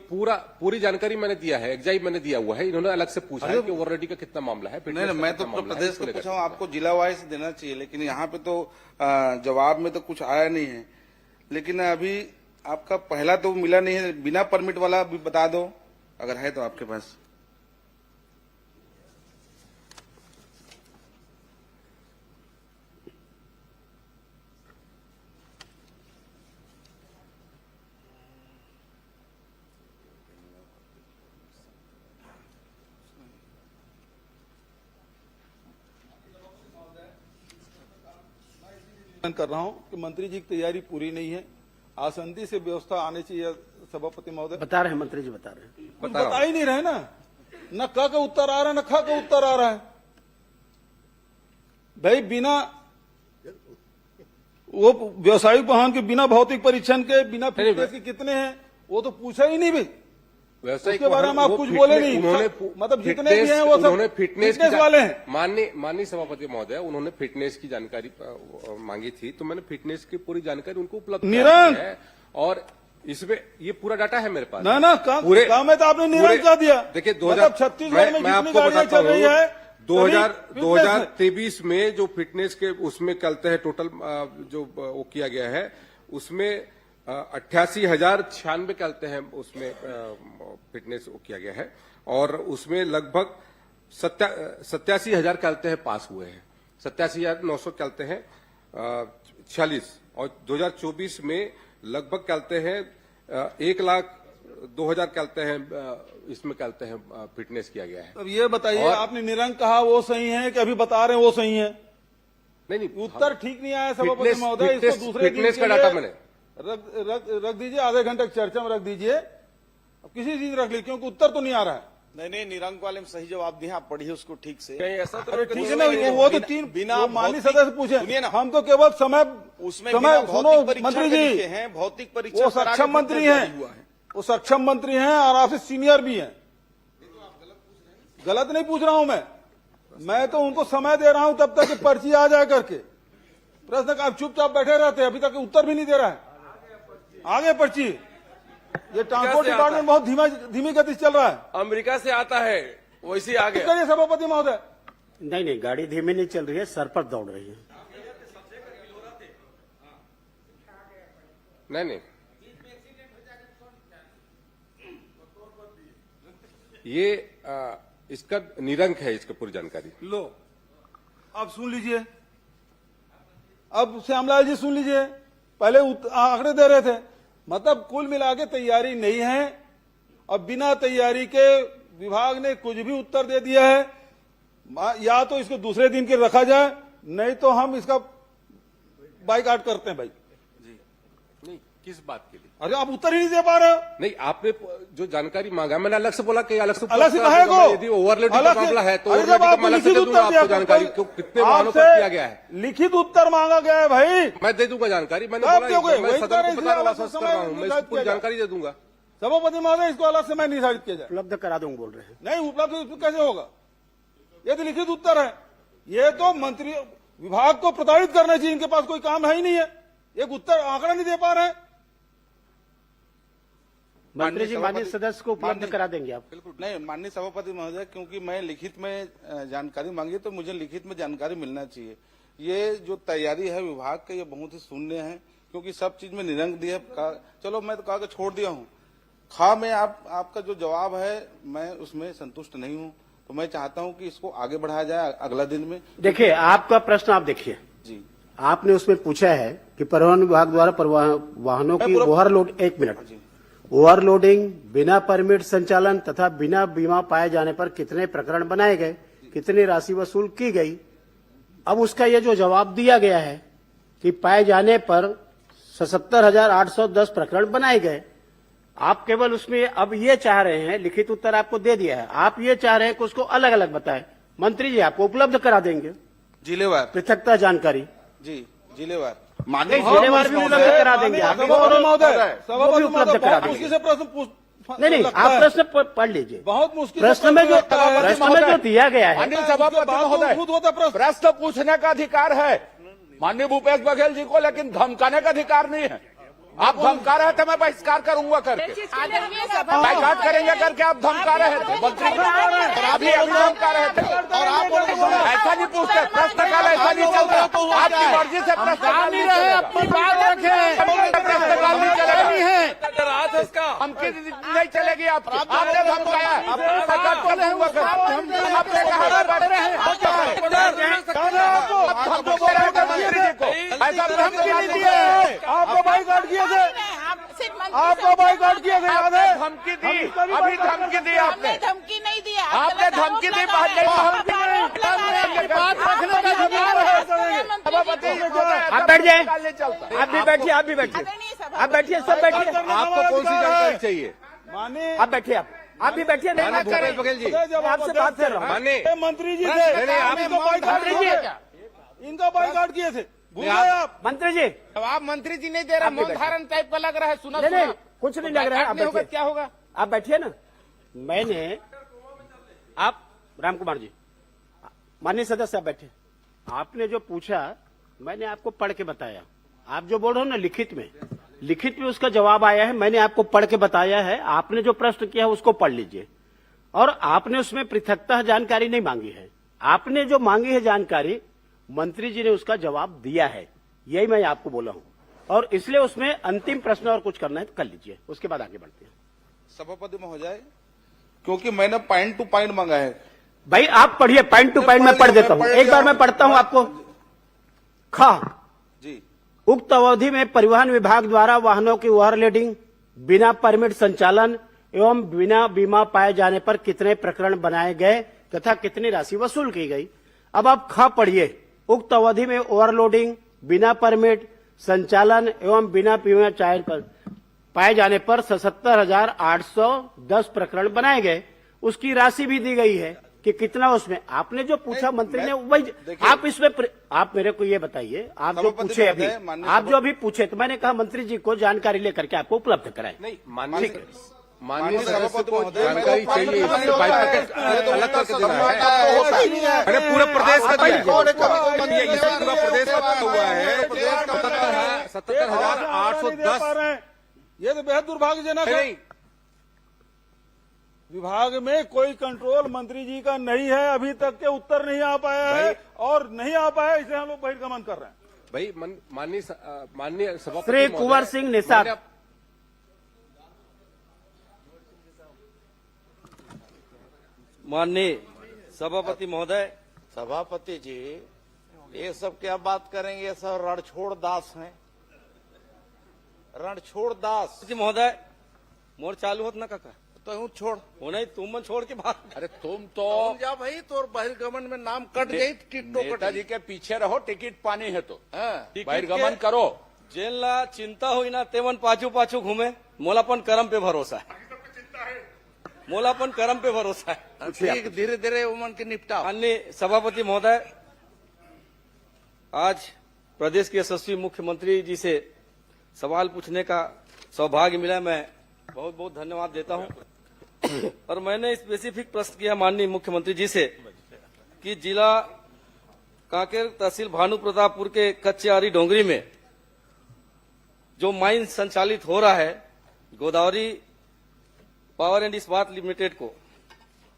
S2: पूरी जानकारी मैंने दिया है, एग्जाइट मैंने दिया हुआ है। इन्होंने अलग से पूछा है कि ओवरलोडिंग का कितना मामला है।
S7: नहीं, मैं तो प्रदेश को पूछा हूँ, आपको जिला वाइज देना चाहिए, लेकिन यहाँ पे तो जवाब में तो कुछ आया नहीं है। लेकिन अभी आपका पहला तो मिला नहीं है, बिना परमिट वाला भी बता दो अगर है तो आपके पास।
S4: कर रहा हूं कि मंत्री जी की तैयारी पूरी नहीं है, आसंदी से व्यवस्था आनी चाहिए। सभापति महोदय
S8: बता रहे हैं, मंत्री जी बता रहे हैं।
S4: बता ही नहीं रहे ना, न क का उत्तर आ रहा है न ख का उत्तर आ रहा है। भाई बिना वो व्यवसायिक वाहन के बिना भौतिक परीक्षण के, बिना फिटनेस के कितने हैं वो तो पूछा ही नहीं भाई। उसके बारे में आप कुछ बोले नहीं। मतलब जितने भी हैं वो सब फिटनेस वाले हैं।
S2: माननीय सभापति महोदय, उन्होंने फिटनेस की जानकारी मांगी थी, तो मैंने फिटनेस की पूरी जानकारी उनको उपलब्ध
S4: निरंक
S2: है। और इसमें ये पूरा डाटा है मेरे पास।
S4: ना काम में तो आपने निरंक कर दिया।
S2: देखिए,
S4: छत्तीसगढ़ में जितनी गाड़ियां चल रही है
S2: 2023 में जो फिटनेस के उसमें कहते हैं टोटल जो वो किया गया है, उसमें 88,096 कहते हैं उसमें फिटनेस किया गया है। और उसमें लगभग 87,000 कहते हैं पास हुए हैं, 87,900 कहते हैं 46। और 2024 में लगभग कहते हैं 1,02,000 कहते हैं इसमें कहते हैं फिटनेस किया गया है।
S4: अब ये बताइए, आपने निरंक कहा वो सही है कि अभी बता रहे हैं वो सही है?
S2: नहीं,
S4: उत्तर ठीक नहीं आया सभापति महोदय। इसको दूसरे
S2: फिटनेस का डाटा मैंने
S4: रख दीजिए, आधे घंटे की चर्चा में रख दीजिए। अब किसी चीज रख लीजिए क्योंकि उत्तर तो नहीं आ रहा है।
S16: नहीं, निरंक वाले में सही जवाब दिए, आप पढ़िए उसको ठीक से।
S5: ऐसा तो
S4: अरे ठीक है ना, वो तो तीन
S16: बिना
S4: माननीय सदस्य पूछे,
S16: सुनिए ना,
S4: हम तो केवल समय सुनो मंत्री जी,
S16: हैं भौतिक परीक्षा
S4: वो सक्षम मंत्री हैं, वो सक्षम मंत्री हैं और आपसे सीनियर भी हैं। गलत नहीं पूछ रहा हूं मैं तो उनको समय दे रहा हूं तब तक कि पर्ची आ जाए करके। प्रश्न का आप चुपचाप बैठे रहते हैं, अभी तक उत्तर भी नहीं दे रहा है। आगे पर्ची, ये ट्रांसपोर्ट डिपार्टमेंट बहुत धीमी गति से चल रहा है।
S5: अमेरिका से आता है वैसे आगे।
S4: करिए सभापति महोदय।
S8: नहीं, गाड़ी धीमी नहीं चल रही है, सर पर दौड़ रही है।
S2: नहीं, ये इसका निरंक है, इसका पूरी जानकारी
S4: लो। अब सुन लीजिए, अब श्यामलाल जी सुन लीजिए। पहले आंकड़े दे रहे थे, मतलब कुल मिला के तैयारी नहीं है। अब बिना तैयारी के विभाग ने कुछ भी उत्तर दे दिया है। या तो इसको दूसरे दिन के रखा जाए, नहीं तो हम इसका बाइकआउट करते हैं भाई।
S2: नहीं, किस बात के लिए?
S4: अरे आप उत्तर ही नहीं दे पा रहे हो।
S2: नहीं, आपने जो जानकारी मांगा मैंने अलग से बोला कि अलग से
S4: कहा को
S2: यदि ओवरलोडिंग का मामला है तो ओवरलोडिंग का अलग से दे दूंगा आपको जानकारी, कितने वाहनों पर किया गया है।
S4: लिखित उत्तर मांगा गया है भाई,
S2: मैं दे दूंगा जानकारी। मैंने बोला मैं सदन को बताने वाला सोच कर रहा हूँ, मैं इसकी पूरी जानकारी दे दूंगा।
S4: सभापति महोदय, इसको अलग से मैं निर्धारित किया जाए।
S8: उपलब्ध करा दूंगा बोल रहे हैं।
S4: नहीं, उपलब्ध कैसे होगा? ये तो लिखित उत्तर है। ये तो मंत्री विभाग को प्रताड़ित करना चाहिए, इनके पास कोई काम है ही नहीं है। एक उत्तर आंकड़ा नहीं दे पा रहे हैं।
S8: मंत्री जी माननीय सदस्य को उपलब्ध करा देंगे आप?
S7: नहीं, माननीय सभापति महोदय, क्योंकि मैं लिखित में जानकारी मांगी तो मुझे लिखित में जानकारी मिलना चाहिए। ये जो तैयारी है विभाग का, ये बहुत ही शून्य है, क्योंकि सब चीज में निरंक दिया। चलो मैं तो कहा के छोड़ दिया हूँ। खा में आपका जो जवाब है मैं उसमें संतुष्ट नहीं हूँ, तो मैं चाहता हूँ कि इसको आगे बढ़ाया जाए अगला दिन में।
S8: देखिए, आपका प्रश्न आप देखिए
S7: जी,
S8: आपने उसमें पूछा है कि परिवहन विभाग द्वारा वाहनों की ओवरलोड, 1 मिनट, ओवरलोडिंग, बिना परमिट संचालन तथा बिना बीमा पाए जाने पर कितने प्रकरण बनाए गए, कितनी राशि वसूल की गई। अब उसका ये जो जवाब दिया गया है कि पाए जाने पर 77,810 प्रकरण बनाए गए, आप केवल उसमें अब ये चाह रहे हैं, लिखित उत्तर आपको दे दिया है, आप ये चाह रहे हैं कि उसको अलग अलग बताएं। मंत्री जी आपको उपलब्ध करा देंगे
S7: जिलेवार
S8: पृथकता जानकारी।
S7: जी, जिलेवार
S3: माननीय
S8: जिलेवार भी उपलब्ध करा देंगे आप, वो भी उपलब्ध करा देंगे। नहीं, आप प्रश्न पढ़ लीजिए।
S3: बहुत मुश्किल
S8: प्रश्न में जो दिया गया है,
S3: माननीय सभापति महोदय, प्रश्न पूछने का अधिकार है माननीय भूपेश बघेल जी को, लेकिन धमकाने का अधिकार नहीं है। आप धमका रहे थे, मैं बहिष्कार करूंगा करके, बाइकाट करेंगे करके आप धमका रहे थे मंत्री, अभी धमका रहे थे। और आप ऐसा नहीं पूछते, प्रश्नकाल ऐसा नहीं चलता, आपकी मर्जी से प्रश्नकाल नहीं रहे, अपनी बात रखे, प्रश्नकाल नहीं चलेगा, धमकी नहीं चलेगी आपकी। आपने धमकाया, बाइकाट करूंगा करके, आपने कहा ऐसा धमकी नहीं दी है, आपको बाइकाट किया, आपको बाइकाट किया गया है। धमकी दी, अभी धमकी दी आपने,
S14: धमकी नहीं दी,
S3: आपने धमकी दी, बात रखने का अधिकार है सभापति।
S8: आप बैठ जाए, आप भी बैठिए, आप भी बैठिए, आप बैठिए, सब बैठिए।
S2: आपको कौन सी जानकारी चाहिए?
S8: आप बैठिए, आप भी बैठिए। नहीं,
S2: भूपेश बघेल जी,
S8: आपसे बात कर रहा हूँ।
S2: माननीय
S4: मंत्री जी
S8: इनका
S4: बाइकाट किए थे, भूल गए आप?
S8: मंत्री जी,
S3: आप मंत्री जी नहीं दे रहे, मौन धारण टाइप का लग रहा है। सुना
S8: नहीं, कुछ नहीं लग रहा है। आप बैठिए,
S3: क्या होगा?
S8: आप बैठिए ना। आप राम कुमार जी, माननीय सदस्य, आप बैठे। आपने जो पूछा मैंने आपको पढ़ के बताया। आप जो बोल रहे हो ना लिखित में उसका जवाब आया है, मैंने आपको पढ़ के बताया है। आपने जो प्रश्न किया उसको पढ़ लीजिए। और आपने उसमें पृथकता जानकारी नहीं मांगी है, आपने जो मांगी है जानकारी, मंत्री जी ने उसका जवाब दिया है, यही मैं आपको बोला हूं। और इसलिए उसमें अंतिम प्रश्न और कुछ करना है तो कर लीजिए, उसके बाद आगे बढ़ते हैं।
S7: सभापति महोदय, क्योंकि मैंने पॉइंट टू पॉइंट मांगा है।
S8: भाई आप पढ़िए, पॉइंट टू पॉइंट मैं पढ़ देता हूं। एक बार मैं पढ़ता हूं आपको।
S7: जी,
S8: उक्त अवधि में परिवहन विभाग द्वारा वाहनों की ओवरलोडिंग, बिना परमिट संचालन एवं बिना बीमा पाए जाने पर कितने प्रकरण बनाए गए तथा कितनी राशि वसूल की गई। अब आप पढ़िए। उक्त अवधि में ओवरलोडिंग, बिना परमिट संचालन एवं बिना बीमा पाए जाने पर 77,810 प्रकरण बनाए गए। उसकी राशि भी दी गई है कि कितना उसमें। आपने जो पूछा मंत्री ने वही, आप इसमें आप मेरे को ये बताइए, आप जो पूछे अभी, आप जो अभी पूछे, तो मैंने कहा मंत्री जी को जानकारी लेकर के आपको उपलब्ध कराए।
S2: नहीं, माननीय सभापति को जानकारी चाहिए, इसलिए बाइकाट अलग करके देना है। अरे पूरे प्रदेश का पूरा प्रदेश का हुआ है 77,810।
S4: ये तो बेहद दुर्भाग्यजनक है। विभाग में कोई कंट्रोल मंत्री जी का नहीं है, अभी तक के उत्तर नहीं आ पाया है, और नहीं आ पाया इसलिए हम लोग बहिर्गमन कर रहे हैं।
S2: भाई माननीय सभापति
S8: श्री कुंवर सिंह निषाद,
S5: माननीय सभापति महोदय।
S16: सभापति जी, ये सब क्या बात करेंगे? ये सब रणछोड़ दास हैं, रणछोड़ दास।
S5: महोदय मोर चालू होत ना काका,
S16: तो हूँ छोड़
S5: हो नहीं, तुम छोड़ के बात।
S3: अरे तुम तो
S16: जा भाई, तो बहिर्गमन में नाम कट गई,
S3: नेताजी के पीछे रहो, टिकट पानी है तो
S5: टिकट
S3: बहिर्गमन करो।
S5: जेल ला चिंता हुई ना, तेवन पाछू पाछू घूमे। मोलापन कर्म पे भरोसा है, मोलापन कर्म पे भरोसा है।
S16: ठीक, धीरे धीरे उमन के निपटा।
S5: माननीय सभापति महोदय, आज प्रदेश के यशस्वी मुख्यमंत्री जी से सवाल पूछने का सौभाग्य मिला, मैं बहुत बहुत धन्यवाद देता हूं। और मैंने स्पेसिफिक प्रश्न किया माननीय मुख्यमंत्री जी से कि जिला कांकेर तहसील भानु प्रतापपुर के कच्चेआरी डोंगरी में जो माइन संचालित हो रहा है, गोदावरी पावर एंड इस्पात लिमिटेड को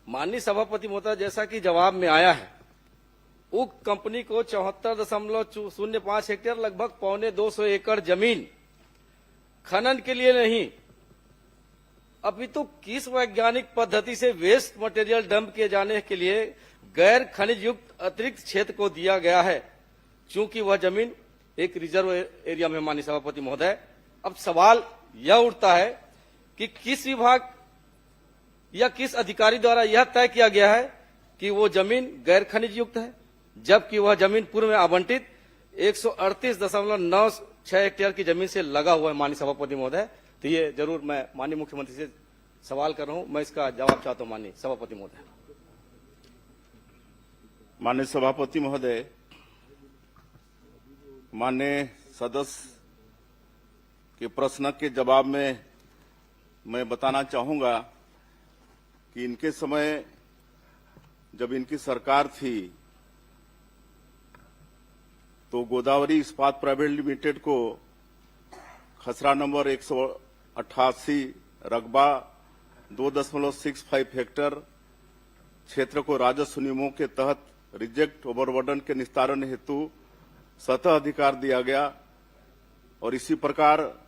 S5: माननीय सभापति महोदय जैसा कि जवाब में आया है, उक्त कंपनी को 74.05 हेक्टेयर लगभग 250 एकड़ जमीन खनन के लिए नहीं अपितु किस वैज्ञानिक पद्धति से वेस्ट मटेरियल डंप किए जाने के लिए गैर खनिज युक्त अतिरिक्त क्षेत्र को दिया गया है, चूंकि वह जमीन एक रिजर्व एरिया में। माननीय सभापति महोदय, अब सवाल यह उठता है कि किस विभाग या किस अधिकारी द्वारा यह तय किया गया है कि वो जमीन गैर खनिज युक्त है, जबकि वह जमीन पूर्व में आवंटित 138.96 हेक्टेयर की जमीन से लगा हुआ है। माननीय सभापति महोदय, तो ये जरूर मैं माननीय मुख्यमंत्री से सवाल कर रहा हूं, मैं इसका जवाब चाहता हूं। माननीय सभापति महोदय।
S12: माननीय सभापति महोदय, माननीय सदस्य के प्रश्न के जवाब में मैं बताना चाहूंगा कि इनके समय जब इनकी सरकार थी तो गोदावरी इस्पात प्राइवेट लिमिटेड को खसरा नंबर 188 रकबा 2.65 हेक्टेयर क्षेत्र को राजस्व नियमों के तहत रिजेक्ट ओवरबर्डन के निस्तारण हेतु सतह अधिकार दिया गया और इसी प्रकार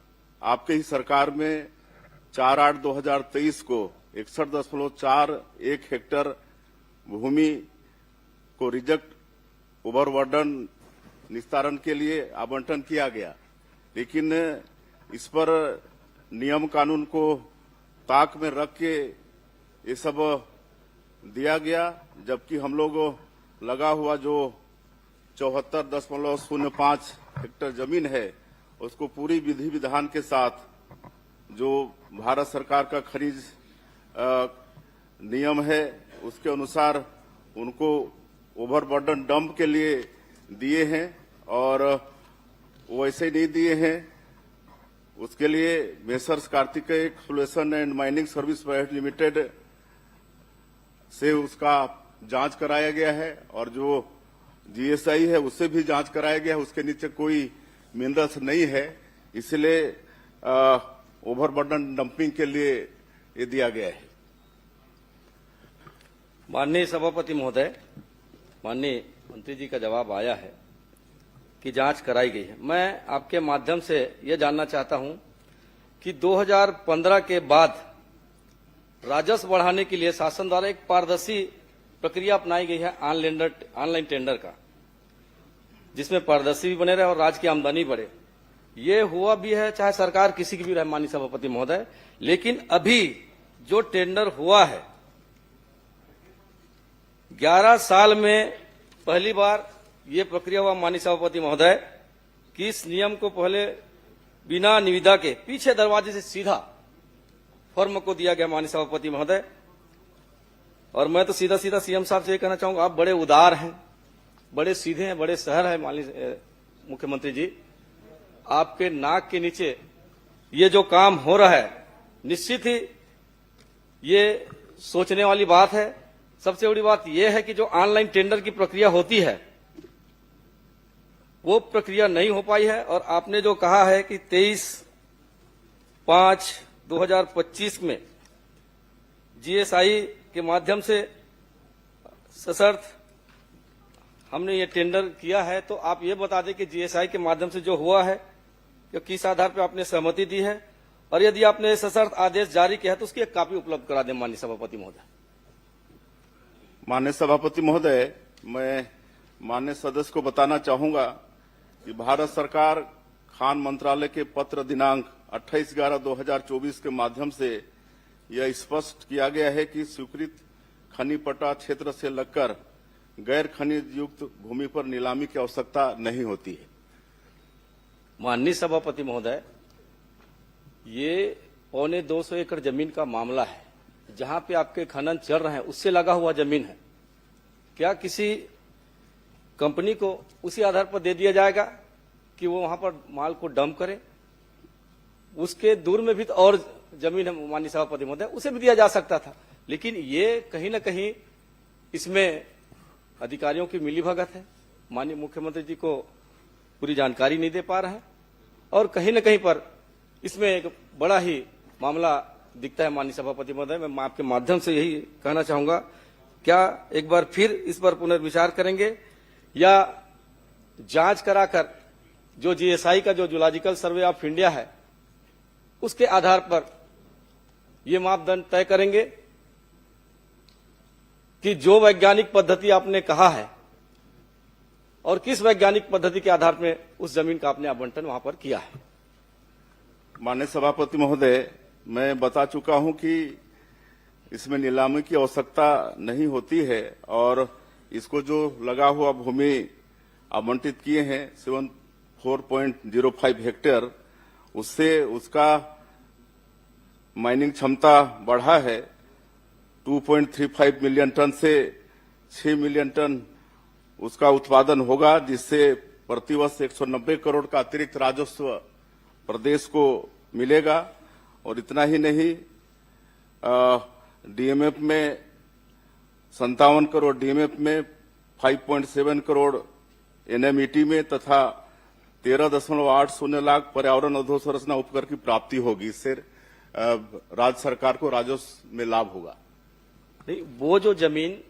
S12: आपके ही सरकार में 4/8/2023 को 61.41 हेक्टेयर भूमि को रिजेक्ट ओवरबर्डन निस्तारण के लिए आवंटन किया गया, लेकिन इस पर नियम कानून को ताक में रख के ये सब दिया गया, जबकि हम लोग लगा हुआ जो 74.05 हेक्टेयर जमीन है उसको पूरी विधि विधान के साथ जो भारत सरकार का खनिज नियम है उसके अनुसार उनको ओवरबर्डन डंप के लिए दिए हैं और वैसे नहीं दिए हैं। उसके लिए messrs Kartikeya exploration and mining service private limited से उसका जांच कराया गया है और जो जीएसआई है उससे भी जांच कराया गया है, उसके नीचे कोई मिनरल्स नहीं है, इसलिए ओवरबर्डन डंपिंग के लिए ये दिया गया है।
S5: माननीय सभापति महोदय, माननीय मंत्री जी का जवाब आया है कि जांच कराई गई है। मैं आपके माध्यम से यह जानना चाहता हूं कि 2015 के बाद राजस्व बढ़ाने के लिए शासन द्वारा एक पारदर्शी प्रक्रिया अपनाई गई है ऑनलाइन टेंडर का, जिसमें पारदर्शी भी बने रहे और राज्य की आमदनी बढ़े। ये हुआ भी है चाहे सरकार किसी की भी रहे माननीय सभापति महोदय, लेकिन अभी जो टेंडर हुआ है 11 साल में पहली बार ये प्रक्रिया हुआ माननीय सभापति महोदय कि इस नियम को पहले बिना निविदा के पीछे दरवाजे से सीधा फर्म को दिया गया माननीय सभापति महोदय। और मैं तो सीधा सीधा सीएम साहब से ये कहना चाहूंगा, आप बड़े उदार हैं, बड़े सीधे हैं, बड़े सहर हैं माननीय मुख्यमंत्री जी। आपके नाक के नीचे ये जो काम हो रहा है निश्चित ही ये सोचने वाली बात है। सबसे बड़ी बात यह है कि जो ऑनलाइन टेंडर की प्रक्रिया होती है वो प्रक्रिया नहीं हो पाई है और आपने जो कहा है कि 23/5/2025 में जीएसआई के माध्यम से सशर्त हमने ये टेंडर किया है, तो आप ये बता दें कि जीएसआई के माध्यम से जो हुआ है कि किस आधार पर आपने सहमति दी है और यदि आपने सशर्त आदेश जारी किया है तो उसकी एक कॉपी उपलब्ध करा दें माननीय सभापति महोदय।
S12: माननीय सभापति महोदय, मैं माननीय सदस्य को बताना चाहूंगा कि भारत सरकार खान मंत्रालय के पत्र दिनांक 28/11/2024 के माध्यम से यह स्पष्ट किया गया है कि स्वीकृत खनिज पट्टा क्षेत्र से लगकर गैर खनिज युक्त भूमि पर नीलामी की आवश्यकता नहीं होती है।
S5: माननीय सभापति महोदय, ये 250 एकड़ जमीन का मामला है, जहां पे आपके खनन चल रहे हैं उससे लगा हुआ जमीन है। क्या किसी कंपनी को उसी आधार पर दे दिया जाएगा कि वो वहां पर माल को डंप करे? उसके दूर में भी तो और जमीन है माननीय सभापति महोदय, उसे भी दिया जा सकता था, लेकिन ये कहीं ना कहीं इसमें अधिकारियों की मिलीभगत है। माननीय मुख्यमंत्री जी को पूरी जानकारी नहीं दे पा रहे हैं और कहीं न कहीं पर इसमें एक बड़ा ही मामला दिखता है माननीय सभापति महोदय। मैं आपके माध्यम से यही कहना चाहूंगा, क्या एक बार फिर इस पर पुनर्विचार करेंगे या जांच कराकर जो जीएसआई का जो जूलॉजिकल सर्वे ऑफ इंडिया है उसके आधार पर ये मापदंड तय करेंगे कि जो वैज्ञानिक पद्धति आपने कहा है और किस वैज्ञानिक पद्धति के आधार में उस जमीन का आपने आवंटन वहां पर किया है।
S12: माननीय सभापति महोदय, मैं बता चुका हूं कि इसमें नीलामी की आवश्यकता नहीं होती है और इसको जो लगा हुआ भूमि आवंटित किए हैं 74.05 हेक्टेयर, उससे उसका माइनिंग क्षमता बढ़ा है 2.35 मिलियन टन से 6 मिलियन टन उसका उत्पादन होगा, जिससे प्रतिवर्ष 190 करोड़ का अतिरिक्त राजस्व प्रदेश को मिलेगा। और इतना ही नहीं, डीएमएफ में 57 करोड़, डीएमएफ में 5.7 करोड़, एनएमईटी में तथा 13.80 लाख पर्यावरण अधोसंरचना उपकर की प्राप्ति होगी। इससे राज्य सरकार को राजस्व में लाभ होगा।
S5: नहीं, वो जो जमीन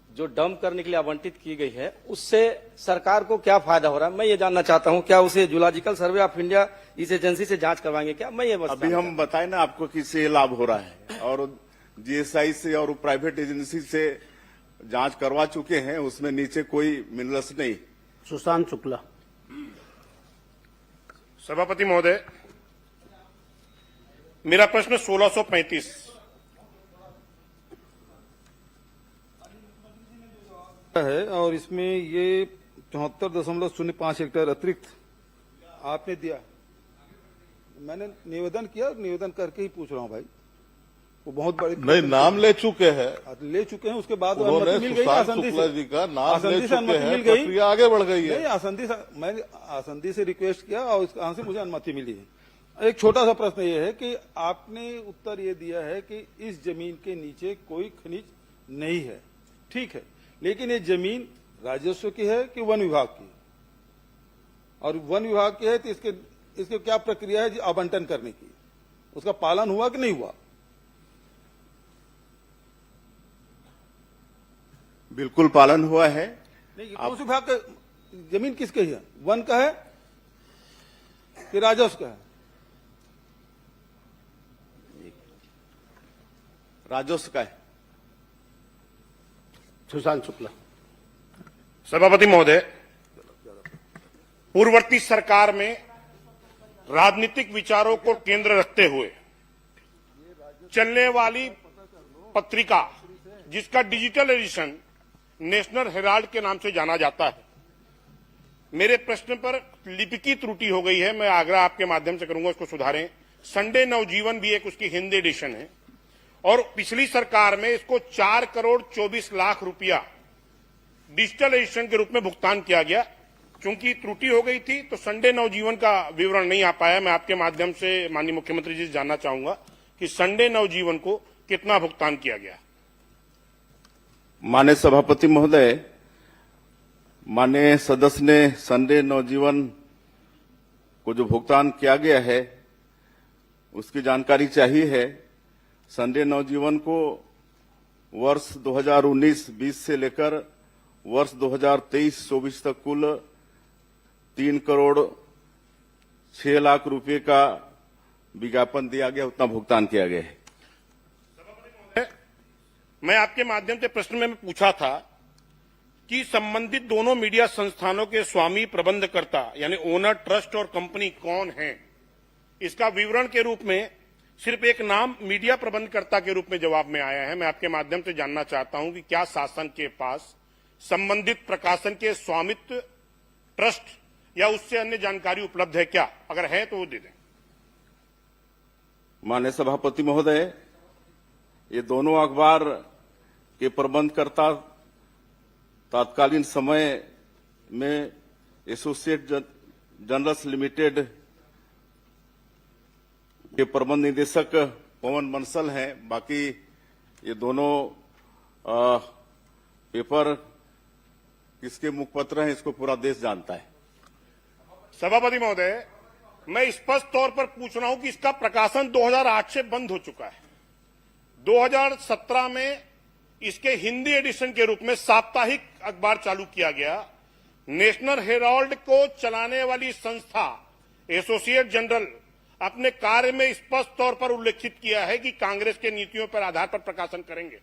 S5: जो डंप करने के लिए आवंटित की गई है उससे सरकार को क्या फायदा हो रहा है, मैं ये जानना चाहता हूं। क्या उसे जूलॉजिकल सर्वे ऑफ इंडिया इस एजेंसी से जांच करवाएंगे क्या? मैं ये बस
S12: अभी हम बताएं ना आपको किससे लाभ हो रहा है, और जीएसआई से और प्राइवेट एजेंसी से जांच करवा चुके हैं, उसमें नीचे कोई मिनरल्स नहीं।
S8: सुशांत शुक्ला।
S9: सभापति महोदय, मेरा प्रश्न 1635
S4: है और इसमें ये 74.05 हेक्टेयर अतिरिक्त आपने दिया। मैंने निवेदन किया, निवेदन करके ही पूछ रहा हूं भाई। वो बहुत बड़ी
S15: नहीं, नाम ले चुके हैं,
S4: ले चुके हैं, उसके बाद
S15: उन्होंने
S4: अनुमति मिल गई
S15: सुशांत
S4: आसंदी
S15: शुक्ला
S4: से।
S15: जी का नाम ले
S4: आसंदी से
S15: चुके
S4: अनुमति
S15: हैं,
S4: मिल गई,
S15: प्रक्रिया आगे बढ़ गई है।
S4: नहीं, आसंदी से मैंने आसंदी से रिक्वेस्ट किया और यहाँ से मुझे अनुमति मिली है। एक छोटा सा प्रश्न ये है कि आपने उत्तर ये दिया है कि इस जमीन के नीचे कोई खनिज नहीं है, ठीक है, लेकिन ये जमीन राजस्व की है कि वन विभाग की? और वन विभाग की है तो इसके क्या प्रक्रिया है आवंटन करने की? उसका पालन हुआ कि नहीं हुआ?
S12: बिल्कुल पालन हुआ है।
S4: नहीं, कौन से विभाग का जमीन किसके है? वन का है कि राजस्व का है?
S12: राजस्व का है।
S8: सुशांत शुक्ला।
S9: सभापति महोदय, पूर्ववर्ती सरकार में राजनीतिक विचारों को केंद्र रखते हुए चलने वाली पत्रिका जिसका डिजिटल एडिशन नेशनल हेराल्ड के नाम से जाना जाता है, मेरे प्रश्न पर लिपिकी त्रुटि हो गई है। मैं आग्रह आपके माध्यम से करूंगा उसको सुधारें। संडे नवजीवन भी एक उसकी हिंदी एडिशन है और पिछली सरकार में इसको 4 करोड़ 24 लाख रुपया डिजिटल एडिशन के रूप में भुगतान किया गया। चूंकि त्रुटि हो गई थी तो संडे नवजीवन का विवरण नहीं आ पाया। मैं आपके माध्यम से माननीय मुख्यमंत्री जी से जानना चाहूंगा कि संडे नवजीवन को कितना भुगतान किया गया।
S12: माननीय सभापति महोदय, माननीय सदस्य ने संडे नवजीवन को जो भुगतान किया गया है उसकी जानकारी चाहिए है। संडे नवजीवन को वर्ष 2019-20 से लेकर वर्ष 2023-24 तक कुल 3 करोड़ 6 लाख रुपए का विज्ञापन दिया गया, उतना भुगतान किया गया है।
S9: मैं आपके माध्यम से प्रश्न में पूछा था कि संबंधित दोनों मीडिया संस्थानों के स्वामी प्रबंधकर्ता यानी ओनर, ट्रस्ट और कंपनी कौन हैं, इसका विवरण के रूप में सिर्फ एक नाम मीडिया प्रबंधकर्ता के रूप में जवाब में आया है। मैं आपके माध्यम से जानना चाहता हूं कि क्या शासन के पास संबंधित प्रकाशन के स्वामित्व, ट्रस्ट या उससे अन्य जानकारी उपलब्ध है क्या? अगर है तो वो दे दें।
S12: माननीय सभापति महोदय, ये दोनों अखबार के प्रबंधकर्ता तत्कालीन समय में एसोसिएट जर्नल्स लिमिटेड के प्रबंध निदेशक पवन बंसल हैं। बाकी ये दोनों पेपर किसके मुखपत्र हैं इसको पूरा देश जानता है।
S9: सभापति महोदय, मैं स्पष्ट तौर पर पूछ रहा हूं कि इसका प्रकाशन 2008 से बंद हो चुका है। 2017 में इसके हिंदी एडिशन के रूप में साप्ताहिक अखबार चालू किया गया। नेशनल हेराल्ड को चलाने वाली संस्था एसोसिएट जनरल अपने कार्य में स्पष्ट तौर पर उल्लेखित किया है कि कांग्रेस के नीतियों पर आधार पर प्रकाशन करेंगे।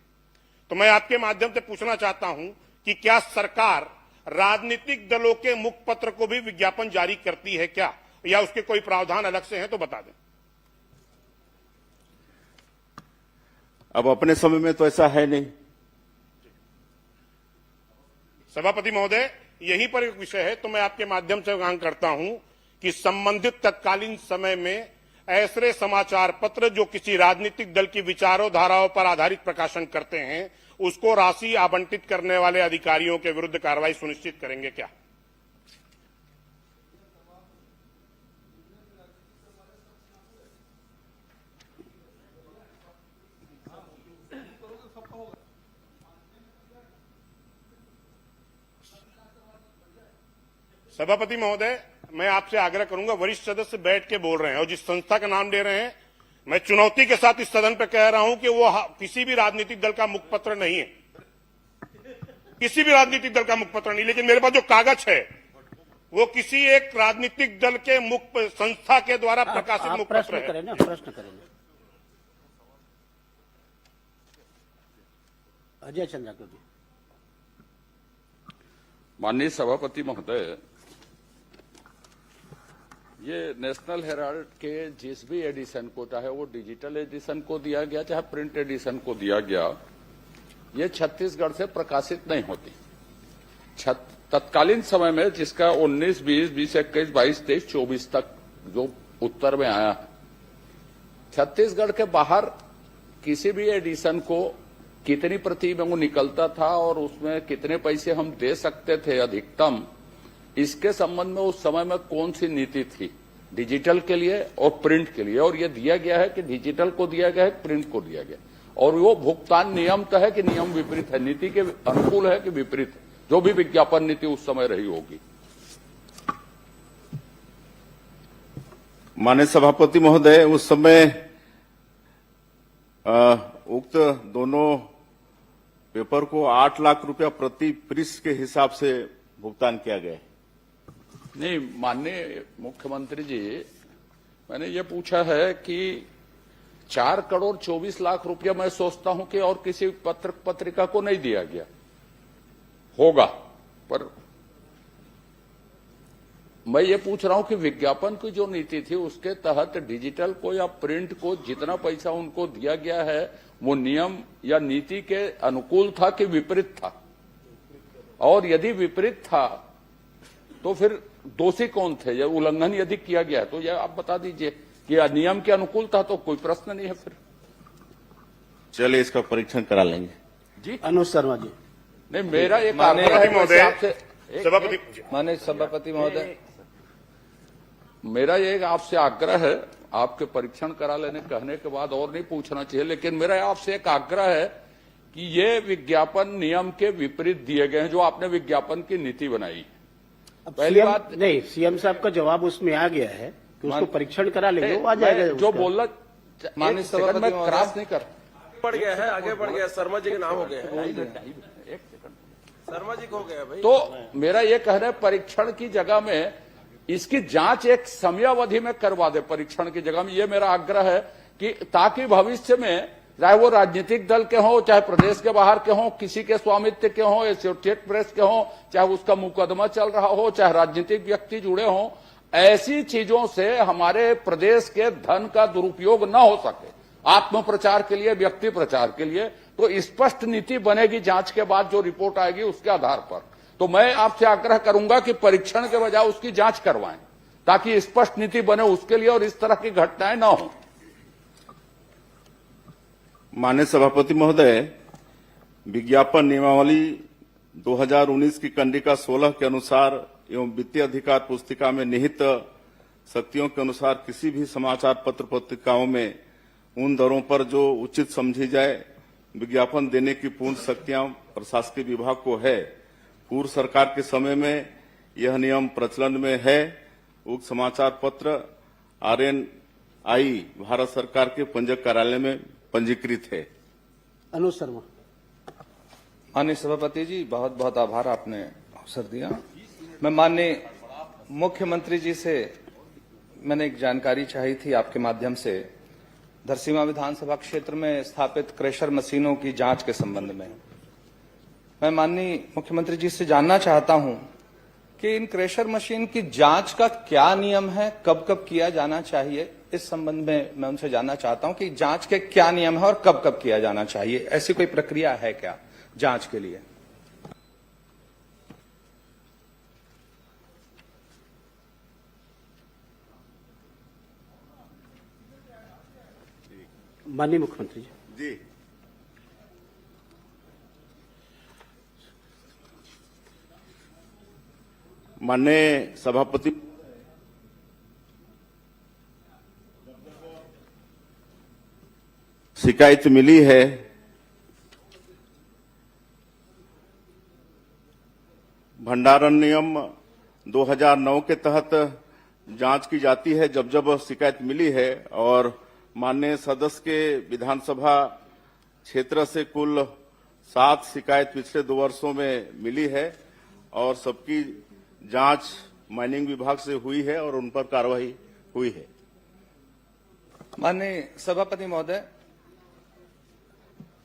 S9: तो मैं आपके माध्यम से पूछना चाहता हूं कि क्या सरकार राजनीतिक दलों के मुखपत्र को भी विज्ञापन जारी करती है क्या, या उसके कोई प्रावधान अलग से हैं तो बता दें।
S12: अब अपने समय में तो ऐसा है नहीं।
S9: सभापति महोदय, यहीं पर एक विषय है, तो मैं आपके माध्यम से मांग करता हूं कि संबंधित तत्कालीन समय में ऐसे समाचार पत्र जो किसी राजनीतिक दल की विचारोधाराओं पर आधारित प्रकाशन करते हैं, उसको राशि आवंटित करने वाले अधिकारियों के विरुद्ध कार्रवाई सुनिश्चित करेंगे क्या? सभापति महोदय, मैं आपसे आग्रह करूंगा, वरिष्ठ सदस्य बैठ के बोल रहे हैं और जिस संस्था का नाम ले रहे हैं, मैं चुनौती के साथ इस सदन पर कह रहा हूं कि वो किसी भी राजनीतिक दल का मुखपत्र नहीं है, किसी भी राजनीतिक दल का मुखपत्र नहीं। लेकिन मेरे पास जो कागज है वो किसी एक राजनीतिक दल के संस्था के द्वारा प्रकाशित मुखपत्र है।
S8: प्रश्न करें। अजय चंद्राकर जी।
S3: माननीय सभापति महोदय, ये नेशनल हेराल्ड के जिस भी एडिशन को, चाहे वो डिजिटल एडिशन को दिया गया चाहे प्रिंट एडिशन को दिया गया, ये छत्तीसगढ़ से प्रकाशित नहीं होती। तत्कालीन समय में जिसका 19, 20, 21, 22, 23, 24 तक जो उत्तर में आया है, छत्तीसगढ़ के बाहर किसी भी एडिशन को कितनी प्रति में वो निकलता था और उसमें कितने पैसे हम दे सकते थे अधिकतम, इसके संबंध में उस समय में कौन सी नीति थी डिजिटल के लिए और प्रिंट के लिए, और ये दिया गया है कि डिजिटल को दिया गया है, प्रिंट को दिया गया, और वो भुगतान नियम तो है कि नियम विपरीत है, नीति के अनुकूल है कि विपरीत है, जो भी विज्ञापन नीति उस समय रही होगी।
S12: माननीय सभापति महोदय, उस समय उक्त दोनों पेपर को 8 लाख रुपया प्रति पृष्ठ के हिसाब से भुगतान किया गया।
S3: नहीं माननीय मुख्यमंत्री जी, मैंने ये पूछा है कि 4 करोड़ 24 लाख रुपया मैं सोचता हूं कि और किसी पत्रिका को नहीं दिया गया होगा, पर मैं ये पूछ रहा हूं कि विज्ञापन की जो नीति थी उसके तहत डिजिटल को या प्रिंट को जितना पैसा उनको दिया गया है वो नियम या नीति के अनुकूल था कि विपरीत था, और यदि विपरीत था तो फिर दोषी कौन थे, या उल्लंघन यदि किया गया तो यह आप बता दीजिए कि नियम के अनुकूल था तो कोई प्रश्न नहीं है। फिर
S12: चलिए इसका परीक्षण करा लेंगे
S3: जी।
S8: अनुज शर्मा जी।
S3: नहीं, मेरा एक आग्रह है
S13: माननीय सभापति महोदय,
S3: मेरा ये आपसे आग्रह है, आपके परीक्षण करा लेने कहने के बाद और नहीं पूछना चाहिए, लेकिन मेरा आपसे एक आग्रह है कि ये विज्ञापन नियम के विपरीत दिए गए हैं जो आपने विज्ञापन की नीति बनाई। पहली बात
S8: नहीं, सीएम साहब का जवाब उसमें आ गया है कि उसको परीक्षण करा लेंगे, वो आ जाएगा।
S3: जो बोलना
S13: माननीय सभापति
S3: मैं क्रॉस नहीं कर
S5: बढ़ गया है, आगे बढ़ गया, शर्मा जी के नाम हो गया है, शर्मा जी को हो गया भाई।
S3: तो मेरा ये कहना है परीक्षण की जगह में इसकी जांच एक समयावधि में करवा दे, परीक्षण की जगह में, ये मेरा आग्रह है कि ताकि भविष्य में चाहे वो राजनीतिक दल के हों, चाहे प्रदेश के बाहर के हों, किसी के स्वामित्व के हों, एसोसिएट प्रेस के हों, चाहे उसका मुकदमा चल रहा हो, चाहे राजनीतिक व्यक्ति जुड़े हों, ऐसी चीजों से हमारे प्रदेश के धन का दुरुपयोग न हो सके, आत्म प्रचार के लिए, व्यक्ति प्रचार के लिए, तो स्पष्ट नीति बनेगी जांच के बाद जो रिपोर्ट आएगी उसके आधार पर। तो मैं आपसे आग्रह करूंगा कि परीक्षण के बजाय उसकी जांच करवाएं ताकि स्पष्ट नीति बने उसके लिए और इस तरह की घटनाएं न हो।
S12: माननीय सभापति महोदय, विज्ञापन नियमावली 2019 की कंडिका 16 के अनुसार एवं वित्तीय अधिकार पुस्तिका में निहित शक्तियों के अनुसार किसी भी समाचार पत्र पत्रिकाओं में उन दरों पर जो उचित समझी जाए विज्ञापन देने की पूर्ण शक्तियां प्रशासकीय विभाग को है। पूर्व सरकार के समय में यह नियम प्रचलन में है। उक्त समाचार पत्र RNI भारत सरकार के पंजीयक कार्यालय में पंजीकृत है।
S8: अनुज शर्मा।
S13: माननीय सभापति जी, बहुत बहुत आभार, आपने अवसर दिया। मैं माननीय मुख्यमंत्री जी से मैंने एक जानकारी चाहिए थी आपके माध्यम से, धरसींवा विधानसभा क्षेत्र में स्थापित क्रेशर मशीनों की जांच के संबंध में। मैं माननीय मुख्यमंत्री जी से जानना चाहता हूं कि इन क्रेशर मशीन की जांच का क्या नियम है, कब कब किया जाना चाहिए। इस संबंध में मैं उनसे जानना चाहता हूं कि जांच के क्या नियम है और कब कब किया जाना चाहिए। ऐसी कोई प्रक्रिया है क्या जांच के लिए?
S8: माननीय मुख्यमंत्री जी।
S12: माननीय सभापति, शिकायत मिली है भंडारण नियम 2009 के तहत जांच की जाती है जब जब शिकायत मिली है, और माननीय सदस्य के विधानसभा क्षेत्र से कुल 7 शिकायत पिछले 2 वर्षों में मिली है और सबकी जांच माइनिंग विभाग से हुई है और उन पर कार्रवाई हुई है।
S13: माननीय सभापति महोदय,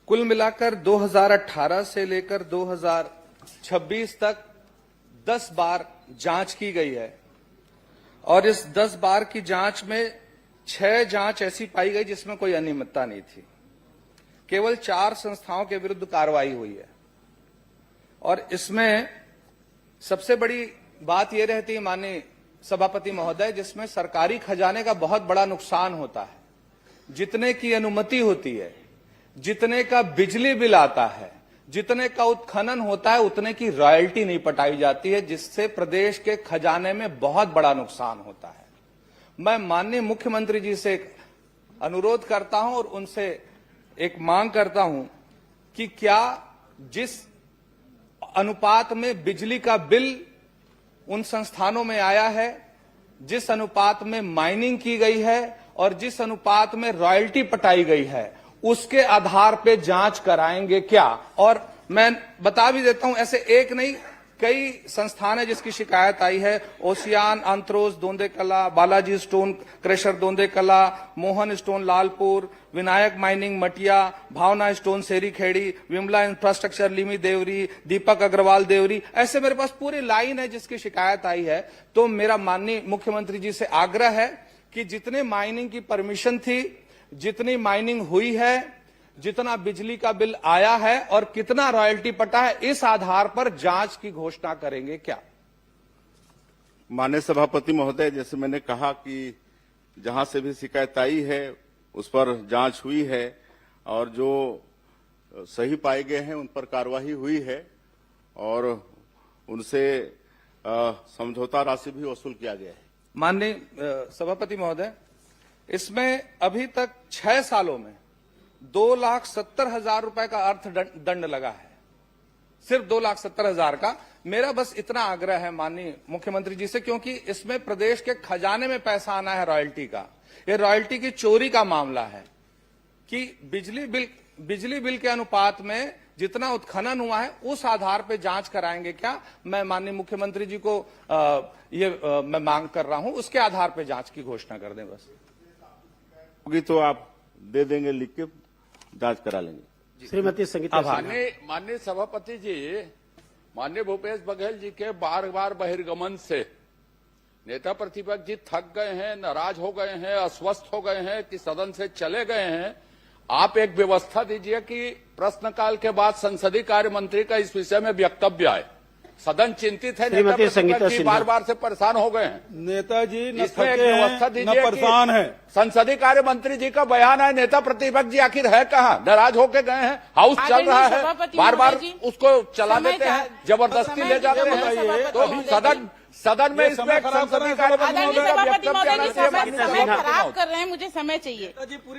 S13: कुल मिलाकर 2018 से लेकर 2026 तक 10 बार जांच की गई है और इस 10 बार की जांच में 6 जांच ऐसी पाई गई जिसमें कोई अनियमितता नहीं थी। केवल 4 संस्थाओं के विरुद्ध कार्रवाई हुई है और इसमें सबसे बड़ी बात यह रहती है माननीय सभापति महोदय, जिसमें सरकारी खजाने का बहुत बड़ा नुकसान होता है। जितने की अनुमति होती है, जितने का बिजली बिल आता है, जितने का उत्खनन होता है, उतने की रॉयल्टी नहीं पटाई जाती है, जिससे प्रदेश के खजाने में बहुत बड़ा नुकसान होता है। मैं माननीय मुख्यमंत्री जी से अनुरोध करता हूं और उनसे एक मांग करता हूं कि क्या जिस अनुपात में बिजली का बिल उन संस्थानों में आया है, जिस अनुपात में माइनिंग की गई है और जिस अनुपात में रॉयल्टी पटाई गई है, उसके आधार पे जांच कराएंगे क्या? और मैं बता भी देता हूं, ऐसे एक नहीं कई संस्थान है जिसकी शिकायत आई है। ओशियान अंत्रोज Dondekala, Balaji stone crusher Dondekala, Mohan stone Lalpur, Vinayak mining Matiya, Bhavna stone Seri Khedi, Vimla infrastructure लिमी देवरी, दीपक अग्रवाल देवरी। ऐसे मेरे पास पूरी लाइन है जिसकी शिकायत आई है। तो मेरा माननीय मुख्यमंत्री जी से आग्रह है कि जितने माइनिंग की परमिशन थी, जितनी माइनिंग हुई है, जितना बिजली का बिल आया है और कितना रॉयल्टी पटा है, इस आधार पर जांच की घोषणा करेंगे क्या?
S12: माननीय सभापति महोदय, जैसे मैंने कहा कि जहां से भी शिकायत आई है उस पर जांच हुई है और जो सही पाए गए हैं उन पर कार्रवाई हुई है और उनसे समझौता राशि भी वसूल किया गया है।
S13: माननीय सभापति महोदय, इसमें अभी तक 6 सालों में 2,70,000 रुपए का अर्थ दंड लगा है, सिर्फ 2,70,000 का। मेरा बस इतना आग्रह है माननीय मुख्यमंत्री जी से, क्योंकि इसमें प्रदेश के खजाने में पैसा आना है रॉयल्टी का। ये रॉयल्टी की चोरी का मामला है कि बिजली बिल के अनुपात में जितना उत्खनन हुआ है उस आधार पे जांच कराएंगे क्या? मैं माननीय मुख्यमंत्री जी को मैं मांग कर रहा हूं, उसके आधार पे जांच की घोषणा कर दें बस।
S12: होगी तो आप दे देंगे, लिख के जांच करा लेंगे।
S8: श्रीमती संगीता सिन्हा।
S3: माननीय सभापति जी, माननीय भूपेश बघेल जी के बार बार बहिर्गमन से नेता प्रतिपक्ष जी थक गए हैं, नाराज हो गए हैं, अस्वस्थ हो गए हैं कि सदन से चले गए हैं। आप एक व्यवस्था दीजिए कि प्रश्नकाल के बाद संसदीय कार्य मंत्री का इस विषय में वक्तव्य आए। सदन चिंतित है, नेता प्रतिपक्ष जी बार बार से परेशान हो गए हैं।
S4: नेताजी न
S3: इसमें एक
S4: थके
S3: व्यवस्था
S4: हैं, न
S3: दीजिए
S4: परेशान है।
S3: संसदीय कार्य मंत्री जी का बयान है, नेता प्रतिपक्ष जी आखिर है कहाँ? नाराज होके गए हैं, हाउस चल रहा है, बार बार उसको चला देते हैं, जबरदस्ती ले जाते हैं। तो सदन में इसमें संसदीय कार्य मंत्री का वक्तव्य आना चाहिए।
S14: समय खराब कर रहे हैं, मुझे समय चाहिए।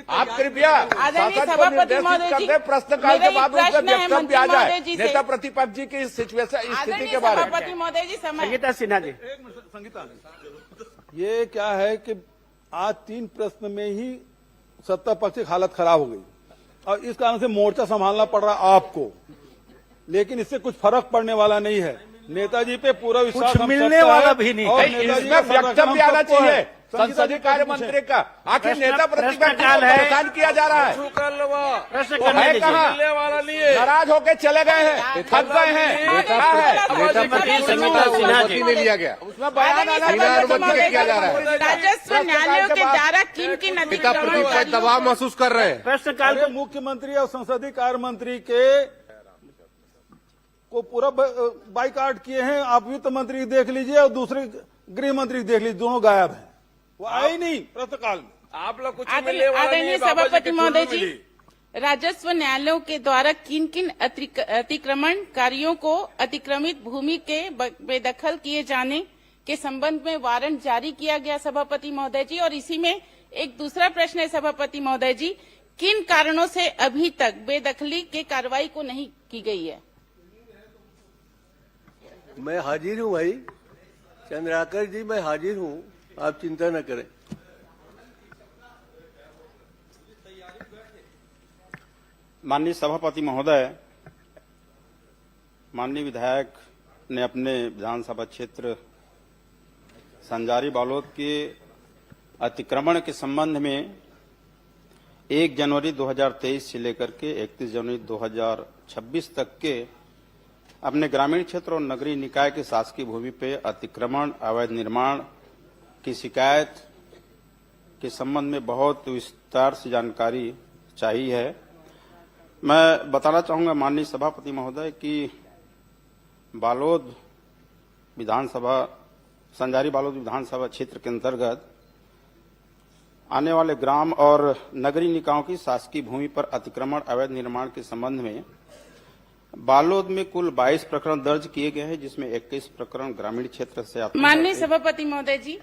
S3: आप कृपया सदन को निर्देशित कर दें, प्रश्नकाल के बाद उसमें वक्तव्य आ जाए नेता प्रतिपक्ष जी की सिचुएशन स्थिति के बारे में।
S14: सभापति महोदय जी, समय।
S8: संगीता सिन्हा जी।
S4: संगीता, ये क्या है कि आज 3 प्रश्न में ही सत्ता पक्ष की हालत खराब हो गई। और इस कारण से मोर्चा संभालना पड़ रहा आपको, लेकिन इससे कुछ फर्क पड़ने वाला नहीं है। नेताजी पे पूरा विश्वास
S10: कुछ मिलने वाला भी नहीं।
S4: और
S3: इसमें
S4: नेताजी का
S3: वक्तव्य आना
S4: सबको है।
S3: चाहिए संसदीय कार्य मंत्री का। आखिर नेता प्रतिपक्ष को परेशान किया जा रहा है,
S8: प्रश्न
S3: वो
S8: करने
S3: है
S8: दीजिए।
S3: कहाँ? नाराज होके चले गए हैं, थक गए हैं, क्या है?
S2: नहीं लिया गया,
S3: उसमें बयान आना
S2: किया जा रहा है।
S14: राजस्व न्यायालयों के द्वारा किन किन अतिक्रमण
S2: दबाव महसूस कर रहे हैं।
S8: प्रश्नकाल
S4: अरे मुख्यमंत्री और संसदीय कार्य मंत्री के को पूरा बाइकाट किए हैं। आप वित्त मंत्री देख लीजिए और दूसरे गृह मंत्री देख लीजिए, दोनों गायब हैं, वो आए ही नहीं प्रश्नकाल में।
S16: आप लोग कुछ
S14: आदरणीय सभापति महोदय जी, राजस्व न्यायालयों के द्वारा किन किन अतिक्रमणकारियों को अतिक्रमित भूमि के बेदखल किए जाने के संबंध में वारंट जारी किया गया सभापति महोदय जी। और इसी में एक दूसरा प्रश्न है सभापति महोदय जी, किन कारणों से अभी तक बेदखली के कार्रवाई को नहीं की गई है?
S15: मैं हाजिर हूँ भाई चंद्राकर जी, मैं हाजिर हूँ, आप चिंता न करें।
S11: माननीय सभापति महोदय, माननीय विधायक ने अपने विधानसभा क्षेत्र संजारी बालोद के अतिक्रमण के संबंध में 1 जनवरी 2023 से लेकर के 31 जनवरी 2026 तक के अपने ग्रामीण क्षेत्र और नगरीय निकाय के शासकीय भूमि पे अतिक्रमण, अवैध निर्माण की शिकायत के संबंध में बहुत विस्तार से जानकारी चाहिए है। मैं बताना चाहूंगा माननीय सभापति महोदय कि बालोद विधानसभा, संजारी बालोद विधानसभा क्षेत्र के अंतर्गत आने वाले ग्राम और नगरीय निकायों की शासकीय भूमि पर अतिक्रमण, अवैध निर्माण के संबंध में बालोद में कुल 22 प्रकरण दर्ज किए गए हैं, जिसमें 21 प्रकरण ग्रामीण क्षेत्र से आते हैं।
S14: माननीय सभापति महोदय जी,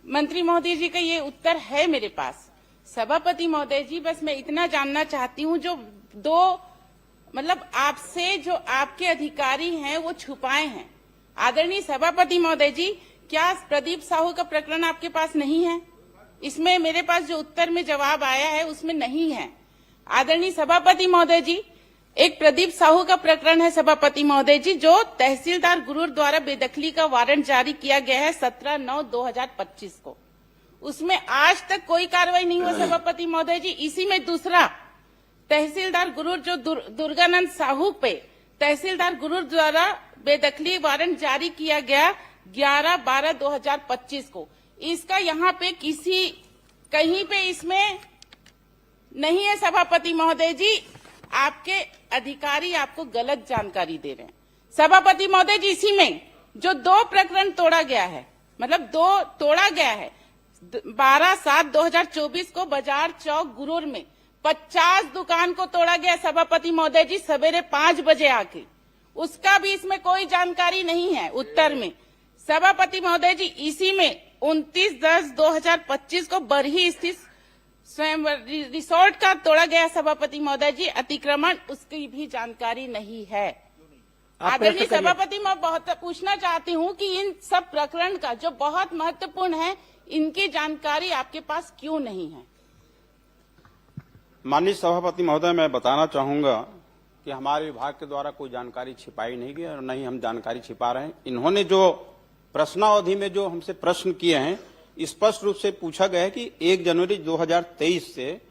S14: मंत्री महोदय जी का ये उत्तर है मेरे पास। सभापति महोदय जी, बस मैं इतना जानना चाहती हूँ, जो दो मतलब आपसे जो आपके अधिकारी हैं वो छुपाए हैं। आदरणीय सभापति महोदय जी, क्या प्रदीप साहू का प्रकरण आपके पास नहीं है? इसमें मेरे पास जो उत्तर में जवाब आया है उसमें नहीं है। आदरणीय सभापति महोदय जी, एक प्रदीप साहू का प्रकरण है सभापति महोदय जी, जो तहसीलदार गुरूर द्वारा बेदखली का वारंट जारी किया गया है 17/9/2025 को। उसमें आज तक कोई कार्रवाई नहीं हुई सभापति महोदय जी। इसी में दूसरा तहसीलदार गुरूर जो दुर्गानंद साहू पे तहसीलदार गुरूर द्वारा बेदखली वारंट जारी किया गया 11/12/2025 को, इसका यहाँ पे कहीं पे इसमें नहीं है सभापति महोदय जी। आपके अधिकारी आपको गलत जानकारी दे रहे हैं सभापति महोदय जी। इसी में जो 2 प्रकरण तोड़ा गया है, मतलब 2 तोड़ा गया है 12/7/2024 को बाजार चौक गुरूर में 50 दुकान को तोड़ा गया सभापति महोदय जी, सवेरे 5 बजे आके। उसका भी इसमें कोई जानकारी नहीं है उत्तर में सभापति महोदय जी। इसी में 29/10/2025 को बरही स्थित स्वयं रिसोर्ट का तोड़ा गया सभापति महोदय जी, अतिक्रमण, उसकी भी जानकारी नहीं है। आदरणीय सभापति, मैं बहुत पूछना चाहती हूँ कि इन सब प्रकरण का जो बहुत महत्वपूर्ण है, इनकी जानकारी आपके पास क्यों नहीं है?
S11: माननीय सभापति महोदय, मैं बताना चाहूंगा कि हमारे विभाग के द्वारा कोई जानकारी छिपाई नहीं गई और न ही हम जानकारी छिपा रहे हैं। इन्होंने जो प्रश्नावधि में जो हमसे प्रश्न किए हैं, स्पष्ट रूप से पूछा गया है कि 1 जनवरी 2023 से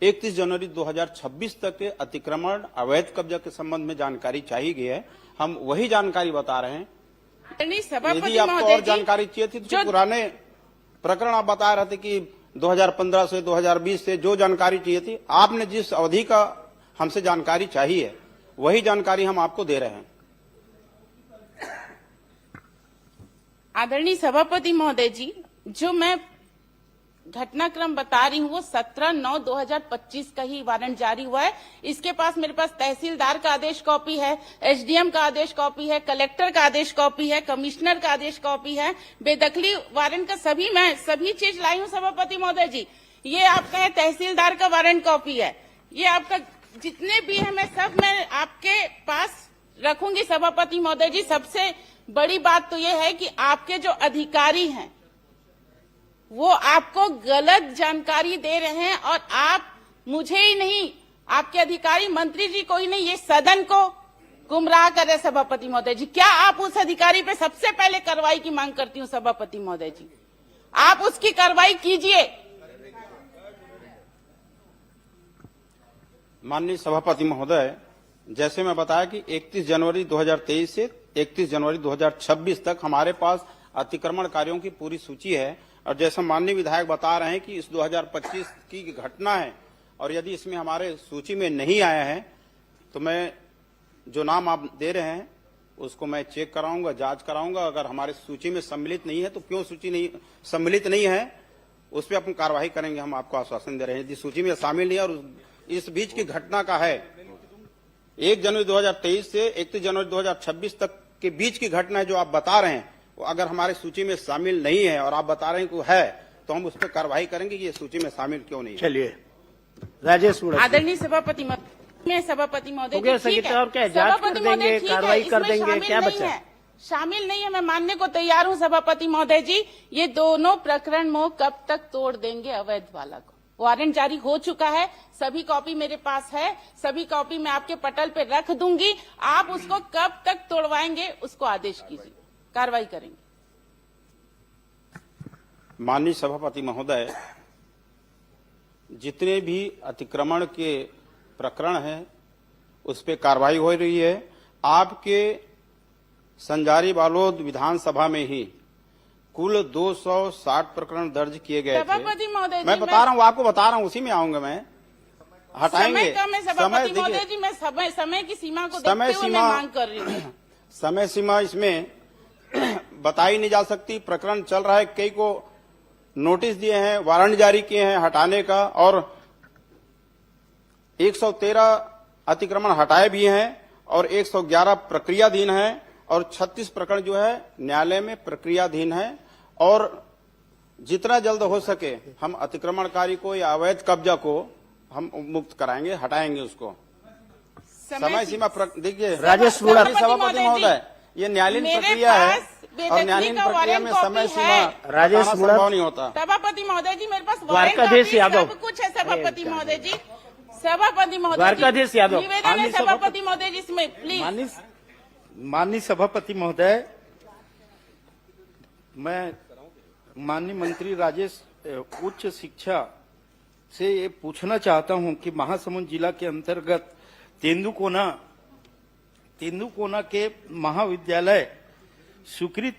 S11: 31 जनवरी 2026 तक के अतिक्रमण, अवैध कब्जा के संबंध में जानकारी चाहिए गई है। हम वही जानकारी बता रहे हैं। यदि आपको और जानकारी चाहिए थी तो पुराने प्रकरण आप बता रहे थे कि 2015 से 2020 से जो जानकारी चाहिए थी, आपने जिस अवधि का हमसे जानकारी चाहिए वही जानकारी हम आपको दे रहे हैं।
S14: आदरणीय सभापति महोदय जी, जो मैं घटनाक्रम बता रही हूँ वो 17/9/2025 का ही वारंट जारी हुआ है। इसके पास मेरे पास तहसीलदार का आदेश कॉपी है, एसडीएम का आदेश कॉपी है, कलेक्टर का आदेश कॉपी है, कमिश्नर का आदेश कॉपी है, बेदखली वारंट का सभी चीज लाई हूँ सभापति महोदय जी। ये आपका है तहसीलदार का वारंट कॉपी है, ये आपका जितने भी है मैं आपके पास रखूंगी सभापति महोदय जी। सबसे बड़ी बात तो ये है कि आपके जो अधिकारी हैं वो आपको गलत जानकारी दे रहे हैं और आप मुझे ही नहीं, आपके अधिकारी मंत्री जी कोई नहीं, ये सदन को गुमराह कर रहे सभापति महोदय जी। क्या आप उस अधिकारी पे सबसे पहले कार्रवाई की मांग करती हूँ सभापति महोदय जी, आप उसकी कार्रवाई कीजिए।
S11: माननीय सभापति महोदय, जैसे मैं बताया कि 31 जनवरी 2023 से 31 जनवरी 2026 तक हमारे पास अतिक्रमणकारियों की पूरी सूची है, और जैसा माननीय विधायक बता रहे हैं कि इस 2025 की घटना है, और यदि इसमें हमारे सूची में नहीं आया है तो मैं जो नाम आप दे रहे हैं उसको मैं चेक कराऊंगा, जांच कराऊंगा। अगर हमारे सूची में सम्मिलित नहीं है तो क्यों सूची नहीं सम्मिलित नहीं है उस पर अपन कार्रवाई करेंगे, हम आपको आश्वासन दे रहे हैं। यदि सूची में शामिल नहीं है और इस बीच की घटना का है 1 जनवरी 2023 से 31 जनवरी 2026 तक के बीच की घटना है जो आप बता रहे हैं, वो अगर हमारे सूची में शामिल नहीं है और आप बता रहे हैं कि है तो हम उस पर कार्रवाई करेंगे कि ये सूची में शामिल क्यों नहीं है।
S8: चलिए राजेश
S14: आदरणीय सभापति महोदय
S8: गया
S14: जी, ठीक है।
S8: और क्या है? जांच कर
S14: सभापति महोदय,
S8: देंगे,
S14: ठीक है,
S8: कार्रवाई कर
S14: इसमें
S8: देंगे, क्या
S14: शामिल
S8: बचा
S14: नहीं है, शामिल नहीं है, मैं मानने को तैयार हूँ सभापति महोदय जी। ये दोनों प्रकरण मोह कब तक तोड़ देंगे अवैध वाला को? वारंट जारी हो चुका है, सभी कॉपी मेरे पास है, सभी कॉपी मैं आपके पटल पे रख दूंगी। आप उसको कब तक तोड़वाएंगे उसको आदेश कीजिए, कार्रवाई करेंगे।
S11: माननीय सभापति महोदय, जितने भी अतिक्रमण के प्रकरण हैं उस पर कार्रवाई हो रही है। आपके संजारी बालोद विधानसभा में ही कुल 260 प्रकरण दर्ज किए गए थे।
S14: सभापति महोदय जी,
S11: मैं बता रहा हूँ, आपको बता रहा हूँ, उसी में आऊंगा मैं। हटाएंगे
S14: समय कम है सभापति महोदय जी, मैं समय की सीमा को देखते हुए मैं मांग कर रही हूँ।
S11: समय सीमा इसमें बताई नहीं जा सकती। प्रकरण चल रहा है, कई को नोटिस दिए हैं, वारंट जारी किए हैं हटाने का, और 113 अतिक्रमण हटाए भी हैं और 111 प्रक्रियाधीन हैं, और 36 प्रकरण जो है न्यायालय में प्रक्रियाधीन है। और जितना जल्द हो सके हम अतिक्रमणकारी को या अवैध कब्जा को हम मुक्त कराएंगे, हटाएंगे उसको। समय सीमा देखिए
S8: राजेश
S11: सभापति महोदय, ये न्यायालयीन प्रक्रिया है और न्यायालयीन प्रक्रिया में समय सीमा
S8: राजेश
S11: संभव नहीं होता।
S14: सभापति महोदय जी, मेरे पास
S8: द्वारकाधीश यादव
S14: सब कुछ है सभापति महोदय जी। सभापति महोदय
S8: द्वारकाधीश यादव,
S14: निवेदन है सभापति महोदय जी, इसमें प्लीज।
S10: माननीय सभापति महोदय, मैं माननीय मंत्री राजेश उच्च शिक्षा से ये पूछना चाहता हूं कि महासमुंद जिला के अंतर्गत तेंदुकोना के महाविद्यालय स्वीकृत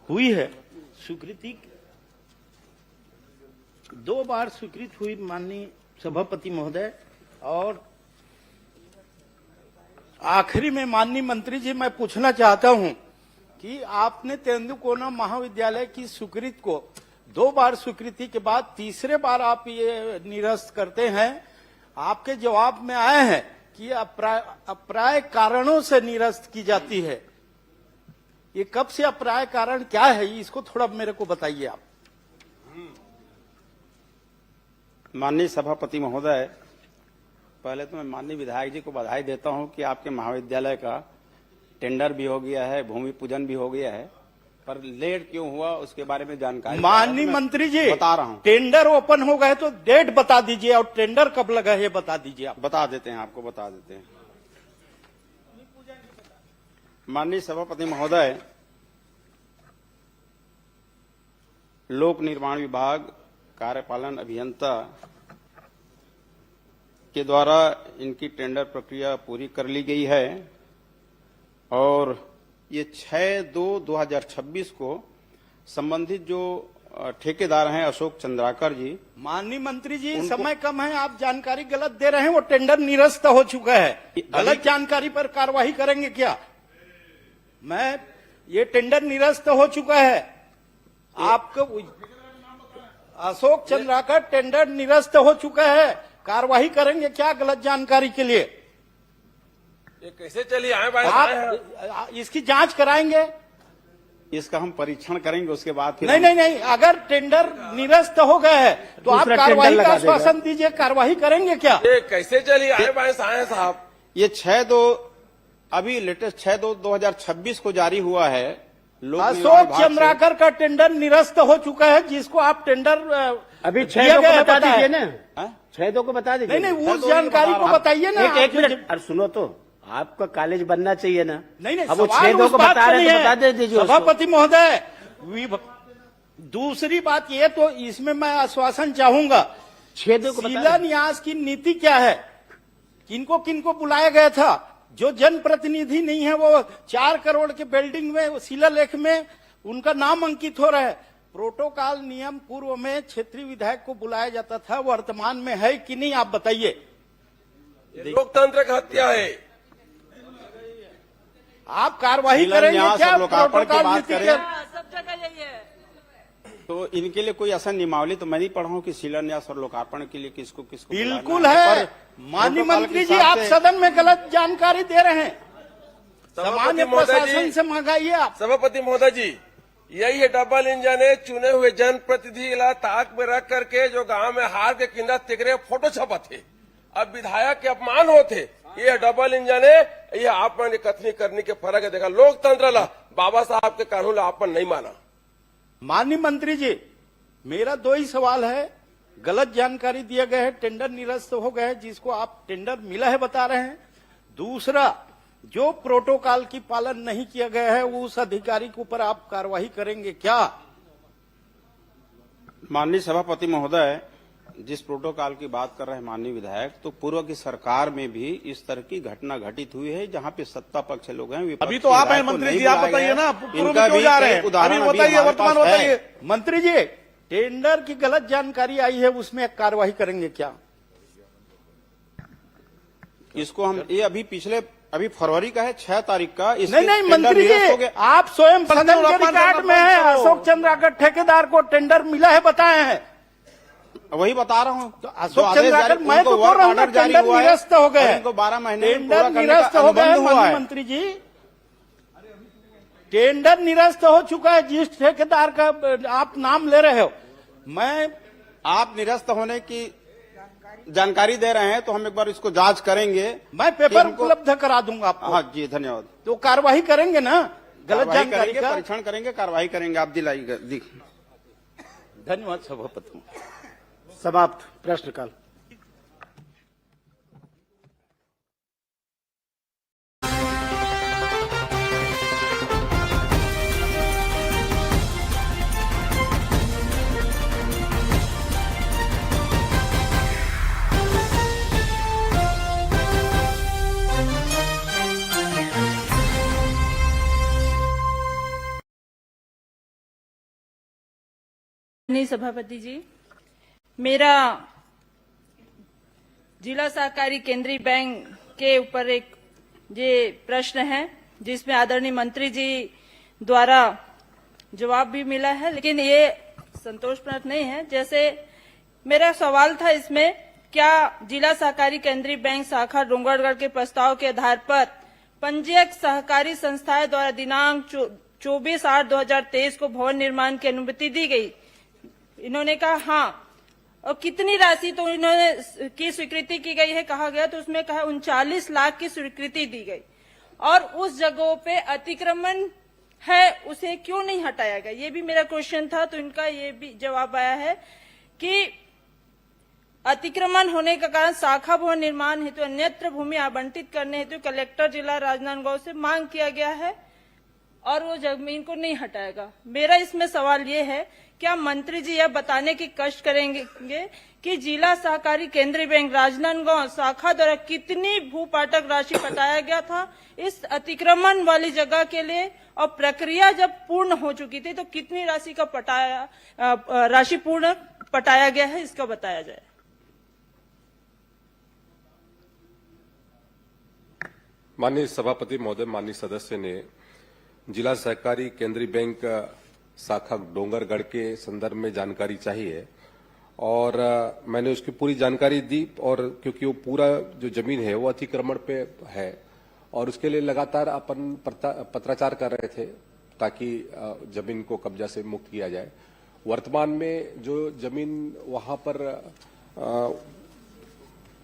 S10: हुई है, स्वीकृति 2 बार स्वीकृत हुई माननीय सभापति महोदय। और आखिरी में माननीय मंत्री जी, मैं पूछना चाहता हूं कि आपने तेंदुकोना महाविद्यालय की स्वीकृति को 2 बार स्वीकृति के बाद तीसरे बार आप ये निरस्त करते हैं। आपके जवाब में आए हैं कि अप्राय कारणों से निरस्त की जाती है। ये कब से अप्राय कारण क्या है, इसको थोड़ा मेरे को बताइए आप।
S11: माननीय सभापति महोदय, पहले तो मैं माननीय विधायक जी को बधाई देता हूं कि आपके महाविद्यालय का टेंडर भी हो गया है, भूमि पूजन भी हो गया है, पर लेट क्यों हुआ उसके बारे में जानकारी
S10: माननीय मंत्री जी
S11: बता रहा हूं।
S10: टेंडर ओपन हो गए तो डेट बता दीजिए, और टेंडर कब लगा है बता दीजिए आप।
S11: बता देते हैं, आपको बता देते हैं। माननीय सभापति महोदय, लोक निर्माण विभाग कार्यपालन अभियंता के द्वारा इनकी टेंडर प्रक्रिया पूरी कर ली गई है, और ये 6/2/2026 को संबंधित जो ठेकेदार हैं अशोक चंद्राकर जी।
S10: माननीय मंत्री जी, समय कम है, आप जानकारी गलत दे रहे हैं। वो टेंडर निरस्त हो चुका है, गलत जानकारी पर कार्रवाई करेंगे क्या? ये टेंडर निरस्त हो चुका है। आपको अशोक चंद्राकर टेंडर निरस्त हो चुका है, कार्रवाई करेंगे क्या गलत जानकारी के लिए?
S5: ये कैसे चली आए भाई?
S10: आप इसकी जांच कराएंगे?
S11: इसका हम परीक्षण करेंगे, उसके बाद फिर
S10: नहीं, अगर टेंडर निरस्त हो गए हैं तो आप कार्रवाई का आश्वासन दीजिए, कार्रवाई करेंगे क्या?
S5: ये कैसे चली आए भाई साहब?
S11: ये 6/2 अभी लेटेस्ट 6/2/2026 को जारी हुआ है,
S10: अशोक चंद्राकर का टेंडर निरस्त हो चुका है, जिसको आप टेंडर
S8: अभी 6 को बता दीजिए ना, 6 को बता दीजिए।
S10: नहीं, उस जानकारी को बताइए ना।
S8: एक मिनट, अरे सुनो तो, आपका कॉलेज बनना चाहिए ना।
S10: नहीं,
S8: अब वो
S10: सवाल
S8: 6
S10: उस
S8: को
S10: बात
S8: बता
S10: से
S8: रहे
S10: नहीं
S8: हैं तो
S10: है।
S8: बता दीजिए उसको।
S10: सभापति महोदय, दूसरी बात ये, तो इसमें मैं आश्वासन चाहूंगा,
S8: 6 को बता
S10: शिलान्यास की नीति क्या है, किनको किनको बुलाया गया था। जो जनप्रतिनिधि नहीं है वो 4 करोड़ के बिल्डिंग में, शिलालेख में उनका नाम अंकित हो रहा है। प्रोटोकॉल नियम पूर्व में क्षेत्रीय विधायक को बुलाया जाता था, वर्तमान में है कि नहीं, आप बताइए।
S5: लोकतंत्र का हत्या है।
S10: आप कार्रवाई करेंगे क्या? प्रोटोकॉल नीति के
S1: सब जगह यही है।
S11: तो इनके लिए कोई ऐसा नियमावली तो मैं नहीं पढ़ा हूं कि शिलान्यास और लोकार्पण के लिए किसको किसको
S10: बिल्कुल है। माननीय मंत्री जी, आप सदन में गलत जानकारी दे रहे हैं। सामान्य प्रशासन से मंगाइए आप।
S5: सभापति महोदय जी, यही है डबल इंजन है। चुने हुए जनप्रतिनिधि ताक में रख करके जो गांव में हार के किंदा तिकरे फोटो छपाते, अब विधायक के अपमान होते। ये डबल इंजन है। ये आप मैंने कथनी करने के फर्क है। देखा लोकतंत्र ला, बाबा साहब के कानून ला आपन नहीं माना।
S10: माननीय मंत्री जी, मेरा 2 ही सवाल है। गलत जानकारी दिया गया है, टेंडर निरस्त हो गए हैं, जिसको आप टेंडर मिला है बता रहे हैं। दूसरा, जो प्रोटोकॉल की पालन नहीं किया गया है, उस अधिकारी के ऊपर आप कार्रवाई करेंगे क्या?
S11: माननीय सभापति महोदय, जिस प्रोटोकॉल की बात कर रहे हैं माननीय विधायक, तो पूर्व की सरकार में भी इस तरह की घटना घटित हुई है, जहां पे सत्ता पक्ष लोग हैं।
S16: अभी तो आप हैं मंत्री जी, आप बताइए ना,
S11: इनका भी उदाहरण
S16: बताइए, वर्तमान बताइए।
S10: मंत्री जी, टेंडर की गलत जानकारी आई है, उसमें कार्रवाई करेंगे क्या?
S11: इसको हम ये अभी फरवरी का है, 6 तारीख का।
S10: नहीं मंत्री जी, आप स्वयं सदन के रिकॉर्ड में है, अशोक चंद्राकर ठेकेदार को टेंडर मिला है बताए हैं।
S11: वही बता रहा हूँ।
S10: तो अशोक चंद्राकर, मैं तो बोल रहा हूँ टेंडर निरस्त हो गए।
S11: इनको 12 महीने
S10: टेंडर निरस्त हो गए माननीय मंत्री जी। टेंडर निरस्त हो चुका है। जिस ठेकेदार का आप नाम ले रहे हो,
S11: आप निरस्त होने की जानकारी दे रहे हैं, तो हम एक बार इसको जांच करेंगे।
S10: मैं पेपर उपलब्ध करा दूंगा आपको।
S11: हाँ जी, धन्यवाद।
S10: तो कार्रवाई करेंगे ना? गलत जानकारी का
S11: परीक्षण करेंगे, कार्रवाई करेंगे। आप दिलाइए।
S10: धन्यवाद सभापति।
S8: समाप्त प्रश्नकाल।
S1: नहीं सभापति जी, मेरा जिला सहकारी केंद्रीय बैंक के ऊपर एक ये प्रश्न है, जिसमें आदरणीय मंत्री जी द्वारा जवाब भी मिला है, लेकिन ये संतोषजनक नहीं है। जैसे मेरा सवाल था इसमें, क्या जिला सहकारी केंद्रीय बैंक शाखा डोंगरगढ़ के प्रस्ताव के आधार पर पंजीयक सहकारी संस्थाएं द्वारा दिनांक 24/8/2023 को भवन निर्माण की अनुमति दी गई? इन्होंने कहा हाँ। और कितनी राशि तो इन्होंने की स्वीकृति की गई है कहा गया, तो उसमें कहा 39 लाख की स्वीकृति दी गई। और उस जगहों पे अतिक्रमण है, उसे क्यों नहीं हटाया गया? ये भी मेरा क्वेश्चन था। तो इनका ये भी जवाब आया है कि अतिक्रमण होने के कारण शाखा भवन निर्माण हेतु अन्यत्र भूमि आवंटित करने हेतु कलेक्टर जिला राजनांदगांव से मांग किया गया है और वो जमीन को नहीं हटाएगा। मेरा इसमें सवाल ये है, क्या मंत्री जी यह बताने की कष्ट करेंगे कि जिला सहकारी केंद्रीय बैंक राजनांदगांव शाखा द्वारा कितनी भूपाटक राशि पटाया गया था इस अतिक्रमण वाली जगह के लिए, और प्रक्रिया जब पूर्ण हो चुकी थी तो कितनी राशि का राशि पूर्ण पटाया गया है, इसका बताया जाए।
S2: माननीय सभापति महोदय, माननीय सदस्य ने जिला सहकारी केंद्रीय बैंक शाखा डोंगरगढ़ के संदर्भ में जानकारी चाहिए और मैंने उसकी पूरी जानकारी दी। और क्योंकि वो पूरा जो जमीन है वो अतिक्रमण पे है और उसके लिए लगातार अपन पत्राचार कर रहे थे ताकि जमीन को कब्जा से मुक्त किया जाए। वर्तमान में जो जमीन वहां पर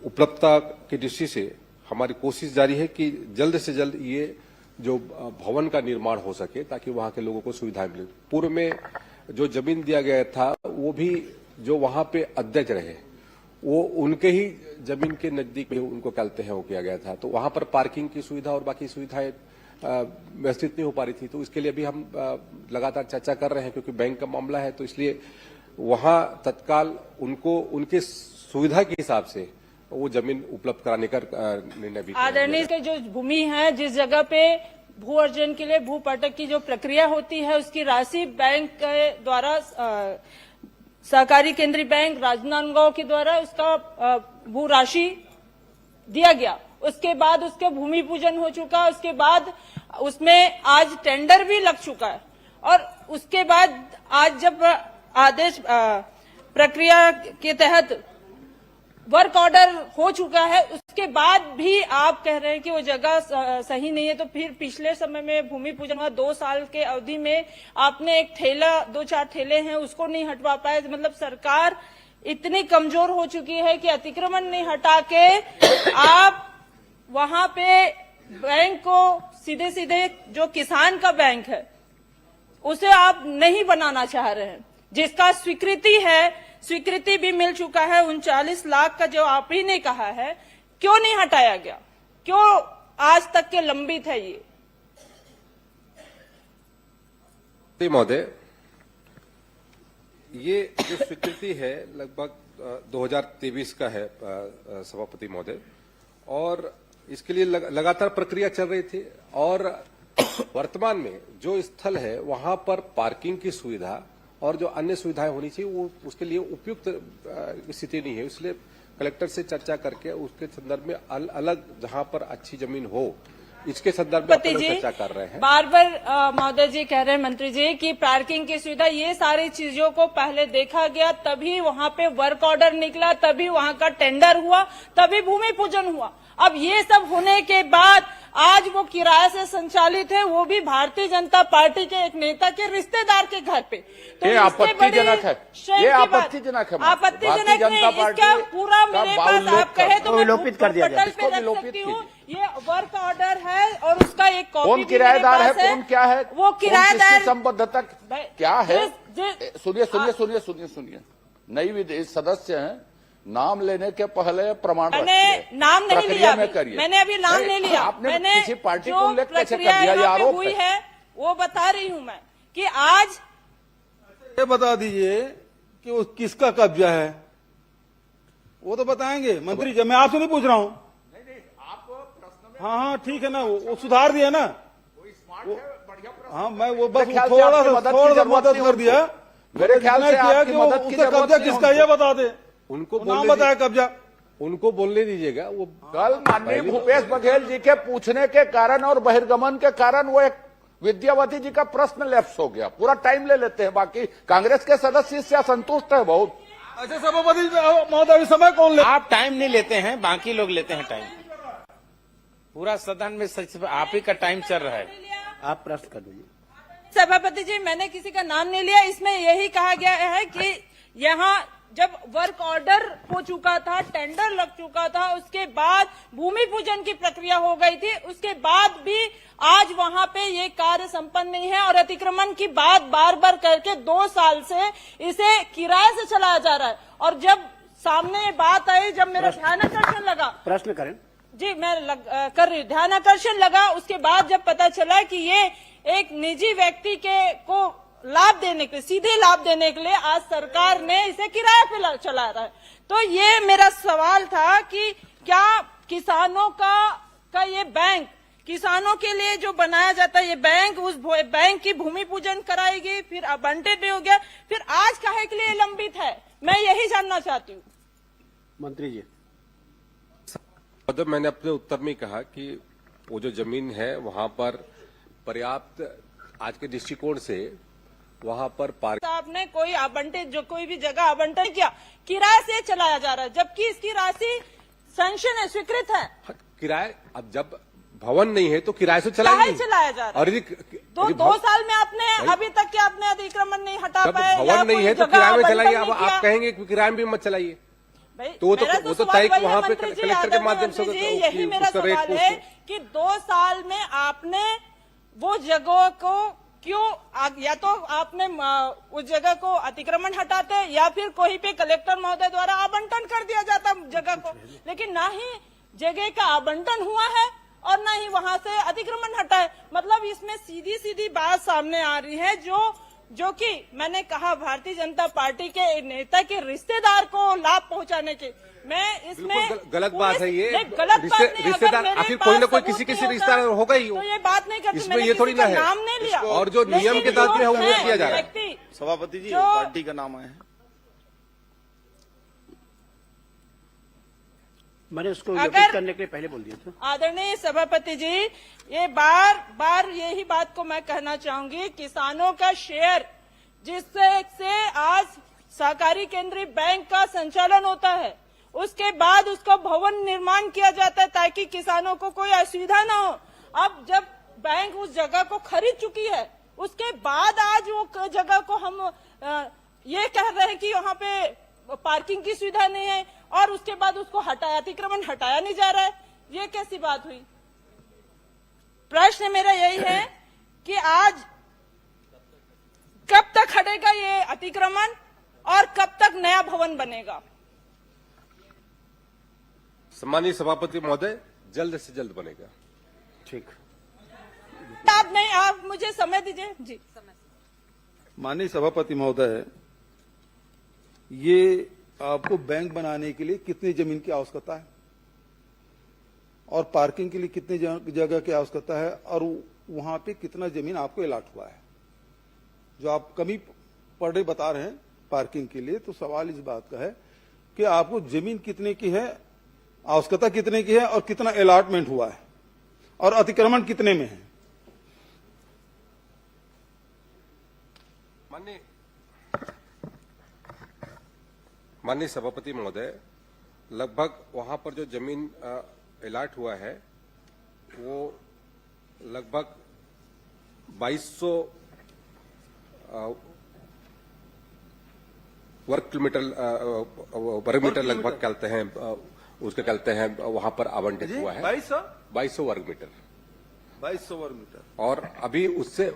S2: उपलब्धता की दृष्टि से हमारी कोशिश जारी है कि जल्द से जल्द ये जो भवन का निर्माण हो सके ताकि वहां के लोगों को सुविधाएं मिले। पूर्व में जो जमीन दिया गया था वो भी जो वहां पे अध्यक्ष रहे वो उनके ही जमीन के नजदीक में उनको कहते हैं वो किया गया था, तो वहां पर पार्किंग की सुविधा और बाकी सुविधाएं व्यवस्थित नहीं हो पा रही थी। तो इसके लिए भी हम लगातार चर्चा कर रहे हैं, क्योंकि बैंक का मामला है, तो इसलिए वहां तत्काल उनको उनके सुविधा के हिसाब से वो जमीन उपलब्ध कराने का निर्णय भी।
S1: आदरणीय के जो भूमि है, जिस जगह पे भू अर्जन के लिए भू पटक की जो प्रक्रिया होती है, उसकी राशि बैंक के द्वारा सहकारी केंद्रीय बैंक राजनांदगांव के द्वारा उसका भू राशि दिया गया। उसके बाद उसके भूमि पूजन हो चुका, उसके बाद उसमें आज टेंडर भी लग चुका है, और उसके बाद आज जब आदेश प्रक्रिया के तहत वर्क ऑर्डर हो चुका है, उसके बाद भी आप कह रहे हैं कि वो जगह सही नहीं है। तो फिर पिछले समय में भूमि पूजन हुआ, 2 साल के अवधि में आपने एक ठेला 2-4 ठेले हैं उसको नहीं हटवा पाए। मतलब सरकार इतनी कमजोर हो चुकी है कि अतिक्रमण नहीं हटा के आप वहां पे बैंक को सीधे सीधे जो किसान का बैंक है उसे आप नहीं बनाना चाह रहे हैं, जिसका स्वीकृति भी मिल चुका है। 39 लाख का जो आप ही ने कहा है, क्यों नहीं हटाया गया, क्यों आज तक के लंबित है ये?
S2: महोदय, ये जो स्वीकृति है लगभग 2023 का है सभापति महोदय, और इसके लिए लगातार प्रक्रिया चल रही थी, और वर्तमान में जो स्थल है वहां पर पार्किंग की सुविधा और जो अन्य सुविधाएं होनी चाहिए वो उसके लिए उपयुक्त स्थिति नहीं है। इसलिए कलेक्टर से चर्चा करके उसके संदर्भ में अलग जहां पर अच्छी जमीन हो इसके संदर्भ में चर्चा कर रहे हैं।
S1: बार बार महोदय जी कह रहे हैं, मंत्री जी, कि पार्किंग की सुविधा, ये सारी चीजों को पहले देखा गया, तभी वहां पे वर्क ऑर्डर निकला, तभी वहां का टेंडर हुआ, तभी भूमि पूजन हुआ। अब ये सब होने के बाद आज वो किराए से संचालित है, वो भी भारतीय जनता पार्टी के एक नेता के रिश्तेदार के घर पे। तो
S3: ये आपत्तिजनक है, ये आपत्तिजनक है।
S1: आपत्तिजनक नहीं, इसका पूरा मेरे पास आप कहे तो मैं
S8: विलोपित कर दिया
S1: पटल पे रख सकती हूँ। ये वर्क ऑर्डर है और उसका एक कॉपी
S3: कौन किराएदार है, कौन क्या है,
S1: वो किराएदार
S3: संबद्धता क्या है? सुनिए, नई विधेयक सदस्य हैं, नाम लेने के पहले प्रमाण
S1: मैंने नाम नहीं लिया, मैंने अभी नाम नहीं लिया।
S3: आपने
S1: मैंने
S3: किसी पार्टी
S1: जो
S3: को उल्लेख कैसे कर
S1: प्रक्रिया
S3: दिया? ये
S1: यहाँ पे
S3: आरोप
S1: हुई है वो बता रही हूँ मैं, कि आज
S4: ये बता दीजिए कि वो किसका कब्जा है, वो तो बताएंगे मंत्री जी। मैं आपसे नहीं पूछ रहा हूँ। हाँ ठीक है ना, वो सुधार दिया ना। हाँ, मैं वो बस थोड़ा सा मदद कर दिया।
S3: मेरे ख्याल से आपकी मदद की जरूरत
S4: कब्जा किसका ये बता दे,
S2: उनको
S4: नाम बताया कब्जा,
S2: उनको बोलने दीजिएगा। वो
S3: कल माननीय भूपेश बघेल जी के पूछने के कारण और बहिर्गमन के कारण वो एक विद्यावती जी का प्रश्न लैप्स हो गया। पूरा टाइम ले लेते हैं, बाकी कांग्रेस के सदस्य इससे असंतुष्ट है बहुत।
S4: अच्छा सभापति महोदय, समय कौन ले?
S10: आप टाइम नहीं लेते हैं, बाकी लोग लेते हैं टाइम। पूरा सदन में सच आप ही का टाइम चल रहा है।
S8: आप प्रश्न कर लीजिए।
S1: सभापति जी, मैंने किसी का नाम नहीं लिया। इसमें यही कहा गया है कि यहाँ जब वर्क ऑर्डर हो चुका था, टेंडर लग चुका था, उसके बाद भूमि पूजन की प्रक्रिया हो गई थी, उसके बाद भी आज वहां पे ये कार्य संपन्न नहीं है, और अतिक्रमण की बात बार बार करके 2 साल से इसे किराए से चलाया जा रहा है। और जब सामने बात आई, जब मेरा ध्यान आकर्षण लगा,
S8: प्रश्न करें
S1: जी मैं कर रही हूँ, ध्यान आकर्षण लगा, उसके बाद जब पता चला कि ये एक निजी व्यक्ति को लाभ देने के लिए, सीधे लाभ देने के लिए आज सरकार ने इसे किराए पे चला रहा है। तो ये मेरा सवाल था कि क्या किसानों का ये बैंक, किसानों के लिए जो बनाया जाता है ये बैंक, उस बैंक की भूमि पूजन कराएगी, फिर आवंटित भी हो गया, फिर आज काहे के लिए लंबित है? मैं यही जानना चाहती हूँ।
S8: मंत्री जी,
S2: मैंने अपने उत्तर में कहा कि वो जो जमीन है वहां पर पर्याप्त, आज के दृष्टिकोण से वहां पर
S1: आपने कोई आवंटित, जो कोई भी जगह आवंटन किया, किराए से चलाया जा रहा है, जबकि इसकी राशि सैंक्शन है, स्वीकृत है।
S2: किराए, अब जब भवन नहीं है तो किराए से चलाया
S1: जा रहा है। और 2 साल में आपने अभी तक के आपने अतिक्रमण नहीं हटा पाए,
S2: भवन नहीं है तो किराए में चलाइए। अब आप कहेंगे कि किराए में भी मत चलाइए।
S1: भाई,
S2: तो वो तो
S1: मेरा
S2: वो तो
S1: सवाल
S2: तय
S1: वही है,
S2: वहां पे
S1: मंत्री जी,
S2: कलेक्टर के
S1: आदरणीय
S2: माध्यम से
S1: मंत्री जी, यही मेरा
S2: उसका रेट
S1: सवाल है कि 2 साल में आपने वो जगहों को क्यों या तो आपने उस जगह को अतिक्रमण हटाते या फिर कोई पे कलेक्टर महोदय द्वारा आवंटन कर दिया जाता जगह को, लेकिन ना ही जगह का आवंटन हुआ है और ना ही वहां से अतिक्रमण हटा है। मतलब इसमें सीधी सीधी बात सामने आ रही है जो कि मैंने कहा भारतीय जनता पार्टी के नेता के रिश्तेदार को लाभ पहुंचाने के, मैं इसमें
S2: गलत बात है ये।
S1: गलत बात नहीं,
S2: रिश्तेदार आखिर कोई ना कोई किसी रिश्तेदार होगा ही,
S1: तो ये बात नहीं करती,
S2: इसमें
S1: मैंने
S2: ये थोड़ी
S1: किसी
S2: ना
S1: का
S2: है।
S1: नाम नहीं लिया
S2: और जो नियम के तहत है वो किया जा रहा है।
S15: सभापति जी,
S1: जो-
S15: पार्टी का नाम है।
S8: मैंने उसको
S1: अगर-
S8: रिपीट करने के लिए पहले बोल दिया था।
S1: आदरणीय सभापति जी, ये बार यही बात को मैं कहना चाहूंगी, किसानों का शेयर जिससे आज सहकारी केंद्रीय बैंक का संचालन होता है, उसके बाद उसको भवन निर्माण किया जाता है ताकि किसानों को कोई असुविधा न हो। अब जब बैंक उस जगह को खरीद चुकी है, उसके बाद आज वो जगह को हम ये कह रहे हैं कि वहाँ पे पार्किंग की सुविधा नहीं है और उसके बाद उसको अतिक्रमण हटाया नहीं जा रहा है, ये कैसी बात हुई? प्रश्न मेरा यही है कि आज कब तक हटेगा ये अतिक्रमण और कब तक नया भवन बनेगा?
S2: सम्मानीय सभापति महोदय, जल्द से जल्द बनेगा।
S8: ठीक,
S1: आप मुझे समय दीजिए जी।
S4: माननीय सभापति महोदय, ये आपको बैंक बनाने के लिए कितनी जमीन की आवश्यकता है और पार्किंग के लिए कितनी जगह की आवश्यकता है और वहां पे कितना जमीन आपको अलाट हुआ है? जो आप कमी पर डे बता रहे हैं पार्किंग के लिए, तो सवाल इस बात का है कि आपको जमीन कितने की है, आवश्यकता कितने की है और कितना अलाटमेंट हुआ है और अतिक्रमण कितने में है?
S2: माननीय सभापति महोदय, लगभग वहां पर जो जमीन अलाट हुआ है वो लगभग 2200 वर्ग मीटर लगभग कहते हैं, उसके कहते हैं वहां पर आवंटित हुआ है 2200 वर्ग मीटर।
S4: 2200 वर्ग मीटर।
S2: और अभी उससे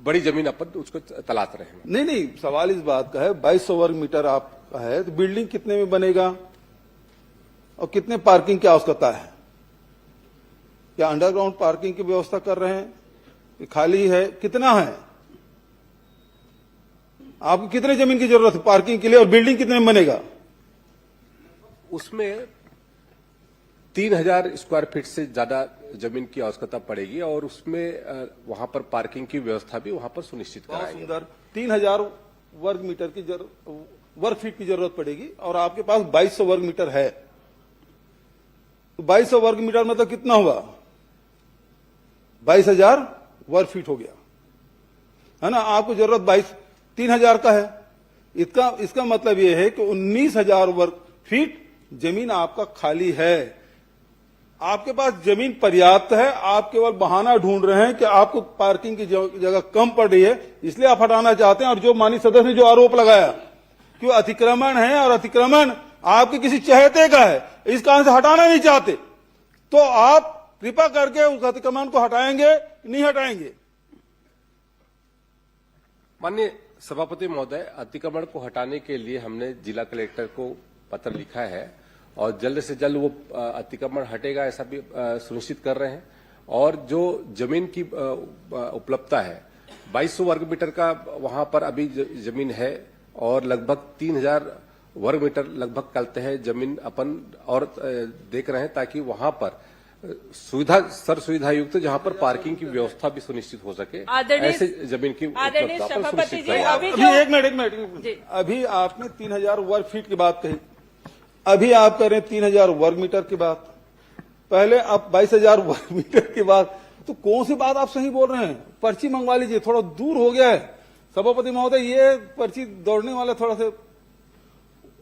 S2: बड़ी जमीन अपन उसको तलाश रहे हैं।
S4: नहीं, सवाल इस बात का है, 2200 वर्ग मीटर आपका है तो बिल्डिंग कितने में बनेगा और कितने पार्किंग की आवश्यकता है? क्या अंडरग्राउंड पार्किंग की व्यवस्था कर रहे हैं? खाली है, कितना है? आपको कितने जमीन की जरूरत है पार्किंग के लिए और बिल्डिंग कितने में बनेगा?
S2: उसमें 3000 स्क्वायर फीट से ज्यादा जमीन की आवश्यकता पड़ेगी और उसमें वहां पर पार्किंग की व्यवस्था भी वहां पर सुनिश्चित कराएंगे।
S4: सुंदर, 3000 वर्ग मीटर की वर्ग फीट की जरूरत पड़ेगी और आपके पास 2200 वर्ग मीटर है, तो 2200 वर्ग मीटर मतलब कितना हुआ? 22000 वर्ग फीट हो गया, है ना? आपको जरूरत 3000 का है, इसका मतलब यह है कि 19000 वर्ग फीट जमीन आपका खाली है। आपके पास जमीन पर्याप्त है, आप केवल बहाना ढूंढ रहे हैं कि आपको पार्किंग की जगह कम पड़ रही है, इसलिए आप हटाना चाहते हैं। और जो माननीय सदस्य ने जो आरोप लगाया कि वो अतिक्रमण है और अतिक्रमण आपके किसी चहेते का है, इस कारण से हटाना नहीं चाहते, तो आप कृपा करके उस अतिक्रमण को हटाएंगे, नहीं हटाएंगे?
S2: माननीय सभापति महोदय, अतिक्रमण को हटाने के लिए हमने जिला कलेक्टर को पत्र लिखा है और जल्द से जल्द वो अतिक्रमण हटेगा ऐसा भी सुनिश्चित कर रहे हैं। और जो जमीन की उपलब्धता है 2200 वर्ग मीटर का वहां पर अभी जमीन है और लगभग 3000 वर्ग मीटर लगभग कहते हैं जमीन अपन और देख रहे हैं ताकि वहां पर सुविधा युक्त जहां पर पार्किंग की व्यवस्था भी सुनिश्चित हो सके, ऐसे जमीन की उपलब्धता पर सुनिश्चित करें।
S4: अभी एक मिनट, अभी आपने 3000 वर्ग फीट की बात कही, अभी आप कह रहे हैं 3000 वर्ग मीटर की बात, पहले आप 22000 वर्ग मीटर की बात, तो कौन सी बात आप सही बोल रहे हैं? पर्ची मंगवा लीजिए, थोड़ा दूर हो गया है सभापति महोदय, ये पर्ची दौड़ने वाले थोड़ा सा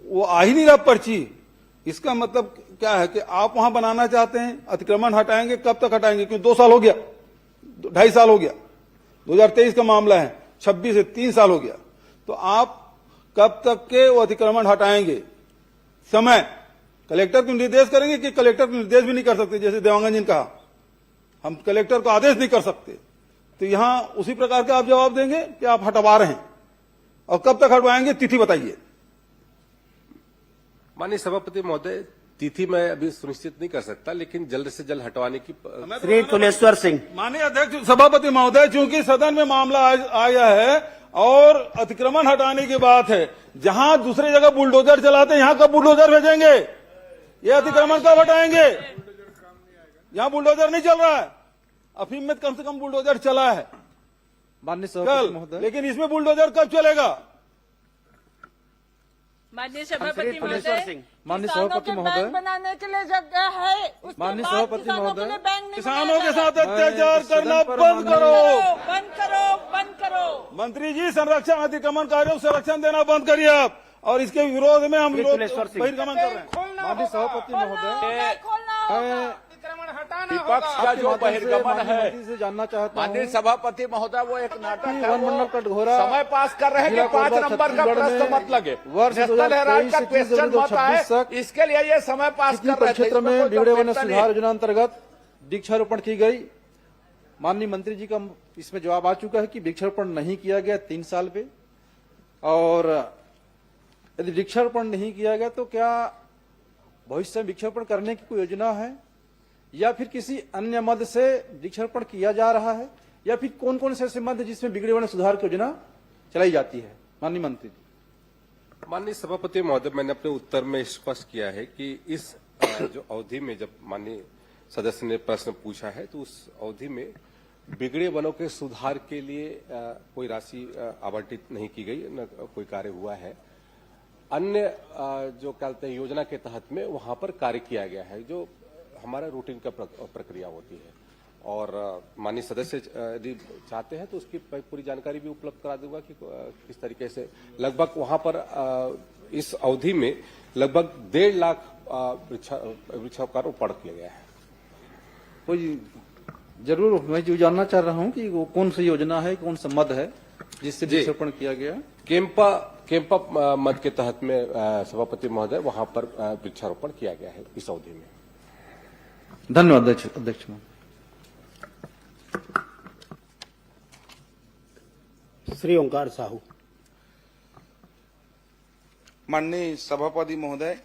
S4: वो आ ही नहीं रहा पर्ची। इसका मतलब क्या है कि आप वहां बनाना चाहते हैं, अतिक्रमण हटाएंगे, कब तक हटाएंगे? क्योंकि 2 साल हो गया, 2.5 साल हो गया, 2023 का मामला है, 26 से 3 साल हो गया, तो आप कब तक के वो अतिक्रमण हटाएंगे? समय कलेक्टर को निर्देश करेंगे कि कलेक्टर को निर्देश भी नहीं कर सकते, जैसे देवांगन जी ने कहा हम कलेक्टर को आदेश नहीं कर सकते, तो यहां उसी प्रकार के आप जवाब देंगे कि आप हटवा रहे हैं, और कब तक हटवाएंगे तिथि बताइए।
S2: माननीय सभापति महोदय, तिथि मैं अभी सुनिश्चित नहीं कर सकता, लेकिन जल्द से जल्द हटवाने की
S8: श्री तुलेश्वर सिंह।
S4: माननीय अध्यक्ष सभापति महोदय, चूंकि सदन में मामला आया है और अतिक्रमण हटाने की बात है, जहां दूसरी जगह बुलडोजर चलाते हैं, यहां कब बुलडोजर भेजेंगे? ये अतिक्रमण कब हटाएंगे? यहां बुलडोजर नहीं चल रहा है, अफीम में कम से कम बुलडोजर चला है
S6: माननीय सभापति
S4: कल,
S6: महोदय,
S4: लेकिन इसमें बुलडोजर कब चलेगा?
S1: माननीय सभापति महोदय,
S6: माननीय सभापति महोदय,
S14: बनाने के लिए जगह है,
S6: माननीय सभापति महोदय,
S4: किसानों के साथ अत्याचार करना बंद करो,
S1: बंद करो, बंद करो।
S4: मंत्री जी संरक्षण अतिक्रमणकारियों को संरक्षण देना बंद करिए आप, और इसके विरोध में हम बहिर्गमन कर रहे हैं।
S6: माननीय सभापति महोदय,
S3: विपक्ष का जो बहिर्गमन है,
S6: से जानना चाहता हूं,
S3: माननीय सभापति महोदय, वो एक नाटक है,
S6: विधानमंडल कटघोरा
S3: समय पास कर रहे हैं कि 5 नंबर का प्रश्न मत लगे, नेशनल हेराल्ड का क्वेश्चन मत आए, इसके लिए ये समय पास कर रहे थे।
S6: क्षेत्र में बिगड़े वन सुधार योजना अंतर्गत वृक्षारोपण की गई। माननीय मंत्री जी का इसमें जवाब आ चुका है कि वृक्षारोपण नहीं किया गया 3 साल पे, और यदि वृक्षारोपण नहीं किया गया तो क्या भविष्य में वृक्षारोपण करने की कोई योजना है, या फिर किसी अन्य मद से वृक्षारोपण किया जा रहा है, या फिर कौन कौन से ऐसे मद जिसमें बिगड़े वन सुधार की योजना चलाई जाती है? माननीय मंत्री जी।
S2: माननीय सभापति महोदय, मैंने अपने उत्तर में स्पष्ट किया है कि इस जो अवधि में जब माननीय सदस्य ने प्रश्न पूछा है, तो उस अवधि में बिगड़े वनों के सुधार के लिए कोई राशि आवंटित नहीं की गई, न कोई कार्य हुआ है। अन्य जो कहते हैं योजना के तहत में वहां पर कार्य किया गया है, जो हमारा रूटीन का प्रक्रिया होती है, और माननीय सदस्य यदि चाहते हैं तो उसकी पूरी जानकारी भी उपलब्ध करा दूंगा कि किस तरीके से लगभग वहां पर इस अवधि में लगभग 1.5 लाख वृक्षारोपण किया गया है।
S6: कोई जरूर मैं जो जानना चाह रहा हूं कि वो कौन सी योजना है, कौन सा मद है जिससे वृक्षारोपण किया गया?
S2: केम्पा मद के तहत में सभापति महोदय वहां पर वृक्षारोपण किया गया है इस अवधि में।
S6: धन्यवाद अध्यक्ष।
S8: श्री ओंकार साहू।
S7: माननीय सभापति महोदय,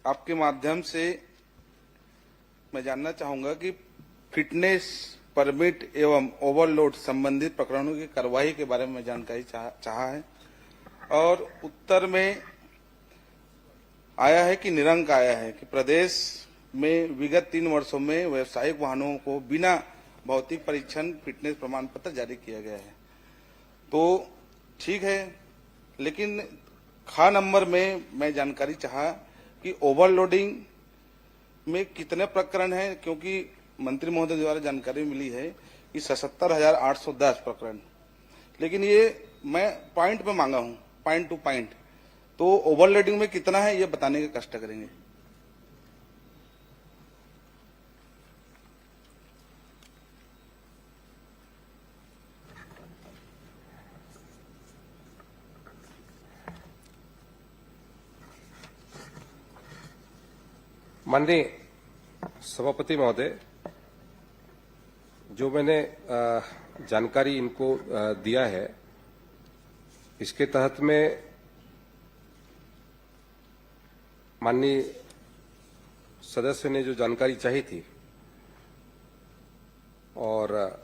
S7: आपके माध्यम से मैं जानना चाहूंगा कि फिटनेस परमिट एवं ओवरलोड संबंधित प्रकरणों की कार्रवाई के बारे में जानकारी चाहा है, और उत्तर में आया है कि निरंक आया है कि प्रदेश में विगत 3 वर्षों में व्यावसायिक वाहनों को बिना भौतिक परीक्षण फिटनेस प्रमाण पत्र जारी किया गया है। तो ठीक है, लेकिन खा नंबर में मैं जानकारी चाहा कि ओवरलोडिंग में कितने प्रकरण हैं, क्योंकि मंत्री महोदय द्वारा जानकारी मिली है कि 77,810 प्रकरण, लेकिन ये मैं पॉइंट पे मांगा हूं, पॉइंट टू पॉइंट। तो ओवरलोडिंग में कितना है ये बताने का कष्ट करेंगे।
S2: माननीय सभापति महोदय, जो मैंने जानकारी इनको दिया है, इसके तहत में माननीय सदस्य ने जो जानकारी चाही थी, और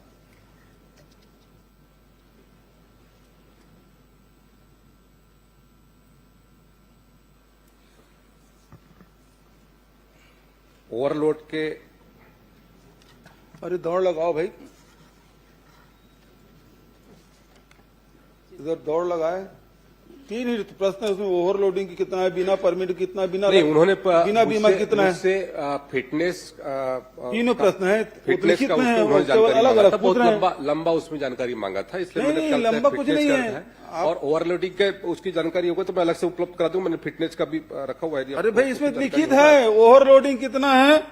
S2: ओवरलोड के,
S4: अरे दौड़ लगाओ भाई, इधर दौड़ लगाए। 3 ही प्रश्न है उसमें, ओवरलोडिंग की कितना है, बिना परमिट कितना, बिना
S2: नहीं, उन्होंने
S4: बिना बीमा कितना है,
S2: फिटनेस
S4: तीनों प्रश्न है,
S2: फिटनेस का उन्होंने जानकारी मांगा था, बहुत लंबा उसमें जानकारी मांगा था, इसलिए मैंने कल
S4: लंबा कुछ नहीं है।
S2: और ओवरलोडिंग के उसकी जानकारी होगा तो मैं अलग से उपलब्ध करा दूंगा। मैंने फिटनेस का भी रखा हुआ है।
S4: अरे भाई, इसमें लिखित है ओवरलोडिंग कितना है,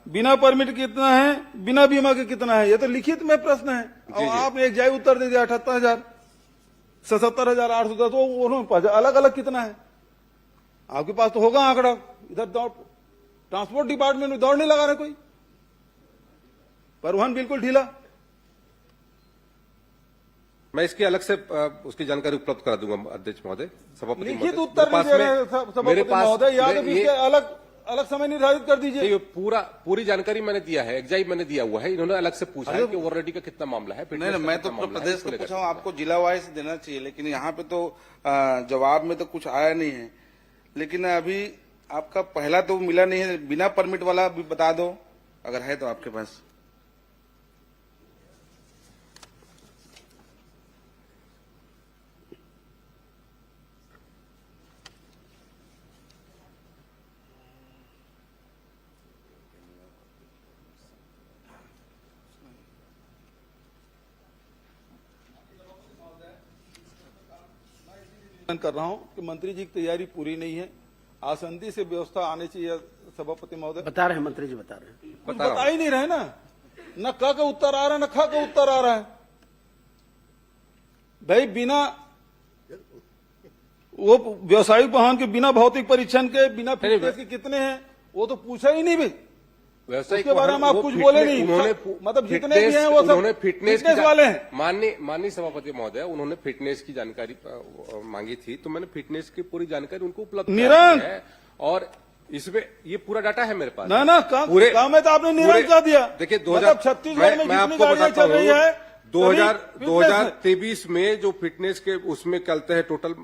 S4: बिना परमिट कितना है, बिना बीमा के कितना है, ये तो लिखित में प्रश्न है। और आपने एक जाय उत्तर दे दिया 78,000, 77,810, तो उन्होंने अलग अलग कितना है आपके पास तो होगा आंकड़ा। इधर दौड़, ट्रांसपोर्ट डिपार्टमेंट में दौड़ नहीं लगा रहे कोई, परिवहन बिल्कुल ढीला।
S2: मैं इसकी अलग से उसकी जानकारी उपलब्ध करा दूंगा अध्यक्ष महोदय, सभापति
S4: लिखित
S2: महोदय।
S4: उत्तर नहीं दे रहे सभापति महोदय, या तो इसके अलग अलग समय निर्धारित कर दीजिए।
S2: ये पूरी जानकारी मैंने दिया है, एग्जाइट मैंने दिया हुआ है। इन्होंने अलग से पूछा है कि ओवररेडी का कितना मामला है।
S7: नहीं, मैं तो प्रदेश को पूछा हूँ, आपको जिला वाइज देना चाहिए, लेकिन यहाँ पे तो जवाब में तो कुछ आया नहीं है। लेकिन अभी आपका पहला तो मिला नहीं है, बिना परमिट वाला भी बता दो अगर है तो आपके पास।
S4: कर रहा हूं कि मंत्री जी की तैयारी पूरी नहीं है, आसंदी से व्यवस्था आनी चाहिए। सभापति महोदय
S8: बता रहे हैं, मंत्री जी बता रहे हैं।
S4: कुछ बता ही नहीं रहे ना, न क का उत्तर आ रहा है न ख का उत्तर आ रहा है। भाई बिना वो व्यवसायिक वाहन के बिना भौतिक परीक्षण के बिना फिटनेस के कितने हैं वो तो पूछा ही नहीं भाई।
S2: व्यवसायिक
S4: उसके बारे में आप कुछ बोले नहीं। मतलब जितने भी हैं वो सब फिटनेस वाले हैं।
S2: माननीय सभापति महोदय, उन्होंने फिटनेस की जानकारी मांगी थी, तो मैंने फिटनेस की पूरी जानकारी उनको उपलब्ध कराई है। और इसमें ये पूरा डाटा है मेरे पास।
S4: ना काम है तो आपने निरंक कर दिया।
S2: देखिए,
S4: छत्तीसगढ़ में जितनी गाड़ियां चल रही है
S2: 2023 में जो फिटनेस के उसमें चलते हैं, टोटल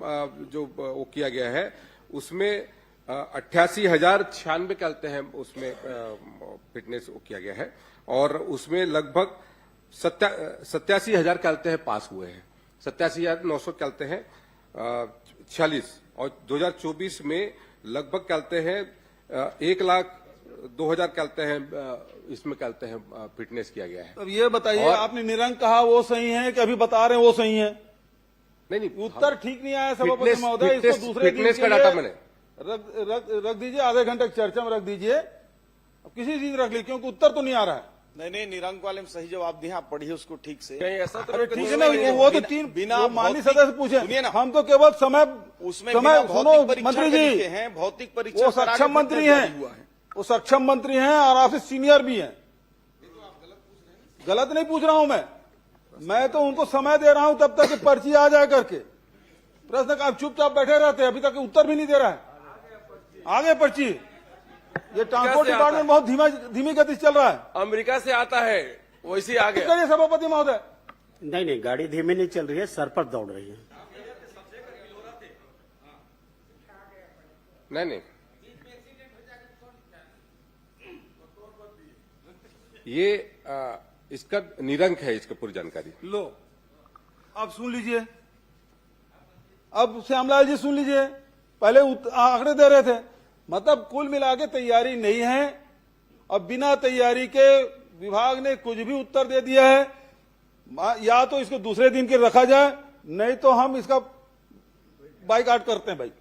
S2: जो वो किया गया है उसमें 88,096 चलते हैं, उसमें फिटनेस वो किया गया है। और उसमें लगभग 87,000 चलते हैं पास हुए हैं, 87,900 चलते हैं 46। और 2024 में लगभग चलते हैं 1,02,000 चलते हैं, इसमें चलते हैं फिटनेस किया गया है।
S4: अब ये बताइए, आपने निरंक कहा वो सही है कि अभी बता रहे हैं वो सही है? नहीं, उत्तर ठीक नहीं आया सभापति महोदय। इसको दूसरे
S2: फिटनेस का डाटा मैंने
S4: रख दीजिए, आधे घंटे की चर्चा में रख दीजिए। अब किसी चीज रख ली, क्योंकि उत्तर तो नहीं आ रहा है।
S16: नहीं, निरंक वाले में सही जवाब दिए, आप पढ़िए उसको ठीक से।
S5: ऐसा तो
S4: ठीक है ना, वो तो तीन बिना माननीय सदस्य पूछे, हम तो केवल समय सुनो मंत्री जी
S16: हैं, भौतिक परीक्षा
S4: वो सक्षम मंत्री हैं, वो सक्षम मंत्री हैं और आपसे सीनियर भी हैं। गलत नहीं पूछ रहा हूं मैं तो उनको समय दे रहा हूं तब तक कि पर्ची आ जाए करके। प्रश्न का आप चुपचाप बैठे रहते हैं, अभी तक उत्तर भी नहीं दे रहा है। आगे पर्ची, ये ट्रांसपोर्ट डिपार्टमेंट बहुत धीमी गति से चल रहा है।
S5: अमेरिका से आता है वैसे ही आगे।
S4: करिए सभापति महोदय।
S8: नहीं, गाड़ी धीमी नहीं चल रही है, सर पर दौड़ रही है।
S2: नहीं, ये इसका निरंक है, इसका पूरी जानकारी
S4: लो। अब सुन लीजिए, अब श्यामलाल जी सुन लीजिए। पहले आंकड़े दे रहे थे, मतलब कुल मिला के तैयारी नहीं है। अब बिना तैयारी के विभाग ने कुछ भी उत्तर दे दिया है। या तो इसको दूसरे दिन के रखा जाए, नहीं तो हम इसका बाइकाट करते हैं भाई।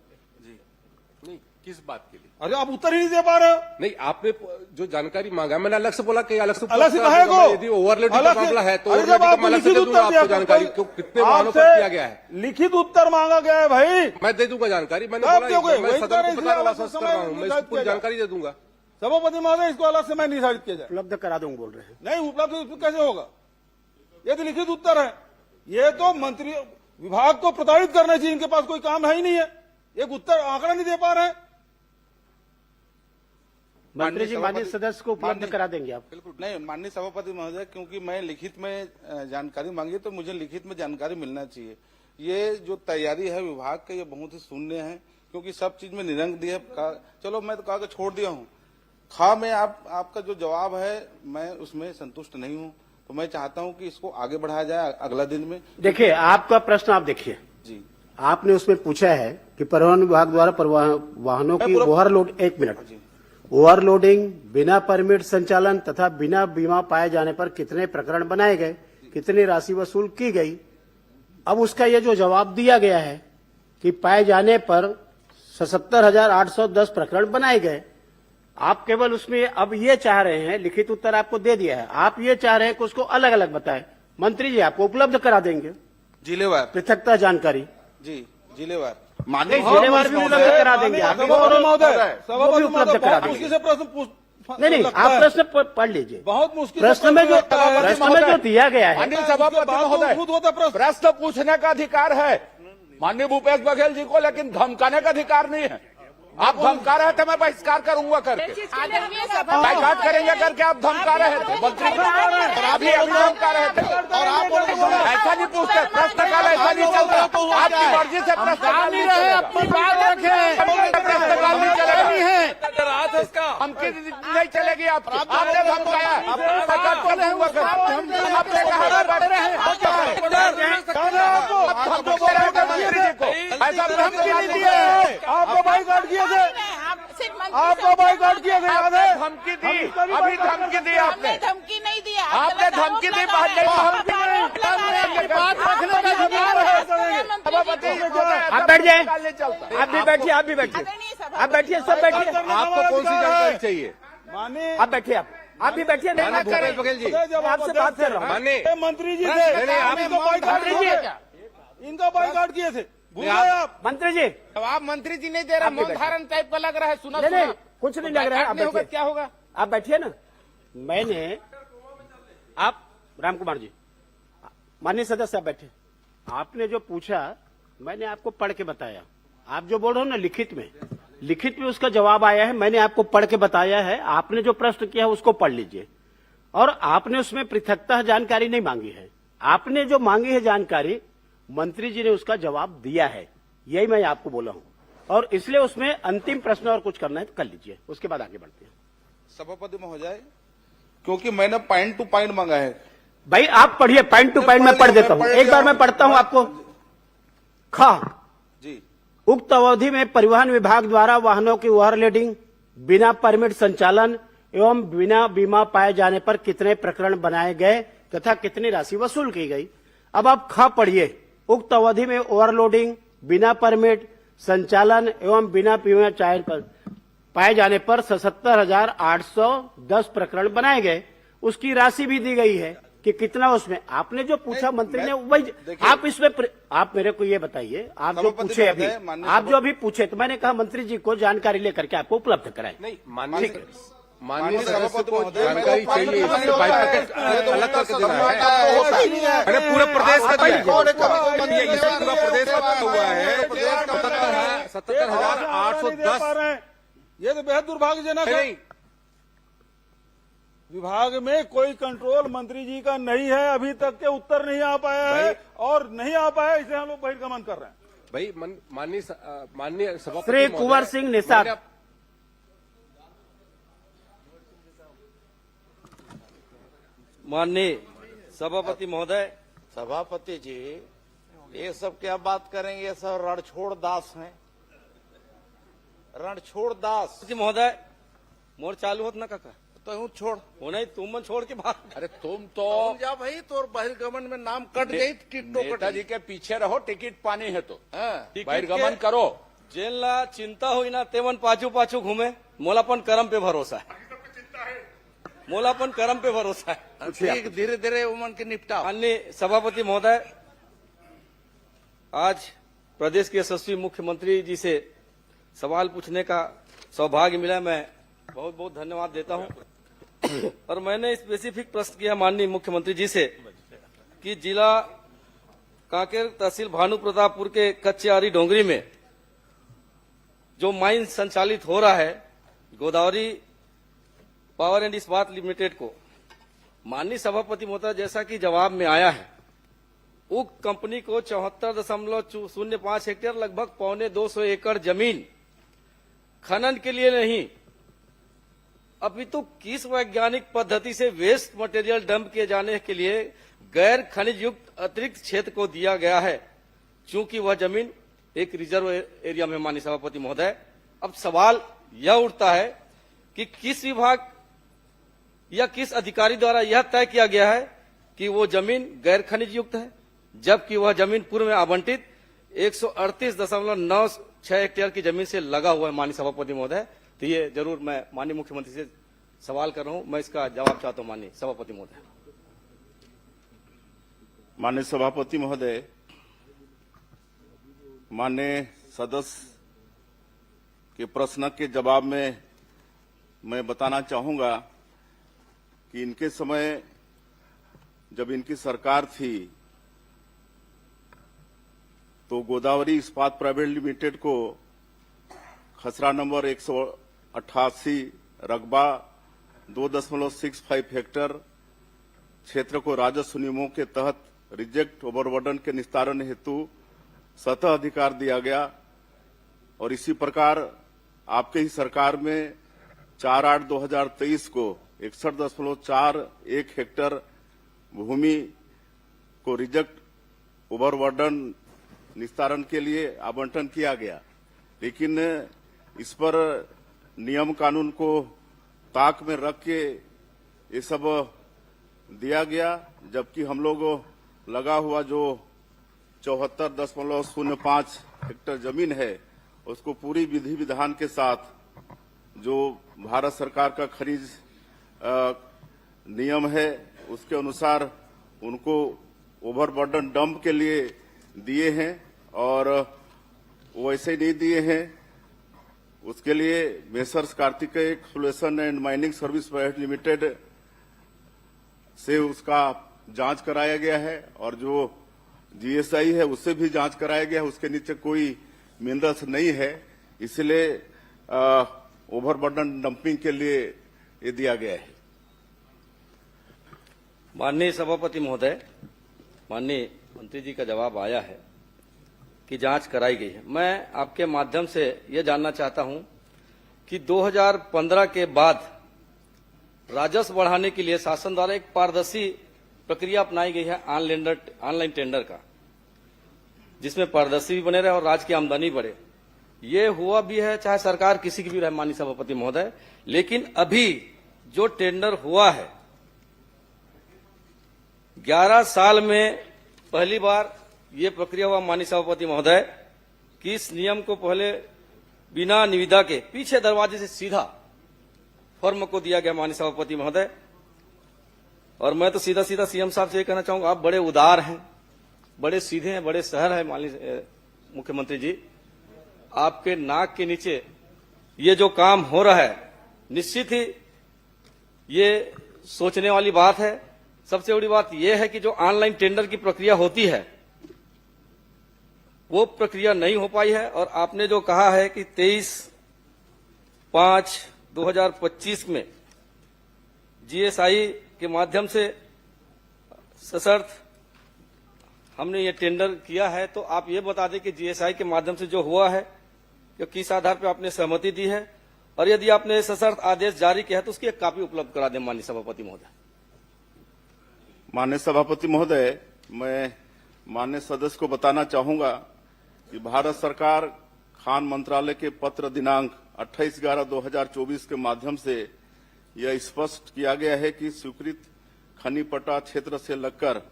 S2: नहीं, किस बात के लिए?
S4: अरे आप उत्तर ही नहीं दे पा रहे हो।
S2: नहीं, आपने जो जानकारी मांगा, मैंने अलग से बोला कि अलग से
S4: कहेगा।
S2: यदि ओवरलोड का मामला है तो जब आप
S4: लिखित उत्तर दिया,
S2: जानकारी कितने वाहनों पर किया गया है,
S4: लिखित उत्तर मांगा गया है भाई।
S2: मैं दे दूंगा जानकारी। मैंने बोला मैं सदन को बताने वाला आश्वस्त कर रहा हूँ, मैं इसकी पूरी जानकारी दे दूंगा।
S4: सभापति महोदय, इसको अलग समय निर्धारित किया जाए।
S8: उपलब्ध करा दूंगा बोल रहे हैं।
S4: नहीं, उपलब्ध कैसे होगा? ये तो लिखित उत्तर है। ये तो मंत्री विभाग को प्रताड़ित करना चाहिए, इनके पास कोई काम है ही नहीं है। एक उत्तर आंकड़ा नहीं दे पा रहे हैं।
S8: मंत्री जी माननीय सदस्य को उपलब्ध करा देंगे आप?
S7: बिल्कुल नहीं माननीय सभापति महोदय, क्योंकि मैं लिखित में जानकारी मांगी तो मुझे लिखित में जानकारी मिलना चाहिए। ये जो तैयारी है विभाग का, ये बहुत ही शून्य है, क्योंकि सब चीज में निरंक दिया। चलो मैं तो कहा के छोड़ दिया हूँ। में आपका जो जवाब है मैं उसमें संतुष्ट नहीं हूँ, तो मैं चाहता हूँ कि इसको आगे बढ़ाया जाए अगला दिन में।
S8: देखिए, आपका प्रश्न आप देखिए
S7: जी,
S8: आपने उसमें पूछा है कि परिवहन विभाग द्वारा वाहनों की ओवरलोड, 1 मिनट, ओवरलोडिंग, बिना परमिट संचालन तथा बिना बीमा पाए जाने पर कितने प्रकरण बनाए गए, कितनी राशि वसूल की गई। अब उसका ये जो जवाब दिया गया है कि पाए जाने पर 77,810 प्रकरण बनाए गए, आप केवल उसमें अब ये चाह रहे हैं, लिखित उत्तर आपको दे दिया है, आप ये चाह रहे हैं कि उसको अलग अलग बताएं। मंत्री जी आपको उपलब्ध करा देंगे
S7: जिलेवार
S8: पृथकता जानकारी।
S7: जी, जिलेवार।
S3: माननीय
S8: जिलेवार भी उपलब्ध करा देंगे आपको, वो भी उपलब्ध करा देंगे।
S4: प्रश्न
S8: नहीं, आप प्रश्न पढ़ लीजिए।
S4: बहुत मुश्किल
S8: प्रश्न में जो दिया गया है,
S3: माननीय सभापति महोदय, प्रश्न पूछने का अधिकार है माननीय भूपेश बघेल जी को, लेकिन धमकाने का अधिकार नहीं है। आप धमका रहे थे, मैं बहिष्कार करूंगा करके, बाइकाट करेंगे करके आप धमका रहे थे, अभी धमका रहे थे। और आप ऐसा नहीं पूछते, प्रश्नकाल ऐसा नहीं चलता, आपकी मर्जी से प्रश्नकाल नहीं चलेगा, प्रश्नकाल नहीं चलेगा, धमकी नहीं चलेगी आपकी। आपने धमकाया, आपने कहा ऐसा धमकी नहीं दी है,
S4: आपको बाइकाट किए थे, आपको बाइकाट किए थे, याद है?
S3: धमकी दी, अभी धमकी दी आपने,
S14: धमकी नहीं दिया,
S3: आपने धमकी दी, बात
S8: आप बैठ जाए, आप भी बैठिए, आप भी बैठिए, आप बैठिए, सब बैठिए।
S2: आपको कौन सी जानकारी चाहिए?
S4: माननीय
S8: आप बैठिए, आप भी बैठिए।
S2: माननीय भूपेश बघेल जी,
S8: आपसे बात कर रहा हूँ।
S2: माननीय
S4: मंत्री जी थे,
S2: आप
S4: इनका बाइकाट किए थे, भूल गए आप?
S8: मंत्री जी,
S3: आप मंत्री जी नहीं दे रहे, मौन धारण टाइप का लग रहा है, सुना
S8: नहीं, कुछ नहीं लग रहा है, आप बैठिए।
S3: क्या होगा?
S8: आप बैठिए ना। आप राम कुमार जी, माननीय सदस्य, आप बैठे। आपने जो पूछा मैंने आपको पढ़ के बताया। आप जो बोल रहे हो ना लिखित में उसका जवाब आया है, मैंने आपको पढ़ के बताया है। आपने जो प्रश्न किया है उसको पढ़ लीजिए। और आपने उसमें पृथकतः जानकारी नहीं मांगी है, आपने जो मांगी है जानकारी, मंत्री जी ने उसका जवाब दिया है, यही मैं आपको बोला हूं। और इसलिए उसमें अंतिम प्रश्न और कुछ करना है तो कर लीजिए, उसके बाद आगे बढ़ते हैं।
S7: सभापति महोदय, क्योंकि मैंने पॉइंट टू पॉइंट मांगा है।
S8: भाई आप पढ़िए, पॉइंट टू पॉइंट मैं पढ़ देता हूं, एक बार मैं पढ़ता हूं आपको।
S7: जी,
S8: उक्त अवधि में परिवहन विभाग द्वारा वाहनों की ओवरलोडिंग, बिना परमिट संचालन एवं बिना बीमा पाए जाने पर कितने प्रकरण बनाए गए तथा कितनी राशि वसूल की गई। अब आप पढ़िए। उक्त अवधि में ओवरलोडिंग, बिना परमिट संचालन एवं बिना बीमा पाए जाने पर 77,810 प्रकरण बनाए गए। उसकी राशि भी दी गई है कि कितना उसमें। आपने जो पूछा मंत्री ने वही, आप इसमें आप मेरे को ये बताइए, आप जो पूछे अभी, आप जो अभी पूछे, तो मैंने कहा मंत्री जी को जानकारी लेकर के आपको उपलब्ध कराए।
S2: नहीं, माननीय सदस्य को जानकारी चाहिए, इससे बाइकाट अलग करके देना है। अरे पूरे प्रदेश का दिया है, इसे पूरा प्रदेश का हुआ है 77,810।
S4: ये तो बेहद दुर्भाग्यजनक है। विभाग में कोई कंट्रोल मंत्री जी का नहीं है, अभी तक के उत्तर नहीं आ पाया है, और नहीं आ पाया इसे हम लोग बहिर्गमन कर रहे हैं।
S2: भाई माननीय सभापति
S8: श्री कुंवर सिंह निषाद,
S5: माननीय सभापति महोदय,
S16: सभापति जी, ये सब क्या बात करेंगे, ये सब रणछोड़ दास हैं, रणछोड़ दास।
S5: महोदय मोर चालू होत ना काका,
S16: तो हूँ छोड़
S5: वो नहीं, तुम छोड़ के भाग।
S3: अरे तुम तो
S16: जा भाई, तो बहिर्गमन में नाम कट गई,
S3: नेताजी के पीछे रहो, टिकट पानी है तो
S5: टिकट
S3: बहिर्गमन
S5: के
S3: करो।
S5: जेल ला चिंता हुई ना, तेवन पाछू पाछू घूमे, मोलापन कर्म पे भरोसा है, मोलापन कर्म पे भरोसा है।
S16: ठीक, धीरे धीरे उमन के निपटा।
S5: माननीय सभापति महोदय, आज प्रदेश के यशस्वी मुख्यमंत्री जी से सवाल पूछने का सौभाग्य मिला, मैं बहुत बहुत धन्यवाद देता हूं। और मैंने स्पेसिफिक प्रश्न किया माननीय मुख्यमंत्री जी से कि जिला कांकेर तहसील भानु प्रतापपुर के कच्चेआरी डोंगरी में जो माइन संचालित हो रहा है गोदावरी पावर एंड इस्पात लिमिटेड को, माननीय सभापति महोदय, जैसा कि जवाब में आया है, उक्त कंपनी को 74.05 हेक्टेयर लगभग 250 एकड़ जमीन खनन के लिए नहीं अपितु किस वैज्ञानिक पद्धति से वेस्ट मटेरियल डंप किए जाने के लिए गैर खनिज युक्त अतिरिक्त क्षेत्र को दिया गया है, चूंकि वह जमीन एक रिजर्व एरिया में। माननीय सभापति महोदय, अब सवाल यह उठता है कि किस विभाग या किस अधिकारी द्वारा यह तय किया गया है कि वो जमीन गैर खनिज युक्त है, जबकि वह जमीन पूर्व में आवंटित 138.96 हेक्टेयर की जमीन से लगा हुआ है। माननीय सभापति महोदय, तो ये जरूर मैं माननीय मुख्यमंत्री से सवाल कर रहा हूं, मैं इसका जवाब चाहता हूं माननीय सभापति महोदय।
S12: माननीय सभापति महोदय, माननीय सदस्य के प्रश्न के जवाब में मैं बताना चाहूंगा कि इनके समय जब इनकी सरकार थी तो गोदावरी इस्पात प्राइवेट लिमिटेड को खसरा नंबर 188 रकबा 2.65 हेक्टर क्षेत्र को राजस्व नियमों के तहत रिजेक्ट ओवरबर्डन के निस्तारण हेतु सतह अधिकार दिया गया और इसी प्रकार आपके ही सरकार में 4/8/2023 को 61.41 हेक्टर भूमि को रिजेक्ट ओवरबर्डन निस्तारण के लिए आवंटन किया गया, लेकिन इस पर नियम कानून को ताक में रख के ये सब दिया गया, जबकि हम लोग लगा हुआ जो 74.05 हेक्टर जमीन है उसको पूरी विधि विधान के साथ जो भारत सरकार का खरीद नियम है उसके अनुसार उनको ओवरबर्डन डंप के लिए दिए हैं और वैसे ही नहीं दिए हैं। उसके लिए messrs Kartikeya exploration and mining service private limited से उसका जांच कराया गया है और जो जीएसआई है उससे भी जांच कराया गया है, उसके नीचे कोई मिनरल्स नहीं है, इसलिए ओवरबर्डन डंपिंग के लिए ये दिया गया है।
S5: माननीय सभापति महोदय, माननीय मंत्री जी का जवाब आया है कि जांच कराई गई है। मैं आपके माध्यम से यह जानना चाहता हूं कि 2015 के बाद राजस्व बढ़ाने के लिए शासन द्वारा एक पारदर्शी प्रक्रिया अपनाई गई है ऑनलाइन टेंडर का, जिसमें पारदर्शी भी बने रहे और राज्य की आमदनी बढ़े। ये हुआ भी है चाहे सरकार किसी की भी रहे माननीय सभापति महोदय, लेकिन अभी जो टेंडर हुआ है 11 साल में पहली बार ये प्रक्रिया हुआ माननीय सभापति महोदय कि इस नियम को पहले बिना निविदा के पीछे दरवाजे से सीधा फर्म को दिया गया माननीय सभापति महोदय। और मैं तो सीधा सीधा सीएम साहब से ये कहना चाहूंगा, आप बड़े उदार हैं, बड़े सीधे हैं, बड़े सहर हैं माननीय मुख्यमंत्री जी। आपके नाक के नीचे ये जो काम हो रहा है निश्चित ही ये सोचने वाली बात है। सबसे बड़ी बात यह है कि जो ऑनलाइन टेंडर की प्रक्रिया होती है वो प्रक्रिया नहीं हो पाई है और आपने जो कहा है कि 23/5/2025 में जीएसआई के माध्यम से सशर्त हमने ये टेंडर किया है, तो आप ये बता दें कि जीएसआई के माध्यम से जो हुआ है कि किस आधार पर आपने सहमति दी है और यदि आपने सशर्त आदेश जारी किया है तो उसकी एक कॉपी उपलब्ध करा दें माननीय सभापति महोदय।
S12: माननीय सभापति महोदय, मैं माननीय सदस्य को बताना चाहूंगा कि भारत सरकार खान मंत्रालय के पत्र दिनांक 28/11/2024 के माध्यम से यह स्पष्ट किया गया है कि स्वीकृत खनि पट्टा क्षेत्र से लगकर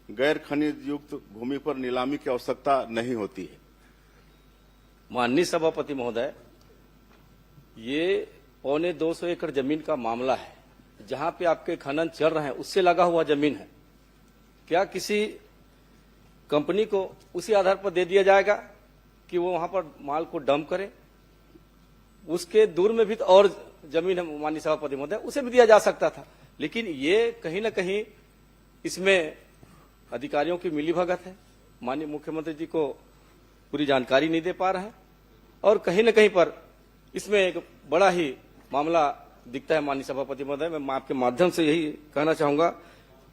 S12: गैर खनिज युक्त भूमि पर नीलामी की आवश्यकता नहीं होती है।
S5: माननीय सभापति महोदय, ये 250 एकड़ जमीन का मामला है, जहां पे आपके खनन चल रहे हैं उससे लगा हुआ जमीन है। क्या किसी कंपनी को उसी आधार पर दे दिया जाएगा कि वो वहां पर माल को डंप करे? उसके दूर में भी तो और जमीन है माननीय सभापति महोदय, उसे भी दिया जा सकता था, लेकिन ये कहीं न कहीं इसमें अधिकारियों की मिलीभगत है। माननीय मुख्यमंत्री जी को पूरी जानकारी नहीं दे पा रहे हैं और कहीं न कहीं पर इसमें एक बड़ा ही मामला दिखता है। माननीय सभापति महोदय, मैं आपके माध्यम से यही कहना चाहूंगा,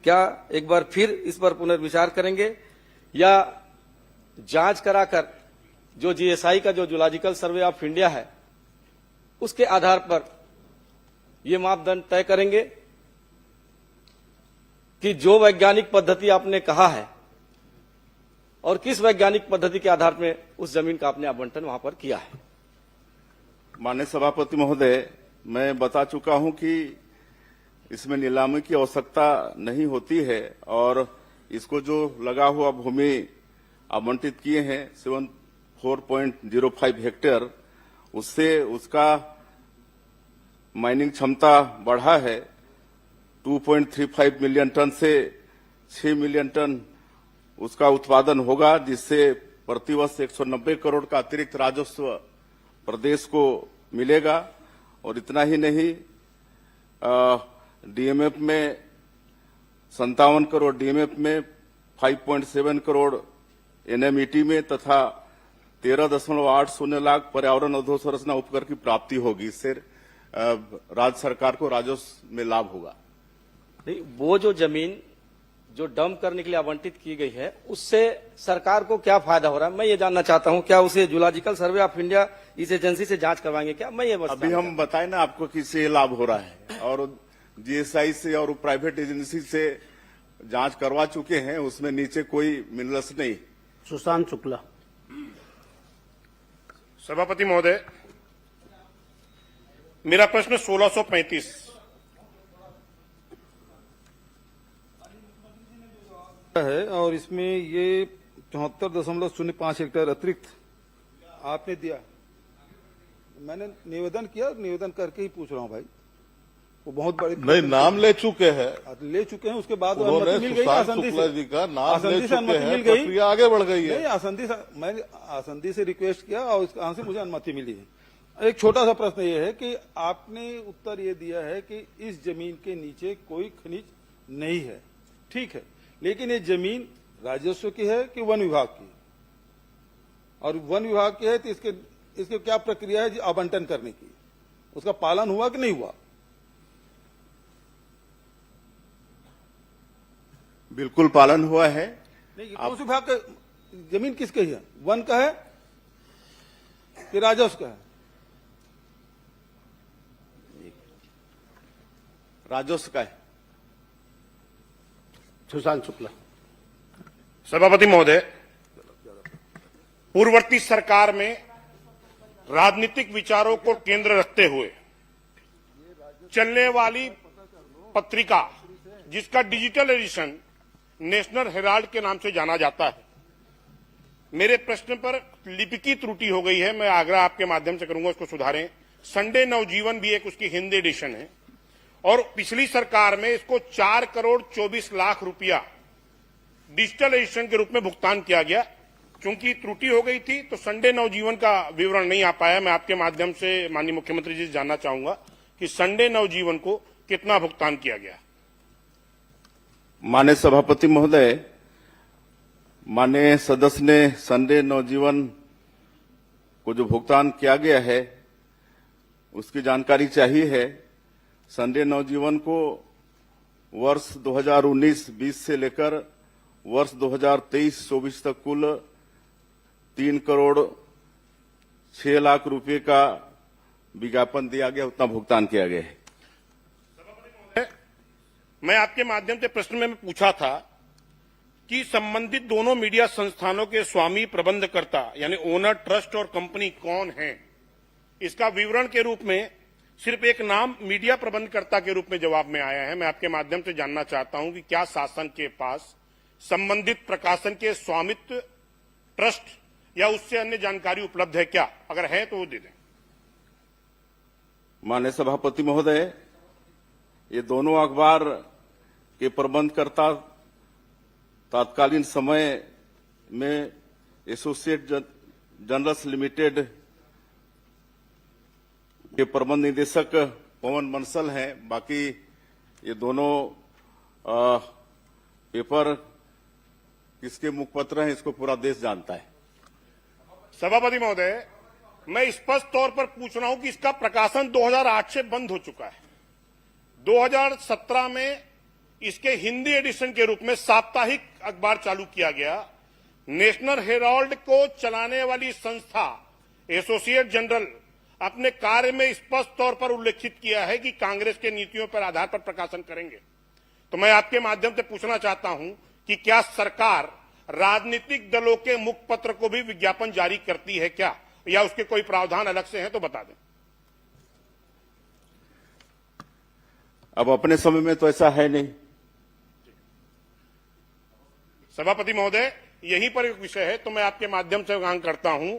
S5: क्या एक बार फिर इस पर पुनर्विचार करेंगे या जांच कराकर जो जीएसआई का जो जूलॉजिकल सर्वे ऑफ इंडिया है उसके आधार पर ये मापदंड तय करेंगे कि जो वैज्ञानिक पद्धति आपने कहा है और किस वैज्ञानिक पद्धति के आधार में उस जमीन का आपने आवंटन वहां पर किया है?
S12: माननीय सभापति महोदय, मैं बता चुका हूं कि इसमें नीलामी की आवश्यकता नहीं होती है और इसको जो लगा हुआ भूमि आवंटित किए हैं 74.05 हेक्टेयर, उससे उसका माइनिंग क्षमता बढ़ा है 2.35 मिलियन टन से 6 मिलियन टन उसका उत्पादन होगा, जिससे प्रतिवर्ष 190 करोड़ का अतिरिक्त राजस्व प्रदेश को मिलेगा। और इतना ही नहीं, डीएमएफ में 57 करोड़, डीएमएफ में 5.7 करोड़, एनएमईटी में तथा 13.80 लाख पर्यावरण अधोसंरचना उपकर की प्राप्ति होगी। इससे राज्य सरकार को राजस्व में लाभ होगा।
S5: नहीं, वो जो जमीन जो डंप करने के लिए आवंटित की गई है उससे सरकार को क्या फायदा हो रहा है, मैं ये जानना चाहता हूं। क्या उसे जूलॉजिकल सर्वे ऑफ इंडिया इस एजेंसी से जांच करवाएंगे क्या? मैं ये
S12: अभी हम बताएं ना आपको किससे लाभ हो रहा है, और जीएसआई से और प्राइवेट एजेंसी से जांच करवा चुके हैं, उसमें नीचे कोई मिनरल्स नहीं।
S8: सुशांत शुक्ला।
S9: सभापति महोदय, मेरा प्रश्न 1635
S4: है और इसमें ये 74.05 हेक्टेयर अतिरिक्त आपने दिया। मैंने निवेदन किया, निवेदन करके ही पूछ रहा हूं भाई। वो बहुत बड़ी
S15: नहीं, नाम ले चुके हैं,
S4: ले चुके हैं, उसके बाद
S15: उन्होंने
S4: अनुमति मिल गई आसंदी
S15: शुक्ला
S4: से।
S15: जी का नाम ले
S4: आसंदी से
S15: चुके
S4: अनुमति
S15: हैं,
S4: मिल गई,
S15: प्रक्रिया आगे बढ़ गई है।
S4: नहीं, आसंदी से मैंने आसंदी से रिक्वेस्ट किया और वहां से मुझे अनुमति मिली है। एक छोटा सा प्रश्न ये है कि आपने उत्तर ये दिया है कि इस जमीन के नीचे कोई खनिज नहीं है, ठीक है, लेकिन ये जमीन राजस्व की है कि वन विभाग की? और वन विभाग की है तो इसके क्या प्रक्रिया है आवंटन करने की? उसका पालन हुआ कि नहीं हुआ?
S12: बिल्कुल पालन हुआ है।
S4: नहीं, कौन से विभाग का जमीन किसकी है? वन का है कि राजस्व का है?
S12: राजस्व का है।
S8: सुशांत शुक्ला।
S9: सभापति महोदय, पूर्ववर्ती सरकार में राजनीतिक विचारों को केंद्र रखते हुए चलने वाली पत्रिका, जिसका डिजिटल एडिशन नेशनल हेराल्ड के नाम से जाना जाता है, मेरे प्रश्न पर लिपिकी त्रुटि हो गई है। मैं आग्रह आपके माध्यम से करूंगा उसको सुधारें। संडे नवजीवन भी एक उसकी हिंदी एडिशन है और पिछली सरकार में इसको 4 करोड़ 24 लाख रुपया डिजिटल एडिशन के रूप में भुगतान किया गया। चूंकि त्रुटि हो गई थी तो संडे नवजीवन का विवरण नहीं आ पाया। मैं आपके माध्यम से माननीय मुख्यमंत्री जी से जानना चाहूंगा कि संडे नवजीवन को कितना भुगतान किया गया।
S12: माननीय सभापति महोदय, माननीय सदस्य ने संडे नवजीवन को जो भुगतान किया गया है उसकी जानकारी चाहिए है। संडे नवजीवन को वर्ष 2019-20 से लेकर वर्ष 2023-24 तक कुल 3 करोड़ 6 लाख रुपए का विज्ञापन दिया गया, उतना भुगतान किया गया है।
S9: मैं आपके माध्यम से प्रश्न में पूछा था कि संबंधित दोनों मीडिया संस्थानों के स्वामी प्रबंधकर्ता यानी ओनर, ट्रस्ट और कंपनी कौन है, इसका विवरण के रूप में सिर्फ एक नाम मीडिया प्रबंधकर्ता के रूप में जवाब में आया है। मैं आपके माध्यम से जानना चाहता हूं कि क्या शासन के पास संबंधित प्रकाशन के स्वामित्व, ट्रस्ट या उससे अन्य जानकारी उपलब्ध है क्या? अगर है तो वो दे दें।
S12: माननीय सभापति महोदय, ये दोनों अखबार के प्रबंधकर्ता तत्कालीन समय में एसोसिएट जर्नल्स लिमिटेड के प्रबंध निदेशक पवन बंसल हैं। बाकी ये दोनों पेपर किसके मुखपत्र हैं इसको पूरा देश जानता है।
S9: सभापति महोदय, मैं स्पष्ट तौर पर पूछ रहा हूं कि इसका प्रकाशन 2008 से बंद हो चुका है। 2017 में इसके हिंदी एडिशन के रूप में साप्ताहिक अखबार चालू किया गया। नेशनल हेराल्ड को चलाने वाली संस्था एसोसिएट जनरल अपने कार्य में स्पष्ट तौर पर उल्लेखित किया है कि कांग्रेस के नीतियों पर आधार पर प्रकाशन करेंगे। तो मैं आपके माध्यम से पूछना चाहता हूं कि क्या सरकार राजनीतिक दलों के मुखपत्र को भी विज्ञापन जारी करती है क्या, या उसके कोई प्रावधान अलग से हैं तो बता दें।
S12: अब अपने समय में तो ऐसा है नहीं।
S9: सभापति महोदय, यहीं पर एक विषय है तो मैं आपके माध्यम से मांग करता हूं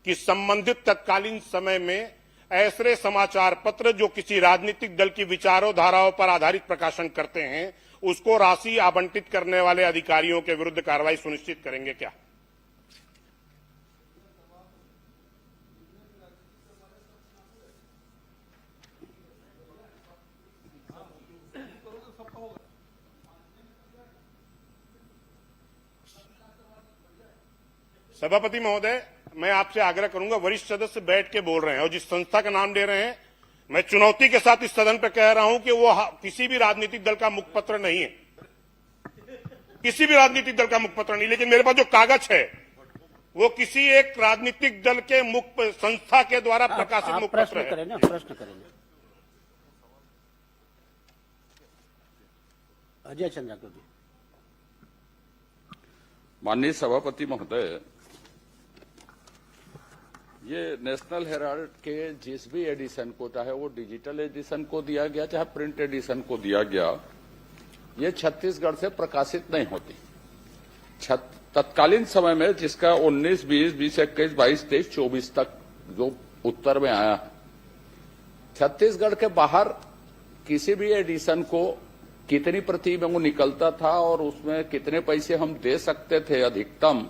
S9: कि संबंधित तत्कालीन समय में ऐसे समाचार पत्र जो किसी राजनीतिक दल की विचारों धाराओं पर आधारित प्रकाशन करते हैं उसको राशि आवंटित करने वाले अधिकारियों के विरुद्ध कार्रवाई सुनिश्चित करेंगे क्या? सभापति महोदय, मैं आपसे आग्रह करूंगा, वरिष्ठ सदस्य बैठ के बोल रहे हैं और जिस संस्था का नाम ले रहे हैं, मैं चुनौती के साथ इस सदन पर कह रहा हूं कि वो किसी भी राजनीतिक दल का मुखपत्र नहीं है, किसी भी राजनीतिक दल का मुखपत्र नहीं। लेकिन मेरे पास जो कागज है वो किसी एक राजनीतिक दल के मुख संस्था के द्वारा प्रकाशित मुखपत्र है।
S8: प्रश्न करें ना। अजय चंद्राकर जी।
S3: माननीय सभापति महोदय, ये नेशनल हेराल्ड के जिस भी एडिशन को, चाहे वो डिजिटल एडिशन को दिया गया चाहे प्रिंट एडिशन को दिया गया, ये छत्तीसगढ़ से प्रकाशित नहीं होती। तत्कालीन समय में जिसका 19, 20, 21, 22, 23, 24 तक जो उत्तर में आया है, छत्तीसगढ़ के बाहर किसी भी एडिशन को कितनी प्रति में वो निकलता था और उसमें कितने पैसे हम दे सकते थे अधिकतम,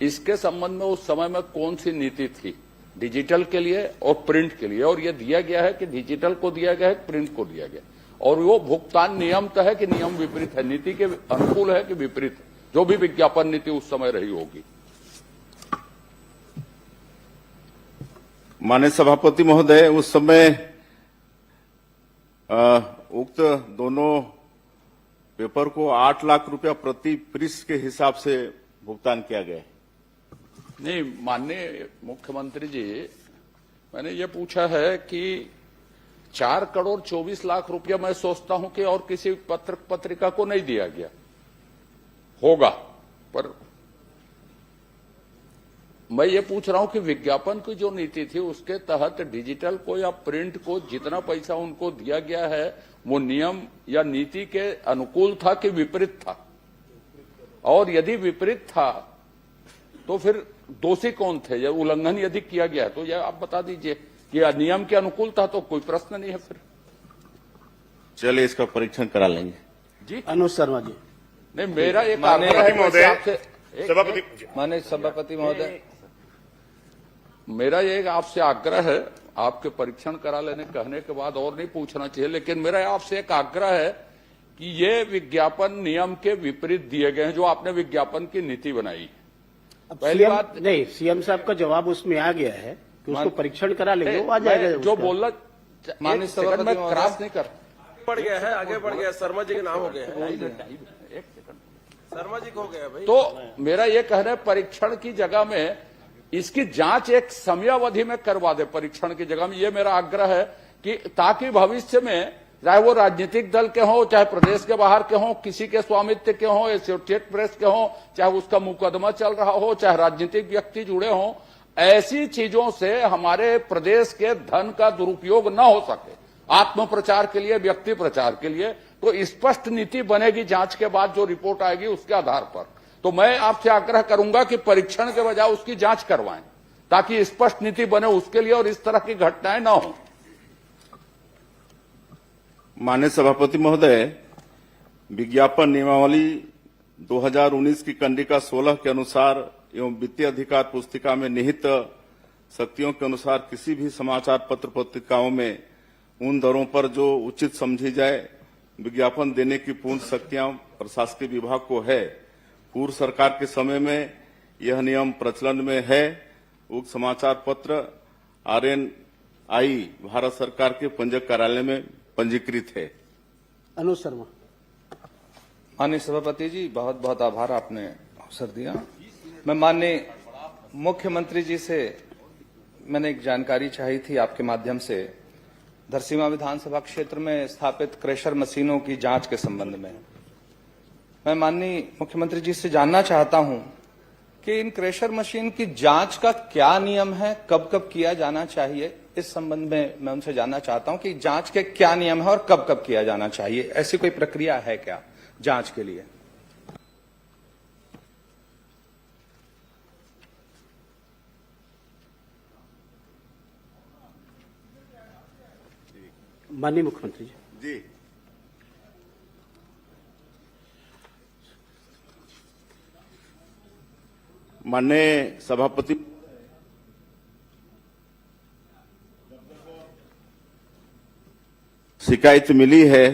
S3: इसके संबंध में उस समय में कौन सी नीति थी डिजिटल के लिए और प्रिंट के लिए, और ये दिया गया है कि डिजिटल को दिया गया है, प्रिंट को दिया गया, और वो भुगतान नियमतः है कि नियम विपरीत है, नीति के अनुकूल है कि विपरीत है, जो भी विज्ञापन नीति उस समय रही होगी।
S12: माननीय सभापति महोदय, उस समय उक्त दोनों पेपर को 8 लाख रुपया प्रति पृष्ठ के हिसाब से भुगतान किया गया है।
S3: नहीं माननीय मुख्यमंत्री जी, मैंने ये पूछा है कि 4 करोड़ 24 लाख रुपया मैं सोचता हूं कि और किसी पत्रिका को नहीं दिया गया होगा, पर मैं ये पूछ रहा हूं कि विज्ञापन की जो नीति थी उसके तहत डिजिटल को या प्रिंट को जितना पैसा उनको दिया गया है वो नियम या नीति के अनुकूल था कि विपरीत था, और यदि विपरीत था तो फिर दोषी कौन थे, या उल्लंघन यदि किया गया है तो यह आप बता दीजिए कि नियम के अनुकूल था तो कोई प्रश्न नहीं है। फिर
S12: चलिए इसका परीक्षण करा लेंगे
S3: जी।
S8: अनुज शर्मा जी।
S3: नहीं, मेरा एक आग्रह है
S13: माननीय सभापति महोदय,
S3: मेरा एक आपसे आग्रह है, आपके परीक्षण करा लेने कहने के बाद और नहीं पूछना चाहिए, लेकिन मेरा आपसे एक आग्रह है कि ये विज्ञापन नियम के विपरीत दिए गए हैं जो आपने विज्ञापन की नीति बनाई। पहली बात
S8: नहीं, सीएम साहब का जवाब उसमें आ गया है कि उसको परीक्षण करा लेंगे, वो आ जाएगा।
S3: जो बोलना
S13: माननीय सभापति
S3: मैं क्रॉस नहीं कर
S5: बढ़ गया है, आगे बढ़ गया, शर्मा जी के नाम हो गया है, शर्मा जी को हो गया भाई।
S3: तो मेरा ये कहना है परीक्षण की जगह में इसकी जांच एक समयावधि में करवा दे, परीक्षण की जगह में, ये मेरा आग्रह है कि ताकि भविष्य में चाहे वो राजनीतिक दल के हों, चाहे प्रदेश के बाहर के हों, किसी के स्वामित्व के हों, एसोसिएट प्रेस के हों, चाहे उसका मुकदमा चल रहा हो, चाहे राजनीतिक व्यक्ति जुड़े हों, ऐसी चीजों से हमारे प्रदेश के धन का दुरुपयोग न हो सके, आत्म प्रचार के लिए, व्यक्ति प्रचार के लिए, तो स्पष्ट नीति बनेगी जांच के बाद जो रिपोर्ट आएगी उसके आधार पर। तो मैं आपसे आग्रह करूंगा कि परीक्षण के बजाय उसकी जांच करवाएं ताकि स्पष्ट नीति बने उसके लिए और इस तरह की घटनाएं न हो।
S12: माननीय सभापति महोदय, विज्ञापन नियमावली 2019 की कंडिका 16 के अनुसार एवं वित्तीय अधिकार पुस्तिका में निहित शक्तियों के अनुसार किसी भी समाचार पत्र पत्रिकाओं में उन दरों पर जो उचित समझी जाए विज्ञापन देने की पूर्ण शक्तियां प्रशासकीय विभाग को है। पूर्व सरकार के समय में यह नियम प्रचलन में है। उक्त समाचार पत्र RNI भारत सरकार के पंजीयक कार्यालय में पंजीकृत है।
S8: अनुज शर्मा।
S13: माननीय सभापति जी, बहुत बहुत आभार, आपने अवसर दिया। मैं माननीय मुख्यमंत्री जी से मैंने एक जानकारी चाही थी आपके माध्यम से, धरसींवा विधानसभा क्षेत्र में स्थापित क्रेशर मशीनों की जांच के संबंध में। मैं माननीय मुख्यमंत्री जी से जानना चाहता हूं कि इन क्रेशर मशीन की जांच का क्या नियम है, कब कब किया जाना चाहिए, इस संबंध में मैं उनसे जानना चाहता हूं कि जांच के क्या नियम है और कब कब किया जाना चाहिए, ऐसी कोई प्रक्रिया है क्या जांच के लिए?
S8: माननीय मुख्यमंत्री
S12: जी। माननीय सभापति, शिकायत मिली है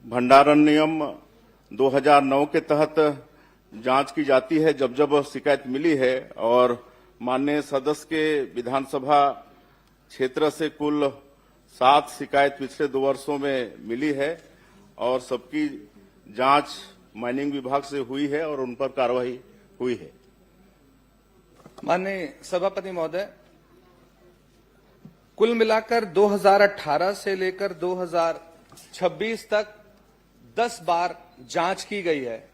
S12: भंडारण नियम 2009 के तहत जांच की जाती है जब जब शिकायत मिली है, और माननीय सदस्य के विधानसभा क्षेत्र से कुल 7 शिकायत पिछले 2 वर्षों में मिली है और सबकी जांच माइनिंग विभाग से हुई है और उन पर कार्रवाई हुई है।
S13: माननीय सभापति महोदय, कुल मिलाकर 2018 से लेकर 2026 तक 10 बार जांच की गई है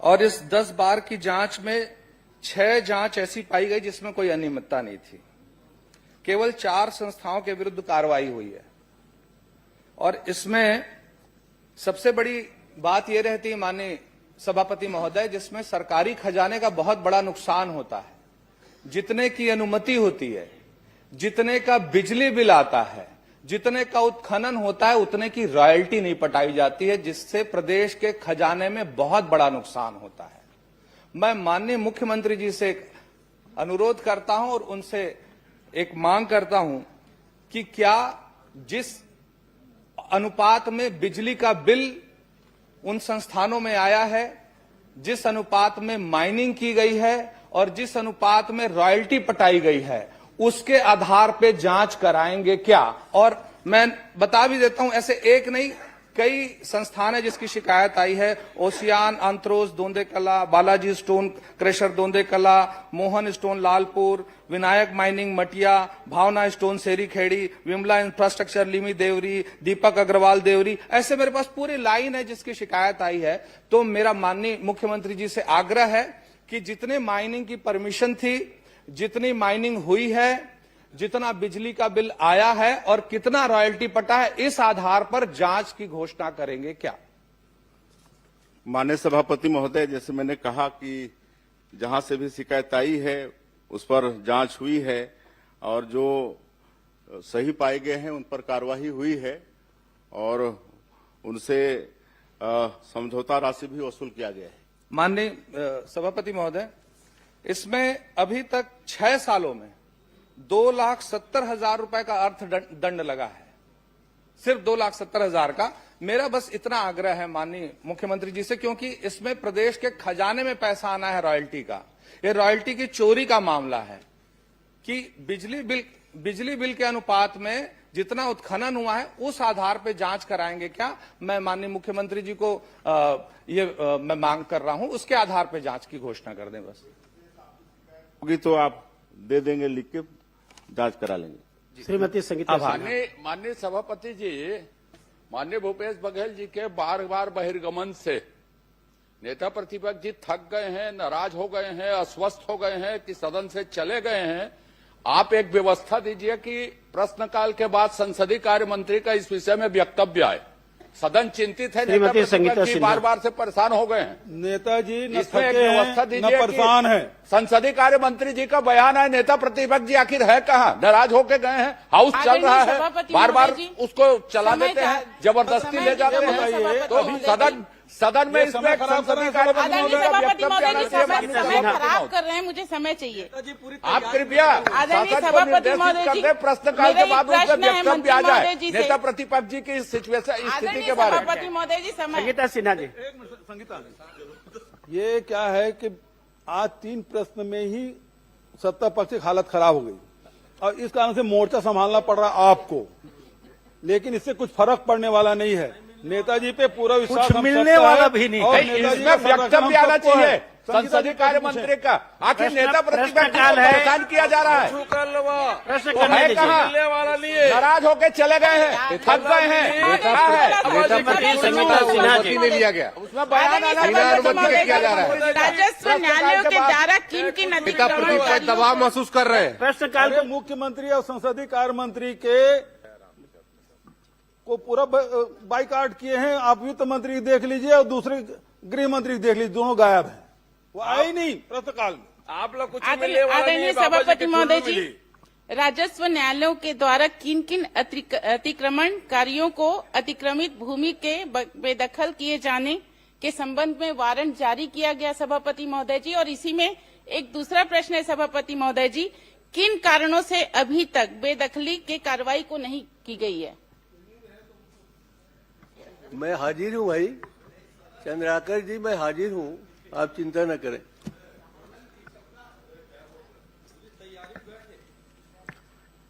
S13: और इस 10 बार की जांच में 6 जांच ऐसी पाई गई जिसमें कोई अनियमितता नहीं थी। केवल 4 संस्थाओं के विरुद्ध कार्रवाई हुई है और इसमें सबसे बड़ी बात यह रहती है माननीय सभापति महोदय, जिसमें सरकारी खजाने का बहुत बड़ा नुकसान होता है। जितने की अनुमति होती है, जितने का बिजली बिल आता है, जितने का उत्खनन होता है, उतने की रॉयल्टी नहीं पटाई जाती है, जिससे प्रदेश के खजाने में बहुत बड़ा नुकसान होता है। मैं माननीय मुख्यमंत्री जी से अनुरोध करता हूं और उनसे एक मांग करता हूं कि क्या जिस अनुपात में बिजली का बिल उन संस्थानों में आया है, जिस अनुपात में माइनिंग की गई है और जिस अनुपात में रॉयल्टी पटाई गई है, उसके आधार पे जांच कराएंगे क्या? और मैं बता भी देता हूं, ऐसे एक नहीं कई संस्थान है जिसकी शिकायत आई है। Ocean, अंत्रोज Dondekala, Balaji stone crusher Dondekala, Mohan stone Lalpur, Vinayak mining Matiya, Bhavna stone Seri Khedi, Vimla infrastructure लिमी देवरी, दीपक अग्रवाल देवरी, ऐसे मेरे पास पूरी लाइन है जिसकी शिकायत आई है। तो मेरा माननीय मुख्यमंत्री जी से आग्रह है कि जितने माइनिंग की परमिशन थी, जितनी माइनिंग हुई है, जितना बिजली का बिल आया है और कितना रॉयल्टी पटा है, इस आधार पर जांच की घोषणा करेंगे क्या?
S12: माननीय सभापति महोदय, जैसे मैंने कहा कि जहां से भी शिकायत आई है उस पर जांच हुई है और जो सही पाए गए हैं उन पर कार्रवाई हुई है और उनसे समझौता राशि भी वसूल किया गया है।
S13: माननीय सभापति महोदय, इसमें अभी तक 6 सालों में 2,70,000 रुपए का अर्थदंड लगा है, सिर्फ 2,70,000 का। मेरा बस इतना आग्रह है माननीय मुख्यमंत्री जी से, क्योंकि इसमें प्रदेश के खजाने में पैसा आना है रॉयल्टी का। ये रॉयल्टी की चोरी का मामला है कि बिजली बिल के अनुपात में जितना उत्खनन हुआ है उस आधार पर जांच कराएंगे क्या? मैं माननीय मुख्यमंत्री जी को मैं मांग कर रहा हूं, उसके आधार पर जांच की घोषणा कर दें। बस
S12: होगी तो आप दे देंगे, लिख के जांच करा लेंगे।
S8: श्रीमती संगीता
S3: माननीय सभापति जी, माननीय भूपेश बघेल जी के बार बार बहिर्गमन से नेता प्रतिपक्ष जी थक गए हैं, नाराज हो गए हैं, अस्वस्थ हो गए हैं कि सदन से चले गए हैं। आप एक व्यवस्था दीजिए कि प्रश्नकाल के बाद संसदीय कार्य मंत्री का इस विषय में वक्तव्य आए। सदन चिंतित है, नेता प्रतिपक्ष जी बार बार से परेशान हो गए हैं।
S4: नेताजी न
S3: इसमें एक
S4: थके हैं,
S3: व्यवस्था
S4: न
S3: दीजिए
S4: परेशान है।
S3: संसदीय कार्य मंत्री जी का बयान है, नेता प्रतिपक्ष जी आखिर है कहाँ? नाराज होके गए हैं, हाउस चल रहा है, बार बार उसको चला देते हैं, जबरदस्ती ले जाते हैं। तो सदन में इसमें संसदीय कार्य मंत्री का वक्तव्य आना चाहिए।
S14: समय खराब कर रहे हैं, मुझे समय चाहिए।
S3: आप कृपया शासन को निर्देशित कर दें, प्रश्नकाल के बाद उसका वक्तव्य आ जाए नेता प्रतिपक्ष जी की सिचुएशन, स्थिति के बारे में।
S14: सभापति महोदय जी, समय।
S8: संगीता सिन्हा जी,
S4: ये क्या है कि आज 3 प्रश्न में ही सत्ता पक्ष की हालत खराब हो गई और इस कारण से मोर्चा संभालना पड़ रहा आपको, लेकिन इससे कुछ फर्क पड़ने वाला नहीं है। नेताजी पे पूरा विश्वास,
S8: कुछ मिलने वाला भी नहीं है।
S3: इसमें वक्तव्य आना चाहिए संसदीय कार्य मंत्री का। आखिर नेता प्रतिपक्ष को परेशान किया जा रहा है, तो है कहाँ? नाराज होकर चले गए हैं, थक गए हैं, क्या है?
S8: संगीता सिन्हा जी
S3: नहीं लिया गया, उसमें बयान आना किया जा रहा है।
S14: राजस्व न्यायालयों के द्वारा किन
S2: प्रतिपक्ष दबाव महसूस कर रहे हैं।
S8: प्रश्नकाल
S4: अरे मुख्यमंत्री और संसदीय कार्य मंत्री के को पूरा बाइकाट किए हैं। आप वित्त मंत्री देख लीजिए और दूसरे गृह मंत्री देख लीजिए, दोनों गायब हैं, वो आए ही नहीं प्रश्नकाल में।
S16: आप लोग कुछ
S14: आदरणीय सभापति महोदय जी, राजस्व न्यायालयों के द्वारा किन किन अतिक्रमणकारियों को अतिक्रमित भूमि के बेदखल किए जाने के संबंध में वारंट जारी किया गया सभापति महोदय जी? और इसी में एक दूसरा प्रश्न है सभापति महोदय जी, किन कारणों से अभी तक बेदखली के कार्रवाई को नहीं की गई है?
S15: मैं हाजिर हूं भाई। चंद्राकर जी मैं हाजिर हूँ, आप चिंता न करें।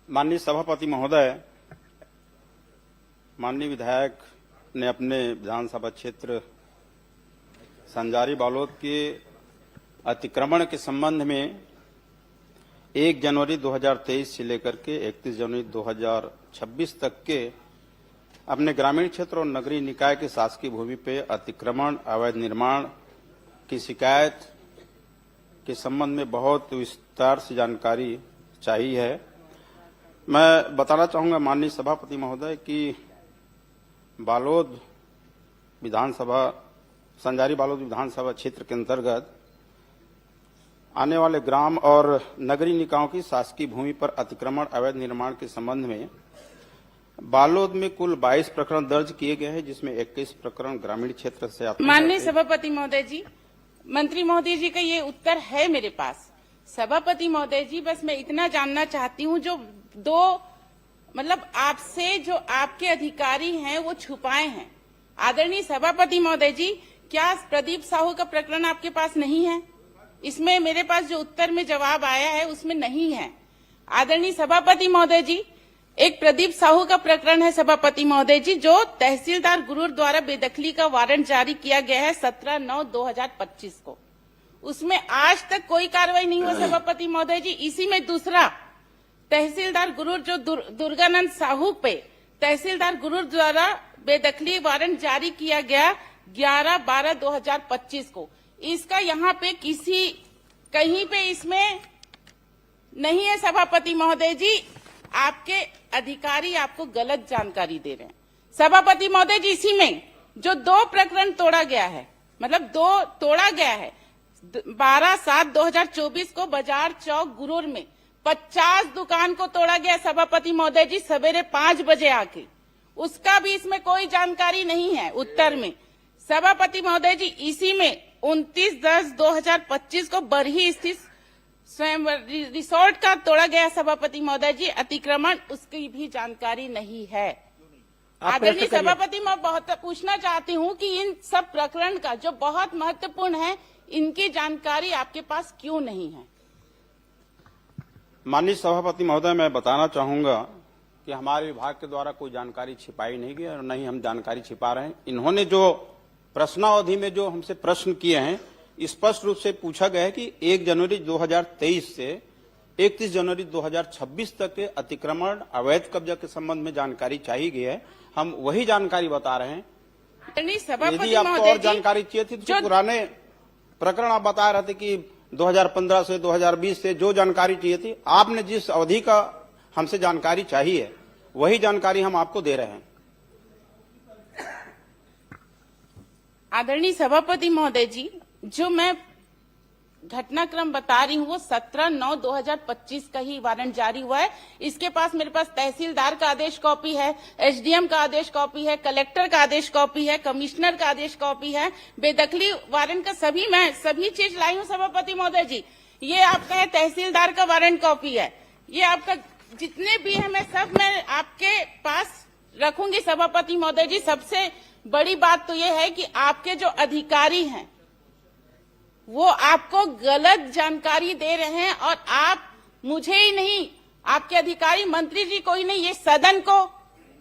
S11: माननीय सभापति महोदय, माननीय विधायक ने अपने विधानसभा क्षेत्र संजारी बालोद के अतिक्रमण के संबंध में 1 जनवरी 2023 से लेकर के 31 जनवरी 2026 तक के अपने ग्रामीण क्षेत्र और नगरीय निकाय के शासकीय भूमि पे अतिक्रमण, अवैध निर्माण की शिकायत के संबंध में बहुत विस्तार से जानकारी चाहिए है। मैं बताना चाहूंगा माननीय सभापति महोदय कि बालोद विधानसभा, संजारी बालोद विधानसभा क्षेत्र के अंतर्गत आने वाले ग्राम और नगरीय निकायों की शासकीय भूमि पर अतिक्रमण, अवैध निर्माण के संबंध में बालोद में कुल 22 प्रकरण दर्ज किए गए हैं, जिसमें 21 प्रकरण ग्रामीण क्षेत्र से आते हैं।
S14: माननीय सभापति महोदय जी, मंत्री महोदय जी का ये उत्तर है मेरे पास। सभापति महोदय जी, बस मैं इतना जानना चाहती हूँ, जो दो मतलब आपसे जो आपके अधिकारी हैं वो छुपाए हैं। आदरणीय सभापति महोदय जी, क्या प्रदीप साहू का प्रकरण आपके पास नहीं है? इसमें मेरे पास जो उत्तर में जवाब आया है उसमें नहीं है। आदरणीय सभापति महोदय जी, एक प्रदीप साहू का प्रकरण है सभापति महोदय जी, जो तहसीलदार गुरूर द्वारा बेदखली का वारंट जारी किया गया है 17/9/2025 को। उसमें आज तक कोई कार्रवाई नहीं हुई सभापति महोदय जी। इसी में दूसरा तहसीलदार गुरूर जो दुर्गानंद साहू पे तहसीलदार गुरूर द्वारा बेदखली वारंट जारी किया गया 11/12/2025 को, इसका यहाँ पे कहीं पे इसमें नहीं है सभापति महोदय जी। आपके अधिकारी आपको गलत जानकारी दे रहे हैं सभापति महोदय जी। इसी में जो 2 प्रकरण तोड़ा गया है, मतलब 2 तोड़ा गया है 12/7/2024 को बाजार चौक गुरूर में 50 दुकान को तोड़ा गया सभापति महोदय जी, सवेरे 5 बजे आके। उसका भी इसमें कोई जानकारी नहीं है उत्तर में सभापति महोदय जी। इसी में 29/10/2025 को बरही स्थित स्वयं रिसोर्ट का तोड़ा गया सभापति महोदय जी, अतिक्रमण, उसकी भी जानकारी नहीं है। आदरणीय सभापति, मैं बहुत पूछना चाहती हूँ कि इन सब प्रकरण का जो बहुत महत्वपूर्ण है, इनकी जानकारी आपके पास क्यों नहीं है?
S11: माननीय सभापति महोदय, मैं बताना चाहूंगा कि हमारे विभाग के द्वारा कोई जानकारी छिपाई नहीं गई और नहीं हम जानकारी छिपा रहे हैं। इन्होंने जो प्रश्नावधि में जो हमसे प्रश्न किए हैं, स्पष्ट रूप से पूछा गया है कि 1 जनवरी 2023 से 31 जनवरी 2026 तक के अतिक्रमण, अवैध कब्जा के संबंध में जानकारी चाहिए गई है। हम वही जानकारी बता रहे हैं। यदि आपको और जानकारी चाहिए थी तो पुराने प्रकरण आप बता रहे थे कि 2015 से 2020 से जो जानकारी चाहिए थी, आपने जिस अवधि का हमसे जानकारी चाहिए वही जानकारी हम आपको दे रहे हैं।
S14: आदरणीय सभापति महोदय जी, जो मैं घटनाक्रम बता रही हूँ वो 17/9/2025 का ही वारंट जारी हुआ है। इसके पास मेरे पास तहसीलदार का आदेश कॉपी है, एसडीएम का आदेश कॉपी है, कलेक्टर का आदेश कॉपी है, कमिश्नर का आदेश कॉपी है, बेदखली वारंट का सभी चीज लाई हूँ सभापति महोदय जी। ये आपका है तहसीलदार का वारंट कॉपी है, ये आपका जितने भी है मैं आपके पास रखूंगी सभापति महोदय जी। सबसे बड़ी बात तो ये है कि आपके जो अधिकारी हैं वो आपको गलत जानकारी दे रहे हैं, और आप मुझे ही नहीं, आपके अधिकारी मंत्री जी को ही नहीं, ये सदन को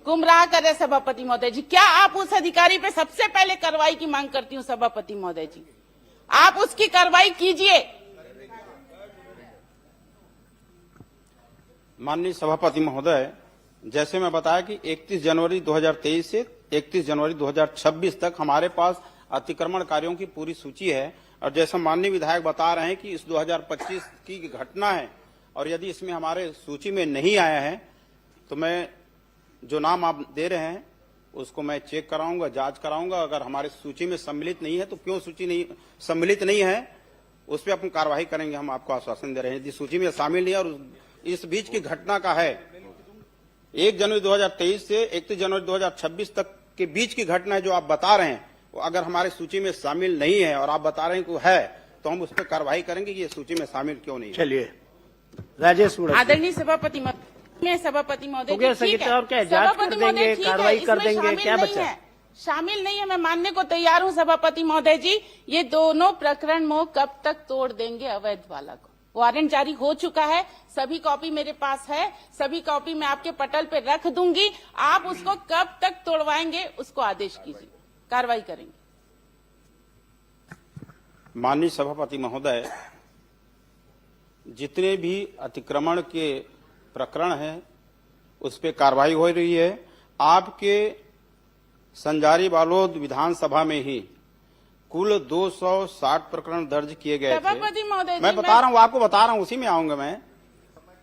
S14: गुमराह कर रहे सभापति महोदय जी। क्या आप उस अधिकारी पे सबसे पहले कार्रवाई की मांग करती हूँ सभापति महोदय जी, आप उसकी कार्रवाई कीजिए।
S11: माननीय सभापति महोदय, जैसे मैं बताया कि 31 जनवरी 2023 से 31 जनवरी 2026 तक हमारे पास अतिक्रमण कार्यों की पूरी सूची है, और जैसा माननीय विधायक बता रहे हैं कि इस 2025 की घटना है, और यदि इसमें हमारे सूची में नहीं आया है तो मैं जो नाम आप दे रहे हैं उसको मैं चेक कराऊंगा, जांच कराऊंगा। अगर हमारे सूची में सम्मिलित नहीं है तो क्यों सूची नहीं सम्मिलित नहीं है उस पर अपन कार्रवाई करेंगे, हम आपको आश्वासन दे रहे हैं। यदि सूची में शामिल नहीं है और इस बीच की घटना का है, 1 जनवरी 2023 से 31 जनवरी 2026 तक के बीच की घटना है जो आप बता रहे हैं, वो अगर हमारे सूची में शामिल नहीं है और आप बता रहे हैं कि है, तो हम उस पर कार्रवाई करेंगे कि ये सूची में शामिल क्यों नहीं है।
S8: चलिए राजेश,
S14: आदरणीय सभापति महोदय, ठीक है,
S8: जांच कर देंगे, कार्रवाई कर देंगे, क्या बचा?
S14: शामिल नहीं है, मैं मानने को तैयार हूं सभापति महोदय जी। ये दोनों प्रकरण मोह कब तक तोड़ देंगे अवैध वाला को? वारंट जारी हो चुका है, सभी कॉपी मेरे पास है, सभी कॉपी मैं आपके पटल पे रख दूंगी। आप उसको कब तक तोड़वाएंगे उसको आदेश कीजिए, कार्रवाई करेंगे।
S11: माननीय सभापति महोदय, जितने भी अतिक्रमण के प्रकरण हैं उस पे कार्रवाई हो रही है। आपके संजारी बालोद विधानसभा में ही कुल 260 प्रकरण दर्ज किए गए थे।
S14: सभापति महोदय जी,
S11: मैं बता रहा हूँ, आपको बता रहा हूँ, उसी में आऊंगा मैं।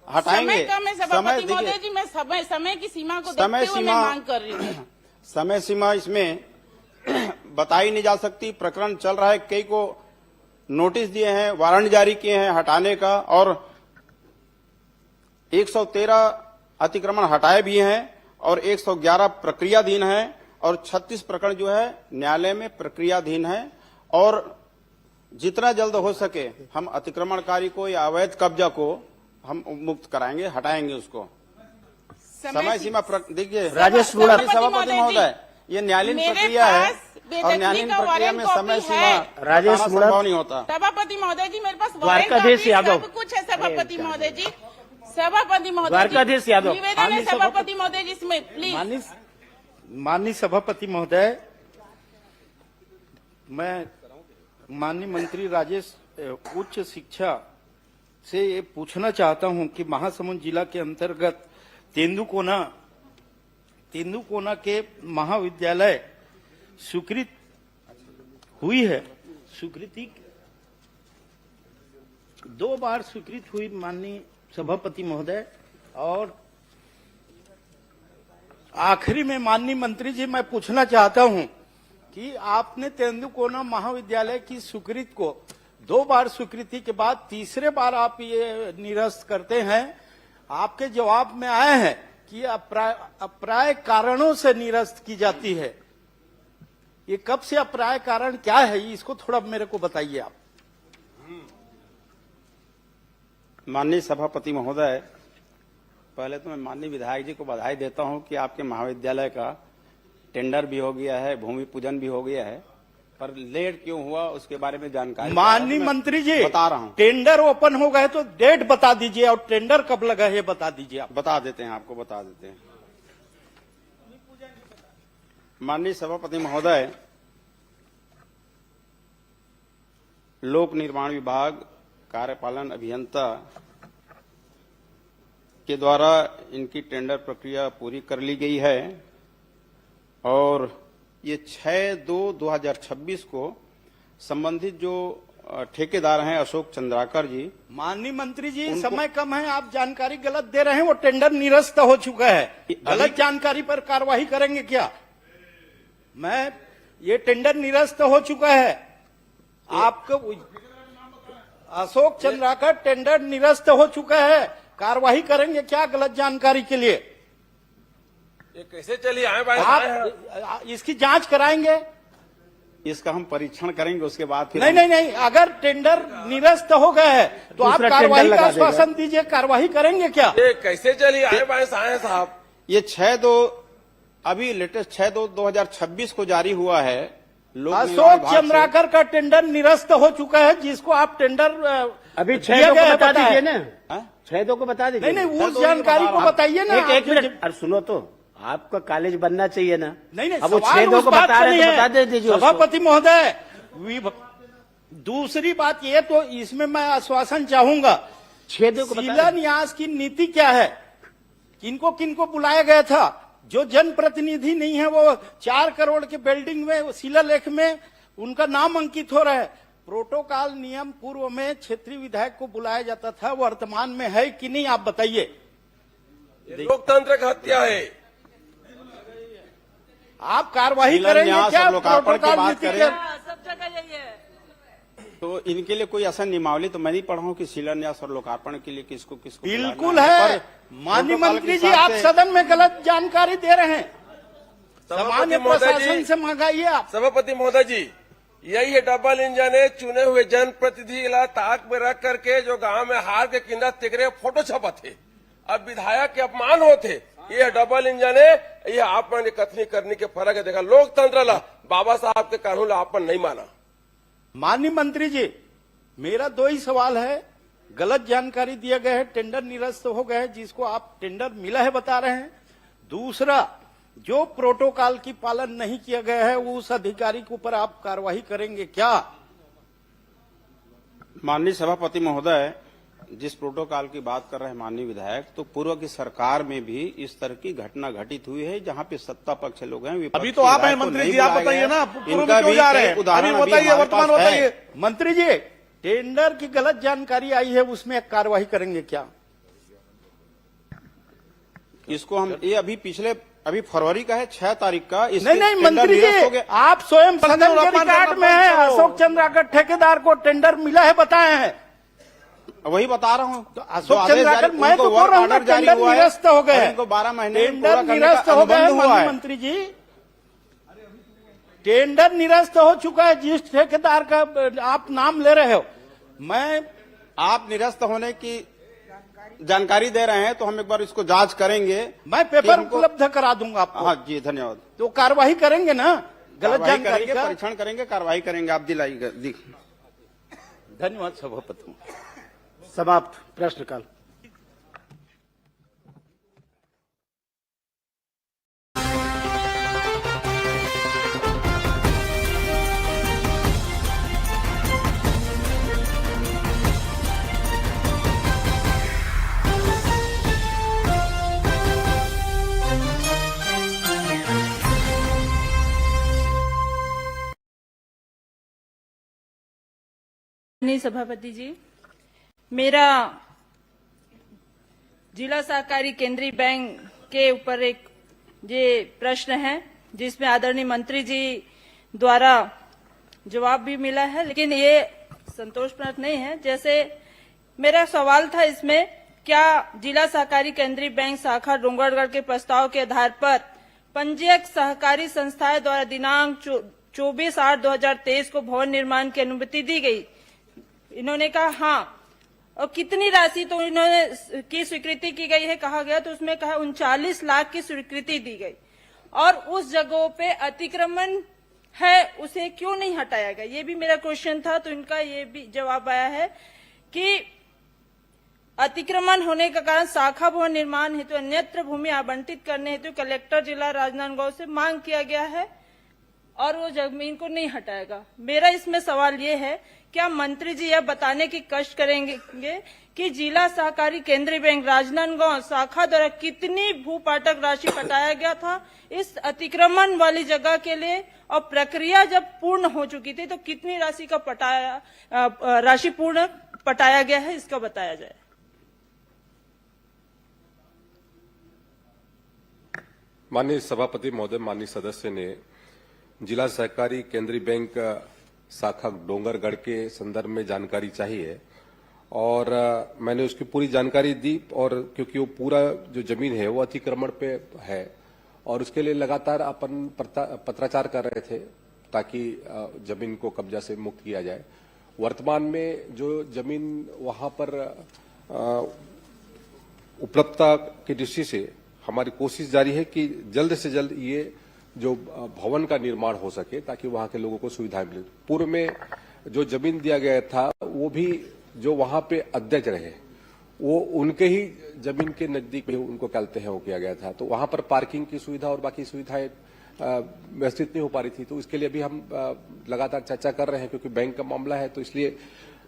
S11: हटाएंगे
S14: समय कम है सभापति महोदय जी, मैं समय की सीमा को देखते हुए मैं मांग कर रही हूँ।
S11: समय सीमा इसमें बताई नहीं जा सकती। प्रकरण चल रहा है, कई को नोटिस दिए हैं, वारंट जारी किए हैं हटाने का, और 113 अतिक्रमण हटाए भी हैं और 111 प्रक्रियाधीन हैं और 36 प्रकरण जो है न्यायालय में प्रक्रियाधीन है। और जितना जल्द हो सके हम अतिक्रमणकारी को या अवैध कब्जा को हम मुक्त कराएंगे, हटाएंगे उसको। समय सीमा देखिए
S8: राजेश
S11: सभापति महोदय, ये न्यायालयीन प्रक्रिया है और न्यायालयीन प्रक्रिया में समय सीमा
S8: राजेश
S11: संभव नहीं होता।
S14: सभापति महोदय जी, मेरे पास
S8: द्वारकाधीश यादव,
S14: सब कुछ है सभापति महोदय जी। सभापति महोदय
S8: द्वारकाधीश यादव,
S14: निवेदन है सभापति महोदय जी, इसमें प्लीज।
S10: माननीय सभापति महोदय, मैं माननीय मंत्री राजेश उच्च शिक्षा से ये पूछना चाहता हूं कि महासमुंद जिला के अंतर्गत तेंदुकोना के महाविद्यालय स्वीकृत हुई है, स्वीकृति 2 बार स्वीकृत हुई माननीय सभापति महोदय। और आखिरी में माननीय मंत्री जी, मैं पूछना चाहता हूं कि आपने तेंदुकोना महाविद्यालय की स्वीकृति को 2 बार स्वीकृति के बाद तीसरे बार आप ये निरस्त करते हैं। आपके जवाब में आए हैं कि अप्राय कारणों से निरस्त की जाती है। ये कब से अप्राय कारण क्या है, इसको थोड़ा मेरे को बताइए आप।
S11: माननीय सभापति महोदय, पहले तो मैं माननीय विधायक जी को बधाई देता हूं कि आपके महाविद्यालय का टेंडर भी हो गया है, भूमि पूजन भी हो गया है, पर लेट क्यों हुआ उसके बारे में जानकारी
S10: माननीय मंत्री जी
S11: बता रहा हूं।
S10: टेंडर ओपन हो गए तो डेट बता दीजिए और टेंडर कब लगा है बता दीजिए। आप
S11: बता देते हैं, आपको बता देते हैं। माननीय सभापति महोदय, लोक निर्माण विभाग कार्यपालन अभियंता के द्वारा इनकी टेंडर प्रक्रिया पूरी कर ली गई है और ये 6/2/2026 को संबंधित जो ठेकेदार हैं अशोक चंद्राकर जी।
S10: माननीय मंत्री जी, समय कम है, आप जानकारी गलत दे रहे हैं। वो टेंडर निरस्त हो चुका है, गलत जानकारी पर कार्रवाई करेंगे क्या? ये टेंडर निरस्त हो चुका है। आपको अशोक चंद्राकर टेंडर निरस्त हो चुका है, कार्रवाई करेंगे क्या गलत जानकारी के लिए?
S2: ये कैसे चली आए भाई?
S10: आप इसकी जांच कराएंगे?
S11: इसका हम परीक्षण करेंगे, उसके बाद फिर
S10: नहीं, अगर टेंडर निरस्त हो गए है तो आप कार्रवाई का आश्वासन दीजिए, कार्रवाई करेंगे क्या?
S2: ये कैसे चली आए भाई साहब?
S11: ये 6/2 अभी लेटेस्ट 6/2/2026 को जारी हुआ है।
S10: अशोक चंद्राकर का टेंडर निरस्त हो चुका है, जिसको आप टेंडर
S8: अभी 6/2 को बता दीजिए ना, 6/2 को बता दीजिए।
S10: नहीं, उस जानकारी को बताइए ना।
S8: एक मिनट, अरे सुनो तो, आपका कॉलेज बनना चाहिए ना।
S10: नहीं,
S8: अब वो 6/2 को बता रहे हैं तो बता दीजिए
S10: सभापति महोदय। दूसरी बात ये, तो इसमें मैं आश्वासन चाहूंगा,
S8: 6/2 को
S10: शिलान्यास की नीति क्या है? किनको किनको बुलाया गया था? जो जनप्रतिनिधि नहीं है वो 4 करोड़ के बिल्डिंग में शिलालेख में उनका नाम अंकित हो रहा है। प्रोटोकॉल नियम पूर्व में क्षेत्रीय विधायक को बुलाया जाता था, वर्तमान में है कि नहीं, आप बताइए।
S2: लोकतंत्र का हत्या है।
S10: आप कार्रवाई करेंगे क्या? प्रोटोकॉल नीति के
S1: सब जगह यही है।
S11: तो इनके लिए कोई ऐसा नियमावली तो मैं नहीं पढ़ा हूं कि शिलान्यास और लोकार्पण के लिए किसको
S10: बिल्कुल है। माननीय मंत्री जी, आप सदन में गलत जानकारी दे रहे हैं। सामान्य प्रशासन से मंगाइए आप।
S2: सभापति महोदय जी, यही है डबल इंजन है। चुने हुए जनप्रतिनिधि ताक में रख करके जो गांव में हार के किंदा तिकरे फोटो छपाते, अब विधायक के अपमान होते,
S3: ये डबल इंजन है, ये आपण कथनी करने के फर्क है। देखा लोकतंत्र ला बाबा साहब के कानून ला आपण नहीं माना।
S10: माननीय मंत्री जी, मेरा दो ही सवाल है। गलत जानकारी दिया गया है, टेंडर निरस्त हो गए हैं, जिसको आप टेंडर मिला है बता रहे हैं। दूसरा, जो प्रोटोकॉल की पालन नहीं किया गया है उस अधिकारी के ऊपर आप कार्रवाई करेंगे क्या?
S11: माननीय सभापति महोदय, जिस प्रोटोकॉल की बात कर रहे हैं माननीय विधायक, तो पूर्व की सरकार में भी इस तरह की घटना घटित हुई है, जहां पे सत्ता पक्ष लोग हैं।
S16: अभी तो आप हैं मंत्री जी, आप बताइए ना, पूर्व में क्यों जा रहे हैं?
S11: उदाहरण
S16: बताइए, वर्तमान बताइए।
S10: मंत्री जी, टेंडर की गलत जानकारी आई है, उसमें कार्रवाई करेंगे क्या?
S11: इसको हम ये अभी फरवरी का है, 6 तारीख का।
S10: नहीं मंत्री जी, आप स्वयं सदन के रिकॉर्ड में है, अशोक चंद्राकर ठेकेदार को टेंडर मिला है बताए हैं।
S11: वही बता रहा हूँ।
S10: तो अशोक चंद्राकर, मैं तो बोल रहा हूँ टेंडर निरस्त हो गए,
S11: इनको 12 महीने
S10: टेंडर निरस्त हो गए। माननीय मंत्री जी, टेंडर निरस्त हो चुका है। जिस ठेकेदार का आप नाम ले रहे हो,
S11: आप निरस्त होने की जानकारी दे रहे हैं, तो हम एक बार इसको जांच करेंगे।
S10: मैं पेपर उपलब्ध करा दूंगा आपको।
S11: हाँ जी, धन्यवाद।
S10: तो कार्रवाई करेंगे ना? गलत जानकारी का
S11: परीक्षण करेंगे, कार्रवाई करेंगे। आप दिलाइएगा।
S10: धन्यवाद सभापति।
S8: समाप्त प्रश्नकाल।
S1: सभापति जी, मेरा जिला सहकारी केंद्रीय बैंक के ऊपर एक ये प्रश्न है, जिसमें आदरणीय मंत्री जी द्वारा जवाब भी मिला है, लेकिन ये संतोषजनक नहीं है। जैसे मेरा सवाल था इसमें, क्या जिला सहकारी केंद्रीय बैंक शाखा डोंगरगढ़ के प्रस्ताव के आधार पर पंजीयक सहकारी संस्थाएं द्वारा दिनांक 24/8/2023 को भवन निर्माण की अनुमति दी गई? इन्होंने कहा हाँ। और कितनी राशि तो इन्होंने की स्वीकृति की गई है कहा गया, तो उसमें कहा 39 लाख की स्वीकृति दी गई। और उस जगहों पे अतिक्रमण है, उसे क्यों नहीं हटाया गया? ये भी मेरा क्वेश्चन था। तो इनका ये भी जवाब आया है कि अतिक्रमण होने के कारण शाखा भवन निर्माण हेतु अन्यत्र भूमि आवंटित करने हेतु कलेक्टर जिला राजनांदगांव से मांग किया गया है और वो जमीन को नहीं हटाएगा। मेरा इसमें सवाल ये है, क्या मंत्री जी यह बताने की कष्ट करेंगे कि जिला सहकारी केंद्रीय बैंक राजनांदगांव शाखा द्वारा कितनी भूपाटक राशि पटाया गया था इस अतिक्रमण वाली जगह के लिए, और प्रक्रिया जब पूर्ण हो चुकी थी तो कितनी राशि का राशि पूर्ण पटाया गया है, इसका बताया जाए।
S2: माननीय सभापति महोदय, माननीय सदस्य ने जिला सहकारी केंद्रीय बैंक शाखा डोंगरगढ़ के संदर्भ में जानकारी चाहिए और मैंने उसकी पूरी जानकारी दी। और क्योंकि वो पूरा जो जमीन है वो अतिक्रमण पे है और उसके लिए लगातार अपन पत्राचार कर रहे थे ताकि जमीन को कब्जा से मुक्त किया जाए। वर्तमान में जो जमीन वहां पर उपलब्धता की दृष्टि से हमारी कोशिश जारी है कि जल्द से जल्द ये जो भवन का निर्माण हो सके ताकि वहां के लोगों को सुविधाएं मिले। पूर्व में जो जमीन दिया गया था वो भी जो वहां पे अध्यक्ष रहे वो उनके ही जमीन के नजदीक में उनको कहते हैं वो किया गया था, तो वहां पर पार्किंग की सुविधा और बाकी सुविधाएं व्यवस्थित नहीं हो पा रही थी। तो इसके लिए भी हम लगातार चर्चा कर रहे हैं क्योंकि बैंक का मामला है, तो इसलिए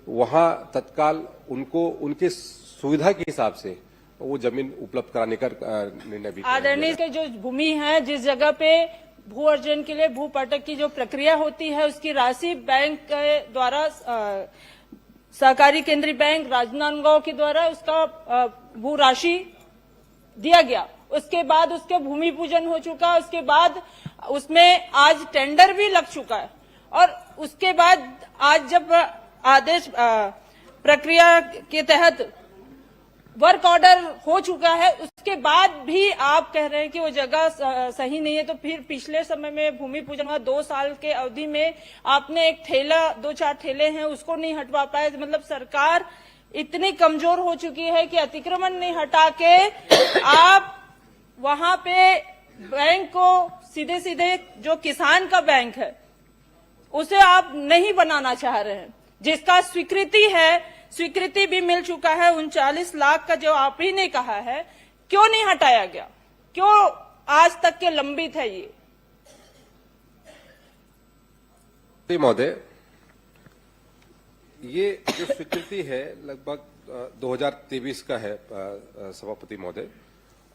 S2: वहां तत्काल उनको उनके सुविधा के हिसाब से वो जमीन उपलब्ध कराने का निर्णय भी।
S1: आदरणीय के जो भूमि है, जिस जगह पे भू अर्जन के लिए भूपाटक की जो प्रक्रिया होती है उसकी राशि बैंक के द्वारा सहकारी केंद्रीय बैंक राजनांदगांव के द्वारा उसका भू राशि दिया गया। उसके बाद उसके भूमि पूजन हो चुका, उसके बाद उसमें आज टेंडर भी लग चुका है और उसके बाद आज जब आदेश प्रक्रिया के तहत वर्क ऑर्डर हो चुका है, उसके बाद भी आप कह रहे हैं कि वो जगह सही नहीं है। तो फिर पिछले समय में भूमि पूजन हुआ 2 साल के अवधि में आपने एक ठेला 2-4 ठेले हैं उसको नहीं हटवा पाए। मतलब सरकार इतनी कमजोर हो चुकी है कि अतिक्रमण नहीं हटा के आप वहां पे बैंक को सीधे सीधे जो किसान का बैंक है उसे आप नहीं बनाना चाह रहे हैं, जिसका स्वीकृति भी मिल चुका है। 39 लाख का जो आप ही ने कहा है, क्यों नहीं हटाया गया? क्यों आज तक के लंबित है ये?
S2: महोदय, ये जो स्वीकृति है लगभग 2023 का है सभापति महोदय,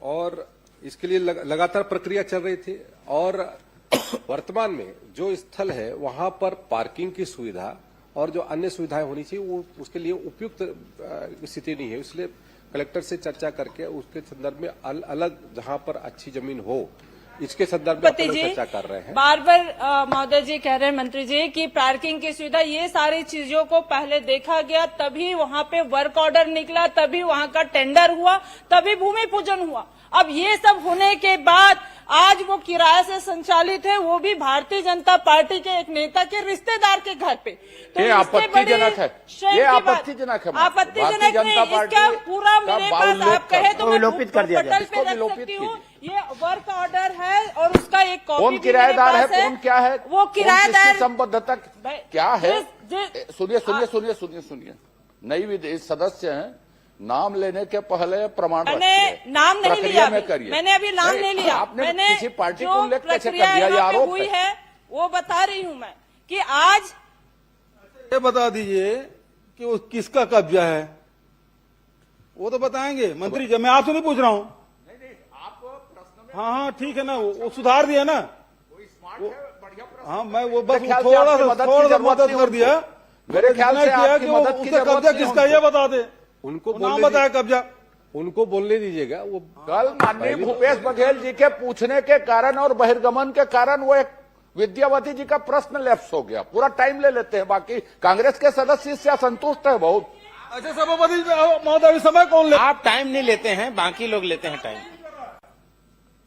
S2: और इसके लिए लगातार प्रक्रिया चल रही थी। और वर्तमान में जो स्थल है वहां पर पार्किंग की सुविधा और जो अन्य सुविधाएं होनी चाहिए वो उसके लिए उपयुक्त स्थिति नहीं है। इसलिए कलेक्टर से चर्चा करके उसके संदर्भ में अलग जहां पर अच्छी जमीन हो, इसके संदर्भ में चर्चा कर रहे हैं।
S1: बार बार महोदय जी कह रहे हैं, मंत्री जी, कि पार्किंग की सुविधा, ये सारी चीजों को पहले देखा गया, तभी वहां पे वर्क ऑर्डर निकला, तभी वहां का टेंडर हुआ, तभी भूमि पूजन हुआ। अब ये सब होने के बाद आज वो किराए से संचालित है, वो भी भारतीय जनता पार्टी के एक नेता के रिश्तेदार के घर पे।
S3: तो ये आपत्तिजनक है, ये आपत्तिजनक है।
S1: आपत्तिजनक नहीं, इसका पूरा मेरे पास आप कहे तो मैं
S8: विलोपित कर दिया जाए।
S1: इसको विलोपित ये वर्क ऑर्डर है और उसका एक कॉपी
S3: कौन किराएदार है, कौन क्या है,
S1: वो किराएदार
S3: संबद्धता क्या है? सुनिए, नई विधेयक सदस्य हैं, नाम लेने के पहले प्रमाण
S1: मैंने नाम नहीं लिया, मैंने अभी नाम नहीं लिया।
S3: आपने
S1: मैंने
S3: किसी पार्टी को
S1: जो
S3: उल्लेख कैसे कर
S1: प्रक्रिया
S3: दिया? ये
S1: यहाँ पे
S3: आरोप
S1: हुई है वो बता रही हूँ मैं कि आज
S4: ये बता दीजिए कि वो किसका कब्जा है, वो तो बताएंगे मंत्री जी। मैं आपसे नहीं पूछ रहा हूँ। हाँ ठीक है ना, वो सुधार दिया ना। हाँ, मैं वो बस थोड़ा सा मदद कर दिया।
S3: मेरे ख्याल से
S4: किया कि उसका कब्जा किसका, ये बता दे।
S2: उनको
S4: नाम बताया कब्जा,
S2: उनको बोलने दीजिएगा। वो
S3: कल माननीय भूपेश बघेल जी के पूछने के कारण और बहिर्गमन के कारण वो एक विद्यावती जी का प्रश्न लैप्स हो गया। पूरा टाइम ले लेते हैं, बाकी कांग्रेस के सदस्य इससे असंतुष्ट है बहुत।
S4: अच्छा सभापति महोदय, समय कौन ले?
S10: आप टाइम नहीं लेते हैं, बाकी लोग लेते हैं टाइम।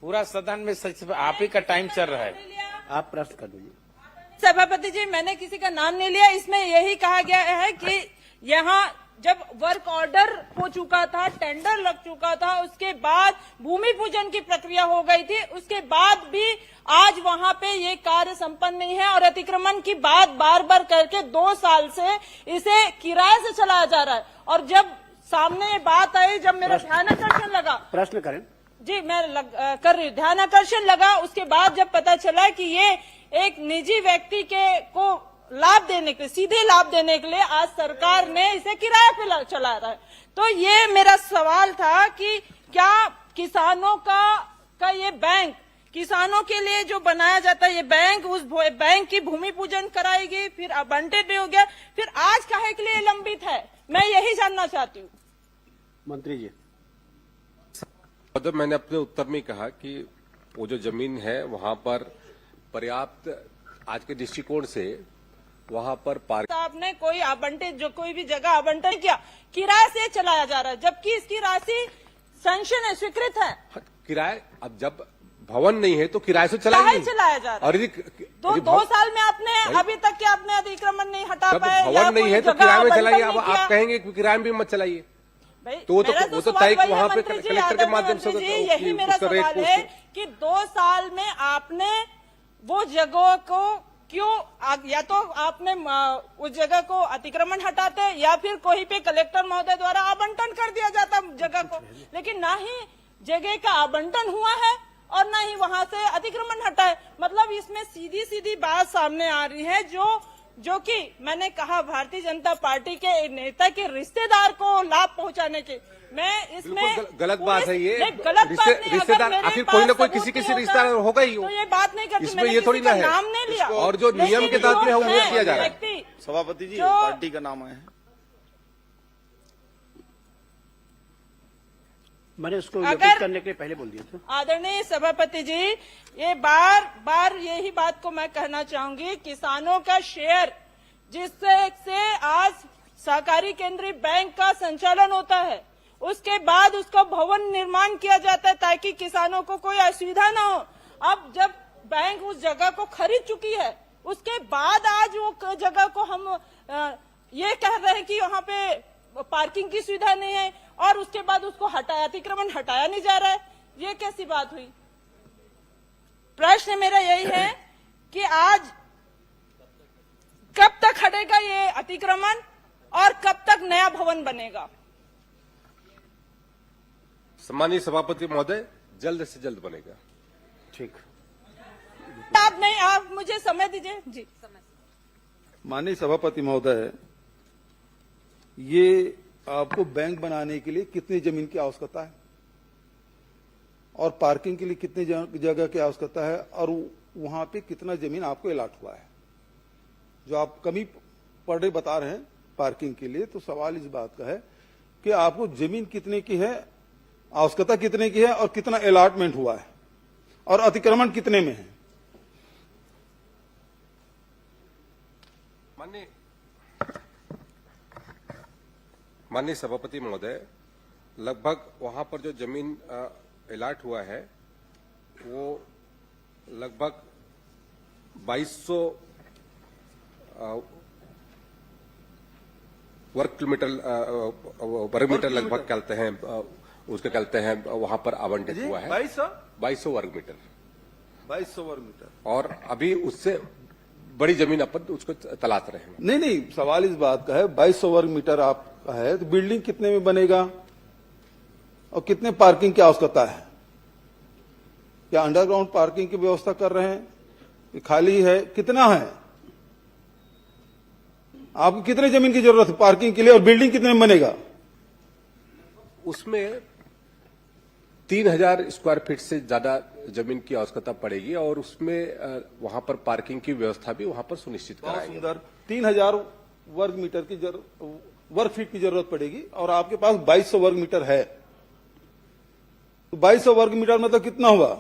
S10: पूरा सदन में सच आप ही का टाइम चल रहा है।
S8: आप प्रश्न कर दीजिए।
S1: सभापति जी, मैंने किसी का नाम नहीं लिया। इसमें यही कहा गया है कि यहाँ जब वर्क ऑर्डर हो चुका था, टेंडर लग चुका था, उसके बाद भूमि पूजन की प्रक्रिया हो गई थी, उसके बाद भी आज वहां पे ये कार्य संपन्न नहीं है और अतिक्रमण की बात बार बार करके 2 साल से इसे किराए से चलाया जा रहा है। और जब सामने ये बात आई, जब मेरा ध्यान आकर्षण लगा,
S8: प्रश्न करें
S1: जी मैं कर रही हूँ, ध्यान आकर्षण लगा, उसके बाद जब पता चला कि ये एक निजी व्यक्ति को लाभ देने के लिए, सीधे लाभ देने के लिए आज सरकार ने इसे किराए पे चला रहा है। तो ये मेरा सवाल था कि क्या किसानों का ये बैंक, किसानों के लिए जो बनाया जाता है ये बैंक, उस बैंक की भूमि पूजन कराएगी, फिर आवंटित भी हो गया, फिर आज काहे के लिए लंबित है? मैं यही जानना चाहती हूँ।
S8: मंत्री जी,
S2: मैंने अपने उत्तर में कहा कि वो जो जमीन है वहां पर पर्याप्त, आज के दृष्टिकोण से वहां पर
S1: आपने कोई आवंटित, जो कोई भी जगह आवंटन किया, किराए से चलाया जा रहा है, जबकि इसकी राशि सैंक्शन है, स्वीकृत है।
S2: किराए, अब जब भवन नहीं है तो किराए से चलाया
S1: जा रहा है।
S2: और
S1: तो 2 साल में आपने अभी तक के आपने अतिक्रमण नहीं हटा पाए,
S2: भवन नहीं है तो किराए में चलाइए। अब आप कहेंगे कि किराए में भी मत चलाइए, तो वो तो तय वहां पे कलेक्टर के माध्यम से।
S1: यही मेरा सवाल है कि 2 साल में आपने वो जगह को क्यों, या तो आपने उस जगह को अतिक्रमण हटाते या फिर कोई पे कलेक्टर महोदय द्वारा आवंटन कर दिया जाता जगह को, लेकिन ना ही जगह का आवंटन हुआ है और ना ही वहां से अतिक्रमण हटा है। मतलब इसमें सीधी सीधी बात सामने आ रही है, जो कि मैंने कहा भारतीय जनता पार्टी के नेता के रिश्तेदार को लाभ पहुंचाने के, मैं इसमें
S2: गलत बात है। ये
S1: गलत बात नहीं,
S2: रिश्तेदार आखिर कोई ना कोई किसी रिश्तेदार होगा ही,
S1: तो ये बात नहीं करती।
S2: इसमें ये थोड़ी ना है,
S1: नाम नहीं लिया
S2: और जो नियम के तहत है वो किया जा रहा है।
S7: सभापति जी, पार्टी का नाम है,
S8: मैंने उसको विलोपित करने के लिए पहले बोल दिया था।
S1: आदरणीय सभापति जी, ये बार बार यही बात को मैं कहना चाहूंगी, किसानों का शेयर जिससे आज सहकारी केंद्रीय बैंक का संचालन होता है, उसके बाद उसका भवन निर्माण किया जाता है ताकि किसानों को कोई असुविधा न हो। अब जब बैंक उस जगह को खरीद चुकी है, उसके बाद आज वो जगह को हम ये कह रहे हैं कि वहाँ पे पार्किंग की सुविधा नहीं है और उसके बाद उसको अतिक्रमण हटाया नहीं जा रहा है। ये कैसी बात हुई? प्रश्न मेरा यही है कि आज कब तक हटेगा ये अतिक्रमण और कब तक नया भवन बनेगा?
S2: सम्मानीय सभापति महोदय, जल्द से जल्द बनेगा।
S4: ठीक।
S1: आप मुझे समय दीजिए जी।
S4: माननीय सभापति महोदय, ये आपको बैंक बनाने के लिए कितनी जमीन की आवश्यकता है और पार्किंग के लिए कितनी जगह की आवश्यकता है और वहां पे कितना जमीन आपको अलॉट हुआ है? जो आप कमी पर डे बता रहे हैं पार्किंग के लिए, तो सवाल इस बात का है कि आपको जमीन कितने की है, आवश्यकता कितने की है और कितना अलॉटमेंट हुआ है और अतिक्रमण कितने में है?
S2: माननीय सभापति महोदय, लगभग वहां पर जो जमीन अलॉट हुआ है वो लगभग 2200 वर्ग मीटर लगभग कहते हैं, उसके कहते हैं वहां पर आवंटित हुआ है 2200 वर्ग मीटर।
S4: 2200 वर्ग मीटर।
S2: और अभी उससे बड़ी जमीन अपन उसको तलाश रहे हैं।
S4: नहीं, सवाल इस बात का है 2200 वर्ग मीटर आपका है, तो बिल्डिंग कितने में बनेगा और कितने पार्किंग की आवश्यकता है? क्या अंडरग्राउंड पार्किंग की व्यवस्था कर रहे हैं? खाली है? कितना है? आपको कितने जमीन की जरूरत है पार्किंग के लिए और बिल्डिंग कितने में बनेगा?
S2: उसमें 3000 स्क्वायर फीट से ज्यादा जमीन की आवश्यकता पड़ेगी और उसमें वहां पर पार्किंग की व्यवस्था भी वहां पर सुनिश्चित कराएंगे।
S4: सुंदर। 3000 वर्ग मीटर की वर्ग फीट की जरूरत पड़ेगी और आपके पास 2200 वर्ग मीटर है, तो 2200 वर्ग मीटर मतलब कितना हुआ?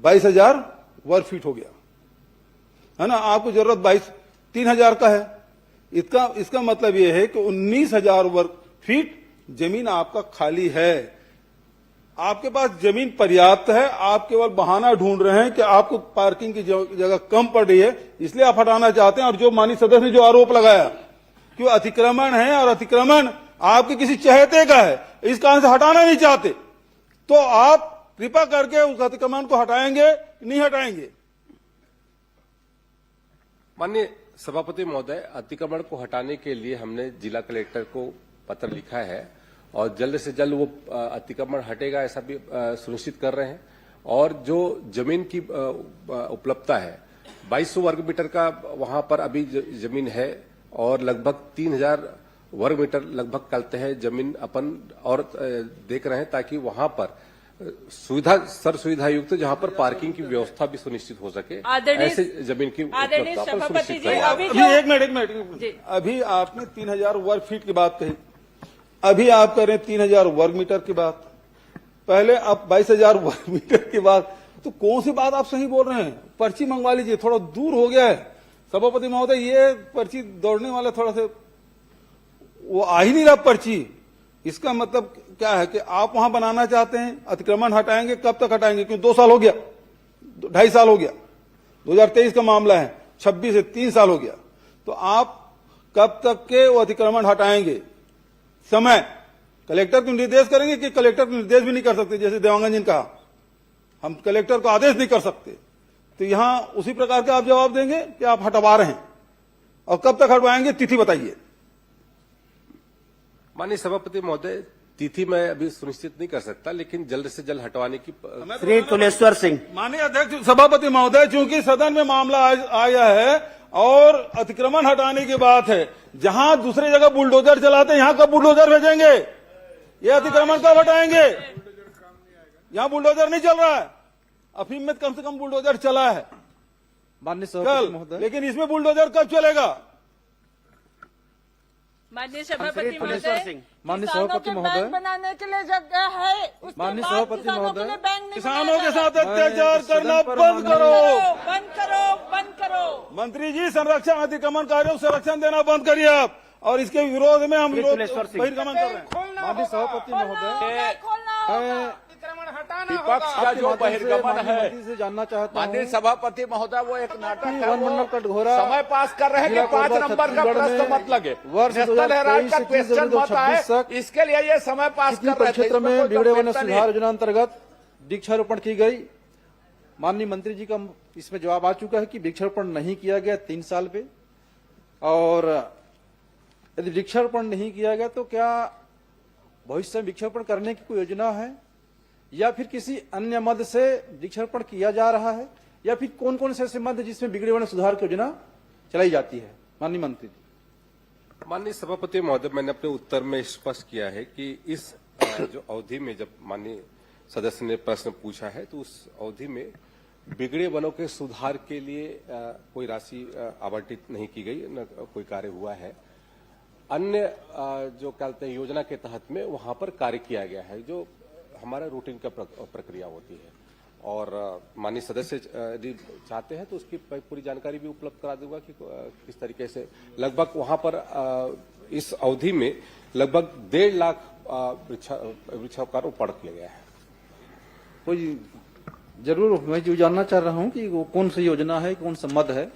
S4: 22,000 वर्ग फीट हो गया, है ना? आपको जरूरत 3000 का है। इसका मतलब यह है कि 19,000 वर्ग फीट जमीन आपका खाली है। आपके पास जमीन पर्याप्त है, आप केवल बहाना ढूंढ रहे हैं कि आपको पार्किंग की जगह कम पड़ रही है, इसलिए आप हटाना चाहते हैं। और जो माननीय सदस्य ने जो आरोप लगाया कि वो अतिक्रमण है और अतिक्रमण आपके किसी चहेते का है, इस कारण से हटाना नहीं चाहते, तो आप कृपा करके उस अतिक्रमण को हटाएंगे, नहीं हटाएंगे?
S2: माननीय सभापति महोदय, अतिक्रमण को हटाने के लिए हमने जिला कलेक्टर को पत्र लिखा है और जल्द से जल्द वो अतिक्रमण हटेगा ऐसा भी सुनिश्चित कर रहे हैं। और जो जमीन की उपलब्धता है 2200 वर्ग मीटर का वहां पर अभी जमीन है और लगभग 3000 वर्ग मीटर लगभग कहते हैं जमीन अपन और देख रहे हैं, ताकि वहां पर सुविधा युक्त जहां पर पार्किंग की व्यवस्था भी सुनिश्चित हो सके, ऐसे जमीन की उपलब्धता पर सुनिश्चित करें।
S4: अभी एक मिनट, अभी आपने 3000 वर्ग फीट की बात कही, अभी आप कर रहे हैं 3000 वर्ग मीटर की बात, पहले आप 22,000 वर्ग मीटर की बात, तो कौन सी बात आप सही बोल रहे हैं? पर्ची मंगवा लीजिए, थोड़ा दूर हो गया है सभापति महोदय, ये पर्ची दौड़ने वाला थोड़ा सा वो आ ही नहीं रहा पर्ची। इसका मतलब क्या है कि आप वहां बनाना चाहते हैं, अतिक्रमण हटाएंगे, कब तक हटाएंगे? क्योंकि 2 साल हो गया, 2.5 साल हो गया, 2023 का मामला है, 26 से 3 साल हो गया, तो आप कब तक के वो अतिक्रमण हटाएंगे? समय कलेक्टर को निर्देश करेंगे कि कलेक्टर को निर्देश भी नहीं कर सकते, जैसे देवांगन जी ने कहा हम कलेक्टर को आदेश नहीं कर सकते, तो यहां उसी प्रकार के आप जवाब देंगे कि आप हटवा रहे हैं और कब तक हटवाएंगे, तिथि बताइए।
S2: माननीय सभापति महोदय, तिथि मैं अभी सुनिश्चित नहीं कर सकता, लेकिन जल्द से जल्द हटवाने की।
S8: श्री तुलेश्वर सिंह।
S4: माननीय अध्यक्ष सभापति महोदय, चूंकि सदन में मामला आया है और अतिक्रमण हटाने की बात है, जहां दूसरी जगह बुलडोजर चलाते हैं, यहां कब बुलडोजर भेजेंगे? ये अतिक्रमण कब हटाएंगे? यहां बुलडोजर नहीं चल रहा है, अफीम में कम से कम बुलडोजर चला है
S6: माननीय सभापति महोदय,
S4: लेकिन इसमें बुलडोजर कब चलेगा?
S1: माननीय सभापति महोदय,
S6: माननीय सभापति महोदय,
S1: बनाने के लिए जगह है,
S6: माननीय सभापति महोदय,
S4: किसानों के साथ अत्याचार करना बंद करो,
S1: बंद करो, बंद करो।
S4: मंत्री जी, संरक्षण अतिक्रमणकारियों को संरक्षण देना बंद करिए आप, और इसके विरोध में हम बहिर्गमन कर रहे हैं।
S6: माननीय सभापति महोदय,
S10: अतिक्रमण हटाना
S3: विपक्ष का
S6: आपके
S3: जो
S6: माध्यम से
S3: बहिर्गमन
S6: माननीय
S3: है,
S6: मंत्री से जानना चाहता
S3: माननीय
S6: हूँ
S3: सभापति महोदय, वो एक नाटक है।
S6: वन
S3: वो
S6: मंडल कटघोरा
S3: समय पास कर रहे हैं कि 5 नंबर का प्रश्न मत लगे, नेशनल हेराल्ड का क्वेश्चन मत आए, इसके लिए ये समय पास कर रहे थे।
S6: क्षेत्र में
S3: इसमें कोई
S6: बिगड़े वन
S3: गंभीरता नहीं
S6: सुधार
S3: है।
S6: योजना अंतर्गत वृक्षारोपण की गई। माननीय मंत्री जी का इसमें जवाब आ चुका है कि वृक्षारोपण नहीं किया गया 3 साल पे, और यदि वृक्षारोपण नहीं किया गया तो क्या भविष्य में वृक्षारोपण करने की कोई योजना है, या फिर किसी अन्य मद से वृक्षारोपण किया जा रहा है, या फिर कौन कौन से ऐसे मद जिसमें बिगड़े वन सुधार की योजना चलाई जाती है? माननीय मंत्री जी।
S2: माननीय सभापति महोदय, मैंने अपने उत्तर में स्पष्ट किया है कि इस जो अवधि में जब माननीय सदस्य ने प्रश्न पूछा है तो उस अवधि में बिगड़े वनों के सुधार के लिए कोई राशि आवंटित नहीं की गई, न कोई कार्य हुआ है। अन्य जो कहते हैं योजना के तहत में वहां पर कार्य किया गया है, जो हमारा रूटीन का प्रक्रिया होती है। और माननीय सदस्य यदि चाहते हैं तो उसकी पूरी जानकारी भी उपलब्ध करा दूंगा कि किस तरीके से लगभग वहां पर इस अवधि में लगभग 1.5 लाख वृक्षारोपण किया गया है।
S6: कोई जरूर मैं जो जानना चाह रहा हूं कि वो कौन सी योजना है, कौन सा मद है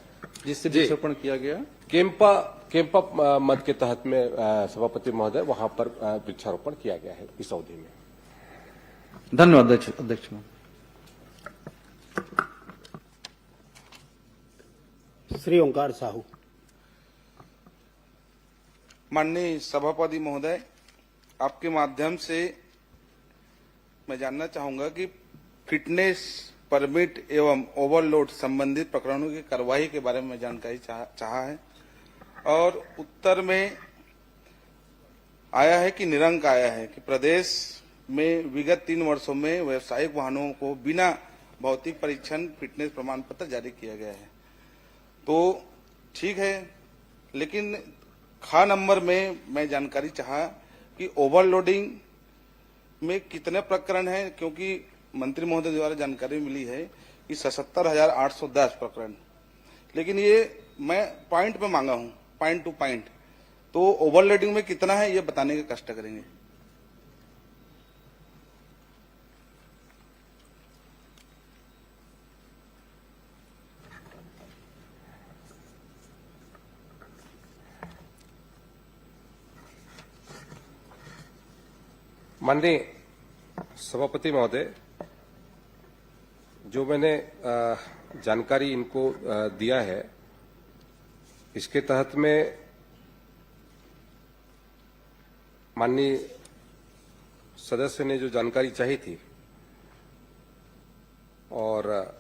S6: जिससे वृक्षारोपण किया गया?
S2: केम्पा मद के तहत में सभापति महोदय वहां पर वृक्षारोपण किया गया है इस अवधि में।
S6: धन्यवाद अध्यक्ष।
S8: श्री ओंकार साहू।
S7: माननीय सभापति महोदय, आपके माध्यम से मैं जानना चाहूंगा कि फिटनेस परमिट एवं ओवरलोड संबंधित प्रकरणों की कार्रवाई के बारे में जानकारी चाहा है, और उत्तर में आया है कि निरंक आया है कि प्रदेश में विगत 3 वर्षों में व्यावसायिक वाहनों को बिना भौतिक परीक्षण फिटनेस प्रमाण पत्र जारी किया गया है। तो ठीक है, लेकिन खा नंबर में मैं जानकारी चाहा कि ओवरलोडिंग में कितने प्रकरण हैं, क्योंकि मंत्री महोदय द्वारा जानकारी मिली है कि 77,810 प्रकरण, लेकिन ये मैं पॉइंट पे मांगा हूं, पॉइंट टू पॉइंट। तो ओवरलोडिंग में कितना है ये बताने का कष्ट करेंगे।
S2: माननीय सभापति महोदय, जो मैंने जानकारी इनको दिया है, इसके तहत में माननीय सदस्य ने जो जानकारी चाही थी, और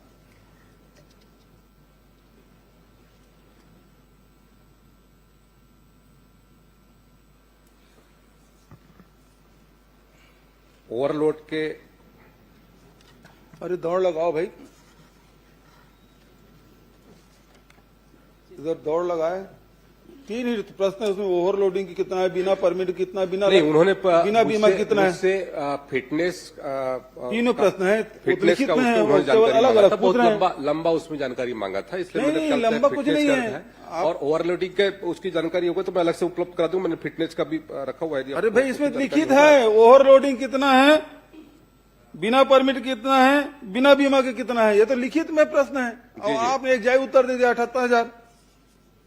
S2: ओवरलोड के,
S4: अरे दौड़ लगाओ भाई, इधर दौड़ लगाए। 3 ही प्रश्न है उसमें, ओवरलोडिंग की कितना है, बिना परमिट कितना, बिना
S2: नहीं, उन्होंने
S4: बिना बीमा कितना है,
S2: फिटनेस
S4: तीनों प्रश्न है।
S2: फिटनेस का उन्होंने जानकारी मांगा था, बहुत लंबा उसमें जानकारी मांगा था, इसलिए मैंने कहा
S4: लंबा कुछ नहीं है।
S2: और ओवरलोडिंग के उसकी जानकारी होगा तो मैं अलग से उपलब्ध करा दूंगा। मैंने फिटनेस का भी रखा हुआ है।
S4: अरे भाई, इसमें लिखित है ओवरलोडिंग कितना है, बिना परमिट कितना है, बिना बीमा के कितना है, ये तो लिखित में प्रश्न है। और आपने एक जाय उत्तर दे दिया 78,000,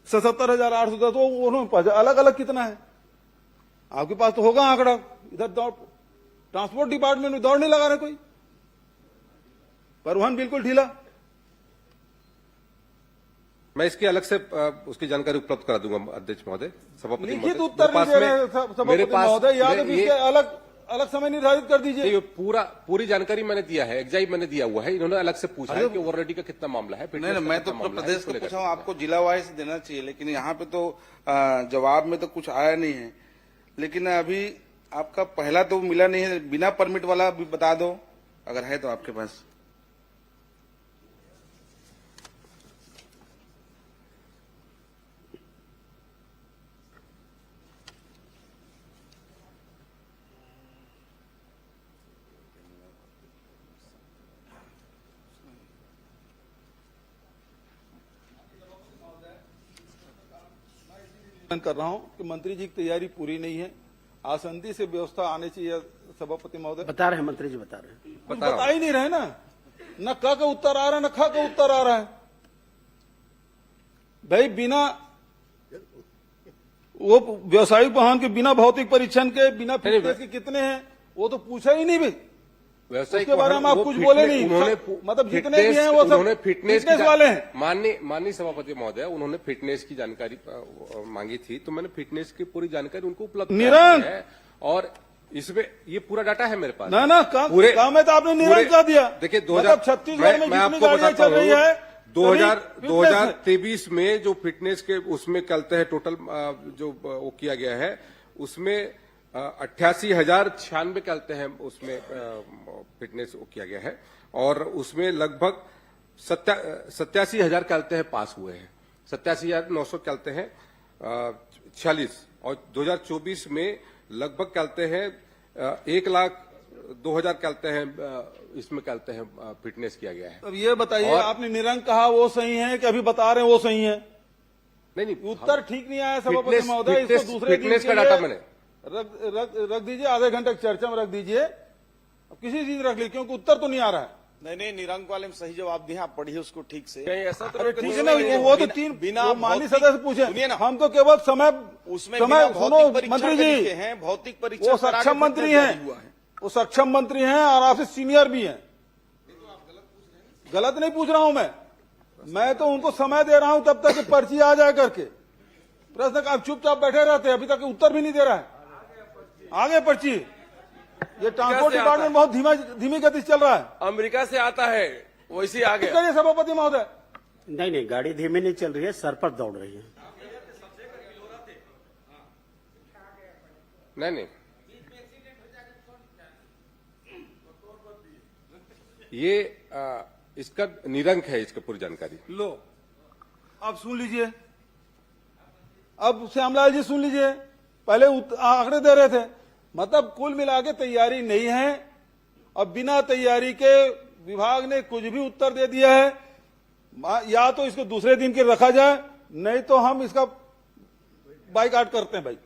S4: 77,810, तो उन्होंने अलग अलग कितना है आपके पास तो होगा आंकड़ा। इधर दौड़, ट्रांसपोर्ट डिपार्टमेंट में दौड़ नहीं लगा रहे कोई, परिवहन बिल्कुल ढीला।
S2: मैं इसकी अलग से उसकी जानकारी उपलब्ध करा दूंगा अध्यक्ष महोदय, सभापति
S4: लिखित उत्तर नहीं दे रहे सभापति महोदय, या तो इसके अलग समय निर्धारित कर दीजिए।
S2: ये पूरी जानकारी मैंने दिया है, एग्जाइट मैंने दिया हुआ है। इन्होंने अलग से पूछा है कि ओवरलोडिंग का कितना मामला है।
S7: नहीं, मैं तो प्रदेश को पूछा हूँ, आपको जिला वाइज देना चाहिए, लेकिन यहाँ पे तो जवाब में तो कुछ आया नहीं है। लेकिन अभी आपका पहला तो मिला नहीं है, बिना परमिट वाला भी बता दो अगर है तो आपके पास।
S4: कर रहा हूं कि मंत्री जी की तैयारी पूरी नहीं है। आसंदी से व्यवस्था आनी चाहिए सभापति महोदय।
S8: बता रहे हैं मंत्री जी, बता रहे हैं।
S4: बता ही नहीं रहे ना, न क का उत्तर आ रहा है न ख का उत्तर आ रहा है। भाई बिना वो व्यवसायिक वाहन के बिना भौतिक परीक्षण के बिना फिटनेस के कितने हैं वो तो पूछा ही नहीं भाई।
S2: व्यवसायिक
S4: उसके बारे में आप कुछ बोले नहीं। मतलब जितने भी हैं वो सब फिटनेस वाले हैं।
S2: माननीय सभापति महोदय, उन्होंने फिटनेस की जानकारी मांगी थी, तो मैंने फिटनेस की पूरी जानकारी उनको उपलब्ध कराई है और इसमें ये पूरा डाटा है मेरे पास।
S4: ना काम है तो आपने निरंक कर दिया।
S2: देखिए
S4: छत्तीसगढ़ में जितनी गाड़ियां चल रही है
S2: 2023 में जो फिटनेस के उसमें कहते हैं टोटल जो वो किया गया है उसमें 88,096 कहते हैं उसमें फिटनेस वो किया गया है और उसमें लगभग 87,000 कहते हैं पास हुए हैं, 87,900 कहते हैं 46 और 2024 में लगभग कहते हैं 1,02,000 कहते हैं इसमें कहते हैं फिटनेस किया गया है।
S4: अब ये बताइए आपने निरंक कहा वो सही है कि अभी बता रहे हैं वो सही है?
S2: नहीं
S4: उत्तर ठीक नहीं आया सभापति महोदय। इसको दूसरे
S2: फिटनेस का डाटा मैंने
S4: रख दीजिए, आधे घंटे की चर्चा में रख दीजिए, अब किसी चीज रख ली क्योंकि उत्तर तो नहीं आ रहा है।
S16: नहीं निरंक वाले में सही जवाब दिया, आप पढ़िए उसको ठीक से।
S5: ऐसा तो
S4: ठीक है ना, वो तो तीन बिना माननीय सदस्य पूछे, हम तो केवल समय सुनो मंत्री जी
S16: हैं, भौतिक परीक्षा
S4: वो सक्षम मंत्री हैं, वो सक्षम मंत्री हैं और आपसे सीनियर भी हैं। गलत नहीं पूछ रहा हूं मैं तो उनको समय दे रहा हूं तब तक कि पर्ची आ जाए करके। प्रश्न का आप चुपचाप बैठे रहते हैं, अभी तक उत्तर भी नहीं दे रहा है। आगे पर्ची, ये ट्रांसपोर्ट डिपार्टमेंट बहुत धीमी गति से चल रहा है।
S5: अमेरिका से आता है वैसे आगे।
S4: करिए सभापति महोदय।
S8: नहीं गाड़ी धीमी नहीं चल रही है, सर पर दौड़ रही है।
S2: नहीं ये इसका निरंक है, इसका पूरी जानकारी
S4: लो। अब सुन लीजिए, अब श्यामलाल जी सुन लीजिए, पहले आंकड़े दे रहे थे, मतलब कुल मिला के तैयारी नहीं है। अब बिना तैयारी के विभाग ने कुछ भी उत्तर दे दिया है। या तो इसको दूसरे दिन के रखा जाए, नहीं तो हम इसका बाइकआउट करते हैं भाई।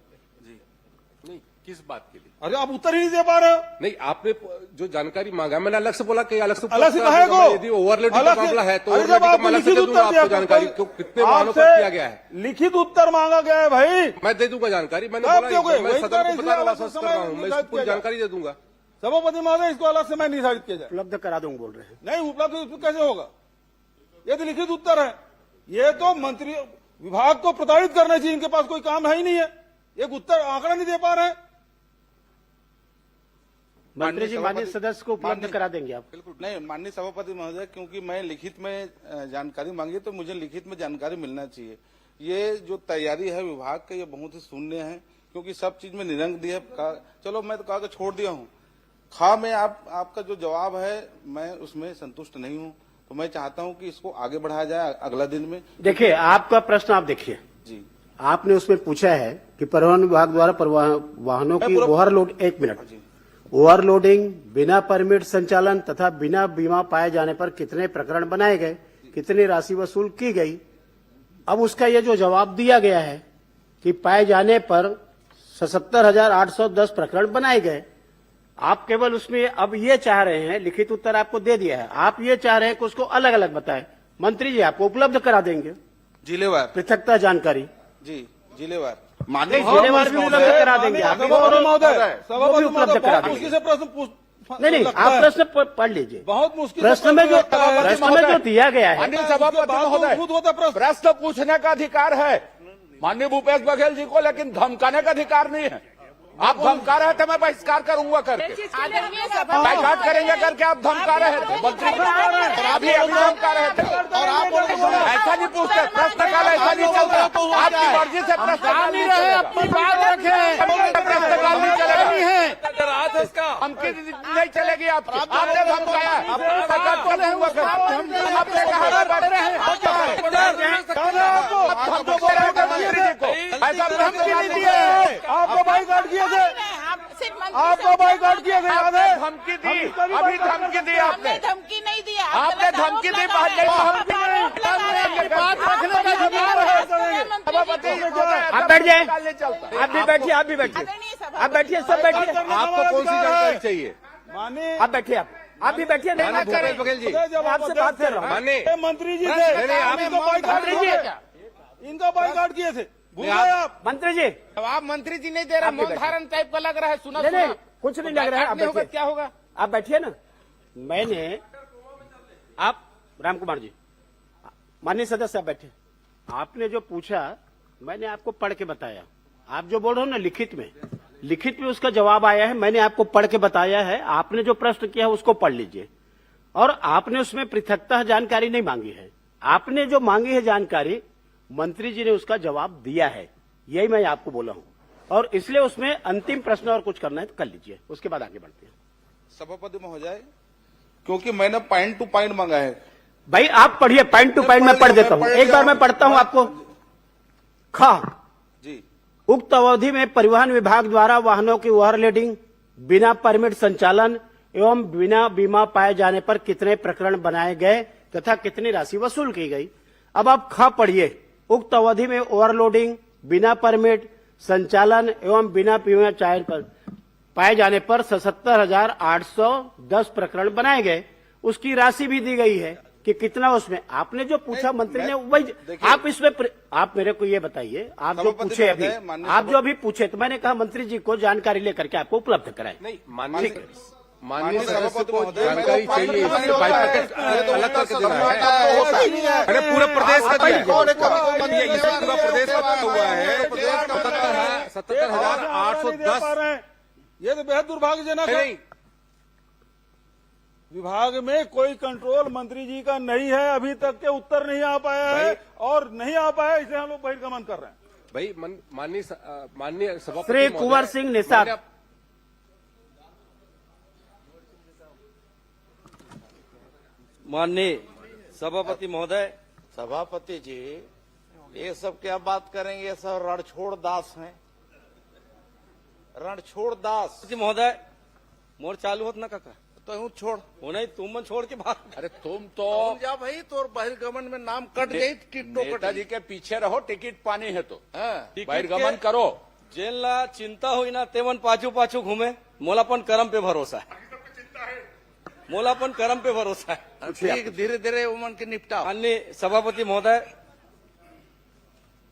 S2: नहीं, किस बात के लिए?
S4: अरे आप उत्तर ही नहीं दे पा रहे हो।
S2: नहीं, आपने जो जानकारी मांगा मैंने अलग से बोला कि अलग से
S4: कहे को
S2: यदि ओवरलोड का मामला है तो जब आप
S4: लिखित उत्तर दिया
S2: जानकारी कितने वाहनों पर किया गया है,
S4: लिखित उत्तर मांगा गया है भाई।
S2: मैं दे दूंगा जानकारी। मैंने बोला मैं सदन को बताना आश्वस्त कर रहा हूँ, मैं इसकी पूरी जानकारी दे दूंगा।
S4: सभापति महोदय इसको अलग से मैं निर्धारित किया जाए।
S8: उपलब्ध करा दूंगा बोल रहे हैं।
S4: नहीं उपलब्ध कैसे होगा, ये तो लिखित उत्तर है। ये तो मंत्री विभाग को प्रताड़ित करना चाहिए, इनके पास कोई काम है ही नहीं है। एक उत्तर आंकड़ा नहीं दे पा रहे हैं।
S8: मंत्री जी माननीय सदस्य को उपलब्ध करा देंगे आप?
S7: बिल्कुल नहीं माननीय सभापति महोदय, क्योंकि मैं लिखित में जानकारी मांगी तो मुझे लिखित में जानकारी मिलना चाहिए। ये जो तैयारी है विभाग का ये बहुत ही शून्य है, क्योंकि सब चीज में निरंक दिया। चलो मैं तो कहा छोड़ दिया हूँ। खा में आपका जो जवाब है मैं उसमें संतुष्ट नहीं हूँ, तो मैं चाहता हूँ कि इसको आगे बढ़ाया जाए अगला दिन में।
S8: देखिए आपका प्रश्न आप देखिए
S7: जी,
S8: आपने उसमें पूछा है कि परिवहन विभाग द्वारा वाहनों की ओवरलोड, 1 मिनट, ओवरलोडिंग, बिना परमिट संचालन तथा बिना बीमा पाए जाने पर कितने प्रकरण बनाए गए, कितनी राशि वसूल की गई। अब उसका ये जो जवाब दिया गया है कि पाए जाने पर 77,810 प्रकरण बनाए गए। आप केवल उसमें अब ये चाह रहे हैं, लिखित उत्तर आपको दे दिया है, आप ये चाह रहे हैं कि उसको अलग अलग बताएं। मंत्री जी आपको उपलब्ध करा देंगे
S7: जिलेवार
S8: पृथकता जानकारी।
S7: जी जिलेवार
S8: माननीय जिलेवार भी उपलब्ध करा देंगे आप, वो भी उपलब्ध करा देंगे। नहीं आप प्रश्न पढ़ लीजिए।
S4: बहुत मुश्किल
S8: प्रश्न में जो दिया गया है।
S3: माननीय सभापति महोदय, प्रश्न पूछने का अधिकार है माननीय भूपेश बघेल जी को, लेकिन धमकाने का अधिकार नहीं है। आप धमका रहे थे, मैं बहिष्कार करूंगा करके, बाइकाट करेंगे करके आप धमका रहे थे। मंत्री अभी धमका रहे थे और आप ऐसा नहीं पूछते। प्रश्नकाल ऐसा नहीं चलता, आपकी मर्जी से प्रश्नकाल नहीं रहे। अपनी बात रखें, प्रश्नकाल नहीं चलेगा, धमकी नहीं चलेगी आपकी। आपने धमकाया, आपने कहा बढ़ रहे हैं, मंत्री जी को ऐसा धमकी नहीं दी है।
S4: आपको बाइकाट किया थे, आपको बाइकाट किया थे,
S3: धमकी दी, अभी धमकी दी आपने,
S14: धमकी नहीं दिया,
S3: आपने धमकी दी, बात रखने का अधिकार है।
S8: आप बैठ जाए, आप भी बैठिए, आप भी बैठिए। आप बैठिए, सब बैठिए।
S3: आपको कौन सी जानकारी चाहिए?
S4: माननीय
S8: आप बैठिए, आप भी बैठिए। नहीं,
S3: माननीय भूपेश बघेल जी,
S8: आपसे बात कर रहा हूँ।
S3: माननीय
S4: मंत्री जी
S3: नहीं, आप
S4: इनको बाइकआउट किए थे, इनको बाइकआउट किए थे, भूल गए आप?
S8: मंत्री जी,
S16: आप मंत्री जी नहीं दे रहे, मौन धारण टाइप का लग रहा है। सुना
S8: नहीं,
S16: सुना
S8: नहीं, कुछ नहीं लग रहा है। आप
S16: होगा,
S8: बैठिए,
S16: क्या होगा?
S8: आप बैठिए ना। मैंने, आप राम कुमार जी, माननीय सदस्य आप बैठे। आपने जो पूछा मैंने आपको पढ़ के बताया। आप जो बोल रहे हो ना लिखित में उसका जवाब आया है, मैंने आपको पढ़ के बताया है। आपने जो प्रश्न किया है उसको पढ़ लीजिए। और आपने उसमें पृथकतः जानकारी नहीं मांगी है, आपने जो मांगी है जानकारी मंत्री जी ने उसका जवाब दिया है, यही मैं आपको बोला हूं। और इसलिए उसमें अंतिम प्रश्न और कुछ करना है तो कर लीजिए, उसके बाद आगे बढ़ते हैं।
S7: सभापति महोदय, क्योंकि मैंने पॉइंट टू पॉइंट मांगा है।
S8: भाई आप पढ़िए, पॉइंट टू पॉइंट मैं पढ़ देता हूं। एक बार मैं पढ़ता हूं आपको।
S7: जी,
S8: उक्त अवधि में परिवहन विभाग द्वारा वाहनों की ओवरलोडिंग, बिना परमिट संचालन एवं बिना बीमा पाए जाने पर कितने प्रकरण बनाए गए तथा कितनी राशि वसूल की गई। अब आप पढ़िए। उक्त अवधि में ओवरलोडिंग, बिना परमिट संचालन एवं बिना बीमा पाए जाने पर 77,810 प्रकरण बनाए गए। उसकी राशि भी दी गई है कि कितना उसमें। आपने जो पूछा मंत्री ने वही आप इसमें आप मेरे को ये बताइए, आप जो पूछे अभी, आप जो अभी पूछे तो मैंने कहा मंत्री जी को जानकारी लेकर के आपको उपलब्ध कराए।
S2: नहीं, माननीय सदस्य को जानकारी चाहिए, इससे बाइफरकेट अलग करके देना है। मैंने पूरे प्रदेश का दिया, इसे पूरा प्रदेश का हुआ है 77,810।
S4: ये तो बेहद दुर्भाग्यजनक है। विभाग में कोई कंट्रोल मंत्री जी का नहीं है, अभी तक के उत्तर नहीं आ पाया है और नहीं आ पाया, इसे हम लोग बहिर्गमन कर रहे हैं।
S2: भाई माननीय सभापति
S8: श्री कुंवर सिंह निषाद,
S5: माननीय सभापति महोदय,
S16: सभापति जी, ये सब क्या बात करेंगे? ये सब रणछोड़ दास हैं, रणछोड़ दास।
S5: महोदय मोर चालू होत ना काका,
S16: तो हूँ छोड़
S5: हो नहीं, तुम मन छोड़ के भाग।
S3: अरे तुम तो
S16: जा भाई, तो बहिर्गमन में नाम कट गई, टिकटों
S3: नेताजी के पीछे रहो, टिकट पानी है तो
S5: टिकट
S3: बहिर्गमन
S5: के
S3: करो।
S5: जेल ला चिंता हुई ना तेवन पाछू पाछू घूमे। मोलापन कर्म पे भरोसा है, मोलापन कर्म पे भरोसा है।
S16: ठीक, धीरे धीरे उमन के निपटा।
S5: माननीय सभापति महोदय,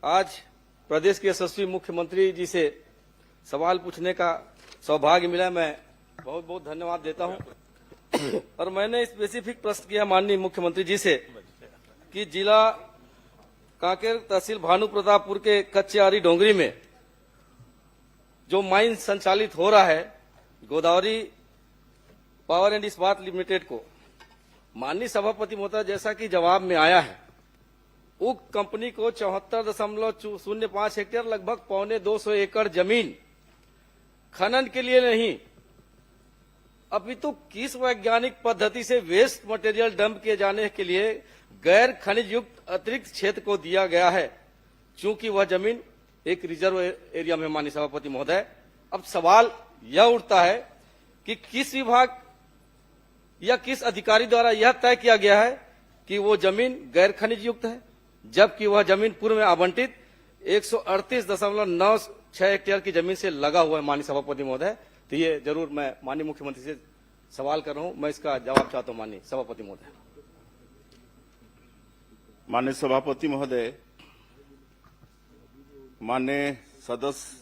S5: आज प्रदेश के यशस्वी मुख्यमंत्री जी से सवाल पूछने का सौभाग्य मिला। मैं बहुत बहुत धन्यवाद देता हूं। और मैंने स्पेसिफिक प्रश्न किया माननीय मुख्यमंत्री जी से कि जिला कांकेर तहसील भानु प्रतापपुर के कच्चेआरी डोंगरी में जो माइन संचालित हो रहा है गोदावरी पावर एंड इस्पात लिमिटेड को, माननीय सभापति महोदय जैसा कि जवाब में आया है, उक्त कंपनी को 74.05 हेक्टेयर लगभग 250 एकड़ जमीन खनन के लिए नहीं अपितु किस वैज्ञानिक पद्धति से वेस्ट मटेरियल डंप किए जाने के लिए गैर खनिज युक्त अतिरिक्त क्षेत्र को दिया गया है, चूंकि वह जमीन एक रिजर्व एरिया में। माननीय सभापति महोदय, अब सवाल यह उठता है कि किस विभाग या किस अधिकारी द्वारा यह तय किया गया है कि वो जमीन गैर खनिज युक्त है, जबकि वह जमीन पूर्व में आवंटित 138.96 हेक्टेयर की जमीन से लगा हुआ है। माननीय सभापति महोदय, तो ये जरूर मैं माननीय मुख्यमंत्री से सवाल कर रहा हूं, मैं इसका जवाब चाहता हूं माननीय सभापति महोदय।
S12: माननीय सभापति महोदय, माननीय सदस्य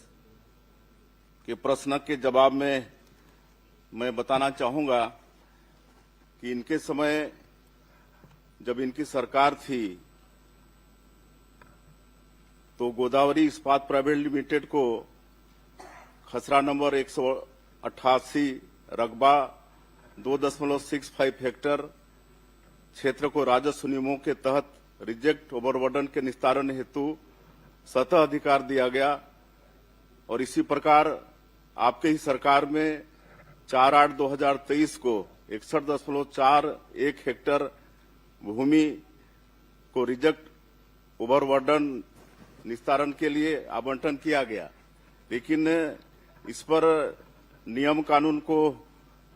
S12: के प्रश्न के जवाब में मैं बताना चाहूंगा कि इनके समय जब इनकी सरकार थी तो गोदावरी इस्पात प्राइवेट लिमिटेड को खसरा नंबर 188 रकबा 2.65 हेक्टेयर क्षेत्र को राजस्व नियमों के तहत रिजेक्ट ओवरबर्डन के निस्तारण हेतु सतह अधिकार दिया गया। और इसी प्रकार आपके ही सरकार में 4/8/2023 को 61.41 हेक्टेयर भूमि को रिजेक्ट ओवरबर्डन निस्तारण के लिए आवंटन किया गया, लेकिन इस पर नियम कानून को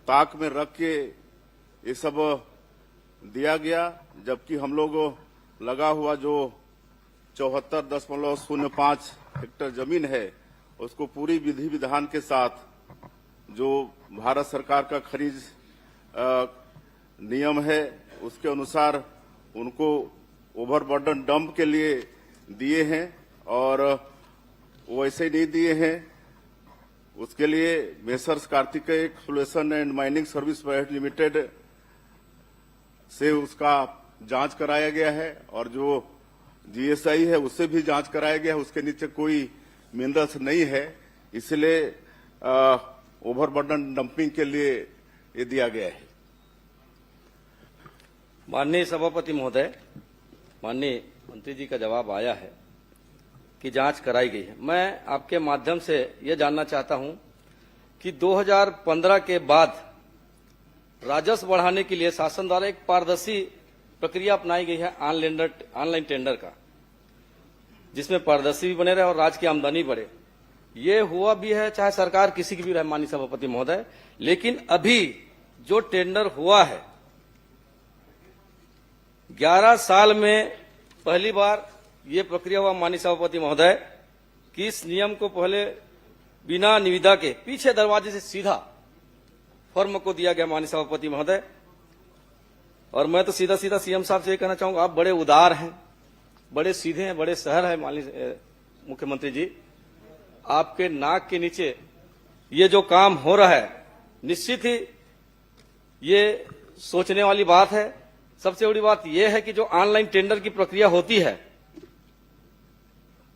S12: ताक में रख के ये सब दिया गया, जबकि हम लोग लगा हुआ जो 74.05 हेक्टेयर जमीन है उसको पूरी विधि विधान के साथ जो भारत सरकार का खनिज नियम है उसके अनुसार उनको ओवरबर्डन डंप के लिए दिए हैं और वैसे नहीं दिए हैं। उसके लिए messrs Kartikeya exploration and mining service private limited से उसका जांच कराया गया है और जो जीएसआई है उससे भी जांच कराया गया है। उसके नीचे कोई मिनरल्स नहीं है, इसलिए ओवरबर्डन डंपिंग के लिए ये दिया गया है।
S5: माननीय सभापति महोदय, माननीय मंत्री जी का जवाब आया है कि जांच कराई गई है। मैं आपके माध्यम से यह जानना चाहता हूं कि 2015 के बाद राजस्व बढ़ाने के लिए शासन द्वारा एक पारदर्शी प्रक्रिया अपनाई गई है ऑनलाइन टेंडर का, जिसमें पारदर्शी भी बने रहे और राज्य की आमदनी बढ़े। ये हुआ भी है, चाहे सरकार किसी की भी रहे माननीय सभापति महोदय। लेकिन अभी जो टेंडर हुआ है 11 साल में पहली बार ये प्रक्रिया हुआ माननीय सभापति महोदय कि इस नियम को पहले बिना निविदा के पीछे दरवाजे से सीधा फर्म को दिया गया माननीय सभापति महोदय। और मैं तो सीधा सीधा सीएम साहब से ये कहना चाहूंगा, आप बड़े उदार हैं, बड़े सीधे हैं, बड़े सहर हैं माननीय मुख्यमंत्री जी। आपके नाक के नीचे ये जो काम हो रहा है निश्चित ही ये सोचने वाली बात है। सबसे बड़ी बात यह है कि जो ऑनलाइन टेंडर की प्रक्रिया होती है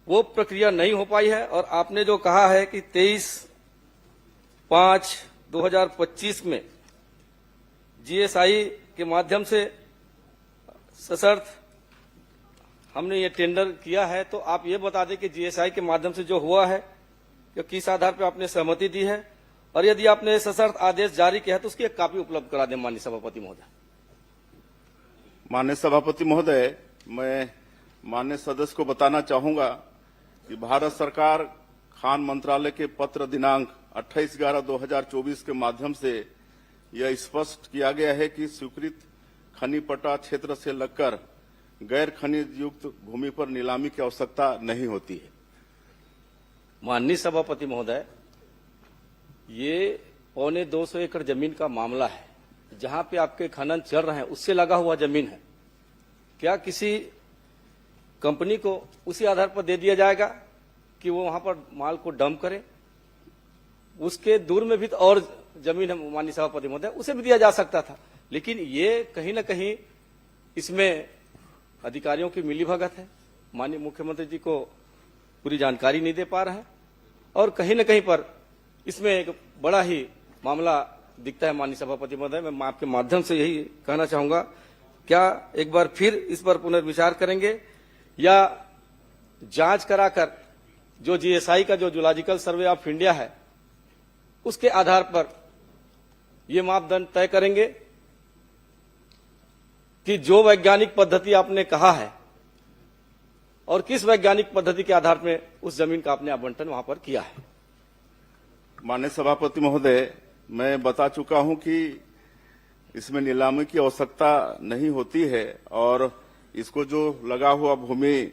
S5: वो प्रक्रिया नहीं हो पाई है। और आपने जो कहा है कि 23/5/2025 में जीएसआई के माध्यम से सशर्त हमने ये टेंडर किया है, तो आप ये बता दें कि जीएसआई के माध्यम से जो हुआ है कि किस आधार पर आपने सहमति दी है, और यदि आपने सशर्त आदेश जारी किया है तो उसकी एक कॉपी उपलब्ध करा दें माननीय सभापति महोदय।
S12: माननीय सभापति महोदय, मैं माननीय सदस्य को बताना चाहूंगा कि भारत सरकार खान मंत्रालय के पत्र दिनांक 28/11/2024 के माध्यम से यह स्पष्ट किया गया है कि स्वीकृत खनि पट्टा क्षेत्र से लगकर गैर खनिज युक्त भूमि पर नीलामी की आवश्यकता नहीं होती है।
S5: माननीय सभापति महोदय, ये 250 एकड़ जमीन का मामला है, जहां पे आपके खनन चल रहे हैं उससे लगा हुआ जमीन है। क्या किसी कंपनी को उसी आधार पर दे दिया जाएगा कि वो वहां पर माल को डंप करे? उसके दूर में भी तो और जमीन है माननीय सभापति महोदय, उसे भी दिया जा सकता था। लेकिन ये कहीं ना कहीं इसमें अधिकारियों की मिलीभगत है, माननीय मुख्यमंत्री जी को पूरी जानकारी नहीं दे पा रहे हैं और कहीं न कहीं पर इसमें एक बड़ा ही मामला दिखता है। माननीय सभापति महोदय, मैं आपके माध्यम से यही कहना चाहूंगा, क्या एक बार फिर इस पर पुनर्विचार करेंगे या जांच कराकर जो जीएसआई का जो जूलॉजिकल सर्वे ऑफ इंडिया है उसके आधार पर ये मापदंड तय करेंगे कि जो वैज्ञानिक पद्धति आपने कहा है और किस वैज्ञानिक पद्धति के आधार पर उस जमीन का आपने आवंटन वहां पर किया है।
S12: माननीय सभापति महोदय, मैं बता चुका हूं कि इसमें नीलामी की आवश्यकता नहीं होती है और इसको जो लगा हुआ भूमि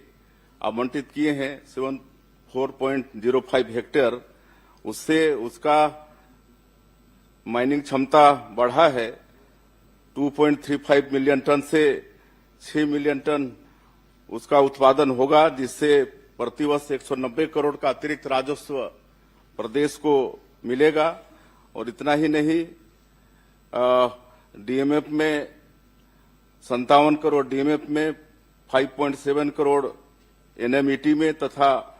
S12: आवंटित किए हैं 74.05 हेक्टेयर, उससे उसका माइनिंग क्षमता बढ़ा है 2.35 मिलियन टन से 6 मिलियन टन उसका उत्पादन होगा, जिससे प्रतिवर्ष 190 करोड़ का अतिरिक्त राजस्व प्रदेश को मिलेगा। और इतना ही नहीं, डीएमएफ में 57 करोड़, डीएमएफ में 5.7 करोड़, एनएमईटी में तथा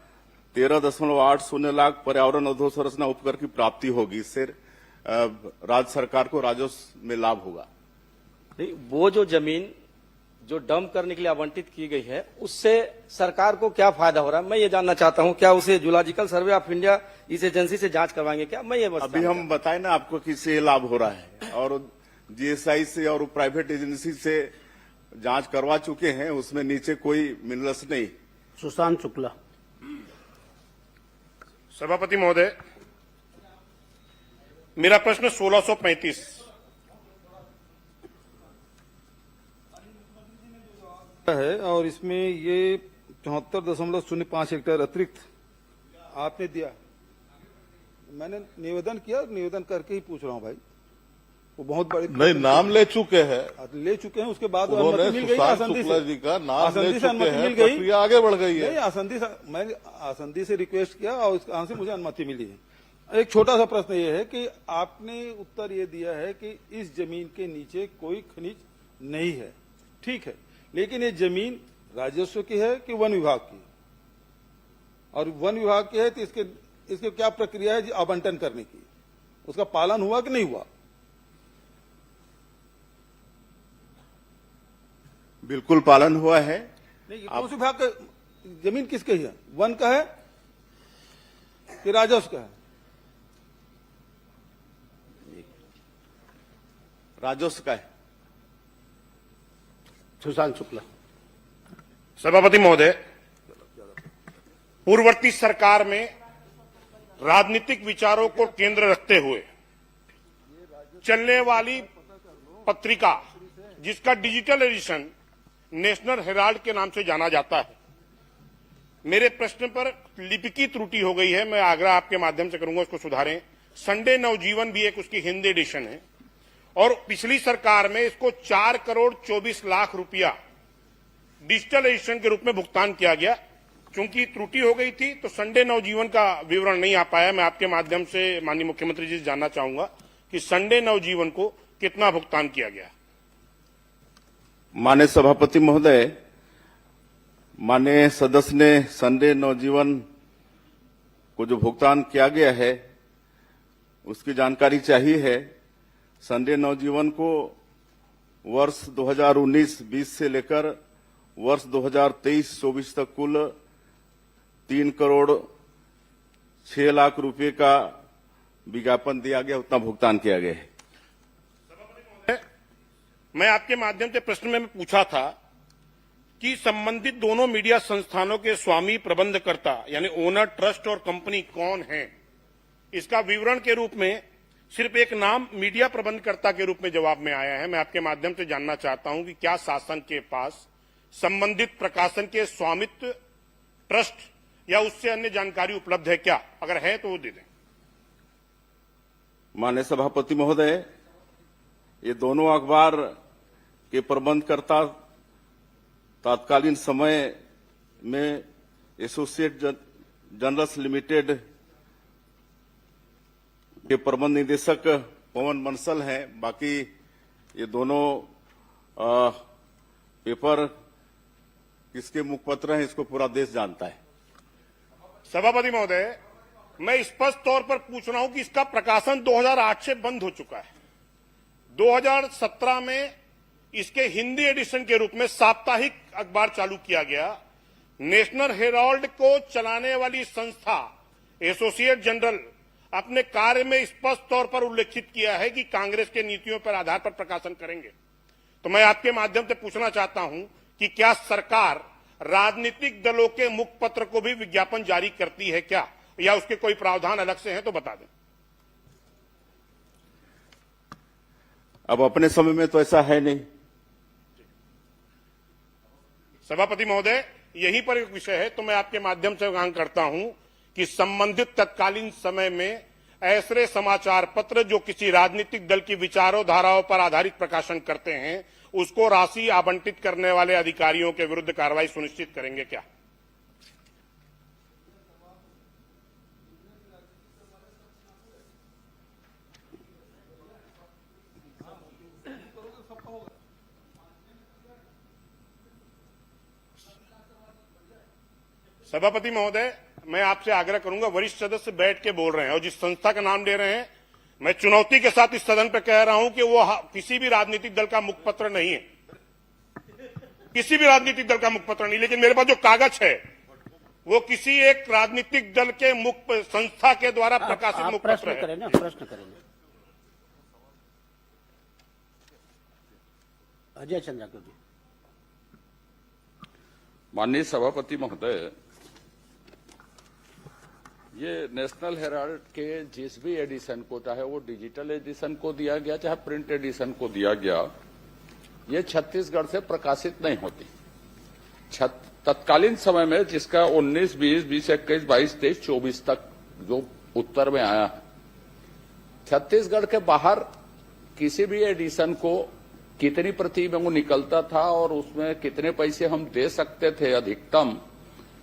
S12: 13.80 लाख पर्यावरण अधोसंरचना उपकर की प्राप्ति होगी। इससे राज्य सरकार को राजस्व में लाभ होगा।
S5: नहीं, वो जो जमीन जो डंप करने के लिए आवंटित की गई है उससे सरकार को क्या फायदा हो रहा है, मैं ये जानना चाहता हूं। क्या उसे जूलॉजिकल सर्वे ऑफ इंडिया इस एजेंसी से जांच करवाएंगे क्या? मैं ये
S12: अभी हम बताए ना आपको किससे लाभ हो रहा है, और जीएसआई से और प्राइवेट एजेंसी से जांच करवा चुके हैं, उसमें नीचे कोई मिनरल्स नहीं।
S8: सुशांत शुक्ला।
S9: सभापति महोदय, मेरा प्रश्न 1635
S4: है और इसमें ये 74.05 हेक्टेयर अतिरिक्त आपने दिया। मैंने निवेदन किया, निवेदन करके ही पूछ रहा हूँ भाई। वो बहुत बड़ी
S12: नहीं, नाम ले चुके हैं,
S4: ले चुके हैं, उसके बाद
S12: उन्होंने
S4: अनुमति मिल गई
S12: सुशांत
S4: आसंदी
S12: शुक्ला
S4: से।
S12: जी का नाम ले
S4: आसंदी से
S12: चुके
S4: अनुमति
S12: हैं,
S4: मिल गई,
S12: प्रक्रिया आगे बढ़ गई है।
S4: नहीं आसंदी से, मैंने आसंदी से रिक्वेस्ट किया और वहां से मुझे अनुमति मिली है। एक छोटा सा प्रश्न ये है कि आपने उत्तर ये दिया है कि इस जमीन के नीचे कोई खनिज नहीं है, ठीक है, लेकिन ये जमीन राजस्व की है कि वन विभाग की? और वन विभाग की है तो इसके क्या प्रक्रिया है आवंटन करने की? उसका पालन हुआ कि नहीं हुआ?
S12: बिल्कुल पालन हुआ है।
S4: नहीं, कौन से विभाग का जमीन किसके है? वन का है कि राजस्व का है?
S12: राजस्व का है।
S8: सुशांत शुक्ला।
S9: सभापति महोदय, पूर्ववर्ती सरकार में राजनीतिक विचारों को केंद्र रखते हुए चलने वाली पत्रिका, जिसका डिजिटल एडिशन नेशनल हेराल्ड के नाम से जाना जाता है, मेरे प्रश्न पर लिपिकी त्रुटि हो गई है। मैं आग्रह आपके माध्यम से करूंगा उसको सुधारें। संडे नवजीवन भी एक उसकी हिंदी एडिशन है और पिछली सरकार में इसको 4,24,00,000 रुपया डिजिटल एडिशन के रूप में भुगतान किया गया। चूंकि त्रुटि हो गई थी तो संडे नवजीवन का विवरण नहीं आ पाया। मैं आपके माध्यम से माननीय मुख्यमंत्री जी से जानना चाहूंगा कि संडे नवजीवन को कितना भुगतान किया गया।
S12: माननीय सभापति महोदय, माननीय सदस्य ने संडे नवजीवन को जो भुगतान किया गया है उसकी जानकारी चाहिए है। संडे नवजीवन को वर्ष 2019-20 से लेकर वर्ष 2023-24 तक कुल 3,06,00,000 रुपए का विज्ञापन दिया गया, उतना भुगतान किया गया है।
S9: मैं आपके माध्यम से प्रश्न में पूछा था कि संबंधित दोनों मीडिया संस्थानों के स्वामी प्रबंधकर्ता यानी ओनर, ट्रस्ट और कंपनी कौन है, इसका विवरण के रूप में सिर्फ एक नाम मीडिया प्रबंधकर्ता के रूप में जवाब में आया है। मैं आपके माध्यम से जानना चाहता हूं कि क्या शासन के पास संबंधित प्रकाशन के स्वामित्व, ट्रस्ट या उससे अन्य जानकारी उपलब्ध है क्या? अगर है तो वो दे दें।
S12: माननीय सभापति महोदय, ये दोनों अखबार के प्रबंधकर्ता तत्कालीन समय में एसोसिएट जर्नल्स लिमिटेड के प्रबंध निदेशक पवन बंसल हैं। बाकी ये दोनों पेपर किसके मुखपत्र हैं इसको पूरा देश जानता है।
S9: सभापति महोदय, मैं स्पष्ट तौर पर पूछ रहा हूं कि इसका प्रकाशन 2008 से बंद हो चुका है। 2017 में इसके हिंदी एडिशन के रूप में साप्ताहिक अखबार चालू किया गया। नेशनल हेराल्ड को चलाने वाली संस्था एसोसिएट जनरल अपने कार्य में स्पष्ट तौर पर उल्लेखित किया है कि कांग्रेस के नीतियों पर आधार पर प्रकाशन करेंगे। तो मैं आपके माध्यम से पूछना चाहता हूं कि क्या सरकार राजनीतिक दलों के मुखपत्र को भी विज्ञापन जारी करती है क्या, या उसके कोई प्रावधान अलग से हैं तो बता दें।
S12: अब अपने समय में तो ऐसा है नहीं।
S9: सभापति महोदय, यहीं पर एक विषय है तो मैं आपके माध्यम से मांग करता हूं कि संबंधित तत्कालीन समय में ऐसे समाचार पत्र जो किसी राजनीतिक दल की विचारों धाराओं पर आधारित प्रकाशन करते हैं उसको राशि आवंटित करने वाले अधिकारियों के विरुद्ध कार्रवाई सुनिश्चित करेंगे क्या? सभापति महोदय, मैं आपसे आग्रह करूंगा, वरिष्ठ सदस्य बैठ के बोल रहे हैं और जिस संस्था का नाम ले रहे हैं, मैं चुनौती के साथ इस सदन पर कह रहा हूं कि वो किसी भी राजनीतिक दल का मुखपत्र नहीं है, किसी भी राजनीतिक दल का मुखपत्र नहीं। लेकिन मेरे पास जो कागज है वो किसी एक राजनीतिक दल के मुख संस्था के द्वारा प्रकाशित मुखपत्र है।
S8: प्रश्न करें ना। अजय चंद्राकर जी।
S3: माननीय सभापति महोदय, ये नेशनल हेराल्ड के जिस भी एडिशन को, चाहे वो डिजिटल एडिशन को दिया गया चाहे प्रिंट एडिशन को दिया गया, ये छत्तीसगढ़ से प्रकाशित नहीं होती। तत्कालीन समय में जिसका 19, 20, 21, 22, 23, 24 तक जो उत्तर में आया है छत्तीसगढ़ के बाहर किसी भी एडिशन को कितनी प्रति में वो निकलता था और उसमें कितने पैसे हम दे सकते थे अधिकतम,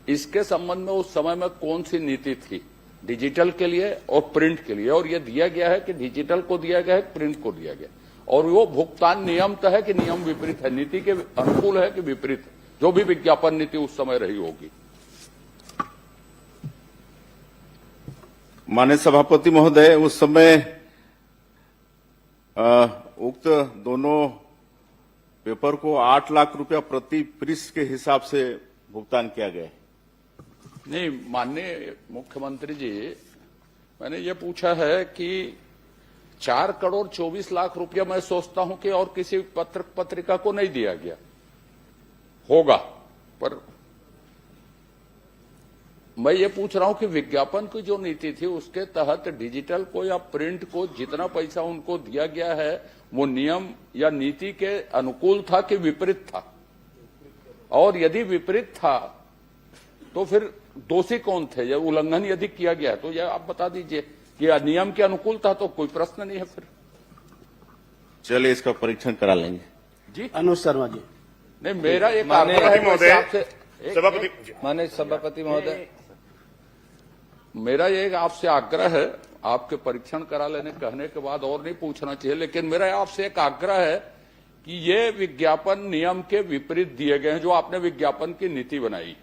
S3: इसके संबंध में उस समय में कौन सी नीति थी डिजिटल के लिए और प्रिंट के लिए, और ये दिया गया है कि डिजिटल को दिया गया है, प्रिंट को दिया गया, और वो भुगतान नियम तय है कि नियम विपरीत है, नीति के अनुकूल है कि विपरीत है, जो भी विज्ञापन नीति उस समय रही होगी।
S12: माननीय सभापति महोदय, उस समय उक्त दोनों पेपर को 8 लाख रुपया प्रति पृष्ठ के हिसाब से भुगतान किया गया है।
S3: नहीं माननीय मुख्यमंत्री जी, मैंने ये पूछा है कि 4 करोड़ 24 लाख रुपया मैं सोचता हूं कि और किसी पत्रिका को नहीं दिया गया होगा, पर मैं ये पूछ रहा हूं कि विज्ञापन की जो नीति थी उसके तहत डिजिटल को या प्रिंट को जितना पैसा उनको दिया गया है वो नियम या नीति के अनुकूल था कि विपरीत था, और यदि विपरीत था तो फिर दोषी कौन थे, या उल्लंघन यदि किया गया तो यह आप बता दीजिए कि नियम के अनुकूल था तो कोई प्रश्न नहीं है। फिर
S12: चलिए इसका परीक्षण करा लेंगे।
S3: जी
S8: अनुज शर्मा जी।
S3: नहीं, मेरा एक आग्रह है आपसे,
S13: माननीय सभापति महोदय,
S3: मेरा एक आपसे आग्रह है, आपके परीक्षण करा लेने कहने के बाद और नहीं पूछना चाहिए, लेकिन मेरा आपसे एक आग्रह है कि ये विज्ञापन नियम के विपरीत दिए गए हैं जो आपने विज्ञापन की नीति बनाई।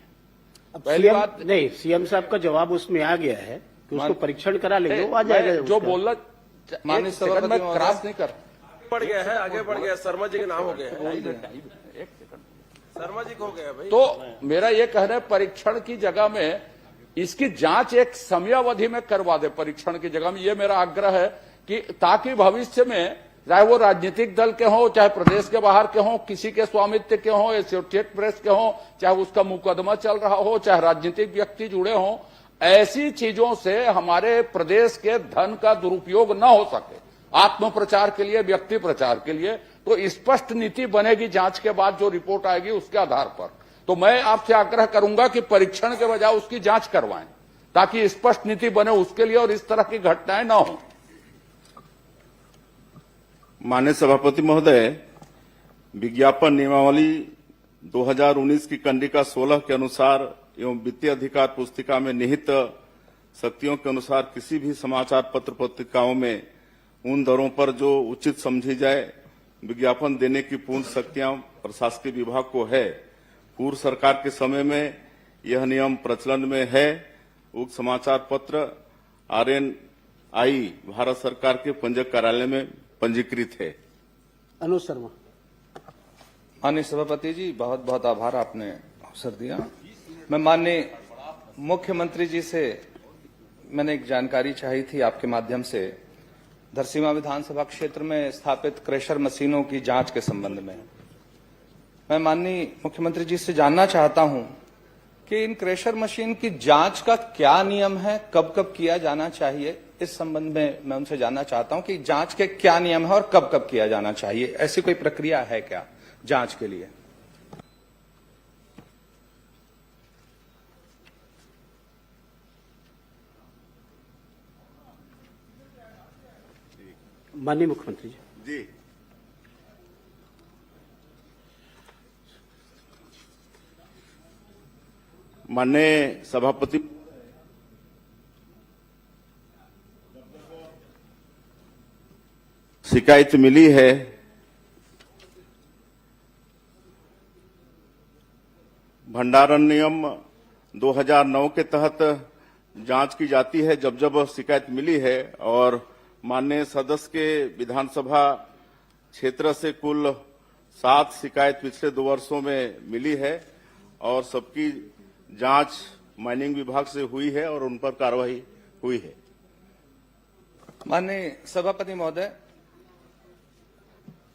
S3: पहली बात
S8: नहीं, सीएम साहब का जवाब उसमें आ गया है कि उसको परीक्षण करा लेंगे, वो आ जाएगा।
S3: जो बोलना
S13: माननीय सभापति
S3: मैं क्रॉस नहीं कर
S5: बढ़ गया है, आगे बढ़ गया, शर्मा जी के नाम हो गया है, शर्मा जी को हो गया भाई।
S3: तो मेरा ये कहना है परीक्षण की जगह में इसकी जांच एक समयावधि में करवा दे, परीक्षण की जगह में, ये मेरा आग्रह है कि ताकि भविष्य में चाहे वो राजनीतिक दल के हों, चाहे प्रदेश के बाहर के हों, किसी के स्वामित्व के हों, एसोसिएट प्रेस के हों, चाहे उसका मुकदमा चल रहा हो, चाहे राजनीतिक व्यक्ति जुड़े हों, ऐसी चीजों से हमारे प्रदेश के धन का दुरुपयोग न हो सके, आत्म प्रचार के लिए, व्यक्ति प्रचार के लिए, तो स्पष्ट नीति बनेगी जांच के बाद जो रिपोर्ट आएगी उसके आधार पर। तो मैं आपसे आग्रह करूंगा कि परीक्षण के बजाय उसकी जांच करवाएं ताकि स्पष्ट नीति बने उसके लिए और इस तरह की घटनाएं न हो।
S12: माननीय सभापति महोदय, विज्ञापन नियमावली 2019 की कंडिका 16 के अनुसार एवं वित्तीय अधिकार पुस्तिका में निहित शक्तियों के अनुसार किसी भी समाचार पत्र पत्रिकाओं में उन दरों पर जो उचित समझी जाए विज्ञापन देने की पूर्ण शक्तियां प्रशासकीय विभाग को है। पूर्व सरकार के समय में यह नियम प्रचलन में है। उक्त समाचार पत्र RNI भारत सरकार के पंजीयक कार्यालय में पंजीकृत है।
S8: अनुज शर्मा।
S13: माननीय सभापति जी, बहुत बहुत आभार, आपने अवसर दिया। मैं माननीय मुख्यमंत्री जी से मैंने एक जानकारी चाही थी आपके माध्यम से, धरसींवा विधानसभा क्षेत्र में स्थापित क्रेशर मशीनों की जांच के संबंध में। मैं माननीय मुख्यमंत्री जी से जानना चाहता हूं कि इन क्रेशर मशीन की जांच का क्या नियम है, कब कब किया जाना चाहिए, इस संबंध में मैं उनसे जानना चाहता हूं कि जांच के क्या नियम है और कब कब किया जाना चाहिए, ऐसी कोई प्रक्रिया है क्या जांच के लिए?
S8: माननीय मुख्यमंत्री जी।
S12: माननीय सभापति, शिकायत मिली है भंडारण नियम 2009 के तहत जांच की जाती है जब जब शिकायत मिली है, और माननीय सदस्य के विधानसभा क्षेत्र से कुल 7 शिकायत पिछले 2 वर्षों में मिली है और सबकी जांच माइनिंग विभाग से हुई है और उन पर कार्रवाई हुई है।
S13: माननीय सभापति महोदय,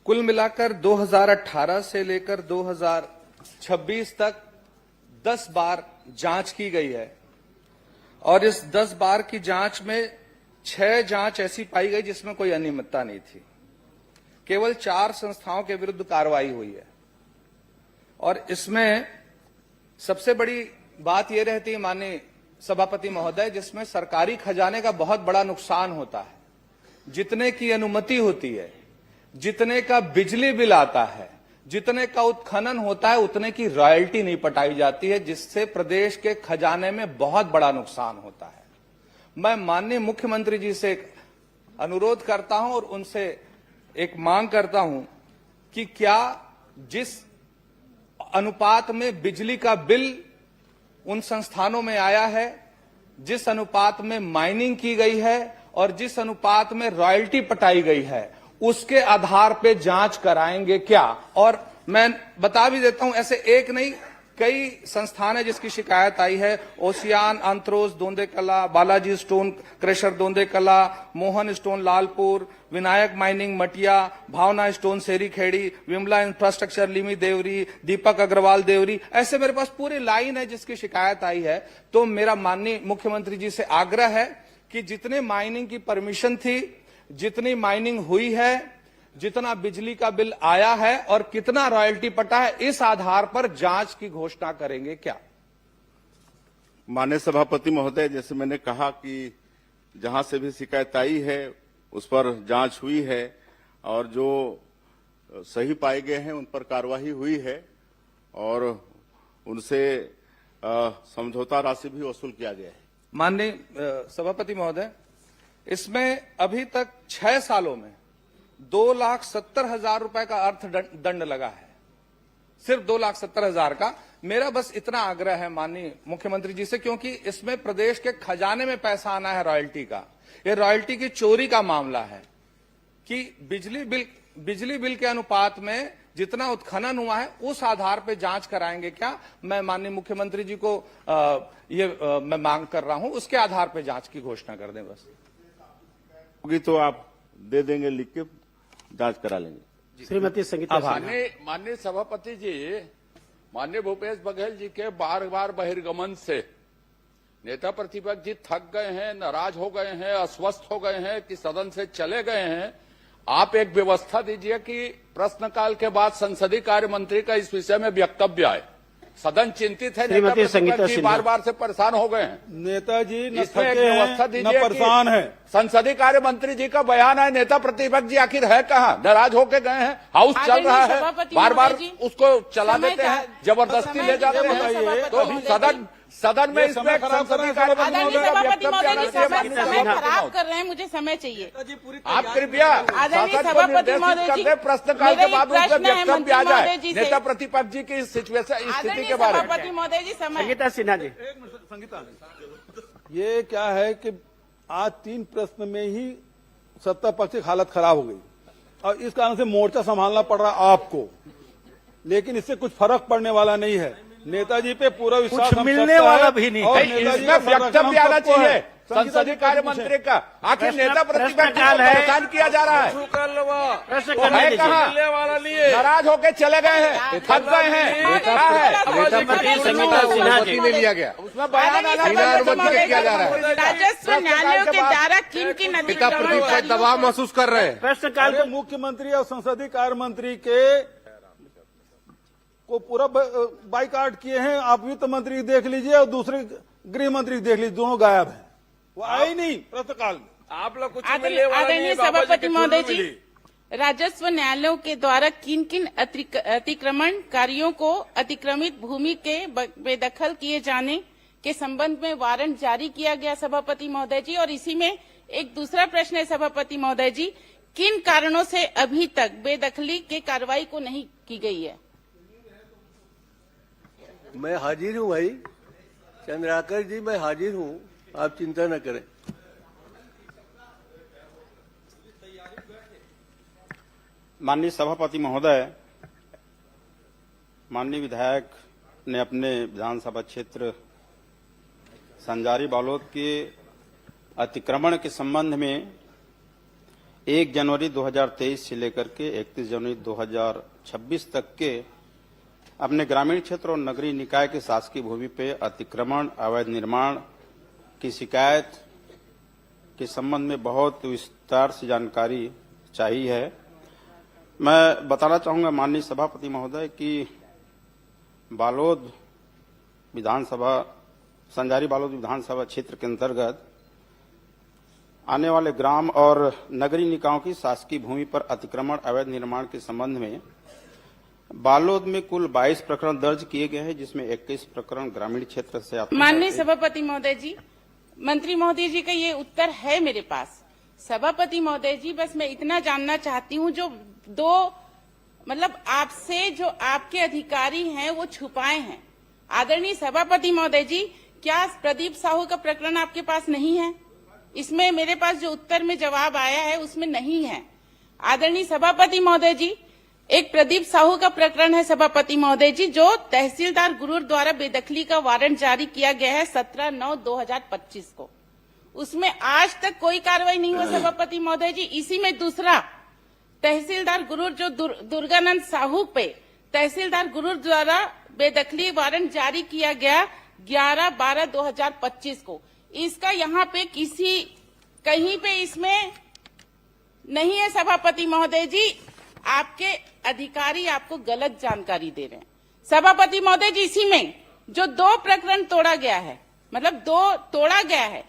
S13: कुल मिलाकर 2018 से लेकर 2026 तक 10 बार जांच की गई है और इस 10 बार की जांच में 6 जांच ऐसी पाई गई जिसमें कोई अनियमितता नहीं थी। केवल 4 संस्थाओं के विरुद्ध कार्रवाई हुई है और इसमें सबसे बड़ी बात यह रहती है माननीय सभापति महोदय, जिसमें सरकारी खजाने का बहुत बड़ा नुकसान होता है। जितने की अनुमति होती है, जितने का बिजली बिल आता है, जितने का उत्खनन होता है, उतने की रॉयल्टी नहीं पटाई जाती है, जिससे प्रदेश के खजाने में बहुत बड़ा नुकसान होता है। मैं माननीय मुख्यमंत्री जी से अनुरोध करता हूं और उनसे एक मांग करता हूं कि क्या जिस अनुपात में बिजली का बिल उन संस्थानों में आया है, जिस अनुपात में माइनिंग की गई है और जिस अनुपात में रॉयल्टी पटाई गई है, उसके आधार पे जांच कराएंगे क्या? और मैं बता भी देता हूं, ऐसे एक नहीं कई संस्थान है जिसकी शिकायत आई है। Ocean, अंत्रोज Dondekala, Balaji stone crusher Dondekala, Mohan stone Lalpur, Vinayak mining Matiya, Bhavna stone Seri Khedi, Vimla infrastructure लिमी देवरी, दीपक अग्रवाल देवरी, ऐसे मेरे पास पूरी लाइन है जिसकी शिकायत आई है। तो मेरा माननीय मुख्यमंत्री जी से आग्रह है कि जितने माइनिंग की परमिशन थी, जितनी माइनिंग हुई है, जितना बिजली का बिल आया है और कितना रॉयल्टी पटा है, इस आधार पर जांच की घोषणा करेंगे क्या?
S12: माननीय सभापति महोदय, जैसे मैंने कहा कि जहां से भी शिकायत आई है उस पर जांच हुई है और जो सही पाए गए हैं उन पर कार्रवाई हुई है और उनसे समझौता राशि भी वसूल किया गया है।
S13: माननीय सभापति महोदय, इसमें अभी तक 6 सालों में 2,70,000 रुपए का अर्थदंड लगा है, सिर्फ 2,70,000 का। मेरा बस इतना आग्रह है माननीय मुख्यमंत्री जी से, क्योंकि इसमें प्रदेश के खजाने में पैसा आना है रॉयल्टी का, ये रॉयल्टी की चोरी का मामला है कि बिजली बिल के अनुपात में जितना उत्खनन हुआ है उस आधार पर जांच कराएंगे क्या? मैं माननीय मुख्यमंत्री जी को मैं मांग कर रहा हूं, उसके आधार पर जांच की घोषणा कर दें बस।
S12: होगी तो आप दे देंगे, लिख के जांच करा लेंगे।
S8: श्रीमती संगीता
S3: माननीय सभापति जी, माननीय भूपेश बघेल जी के बार बार बहिर्गमन से नेता प्रतिपक्ष जी थक गए हैं, नाराज हो गए हैं, अस्वस्थ हो गए हैं कि सदन से चले गए हैं। आप एक व्यवस्था दीजिए कि प्रश्नकाल के बाद संसदीय कार्य मंत्री का इस विषय में वक्तव्य आए। सदन चिंतित है, नेता प्रतिपक्ष जी बार बार से परेशान हो गए हैं।
S4: नेताजी न
S3: इसमें एक
S4: थके
S3: व्यवस्था
S4: हैं न
S3: दीजिए
S4: परेशान है।
S3: संसदीय कार्य मंत्री जी का बयान है, नेता प्रतिपक्ष जी आखिर है कहाँ? नाराज होके गए हैं, हाउस चल रहा है, बार बार उसको चला देते हैं, जबरदस्ती ले जाते हैं। तो सदन में इसमें संसदीय कार्य मंत्री का वक्तव्य आना चाहिए।
S14: समय खराब कर रहे हैं, मुझे समय चाहिए।
S3: आप कृपया शासन को निर्देशित कर दें, प्रश्नकाल के बाद उनका वक्तव्य आ जाए नेता प्रतिपक्ष जी की सिचुएशन स्थिति के बारे में।
S14: सभापति महोदय जी, समय।
S8: संगीता सिन्हा जी,
S4: संगीता, ये क्या है कि आज 3 प्रश्न में ही सत्ता पक्ष की हालत खराब हो गई और इस कारण से मोर्चा संभालना पड़ रहा आपको, लेकिन इससे कुछ फर्क पड़ने वाला नहीं है। नेताजी पे पूरा विश्वास,
S10: कुछ मिलने वाला भी नहीं।
S3: इसमें वक्तव्य आना चाहिए संसदीय कार्य मंत्री का। आखिर नेता प्रतिपक्ष को परेशान किया जा रहा है, कहाँ? नाराज होकर चले गए हैं, थक गए हैं, क्या है?
S14: ले लिया गया, उसमें बयान किया जा रहा है। राजस्व न्यायालयों के द्वारा किन अधिकारियों
S2: दबाव महसूस कर रहे हैं?
S4: प्रश्नकाल के मुख्यमंत्री और संसदीय कार्य मंत्री के को पूरा बाइकाट किए हैं। आप वित्त मंत्री देख लीजिए और दूसरे गृह मंत्री देख लीजिए, दोनों गायब हैं, वो आए नहीं प्रश्नकाल में।
S16: आप लोग कुछ
S14: आदरणीय सभापति महोदय जी, राजस्व न्यायालयों के द्वारा किन अतिक्रमणकारियों को अतिक्रमित भूमि के बेदखल किए जाने के संबंध में वारंट जारी किया गया सभापति महोदय जी? और इसी में एक दूसरा प्रश्न है सभापति महोदय जी, किन कारणों से अभी तक बेदखली के कार्रवाई को नहीं की गई है?
S15: मैं हाजिर हूं भाई चंद्राकर जी, मैं हाजिर हूं, आप चिंता न करें।
S6: माननीय सभापति महोदय, माननीय विधायक ने अपने विधानसभा क्षेत्र संजारी बालोद के अतिक्रमण के संबंध में 1 जनवरी 2023 से लेकर के 31 जनवरी 2026 तक के अपने ग्रामीण क्षेत्र और नगरीय निकाय के शासकीय भूमि पे अतिक्रमण, अवैध निर्माण की शिकायत के संबंध में बहुत विस्तार से जानकारी चाहिए है। मैं बताना चाहूंगा माननीय सभापति महोदय कि बालोद विधानसभा, संजारी बालोद विधानसभा क्षेत्र के अंतर्गत
S11: आने वाले ग्राम और नगरीय निकायों की शासकीय भूमि पर अतिक्रमण अवैध निर्माण के संबंध में बालोद में कुल 22 प्रकरण दर्ज किए गए हैं, जिसमें 21 प्रकरण ग्रामीण क्षेत्र से आते हैं।
S14: माननीय सभापति महोदय जी, मंत्री महोदय जी का ये उत्तर है मेरे पास। सभापति महोदय जी, बस मैं इतना जानना चाहती हूँ, जो दो मतलब आपसे जो आपके अधिकारी हैं वो छुपाए हैं। आदरणीय सभापति महोदय जी, क्या प्रदीप साहू का प्रकरण आपके पास नहीं है? इसमें मेरे पास जो उत्तर में जवाब आया है उसमें नहीं है। आदरणीय सभापति महोदय जी, एक प्रदीप साहू का प्रकरण है सभापति महोदय जी, जो तहसीलदार गुरूर द्वारा बेदखली का वारंट जारी किया गया है 17/9/2025 को। उसमें आज तक कोई कार्रवाई नहीं हुआ सभापति महोदय जी। इसी में दूसरा तहसीलदार गुरूर जो दुर्गानंद साहू पे तहसीलदार गुरूर द्वारा बेदखली वारंट जारी किया गया 11/12/2025 को, इसका यहाँ पे कहीं पे इसमें नहीं है सभापति महोदय जी। आपके अधिकारी आपको गलत जानकारी दे रहे हैं सभापति महोदय जी। इसी में जो 2 प्रकरण तोड़ा गया है, मतलब 2 तोड़ा गया है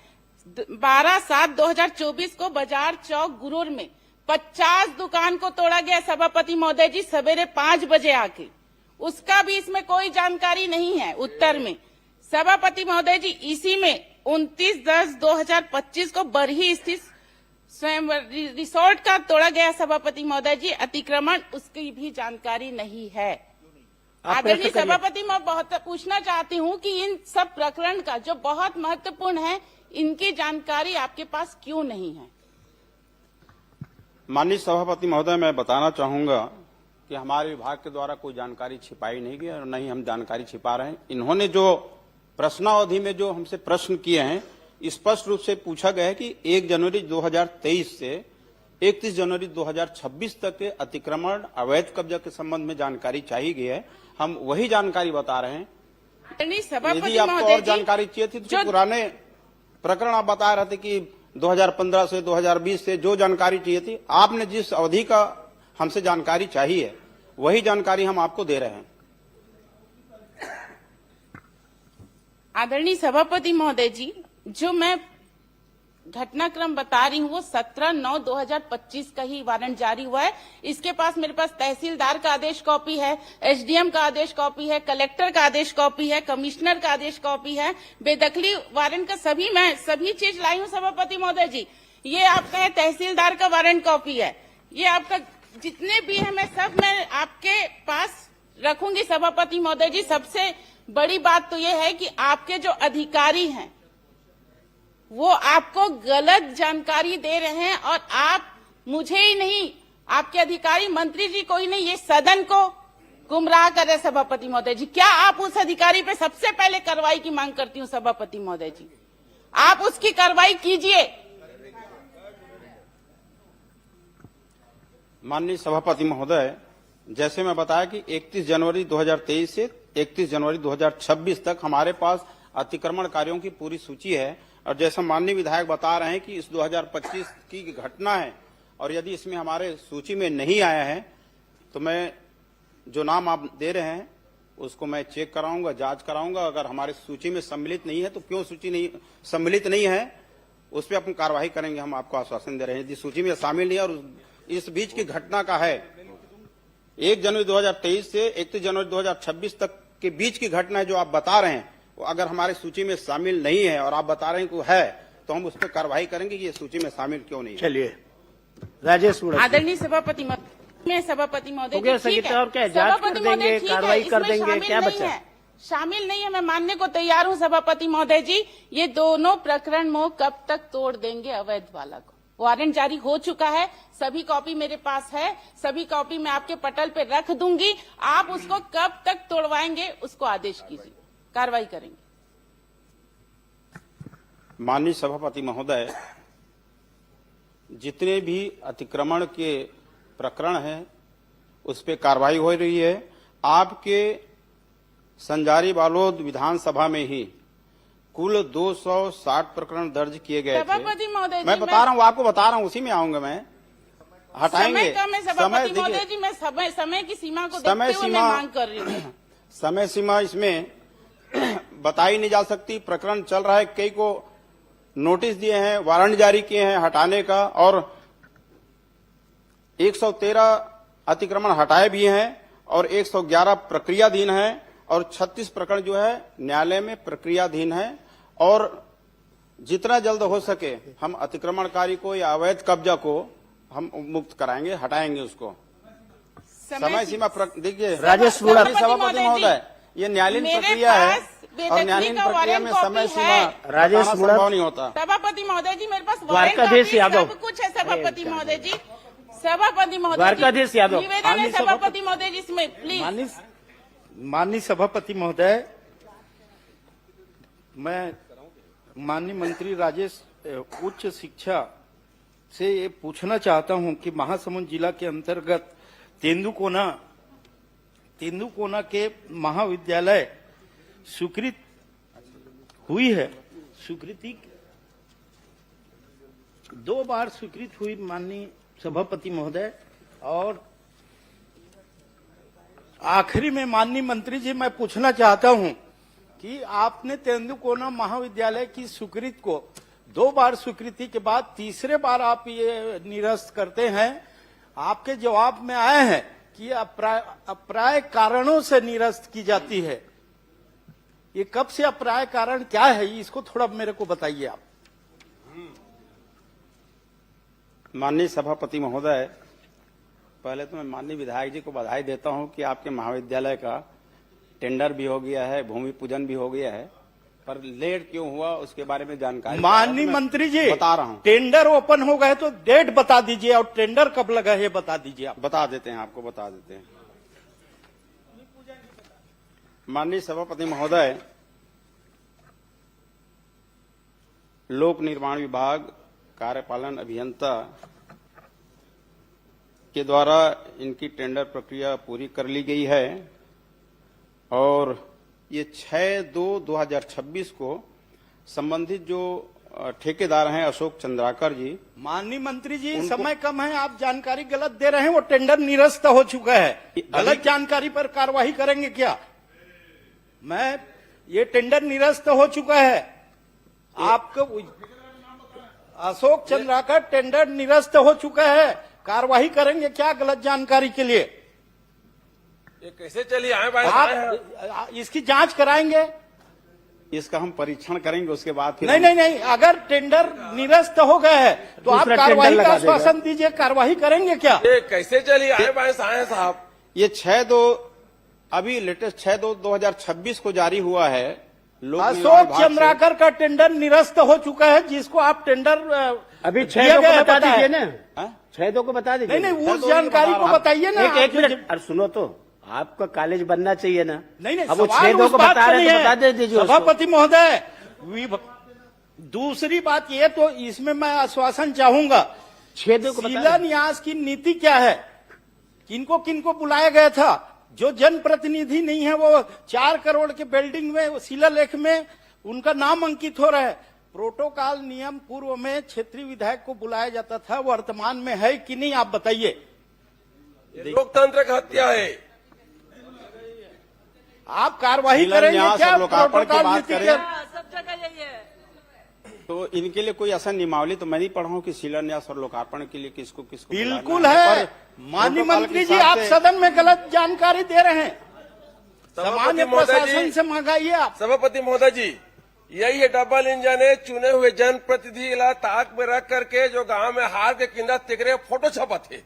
S14: 12/7/2024 को बाजार चौक गुरूर में 50 दुकान को तोड़ा गया सभापति महोदय जी, सवेरे 5 बजे आके। उसका भी इसमें कोई जानकारी नहीं है उत्तर में सभापति महोदय जी। इसी में 29/10/2025 को बरही स्थित स्वयं रिसोर्ट का तोड़ा गया सभापति महोदय जी, अतिक्रमण उसकी भी जानकारी नहीं है। आदरणीय सभापति, मैं बहुत पूछना चाहती हूँ कि इन सब प्रकरण का जो बहुत महत्वपूर्ण है, इनकी जानकारी आपके पास क्यों नहीं है?
S11: माननीय सभापति महोदय, मैं बताना चाहूंगा कि हमारे विभाग के द्वारा कोई जानकारी छिपाई नहीं गई और नहीं हम जानकारी छिपा रहे हैं। इन्होंने जो प्रश्नावधि में जो हमसे प्रश्न किए हैं, स्पष्ट रूप से पूछा गया है कि 1 जनवरी 2023 से 31 जनवरी 2026 तक के अतिक्रमण अवैध कब्जा के संबंध में जानकारी चाहिए गई है। हम वही जानकारी बता रहे हैं। यदि आपको और जानकारी चाहिए थी तो पुराने प्रकरण आप बता रहे थे कि 2015 से 2020 से जो जानकारी चाहिए थी, आपने जिस अवधि का हमसे जानकारी चाहिए वही जानकारी हम आपको दे रहे हैं।
S14: आदरणीय सभापति महोदय जी, जो मैं घटनाक्रम बता रही हूँ वो 17/9/2025 का ही वारंट जारी हुआ है। इसके पास मेरे पास तहसीलदार का आदेश कॉपी है, एसडीएम का आदेश कॉपी है, कलेक्टर का आदेश कॉपी है, कमिश्नर का आदेश कॉपी है, बेदखली वारंट का मैं सभी चीज लाई हूँ सभापति महोदय जी। ये आपका है तहसीलदार का वारंट कॉपी है, ये आपका जितने भी है मैं आपके पास रखूंगी सभापति महोदय जी। सबसे बड़ी बात तो ये है कि आपके जो अधिकारी हैं वो आपको गलत जानकारी दे रहे हैं, और आप मुझे ही नहीं, आपके अधिकारी मंत्री जी को ही नहीं, ये सदन को गुमराह कर रहे सभापति महोदय जी। क्या आप उस अधिकारी पे सबसे पहले कार्रवाई की मांग करती हूँ सभापति महोदय जी, आप उसकी कार्रवाई कीजिए।
S11: माननीय सभापति महोदय, जैसे मैं बताया कि 31 जनवरी 2023 से 31 जनवरी 2026 तक हमारे पास अतिक्रमण कार्यों की पूरी सूची है, और जैसा माननीय विधायक बता रहे हैं कि इस 2025 की घटना है, और यदि इसमें हमारे सूची में नहीं आया है तो मैं जो नाम आप दे रहे हैं उसको मैं चेक कराऊंगा, जांच कराऊंगा। अगर हमारे सूची में सम्मिलित नहीं है तो क्यों सूची नहीं सम्मिलित नहीं है उस पर अपन कार्रवाई करेंगे, हम आपको आश्वासन दे रहे हैं। यदि सूची में शामिल नहीं है और इस बीच की घटना का है 1 जनवरी 2023 से 31 जनवरी 2026 तक के बीच की घटना है जो आप बता रहे हैं, वो अगर हमारे सूची में शामिल नहीं है और आप बता रहे हैं कि है, तो हम उस पर कार्रवाई करेंगे कि ये सूची में शामिल क्यों नहीं है।
S8: चलिए राजेश,
S14: आदरणीय सभापति महोदय
S8: और क्या जांच कर देंगे, कार्रवाई कर देंगे, क्या बचा है?
S14: शामिल नहीं है, मैं मानने को तैयार हूँ सभापति महोदय जी। ये दोनों प्रकरण में कब तक तोड़ देंगे अवैध वाला को? वारंट जारी हो चुका है, सभी कॉपी मेरे पास है, सभी कॉपी मैं आपके पटल पे रख दूंगी। आप उसको कब तक तोड़वाएंगे उसको आदेश कीजिए, कार्रवाई करेंगे।
S11: माननीय सभापति महोदय, जितने भी अतिक्रमण के प्रकरण हैं उस पर कार्रवाई हो रही है। आपके संजारी बालोद विधानसभा में ही कुल 260 प्रकरण दर्ज किए गए थे।
S14: सभापति महोदय,
S11: मैं बता रहा हूँ, आपको बता रहा हूँ, उसी में आऊंगा मैं। हटाएंगे
S14: समय महोदय जी, मैं समय की सीमा को देखते हुए मैं मांग कर रही हूँ।
S11: समय सीमा इसमें बताई नहीं जा सकती, प्रकरण चल रहा है, कई को
S8: नोटिस दिए हैं, वारंट जारी किए हैं हटाने का, और 113 अतिक्रमण हटाए भी हैं और 111 प्रक्रियाधीन है और 36 प्रकरण जो है न्यायालय में प्रक्रियाधीन है। और जितना जल्द हो सके हम अतिक्रमणकारी को या अवैध कब्जा को हम मुक्त कराएंगे, हटाएंगे उसको। समय सीमा देखिए
S14: राजेश
S8: सभापति महोदय, ये न्यायालयीन प्रक्रिया है और न्यायालयीन प्रक्रिया में समय सीमा
S14: राजेश
S8: संभव नहीं होता।
S14: सभापति महोदय जी, मेरे पास
S8: द्वारकाधीश यादव
S14: सब कुछ है सभापति महोदय जी। सभापति महोदय
S8: द्वारकाधीश यादव,
S14: निवेदन है सभापति महोदय जी, इसमें प्लीज।
S10: माननीय सभापति महोदय, मैं माननीय मंत्री राजेश उच्च शिक्षा से ये पूछना चाहता हूं कि महासमुंद जिला के अंतर्गत तेंदुकोना के महाविद्यालय स्वीकृत हुई है, स्वीकृति 2 बार स्वीकृत हुई माननीय सभापति महोदय। और आखिरी में माननीय मंत्री जी, मैं पूछना चाहता हूं कि आपने तेंदुकोना महाविद्यालय की स्वीकृति को 2 बार स्वीकृति के बाद तीसरे बार आप ये निरस्त करते हैं। आपके जवाब में आए हैं कि अप्राय कारणों से निरस्त की जाती है। ये कब से अप्राय कारण क्या है, इसको थोड़ा मेरे को बताइए आप।
S8: माननीय सभापति महोदय, पहले तो मैं माननीय विधायक जी को बधाई देता हूं कि आपके महाविद्यालय का टेंडर भी हो गया है, भूमि पूजन भी हो गया है, पर लेट क्यों हुआ उसके बारे में जानकारी
S10: माननीय मंत्री जी
S8: बता रहा हूं।
S10: टेंडर ओपन हो गए तो डेट बता दीजिए और टेंडर कब लगा है बता दीजिए। आप
S8: बता देते हैं, आपको बता देते हैं। माननीय सभापति महोदय, लोक निर्माण विभाग कार्यपालन अभियंता के द्वारा इनकी टेंडर प्रक्रिया पूरी कर ली गई है और ये 6/2/2026 को संबंधित जो ठेकेदार हैं अशोक चंद्राकर जी।
S10: माननीय मंत्री जी, समय कम है, आप जानकारी गलत दे रहे हैं। वो टेंडर निरस्त हो चुका है, गलत जानकारी पर कार्रवाई करेंगे क्या? ये टेंडर निरस्त हो चुका है। आपको अशोक चंद्राकर टेंडर निरस्त हो चुका है, कार्रवाई करेंगे क्या गलत जानकारी के लिए?
S2: ये कैसे चली आए भाई?
S10: आप इसकी जांच कराएंगे?
S8: इसका हम परीक्षण करेंगे, उसके बाद फिर
S10: नहीं, अगर टेंडर निरस्त हो गए हैं तो आप कार्रवाई का आश्वासन दीजिए, कार्रवाई करेंगे क्या?
S2: ये कैसे चली आए भाई साहब?
S8: ये 6/2 अभी लेटेस्ट 6/2/2026 को जारी हुआ है।
S10: अशोक चंद्राकर का टेंडर निरस्त हो चुका है, जिसको आप टेंडर
S8: अभी 6/2 को बता दीजिए ना, 6/2 को बता दीजिए।
S10: नहीं, उस जानकारी को बताइए ना।
S8: एक मिनट, अरे सुनो तो, आपका कॉलेज बनना चाहिए ना।
S10: नहीं,
S8: अब वो
S10: सवाल
S8: 6/2
S10: उस
S8: को
S10: बात
S8: बता
S10: से
S8: रहे
S10: नहीं
S8: हैं
S10: है।
S8: तो बता दीजिए उसको।
S10: सभापति महोदय, दूसरी बात ये, तो इसमें मैं आश्वासन चाहूंगा,
S8: 6/2 को बता दीजिए।
S10: शिलान्यास की नीति क्या है? किनको किनको बुलाया गया था? जो जनप्रतिनिधि नहीं है वो 4 करोड़ के बिल्डिंग में शिलालेख में उनका नाम अंकित हो रहा है। प्रोटोकॉल नियम पूर्व में क्षेत्रीय विधायक को बुलाया जाता था, वर्तमान में है कि नहीं, आप बताइए।
S2: लोकतंत्र का हत्या है।
S10: आप कार्रवाई करेंगे क्या? प्रोटोकॉल नीति के
S1: सब जगह यही है।
S8: तो इनके लिए कोई ऐसा नियमावली तो मैं नहीं पढ़ा हूं कि शिलान्यास और लोकार्पण के लिए किसको किसको
S10: बिल्कुल
S8: बुलाना
S10: है। माननीय मंत्री जी, आप सदन में गलत जानकारी दे रहे हैं। सामान्य प्रशासन से मंगाइए आप।
S2: सभापति महोदय जी, यही है डबल इंजन है। चुने हुए जनप्रतिनिधि ताक में रख करके जो गांव में हार के किंदा तिकरे फोटो छपा थे,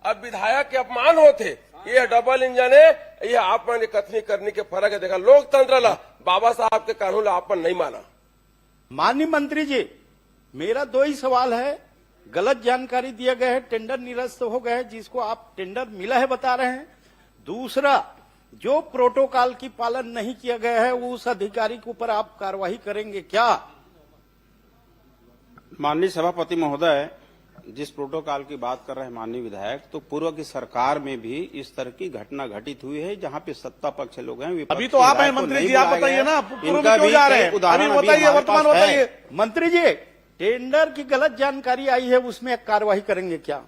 S2: अब विधायक के अपमान होते। ये डबल इंजन है। ये आप मैंने कथनी करने के फर्क है। देखा लोकतंत्र ला बाबा साहब के कानून ला आपन नहीं माना।
S10: माननीय मंत्री जी, मेरा 2 ही सवाल है। गलत जानकारी दिया गया है, टेंडर निरस्त हो गए हैं, जिसको आप टेंडर मिला है बता रहे हैं। दूसरा, जो प्रोटोकॉल की पालन नहीं किया गया है उस अधिकारी के ऊपर आप कार्रवाई करेंगे क्या?
S8: माननीय सभापति महोदय, जिस प्रोटोकॉल की बात कर रहे हैं माननीय विधायक, तो पूर्व की सरकार में भी इस तरह की घटना घटित हुई है, जहां पे सत्ता पक्ष लोग हैं।
S3: अभी तो आप हैं मंत्री जी, आप बताइए ना, पूर्व में क्यों जा रहे हैं?
S8: उदाहरण
S3: बताइए, वर्तमान बताइए।
S10: मंत्री जी, टेंडर की गलत जानकारी आई है, उसमें कार्रवाई करेंगे क्या?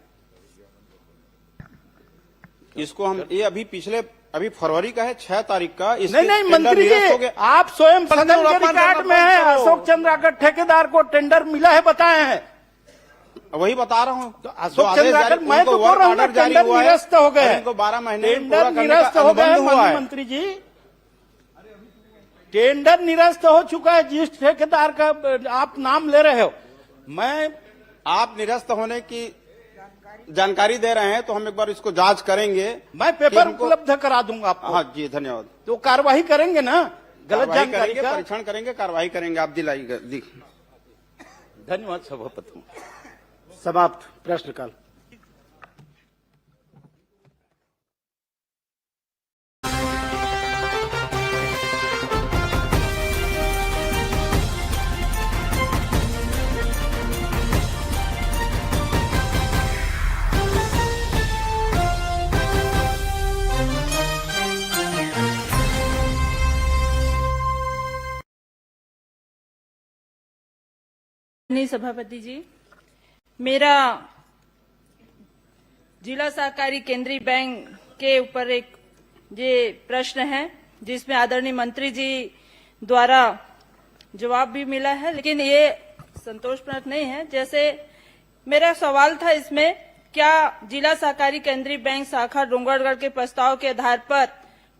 S8: इसको हम ये अभी पिछले
S11: अभी फरवरी का है 6 तारीख का।
S10: नहीं मंत्री जी, आप स्वयं सदन के रिकॉर्ड में है, अशोक चंद्राकर ठेकेदार को टेंडर मिला है बताए हैं।
S11: वही बता रहा हूँ।
S10: तो अशोक चंद्राकर, मैं तो बोल रहा हूँ टेंडर निरस्त हो गए,
S11: इनको 12 महीने
S10: टेंडर निरस्त हो गए माननीय मंत्री जी, टेंडर निरस्त हो चुका है। जिस ठेकेदार का आप नाम ले रहे हो,
S11: आप निरस्त होने की जानकारी दे रहे हैं तो हम एक बार इसको जांच करेंगे।
S10: मैं पेपर उपलब्ध करा दूंगा आपको।
S11: हाँ जी, धन्यवाद।
S10: तो कार्रवाई करेंगे ना, गलत जानकारी का
S11: परीक्षण करेंगे, कार्रवाई करेंगे। आप दिलाइएगा।
S10: धन्यवाद सभापति।
S8: समाप्त प्रश्नकाल।
S1: सभापति जी, मेरा जिला सहकारी केंद्रीय बैंक के ऊपर एक ये प्रश्न है जिसमें आदरणीय मंत्री जी द्वारा जवाब भी मिला है, लेकिन ये संतोषजनक नहीं है। जैसे मेरा सवाल था इसमें, क्या जिला सहकारी केंद्रीय बैंक शाखा डोंगरगढ़ के प्रस्ताव के आधार पर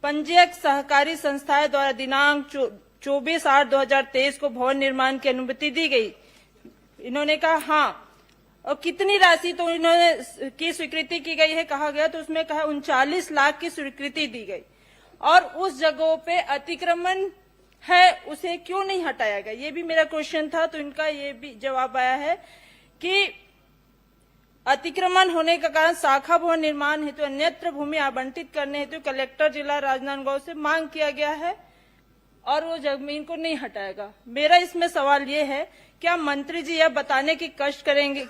S1: पंजीयक सहकारी संस्थाएं द्वारा दिनांक 24/8/2023 को भवन निर्माण की अनुमति दी गई? इन्होंने कहा हाँ। और कितनी राशि तो इन्होंने की स्वीकृति की गई है कहा गया, तो उसमें कहा 39 लाख की स्वीकृति दी गई। और उस जगहों पे अतिक्रमण है, उसे क्यों नहीं हटाया गया? ये भी मेरा क्वेश्चन था। तो इनका ये भी जवाब आया है कि अतिक्रमण होने का कारण शाखा भवन निर्माण हेतु अन्यत्र भूमि आवंटित करने हेतु कलेक्टर जिला राजनांदगांव से मांग किया गया है और वो जमीन को नहीं हटाएगा। मेरा इसमें सवाल ये है, क्या मंत्री जी यह बताने की कष्ट करेंगे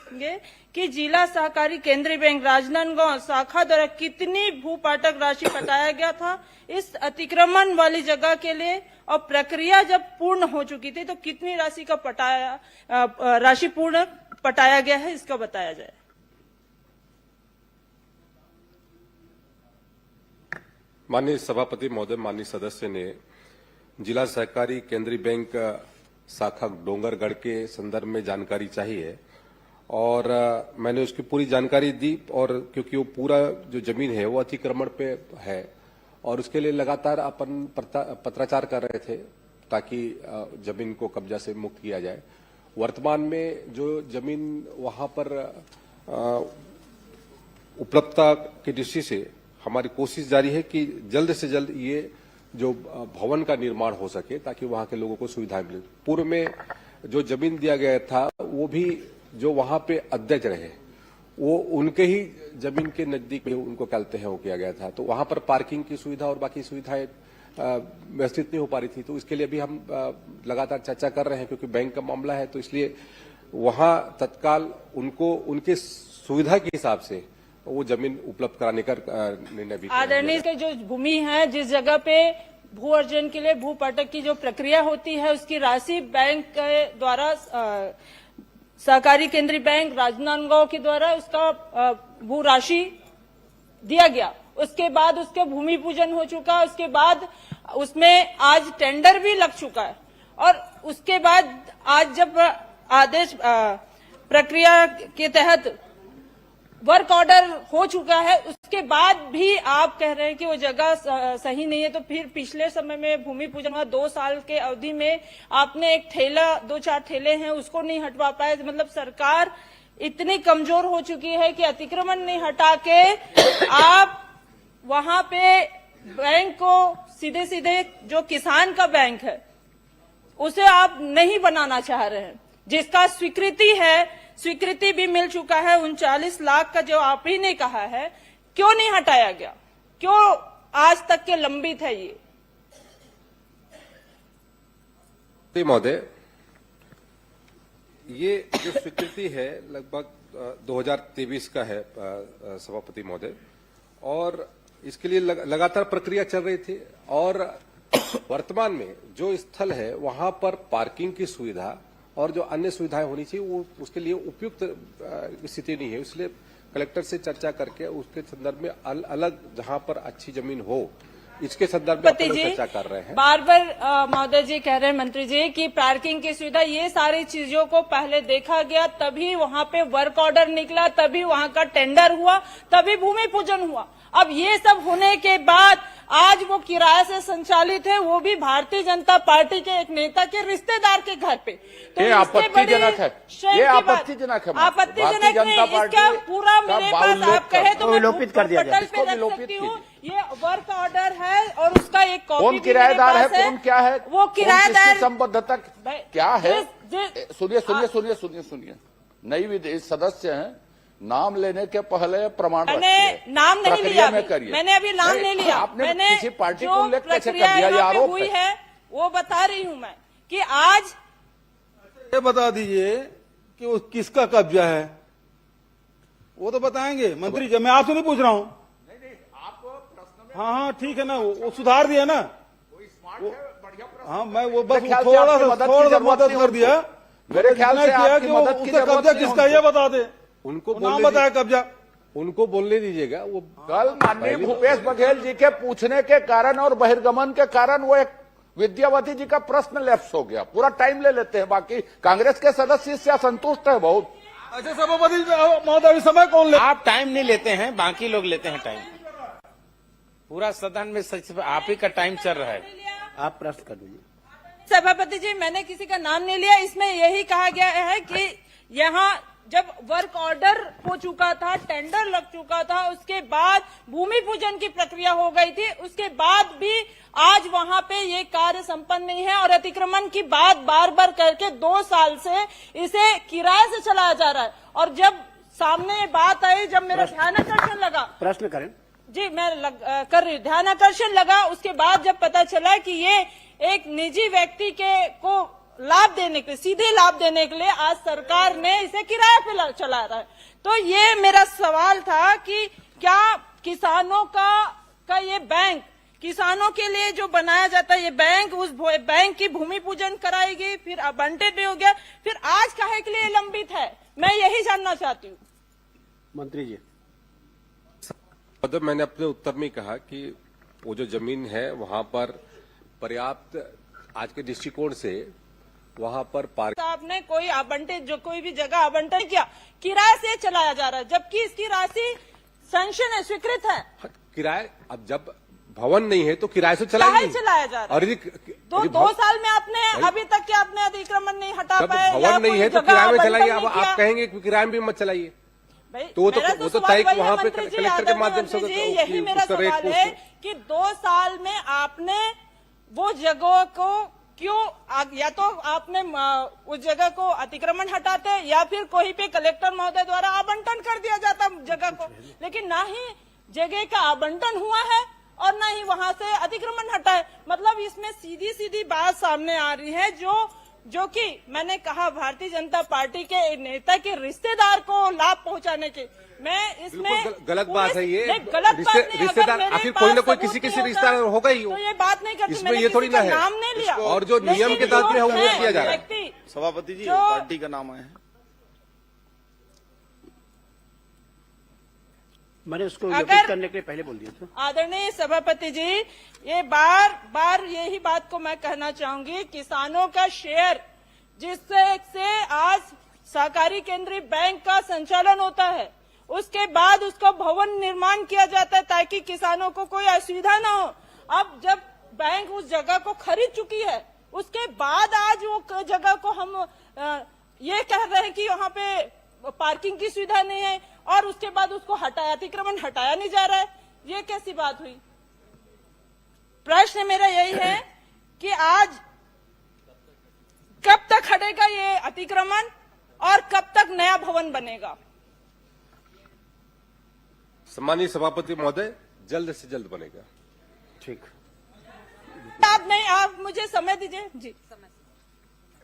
S1: कि जिला सहकारी केंद्रीय बैंक राजनांदगांव शाखा द्वारा कितनी भूपाटक राशि पटाया गया था इस अतिक्रमण वाली जगह के लिए, और प्रक्रिया जब पूर्ण हो चुकी थी तो कितनी राशि का राशि पूर्ण पटाया गया है, इसका बताया जाए।
S2: माननीय सभापति महोदय, माननीय सदस्य ने जिला सहकारी केंद्रीय बैंक शाखा डोंगरगढ़ के संदर्भ में जानकारी चाहिए और मैंने उसकी पूरी जानकारी दी। और क्योंकि वो पूरा जो जमीन है वो अतिक्रमण पे है और उसके लिए लगातार अपन पत्राचार कर रहे थे ताकि जमीन को कब्जा से मुक्त किया जाए। वर्तमान में जो जमीन वहां पर उपलब्धता की दृष्टि से हमारी कोशिश जारी है कि जल्द से जल्द ये जो भवन का निर्माण हो सके ताकि वहां के लोगों को सुविधाएं मिले। पूर्व में जो जमीन दिया गया था वो भी जो वहां पे अध्यक्ष रहे वो उनके ही जमीन के नजदीक में उनको कहते हैं वो किया गया था, तो वहां पर पार्किंग की सुविधा और बाकी सुविधाएं व्यवस्थित नहीं हो पा रही थी। तो इसके लिए भी हम लगातार चर्चा कर रहे हैं क्योंकि बैंक का मामला है, तो इसलिए वहां तत्काल उनको उनके सुविधा के हिसाब से वो जमीन उपलब्ध कराने का निर्णय भी।
S1: आदरणीय के जो भूमि है, जिस जगह पे भू अर्जन के लिए भूपाटक की जो प्रक्रिया होती है उसकी राशि बैंक के द्वारा सहकारी केंद्रीय बैंक राजनांदगांव के द्वारा उसका भू राशि दिया गया। उसके बाद उसके भूमि पूजन हो चुका, उसके बाद उसमें आज टेंडर भी लग चुका है और उसके बाद आज जब आदेश प्रक्रिया के तहत वर्क ऑर्डर हो चुका है, उसके बाद भी आप कह रहे हैं कि वो जगह सही नहीं है। तो फिर पिछले समय में भूमि पूजन हुआ, 2 साल के अवधि में आपने एक ठेला 2-4 ठेले हैं उसको नहीं हटवा पाए। मतलब सरकार इतनी कमजोर हो चुकी है कि अतिक्रमण नहीं हटा के आप वहां पे बैंक को सीधे सीधे जो किसान का बैंक है उसे आप नहीं बनाना चाह रहे हैं, जिसका स्वीकृति भी मिल चुका है। 39 लाख का जो आप ही ने कहा है, क्यों नहीं हटाया गया? क्यों आज तक के लंबित है ये?
S2: महोदय, ये जो स्वीकृति है लगभग 2023 का है सभापति महोदय, और इसके लिए लगातार प्रक्रिया चल रही थी और वर्तमान में जो स्थल है वहां पर पार्किंग की सुविधा और जो अन्य सुविधाएं होनी चाहिए वो उसके लिए उपयुक्त स्थिति नहीं है। इसलिए कलेक्टर से चर्चा करके उसके संदर्भ में अलग जहां पर अच्छी जमीन हो इसके संदर्भ में
S1: पति
S2: अपन
S1: जी
S2: चर्चा कर रहे हैं।
S1: बार बार महोदय जी कह रहे हैं मंत्री जी कि पार्किंग की सुविधा, ये सारी चीजों को पहले देखा गया, तभी वहां पे वर्क ऑर्डर निकला, तभी वहां का टेंडर हुआ, तभी भूमि पूजन हुआ। अब ये सब होने के बाद आज वो किराए से संचालित है, वो भी भारतीय जनता पार्टी के एक नेता के रिश्तेदार के घर पे। तो
S3: ये आपत्तिजनक है, ये आपत्तिजनक है,
S1: आपत्तिजनक नहीं, इसका पूरा मेरे पास आप कहे तो मैं
S8: विलोपित कर दिया जाए।
S1: पटल पे रख सकती हूँ। ये वर्क ऑर्डर है और उसका एक कॉपी
S3: कौन किराएदार है, कौन क्या है,
S1: वो किराएदार
S3: संबद्धता क्या है। सुनिए नई सदस्य हैं, नाम लेने के पहले प्रमाण
S1: मैंने नाम नहीं लिया, मैंने अभी नाम नहीं लिया।
S3: आपने
S1: मैंने
S3: किसी पार्टी को
S1: जो
S3: उल्लेख कैसे कर
S1: प्रक्रिया
S3: दिया, ये
S1: यहाँ पे
S3: आरोप
S1: हुई
S3: है।
S1: है वो बता रही हूँ मैं कि आज
S4: ये बता दीजिए कि वो किसका कब्जा है, वो तो बताएंगे मंत्री जी। मैं आपसे नहीं पूछ रहा हूँ। हाँ ठीक है ना, वो सुधार दिया ना। हाँ मैं वो बस थोड़ा सा मदद कर दिया।
S3: मेरे ख्याल से आपकी मदद की
S4: उसका कब्जा किसका ये बता दे,
S2: उनको
S4: नाम बताया कब्जा।
S2: उनको बोलने दीजिएगा। वो
S3: कल माननीय भूपेश बघेल जी के पूछने के कारण और बहिर्गमन के कारण वो एक विद्यावती जी का प्रश्न लैप्स हो गया। पूरा टाइम ले लेते हैं, बाकी कांग्रेस के सदस्य इससे असंतुष्ट है बहुत।
S4: अच्छा सभापति महोदय समय कौन ले?
S10: आप टाइम नहीं लेते हैं, बाकी लोग लेते हैं टाइम। पूरा सदन में सच आप ही का टाइम चल रहा है।
S8: आप प्रश्न कर लीजिए।
S1: सभापति जी मैंने किसी का नाम नहीं लिया। इसमें यही कहा गया है कि यहाँ जब वर्क ऑर्डर हो चुका था, टेंडर लग चुका था, उसके बाद भूमि पूजन की प्रक्रिया हो गई थी, उसके बाद भी आज वहां पे ये कार्य संपन्न नहीं है और अतिक्रमण की बात बार बार करके 2 साल से इसे किराए से चलाया जा रहा है। और जब सामने ये बात आई, जब मेरा ध्यानाकर्षण लगा,
S8: प्रश्न करें
S1: जी मैं कर रही हूँ, ध्यानाकर्षण लगा, उसके बाद जब पता चला कि ये एक निजी व्यक्ति को लाभ देने के लिए, सीधे लाभ देने के लिए आज सरकार ने इसे किराए पे चला रहा है। तो ये मेरा सवाल था कि क्या किसानों का ये बैंक, किसानों के लिए जो बनाया जाता है ये बैंक, उस बैंक की भूमि पूजन कराएगी, फिर आवंटित भी हो गया, फिर आज काहे के लिए लंबित है, मैं यही जानना चाहती हूँ।
S8: मंत्री जी
S2: मैंने अपने उत्तर में कहा कि वो जो जमीन है वहां पर पर्याप्त आज के दृष्टिकोण से वहां पर पार्क
S1: आपने कोई आवंटित, जो कोई भी जगह आवंटन किया, किराए से चलाया जा रहा है, जबकि इसकी राशि सैंक्शन है, स्वीकृत है।
S2: किराए, अब जब भवन नहीं है तो किराए से चलाया
S1: जा रहा है।
S2: और
S1: दो साल में आपने अभी तक क्या आपने अतिक्रमण नहीं हटा पाए,
S2: भवन नहीं है तो किराए में चलाइए। अब आप कहेंगे कि किराए में मत चलाइए, तो वो तो तय वहां पे कलेक्टर के माध्यम से
S1: यही मेरा सवाल है कि 2 साल में आपने वो जगहों को क्यों, या तो आपने उस जगह को अतिक्रमण हटाते या फिर कोई पे कलेक्टर महोदय द्वारा आवंटन कर दिया जाता जगह को, लेकिन ना ही जगह का आवंटन हुआ है और ना ही वहां से अतिक्रमण हटा है। मतलब इसमें सीधी सीधी बात सामने आ रही है, जो कि मैंने कहा भारतीय जनता पार्टी के नेता के रिश्तेदार को लाभ पहुंचाने के, मैं इसमें
S2: गलत बात है। ये
S1: गलत बात नहीं,
S2: रिश्तेदार आखिर कोई ना कोई किसी रिश्तेदार होगा ही,
S1: तो ये बात नहीं करती,
S2: इसमें ये थोड़ी ना है,
S1: नाम नहीं लिया
S2: और जो नियम के तहत में वो किया जा रहा है।
S7: सभापति जी पार्टी का नाम है,
S8: मैंने उसको विलोपित करने के लिए पहले बोल दिया था।
S1: आदरणीय सभापति जी, ये बार बार यही बात को मैं कहना चाहूंगी, किसानों का शेयर जिससे आज सहकारी केंद्रीय बैंक का संचालन होता है, उसके बाद उसका भवन निर्माण किया जाता है ताकि किसानों को कोई असुविधा न हो। अब जब बैंक उस जगह को खरीद चुकी है, उसके बाद आज वो जगह को हम ये कह रहे हैं कि वहाँ पे पार्किंग की सुविधा नहीं है और उसके बाद उसको अतिक्रमण हटाया नहीं जा रहा है, ये कैसी बात हुई? प्रश्न मेरा यही है कि आज कब तक हटेगा ये अतिक्रमण और कब तक नया भवन बनेगा?
S2: सम्मानीय सभापति महोदय, जल्द से जल्द बनेगा।
S8: ठीक,
S1: आप मुझे समय दीजिए जी।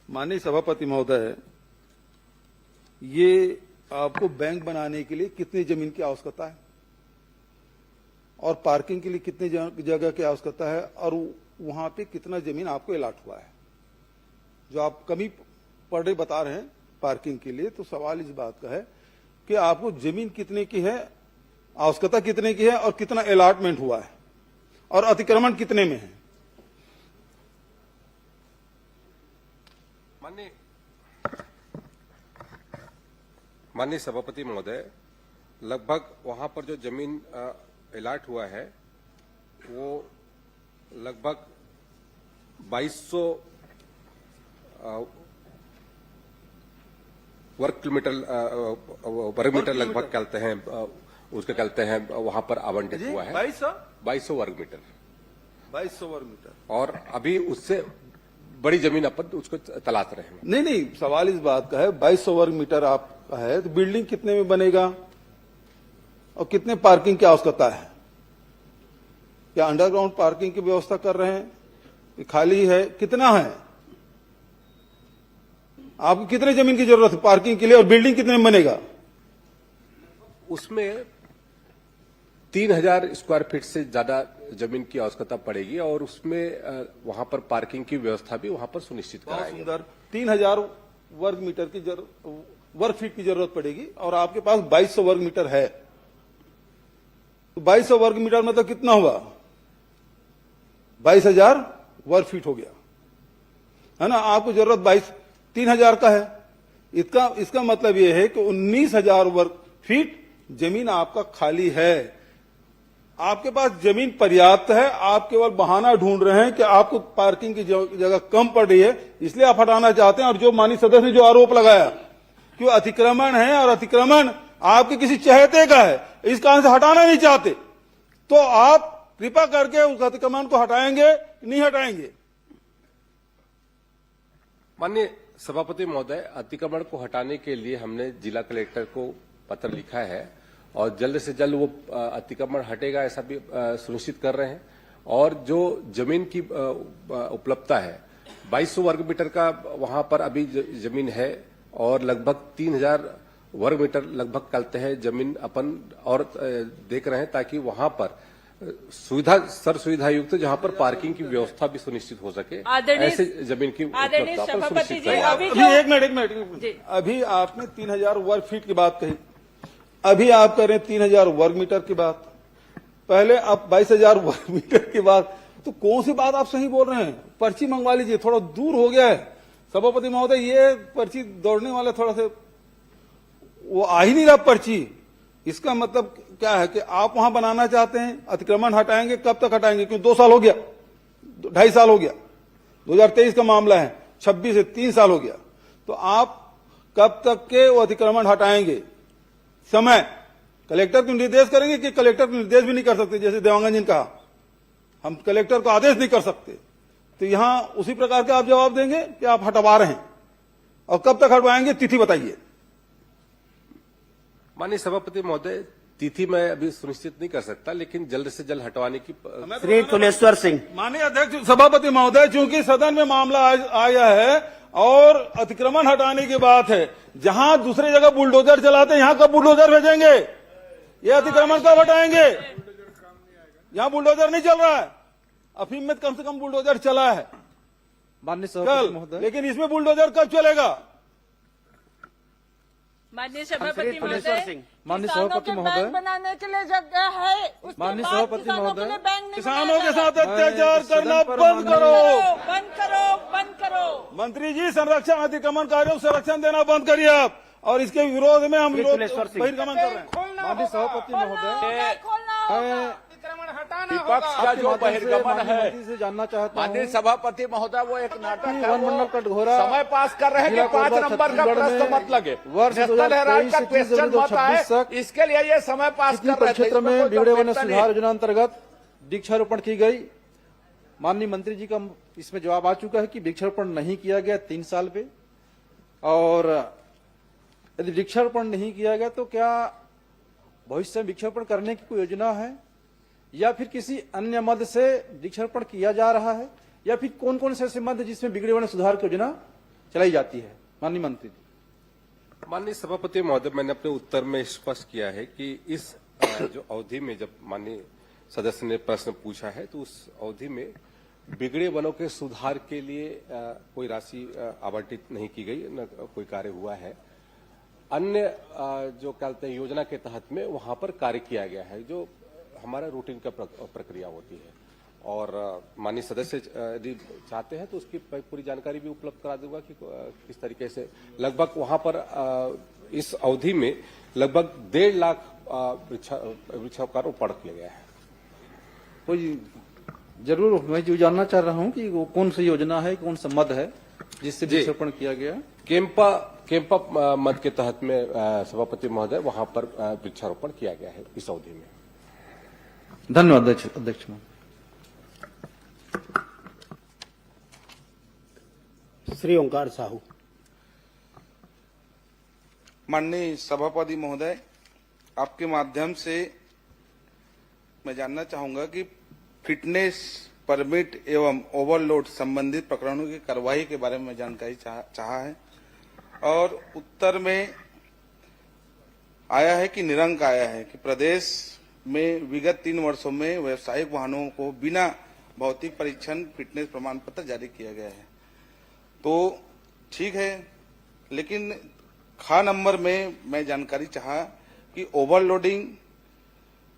S4: माननीय सभापति महोदय, ये आपको बैंक बनाने के लिए कितनी जमीन की आवश्यकता है और पार्किंग के लिए कितनी जगह की आवश्यकता है और वहां पे कितना जमीन आपको अलाट हुआ है? जो आप कमी पर डे बता रहे हैं पार्किंग के लिए, तो सवाल इस बात का है कि आपको जमीन कितने की है, आवश्यकता कितने की है और कितना अलाटमेंट हुआ है, और अतिक्रमण कितने में है?
S2: माननीय सभापति महोदय, लगभग वहां पर जो जमीन अलॉट हुआ है वो लगभग 2200 वर्ग मीटर लगभग कहते हैं, उसके कहते हैं वहां पर आवंटित हुआ है 2200 वर्ग मीटर।
S4: 2200 वर्ग मीटर।
S2: और अभी उससे बड़ी जमीन अपन उसको तलाश रहे हैं।
S4: नहीं, सवाल इस बात का है 2200 वर्ग मीटर आपका है तो बिल्डिंग कितने में बनेगा और कितने पार्किंग की आवश्यकता है? क्या अंडरग्राउंड पार्किंग की व्यवस्था कर रहे हैं? खाली है? कितना है? आपको कितने जमीन की जरूरत है पार्किंग के लिए और बिल्डिंग कितने में बनेगा?
S2: उसमें 3000 स्क्वायर फीट से ज्यादा जमीन की आवश्यकता पड़ेगी और उसमें वहां पर पार्किंग की व्यवस्था भी वहां पर सुनिश्चित कराएंगे।
S4: सुंदर। 3000 वर्ग मीटर की वर्ग फीट की जरूरत पड़ेगी और आपके पास 2200 वर्ग मीटर है तो 2200 वर्ग मीटर मतलब कितना हुआ? 22000 वर्ग फीट हो गया, है ना? आपको जरूरत 3000 का है। इसका मतलब यह है कि 19000 वर्ग फीट जमीन आपका खाली है। आपके पास जमीन पर्याप्त है, आप केवल बहाना ढूंढ रहे हैं कि आपको पार्किंग की जगह कम पड़ रही है, इसलिए आप हटाना चाहते हैं। और जो माननीय सदस्य ने जो आरोप लगाया कि वो अतिक्रमण है और अतिक्रमण आपके किसी चहेते का है, इस कारण से हटाना नहीं चाहते, तो आप कृपा करके उस अतिक्रमण को हटाएंगे नहीं हटाएंगे?
S2: माननीय सभापति महोदय, अतिक्रमण को हटाने के लिए हमने जिला कलेक्टर को पत्र लिखा है और जल्द से जल्द वो अतिक्रमण हटेगा ऐसा भी सुनिश्चित कर रहे हैं। और जो जमीन की उपलब्धता है 2200 वर्ग मीटर का वहां पर अभी जमीन है और लगभग 3000 वर्ग मीटर लगभग कहते हैं जमीन अपन और देख रहे हैं ताकि वहां पर सर्व सुविधा युक्त जहां पर पार्किंग की व्यवस्था भी सुनिश्चित हो सके, ऐसे जमीन की उपलब्धता पर सुनिश्चित करें।
S4: अभी एक मिनट अभी आपने 3000 वर्ग फीट की बात कही, अभी आप कर रहे हैं 3000 वर्ग मीटर की बात, पहले आप 22000 वर्ग मीटर की बात, तो कौन सी बात आप सही बोल रहे हैं? पर्ची मंगवा लीजिए, थोड़ा दूर हो गया है सभापति महोदय, ये पर्ची दौड़ने वाले थोड़ा से वो आ ही नहीं रहा पर्ची। इसका मतलब क्या है कि आप वहां बनाना चाहते हैं, अतिक्रमण हटाएंगे, कब तक हटाएंगे? क्योंकि 2 साल हो गया, 2.5 साल हो गया, 2023 का मामला है, 26 से 3 साल हो गया, तो आप कब तक के वो अतिक्रमण हटाएंगे? समय कलेक्टर को निर्देश करेंगे कि कलेक्टर को निर्देश भी नहीं कर सकते, जैसे देवांगन जी ने कहा हम कलेक्टर को आदेश नहीं कर सकते, तो यहां उसी प्रकार का आप जवाब देंगे कि आप हटवा रहे हैं और कब तक हटवाएंगे, तिथि बताइए।
S2: माननीय सभापति महोदय, तिथि मैं अभी सुनिश्चित नहीं कर सकता, लेकिन जल्द से जल्द हटवाने की
S8: श्री तुलेश्वर सिंह।
S4: माननीय अध्यक्ष सभापति महोदय, चूंकि सदन में मामला आया है और अतिक्रमण हटाने की बात है, जहां दूसरी जगह बुलडोजर चलाते हैं यहां कब बुलडोजर भेजेंगे? ये अतिक्रमण कब हटाएंगे? यहां बुलडोजर नहीं चल रहा है, अफीम में कम से कम बुलडोजर चला है
S6: माननीय सभापति महोदय,
S4: लेकिन इसमें बुलडोजर कब चलेगा?
S1: माननीय सभापति महोदय,
S6: माननीय सभापति महोदय,
S1: बनाने के लिए जगह है,
S6: माननीय सभापति महोदय,
S4: किसानों के साथ अत्याचार करना बंद करो,
S1: बंद करो, बंद करो।
S4: मंत्री जी, संरक्षण अतिक्रमणकारियों को संरक्षण देना बंद करिए आप, और इसके विरोध में हम बहिर्गमन कर रहे हैं।
S6: माननीय सभापति महोदय,
S3: विपक्ष का जो बहिर्गमन है
S6: से जानना चाहता
S3: माननीय
S6: हूँ,
S3: सभापति महोदय, वो एक नाटक है,
S6: वन मंडल कटघोरा
S3: समय पास कर रहे हैं कि 5 नंबर का प्रश्न मत लगे, नेशनल हेराल्ड का क्वेश्चन मत आए, इसके लिए ये समय पास कर रहे थे।
S6: क्षेत्र में बिगड़े वन सुधार योजना अंतर्गत वृक्षारोपण की गई। माननीय मंत्री जी का इसमें जवाब आ चुका है कि वृक्षारोपण नहीं किया गया 3 साल पे, और यदि वृक्षारोपण नहीं किया गया तो क्या भविष्य में वृक्षारोपण करने की कोई योजना है, या फिर किसी अन्य मद से वृक्षारोपण किया जा रहा है, या फिर कौन कौन से ऐसे मद जिसमें बिगड़े वन सुधार की योजना चलाई जाती है? माननीय मंत्री जी।
S2: माननीय सभापति महोदय, मैंने अपने उत्तर में स्पष्ट किया है कि इस जो अवधि में जब माननीय सदस्य ने प्रश्न पूछा है तो उस अवधि में बिगड़े वनों के सुधार के लिए कोई राशि आवंटित नहीं की गई, न कोई कार्य हुआ है। अन्य जो कहते हैं योजना के तहत में वहां पर कार्य किया गया है, जो हमारा रूटीन का प्रक्रिया होती है। और माननीय सदस्य यदि चाहते हैं तो उसकी पूरी जानकारी भी उपलब्ध करा दूंगा कि किस तरीके से लगभग वहां पर इस अवधि में लगभग 1.5 लाख वृक्षारोपण किया गया है।
S6: कोई जरूर मैं जो जानना चाह रहा हूं कि वो कौन सी योजना है, कौन सा मद है जिससे वृक्षारोपण किया गया?
S2: केम्पा मद के तहत में सभापति महोदय वहां पर वृक्षारोपण किया गया है इस अवधि में।
S6: धन्यवाद अध्यक्ष।
S8: श्री ओंकार साहू।
S7: माननीय सभापति महोदय, आपके माध्यम से मैं जानना चाहूंगा कि फिटनेस परमिट एवं ओवरलोड संबंधित प्रकरणों की कार्रवाई के बारे में जानकारी चाहा है और उत्तर में आया है कि निरंक आया है कि प्रदेश में विगत 3 वर्षों में व्यावसायिक वाहनों को बिना भौतिक परीक्षण फिटनेस प्रमाण पत्र जारी किया गया है। तो ठीक है, लेकिन खा नंबर में मैं जानकारी चाहा कि ओवरलोडिंग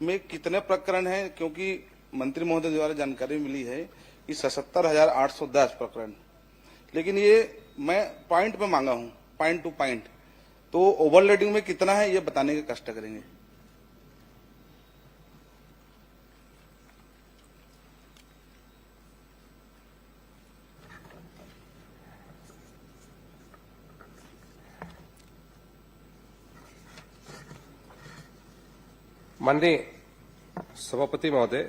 S7: में कितने प्रकरण हैं, क्योंकि मंत्री महोदय द्वारा जानकारी मिली है कि 77,810 प्रकरण, लेकिन ये मैं पॉइंट पे मांगा हूं, पॉइंट टू पॉइंट। तो ओवरलोडिंग में कितना है ये बताने का कष्ट करेंगे।
S2: माननीय सभापति महोदय,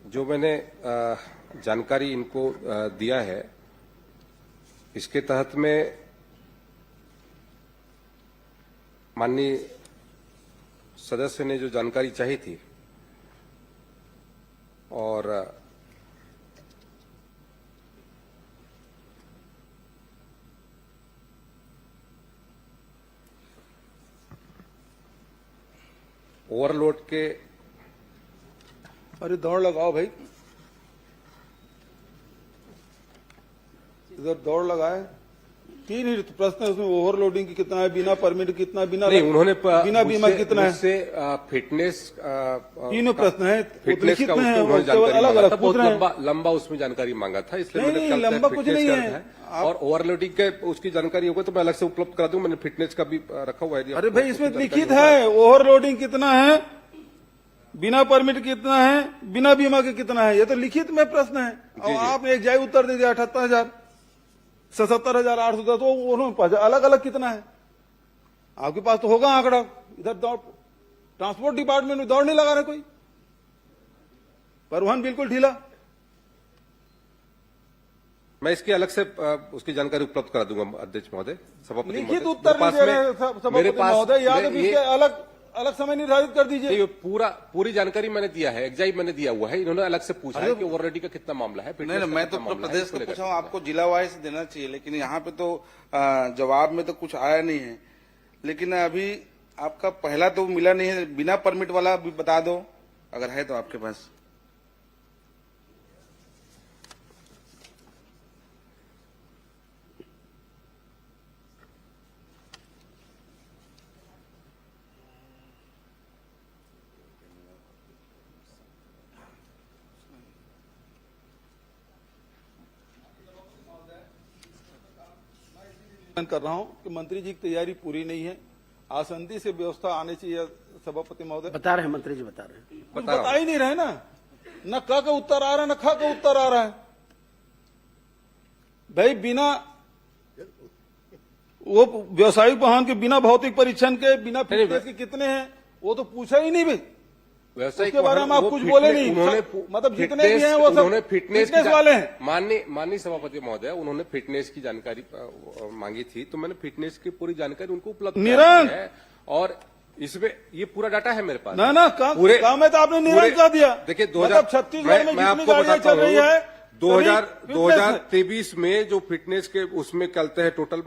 S2: जो मैंने जानकारी इनको दिया है इसके तहत में माननीय सदस्य ने जो जानकारी चाहिए थी और ओवरलोड के
S4: अरे दौड़ लगाओ भाई, इधर दौड़ लगाए। 3 ही प्रश्न है उसमें, ओवरलोडिंग की कितना है, बिना परमिट कितना, बिना
S2: उन्होंने
S4: बिना बीमा कितना है,
S2: उससे फिटनेस
S4: तीनों प्रश्न है,
S2: फिटनेस का
S4: में है,
S2: उन्होंने जानकारी
S4: अलग
S2: मांगा
S4: अलग
S2: था,
S4: पूछ रहे हैं।
S2: बहुत लंबा उसमें जानकारी मांगा था, इसलिए
S4: नहीं,
S2: मैंने
S4: नहीं, लंबा कुछ नहीं है।
S2: और ओवरलोडिंग के उसकी जानकारी होगा तो मैं अलग से उपलब्ध करा दूंगा। मैंने फिटनेस का भी रखा हुआ है।
S4: अरे भाई इसमें लिखित है ओवरलोडिंग कितना है, बिना परमिट कितना है, बिना बीमा के कितना है, ये तो लिखित में प्रश्न है। और आपने एक जाय उत्तर दे दिया 78,000, 77,810, तो उन्होंने अलग अलग कितना है आपके पास तो होगा आंकड़ा। इधर दौड़, ट्रांसपोर्ट डिपार्टमेंट में दौड़ नहीं लगा रहे कोई, परिवहन बिल्कुल ढीला।
S2: मैं इसकी अलग से उसकी जानकारी उपलब्ध करा दूंगा अध्यक्ष महोदय। सभापति
S4: लिखित उत्तर नहीं दे रहे सभापति महोदय, या तो इसके अलग समय निर्धारित कर दीजिए।
S2: पूरी जानकारी मैंने दिया है, एग्जाइट मैंने दिया हुआ है। इन्होंने अलग से पूछा है कि ओवरलोडिंग का कितना मामला है।
S7: नहीं, मैं तो प्रदेश को पूछा हूँ, आपको जिला वाइज देना चाहिए, लेकिन यहाँ पे तो जवाब में तो कुछ आया नहीं है। लेकिन अभी आपका पहला तो मिला नहीं है, बिना परमिट वाला भी बता दो अगर है तो आपके पास।
S4: कर रहा हूं कि मंत्री जी की तैयारी पूरी नहीं है, आसंदी से व्यवस्था आनी चाहिए। सभापति महोदय
S8: बता रहे हैं, मंत्री जी बता रहे हैं,
S4: कुछ बता ही नहीं रहे ना, न क का उत्तर आ रहा है न ख का उत्तर आ रहा है। भाई बिना वो व्यवसायिक वाहन के बिना भौतिक परीक्षण के, बिना फिटनेस के कितने हैं वो तो पूछा ही नहीं भाई। उसके बारे में आप कुछ बोले नहीं, मतलब जितने भी हैं वो सब फिटनेस वाले हैं।
S2: माननीय सभापति महोदय, उन्होंने फिटनेस की जानकारी मांगी थी तो मैंने फिटनेस की पूरी जानकारी उनको उपलब्ध कराई है। और इसमें ये पूरा डाटा है मेरे पास।
S4: ना पूरे काम है तो आपने निरंक कर दिया।
S2: देखिए,
S4: छत्तीसगढ़ में जितनी गाड़ियां चल रही है
S2: 2023 में जो फिटनेस के उसमें चलते हैं, टोटल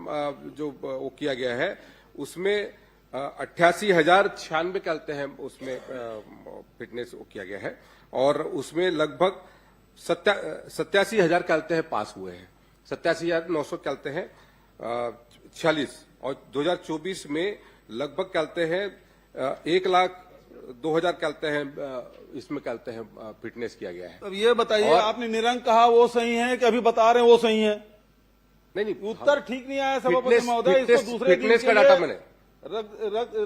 S2: जो वो किया गया है उसमें 88,096 चलते हैं, उसमें फिटनेस किया गया है। और उसमें लगभग 87,000 चलते हैं पास हुए हैं, 87,900 चलते हैं 46। और 2024 में लगभग चलते हैं 1 लाख 2000 कहते हैं, इसमें कहते हैं फिटनेस किया गया है।
S4: अब ये बताइए,
S2: और-
S4: आपने निरंक कहा वो सही है कि अभी बता रहे हैं वो सही है?
S2: नहीं,
S4: उत्तर ठीक नहीं आया सभापति
S2: फिटनेस-
S4: महोदय। इसको
S2: फिटनेस-
S4: दूसरे दिन
S2: फिटनेस
S4: के
S2: का
S4: लिए
S2: डाटा मैंने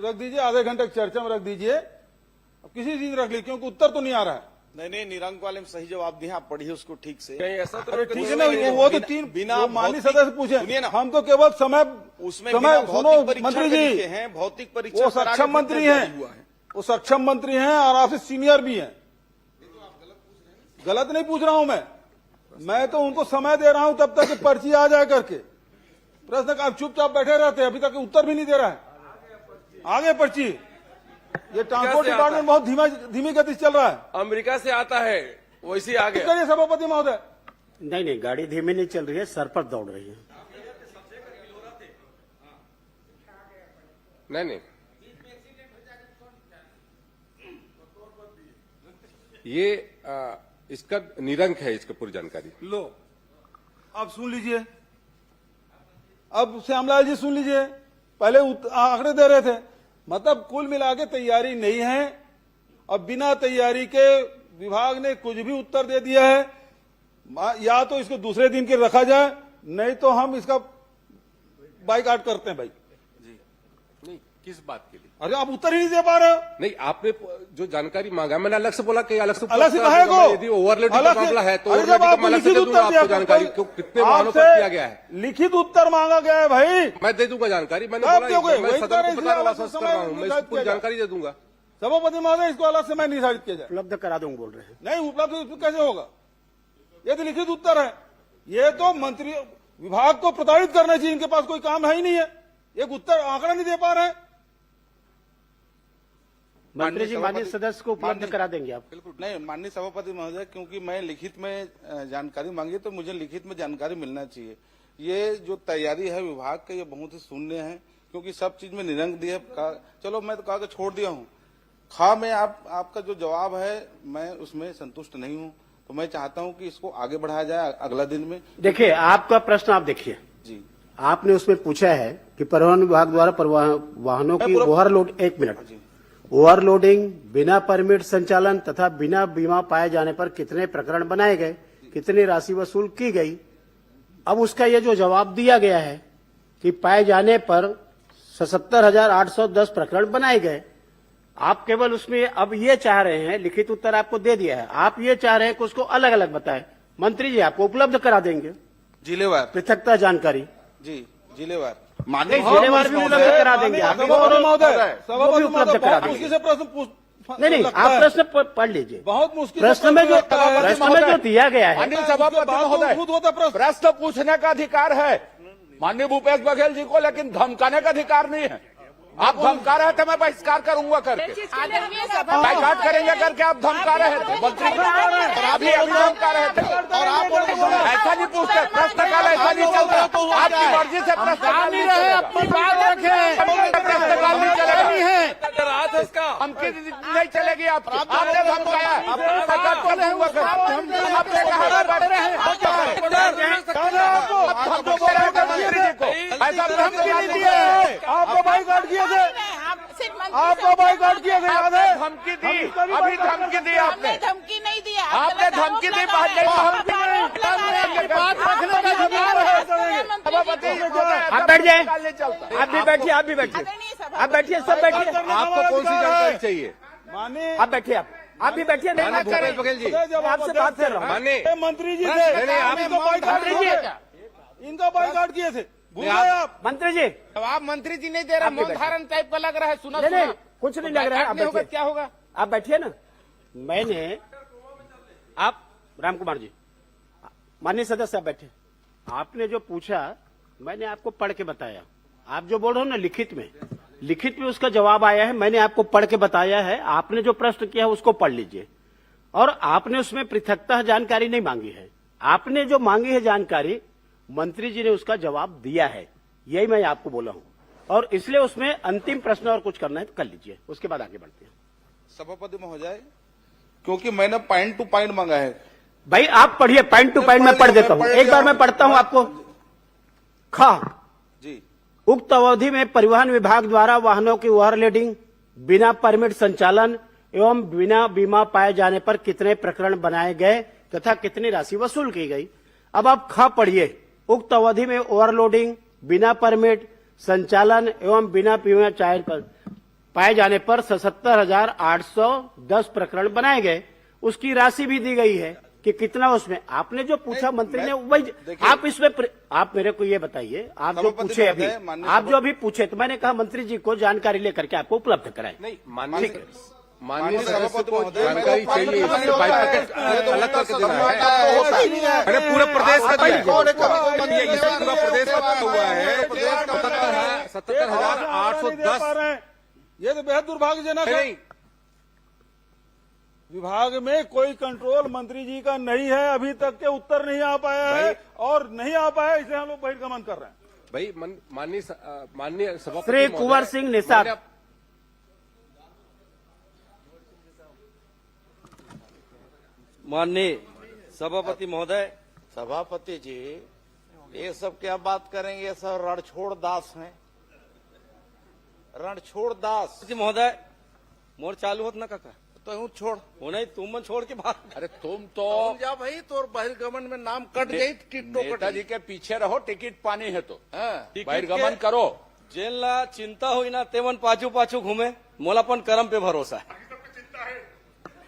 S4: रख दीजिए, आधे घंटे की चर्चा में रख दीजिए। अब किसी दिन रख ली, क्योंकि उत्तर तो नहीं आ रहा है।
S16: नहीं, निरंक वाले में सही जवाब दिया, आप पढ़िए उसको ठीक से।
S5: कहीं ऐसा तो
S4: अरे
S5: नहीं
S4: ठीक
S5: कि
S4: है ना, वो तो तीन
S16: बिना
S4: वो माननीय
S16: भौतिक-
S4: सदस्य पूछे,
S16: सुनिए ना।
S4: हम तो केवल समय
S16: उसमें
S4: समय
S16: बिना
S4: सुनो
S16: भौतिक परीक्षण
S4: मंत्री
S16: के
S4: जी,
S16: लिखे हैं, भौतिक परीक्षण
S4: वो
S16: करा के
S4: सक्षम मंत्री
S16: फिटनेस
S4: हैं,
S16: जारी हुआ है।
S4: वो सक्षम मंत्री हैं और आपसे सीनियर भी हैं। गलत नहीं पूछ रहा हूं मैं तो उनको समय दे रहा हूं तब तक कि पर्ची आ जाए करके। प्रश्न का आप चुपचाप बैठे रहते हैं, अभी तक उत्तर भी नहीं दे रहा है। आगे पर्ची, ये ट्रांसपोर्ट
S5: कैसे
S4: डिपार्टमेंट बहुत धीमी गति से चल रहा है।
S5: अमेरिका से आता है वैसे आ गया।
S4: करिए सभापति महोदय।
S8: नहीं, गाड़ी धीमी नहीं चल रही है, सर पर दौड़ रही है।
S2: नहीं, ये इसका निरंक है, इसका पूरी जानकारी।
S4: लो, अब सुन लीजिए, अब श्यामलाल जी सुन लीजिए। पहले आंकड़े दे रहे थे, मतलब कुल मिला के तैयारी नहीं है। अब बिना तैयारी के विभाग ने कुछ भी उत्तर दे दिया है। या तो इसको दूसरे दिन के रखा जाए, नहीं तो हम इसका बाइकआउट करते हैं भाई।
S2: नहीं, किस बात के लिए?
S4: अरे आप उत्तर ही नहीं दे पा रहे हो।
S2: नहीं, आपने जो जानकारी मांगा, मैंने अलग से बोला कि अलग से
S4: कहे को
S2: यदि ओवरलोड का मामला है तो
S4: अरे जब
S2: ओवरलोड
S4: आपको
S2: का अलग से
S4: लिखित
S2: दे दूंगा
S4: उत्तर दिया,
S2: आपको जानकारी, क्यों कितने वाहनों पर
S4: आपसे
S2: किया गया है।
S4: लिखित उत्तर मांगा गया है भाई।
S2: मैं दे दूंगा जानकारी, मैंने
S4: आप
S2: बोला
S4: दोगे,
S2: मैं
S4: वही
S2: सदन
S4: कह रहे
S2: को
S4: हैं,
S2: बताने वाला
S4: इसलिए
S2: आश्वस्त कर रहा हूँ, मैं इसकी पूरी
S4: किया
S2: जानकारी दे दूंगा।
S4: सभापति महोदय, इसको अलग से मैं निर्धारित किया जाए।
S8: उपलब्ध करा दूं बोल रहे हैं।
S4: नहीं, उपलब्ध कैसे होगा? ये तो लिखित उत्तर है। ये तो मंत्री विभाग को प्रताड़ित करना चाहिए, इनके पास कोई काम है ही नहीं है। एक उत्तर आंकड़ा नहीं दे पा रहे हैं।
S8: मंत्री जी माननीय सदस्य को उपलब्ध करा देंगे आप?
S7: नहीं, माननीय सभापति महोदय, क्योंकि मैं लिखित में जानकारी मांगी तो मुझे लिखित में जानकारी मिलना चाहिए। ये जो तैयारी है विभाग का, ये बहुत ही शून्य है, क्योंकि सब चीज में निरंक दिया। चलो मैं तो कहा छोड़ दिया हूँ। मैं आपका जो जवाब है मैं उसमें संतुष्ट नहीं हूँ, तो मैं चाहता हूँ कि इसको आगे बढ़ाया जाए अगला दिन में।
S8: देखिए, आपका प्रश्न आप देखिए
S7: जी,
S8: आपने उसमें पूछा है कि परिवहन विभाग द्वारा वाहनों की ओवरलोड, 1 मिनट, ओवरलोडिंग, बिना परमिट संचालन तथा बिना बीमा पाए जाने पर कितने प्रकरण बनाए गए, कितनी राशि वसूल की गई। अब उसका ये जो जवाब दिया गया है कि पाए जाने पर 77,810 प्रकरण बनाए गए। आप केवल उसमें अब ये चाह रहे हैं, लिखित उत्तर आपको दे दिया है, आप ये चाह रहे हैं कि उसको अलग अलग बताएं। मंत्री जी आपको उपलब्ध करा देंगे
S7: जिलेवार।
S8: पृथकता जानकारी।
S7: जी, जिलेवार।
S8: जिलेवार भी उपलब्ध करा देंगे आप,
S4: सभापति महोदय,
S8: वो भी उपलब्ध करा
S4: बहुत मुश्किल
S8: देंगे।
S4: से प्रश्न पूछ।
S8: नहीं, आप प्रश्न पढ़ लीजिए।
S4: बहुत मुश्किल
S8: प्रश्न में जो दिया गया है,
S3: माननीय सभापति महोदय, प्रश्न पूछने का अधिकार है माननीय भूपेश बघेल जी को, लेकिन धमकाने का अधिकार नहीं है। आप धमका रहे थे, मैं बहिष्कार करूंगा करके, बाइकाट करेंगे करके आप धमका रहे थे मंत्री, अभी धमका रहे थे। और आप ऐसा नहीं पूछते, प्रश्नकाल ऐसा नहीं चलता। आपकी मर्जी से प्रश्नकाल नहीं चलेगा, अपनी बात रखें, प्रश्नकाल नहीं चलेगा, धमकी नहीं चलेगी आपकी। आपने धमकाया, बाइकाट कर दूंगा करके, आपने कहा मंत्री जी को ऐसा धमकी नहीं दिया है।
S4: आपको बाइकआउट किए थे, आपको बाइकआउट किए थे, याद है?
S3: धमकी दी, अभी धमकी दी आपने,
S14: धमकी नहीं दिया,
S3: आपने धमकी दी, बात नहीं, धमकी नहीं, बात रखने का अधिकार है सभापति।
S8: आप बैठ जाए,
S3: नहीं चलता।
S8: आप भी बैठिए, आप भी बैठिए, आप बैठिए, सब बैठिए,
S2: आपको कौन सी जानकारी चाहिए?
S4: माननीय
S8: आप बैठिए, आप भी बैठिए। नहीं,
S2: माननीय भूपेश बघेल जी,
S8: आपसे बात कर रहा हूँ।
S2: माननीय
S4: मंत्री जी थे,
S2: आप
S4: मंत्री जी इनका बाइकआउट किए थे, भूल गए आप?
S8: मंत्री जी,
S3: आप मंत्री जी नहीं दे रहे, मौन धारण टाइप का लग रहा है। सुना
S8: नहीं, कुछ नहीं लग रहा है। आप
S3: होगा,
S8: बैठिए,
S3: क्या होगा?
S8: आप बैठिए ना। मैंने, आप राम कुमार जी, माननीय सदस्य आप बैठे। आपने जो पूछा मैंने आपको पढ़ के बताया। आप जो बोल रहे हो ना लिखित में उसका जवाब आया है, मैंने आपको पढ़ के बताया है। आपने जो प्रश्न किया है उसको पढ़ लीजिए। और आपने उसमें पृथकता जानकारी नहीं मांगी है, आपने जो मांगी है जानकारी, मंत्री जी ने उसका जवाब दिया है। यही मैं आपको बोला हूं, और इसलिए उसमें अंतिम प्रश्न और कुछ करना है तो कर लीजिए, उसके बाद आगे बढ़ते हैं।
S7: सभापति महोदय, क्योंकि मैंने पॉइंट टू पॉइंट मांगा है।
S8: भाई आप पढ़िए, पॉइंट टू पॉइंट मैं पढ़ देता हूं। एक बार मैं पढ़ता हूं आपको। खा
S7: जी,
S8: उक्त अवधि में परिवहन विभाग द्वारा वाहनों की ओवरलोडिंग, बिना परमिट संचालन एवं बिना बीमा पाए जाने पर कितने प्रकरण बनाए गए तथा कितनी राशि वसूल की गई। अब आप ख पढ़िए। उक्त अवधि में ओवरलोडिंग, बिना परमिट संचालन एवं बिना बीमा पाए जाने पर 77,810 प्रकरण बनाए गए। उसकी राशि भी दी गई है कि कितना उसमें। आपने जो पूछा मंत्री ने वही आप इसमें आप मेरे को ये बताइए, आप जो पूछे अभी, आप जो अभी पूछे तो मैंने कहा मंत्री जी को जानकारी लेकर के आपको उपलब्ध कराएं।
S2: नहीं, माननीय सभापति को जानकारी चाहिए, इससे बाइफरकेट अलग करके देना है। अरे पूरे प्रदेश का दिया है, इससे पूरा प्रदेश का हुआ है 77,810।
S4: ये तो बेहद दुर्भाग्यजनक है। विभाग में कोई कंट्रोल मंत्री जी का नहीं है, अभी तक के उत्तर नहीं आ पाया है और नहीं आ पाया, इसलिए हम लोग बहिर्गमन कर रहे हैं।
S2: भाई माननीय सभापति
S8: श्री कुंवर सिंह निषाद।
S5: माननीय सभापति महोदय।
S16: सभापति जी, ये सब क्या बात करेंगे, ये सब रणछोड़ दास हैं, रणछोड़ दास।
S5: महोदय मोर चालू होत ना काका,
S16: तो यूं छोड़
S5: हो नहीं, तुम मन छोड़ के बात।
S3: अरे तुम तो
S16: जा भाई, तो बहिर्गमन में नाम कट गई,
S3: नेताजी के पीछे रहो, टिकट पानी है तो
S5: टिकट
S3: बहिर्गमन
S5: के
S3: करो।
S5: जेल ला चिंता हुई ना तेवन पाछू पाछू घूमे। मोलापन कर्म पे भरोसा है,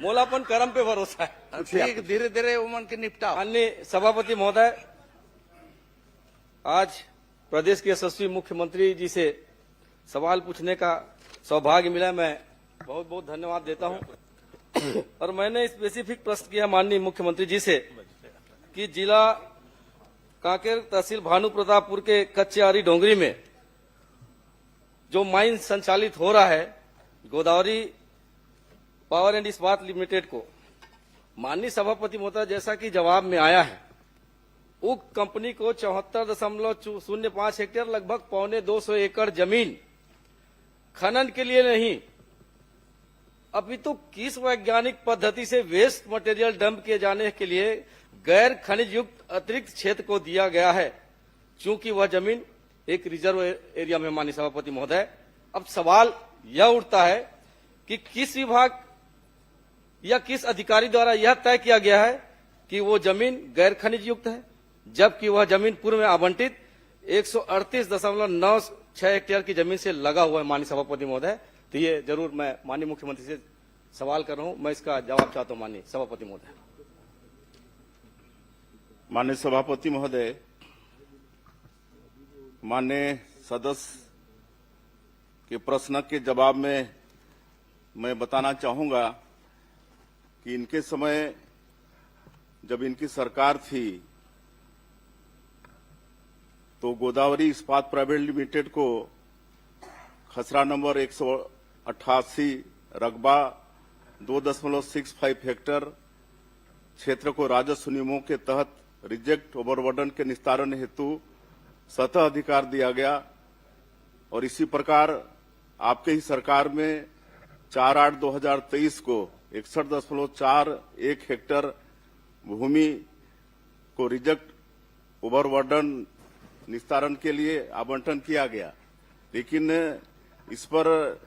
S5: मोलापन कर्म पे भरोसा है।
S16: ठीक, धीरे धीरे उमन के निपटा।
S5: माननीय सभापति महोदय, आज प्रदेश के यशस्वी मुख्यमंत्री जी से सवाल पूछने का सौभाग्य मिला। मैं बहुत बहुत धन्यवाद देता हूं। और मैंने स्पेसिफिक प्रश्न किया माननीय मुख्यमंत्री जी से कि जिला कांकेर तहसील भानु प्रतापपुर के कच्चेआरी डोंगरी में जो माइन संचालित हो रहा है गोदावरी पावर एंड इस्पात लिमिटेड को, माननीय सभापति महोदय जैसा कि जवाब में आया है, उक्त कंपनी को 74.05 हेक्टेयर लगभग 250 एकड़ जमीन खनन के लिए नहीं अपितु किस वैज्ञानिक पद्धति से वेस्ट मटेरियल डंप किए जाने के लिए गैर खनिज युक्त अतिरिक्त क्षेत्र को दिया गया है, चूंकि वह जमीन एक रिजर्व एरिया में। माननीय सभापति महोदय, अब सवाल यह उठता है कि किस विभाग या किस अधिकारी द्वारा यह तय किया गया है कि वो जमीन गैर खनिज युक्त है, जबकि वह जमीन पूर्व में आवंटित 138.96 हेक्टेयर की जमीन से लगा हुआ है। माननीय सभापति महोदय, तो ये जरूर मैं माननीय मुख्यमंत्री से सवाल कर रहा हूं, मैं इसका जवाब चाहता हूं माननीय सभापति महोदय।
S12: माननीय सभापति महोदय, माननीय सदस्य के प्रश्न के जवाब में मैं बताना चाहूंगा कि इनके समय जब इनकी सरकार थी तो गोदावरी इस्पात प्राइवेट लिमिटेड को खसरा नंबर 188 रकबा 2.65 हेक्टेयर क्षेत्र को राजस्व नियमों के तहत रिजेक्ट ओवरबर्डन के निस्तारण हेतु सतह अधिकार दिया गया और इसी प्रकार आपके ही सरकार में 4/8/2023 को 61.41 हेक्टेयर भूमि को रिजेक्ट ओवरबर्डन निस्तारण के लिए आवंटन किया गया, लेकिन इस पर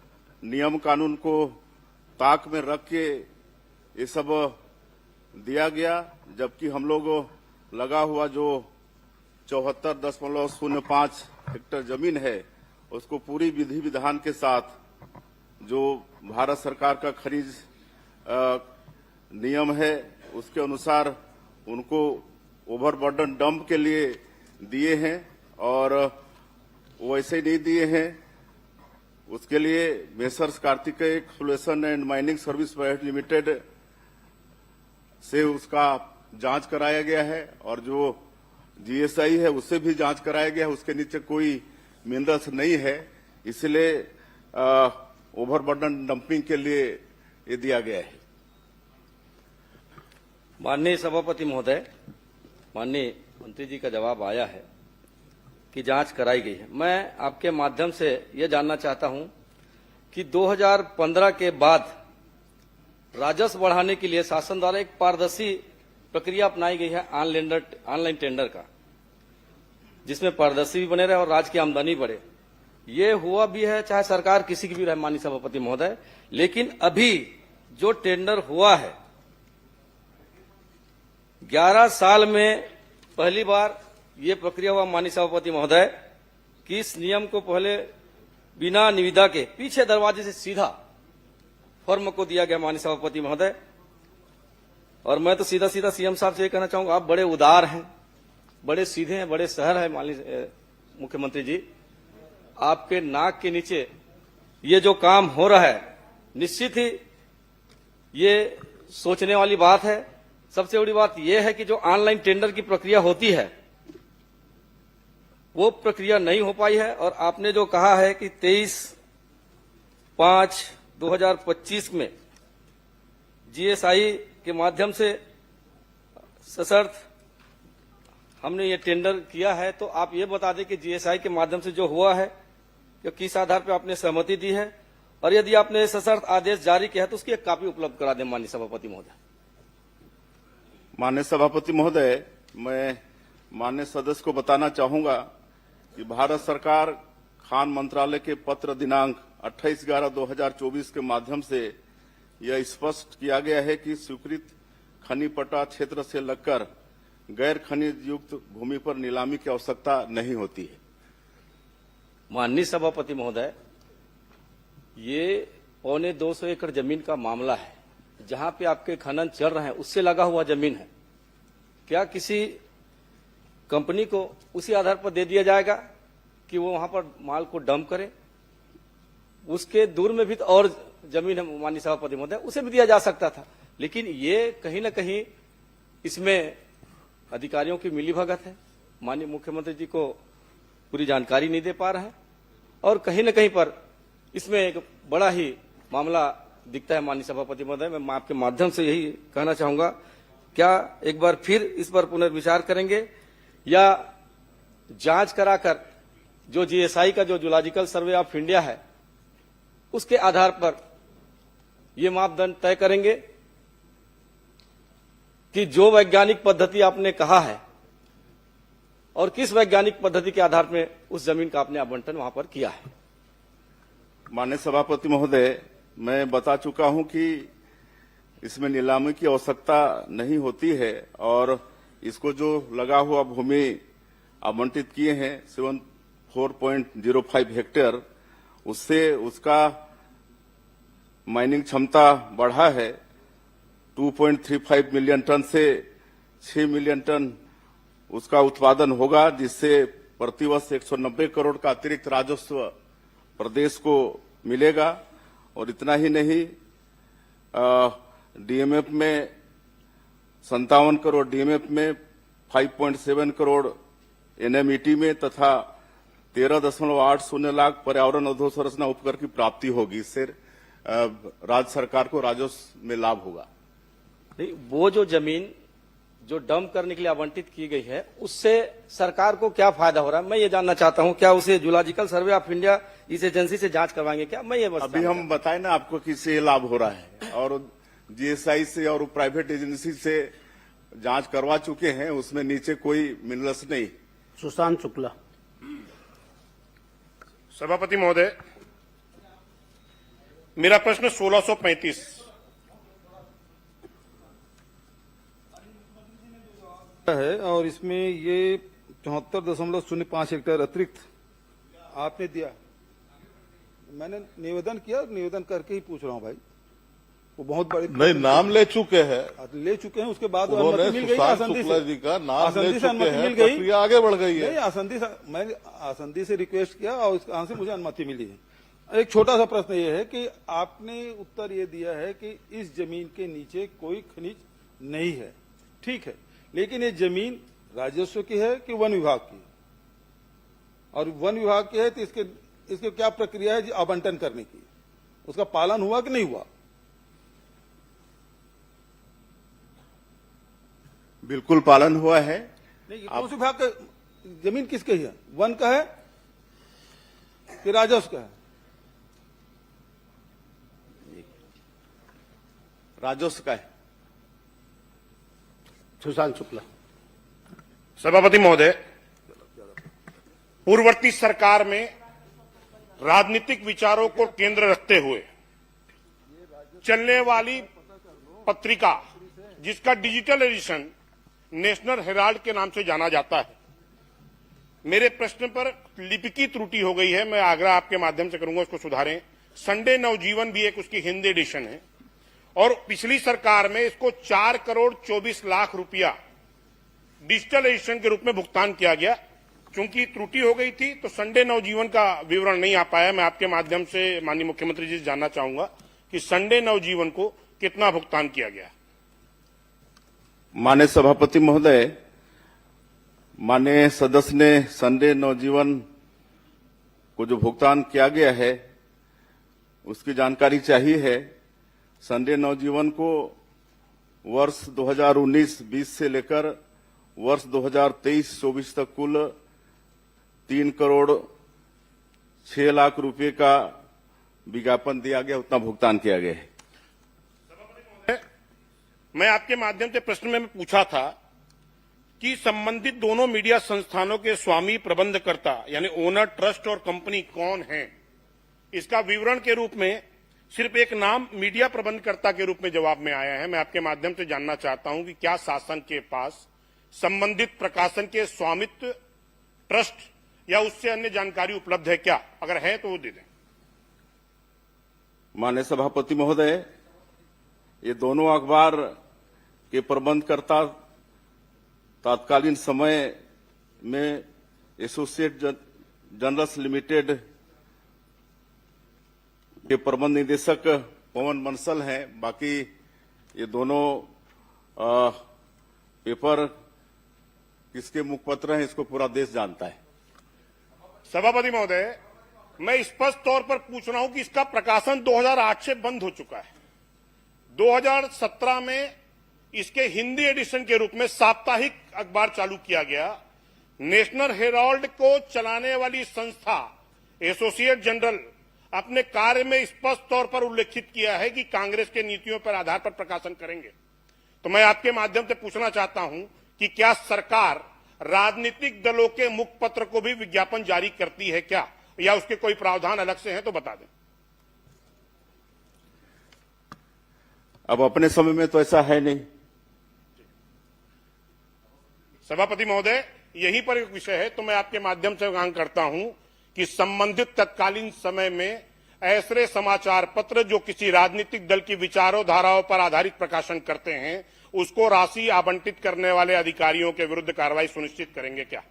S12: नियम कानून को ताक में रख के ये सब दिया गया, जबकि हम लोग लगा हुआ जो 74.05 हेक्टेयर जमीन है उसको पूरी विधि विधान के साथ जो भारत सरकार का खनिज नियम है उसके अनुसार उनको ओवरबर्डन डंप के लिए दिए हैं और वैसे नहीं दिए हैं। उसके लिए messrs Kartikeya exploration and mining service private limited से उसका जांच कराया गया है और जो जीएसआई है उससे भी जांच कराया गया है, उसके नीचे कोई मिनरल्स नहीं है, इसलिए ओवरबर्डन डंपिंग के लिए ये दिया गया है।
S5: माननीय सभापति महोदय, माननीय मंत्री जी का जवाब आया है कि जांच कराई गई है। मैं आपके माध्यम से यह जानना चाहता हूं कि 2015 के बाद राजस्व बढ़ाने के लिए शासन द्वारा एक पारदर्शी प्रक्रिया अपनाई गई है ऑनलाइन टेंडर का, जिसमें पारदर्शी भी बने रहे और राज्य की आमदनी बढ़े। ये हुआ भी है, चाहे सरकार किसी की भी रहे माननीय सभापति महोदय, लेकिन अभी जो टेंडर हुआ है 11 साल में पहली बार ये प्रक्रिया हुआ माननीय सभापति महोदय कि इस नियम को पहले बिना निविदा के पीछे दरवाजे से सीधा फर्म को दिया गया माननीय सभापति महोदय। और मैं तो सीधा सीधा सीएम साहब से ये कहना चाहूंगा, आप बड़े उदार हैं, बड़े सीधे हैं, बड़े सहर हैं माननीय मुख्यमंत्री जी। आपके नाक के नीचे ये जो काम हो रहा है निश्चित ही ये सोचने वाली बात है। सबसे बड़ी बात यह है कि जो ऑनलाइन टेंडर की प्रक्रिया होती है वो प्रक्रिया नहीं हो पाई है। और आपने जो कहा है कि 23/5/2025 में जीएसआई के माध्यम से सशर्त हमने ये टेंडर किया है, तो आप ये बता दें कि जीएसआई के माध्यम से जो हुआ है कि किस आधार पर आपने सहमति दी है, और यदि आपने सशर्त आदेश जारी किया है तो उसकी एक कॉपी उपलब्ध करा दें माननीय सभापति महोदय।
S12: माननीय सभापति महोदय, मैं माननीय सदस्य को बताना चाहूंगा कि भारत सरकार खान मंत्रालय के पत्र दिनांक 28/11/2024 के माध्यम से यह स्पष्ट किया गया है कि स्वीकृत खनि पट्टा क्षेत्र से लगकर गैर खनिज युक्त भूमि पर नीलामी की आवश्यकता नहीं होती है।
S5: माननीय सभापति महोदय, ये 250 एकड़ जमीन का मामला है, जहां पे आपके खनन चल रहे हैं उससे लगा हुआ जमीन है। क्या किसी कंपनी को उसी आधार पर दे दिया जाएगा कि वो वहां पर माल को डंप करे? उसके दूर में भी तो और जमीन है माननीय सभापति महोदय, उसे भी दिया जा सकता था। लेकिन ये कहीं ना कहीं इसमें अधिकारियों की मिलीभगत है, माननीय मुख्यमंत्री जी को पूरी जानकारी नहीं दे पा रहे हैं, और कहीं न कहीं पर इसमें एक बड़ा ही मामला दिखता है माननीय सभापति महोदय। मैं आपके माध्यम से यही कहना चाहूंगा, क्या एक बार फिर इस पर पुनर्विचार करेंगे या जांच कराकर जो जीएसआई का जो जूलॉजिकल सर्वे ऑफ इंडिया है उसके आधार पर ये मापदंड तय करेंगे कि जो वैज्ञानिक पद्धति आपने कहा है और किस वैज्ञानिक पद्धति के आधार पर उस जमीन का आपने आवंटन वहां पर किया है।
S12: माननीय सभापति महोदय, मैं बता चुका हूं कि इसमें नीलामी की आवश्यकता नहीं होती है, और इसको जो लगा हुआ भूमि आवंटित किए हैं 74.05 हेक्टेयर, उससे उसका माइनिंग क्षमता बढ़ा है 2.35 मिलियन टन से 6 मिलियन टन उसका उत्पादन होगा, जिससे प्रतिवर्ष 190 करोड़ का अतिरिक्त राजस्व प्रदेश को मिलेगा। और इतना ही नहीं, डीएमएफ में 57 करोड़, डीएमएफ में 5.7 करोड़, एनएमईटी में तथा 13.80 लाख पर्यावरण अधोसंरचना उपकर की प्राप्ति होगी। इससे राज्य सरकार को राजस्व में लाभ होगा।
S5: नहीं, वो जो जमीन जो डंप करने के लिए आवंटित की गई है उससे सरकार को क्या फायदा हो रहा है, मैं ये जानना चाहता हूं। क्या उसे जूलॉजिकल सर्वे ऑफ इंडिया इस एजेंसी से जांच करवाएंगे क्या? मैं ये बस
S12: अभी हम बताएं ना आपको किससे लाभ हो रहा है, और जीएसआई से और प्राइवेट एजेंसी से जांच करवा चुके हैं, उसमें नीचे कोई मिनरल्स नहीं।
S8: सुशांत शुक्ला।
S9: सभापति महोदय, मेरा प्रश्न 1635
S4: है, और इसमें ये 74.05 हेक्टेयर अतिरिक्त आपने दिया। मैंने निवेदन किया, निवेदन करके ही पूछ रहा हूं भाई। वो बहुत बड़ी
S17: नहीं, नाम ले चुके हैं,
S4: ले चुके हैं, उसके बाद
S17: उन्होंने
S4: अनुमति मिल गई,
S17: सुशांत
S4: आसंदी
S17: शुक्ला
S4: से
S17: जी का नाम ले
S4: आसंदी से
S17: चुके
S4: अनुमति
S17: हैं,
S4: मिल गई,
S17: प्रक्रिया आगे बढ़ गई है।
S4: नहीं, आसंदी से मैंने आसंदी से रिक्वेस्ट किया और वहां से मुझे अनुमति मिली है। एक छोटा सा प्रश्न ये है कि आपने उत्तर ये दिया है कि इस जमीन के नीचे कोई खनिज नहीं है, ठीक है, लेकिन ये जमीन राजस्व की है कि वन विभाग की? और वन विभाग की है तो इसके क्या प्रक्रिया है आवंटन करने की? उसका पालन हुआ कि नहीं हुआ?
S12: बिल्कुल पालन हुआ है।
S4: नहीं, कौन से विभाग का जमीन किसके है? वन का है कि राजस्व का है?
S12: राजस्व का है।
S8: सुशांत शुक्ला।
S9: सभापति महोदय, पूर्ववर्ती सरकार में राजनीतिक विचारों को केंद्र रखते हुए चलने वाली पत्रिका जिसका डिजिटल एडिशन नेशनल हेराल्ड के नाम से जाना जाता है। मेरे प्रश्न पर लिपिकी त्रुटि हो गई है, मैं आग्रह आपके माध्यम से करूंगा उसको सुधारें। संडे नवजीवन भी एक उसकी हिंदी एडिशन है और पिछली सरकार में इसको 4 करोड़ 24 लाख रुपया डिजिटल एडिशन के रूप में भुगतान किया गया। चूंकि त्रुटि हो गई थी तो संडे नवजीवन का विवरण नहीं आ पाया। मैं आपके माध्यम से माननीय मुख्यमंत्री जी से जानना चाहूंगा कि संडे नवजीवन को कितना भुगतान किया गया।
S12: माननीय सभापति महोदय, माननीय सदस्य ने संडे नवजीवन को जो भुगतान किया गया है उसकी जानकारी चाहिए है। संडे नवजीवन को वर्ष 2019-20 से लेकर वर्ष 2023-24 तक कुल 3 करोड़ 6 लाख रुपए का विज्ञापन दिया गया, उतना भुगतान किया गया है।
S9: मैं आपके माध्यम से प्रश्न में पूछा था कि संबंधित दोनों मीडिया संस्थानों के स्वामी प्रबंधकर्ता यानी ओनर, ट्रस्ट और कंपनी कौन है, इसका विवरण के रूप में सिर्फ एक नाम मीडिया प्रबंधकर्ता के रूप में जवाब में आया है। मैं आपके माध्यम से जानना चाहता हूं कि क्या शासन के पास संबंधित प्रकाशन के स्वामित्व, ट्रस्ट या उससे अन्य जानकारी उपलब्ध है क्या? अगर है तो वो दे दें।
S12: माननीय सभापति महोदय, ये दोनों अखबार के प्रबंधकर्ता तत्कालीन समय में एसोसिएट जर्नल्स लिमिटेड के प्रबंध निदेशक पवन बंसल हैं। बाकी ये दोनों पेपर किसके मुखपत्र हैं इसको पूरा देश जानता है।
S9: सभापति महोदय, मैं स्पष्ट तौर पर पूछ रहा हूं कि इसका प्रकाशन 2008 से बंद हो चुका है। 2017 में इसके हिंदी एडिशन के रूप में साप्ताहिक अखबार चालू किया गया। नेशनल हेराल्ड को चलाने वाली संस्था एसोसिएट जनरल अपने कार्य में स्पष्ट तौर पर उल्लेखित किया है कि कांग्रेस के नीतियों पर आधार पर प्रकाशन करेंगे। तो मैं आपके माध्यम से पूछना चाहता हूं कि क्या सरकार राजनीतिक दलों के मुखपत्र को भी विज्ञापन जारी करती है क्या, या उसके कोई प्रावधान अलग से हैं तो बता दें।
S12: अब अपने समय में तो ऐसा है नहीं।
S9: सभापति महोदय, यहीं पर एक विषय है तो मैं आपके माध्यम से मांग करता हूं कि संबंधित तत्कालीन समय में ऐसे समाचार पत्र जो किसी राजनीतिक दल की विचारों धाराओं पर आधारित प्रकाशन करते हैं उसको राशि आवंटित करने वाले अधिकारियों के विरुद्ध कार्रवाई सुनिश्चित करेंगे क्या?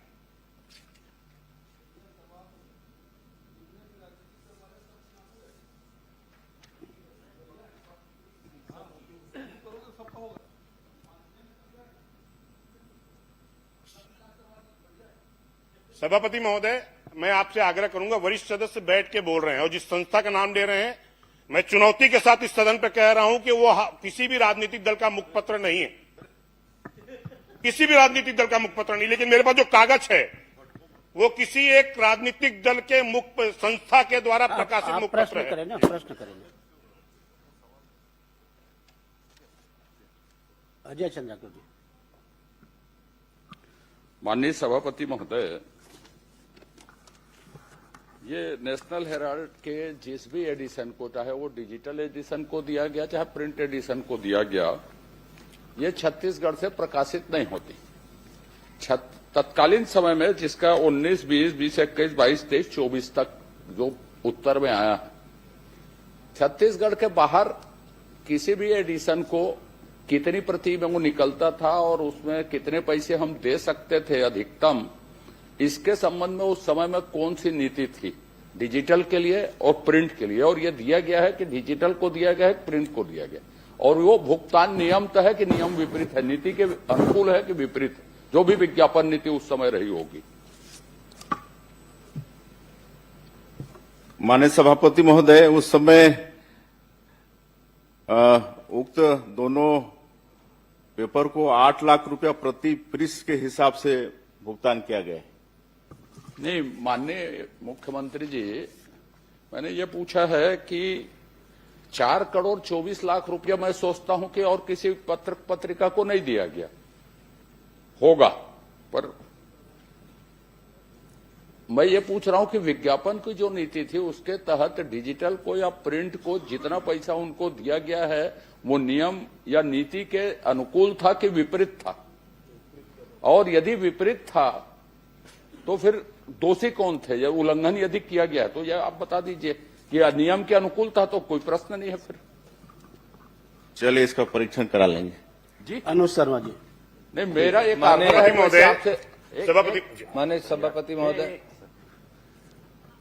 S9: सभापति महोदय, मैं आपसे आग्रह करूंगा, वरिष्ठ सदस्य बैठ के बोल रहे हैं और जिस संस्था का नाम ले रहे हैं, मैं चुनौती के साथ इस सदन पर कह रहा हूं कि वो किसी भी राजनीतिक दल का मुखपत्र नहीं है, किसी भी राजनीतिक दल का मुखपत्र नहीं। लेकिन मेरे पास जो कागज है वो किसी एक राजनीतिक दल के मुख संस्था के द्वारा प्रकाशित मुखपत्र है।
S8: प्रश्न करें ना। अजय चंद्राकर जी।
S3: माननीय सभापति महोदय, ये नेशनल हेराल्ड के जिस भी एडिशन को, चाहे वो डिजिटल एडिशन को दिया गया चाहे प्रिंट एडिशन को दिया गया, ये छत्तीसगढ़ से प्रकाशित नहीं होती। तत्कालीन समय में जिसका 19, 20, 21, 22, 23, 24 तक जो उत्तर में आया है, छत्तीसगढ़ के बाहर किसी भी एडिशन को कितनी प्रति में वो निकलता था और उसमें कितने पैसे हम दे सकते थे अधिकतम, इसके संबंध में उस समय में कौन सी नीति थी डिजिटल के लिए और प्रिंट के लिए, और ये दिया गया है कि डिजिटल को दिया गया है, प्रिंट को दिया गया, और वो भुगतान नियम तो है कि नियम विपरीत है, नीति के अनुकूल है कि विपरीत, जो भी विज्ञापन नीति उस समय रही होगी।
S12: माननीय सभापति महोदय, उस समय उक्त दोनों पेपर को 8 लाख रुपया प्रति पृष्ठ के हिसाब से भुगतान किया गया है।
S3: नहीं माननीय मुख्यमंत्री जी, मैंने ये पूछा है कि 4 करोड़ 24 लाख रुपया मैं सोचता हूं कि और किसी पत्रिका को नहीं दिया गया होगा, पर मैं ये पूछ रहा हूं कि विज्ञापन की जो नीति थी उसके तहत डिजिटल को या प्रिंट को जितना पैसा उनको दिया गया है वो नियम या नीति के अनुकूल था कि विपरीत था, और यदि विपरीत था तो फिर दोषी कौन थे? यह उल्लंघन यदि किया गया तो यह आप बता दीजिए कि नियम के अनुकूल था तो कोई प्रश्न नहीं है। फिर
S12: चलिए इसका परीक्षण करा लेंगे
S3: जी।
S8: अनुज शर्मा जी।
S3: नहीं, मेरा एक
S16: माननीय
S3: सभापति महोदय,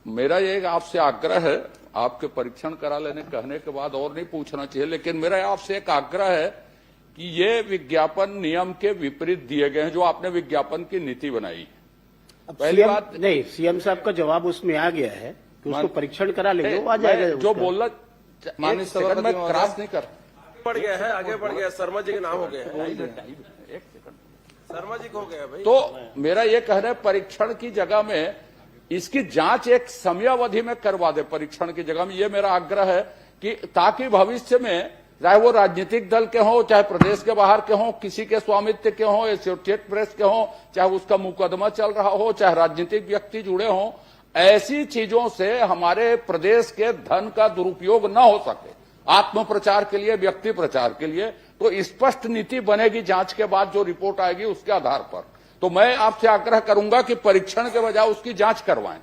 S3: मेरा एक आपसे आग्रह है, आपके परीक्षण करा लेने कहने के बाद और नहीं पूछना चाहिए, लेकिन मेरा आपसे एक आग्रह है कि ये विज्ञापन नियम के विपरीत दिए गए हैं जो आपने विज्ञापन की नीति बनाई। पहली बात
S8: नहीं, सीएम साहब का जवाब उसमें आ गया है कि उसको परीक्षण करा लेंगे, वो आ जाएगा।
S3: जो बोलना
S13: माननीय सभापति
S3: मैं क्रॉस नहीं कर
S5: बढ़ गया है, आगे बढ़ गया, शर्मा जी के नाम हो गए हैं, शर्मा जी को हो गया भाई।
S3: तो मेरा ये कहना है परीक्षण की जगह में इसकी जांच एक समयावधि में करवा दे। परीक्षण की जगह में ये मेरा आग्रह है कि ताकि भविष्य में चाहे वो राजनीतिक दल के हों, चाहे प्रदेश के बाहर के हों, किसी के स्वामित्व के हों, एसोसिएटेड प्रेस के हों, चाहे उसका मुकदमा चल रहा हो, चाहे राजनीतिक व्यक्ति जुड़े हों, ऐसी चीजों से हमारे प्रदेश के धन का दुरुपयोग न हो सके। आत्म प्रचार के लिए, व्यक्ति प्रचार के लिए तो स्पष्ट नीति बनेगी जांच के बाद, जो रिपोर्ट आएगी उसके आधार पर। तो मैं आपसे आग्रह करूंगा कि परीक्षण के बजाय उसकी जांच करवाएं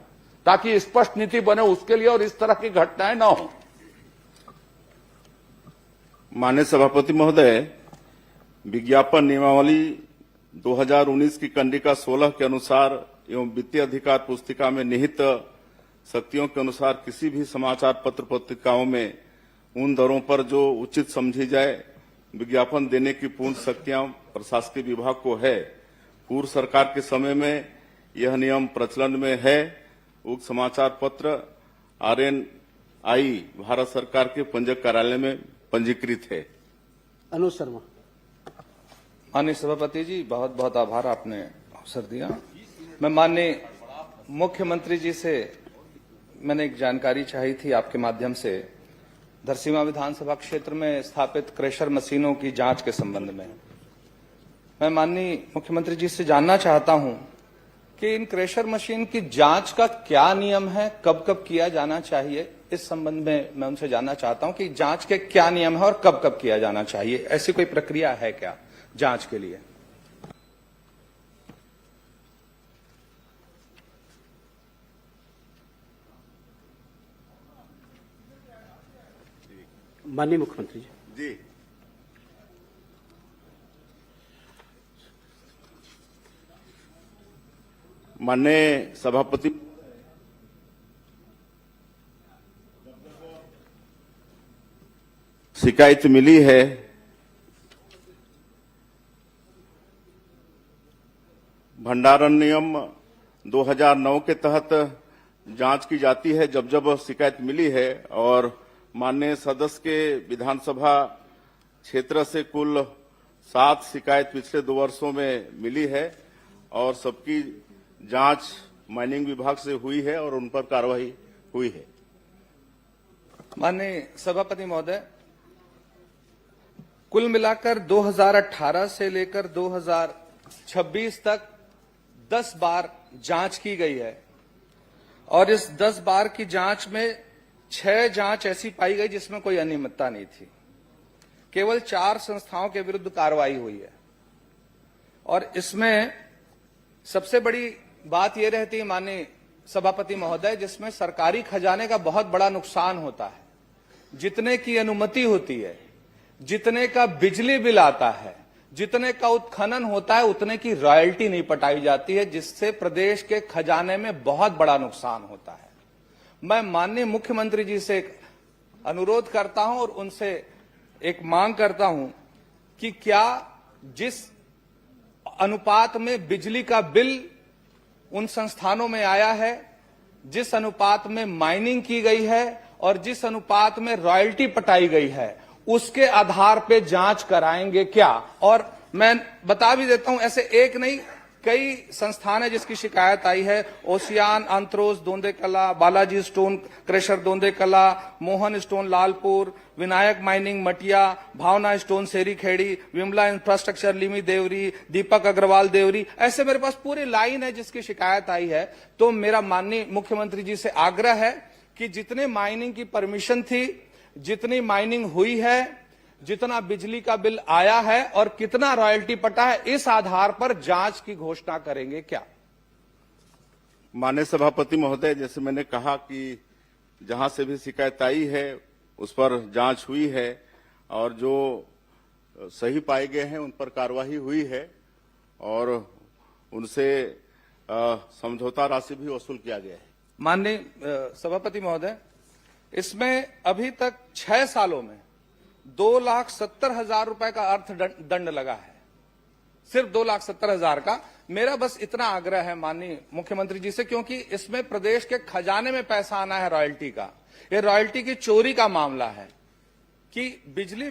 S3: ताकि स्पष्ट नीति बने उसके लिए और इस तरह की घटनाएं न हो।
S12: माननीय सभापति महोदय, विज्ञापन नियमावली 2019 की कंडिका 16 के अनुसार एवं वित्तीय अधिकार पुस्तिका में निहित शक्तियों के अनुसार किसी भी समाचार पत्र पत्रिकाओं में उन दरों पर जो उचित समझी जाए विज्ञापन देने की पूर्ण शक्तियां प्रशासकीय विभाग को है। पूर्व सरकार के समय में यह नियम प्रचलन में है। उक्त समाचार पत्र RNI भारत सरकार के पंजीयक कार्यालय में पंजीकृत है।
S8: अनुज शर्मा।
S13: माननीय सभापति जी, बहुत बहुत आभार, आपने अवसर दिया। मैं माननीय मुख्यमंत्री जी से मैंने एक जानकारी चाही थी आपके माध्यम से, धरसींवा विधानसभा क्षेत्र में स्थापित क्रेशर मशीनों की जांच के संबंध में। मैं माननीय मुख्यमंत्री जी से जानना चाहता हूं कि इन क्रेशर मशीन की जांच का क्या नियम है, कब कब किया जाना चाहिए। इस संबंध में मैं उनसे जानना चाहता हूं कि जांच के क्या नियम है और कब कब किया जाना चाहिए। ऐसी कोई प्रक्रिया है क्या जांच के लिए?
S8: माननीय मुख्यमंत्री
S12: जी। माननीय सभापति, शिकायत मिली है भंडारण नियम 2009 के तहत जांच की जाती है जब जब शिकायत मिली है, और माननीय सदस्य के विधानसभा क्षेत्र से कुल 7 शिकायत पिछले 2 वर्षों में मिली है और सबकी जांच माइनिंग विभाग से हुई है और उन पर कार्रवाई हुई है।
S13: माननीय सभापति महोदय, कुल मिलाकर 2018 से लेकर 2026 तक 10 बार जांच की गई है और इस 10 बार की जांच में 6 जांच ऐसी पाई गई जिसमें कोई अनियमितता नहीं थी। केवल 4 संस्थाओं के विरुद्ध कार्रवाई हुई है और इसमें सबसे बड़ी बात यह रहती है माननीय सभापति महोदय, जिसमें सरकारी खजाने का बहुत बड़ा नुकसान होता है। जितने की अनुमति होती है, जितने का बिजली बिल आता है, जितने का उत्खनन होता है, उतने की रॉयल्टी नहीं पटाई जाती है, जिससे प्रदेश के खजाने में बहुत बड़ा नुकसान होता है। मैं माननीय मुख्यमंत्री जी से एक अनुरोध करता हूं और उनसे एक मांग करता हूं कि क्या जिस अनुपात में बिजली का बिल उन संस्थानों में आया है, जिस अनुपात में माइनिंग की गई है और जिस अनुपात में रॉयल्टी पटाई गई है, उसके आधार पे जांच कराएंगे क्या? और मैं बता भी देता हूं, ऐसे एक नहीं कई संस्थान है जिसकी शिकायत आई है, ओशियान अंत्रोस Dondekala, Balaji stone crusher Dondekala, Mohan stone Lalpur, Vinayak mining Matiya, Bhavna stone Seri Khedi, Vimla infrastructure लिमी देवरी, दीपक अग्रवाल देवरी, ऐसे मेरे पास पूरी लाइन है जिसकी शिकायत आई है। तो मेरा माननीय मुख्यमंत्री जी से आग्रह है कि जितने माइनिंग की परमिशन थी, जितनी माइनिंग हुई है, जितना बिजली का बिल आया है और कितना रॉयल्टी पटा है, इस आधार पर जांच की घोषणा करेंगे क्या?
S12: माननीय सभापति महोदय, जैसे मैंने कहा कि जहां से भी शिकायत आई है उस पर जांच हुई है और जो सही पाए गए हैं उन पर कार्रवाई हुई है और उनसे समझौता राशि भी वसूल किया गया है।
S13: माननीय सभापति महोदय, इसमें अभी तक 6 सालों में 2,70,000 रुपए का अर्थदंड लगा है, सिर्फ 2,70,000 का। मेरा बस इतना आग्रह है माननीय मुख्यमंत्री जी से, क्योंकि इसमें प्रदेश के खजाने में पैसा आना है रॉयल्टी का, ये रॉयल्टी की चोरी का मामला है कि बिजली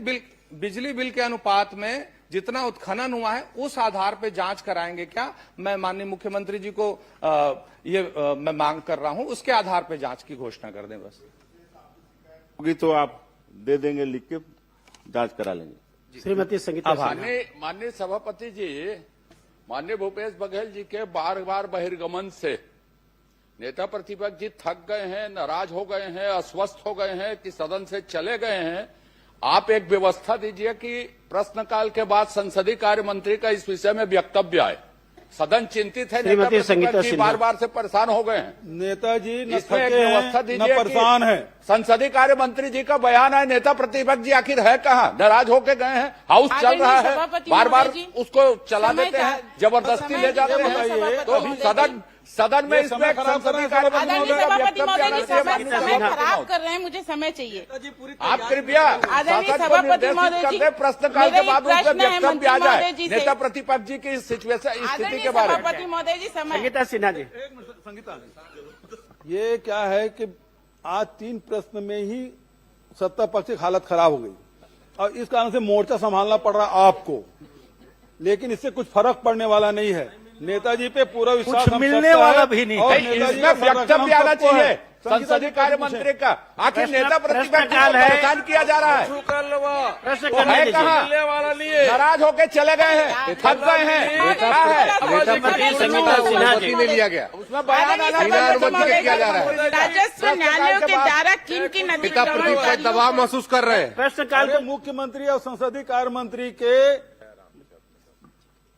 S13: बिल के अनुपात में जितना उत्खनन हुआ है उस आधार पर जांच कराएंगे क्या? मैं माननीय मुख्यमंत्री जी को मैं मांग कर रहा हूं, उसके आधार पर जांच की घोषणा कर दें बस।
S12: होगी तो आप दे देंगे, लिख के जांच करा लेंगे।
S8: श्रीमती संगीता सिन्हा।
S3: माननीय सभापति जी, माननीय भूपेश बघेल जी के बार बार बहिर्गमन से नेता प्रतिपक्ष जी थक गए हैं, नाराज हो गए हैं, अस्वस्थ हो गए हैं कि सदन से चले गए हैं। आप एक व्यवस्था दीजिए कि प्रश्नकाल के बाद संसदीय कार्य मंत्री का इस विषय में वक्तव्य आए। सदन चिंतित है, नेता प्रतिपक्ष जी बार बार से परेशान हो गए हैं।
S4: नेताजी न
S3: इसमें एक
S4: थके
S3: व्यवस्था
S4: हैं,
S3: दीजिए
S4: न परेशान है।
S3: संसदीय कार्य मंत्री जी का बयान है, नेता प्रतिपक्ष जी आखिर है कहाँ? नाराज होके गए हैं, हाउस चल रहा है, बार बार उसको चला देते हैं, जबरदस्ती ले जाते हैं। तो सदन में इसमें संसदीय कार्य मंत्री का वक्तव्य आना चाहिए।
S14: समय खराब कर रहे हैं, मुझे समय चाहिए।
S3: आप कृपया शासन को निर्देशित कर दें, प्रश्नकाल के बाद उस पर वक्तव्य आ जाए नेता प्रतिपक्ष जी की सिचुएशन स्थिति के बारे में।
S14: सभापति महोदय जी, समय।
S8: संगीता सिन्हा जी।
S4: संगीता, ये क्या है कि आज 3 प्रश्न में ही सत्ता पक्ष की हालत खराब हो गई और इस कारण से मोर्चा संभालना पड़ रहा आपको, लेकिन इससे कुछ फर्क पड़ने वाला नहीं है। नेताजी पे पूरा विश्वास
S8: कुछ मिलने वाला भी नहीं
S4: और
S3: इसमें वक्तव्य आना चाहिए संसदीय कार्य मंत्री का। आखिर नेता प्रतिपक्ष को परेशान किया जा रहा है,
S8: प्रश्न
S3: वो है कहाँ? नाराज होके चले गए हैं, थक गए हैं, क्या है?
S8: संगीता सिन्हा जी
S2: ले लिया गया,
S3: उसमें बयान आना
S2: किया जा रहा है।
S14: राजस्व न्यायालयों के द्वारा किन
S2: नेता प्रतिपक्ष दबाव महसूस कर रहे हैं।
S8: प्रश्नकाल
S4: अरे मुख्यमंत्री और संसदीय कार्य मंत्री के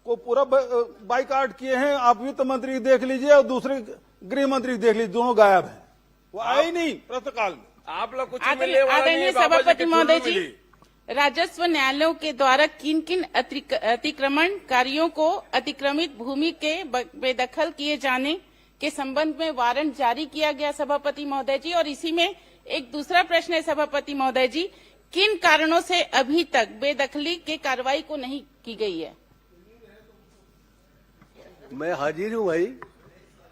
S4: को पूरा बाइकाट किए हैं। आप वित्त मंत्री देख लीजिए और दूसरे गृह मंत्री देख लीजिए, दोनों गायब हैं, वो आए ही नहीं प्रश्नकाल में।
S3: आप लोग कुछ
S14: आदरणीय सभापति महोदय जी, राजस्व न्यायालयों के द्वारा किन किन अतिक्रमणकारियों को अतिक्रमित भूमि के बेदखल किए जाने के संबंध में वारंट जारी किया गया सभापति महोदय जी? और इसी में एक दूसरा प्रश्न है सभापति महोदय जी, किन कारणों से अभी तक बेदखली के कार्रवाई को नहीं की गई है?
S15: मैं हाजिर हूं भाई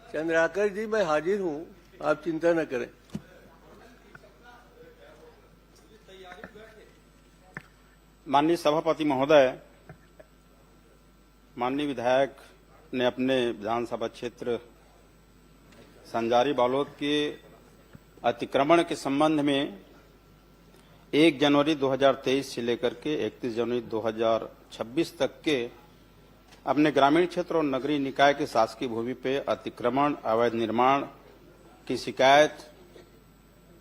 S15: चंद्राकर जी, मैं हाजिर हूं, आप चिंता न करें।
S6: माननीय सभापति महोदय, माननीय विधायक ने अपने विधानसभा क्षेत्र संजारी बालोद के अतिक्रमण के संबंध में 1 जनवरी 2023 से लेकर के 31 जनवरी 2026 तक के अपने ग्रामीण क्षेत्र और नगरीय निकाय के शासकीय भूमि पे अतिक्रमण, अवैध निर्माण की शिकायत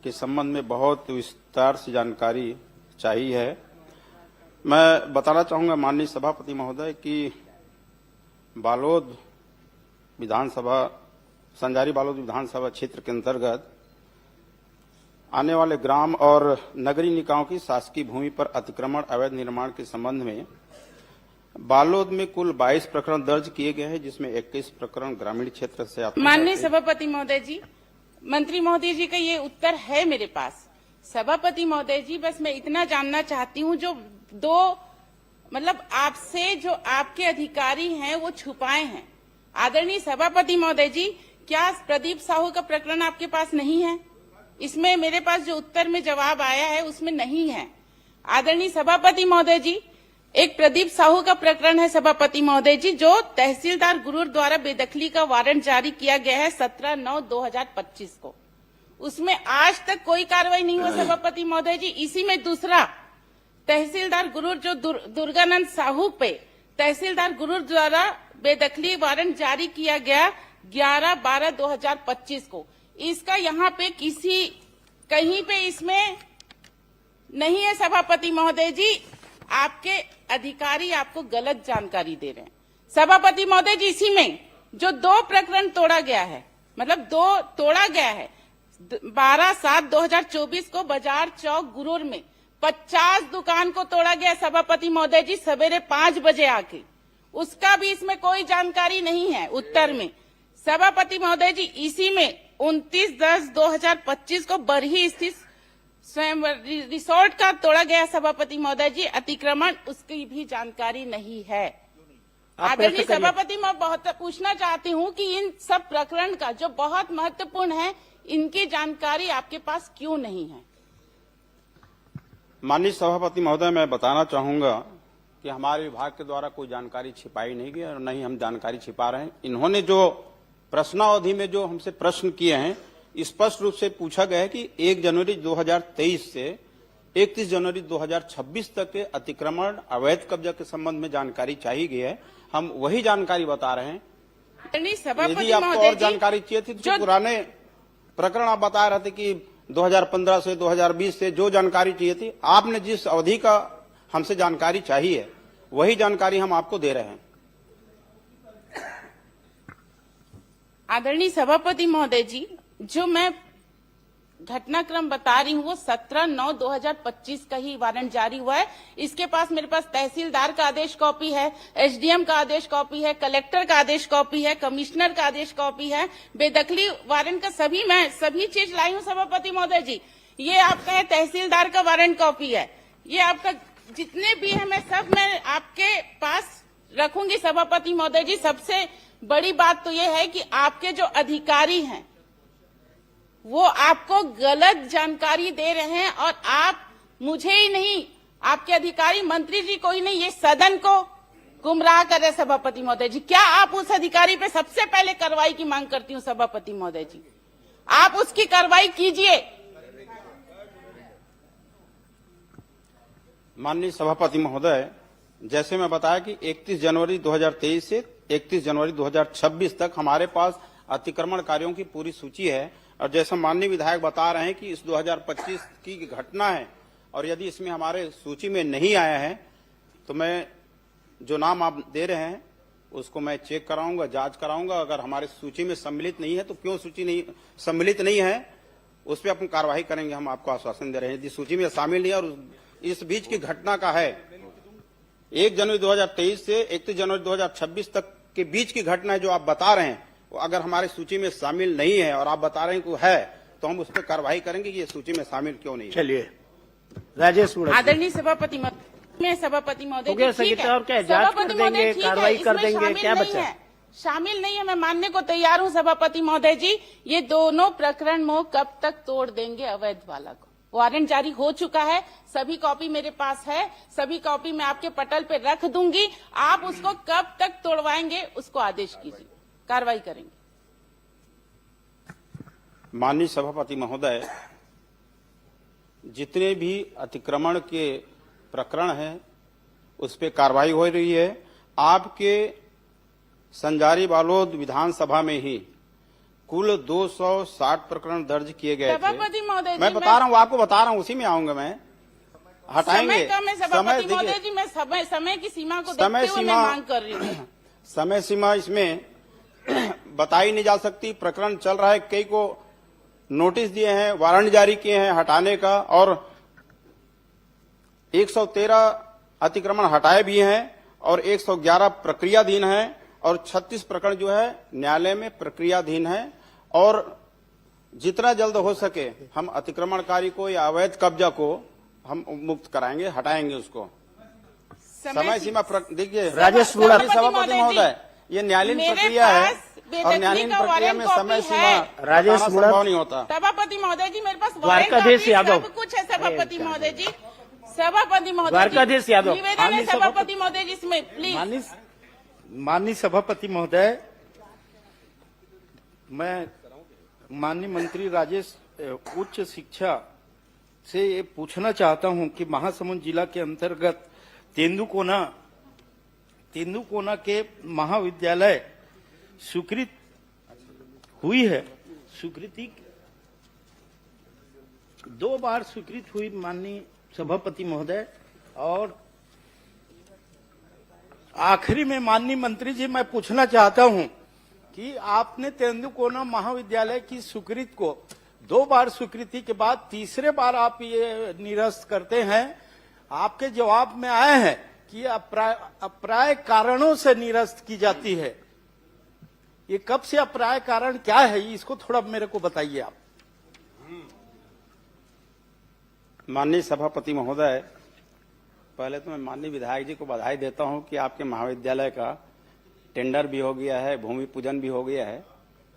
S6: के संबंध में बहुत विस्तार से जानकारी चाहिए है। मैं बताना चाहूंगा माननीय सभापति महोदय कि बालोद विधानसभा, संजारी बालोद विधानसभा क्षेत्र के अंतर्गत आने वाले ग्राम और नगरीय निकायों की शासकीय भूमि पर अतिक्रमण, अवैध निर्माण के संबंध में बालोद में कुल 22 प्रकरण दर्ज किए गए हैं, जिसमें 21 प्रकरण ग्रामीण क्षेत्र से आते हैं।
S14: माननीय सभापति महोदय जी, मंत्री महोदय जी का ये उत्तर है मेरे पास। सभापति महोदय जी, बस मैं इतना जानना चाहती हूँ, जो मतलब आपसे जो आपके अधिकारी हैं वो छुपाए हैं। आदरणीय सभापति महोदय जी, क्या प्रदीप साहू का प्रकरण आपके पास नहीं है? इसमें मेरे पास जो उत्तर में जवाब आया है उसमें नहीं है। आदरणीय सभापति महोदय जी, एक प्रदीप साहू का प्रकरण है सभापति महोदय जी, जो तहसीलदार गुरूर द्वारा बेदखली का वारंट जारी किया गया है 17/9/2025 को। उसमें आज तक कोई कार्रवाई नहीं हुआ सभापति महोदय जी। इसी में दूसरा तहसीलदार गुरूर जो दुर्गानंद साहू पे तहसीलदार गुरूर द्वारा बेदखली वारंट जारी किया गया 11/12/2025 को। इसका यहाँ पे कहीं पे इसमें नहीं है सभापति महोदय जी। आपके अधिकारी आपको गलत जानकारी दे रहे हैं सभापति महोदय जी। इसी में जो 2 प्रकरण तोड़ा गया है, मतलब 2 तोड़ा गया है 12/7/2024 को बाजार चौक गुरूर में 50 दुकान को तोड़ा गया सभापति महोदय जी सवेरे 5 बजे आके। उसका भी इसमें कोई जानकारी नहीं है उत्तर में सभापति महोदय जी। इसी में 29/10/2025 को बरही स्थित स्वयं रिसोर्ट का तोड़ा गया सभापति महोदय जी। अतिक्रमण उसकी भी जानकारी नहीं है। आदरणीय सभापति, मैं बहुत पूछना चाहती हूँ कि इन सब प्रकरण का जो बहुत महत्वपूर्ण है, इनकी जानकारी आपके पास क्यों नहीं है?
S11: माननीय सभापति महोदय, मैं बताना चाहूंगा कि हमारे विभाग के द्वारा कोई जानकारी छिपाई नहीं गई और न ही हम जानकारी छिपा रहे हैं। इन्होंने जो प्रश्नावधि में जो हमसे प्रश्न किए हैं, स्पष्ट रूप से पूछा गया है कि 1 जनवरी 2023 से 31 जनवरी 2026 तक के अतिक्रमण अवैध कब्जा के संबंध में जानकारी चाहिए गई है। हम वही जानकारी बता रहे हैं। यदि आपको और जानकारी चाहिए थी तो पुराने प्रकरण आप बता रहे थे कि 2015 से 2020 से जो जानकारी चाहिए थी, आपने जिस अवधि का हमसे जानकारी चाहिए वही जानकारी हम आपको दे रहे हैं।
S14: आदरणीय सभापति महोदय जी, जो मैं घटनाक्रम बता रही हूँ वो 17/9/2025 का ही वारंट जारी हुआ है। इसके पास मेरे पास तहसीलदार का आदेश कॉपी है, एसडीएम का आदेश कॉपी है, कलेक्टर का आदेश कॉपी है, कमिश्नर का आदेश कॉपी है, बेदखली वारंट का सभी चीज लाई हूँ सभापति महोदय जी। ये आपका है तहसीलदार का वारंट कॉपी है, ये आपका जितने भी है मैं आपके पास रखूंगी सभापति महोदय जी। सबसे बड़ी बात तो ये है कि आपके जो अधिकारी हैं वो आपको गलत जानकारी दे रहे हैं और आप मुझे ही नहीं, आपके अधिकारी मंत्री जी को ही नहीं, ये सदन को गुमराह कर रहे सभापति महोदय जी। क्या आप उस अधिकारी पे सबसे पहले कार्रवाई की मांग करती हूँ सभापति महोदय जी, आप उसकी कार्रवाई कीजिए।
S11: माननीय सभापति महोदय, जैसे मैं बताया कि 31 जनवरी 2023 से 31 जनवरी 2026 तक हमारे पास अतिक्रमण कार्यों की पूरी सूची है। और जैसा माननीय विधायक बता रहे हैं कि इस 2025 की घटना है और यदि इसमें हमारे सूची में नहीं आया है तो मैं जो नाम आप दे रहे हैं उसको मैं चेक कराऊंगा, जांच कराऊंगा। अगर हमारे सूची में सम्मिलित नहीं है तो क्यों सूची नहीं सम्मिलित नहीं है उस पर अपन कार्रवाई करेंगे, हम आपको आश्वासन दे रहे हैं। यदि सूची में शामिल नहीं है और इस बीच की घटना का है 1 जनवरी 2023 से 31 जनवरी 2026 तक के बीच की घटना है जो आप बता रहे हैं, वो अगर हमारी सूची में शामिल नहीं है और आप बता रहे हैं कि है तो हम उस पर कार्रवाई करेंगे कि ये सूची में शामिल क्यों नहीं है।
S8: चलिए राजेश,
S14: आदरणीय सभापति महोदय
S8: जांच कर देंगे, कार्रवाई कर देंगे, क्या बचा है?
S14: शामिल नहीं है, मैं मानने को तैयार हूँ सभापति महोदय जी। ये दोनों प्रकरण मोह कब तक तोड़ देंगे अवैध वाला को? वारंट जारी हो चुका है, सभी कॉपी मेरे पास है, सभी कॉपी मैं आपके पटल पे रख दूंगी। आप उसको कब तक तोड़वाएंगे उसको आदेश कीजिए, कार्रवाई करेंगे।
S11: माननीय सभापति महोदय, जितने भी अतिक्रमण के प्रकरण हैं उस पर कार्रवाई हो रही है। आपके संजारी बालोद विधानसभा में ही कुल 260 प्रकरण दर्ज किए गए थे। मैं बता रहा हूँ, आपको बता रहा हूँ, उसी में आऊंगा मैं। हटाएंगे
S14: सभापति महोदय जी, मैं समय की सीमा को देखते हुए मैं मांग कर रही हूँ।
S11: समय सीमा इसमें बताई नहीं जा सकती। प्रकरण चल रहा है, कई को नोटिस दिए हैं, वारंट जारी किए हैं हटाने का और 113 अतिक्रमण हटाए भी हैं और 111 प्रक्रियाधीन हैं और 36 प्रकरण जो है न्यायालय में प्रक्रियाधीन है। और जितना जल्द हो सके हम अतिक्रमणकारी को या अवैध कब्जा को हम मुक्त कराएंगे, हटाएंगे उसको। समय सीमा देखिए
S8: राजेश,
S11: सभापति महोदय, ये न्यायालयीन प्रक्रिया है और न्यायालयीन प्रक्रिया में समय सीमा
S8: राजेश
S11: संभव नहीं होता।
S14: सभापति महोदय जी, मेरे पास
S8: द्वारकाधीश यादव
S14: सब कुछ है सभापति महोदय जी, सभापति महोदय
S8: द्वारकाधीश
S14: जी,
S8: यादव।
S14: निवेदन है सभापति महोदय जी, इसमें प्लीज।
S10: माननीय सभापति महोदय, मैं माननीय मंत्री राजेश उच्च शिक्षा से ये पूछना चाहता हूं कि महासमुंद जिला के अंतर्गत तेंदुकोना के महाविद्यालय स्वीकृत हुई है, स्वीकृति 2 बार स्वीकृत हुई माननीय सभापति महोदय। और आखिरी में माननीय मंत्री जी मैं पूछना चाहता हूं कि आपने तेंदुकोना महाविद्यालय की स्वीकृति को 2 बार स्वीकृति के बाद तीसरे बार आप ये निरस्त करते हैं। आपके जवाब में आए हैं कि अप्राय कारणों से निरस्त की जाती है। ये कब से अप्राय कारण क्या है, इसको थोड़ा मेरे को बताइए आप।
S8: माननीय सभापति महोदय, पहले तो मैं माननीय विधायक जी को बधाई देता हूं कि आपके महाविद्यालय का टेंडर भी हो गया है, भूमि पूजन भी हो गया है,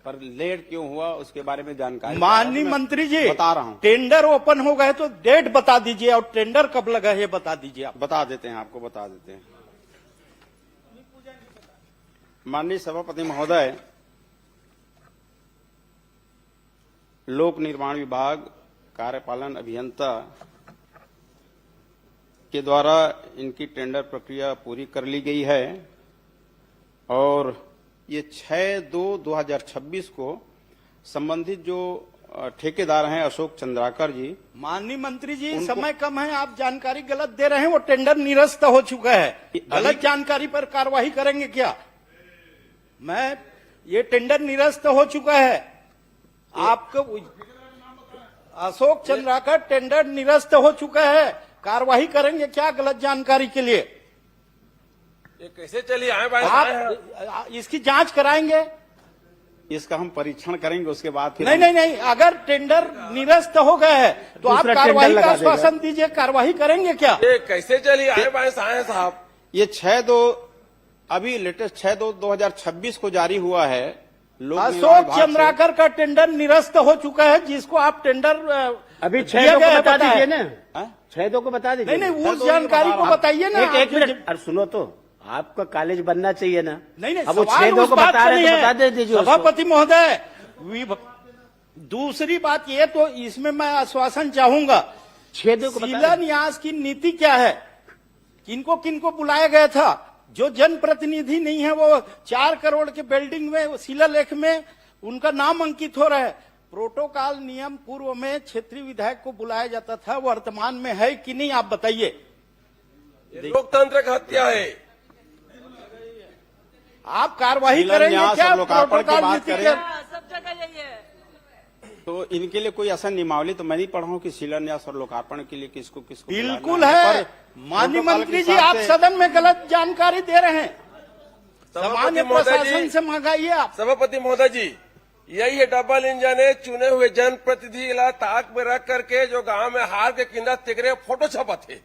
S8: पर लेट क्यों हुआ उसके बारे में जानकारी
S10: माननीय मंत्री जी
S8: बता रहा हूं।
S10: टेंडर ओपन हो गए तो डेट बता दीजिए और टेंडर कब लगा है बता दीजिए आप।
S8: बता देते हैं, आपको बता देते हैं। माननीय सभापति महोदय, लोक निर्माण विभाग कार्यपालन अभियंता के द्वारा इनकी टेंडर प्रक्रिया पूरी कर ली गई है और ये 6/2/2026 को संबंधित जो ठेकेदार हैं अशोक चंद्राकर जी।
S10: माननीय मंत्री जी समय कम है, आप जानकारी गलत दे रहे हैं। वो टेंडर निरस्त हो चुका है, गलत जानकारी पर कार्रवाई करेंगे क्या? ये टेंडर निरस्त हो चुका है। आपको अशोक चंद्राकर टेंडर निरस्त हो चुका है, कार्रवाई करेंगे क्या गलत जानकारी के लिए?
S2: ये कैसे चली आए भाई?
S10: आप इसकी जांच कराएंगे?
S8: इसका हम परीक्षण करेंगे, उसके बाद फिर
S10: नहीं, अगर टेंडर निरस्त हो गए हैं तो आप कार्रवाई का आश्वासन दीजिए, कार्रवाई करेंगे क्या?
S2: ये कैसे चली आए भाई साहब?
S8: ये 6/2 अभी लेटेस्ट 6/2/2026 को जारी हुआ है।
S10: अशोक चंद्राकर का टेंडर निरस्त हो चुका है, जिसको आप टेंडर
S8: अभी 6/2 को बता दीजिए ना, 6/2 को बता दीजिए।
S10: नहीं, उस जानकारी को बताइए ना।
S8: एक मिनट, अरे सुनो तो, आपका कॉलेज बनना चाहिए ना।
S10: नहीं,
S8: अब वो
S10: सवाल
S8: 6/2
S10: उस
S8: को
S10: बात
S8: बता
S10: से
S8: रहे
S10: नहीं
S8: हैं
S10: है।
S8: तो बता दीजिए।
S10: सभापति महोदय, दूसरी बात ये तो इसमें मैं आश्वासन चाहूंगा,
S8: 6/2 को
S10: शिलान्यास की नीति क्या है? किनको किनको बुलाया गया था? जो जनप्रतिनिधि नहीं है वो 4 करोड़ के बिल्डिंग में शिलालेख में उनका नाम अंकित हो रहा है। प्रोटोकॉल नियम पूर्व में क्षेत्रीय विधायक को बुलाया जाता था, वर्तमान में है कि नहीं आप बताइए।
S2: लोकतंत्र की हत्या है।
S10: आप कार्रवाई करेंगे क्या? प्रोटोकॉल नीति के
S1: सब जगह यही है।
S8: तो इनके लिए कोई ऐसा नियमावली तो मैं नहीं पढ़ा हूं कि शिलान्यास और लोकार्पण के लिए किसको
S10: बिल्कुल है। माननीय मंत्री जी, आप सदन में गलत जानकारी दे रहे हैं। सामान्य प्रशासन से मंगाइए आप।
S2: सभापति महोदय जी, यही डबल इंजन है, चुने हुए जनप्रतिनिधि ताक में रख करके जो गांव में हार के किंदा तिगरे फोटो छपा थे,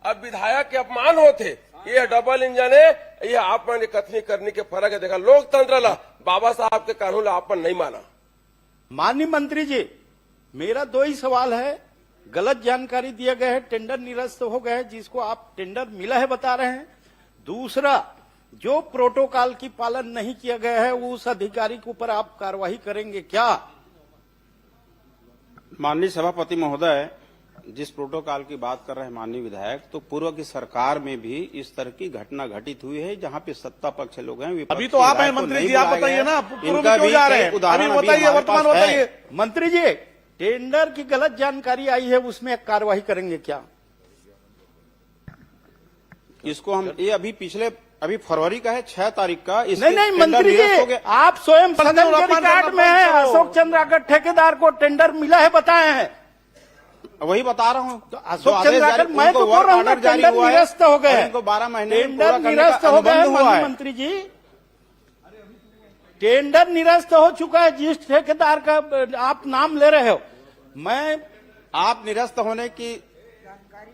S2: अब विधायक के अपमान होते। ये डबल इंजन है, ये आप मैंने कथनी करने के फर्क है। देखा लोकतंत्र ला बाबा साहब के कानून ला आपन नहीं माना।
S10: माननीय मंत्री जी, मेरा 2 ही सवाल है। गलत जानकारी दिया गया है, टेंडर निरस्त हो गए हैं, जिसको आप टेंडर मिला है बता रहे हैं। दूसरा, जो प्रोटोकॉल की पालन नहीं किया गया है उस अधिकारी के ऊपर आप कार्रवाई करेंगे क्या?
S8: माननीय सभापति महोदय, जिस प्रोटोकॉल की बात कर रहे हैं माननीय विधायक, तो पूर्व की सरकार में भी इस तरह की घटना घटित हुई है, जहां पे सत्ता पक्ष लोग हैं, विपक्ष
S17: अभी तो आप हैं मंत्री जी, आप बताइए ना, पूर्व में क्यों जा रहे हैं? अभी बताइए, वर्तमान बताइए।
S10: मंत्री जी, टेंडर की गलत जानकारी आई है, उसमें कार्रवाई करेंगे क्या?
S8: इसको हम ये अभी फरवरी का है, 6 तारीख का।
S10: नहीं मंत्री जी, आप स्वयं सदन के रिकॉर्ड में है, अशोक चंद्राकर ठेकेदार को टेंडर मिला है बताए हैं।
S8: वही बता रहा हूँ।
S10: तो अशोक चंद्राकर, मैं तो बोल रहा हूँ ना, टेंडर निरस्त हो गए।
S8: इनको 12 महीने
S10: टेंडर निरस्त हो गए। मंत्री जी, टेंडर निरस्त हो चुका है। जिस ठेकेदार का आप नाम ले रहे हो,
S8: आप निरस्त होने की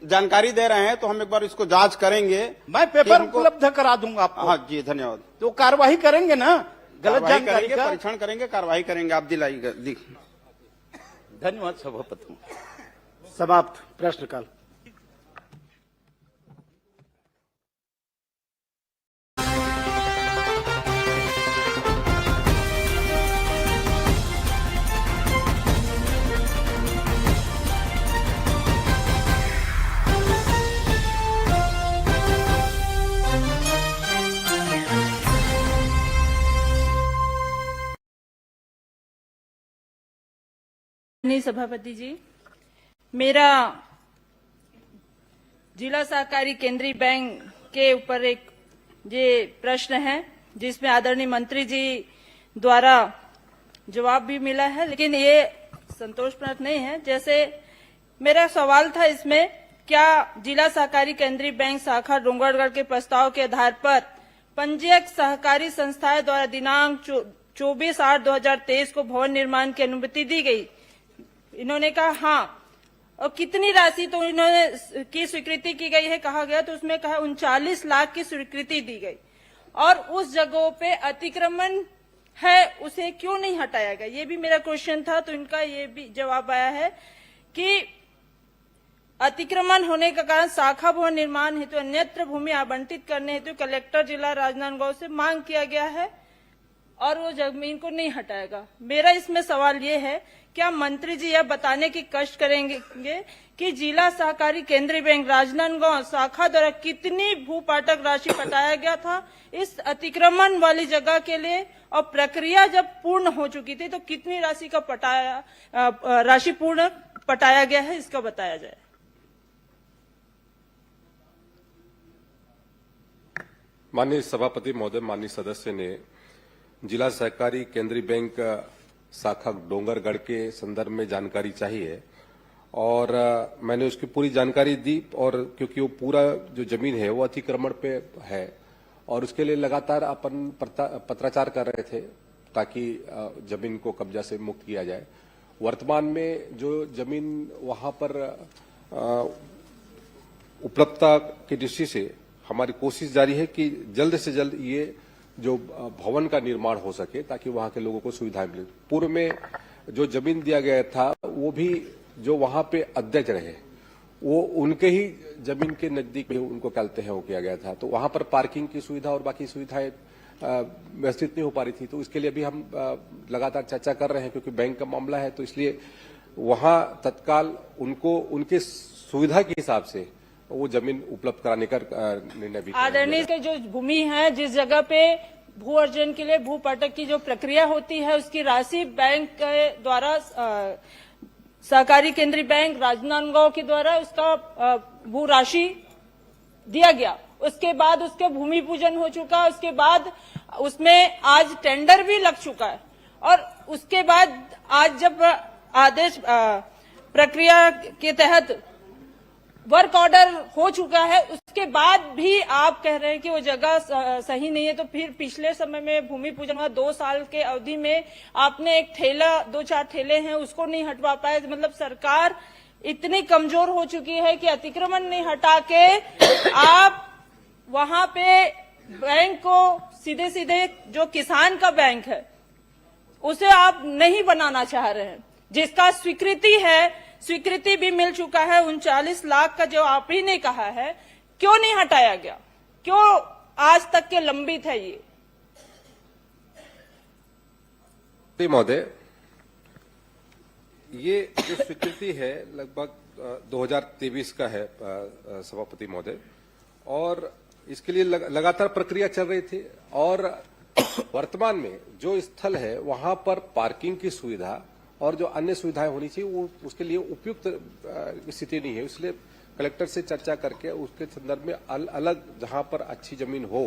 S8: जानकारी दे रहे हैं, तो हम एक बार इसको जांच करेंगे।
S10: मैं पेपर उपलब्ध करा दूंगा आपको।
S8: हाँ जी, धन्यवाद।
S10: तो कार्रवाई करेंगे ना? गलत जानकारी का
S8: परीक्षण करेंगे, कार्रवाई करेंगे। आप दिलाइएगा।
S10: धन्यवाद सभापति। समाप्त प्रश्नकाल।
S1: नहीं सभापति जी, मेरा जिला सहकारी केंद्रीय बैंक के ऊपर एक ये प्रश्न है जिसमें आदरणीय मंत्री जी द्वारा जवाब भी मिला है, लेकिन ये संतोषजनक नहीं है। जैसे मेरा सवाल था इसमें, क्या जिला सहकारी केंद्रीय बैंक शाखा डोंगरगढ़ के प्रस्ताव के आधार पर पंजीयक सहकारी संस्थाएं द्वारा दिनांक 24/8/2023 को भवन निर्माण की अनुमति दी गई? इन्होंने कहा हाँ। और कितनी राशि तो इन्होंने की स्वीकृति की गई है कहा गया, तो उसमें कहा 39 लाख की स्वीकृति दी गई। और उस जगहों पे अतिक्रमण है, उसे क्यों नहीं हटाया गया? ये भी मेरा क्वेश्चन था। तो इनका ये भी जवाब आया है कि अतिक्रमण होने का कारण शाखा भवन निर्माण हेतु अन्यत्र भूमि आवंटित करने हेतु कलेक्टर जिला राजनांदगांव से मांग किया गया है और वो जमीन को नहीं हटाएगा। मेरा इसमें सवाल ये है, क्या मंत्री जी यह बताने की कष्ट करेंगे कि जिला सहकारी केंद्रीय बैंक राजनांदगांव शाखा द्वारा कितनी भूपाटक राशि पटाया गया था इस अतिक्रमण वाली जगह के लिए, और प्रक्रिया जब पूर्ण हो चुकी थी तो कितनी राशि का राशि पूर्ण पटाया गया है, इसका बताया जाए।
S2: माननीय सभापति महोदय, माननीय सदस्य ने जिला सहकारी केंद्रीय बैंक शाखा डोंगरगढ़ के संदर्भ में जानकारी चाहिए और मैंने उसकी पूरी जानकारी दी। और क्योंकि वो पूरा जो जमीन है वो अतिक्रमण पे है और उसके लिए लगातार अपन पत्राचार कर रहे थे ताकि जमीन को कब्जा से मुक्त किया जाए। वर्तमान में जो जमीन वहां पर उपलब्धता की दृष्टि से हमारी कोशिश जारी है कि जल्द से जल्द ये जो भवन का निर्माण हो सके ताकि वहां के लोगों को सुविधाएं मिले। पूर्व में जो जमीन दिया गया था वो भी जो वहां पे अध्यक्ष रहे वो उनके ही जमीन के नजदीक में उनको कहते हैं वो किया गया था, तो वहां पर पार्किंग की सुविधा और बाकी सुविधाएं व्यवस्थित नहीं हो पा रही थी। तो इसके लिए भी हम लगातार चर्चा कर रहे हैं क्योंकि बैंक का मामला है, तो इसलिए वहां तत्काल उनको उनके सुविधा के हिसाब से वो जमीन उपलब्ध कराने का निर्णय भी।
S1: आदरणीय के जो भूमि है, जिस जगह पे भू अर्जन के लिए भू पाटक की जो प्रक्रिया होती है उसकी राशि बैंक के द्वारा सहकारी केंद्रीय बैंक राजनांदगांव के द्वारा उसका भू राशि दिया गया। उसके बाद उसके भूमि पूजन हो चुका, उसके बाद उसमें आज टेंडर भी लग चुका है और उसके बाद आज जब आदेश प्रक्रिया के तहत वर्क ऑर्डर हो चुका है, उसके बाद भी आप कह रहे हैं कि वो जगह सही नहीं है। तो फिर पिछले समय में भूमि पूजन हुआ, 2 साल के अवधि में आपने एक ठेला 2-4 ठेले हैं उसको नहीं हटवा पाए। मतलब सरकार इतनी कमजोर हो चुकी है कि अतिक्रमण नहीं हटा के आप वहां पे बैंक को सीधे सीधे जो किसान का बैंक है उसे आप नहीं बनाना चाह रहे हैं, जिसका स्वीकृति भी मिल चुका है। 39 लाख का जो आप ही ने कहा है, क्यों नहीं हटाया गया? क्यों आज तक के लंबित है ये?
S2: महोदय, ये जो स्वीकृति है लगभग 2023 का है सभापति महोदय, और इसके लिए लगातार प्रक्रिया चल रही थी और वर्तमान में जो स्थल है वहां पर पार्किंग की सुविधा और जो अन्य सुविधाएं होनी चाहिए वो उसके लिए उपयुक्त स्थिति नहीं है। इसलिए कलेक्टर से चर्चा करके उसके संदर्भ में अलग जहां पर अच्छी जमीन हो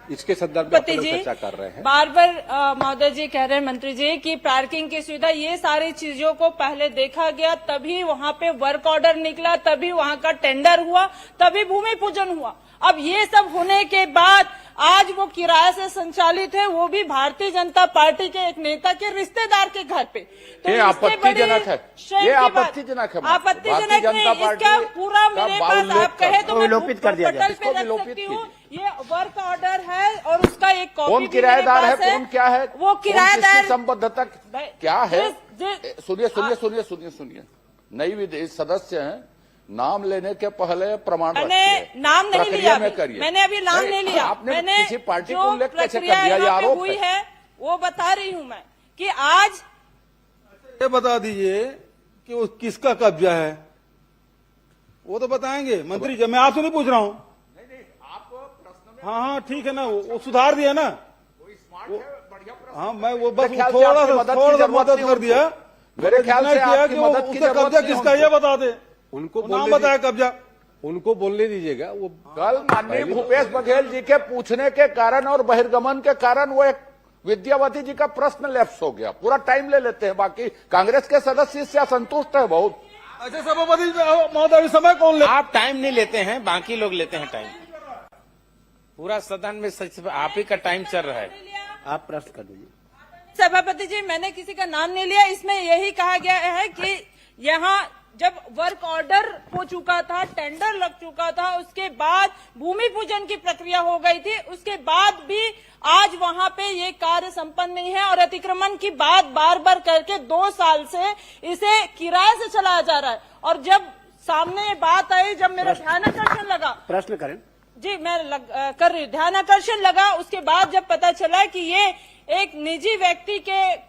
S2: इसके संदर्भ में अपन चर्चा कर रहे हैं।
S1: बार बार महोदय जी कह रहे हैं मंत्री जी की पार्किंग की सुविधा, ये सारी चीजों को पहले देखा गया, तभी वहां पे वर्क ऑर्डर निकला, तभी वहां का टेंडर हुआ, तभी भूमि पूजन हुआ। अब ये सब होने के बाद आज वो किराए से संचालित है, वो भी भारतीय जनता पार्टी के एक नेता के रिश्तेदार के घर पे।
S3: तो ये आपत्तिजनक है, ये आपत्तिजनक है।
S1: आपत्तिजनक नहीं, इसका पूरा मेरे पास आप कहे तो मैं
S8: विलोपित कर दिया जाए।
S1: रख सकती हूँ। ये वर्क ऑर्डर है और उसका एक कॉपी
S3: कौन किराएदार है, कौन क्या है,
S1: वो किराएदार
S3: संबद्धता क्या है? सुनिए, नई सदस्य हैं, नाम लेने के पहले प्रमाण
S1: मैंने नाम नहीं लिया, मैंने अभी नाम नहीं लिया।
S3: आपने
S1: मैंने
S3: किसी पार्टी
S1: जो
S3: को उल्लेख कैसे कर दिया? ये आरोप
S1: हुई है वो बता रही हूँ मैं कि आज
S4: ये बता दीजिए कि वो किसका कब्जा है, वो तो बताएंगे मंत्री जी। मैं आपसे नहीं पूछ रहा हूँ। हाँ ठीक है ना, वो सुधार दिया ना। हाँ मैं वो बस थोड़ा सा मदद कर दिया
S3: मेरे ख्याल से
S4: किया
S3: आपकी
S4: कि वो
S3: मदद की
S4: उसका
S3: जरूरत
S4: कब्जा
S3: नहीं
S4: किसका
S3: उनको।
S4: ये बता दे,
S2: उनको
S4: नाम
S2: बोलने
S4: बताया कब्जा।
S2: उनको बोलने दीजिएगा। वो
S3: कल माननीय भूपेश बघेल जी के पूछने के कारण और बहिर्गमन के कारण वो एक विद्यावती जी का प्रश्न लैप्स हो गया। पूरा टाइम ले लेते हैं, बाकी कांग्रेस के सदस्य इससे असंतुष्ट है बहुत।
S4: अच्छा सभापति महोदय समय कौन ले?
S10: आप टाइम नहीं लेते हैं, बाकी लोग लेते हैं टाइम। पूरा सदन में सच आप ही का टाइम चल रहा है।
S8: आप प्रश्न कर दीजिए।
S1: सभापति जी, मैंने किसी का नाम नहीं लिया। इसमें यही कहा गया है कि यहाँ जब वर्क ऑर्डर हो चुका था, टेंडर लग चुका था, उसके बाद भूमि पूजन की प्रक्रिया हो गई थी, उसके बाद भी आज वहां पे ये कार्य संपन्न नहीं है और अतिक्रमण की बात बार बार करके 2 साल से इसे किराए से चलाया जा रहा है। और जब सामने ये बात आई, जब मेरा ध्यानाकर्षण लगा,
S8: प्रश्न करें
S1: जी मैं कर रही हूँ, ध्यानाकर्षण लगा, उसके बाद जब पता चला कि ये एक निजी व्यक्ति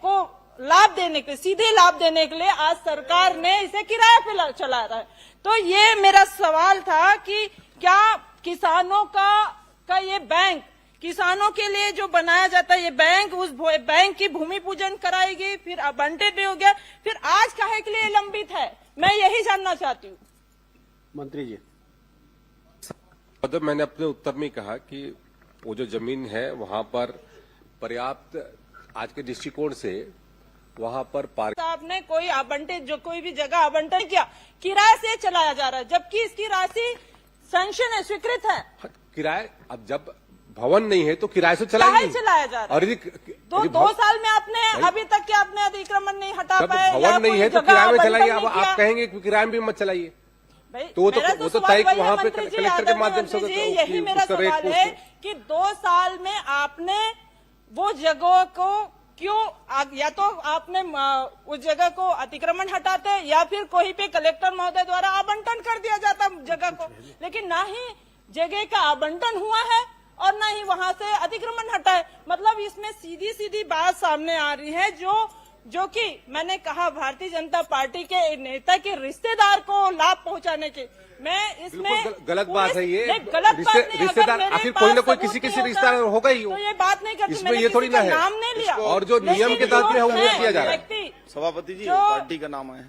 S1: को लाभ देने के लिए, सीधे लाभ देने के लिए आज सरकार ने इसे किराए पे चला रहा है। तो ये मेरा सवाल था कि क्या किसानों का ये बैंक, किसानों के लिए जो बनाया जाता है ये बैंक, उस बैंक की भूमि पूजन कराएगी, फिर आवंटित हो गया, फिर आज काहे के लिए लंबित है? मैं यही जानना चाहती हूँ।
S8: मंत्री जी।
S2: मतलब मैंने अपने उत्तर में कहा कि वो जो जमीन है वहां पर पर्याप्त, आज के दृष्टिकोण से वहां पर पार्क
S1: आपने कोई आवंटित, जो कोई भी जगह आवंटन किया, किराए से चलाया जा रहा है, जबकि इसकी राशि सैंक्शन है, स्वीकृत है।
S2: किराए, अब जब भवन नहीं है तो किराए से
S1: काहे चलाया जा रहा है?
S2: और
S1: दो साल में आपने अभी तक के आपने अतिक्रमण नहीं हटा
S2: जब
S1: पाए,
S2: भवन नहीं है तो किराए में चलाइए। अब आप कहेंगे कि किराए में भी मत चलाइए, तो वो तो तय वहां पे कलेक्टर के माध्यम से
S1: यही मेरा सवाल है कि 2 साल में आपने वो जगह को क्यों, या तो आपने उस जगह को अतिक्रमण हटाते या फिर कोई पे कलेक्टर महोदय द्वारा आवंटन कर दिया जाता जगह को, लेकिन ना ही जगह का आवंटन हुआ है और ना ही वहां से अतिक्रमण हटा है। मतलब इसमें सीधी सीधी बात सामने आ रही है, जो कि मैंने कहा भारतीय जनता पार्टी के नेता के रिश्तेदार को लाभ पहुंचाने के, मैं इसमें
S2: गलत बात है ये।
S1: गलत बात नहीं,
S2: रिश्तेदार आखिर कोई ना कोई किसी रिश्तेदार होगा ही,
S1: तो ये बात नहीं करती।
S2: इसमें ये थोड़ी ना है,
S1: नाम नहीं लिया
S2: और जो नियम के तहत में है वो किया जा रहा है।
S17: सभापति जी पार्टी का नाम है,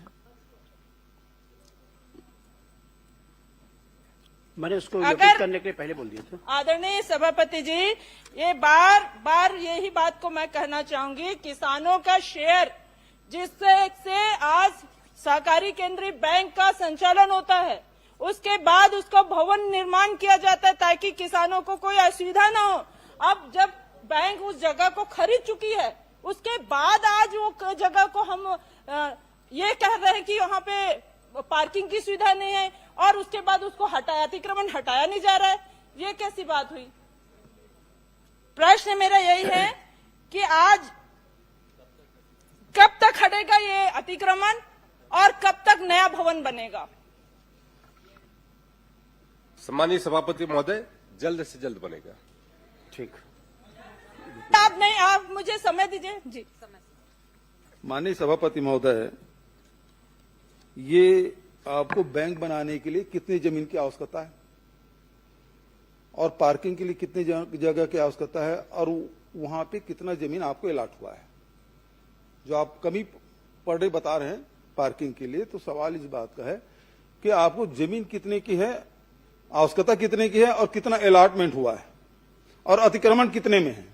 S8: मैंने उसको योग्य करने के लिए पहले बोल दिया था।
S1: आदरणीय सभापति जी, ये बार बार यही बात को मैं कहना चाहूंगी, किसानों का शेयर जिससे आज सहकारी केंद्रीय बैंक का संचालन होता है, उसके बाद उसका भवन निर्माण किया जाता है ताकि किसानों को कोई असुविधा न हो। अब जब बैंक उस जगह को खरीद चुकी है, उसके बाद आज वो जगह को हम ये कह रहे हैं कि वहाँ पे पार्किंग की सुविधा नहीं है और उसके बाद उसको अतिक्रमण हटाया नहीं जा रहा है, ये कैसी बात हुई? प्रश्न मेरा यही है कि आज कब तक हटेगा ये अतिक्रमण और कब तक नया भवन बनेगा?
S2: सम्मानीय सभापति महोदय, जल्द से जल्द बनेगा।
S8: ठीक,
S1: आप मुझे समय दीजिए जी।
S4: माननीय सभापति महोदय, ये आपको बैंक बनाने के लिए कितनी जमीन की आवश्यकता है और पार्किंग के लिए कितनी जगह की आवश्यकता है और वहां पे कितना जमीन आपको अलाट हुआ है? जो आप कमी पर डे बता रहे हैं पार्किंग के लिए, तो सवाल इस बात का है कि आपको जमीन कितने की है, आवश्यकता कितने की है और कितना अलाटमेंट हुआ है और अतिक्रमण कितने में है?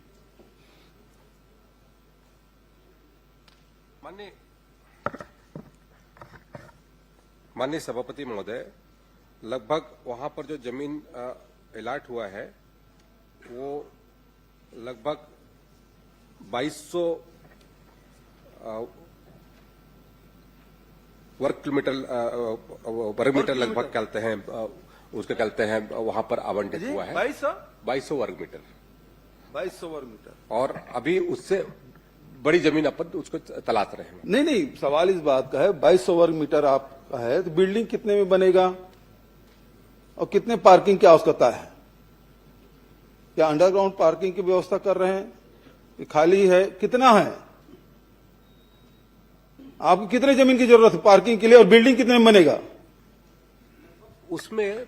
S2: माननीय सभापति महोदय, लगभग वहां पर जो जमीन अलाट हुआ है वो लगभग 2200 वर्ग मीटर लगभग कहते हैं, उसके कहते हैं वहां पर आवंटित हुआ है 2200 वर्ग मीटर।
S4: 2200 वर्ग मीटर,
S2: और अभी उससे बड़ी जमीन अपन उसको तलाश रहे हैं।
S4: नहीं, सवाल इस बात का है 2200 वर्ग मीटर आपका है तो बिल्डिंग कितने में बनेगा और कितने पार्किंग की आवश्यकता है? क्या अंडरग्राउंड पार्किंग की व्यवस्था कर रहे हैं? खाली है? कितना है? आपको कितने जमीन की जरूरत है पार्किंग के लिए और बिल्डिंग कितने में बनेगा?
S2: उसमें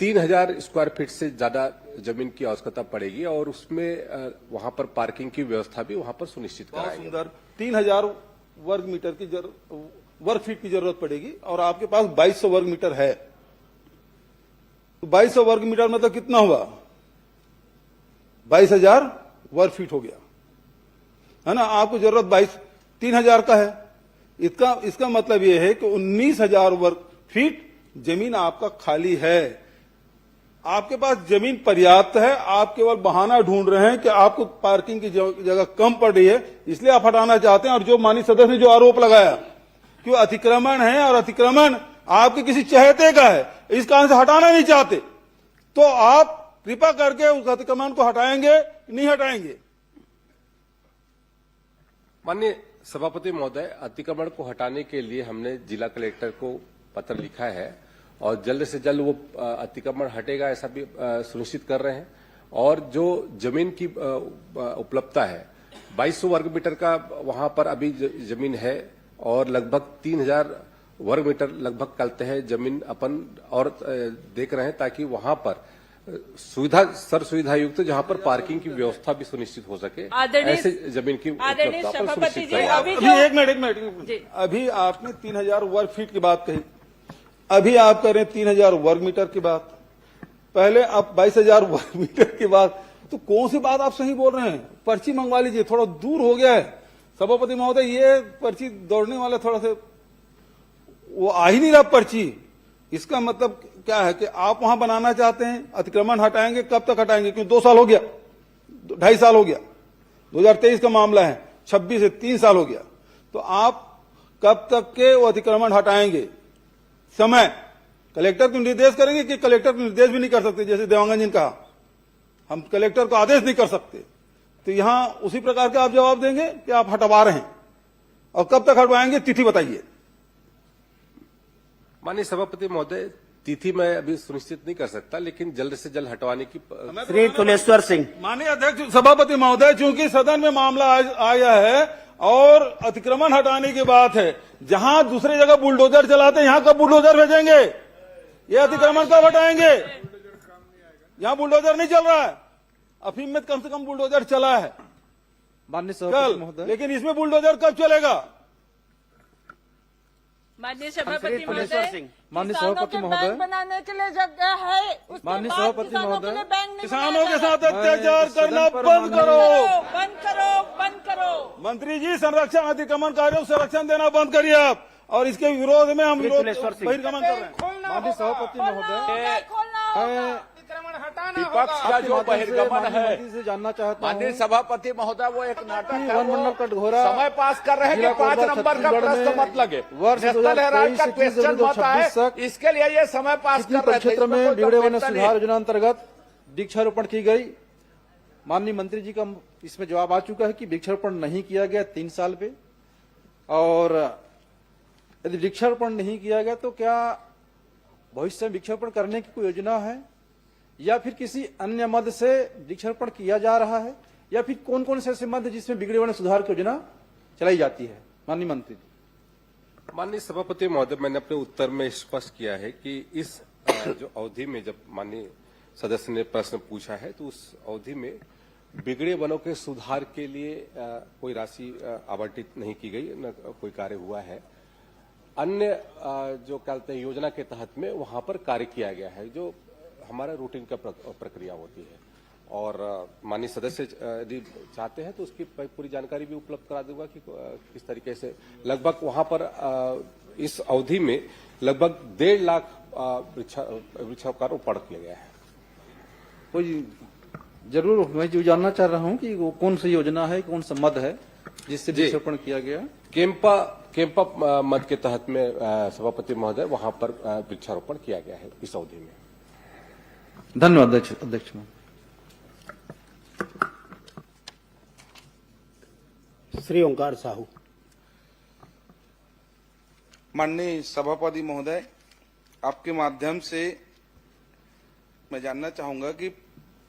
S2: 3000 स्क्वायर फीट से ज्यादा जमीन की आवश्यकता पड़ेगी और उसमें वहां पर पार्किंग की व्यवस्था भी वहां पर सुनिश्चित कराएंगे।
S4: सुंदर, 3000 वर्ग मीटर की वर्ग फीट की जरूरत पड़ेगी और आपके पास 2200 वर्ग मीटर है, तो 2200 वर्ग मीटर मतलब कितना हुआ? 22,000 वर्ग फीट हो गया, है ना। आपको जरूरत 3,000 का है। इसका मतलब यह है कि 19,000 वर्ग फीट जमीन आपका खाली है। आपके पास जमीन पर्याप्त है, आप केवल बहाना ढूंढ रहे हैं कि आपको पार्किंग की जगह कम पड़ रही है, इसलिए आप हटाना चाहते हैं। और जो माननीय सदस्य ने जो आरोप लगाया कि वो अतिक्रमण है और अतिक्रमण आपके किसी चहेते का है, इस कारण से हटाना नहीं चाहते, तो आप कृपा करके उस अतिक्रमण को हटाएंगे, नहीं हटाएंगे?
S2: माननीय सभापति महोदय, अतिक्रमण को हटाने के लिए हमने जिला कलेक्टर को पत्र लिखा है और जल्द से जल्द वो अतिक्रमण हटेगा ऐसा भी सुनिश्चित कर रहे हैं। और जो जमीन की उपलब्धता है 2200 वर्ग मीटर का वहां पर अभी जमीन है और लगभग 3,000 वर्ग मीटर लगभग कलते हैं जमीन अपन और देख रहे हैं, ताकि वहां पर सर्व सुविधा युक्त जहां पर पार्किंग की व्यवस्था भी सुनिश्चित हो सके, ऐसे जमीन की उपलब्धता पर सुनिश्चित करें।
S4: अभी एक मिनट अभी आपने 3,000 वर्ग फीट की बात कही, अभी आप कर रहे हैं 3,000 वर्ग मीटर की बात, पहले आप 22,000 वर्ग मीटर की बात, तो कौन सी बात आप सही बोल रहे हैं? पर्ची मंगवा लीजिए, थोड़ा दूर हो गया है सभापति महोदय, ये पर्ची दौड़ने वाले थोड़ा से वो आ ही नहीं रहा पर्ची। इसका मतलब क्या है कि आप वहां बनाना चाहते हैं, अतिक्रमण हटाएंगे, कब तक हटाएंगे? क्योंकि 2 साल हो गया, 2.5 साल हो गया, 2023 का मामला है, 26 से 3 साल हो गया, तो आप कब तक के वो अतिक्रमण हटाएंगे? समय कलेक्टर को निर्देश करेंगे कि कलेक्टर को निर्देश भी नहीं कर सकते, जैसे देवांगन जी ने कहा हम कलेक्टर को आदेश नहीं कर सकते, तो यहां उसी प्रकार का आप जवाब देंगे कि आप हटवा रहे हैं, और कब तक हटवाएंगे तिथि बताइए।
S2: माननीय सभापति महोदय, तिथि मैं अभी सुनिश्चित नहीं कर सकता, लेकिन जल्द से जल्द हटवाने की
S8: श्री तुलेश्वर सिंह।
S4: माननीय अध्यक्ष सभापति महोदय, चूंकि सदन में मामला आया है और अतिक्रमण हटाने की बात है, जहां दूसरी जगह बुलडोजर चलाते हैं यहां कब बुलडोजर भेजेंगे? ये अतिक्रमण कब हटाएंगे? यहां बुलडोजर नहीं चल रहा है, अफीम में कम से कम बुलडोजर चला है
S6: माननीय सभापति महोदय,
S4: लेकिन इसमें बुलडोजर कब चलेगा?
S1: माननीय सभापति महोदय,
S6: माननीय सभापति महोदय,
S1: बनाने के लिए जगह है,
S6: माननीय सभापति महोदय,
S4: किसानों के साथ अत्याचार करना बंद करो,
S1: बंद करो, बंद करो।
S4: मंत्री जी, संरक्षण अतिक्रमणकारियों को संरक्षण देना बंद करिए आप, और इसके विरोध में हम बहिर्गमन कर रहे हैं।
S6: माननीय सभापति महोदय,
S3: विपक्ष का जो बहिर्गमन है,
S6: से जानना चाहता हूँ,
S3: माननीय सभापति महोदय, वो एक नाटक है,
S6: वनमंडल कटघोरा
S3: समय पास कर रहे हैं कि 5 नंबर का प्रश्न मत लगे, नेशनल हेराल्ड का क्वेश्चन मत आए, इसके लिए ये समय पास कर रहे थे।
S6: क्षेत्र में बिगड़े वन सुधार योजना अंतर्गत वृक्षारोपण की गई। माननीय मंत्री जी का इसमें जवाब आ चुका है कि वृक्षारोपण नहीं किया गया 3 साल पे, और यदि वृक्षारोपण नहीं किया गया तो क्या भविष्य में वृक्षारोपण करने की कोई योजना है, या फिर किसी अन्य मद से वृक्षारोपण किया जा रहा है, या फिर कौन कौन से ऐसे मद है जिसमें बिगड़े वन सुधार की योजना चलाई जाती है? माननीय मंत्री जी।
S2: माननीय सभापति महोदय, मैंने अपने उत्तर में स्पष्ट किया है कि इस जो अवधि में जब माननीय सदस्य ने प्रश्न पूछा है, तो उस अवधि में बिगड़े वनों के सुधार के लिए कोई राशि आवंटित नहीं की गई, न कोई कार्य हुआ है। अन्य जो कहते हैं योजना के तहत में वहां पर कार्य किया गया है, जो हमारा रूटीन का प्रक्रिया होती है, और माननीय सदस्य यदि चाहते हैं तो उसकी पूरी जानकारी भी उपलब्ध करा दूंगा कि किस तरीके से लगभग वहां पर इस अवधि में लगभग 1.5 लाख वृक्षारोपण किया गया है।
S6: कोई जरूर मैं जो जानना चाह रहा हूं कि वो कौन सी योजना है, कौन सा मद है जिससे वृक्षारोपण किया गया?
S2: केम्पा मद के तहत में सभापति महोदय वहां पर वृक्षारोपण किया गया है इस अवधि में।
S6: धन्यवाद अध्यक्ष।
S8: श्री ओंकार साहू।
S7: माननीय सभापति महोदय, आपके माध्यम से मैं जानना चाहूंगा कि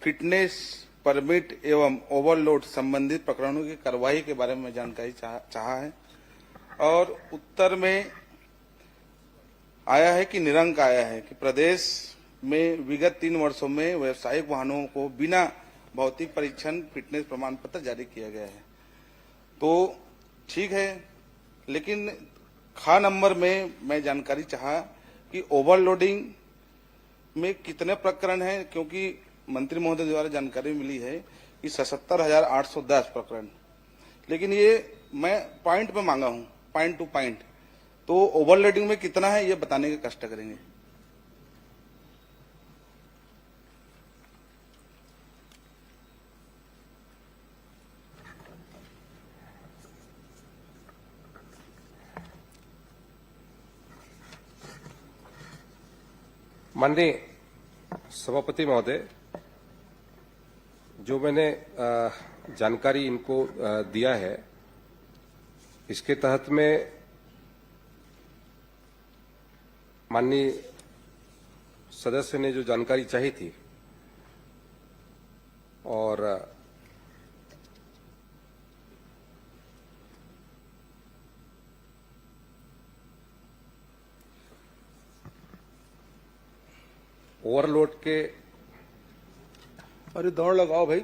S7: फिटनेस परमिट एवं ओवरलोड संबंधित प्रकरणों की कार्रवाई के बारे में जानकारी चाहा है, और उत्तर में आया है कि निरंक आया है कि प्रदेश में विगत 3 वर्षों में व्यावसायिक वाहनों को बिना भौतिक परीक्षण फिटनेस प्रमाण पत्र जारी किया गया है। तो ठीक है, लेकिन खा नंबर में मैं जानकारी चाहा कि ओवरलोडिंग में कितने प्रकरण हैं, क्योंकि मंत्री महोदय द्वारा जानकारी मिली है कि 77,810 प्रकरण, लेकिन ये मैं पॉइंट पे मांगा हूं, पॉइंट टू पॉइंट। तो ओवरलोडिंग में कितना है ये बताने के कष्ट करेंगे।
S2: माननीय सभापति महोदय, जो मैंने जानकारी इनको दिया है, इसके तहत में माननीय सदस्य ने जो जानकारी चाहिए थी और ओवरलोड के,
S4: अरे दौड़ लगाओ भाई,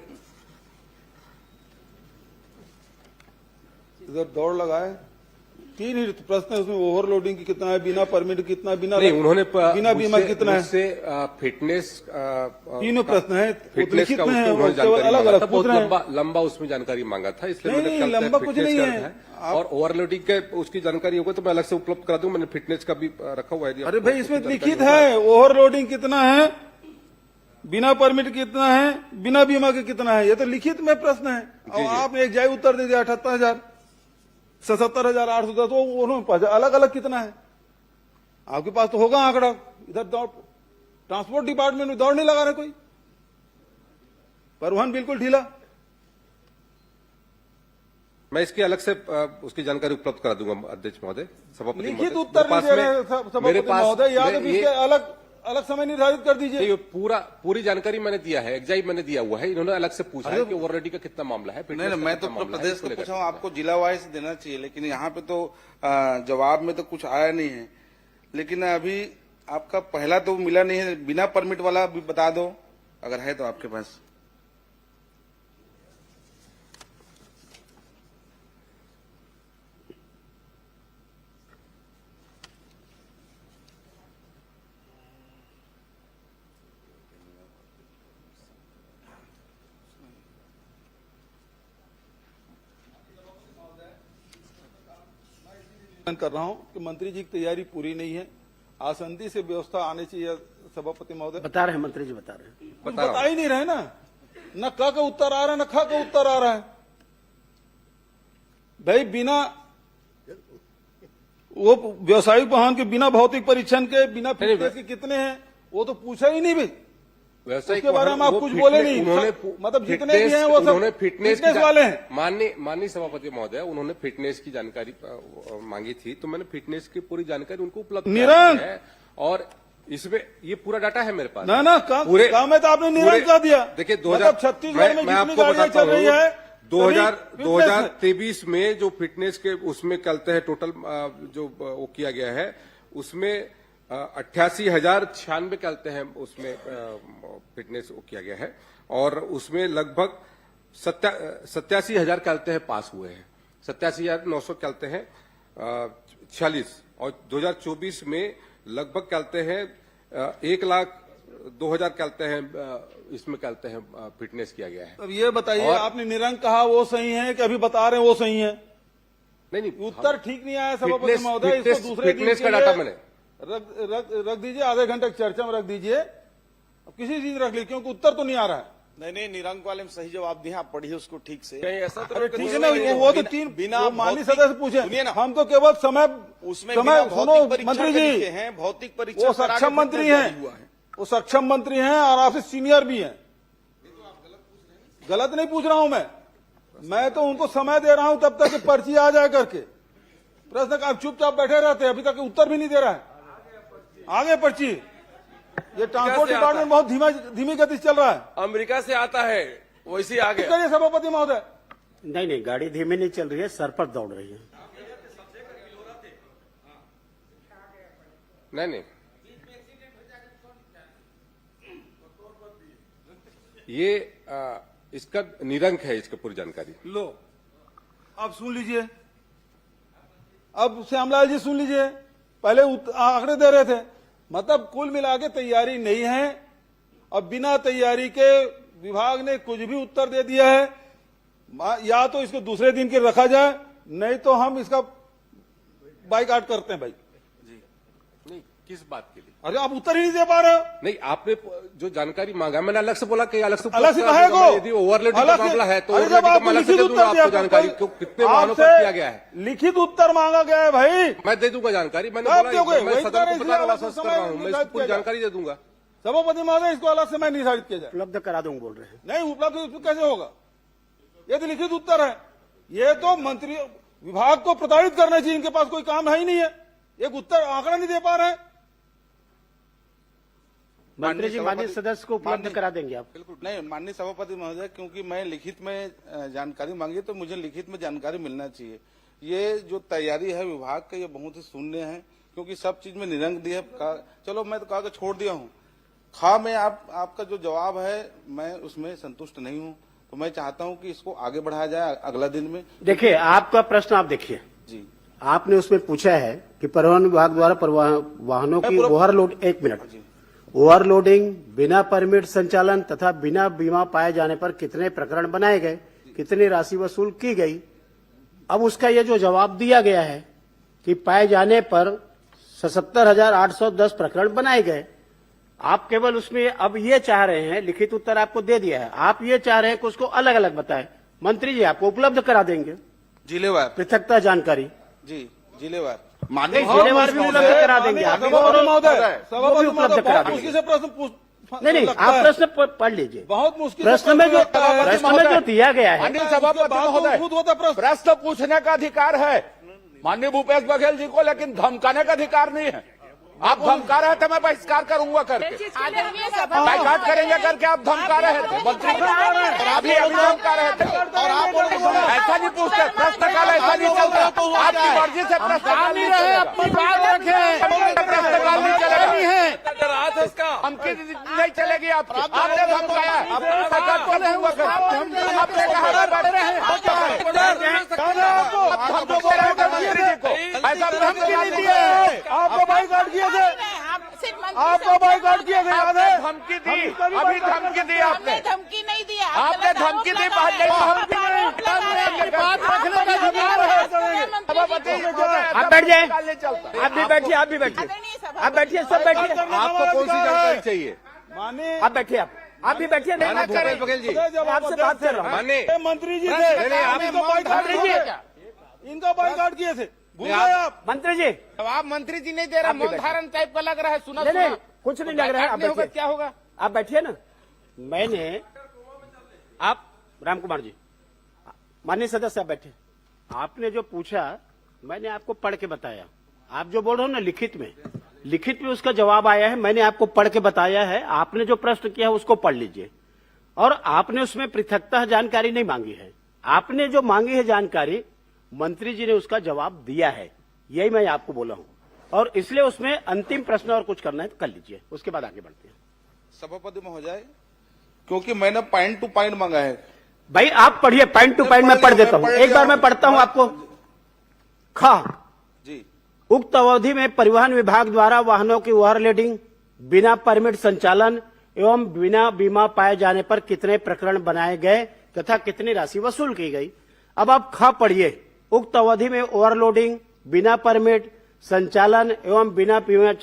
S4: इधर दौड़ लगाए। तीन ही प्रश्न है उसमें, ओवरलोडिंग की कितना है, बिना परमिट कितना, बिना
S2: नहीं, उन्होंने
S4: बिना बीमा कितना है,
S2: मुझसे फिटनेस
S4: तीनों प्रश्न है,
S2: फिटनेस का
S4: में है,
S2: उन्होंने जानकारी
S4: अलग
S2: मांगा
S4: अलग
S2: था, बहुत लंबा उसमें जानकारी मांगा था, इसलिए मैंने कल
S4: लंबा कुछ नहीं है।
S2: और ओवरलोडिंग के उसकी जानकारी होगा तो मैं अलग से उपलब्ध करा दूं। मैंने फिटनेस का भी रखा हुआ है।
S4: अरे भाई इसमें लिखित है ओवरलोडिंग कितना है, बिना परमिट कितना है, बिना बीमा के कितना है, ये तो लिखित में प्रश्न है। और आपने एक जाय उत्तर दे दिया 78,000, 77,810, तो उन्होंने अलग अलग कितना है, आपके पास तो होगा आंकड़ा। इधर दौड़, ट्रांसपोर्ट डिपार्टमेंट में दौड़ नहीं लगा रहे कोई, परिवहन बिल्कुल ढीला।
S2: मैं इसकी अलग से उसकी जानकारी उपलब्ध करा दूंगा अध्यक्ष महोदय, सभापति महोदय।
S4: लिखित उत्तर नहीं दे रहे सभापति महोदय, या तो इसके अलग अलग समय निर्धारित कर दीजिए।
S2: ये पूरी जानकारी मैंने दिया है, एग्जाइट मैंने दिया हुआ है। इन्होंने अलग से पूछा है कि ओवरलोडिंग का कितना मामला है।
S7: नहीं, मैं तो प्रदेश को पूछा हूँ, आपको जिला वाइज देना चाहिए, लेकिन यहाँ पे तो जवाब में तो कुछ आया नहीं है। लेकिन अभी आपका पहला तो मिला नहीं है, बिना परमिट वाला भी बता दो अगर है तो आपके पास।
S4: कर रहा हूं कि मंत्री जी की तैयारी पूरी नहीं है, आसंदी से व्यवस्था आनी चाहिए। सभापति महोदय
S8: बता रहे हैं, मंत्री जी बता रहे हैं,
S4: बता ही नहीं रहे ना, न क का उत्तर आ रहा है न ख का उत्तर आ रहा है। भाई बिना वो व्यवसायिक वाहन के बिना भौतिक परीक्षण के, बिना फिटनेस के कितने हैं वो तो पूछा ही नहीं भाई। उसके बारे में आप कुछ बोले नहीं, मतलब जितने भी हैं वो सब फिटनेस वाले हैं।
S2: माननीय सभापति महोदय, उन्होंने फिटनेस की जानकारी मांगी थी, तो मैंने फिटनेस की पूरी जानकारी उनको उपलब्ध
S4: निरंक
S2: है। और इसमें ये पूरा डाटा है मेरे पास।
S4: ना पूरे काम में तो आपने निरंक कर दिया।
S2: देखिए 2000
S4: छत्तीसगढ़ में
S2: मैं आपको बताता हूँ, 2023 में जो फिटनेस के उसमें चलते हैं, टोटल जो वो किया गया है उसमें 88,096 कहते हैं, उसमें फिटनेस किया गया है। और उसमें लगभग 87,000 कहते हैं पास हुए हैं, 87,900 कहते हैं 46। और 2024 में लगभग कहते हैं 1,02,000 कहते हैं, इसमें कहते हैं फिटनेस किया गया है।
S4: अब ये बताइए, आपने निरंक कहा वो सही है कि अभी बता रहे हैं वो सही है? नहीं, उत्तर ठीक नहीं आया सभापति महोदय। इसको दूसरे
S2: फिटनेस का डाटा मैंने
S4: रख दीजिए, आधे घंटे की चर्चा में रख दीजिए, किसी चीज रख लीजिए, क्योंकि उत्तर तो नहीं आ रहा है।
S16: नहीं, निरंक वाले में सही जवाब दिए, आप पढ़िए उसको ठीक से।
S5: ऐसा तो
S4: ठीक है ना, वो तो तीन बिना माननीय सदस्य पूछे, हम तो केवल समय सुनो मंत्री जी
S16: हैं, भौतिक परीक्षा
S4: वो सक्षम मंत्री हैं, वो सक्षम मंत्री हैं और आपसे सीनियर भी हैं। गलत नहीं पूछ रहा हूं मैं तो उनको समय दे रहा हूं तब तक कि पर्ची आ जाए करके। प्रश्न आप चुपचाप बैठे रहते हैं, अभी तक उत्तर भी नहीं दे रहा है। आगे पर्ची, ये ट्रांसपोर्ट डिपार्टमेंट बहुत धीमी गति से चल रहा है।
S5: अमेरिका से आता है वैसे आ गया।
S4: करिए सभापति महोदय।
S8: नहीं, गाड़ी धीमी नहीं चल रही है, सर पर दौड़ रही है।
S2: नहीं, ये इसका निरंक है, इसका पूरी जानकारी
S4: लो अब सुन लीजिए, अब श्यामलाल जी सुन लीजिए, पहले आंकड़े दे रहे थे, मतलब कुल मिला के तैयारी नहीं है। अब बिना तैयारी के विभाग ने कुछ भी उत्तर दे दिया है। या तो इसको दूसरे दिन के रखा जाए, नहीं तो हम इसका बाइकआउट करते हैं भाई।
S2: नहीं, किस बात के लिए?
S4: अरे आप उत्तर ही नहीं दे पा रहे हो।
S2: नहीं, आपने जो जानकारी मांगा, मैंने अलग से बोला कि अलग से
S4: कहे को
S2: यदि ओवरलोडिंग का मामला है तो अलग से दे दूंगा आपको जानकारी, कितने वाहनों पर किया गया है।
S4: लिखित उत्तर मांगा गया है भाई,
S2: मैं दे दूंगा जानकारी। मैंने
S4: कब
S2: बोला
S4: दोगे?
S2: मैं
S4: वही
S2: सदन को
S4: तो
S2: बताने वाला
S4: इसलिए
S2: सोच कर रहा हूँ, मैं इसकी पूरी जानकारी दे दूंगा।
S4: सभापति महोदय, इसको अलग से मैं निर्धारित किया जाए।
S8: उपलब्ध करा दूंगा बोल रहे हैं।
S4: नहीं, उपलब्ध कैसे होगा? ये तो लिखित उत्तर है। ये तो मंत्री विभाग को प्रताड़ित करना चाहिए, इनके पास कोई काम है ही नहीं है। एक उत्तर आंकड़ा नहीं दे पा रहे हैं।
S8: मंत्री जी माननीय सदस्य को उपलब्ध करा देंगे आप?
S7: बिल्कुल नहीं माननीय सभापति महोदय, क्योंकि मैं लिखित में जानकारी मांगी तो मुझे लिखित में जानकारी मिलना चाहिए। ये जो तैयारी है विभाग का, ये बहुत ही शून्य है, क्योंकि सब चीज में निरंक दी है। चलो मैं तो कागज छोड़ दिया हूँ। में आपका जो जवाब है मैं उसमें संतुष्ट नहीं हूँ, तो मैं चाहता हूँ कि इसको आगे बढ़ाया जाए अगला दिन में।
S8: देखिए, आपका प्रश्न आप देखिए
S7: जी,
S8: आपने उसमें पूछा है कि परिवहन विभाग द्वारा वाहनों की ओवरलोड, 1 मिनट, ओवरलोडिंग, बिना परमिट संचालन तथा बिना बीमा पाए जाने पर कितने प्रकरण बनाए गए, कितनी राशि वसूल की गई। अब उसका ये जो जवाब दिया गया है कि पाए जाने पर 77,810 प्रकरण बनाए गए, आप केवल उसमें अब ये चाह रहे हैं, लिखित उत्तर आपको दे दिया है, आप ये चाह रहे हैं कि उसको अलग अलग बताएं। मंत्री जी आपको उपलब्ध करा देंगे
S7: जिलेवार
S8: पृथकता जानकारी।
S7: जी, जिलेवार
S8: जिलेवार भी उपलब्ध करा देंगे, आप भी उपलब्ध करा देंगे। नहीं, आप प्रश्न पढ़ लीजिए।
S4: बहुत मुश्किल
S8: प्रश्न में जो दिया गया है,
S3: माननीय सभापति महोदय, प्रश्न पूछने का अधिकार है माननीय भूपेश बघेल जी को, लेकिन धमकाने का अधिकार नहीं है। आप धमका रहे थे, मैं बहिष्कार करूंगा करके, बाइकआउट करेंगे करके आप धमका रहे थे मंत्री, अभी धमका रहे थे। और आप ऐसा नहीं पूछते, प्रश्नकाल ऐसा नहीं चलता, आपकी मर्जी से प्रश्नकाल नहीं रहे, अपनी बात रखें, प्रश्नकाल नहीं चलेगा, धमकी नहीं चलेगी आपकी। आपने धमकाया, बाइकआउट करूंगा करके, आपने कहा बढ़ रहे हैं, मंत्री जी को ऐसा धमकी नहीं दिए,
S4: आपको बाइकआउट किया थे, आपको बाइकआउट किया था, याद है?
S3: धमकी दी, अभी धमकी दी आपने,
S14: धमकी नहीं दिया,
S3: आपने धमकी दी, बात
S8: आप बैठ जाए, आप भी बैठिए, आप भी बैठिए, आप बैठिए, सब बैठिए।
S2: आपको कौन सी जानकारी चाहिए?
S8: आप बैठिए, आप भी बैठिए।
S2: भूपेश बघेल जी,
S8: आपसे बात कर रहा हूँ।
S2: माननीय
S4: मंत्री जी थे, इनका बाइकआउट किए थे, भूल गए आप?
S8: मंत्री जी,
S3: आप मंत्री जी नहीं दे रहा, मौन धारण टाइप का लग रहा है, सुना
S8: नहीं, कुछ नहीं लग रहा है। आप
S3: होगा,
S8: बैठिए,
S3: क्या होगा?
S8: आप बैठिए ना। मैंने, आप राम कुमार जी, माननीय सदस्य आप बैठे, आपने जो पूछा मैंने आपको पढ़ के बताया। आप जो बोल रहे हो ना लिखित में उसका जवाब आया है, मैंने आपको पढ़ के बताया है। आपने जो प्रश्न किया है उसको पढ़ लीजिए। और आपने उसमें पृथकता जानकारी नहीं मांगी है, आपने जो मांगी है जानकारी, मंत्री जी ने उसका जवाब दिया है, यही मैं आपको बोला हूं। और इसलिए उसमें अंतिम प्रश्न और कुछ करना है तो कर लीजिए, उसके बाद आगे बढ़ते हैं।
S7: सभापति महोदय, क्योंकि मैंने पॉइंट टू पॉइंट मांगा है।
S8: भाई आप पढ़िए, पॉइंट टू पॉइंट मैं पढ़ देता हूं, एक बार मैं पढ़ता हूं आपको।
S7: जी,
S8: उक्त अवधि में परिवहन विभाग द्वारा वाहनों की ओवरलोडिंग, बिना परमिट संचालन एवं बिना बीमा पाए जाने पर कितने प्रकरण बनाए गए तथा कितनी राशि वसूल की गई। अब आप पढ़िए, उक्त अवधि में ओवरलोडिंग, बिना परमिट संचालन एवं बिना बीमा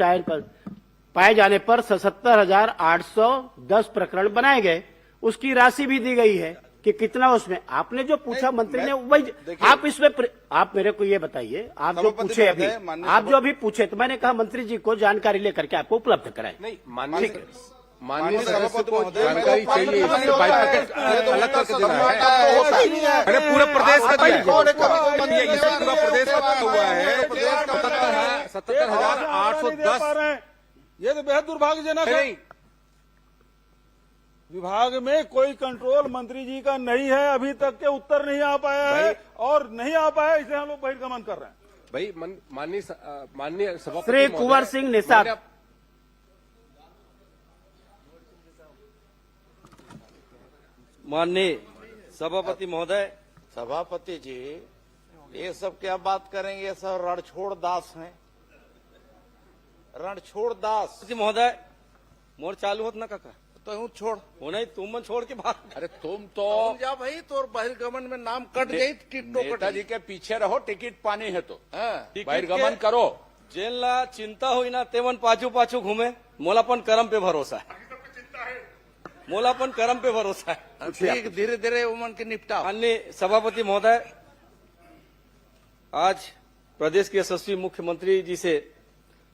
S8: पाए जाने पर 77,810 प्रकरण बनाए गए। उसकी राशि भी दी गई है कि कितना उसमें। आपने जो पूछा मंत्री ने वही, आप इसमें आप मेरे को ये बताइए, आप जो पूछे अभी, आप जो अभी पूछे, तो मैंने कहा मंत्री जी को जानकारी लेकर के आपको उपलब्ध कराए।
S2: नहीं, माननीय सदस्य को जानकारी चाहिए, इसलिए बाइक अलग करके देना है। अरे पूरे प्रदेश का दिया है, पूरा प्रदेश का हुआ है 77,810।
S4: ये तो बेहद दुर्भाग्यजनक है। विभाग में कोई कंट्रोल मंत्री जी का नहीं है, अभी तक के उत्तर नहीं आ पाया है, और नहीं आ पाया इसलिए हम लोग बहिर्गमन कर रहे हैं।
S2: भाई माननीय सभापति
S8: श्री कुंवर सिंह निषाद,
S5: माननीय सभापति महोदय,
S16: सभापति जी, ये सब क्या बात करेंगे, ये सब रणछोड़ दास हैं, रणछोड़ दास।
S5: महोदय मोर चालू होत ना काका
S16: तो हूँ छोड़
S5: वो नहीं तुम छोड़ के बात।
S16: अरे तुम तो जा भाई, तो बहिर्गमन में नाम कट गई,
S3: नेताजी के पीछे रहो, टिकट पानी है तो
S5: टिकट
S3: बहिर्गमन
S5: के-
S3: करो।
S5: जेल ला चिंता हुई ना तेवन पाछू पाछू घूमे, मोलापन कर्म पे भरोसा है, मोलापन कर्म पे भरोसा है।
S16: ठीक, धीरे धीरे उमन के निपटा।
S5: माननीय सभापति महोदय, आज प्रदेश के यशस्वी मुख्यमंत्री जी से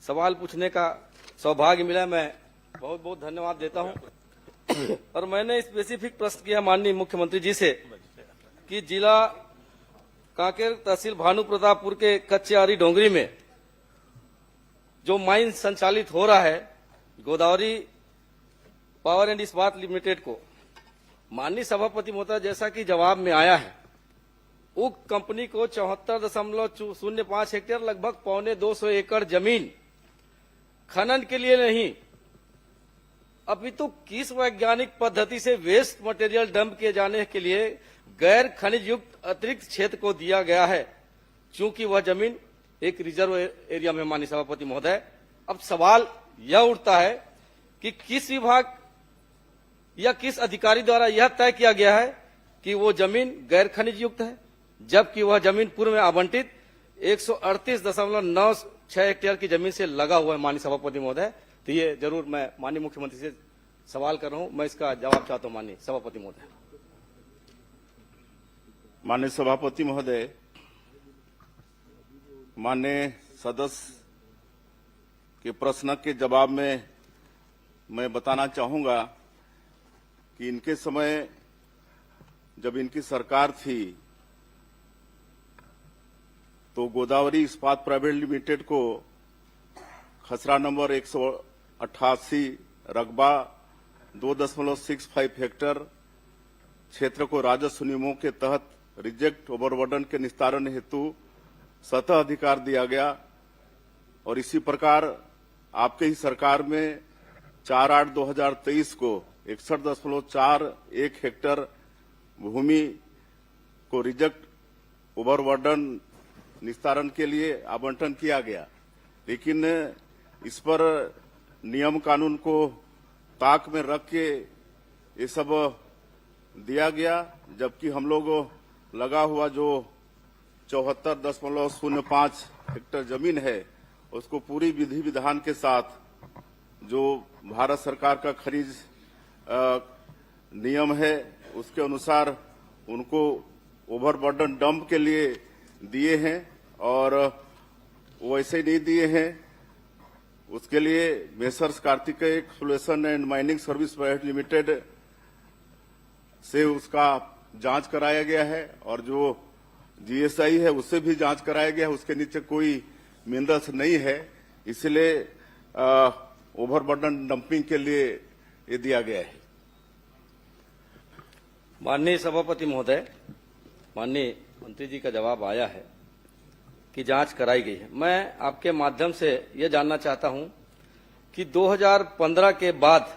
S5: सवाल पूछने का सौभाग्य मिला, मैं बहुत बहुत धन्यवाद देता हूं। और मैंने स्पेसिफिक प्रश्न किया माननीय मुख्यमंत्री जी से कि जिला कांकेर तहसील भानु प्रतापपुर के कच्चेआरी डोंगरी में जो माइन संचालित हो रहा है गोदावरी पावर एंड इस्पात लिमिटेड को, माननीय सभापति महोदय जैसा कि जवाब में आया है, उक्त कंपनी को 74.05 हेक्टेयर लगभग 250 एकड़ जमीन खनन के लिए नहीं अपितु किस वैज्ञानिक पद्धति से वेस्ट मटेरियल डंप किए जाने के लिए गैर खनिज युक्त अतिरिक्त क्षेत्र को दिया गया है, चूंकि वह जमीन एक रिजर्व एरिया में। माननीय सभापति महोदय, अब सवाल यह उठता है कि किस विभाग या किस अधिकारी द्वारा यह तय किया गया है कि वो जमीन गैर खनिज युक्त है, जबकि वह जमीन पूर्व में आवंटित 138.96 हेक्टेयर की जमीन से लगा हुआ है। माननीय सभापति महोदय, तो ये जरूर मैं माननीय मुख्यमंत्री से सवाल कर रहा हूं, मैं इसका जवाब चाहता हूं माननीय सभापति महोदय।
S12: माननीय सभापति महोदय, माननीय सदस्य के प्रश्न के जवाब में मैं बताना चाहूंगा कि इनके समय जब इनकी सरकार थी तो गोदावरी इस्पात प्राइवेट लिमिटेड को खसरा नंबर 188 रकबा 2.65 हेक्टेयर क्षेत्र को राजस्व नियमों के तहत रिजेक्ट ओवरबर्डन के निस्तारण हेतु सतह अधिकार दिया गया। और इसी प्रकार आपके ही सरकार में 4/8/2023 को 61.41 हेक्टेयर भूमि को रिजेक्ट ओवरबर्डन निस्तारण के लिए आवंटन किया गया, लेकिन इस पर नियम कानून को ताक में रख के ये सब दिया गया, जबकि हम लोग लगा हुआ जो 74.05 हेक्टेयर जमीन है उसको पूरी विधि विधान के साथ जो भारत सरकार का खनिज नियम है उसके अनुसार उनको ओवरबर्डन डंप के लिए दिए हैं, और वो ऐसे नहीं दिए हैं। उसके लिए messrs Kartikeya exploration and mining service private limited से उसका जांच कराया गया है, और जो जीएसआई है उससे भी जांच कराया गया है, उसके नीचे कोई मिनरल्स नहीं है, इसलिए ओवरबर्डन डंपिंग के लिए ये दिया गया है।
S5: माननीय सभापति महोदय, माननीय मंत्री जी का जवाब आया है कि जांच कराई गई है। मैं आपके माध्यम से यह जानना चाहता हूं कि 2015 के बाद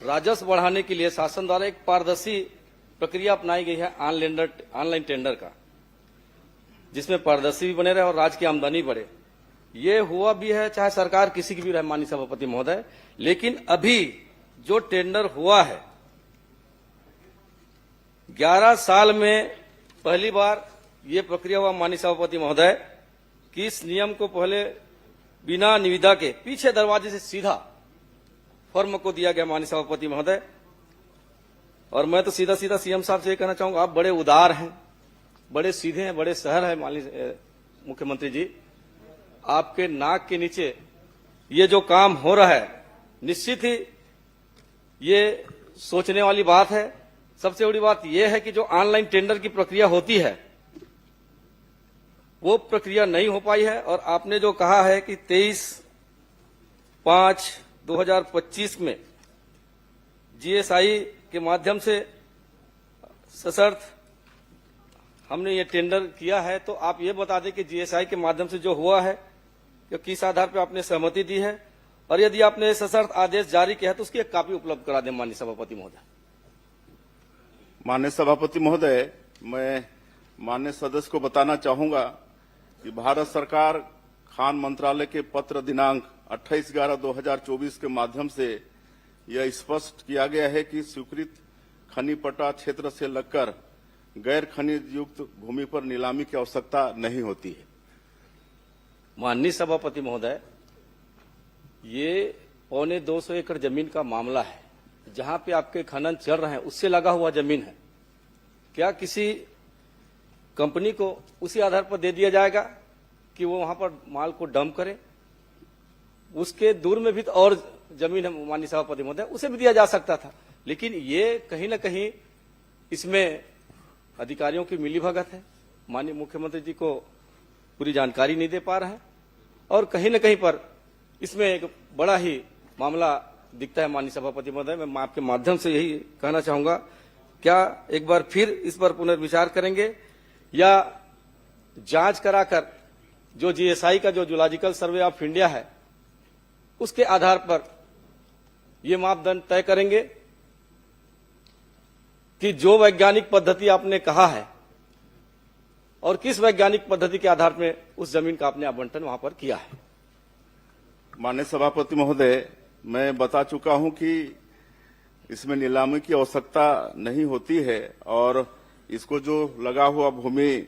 S5: राजस्व बढ़ाने के लिए शासन द्वारा एक पारदर्शी प्रक्रिया अपनाई गई है ऑनलाइन टेंडर का, जिसमें पारदर्शी भी बने रहे और राज्य की आमदनी बढ़े। ये हुआ भी है चाहे सरकार किसी की भी रहे माननीय सभापति महोदय, लेकिन अभी जो टेंडर हुआ है 11 साल में पहली बार ये प्रक्रिया हुआ माननीय सभापति महोदय कि इस नियम को पहले बिना निविदा के पीछे दरवाजे से सीधा फर्म को दिया गया माननीय सभापति महोदय। और मैं तो सीधा सीधा सीएम साहब से ये कहना चाहूंगा, आप बड़े उदार हैं, बड़े सीधे हैं, बड़े सहल हैं माननीय मुख्यमंत्री जी। आपके नाक के नीचे ये जो काम हो रहा है निश्चित ही ये सोचने वाली बात है। सबसे बड़ी बात यह है कि जो ऑनलाइन टेंडर की प्रक्रिया होती है वो प्रक्रिया नहीं हो पाई है, और आपने जो कहा है कि 23/5/2025 में जीएसआई के माध्यम से सशर्त हमने ये टेंडर किया है, तो आप ये बता दें कि जीएसआई के माध्यम से जो हुआ है कि किस आधार पर आपने सहमति दी है, और यदि आपने सशर्त आदेश जारी किया है तो उसकी एक कॉपी उपलब्ध करा दें माननीय सभापति महोदय।
S12: माननीय सभापति महोदय, मैं माननीय सदस्य को बताना चाहूंगा कि भारत सरकार खान मंत्रालय के पत्र दिनांक 28/11/2024 के माध्यम से यह स्पष्ट किया गया है कि स्वीकृत खनी पट्टा क्षेत्र से लगकर गैर खनिज युक्त भूमि पर नीलामी की आवश्यकता नहीं होती है।
S5: माननीय सभापति महोदय, ये 250 एकड़ जमीन का मामला है, जहां पे आपके खनन चल रहे हैं उससे लगा हुआ जमीन है। क्या किसी कंपनी को उसी आधार पर दे दिया जाएगा कि वो वहां पर माल को डंप करे? उसके दूर में भी तो और जमीन है माननीय सभापति महोदय, उसे भी दिया जा सकता था। लेकिन ये कहीं न कहीं इसमें अधिकारियों की मिलीभगत है। माननीय मुख्यमंत्री जी को पूरी जानकारी नहीं दे पा रहे हैं और कहीं न कहीं पर इसमें एक बड़ा ही मामला दिखता है। माननीय सभापति महोदय, मैं आपके माध्यम से यही कहना चाहूंगा, क्या एक बार फिर इस पर पुनर्विचार करेंगे या जांच कराकर जो जीएसआई का जो जूलॉजिकल सर्वे ऑफ इंडिया है उसके आधार पर ये मापदंड तय करेंगे कि जो वैज्ञानिक पद्धति आपने कहा है और किस वैज्ञानिक पद्धति के आधार में उस जमीन का आपने आवंटन वहां पर किया है?
S12: माननीय सभापति महोदय, मैं बता चुका हूं कि इसमें नीलामी की आवश्यकता नहीं होती है और इसको जो लगा हुआ भूमि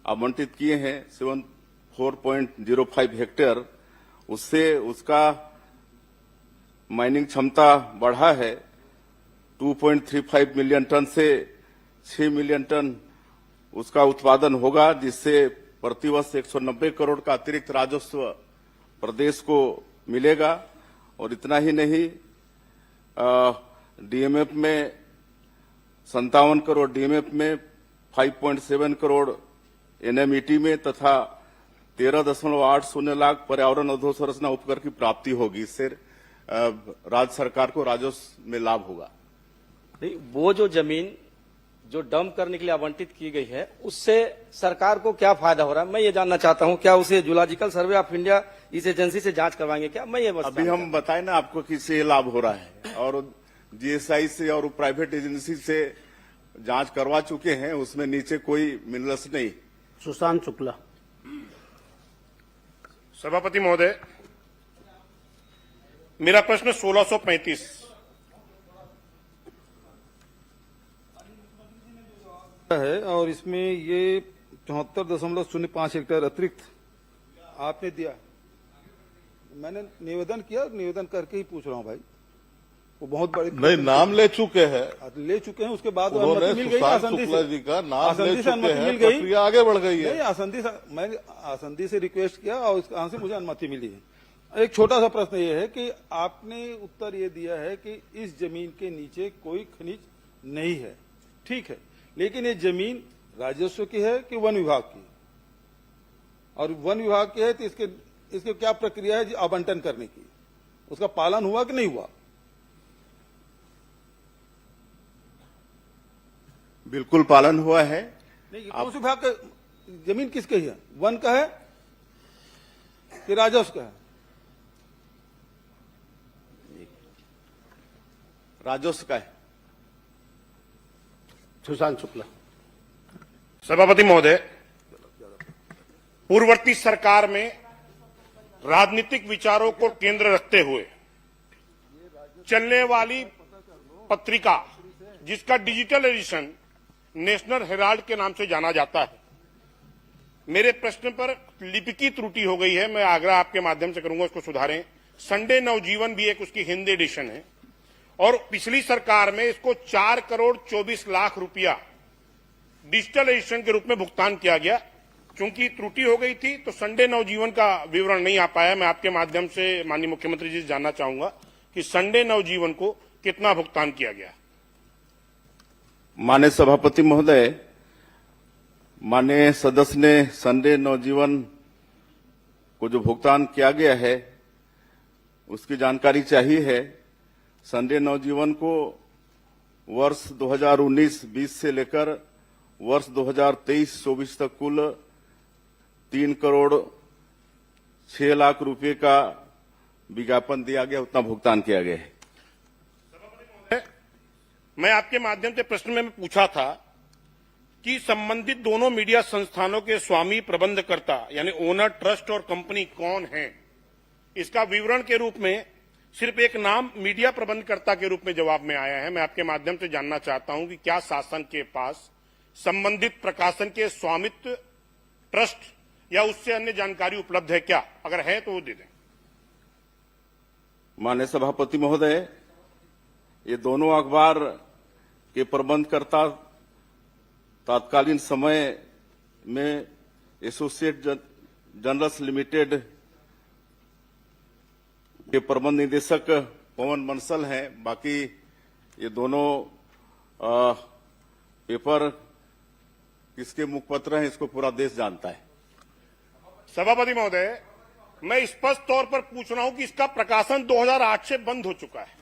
S12: आवंटित किए हैं 74.05 हेक्टेयर, उससे उसका माइनिंग क्षमता बढ़ा है। 2.35 मिलियन टन से 6 मिलियन टन उसका उत्पादन होगा, जिससे प्रतिवर्ष 190 करोड़ का अतिरिक्त राजस्व प्रदेश को मिलेगा। और इतना ही नहीं, डीएमएफ में 57 करोड़, डीएमएफ में 5.7 करोड़, एनएमईटी में तथा 13.80 लाख पर्यावरण अधोसंरचना उपकर की प्राप्ति होगी। इससे राज्य सरकार को राजस्व में लाभ होगा।
S5: नहीं, वो जो जमीन जो डंप करने के लिए आवंटित की गई है उससे सरकार को क्या फायदा हो रहा है, मैं ये जानना चाहता हूं। क्या उसे जूलॉजिकल सर्वे ऑफ इंडिया इस एजेंसी से जांच करवाएंगे क्या? मैं ये
S12: अभी हम बताएं ना आपको किससे लाभ हो रहा है, और जीएसआई से और प्राइवेट एजेंसी से जांच करवा चुके हैं, उसमें नीचे कोई मिनरल्स नहीं।
S8: सुशांत शुक्ला।
S9: सभापति महोदय, मेरा प्रश्न 1635
S4: है और इसमें ये 74.05 हेक्टेयर अतिरिक्त आपने दिया। मैंने निवेदन किया, निवेदन करके ही पूछ रहा हूं भाई। वो बहुत बड़ी
S17: नहीं, नाम ले चुके हैं,
S4: उसके बाद
S17: उन्होंने
S4: अनुमति मिल गई,
S17: सुशांत
S4: आसंदी
S17: शुक्ला
S4: से
S17: जी का नाम ले चुके
S4: अनुमति
S17: हैं,
S4: मिल गई,
S17: प्रक्रिया आगे बढ़ गई है।
S4: नहीं, मैंने आसंदी से रिक्वेस्ट किया और यहाँ से मुझे अनुमति मिली है। एक छोटा सा प्रश्न ये है कि आपने उत्तर ये दिया है कि इस जमीन के नीचे कोई खनिज नहीं है, ठीक है, लेकिन ये जमीन राजस्व की है कि वन विभाग की? और वन विभाग की है तो इसके क्या प्रक्रिया है आवंटन करने की? उसका पालन हुआ कि नहीं हुआ?
S12: बिल्कुल पालन हुआ है।
S4: नहीं, उस विभाग का जमीन किसके है? वन का है कि राजस्व का है?
S12: राजस्व का है।
S8: सुशांत शुक्ला।
S9: सभापति महोदय, पूर्ववर्ती सरकार में राजनीतिक विचारों को केंद्र रखते हुए चलने वाली पत्रिका, जिसका डिजिटल एडिशन नेशनल हेराल्ड के नाम से जाना जाता है, मेरे प्रश्न पर लिपिकी त्रुटि हो गई है। मैं आग्रह आपके माध्यम से करूंगा उसको सुधारें। संडे नवजीवन भी एक उसकी हिंदी एडिशन है और पिछली सरकार में इसको 4 करोड़ 24 लाख रुपया डिजिटल एडिशन के रूप में भुगतान किया गया। चूंकि त्रुटि हो गई थी तो संडे नवजीवन का विवरण नहीं आ पाया। मैं आपके माध्यम से माननीय मुख्यमंत्री जी से जानना चाहूंगा कि संडे नवजीवन को कितना भुगतान किया गया।
S12: माननीय सभापति महोदय, माननीय सदस्य ने संडे नवजीवन को जो भुगतान किया गया है उसकी जानकारी चाहिए है। संडे नवजीवन को वर्ष 2019-20 से लेकर वर्ष 2023-24 तक कुल 3 करोड़ 6 लाख रुपए का विज्ञापन दिया गया, उतना भुगतान किया गया है।
S9: मैं आपके माध्यम से प्रश्न में पूछा था कि संबंधित दोनों मीडिया संस्थानों के स्वामी प्रबंधकर्ता यानी ओनर, ट्रस्ट और कंपनी कौन हैं, इसका विवरण के रूप में सिर्फ एक नाम मीडिया प्रबंधकर्ता के रूप में जवाब में आया है। मैं आपके माध्यम से जानना चाहता हूं कि क्या शासन के पास संबंधित प्रकाशन के स्वामित्व, ट्रस्ट या उससे अन्य जानकारी उपलब्ध है क्या? अगर है तो वो दे दें।
S12: माननीय सभापति महोदय, ये दोनों अखबार के प्रबंधकर्ता तत्कालीन समय में एसोसिएट जर्नल्स लिमिटेड के प्रबंध निदेशक पवन बंसल हैं। बाकी ये दोनों पेपर किसके मुखपत्र हैं, इसको पूरा देश जानता है।
S9: सभापति महोदय, मैं स्पष्ट तौर पर पूछ रहा हूं कि इसका प्रकाशन 2008 से बंद हो चुका है।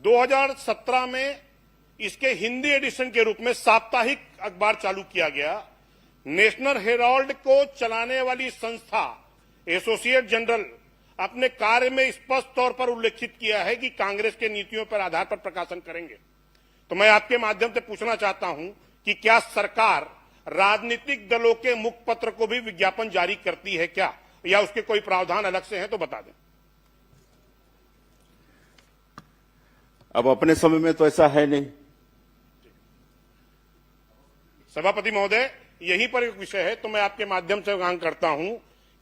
S9: 2017 में इसके हिंदी एडिशन के रूप में साप्ताहिक अखबार चालू किया गया। नेशनल हेराल्ड को चलाने वाली संस्था एसोसिएट जनरल अपने कार्य में स्पष्ट तौर पर उल्लेखित किया है कि कांग्रेस के नीतियों पर आधार पर प्रकाशन करेंगे। तो मैं आपके माध्यम से पूछना चाहता हूं कि क्या सरकार राजनीतिक दलों के मुखपत्र को भी विज्ञापन जारी करती है क्या, या उसके कोई प्रावधान अलग से हैं तो बता दें।
S12: अब अपने समय में तो ऐसा है नहीं।
S9: सभापति महोदय, यहीं पर एक विषय है, तो मैं आपके माध्यम से मांग करता हूं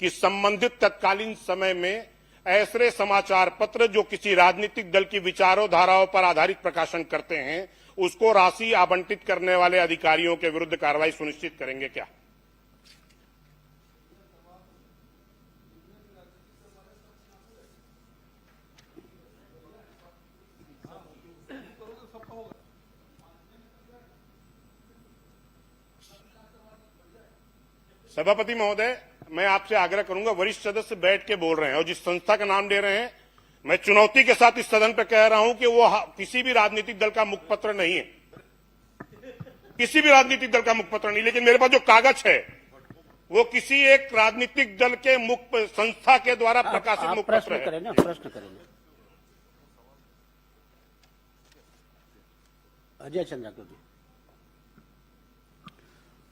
S9: कि संबंधित तत्कालीन समय में ऐसे समाचार पत्र जो किसी राजनीतिक दल की विचारों धाराओं पर आधारित प्रकाशन करते हैं, उसको राशि आवंटित करने वाले अधिकारियों के विरुद्ध कार्रवाई सुनिश्चित करेंगे क्या? सभापति महोदय, मैं आपसे आग्रह करूंगा, वरिष्ठ सदस्य बैठ के बोल रहे हैं और जिस संस्था का नाम ले रहे हैं, मैं चुनौती के साथ इस सदन पर कह रहा हूं कि वो किसी भी राजनीतिक दल का मुखपत्र नहीं है, किसी भी राजनीतिक दल का मुखपत्र नहीं। लेकिन मेरे पास जो कागज है वो किसी एक राजनीतिक दल के मुख संस्था के द्वारा प्रकाशित मुखपत्र है।
S8: प्रश्न करें अजय चंद्राकर जी।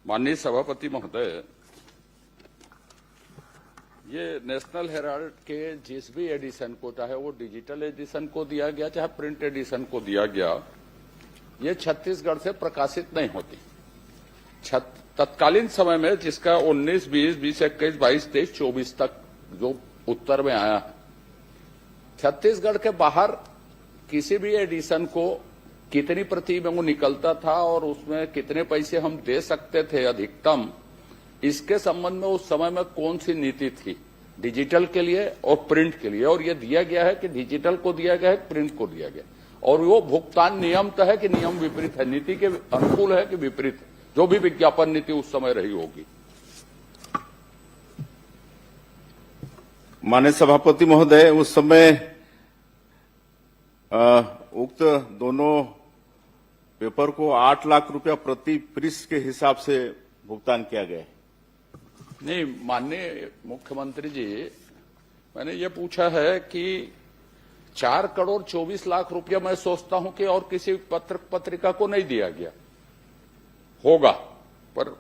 S3: माननीय सभापति महोदय, ये नेशनल हेराल्ड के जिस भी एडिशन को, चाहे वो डिजिटल एडिशन को दिया गया चाहे प्रिंट एडिशन को दिया गया, ये छत्तीसगढ़ से प्रकाशित नहीं होती। तत्कालीन समय में जिसका 19, 20, 21, 22, 23, 24 तक जो उत्तर में आया है, छत्तीसगढ़ के बाहर किसी भी एडिशन को कितनी प्रति में वो निकलता था और उसमें कितने पैसे हम दे सकते थे अधिकतम, इसके संबंध में उस समय में कौन सी नीति थी डिजिटल के लिए और प्रिंट के लिए, और ये दिया गया है कि डिजिटल को दिया गया है, प्रिंट को दिया गया, और वो भुगतान नियम तो है कि नियम विपरीत है, नीति के अनुकूल है कि विपरीत है, जो भी विज्ञापन नीति उस समय रही होगी।
S12: माननीय सभापति महोदय, उस समय उक्त दोनों पेपर को 8 लाख रुपया प्रति पृष्ठ के हिसाब से भुगतान किया गया।
S3: नहीं माननीय मुख्यमंत्री जी, मैंने ये पूछा है कि 4 करोड़ 24 लाख रुपया मैं सोचता हूं कि और किसी पत्रिका को नहीं दिया गया होगा, पर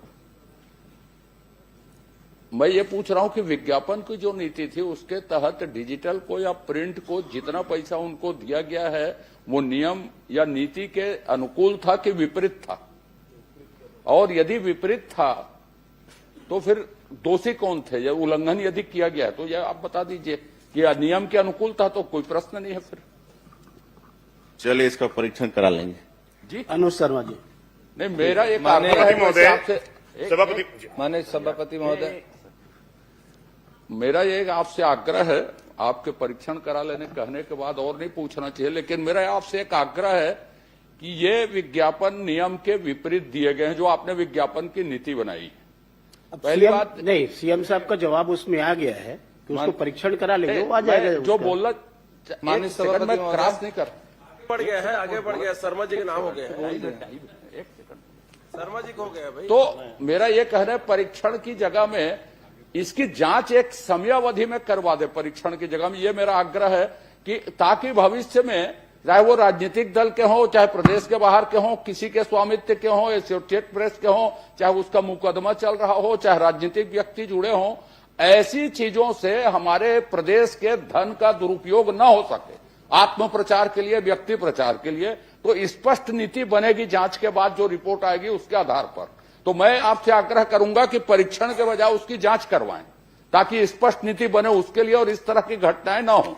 S3: मैं ये पूछ रहा हूं कि विज्ञापन की जो नीति थी उसके तहत डिजिटल को या प्रिंट को जितना पैसा उनको दिया गया है वो नियम या नीति के अनुकूल था कि विपरीत था, और यदि विपरीत था तो फिर दोषी कौन थे, या उल्लंघन यदि किया गया तो यह आप बता दीजिए कि नियम के अनुकूल था तो कोई प्रश्न नहीं है। फिर
S12: चलिए इसका परीक्षण करा लेंगे
S3: जी।
S8: अनुज शर्मा जी।
S3: नहीं, मेरा एक आग्रह है आपसे,
S13: माननीय सभापति महोदय,
S3: मेरा एक आपसे आग्रह है, आपके परीक्षण करा लेने कहने के बाद और नहीं पूछना चाहिए, लेकिन मेरा आपसे एक आग्रह है कि ये विज्ञापन नियम के विपरीत दिए गए हैं जो आपने विज्ञापन की नीति बनाई। पहली बात
S8: नहीं, सीएम साहब का जवाब उसमें आ गया है कि उसको परीक्षण करा लेंगे, वो आ जाएगा।
S3: जो बोलना
S13: माननीय सभापति
S3: मैं क्रॉस नहीं कर
S17: बढ़ गया है, आगे बढ़ गया, शर्मा जी का नाम हो गया है, शर्मा जी को हो गया भाई।
S3: तो मेरा ये कहना है परीक्षण की जगह में इसकी जांच एक समयावधि में करवा दे, परीक्षण की जगह में, ये मेरा आग्रह है कि ताकि भविष्य में चाहे वो राजनीतिक दल के हों, चाहे प्रदेश के बाहर के हों, किसी के स्वामित्व के हों, एसोसिएट प्रेस के हों, चाहे उसका मुकदमा चल रहा हो, चाहे राजनीतिक व्यक्ति जुड़े हों, ऐसी चीजों से हमारे प्रदेश के धन का दुरुपयोग न हो सके, आत्म प्रचार के लिए, व्यक्ति प्रचार के लिए, तो स्पष्ट नीति बनेगी जांच के बाद जो रिपोर्ट आएगी उसके आधार पर। तो मैं आपसे आग्रह करूंगा कि परीक्षण के बजाय उसकी जांच करवाएं ताकि स्पष्ट नीति बने उसके लिए और इस तरह की घटनाएं न हो।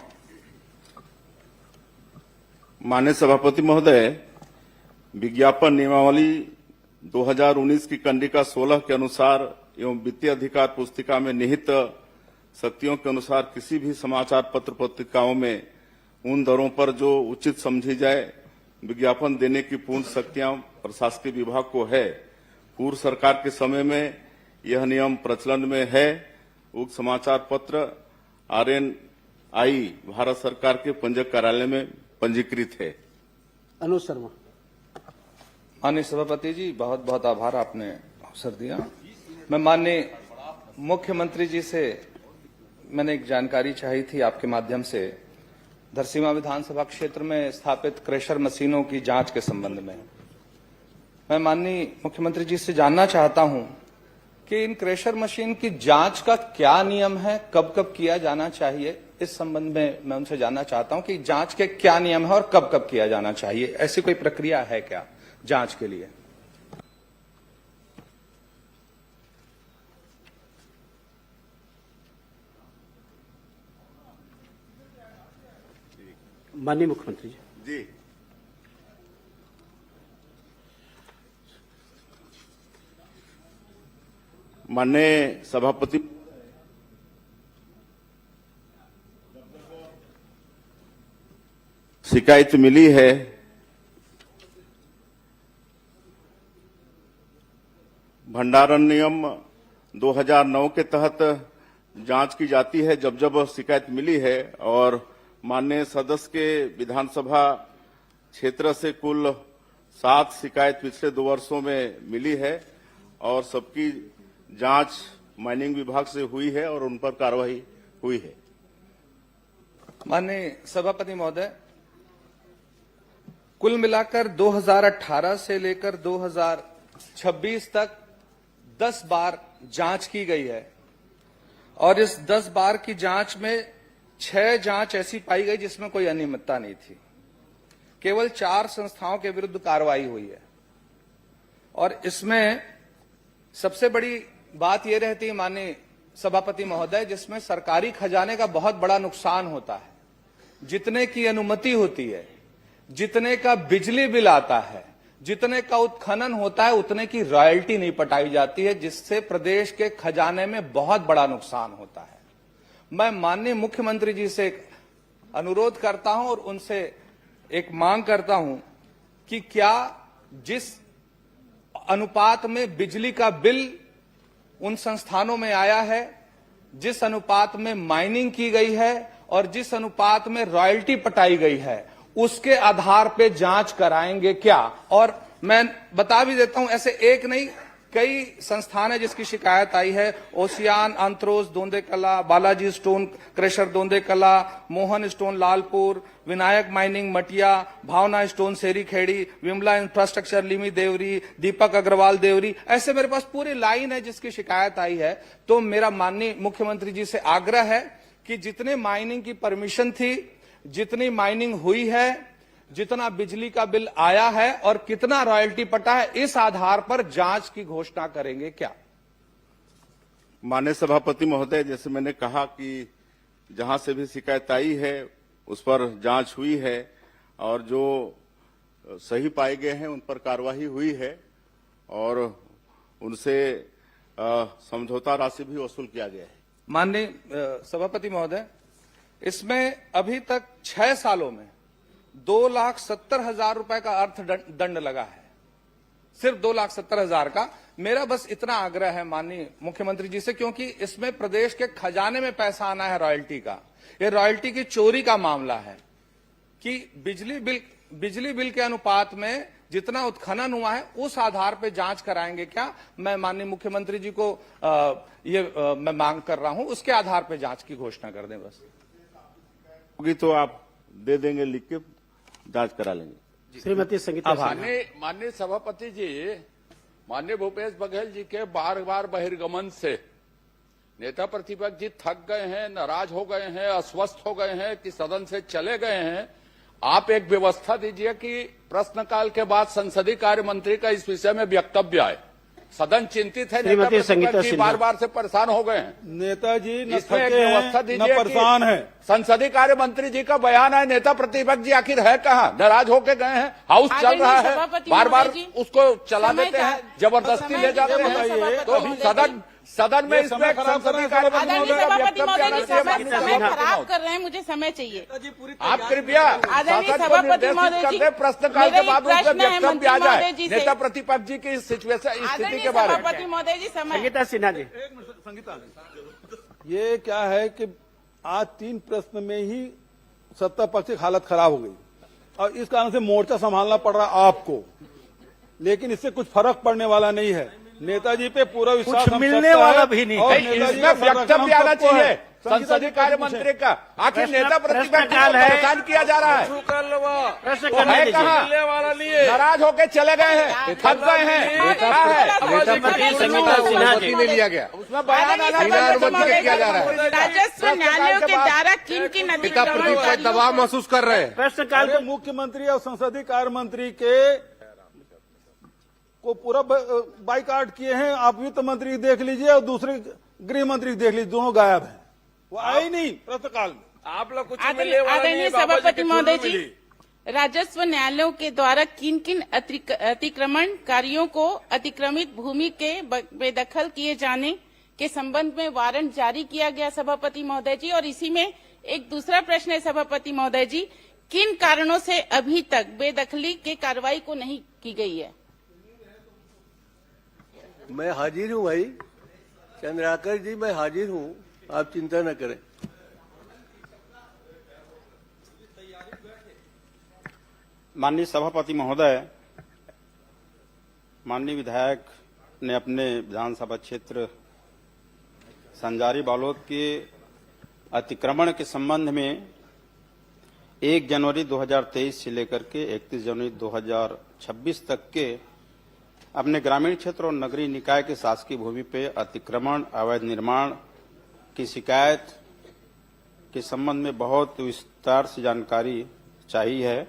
S12: माननीय सभापति महोदय, विज्ञापन नियमावली 2019 की कंडिका 16 के अनुसार एवं वित्तीय अधिकार पुस्तिका में निहित शक्तियों के अनुसार किसी भी समाचार पत्र पत्रिकाओं में उन दरों पर जो उचित समझी जाए विज्ञापन देने की पूर्ण शक्तियां प्रशासकीय विभाग को है। पूर्व सरकार के समय में यह नियम प्रचलन में है। उक्त समाचार पत्र RNI भारत सरकार के पंजीयक कार्यालय में पंजीकृत है।
S8: अनुज शर्मा।
S13: माननीय सभापति जी, बहुत बहुत आभार, आपने अवसर दिया। मैं माननीय मुख्यमंत्री जी से मैंने एक जानकारी चाही थी आपके माध्यम से धरसींवा विधानसभा क्षेत्र में स्थापित क्रेशर मशीनों की जांच के संबंध में। मैं माननीय मुख्यमंत्री जी से जानना चाहता हूं कि इन क्रेशर मशीन की जांच का क्या नियम है, कब कब किया जाना चाहिए। इस संबंध में मैं उनसे जानना चाहता हूं कि जांच के क्या नियम है और कब कब किया जाना चाहिए। ऐसी कोई प्रक्रिया है क्या जांच के लिए?
S8: माननीय मुख्यमंत्री जी।
S12: जी, माननीय सभापति, शिकायत मिली है भंडारण नियम 2009 के तहत जांच की जाती है जब जब शिकायत मिली है और माननीय सदस्य के विधानसभा क्षेत्र से कुल 7 शिकायत पिछले 2 वर्षों में मिली है और सबकी जांच माइनिंग विभाग से हुई है और उन पर कार्रवाई हुई है।
S13: माननीय सभापति महोदय, कुल मिलाकर 2018 से लेकर 2026 तक 10 बार जांच की गई है और इस 10 बार की जांच में 6 जांच ऐसी पाई गई जिसमें कोई अनियमितता नहीं थी। केवल 4 संस्थाओं के विरुद्ध कार्रवाई हुई है और इसमें सबसे बड़ी बात यह रहती है माननीय सभापति महोदय, जिसमें सरकारी खजाने का बहुत बड़ा नुकसान होता है। जितने की अनुमति होती है, जितने का बिजली बिल आता है, जितने का उत्खनन होता है, उतने की रॉयल्टी नहीं पटाई जाती है, जिससे प्रदेश के खजाने में बहुत बड़ा नुकसान होता है। मैं माननीय मुख्यमंत्री जी से अनुरोध करता हूं और उनसे एक मांग करता हूं कि क्या जिस अनुपात में बिजली का बिल उन संस्थानों में आया है, जिस अनुपात में माइनिंग की गई है और जिस अनुपात में रॉयल्टी पटाई गई है, उसके आधार पे जांच कराएंगे क्या? और मैं बता भी देता हूं, ऐसे एक नहीं कई संस्थान है जिसकी शिकायत आई है। Ocean अंत्रोज Dondekala, Balaji stone crusher Dondekala, Mohan stone Lalpur, Vinayak mining Matiya, Bhavna stone Seri Khedi, Vimla infrastructure लिमी देवरी, दीपक अग्रवाल देवरी। ऐसे मेरे पास पूरी लाइन है जिसकी शिकायत आई है। तो मेरा माननीय मुख्यमंत्री जी से आग्रह है कि जितने माइनिंग की परमिशन थी, जितनी माइनिंग हुई है, जितना बिजली का बिल आया है और कितना रॉयल्टी पटा है, इस आधार पर जांच की घोषणा करेंगे क्या?
S12: माननीय सभापति महोदय, जैसे मैंने कहा कि जहां से भी शिकायत आई है उस पर जांच हुई है और जो सही पाए गए हैं उन पर कार्रवाई हुई है और उनसे समझौता राशि भी वसूल किया गया है।
S13: माननीय सभापति महोदय, इसमें अभी तक 6 सालों में 2,70,000 रुपए का अर्थदंड लगा है, सिर्फ 2,70,000 का। मेरा बस इतना आग्रह है माननीय मुख्यमंत्री जी से, क्योंकि इसमें प्रदेश के खजाने में पैसा आना है रॉयल्टी का। ये रॉयल्टी की चोरी का मामला है कि बिजली बिल के अनुपात में जितना उत्खनन हुआ है उस आधार पर जांच कराएंगे क्या? मैं माननीय मुख्यमंत्री जी को मैं मांग कर रहा हूं, उसके आधार पर जांच की घोषणा कर दें बस।
S12: होगी तो आप दे देंगे लिख के जांच करा लेंगे।
S8: श्रीमती संगीता सिन्हा।
S3: माननीय सभापति जी, माननीय भूपेश बघेल जी के बार बार बहिर्गमन से नेता प्रतिपक्ष जी थक गए हैं, नाराज हो गए हैं, अस्वस्थ हो गए हैं कि सदन से चले गए हैं। आप एक व्यवस्था दीजिए कि प्रश्नकाल के बाद संसदीय कार्य मंत्री का इस विषय में वक्तव्य आए। सदन चिंतित है, नेता प्रतिपक्ष जी बार बार से परेशान हो गए हैं।
S4: नेताजी न
S3: इसमें एक
S4: थके
S3: व्यवस्था
S4: हैं न
S3: दीजिए
S4: परेशान है।
S3: संसदीय कार्य मंत्री जी का बयान है, नेता प्रतिपक्ष जी आखिर है कहाँ? नाराज होके गए हैं, हाउस चल रहा है, बार बार उसको चला देते हैं, जबरदस्ती ले जाते हैं। तो सदन में इसमें एक संसदीय कार्य मंत्री का वक्तव्य आना चाहिए।
S14: समय खराब कर रहे हैं, मुझे समय चाहिए।
S3: आप कृपया शासन को निर्देशित कर दें, प्रश्नकाल के बाद उसका वक्तव्य आ जाए नेता प्रतिपक्ष जी की सिचुएशन स्थिति के बारे में।
S14: सभापति महोदय जी, समय।
S8: संगीता सिन्हा जी।
S4: संगीता, ये क्या है कि आज 3 प्रश्न में ही सत्ता पक्ष की हालत खराब हो गई और इस कारण से मोर्चा संभालना पड़ रहा आपको, लेकिन इससे कुछ फर्क पड़ने वाला नहीं है। नेताजी पे पूरा विश्वास
S8: कुछ मिलने वाला भी नहीं।
S3: इसमें वक्तव्य आना चाहिए संसदीय कार्य मंत्री का। आखिर नेता प्रतिपक्ष को परेशान किया जा रहा है,
S8: प्रश्न
S3: वो
S8: करने
S3: है
S8: दीजिए।
S3: कहाँ? नाराज होके चले गए हैं, थक गए हैं, क्या है?
S8: संगीता सिन्हा जी
S2: ने लिया गया,
S3: उसमें बयान आना
S2: किया जा रहा है।
S14: राजस्व न्यायालयों के द्वारा किन किन
S2: नेता प्रतिपक्ष
S14: अधिकारियों
S2: दबाव महसूस कर रहे हैं।
S8: प्रश्नकाल
S4: अरे मुख्यमंत्री और संसदीय कार्य मंत्री के को पूरा बाइकाट किए हैं। आप वित्त मंत्री देख लीजिए और दूसरे गृह मंत्री देख लीजिए, दोनों गायब हैं, वो आए नहीं प्रश्नकाल में।
S17: आप लोग कुछ
S14: आदरणीय सभापति महोदय जी, राजस्व न्यायालयों के द्वारा किन किन अतिक्रमणकारियों को अतिक्रमित भूमि के बेदखल किए जाने के संबंध में वारंट जारी किया गया सभापति महोदय जी। और इसी में एक दूसरा प्रश्न है सभापति महोदय जी, किन कारणों से अभी तक बेदखली के कार्रवाई को नहीं की गई है?
S15: मैं हाजिर हूँ भाई चंद्राकर जी, मैं हाजिर हूँ, आप चिंता न करें।
S6: माननीय सभापति महोदय, माननीय विधायक ने अपने विधानसभा क्षेत्र संजारी बालोद के अतिक्रमण के संबंध में 1 जनवरी 2023 से लेकर के 31 जनवरी 2026 तक के अपने ग्रामीण क्षेत्र और नगरीय निकाय के शासकीय भूमि पे अतिक्रमण, अवैध निर्माण की शिकायत के संबंध में बहुत विस्तार से जानकारी चाहिए है।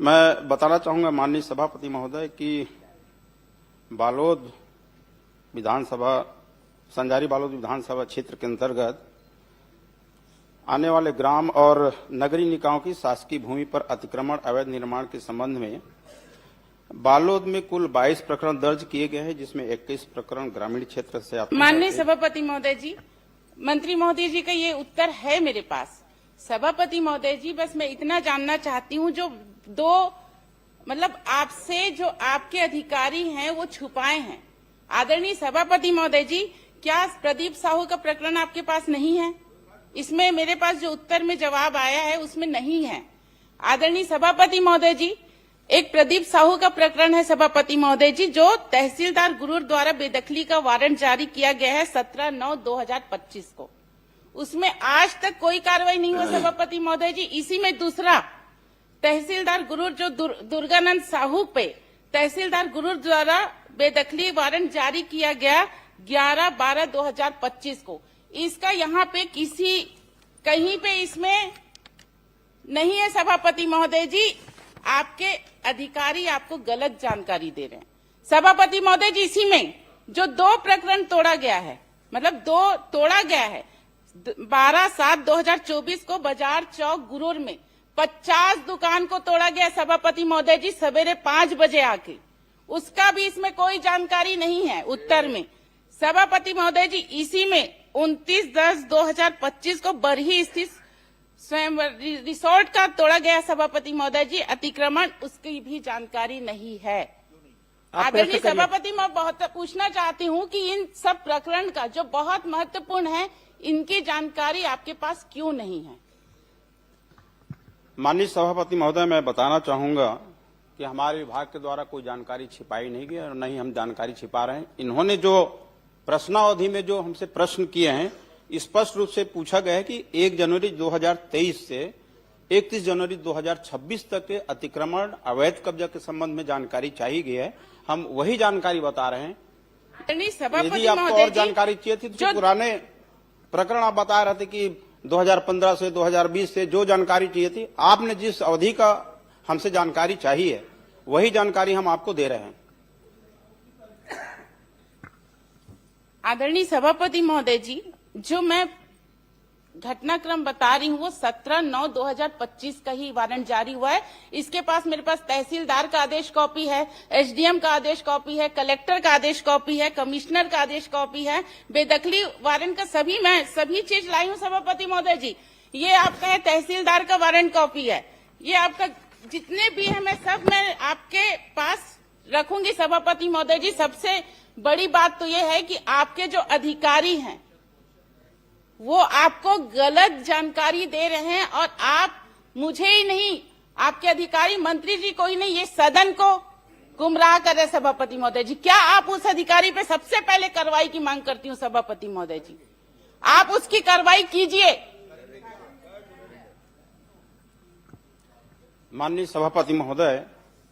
S6: मैं बताना चाहूंगा माननीय सभापति महोदय कि बालोद विधानसभा, संजारी बालोद विधानसभा क्षेत्र के अंतर्गत आने वाले ग्राम और नगरीय निकायों की शासकीय भूमि पर अतिक्रमण, अवैध निर्माण के संबंध में बालोद में कुल 22 प्रकरण दर्ज किए गए हैं, जिसमें 21 प्रकरण ग्रामीण क्षेत्र से आते हैं।
S14: माननीय सभापति महोदय जी, मंत्री महोदय जी का ये उत्तर है मेरे पास। सभापति महोदय जी, बस मैं इतना जानना चाहती हूँ, जो मतलब आपसे जो आपके अधिकारी हैं वो छुपाए हैं। आदरणीय सभापति महोदय जी, क्या प्रदीप साहू का प्रकरण आपके पास नहीं है? इसमें मेरे पास जो उत्तर में जवाब आया है उसमें नहीं है। आदरणीय सभापति महोदय जी, एक प्रदीप साहू का प्रकरण है सभापति महोदय जी, जो तहसीलदार गुरूर द्वारा बेदखली का वारंट जारी किया गया है 17/9/2025 को। उसमें आज तक कोई कार्रवाई नहीं हुई सभापति महोदय जी। इसी में दूसरा तहसीलदार गुरूर जो दुर्गानंद साहू पे तहसीलदार गुरूर द्वारा बेदखली वारंट जारी किया गया 11/12/2025 को। इसका यहाँ पे कहीं पे इसमें नहीं है सभापति महोदय जी। आपके अधिकारी आपको गलत जानकारी दे रहे हैं सभापति महोदय जी। इसी में जो 2 प्रकरण तोड़ा गया है, मतलब 2 तोड़ा गया है 12/7/2024 को बाजार चौक गुरूर में 50 दुकान को तोड़ा गया सभापति महोदय जी, सवेरे 5 बजे आके। उसका भी इसमें कोई जानकारी नहीं है उत्तर में सभापति महोदय जी। इसी में 29/10/2025 को बरही स्थित स्वयं रिसोर्ट का तोड़ा गया सभापति महोदय जी, अतिक्रमण उसकी भी जानकारी नहीं है। आदरणीय सभापति, मैं बहुत पूछना चाहती हूँ कि इन सब प्रकरण का जो बहुत महत्वपूर्ण है, इनकी जानकारी आपके पास क्यों नहीं है?
S6: माननीय सभापति महोदय, मैं बताना चाहूंगा कि हमारे विभाग के द्वारा कोई जानकारी छिपाई नहीं गई और न ही हम जानकारी छिपा रहे हैं। इन्होंने जो प्रश्नावधि में जो हमसे प्रश्न किए हैं, स्पष्ट रूप से पूछा गया है कि 1 जनवरी 2023 से
S8: 31 जनवरी 2026 तक के अतिक्रमण अवैध कब्जा के संबंध में जानकारी चाहिए गई है। हम वही जानकारी बता रहे हैं। यदि आपको और जानकारी चाहिए थी तो पुराने प्रकरण आप बता रहे थे कि 2015 से 2020 से जो जानकारी चाहिए थी, आपने जिस अवधि का हमसे जानकारी चाहिए वही जानकारी हम आपको दे रहे हैं।
S14: आदरणीय सभापति महोदय जी, जो मैं घटनाक्रम बता रही हूँ वो 17/9/2025 का ही वारंट जारी हुआ है। इसके पास मेरे पास तहसीलदार का आदेश कॉपी है, एसडीएम का आदेश कॉपी है, कलेक्टर का आदेश कॉपी है, कमिश्नर का आदेश कॉपी है, बेदखली वारंट का सभी चीज लाई हूँ सभापति महोदय जी। ये आपका है तहसीलदार का वारंट कॉपी है, ये आपका जितने भी है मैं आपके पास रखूंगी सभापति महोदय जी। सबसे बड़ी बात तो ये है कि आपके जो अधिकारी हैं वो आपको गलत जानकारी दे रहे हैं, और आप मुझे ही नहीं, आपके अधिकारी मंत्री जी को ही नहीं, ये सदन को गुमराह कर रहे सभापति महोदय जी। क्या आप उस अधिकारी पे सबसे पहले कार्रवाई की मांग करती हूँ सभापति महोदय जी, आप उसकी कार्रवाई कीजिए।
S8: माननीय सभापति महोदय,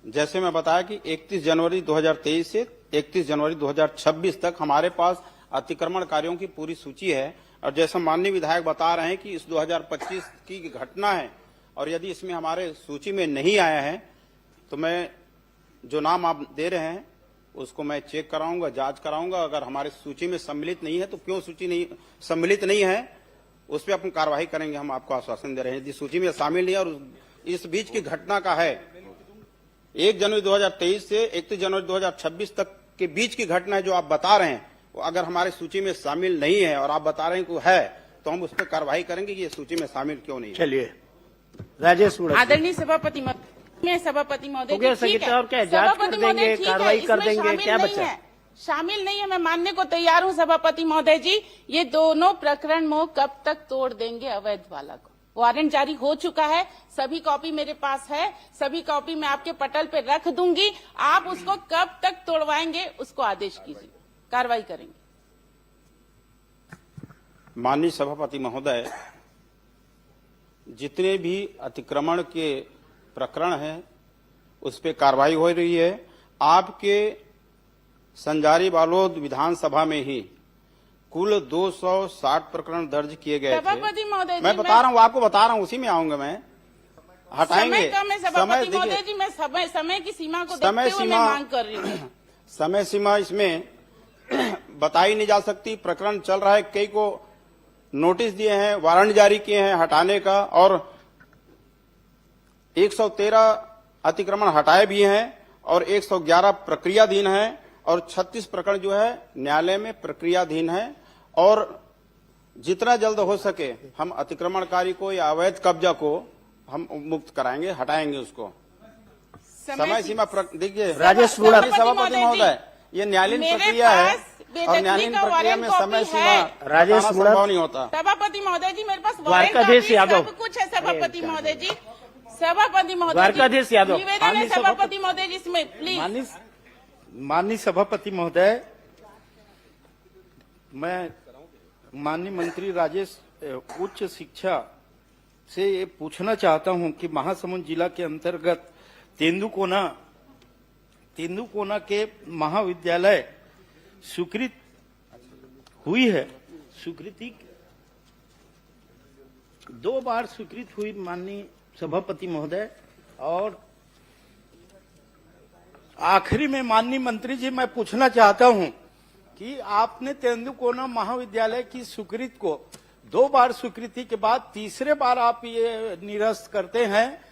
S8: जैसे मैं बताया कि 31 जनवरी 2023 से 31 जनवरी 2026 तक हमारे पास अतिक्रमण कार्यों की पूरी सूची है, और जैसा माननीय विधायक बता रहे हैं कि इस 2025 की घटना है, और यदि इसमें हमारे सूची में नहीं आया है तो मैं जो नाम आप दे रहे हैं उसको मैं चेक कराऊंगा, जांच कराऊंगा। अगर हमारे सूची में सम्मिलित नहीं है तो क्यों सूची नहीं सम्मिलित नहीं है उस पर अपन कार्रवाई करेंगे, हम आपको आश्वासन दे रहे हैं। यदि सूची में शामिल नहीं है और इस बीच की घटना का है 1 जनवरी 2023 से 31 जनवरी 2026 तक के बीच की घटना है जो आप बता रहे हैं, वो अगर हमारे सूची में शामिल नहीं है और आप बता रहे हैं कि है तो हम उस पर कार्रवाई करेंगे कि ये सूची में शामिल क्यों नहीं है। चलिए राजेश
S14: आदरणीय सभापति महोदय
S8: हो
S14: ठीक है,
S8: और क्या जांच कर देंगे, कार्रवाई कर देंगे, क्या बचा?
S14: शामिल नहीं है, मैं मानने को तैयार हूँ सभापति महोदय जी। ये दोनों प्रकरण मोह कब तक तोड़ देंगे अवैध वाला को? वारंट जारी हो चुका है, सभी कॉपी मेरे पास है, सभी कॉपी मैं आपके पटल पे रख दूंगी। आप उसको कब तक तोड़वाएंगे उसको आदेश कीजिए, कार्रवाई करेंगे।
S8: माननीय सभापति महोदय, जितने भी अतिक्रमण के प्रकरण हैं उस पर कार्रवाई हो रही है। आपके संजारी बालोद विधानसभा में ही कुल 260 प्रकरण दर्ज किए गए
S14: सभापति महोदय
S8: मैं बता रहा हूँ, आपको बता रहा हूँ, उसी में आऊंगा मैं। हटाएंगे
S14: समय कम है सभापति महोदय जी, मैं समय की सीमा को देखते हुए मैं मांग कर रही हूँ।
S8: समय सीमा इसमें बताई नहीं जा सकती। प्रकरण चल रहा है, कई को नोटिस दिए हैं, वारंट जारी किए हैं हटाने का, और 113 अतिक्रमण हटाए भी हैं और 111 प्रक्रियाधीन हैं, और 36 प्रकरण जो है न्यायालय में प्रक्रियाधीन है। और जितना जल्द हो सके हम अतिक्रमणकारी को या अवैध कब्जा को हम मुक्त कराएंगे, हटाएंगे उसको। समय सीमा देखिए राजेश सभापति महोदय, ये न्यायालयीन प्रक्रिया है और न्यायालयीन प्रक्रिया में समय सीमा राजेश संभव नहीं होता।
S14: सभापति महोदय जी, मेरे पास सब कुछ है सभापति महोदय जी। सभापति महोदय जी, निवेदन है सभापति महोदय जी, इसमें प्लीज।
S10: माननीय सभापति महोदय, मैं माननीय मंत्री राजेश उच्च शिक्षा से ये पूछना चाहता हूं कि महासमुंद जिला के अंतर्गत तेंदुकोना के महाविद्यालय स्वीकृत हुई है, स्वीकृति 2 बार स्वीकृत हुई माननीय सभापति महोदय। और आखिरी में माननीय मंत्री जी, मैं पूछना चाहता हूं कि आपने तेंदुकोना महाविद्यालय की स्वीकृति को 2 बार स्वीकृति के बाद तीसरे बार आप ये निरस्त करते हैं।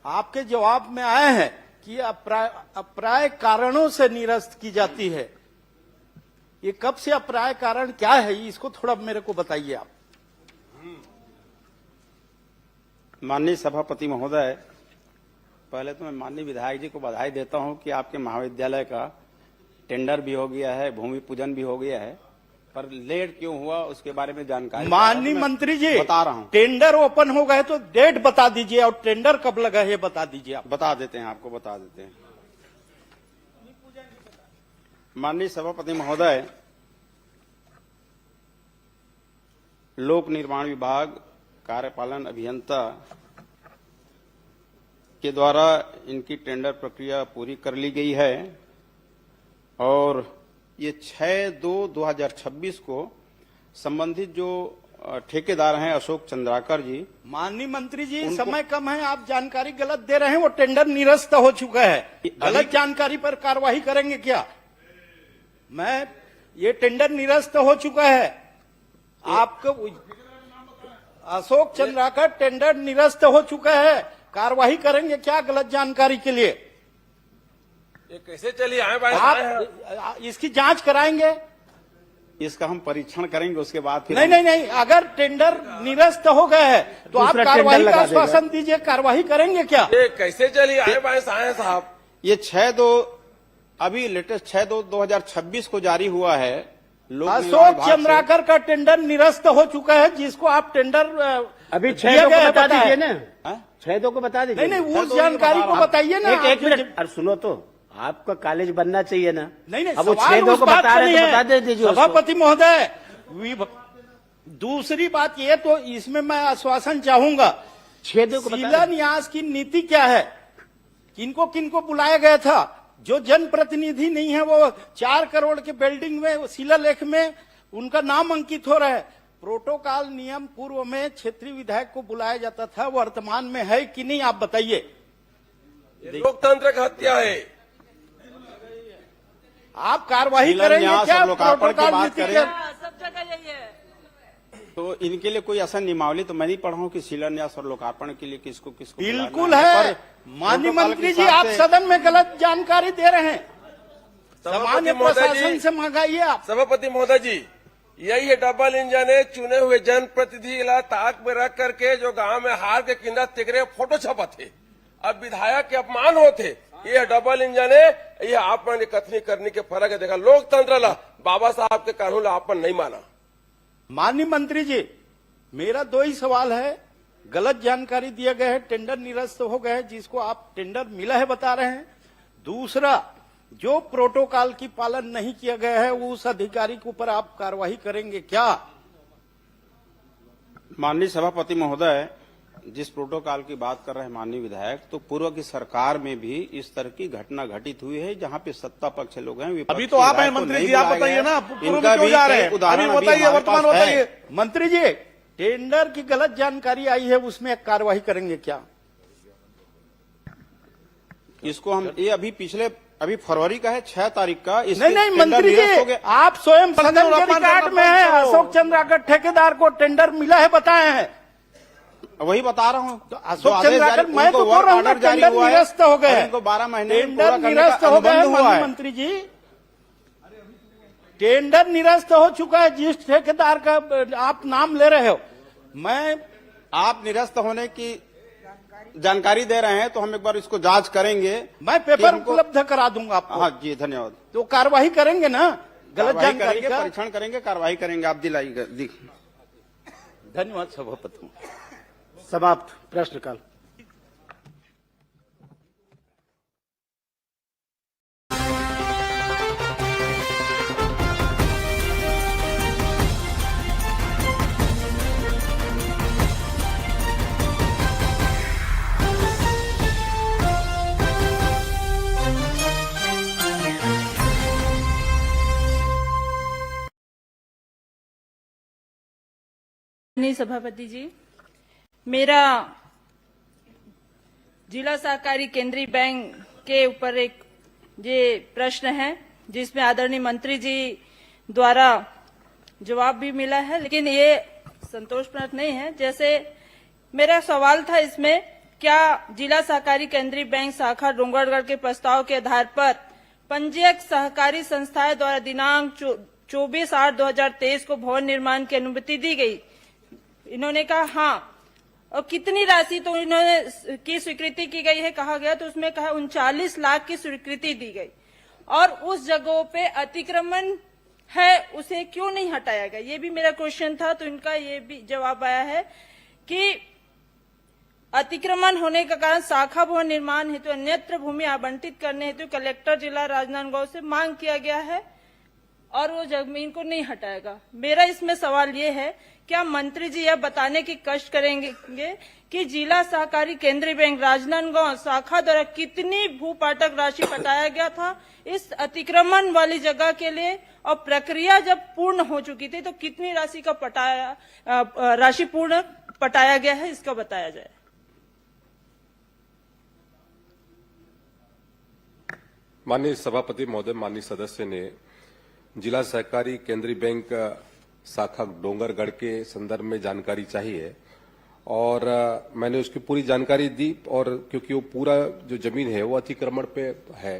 S10: आपके जवाब में आए हैं कि अप्राय कारणों से निरस्त की जाती है। ये कब से अप्राय कारण क्या है, इसको थोड़ा मेरे को बताइए आप।
S8: माननीय सभापति महोदय, पहले तो मैं माननीय विधायक जी को बधाई देता हूं कि आपके महाविद्यालय का टेंडर भी हो गया है, भूमि पूजन भी हो गया है, पर लेट क्यों हुआ उसके बारे में जानकारी
S10: माननीय मंत्री जी
S8: बता रहा हूं।
S10: टेंडर ओपन हो गए तो डेट बता दीजिए, और टेंडर कब लगा है बता दीजिए। आप
S8: बता देते हैं, आपको बता देते हैं। माननीय सभापति महोदय, लोक निर्माण विभाग कार्यपालन अभियंता
S11: के द्वारा इनकी टेंडर प्रक्रिया पूरी कर ली गई है और ये 6/2/2026 को संबंधित जो ठेकेदार हैं अशोक चंद्राकर जी,
S10: माननीय मंत्री जी समय कम है, आप जानकारी गलत दे रहे हैं। वो टेंडर निरस्त हो चुका है, गलत जानकारी पर कार्रवाई करेंगे क्या? ये टेंडर निरस्त हो चुका है। आपको अशोक चंद्राकर टेंडर निरस्त हो चुका है, कार्रवाई करेंगे क्या गलत जानकारी के लिए?
S17: ये कैसे चली आए भाई?
S10: आप इसकी जांच कराएंगे?
S11: इसका हम परीक्षण करेंगे, उसके बाद फिर
S10: नहीं, अगर टेंडर निरस्त हो गए हैं तो आप कार्रवाई का आश्वासन दीजिए, कार्रवाई करेंगे क्या?
S17: ये कैसे चली आए भाई साहब?
S11: ये 6/2 अभी लेटेस्ट 6/2/2026 को जारी हुआ है।
S10: अशोक चंद्राकर का टेंडर निरस्त हो चुका है, जिसको आप टेंडर
S8: अभी 6/2 को बता दीजिए ना, 6/2 को बता दीजिए।
S10: नहीं, उस जानकारी को बताइए ना।
S8: एक मिनट, अरे सुनो तो, आपका कॉलेज बनना चाहिए ना।
S10: नहीं,
S8: अब वो 6/2 को बता रहे हैं तो बता दीजिए
S10: सभापति महोदय। दूसरी बात ये, तो इसमें मैं आश्वासन चाहूंगा,
S8: 6/2 को
S10: शिलान्यास की नीति क्या है? किनको किनको बुलाया गया था? जो जनप्रतिनिधि नहीं है वो 4 करोड़ के बिल्डिंग में शिलालेख में उनका नाम अंकित हो रहा है। प्रोटोकॉल नियम पूर्व में क्षेत्रीय विधायक को बुलाया जाता था, वर्तमान में है कि नहीं, आप बताइए।
S17: लोकतंत्र की हत्या है।
S10: आप कार्रवाई करेंगे क्या? प्रोटोकॉल नीति
S1: सब जगह यही है।
S11: तो इनके लिए कोई ऐसा नियमावली तो मैं नहीं पढ़ा हूं कि शिलान्यास और लोकार्पण के लिए किसको
S10: बिल्कुल है। माननीय मंत्री जी, आप सदन में गलत जानकारी दे रहे हैं। सामान्य प्रशासन से मंगाइए आप।
S17: सभापति महोदय जी, यही है डबल इंजन है। चुने हुए जनप्रतिनिधि ताक में रख करके जो गांव में हार के किंदा तिकरे फोटो छपा थे, अब विधायक के अपमान होते। ये डबल इंजन है। ये आप ने कथनी करने के फर्क है। देखा लोकतंत्र ला बाबा साहब के कानून ला आपन नहीं माना।
S10: माननीय मंत्री जी, मेरा 2 ही सवाल है। गलत जानकारी दिया गया है, टेंडर निरस्त हो गए हैं, जिसको आप टेंडर मिला है बता रहे हैं। दूसरा, जो प्रोटोकॉल की पालन नहीं किया गया है उस अधिकारी के ऊपर आप कार्रवाई करेंगे क्या?
S11: माननीय सभापति महोदय, जिस प्रोटोकॉल की बात कर रहे हैं माननीय विधायक, तो पूर्व की सरकार में भी इस तरह की घटना घटित हुई है, जहां पे सत्ता पक्ष लोग हैं।
S3: अभी तो आप हैं मंत्री जी, आप बताइए ना,
S11: इनका भी उदाहरण
S3: वर्तमान बताइए।
S10: मंत्री जी, टेंडर की गलत जानकारी आई है, उसमें कार्रवाई करेंगे क्या?
S11: इसको हम अभी फरवरी का है, 6 तारीख का।
S10: नहीं मंत्री जी, आप स्वयं सदन के रिकॉर्ड में है, अशोक चंद्राकर ठेकेदार को टेंडर मिला है बताए हैं।
S11: वही बता रहा हूँ।
S10: तो अशोक चंद्राकर, मैं तो बोल रहा हूँ टेंडर निरस्त हो गए,
S11: इनको 12 महीने
S10: टेंडर निरस्त हो गए। माननीय मंत्री जी, टेंडर निरस्त हो चुका है। जिस ठेकेदार का आप नाम ले रहे हो,
S11: आप निरस्त होने की जानकारी दे रहे हैं, तो हम एक बार इसको जांच करेंगे।
S10: मैं पेपर उपलब्ध करा दूंगा आपको।
S11: हाँ जी, धन्यवाद।
S10: तो कार्रवाई करेंगे ना गलत जानकारी का?
S11: परीक्षण करेंगे, कार्रवाई करेंगे। आप दिलाइए।
S10: धन्यवाद सभापति।
S8: समाप्त प्रश्नकाल।
S1: सभापति जी, मेरा जिला सहकारी केंद्रीय बैंक के ऊपर एक ये प्रश्न है, जिसमें आदरणीय मंत्री जी द्वारा जवाब भी मिला है, लेकिन ये संतोषजनक नहीं है। जैसे मेरा सवाल था इसमें, क्या जिला सहकारी केंद्रीय बैंक शाखा डोंगरगढ़ के प्रस्ताव के आधार पर पंजीयक सहकारी संस्थाएं द्वारा दिनांक 24/8/2023 को भवन निर्माण की अनुमति दी गई? इन्होंने कहा हाँ। और कितनी राशि तो इन्होंने की स्वीकृति की गई है कहा गया, तो उसमें कहा 39 लाख की स्वीकृति दी गई। और उस जगहों पे अतिक्रमण है, उसे क्यों नहीं हटाया गया? ये भी मेरा क्वेश्चन था। तो इनका ये भी जवाब आया है कि अतिक्रमण होने के कारण शाखा भवन निर्माण हेतु अन्यत्र भूमि आवंटित करने हेतु कलेक्टर जिला राजनांदगांव से मांग किया गया है और वो जमीन को नहीं हटाएगा। मेरा इसमें सवाल ये है, क्या मंत्री जी यह बताने की कष्ट करेंगे कि जिला सहकारी केंद्रीय बैंक राजनांदगांव शाखा द्वारा कितनी भूपाटक राशि पटाया गया था इस अतिक्रमण वाली जगह के लिए, और प्रक्रिया जब पूर्ण हो चुकी थी तो कितनी राशि का राशि पूर्ण पटाया गया है, इसका बताया जाए।
S2: माननीय सभापति महोदय, माननीय सदस्य ने जिला सहकारी केंद्रीय बैंक शाखा डोंगरगढ़ के संदर्भ में जानकारी चाहिए और मैंने उसकी पूरी जानकारी दी, और क्योंकि वो पूरा जो जमीन है वो अतिक्रमण पे है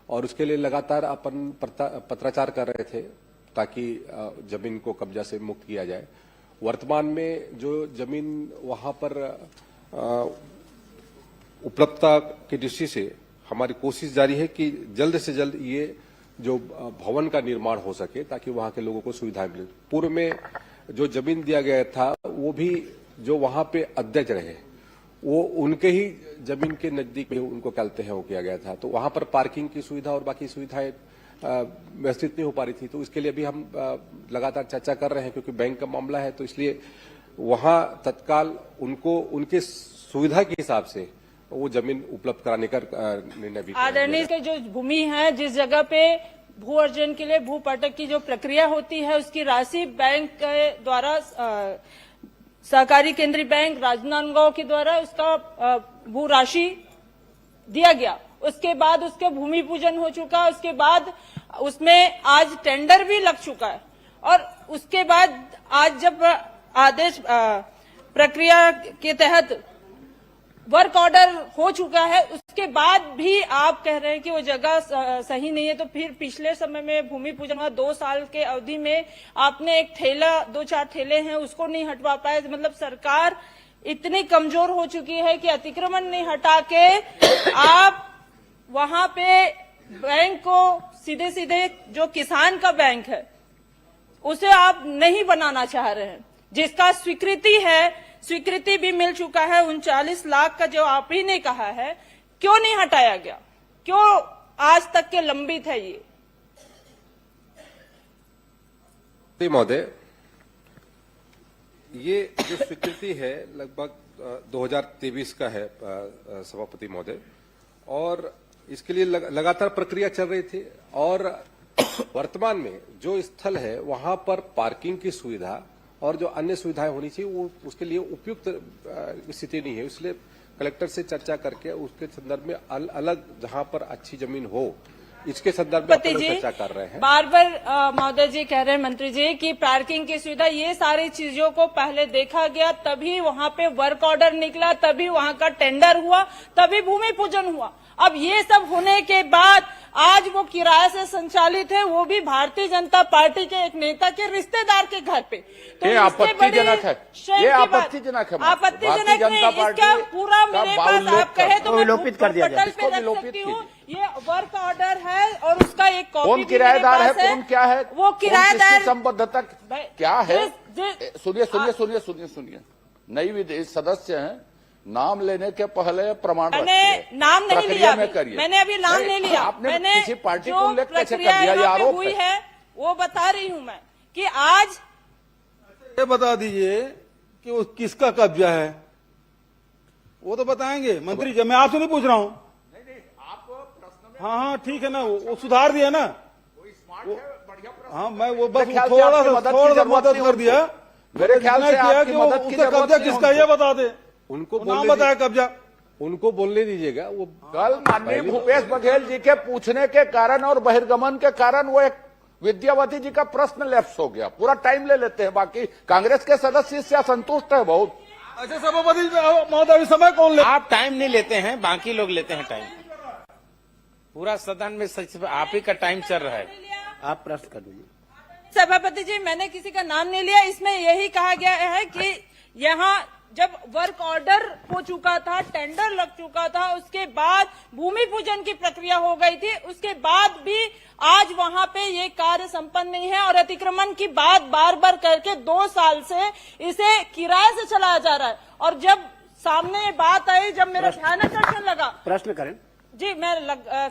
S2: और उसके लिए लगातार अपन पत्राचार कर रहे थे ताकि जमीन को कब्जा से मुक्त किया जाए। वर्तमान में जो जमीन वहां पर उपलब्धता की दृष्टि से हमारी कोशिश जारी है कि जल्द से जल्द ये जो भवन का निर्माण हो सके ताकि वहां के लोगों को सुविधाएं मिले। पूर्व में जो जमीन दिया गया था वो भी जो वहां पे अध्यक्ष रहे वो उनके ही जमीन के नजदीक में उनको कहते हैं वो किया गया था, तो वहां पर पार्किंग की सुविधा और बाकी सुविधाएं व्यवस्थित नहीं हो पा रही थी। तो इसके लिए भी हम लगातार चर्चा कर रहे हैं क्योंकि बैंक का मामला है, तो इसलिए वहां तत्काल उनको उनके सुविधा के हिसाब से वो जमीन उपलब्ध कराने का निर्णय भी।
S1: आदरणीय के जो भूमि है, जिस जगह पे भू अर्जन के लिए भूपाटक की जो प्रक्रिया होती है उसकी राशि बैंक के द्वारा सहकारी केंद्रीय बैंक राजनांदगांव के द्वारा उसका भू राशि दिया गया। उसके बाद उसके भूमि पूजन हो चुका, उसके बाद उसमें आज टेंडर भी लग चुका है और उसके बाद आज जब आदेश प्रक्रिया के तहत वर्क ऑर्डर हो चुका है, उसके बाद भी आप कह रहे हैं कि वो जगह सही नहीं है। तो फिर पिछले समय में भूमि पूजन हुआ 2 साल के अवधि में आपने एक ठेला 2-4 ठेले हैं उसको नहीं हटवा पाए। मतलब सरकार इतनी कमजोर हो चुकी है कि अतिक्रमण नहीं हटा के आप वहां पे बैंक को सीधे सीधे जो किसान का बैंक है उसे आप नहीं बनाना चाह रहे हैं, जिसका स्वीकृति भी मिल चुका है। 39 लाख का जो आप ही ने कहा है, क्यों नहीं हटाया गया, क्यों आज तक के लंबित है ये?
S2: महोदय, ये जो स्वीकृति है लगभग 2023 का है सभापति महोदय, और इसके लिए लगातार प्रक्रिया चल रही थी और वर्तमान में जो स्थल है वहां पर पार्किंग की सुविधा और जो अन्य सुविधाएं होनी चाहिए वो उसके लिए उपयुक्त स्थिति नहीं है। इसलिए कलेक्टर से चर्चा करके उसके संदर्भ में अलग जहां पर अच्छी जमीन हो इसके संदर्भ में अपन चर्चा कर रहे हैं।
S1: बार बार महोदय जी कह रहे हैं मंत्री जी कि पार्किंग की सुविधा, ये सारी चीजों को पहले देखा गया, तभी वहां पे वर्क ऑर्डर निकला, तभी वहां का टेंडर हुआ, तभी भूमि पूजन हुआ। अब ये सब होने के बाद आज वो किराए से संचालित है, वो भी भारतीय जनता पार्टी के एक नेता के रिश्तेदार के घर पे। तो
S3: ये आपत्तिजनक है, ये आपत्तिजनक है।
S1: आपत्तिजनक नहीं, इसका पूरा मेरे पास आप कहे तो मैं
S8: विलोपित कर दिया जाए।
S1: पे रख सकती हूँ। ये वर्क ऑर्डर है और उसका एक कॉपी
S3: कौन किराएदार है, कौन क्या है,
S1: वो किराएदार
S3: संबद्धता क्या है? सुनिए, नई सदस्य हैं, नाम लेने के पहले प्रमाण
S1: मैंने नाम नहीं लिया, मैंने अभी नाम नहीं लिया।
S3: आपने
S1: मैंने
S3: किसी पार्टी
S1: जो
S3: को उल्लेख कैसे कर
S1: प्रक्रिया
S3: दिया? ये
S1: यहाँ पे
S3: आरोप
S1: हुई है वो बता रही हूँ मैं कि आज
S4: ये बता दीजिए कि वो किसका कब्जा है, वो तो बताएंगे मंत्री जी। मैं आपसे नहीं पूछ रहा हूँ। हाँ ठीक है ना, वो सुधार दिया ना। हाँ मैं वो बस थोड़ा सा मदद कर दिया।
S3: मेरे ख्याल से आपकी मदद की जरूरत
S4: कब्जा किसका ये बता दे,
S2: उनको
S4: नाम बताया कब्जा,
S2: उनको बोलने दीजिएगा। वो
S3: कल माननीय भूपेश बघेल जी के पूछने के कारण और बहिर्गमन के कारण वो एक विद्यावती जी का प्रश्न लैप्स हो गया। पूरा टाइम ले लेते हैं, बाकी कांग्रेस के सदस्य इससे असंतुष्ट है बहुत।
S4: अच्छा सभापति महोदय, समय कौन ले?
S10: आप टाइम नहीं लेते हैं, बाकी लोग लेते हैं टाइम। पूरा सदन में सच आप ही का टाइम चल रहा है।
S8: आप प्रश्न कर दीजिए।
S1: सभापति जी, मैंने किसी का नाम नहीं लिया। इसमें यही कहा गया है कि यहाँ जब वर्क ऑर्डर हो चुका था, टेंडर लग चुका था, उसके बाद भूमि पूजन की प्रक्रिया हो गई थी, उसके बाद भी आज वहां पे ये कार्य संपन्न नहीं है और अतिक्रमण की बात बार बार करके 2 साल से इसे किराए से चलाया जा रहा है। और जब सामने ये बात आई, जब मेरा ध्यान आकर्षण लगा,
S8: प्रश्न करें।
S1: जी मैं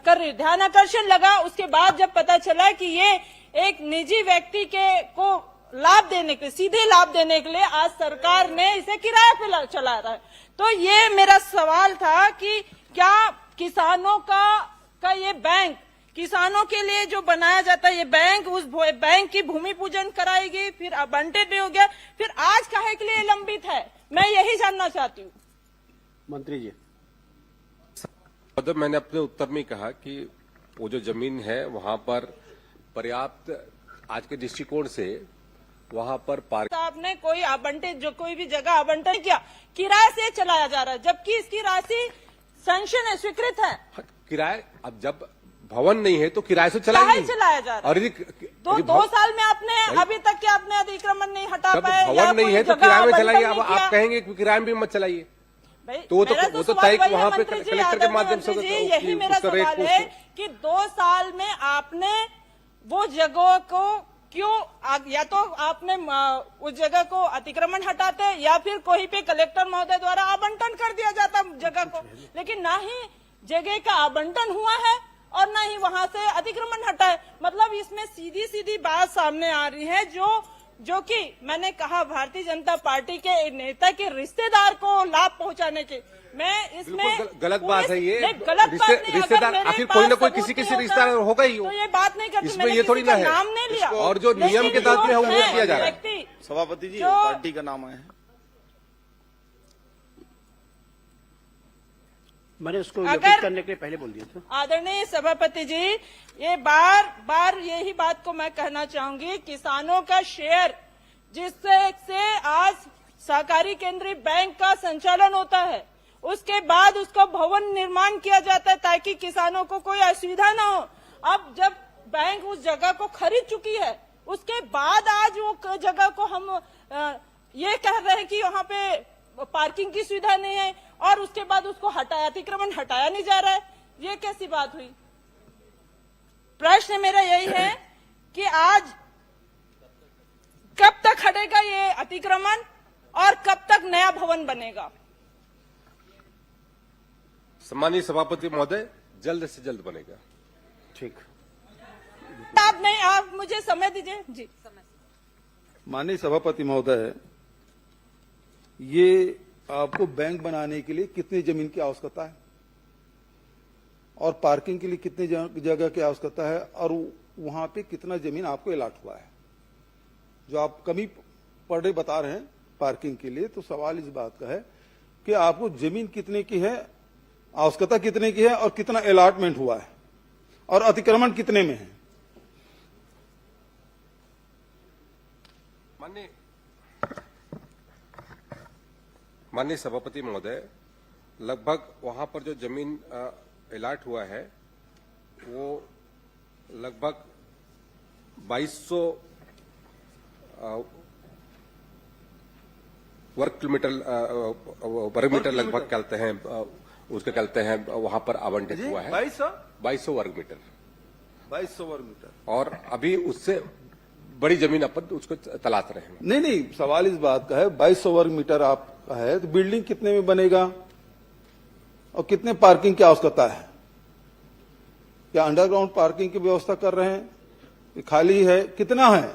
S1: कर रही हूँ। ध्यान आकर्षण लगा, उसके बाद जब पता चला कि ये एक निजी व्यक्ति को लाभ देने के लिए, सीधे लाभ देने के लिए आज सरकार ने इसे किराए पे चला रहा है। तो ये मेरा सवाल था कि क्या किसानों का ये बैंक, किसानों के लिए जो बनाया जाता है ये बैंक, उस बैंक की भूमि पूजन कराएगी, फिर आवंटित हो गया, फिर आज काहे के लिए लंबित है, मैं यही जानना चाहती हूँ।
S8: मंत्री जी,
S2: मतलब मैंने अपने उत्तर में कहा कि वो जो जमीन है वहां पर पर्याप्त, आज के दृष्टिकोण से वहां पर
S1: आपने कोई आवंटित, जो कोई भी जगह आवंटन किया, किराए से चलाया जा रहा है, जबकि इसकी राशि सैंक्शन है, स्वीकृत है।
S2: किराए, अब जब भवन नहीं है तो किराए से चलाया
S1: जा रहा है। और दो साल में आपने अभी तक के आपने अतिक्रमण नहीं हटा पाए,
S2: भवन नहीं है तो किराए में चलाइए। अब आप कहेंगे कि किराए में मत चलाइए, तो वो तो तय वहां पे कलेक्टर के माध्यम से
S1: यही मेरा सवाल है कि 2 साल में आपने वो जगह को क्यों, या तो आपने उस जगह को अतिक्रमण हटाते या फिर कोई पे कलेक्टर महोदय द्वारा आवंटन कर दिया जाता जगह को, लेकिन ना ही जगह का आवंटन हुआ है और ना ही वहां से अतिक्रमण हटा है। मतलब इसमें सीधी सीधी बात सामने आ रही है, जो कि मैंने कहा भारतीय जनता पार्टी के नेता के रिश्तेदार को लाभ पहुंचाने के, मैं इसमें
S2: गलत बात है ये।
S1: गलत बात नहीं,
S2: रिश्तेदार आखिर कोई ना कोई किसी रिश्तेदार होगा ही,
S1: तो ये बात नहीं करती,
S2: इसमें ये थोड़ी ना है,
S1: नाम नहीं लिया
S2: और जो नियम के तहत में वो किया जा रहा है।
S7: सभापति जी, पार्टी का नाम है,
S8: मैंने उसको योग्य करने के लिए पहले बोल दिया था।
S1: आदरणीय सभापति जी, ये बार यही बात को मैं कहना चाहूंगी, किसानों का शेयर जिससे आज सहकारी केंद्रीय बैंक का संचालन होता है, उसके बाद उसका भवन निर्माण किया जाता है ताकि किसानों को कोई असुविधा ना हो। अब जब बैंक उस जगह को खरीद चुकी है, उसके बाद आज वो जगह को हम ये कह रहे हैं कि वहाँ पे पार्किंग की सुविधा नहीं है, और उसके बाद उसको अतिक्रमण हटाया नहीं जा रहा है, ये कैसी बात हुई? प्रश्न मेरा यही है कि आज कब तक हटेगा ये अतिक्रमण और कब तक नया भवन बनेगा?
S2: सम्मानीय सभापति महोदय, जल्द से जल्द बनेगा।
S8: ठीक,
S1: आप मुझे समय दीजिए जी।
S4: माननीय सभापति महोदय, ये आपको बैंक बनाने के लिए कितनी जमीन की आवश्यकता है और पार्किंग के लिए कितनी जगह की आवश्यकता है, और वहां पे कितना जमीन आपको अलाट हुआ है? जो आप कमी पर डे बता रहे हैं पार्किंग के लिए, तो सवाल इस बात का है कि आपको जमीन कितने की है, आवश्यकता कितने की है, और कितना अलाटमेंट हुआ है, और अतिक्रमण कितने में है?
S2: माननीय सभापति महोदय, लगभग वहां पर जो जमीन अलाट हुआ है वो लगभग 2200 वर्ग मीटर लगभग कहते हैं, उसके कहते हैं वहां पर आवंटित हुआ है 2200 वर्ग मीटर।
S4: 2200 वर्ग मीटर,
S2: और अभी उससे बड़ी जमीन अपन उसको तलाश रहे हैं।
S4: नहीं, सवाल इस बात का है, 2200 वर्ग मीटर आपका है तो बिल्डिंग कितने में बनेगा और कितने पार्किंग की आवश्यकता है? क्या अंडरग्राउंड पार्किंग की व्यवस्था कर रहे हैं? खाली है, कितना है?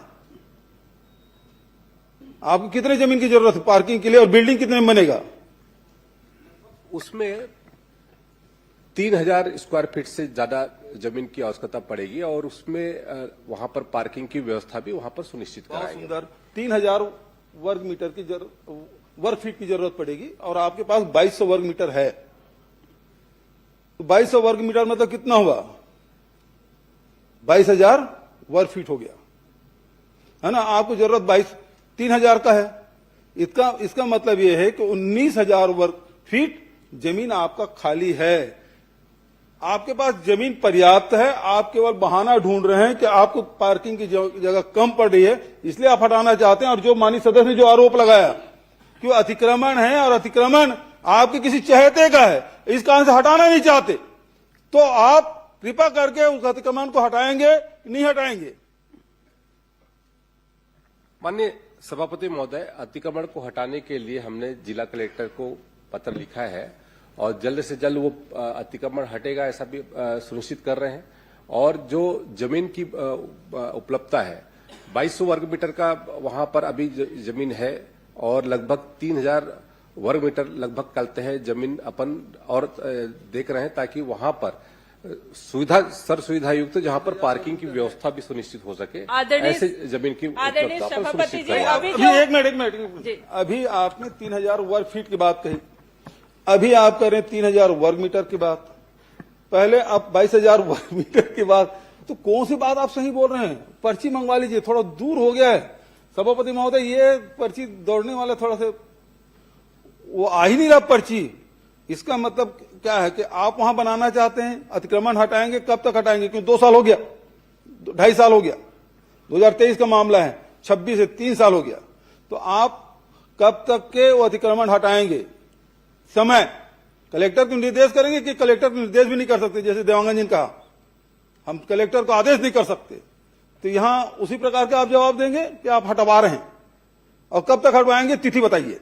S4: आपको कितने जमीन की जरूरत है पार्किंग के लिए, और बिल्डिंग कितने में बनेगा?
S2: उसमें 3000 स्क्वायर फीट से ज्यादा जमीन की आवश्यकता पड़ेगी, और उसमें वहां पर पार्किंग की व्यवस्था भी वहां पर सुनिश्चित कराएंगे।
S4: सुंदर, 3000 वर्ग मीटर की वर्ग फीट की जरूरत पड़ेगी, और आपके पास 2200 वर्ग मीटर है, तो 2200 वर्ग मीटर मतलब कितना हुआ? 22000 वर्ग फीट हो गया, है ना? आपको जरूरत 3000 का है। इसका मतलब यह है कि 19000 वर्ग फीट जमीन आपका खाली है। आपके पास जमीन पर्याप्त है, आप केवल बहाना ढूंढ रहे हैं कि आपको पार्किंग की जगह कम पड़ रही है, इसलिए आप हटाना चाहते हैं। और जो माननीय सदस्य ने जो आरोप लगाया कि वो अतिक्रमण है और अतिक्रमण आपके किसी चहेते का है, इस कारण से हटाना नहीं चाहते, तो आप कृपा करके उस अतिक्रमण को हटाएंगे, नहीं हटाएंगे?
S2: माननीय सभापति महोदय, अतिक्रमण को हटाने के लिए हमने जिला कलेक्टर को पत्र लिखा है, और जल्द से जल्द वो अतिक्रमण हटेगा ऐसा भी सुनिश्चित कर रहे हैं। और जो जमीन की उपलब्धता है 2200 वर्ग मीटर का वहां पर अभी जमीन है और लगभग 3000 वर्ग मीटर लगभग कहते हैं जमीन अपन और देख रहे हैं ताकि वहां पर सुविधा युक्त जहां पर पार्किंग की व्यवस्था भी सुनिश्चित हो सके, ऐसे जमीन की उपलब्धता पर सुनिश्चित करें।
S4: अभी एक मिनट अभी आपने 3000 वर्ग फीट की बात कही, अभी आप करें 3000 वर्ग मीटर की बात, पहले आप 22000 वर्ग मीटर की बात, तो कौन सी बात आप सही बोल रहे हैं? पर्ची मंगवा लीजिए, थोड़ा दूर हो गया है सभापति महोदय, ये पर्ची दौड़ने वाले थोड़ा से वो आ ही नहीं रहा पर्ची। इसका मतलब क्या है कि आप वहां बनाना चाहते हैं, अतिक्रमण हटाएंगे, कब तक हटाएंगे? क्योंकि 2 साल हो गया, 2.5 साल हो गया, 2023 का मामला है, 26 से 3 साल हो गया, तो आप कब तक के वो अतिक्रमण हटाएंगे? समय कलेक्टर को निर्देश करेंगे कि कलेक्टर को निर्देश भी नहीं कर सकते, जैसे देवांगन जी ने कहा हम कलेक्टर को आदेश नहीं कर सकते, तो यहां उसी प्रकार के आप जवाब देंगे कि आप हटवा रहे हैं, और कब तक हटवाएंगे तिथि बताइए।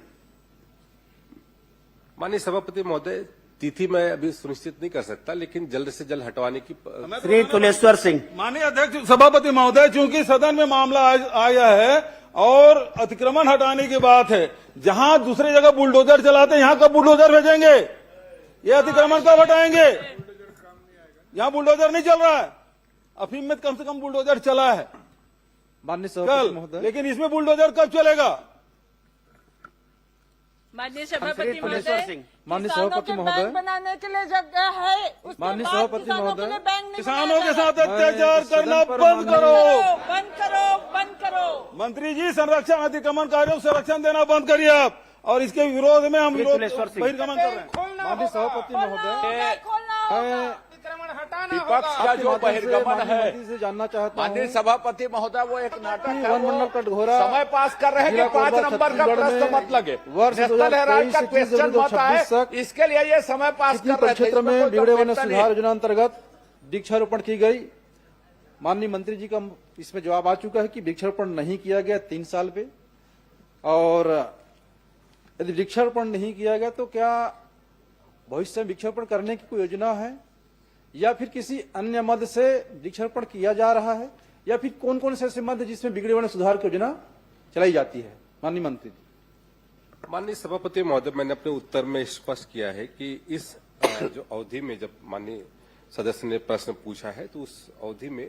S2: माननीय सभापति महोदय, तिथि मैं अभी सुनिश्चित नहीं कर सकता, लेकिन जल्द से जल्द हटवाने की
S8: श्री तुलेश्वर सिंह।
S4: माननीय अध्यक्ष सभापति महोदय, चूंकि सदन में मामला आया है और अतिक्रमण हटाने की बात है, जहां दूसरी जगह बुलडोजर चलाते हैं यहां कब बुलडोजर भेजेंगे? ये अतिक्रमण कब हटाएंगे? यहां बुलडोजर नहीं चल रहा है, अफीम में कम से कम बुलडोजर चला है
S6: माननीय सभापति महोदय,
S4: लेकिन इसमें बुलडोजर कब चलेगा?
S1: माननीय सभापति महोदय,
S6: माननीय सभापति महोदय,
S14: बनाने के लिए जगह है,
S6: माननीय सभापति महोदय,
S4: किसानों के साथ अत्याचार करना बंद करो,
S14: बंद करो, बंद करो।
S4: मंत्री जी संरक्षण अतिक्रमणकारियों को संरक्षण देना बंद करिए आप, और इसके विरोध में हम बहिर्गमन कर रहे हैं।
S6: माननीय सभापति महोदय,
S3: विपक्ष का जो बहिर्गमन है
S6: से जानना चाहता हूँ,
S3: माननीय सभापति महोदय, वो एक नाटक है,
S6: वन मंडल कटघोरा
S3: समय पास कर रहे हैं कि 5 नंबर का प्रश्न मत लगे, नेशनल हेराल्ड का क्वेश्चन मत आए, इसके लिए ये समय पास कर रहे थे।
S6: क्षेत्र में बिगड़े वन सुधार योजना अंतर्गत वृक्षारोपण की गई। माननीय मंत्री जी का इसमें जवाब आ चुका है कि वृक्षारोपण नहीं किया गया 3 साल पे, और यदि वृक्षारोपण नहीं किया गया तो क्या भविष्य में वृक्षारोपण करने की कोई योजना है, या फिर किसी अन्य मद से वृक्षारोपण किया जा रहा है, या फिर कौन कौन से ऐसे मद जिसमें बिगड़े वन सुधार की योजना चलाई जाती है? माननीय मंत्री जी।
S2: माननीय सभापति महोदय, मैंने अपने उत्तर में स्पष्ट किया है कि इस जो अवधि में जब माननीय सदस्य ने प्रश्न पूछा है तो उस अवधि में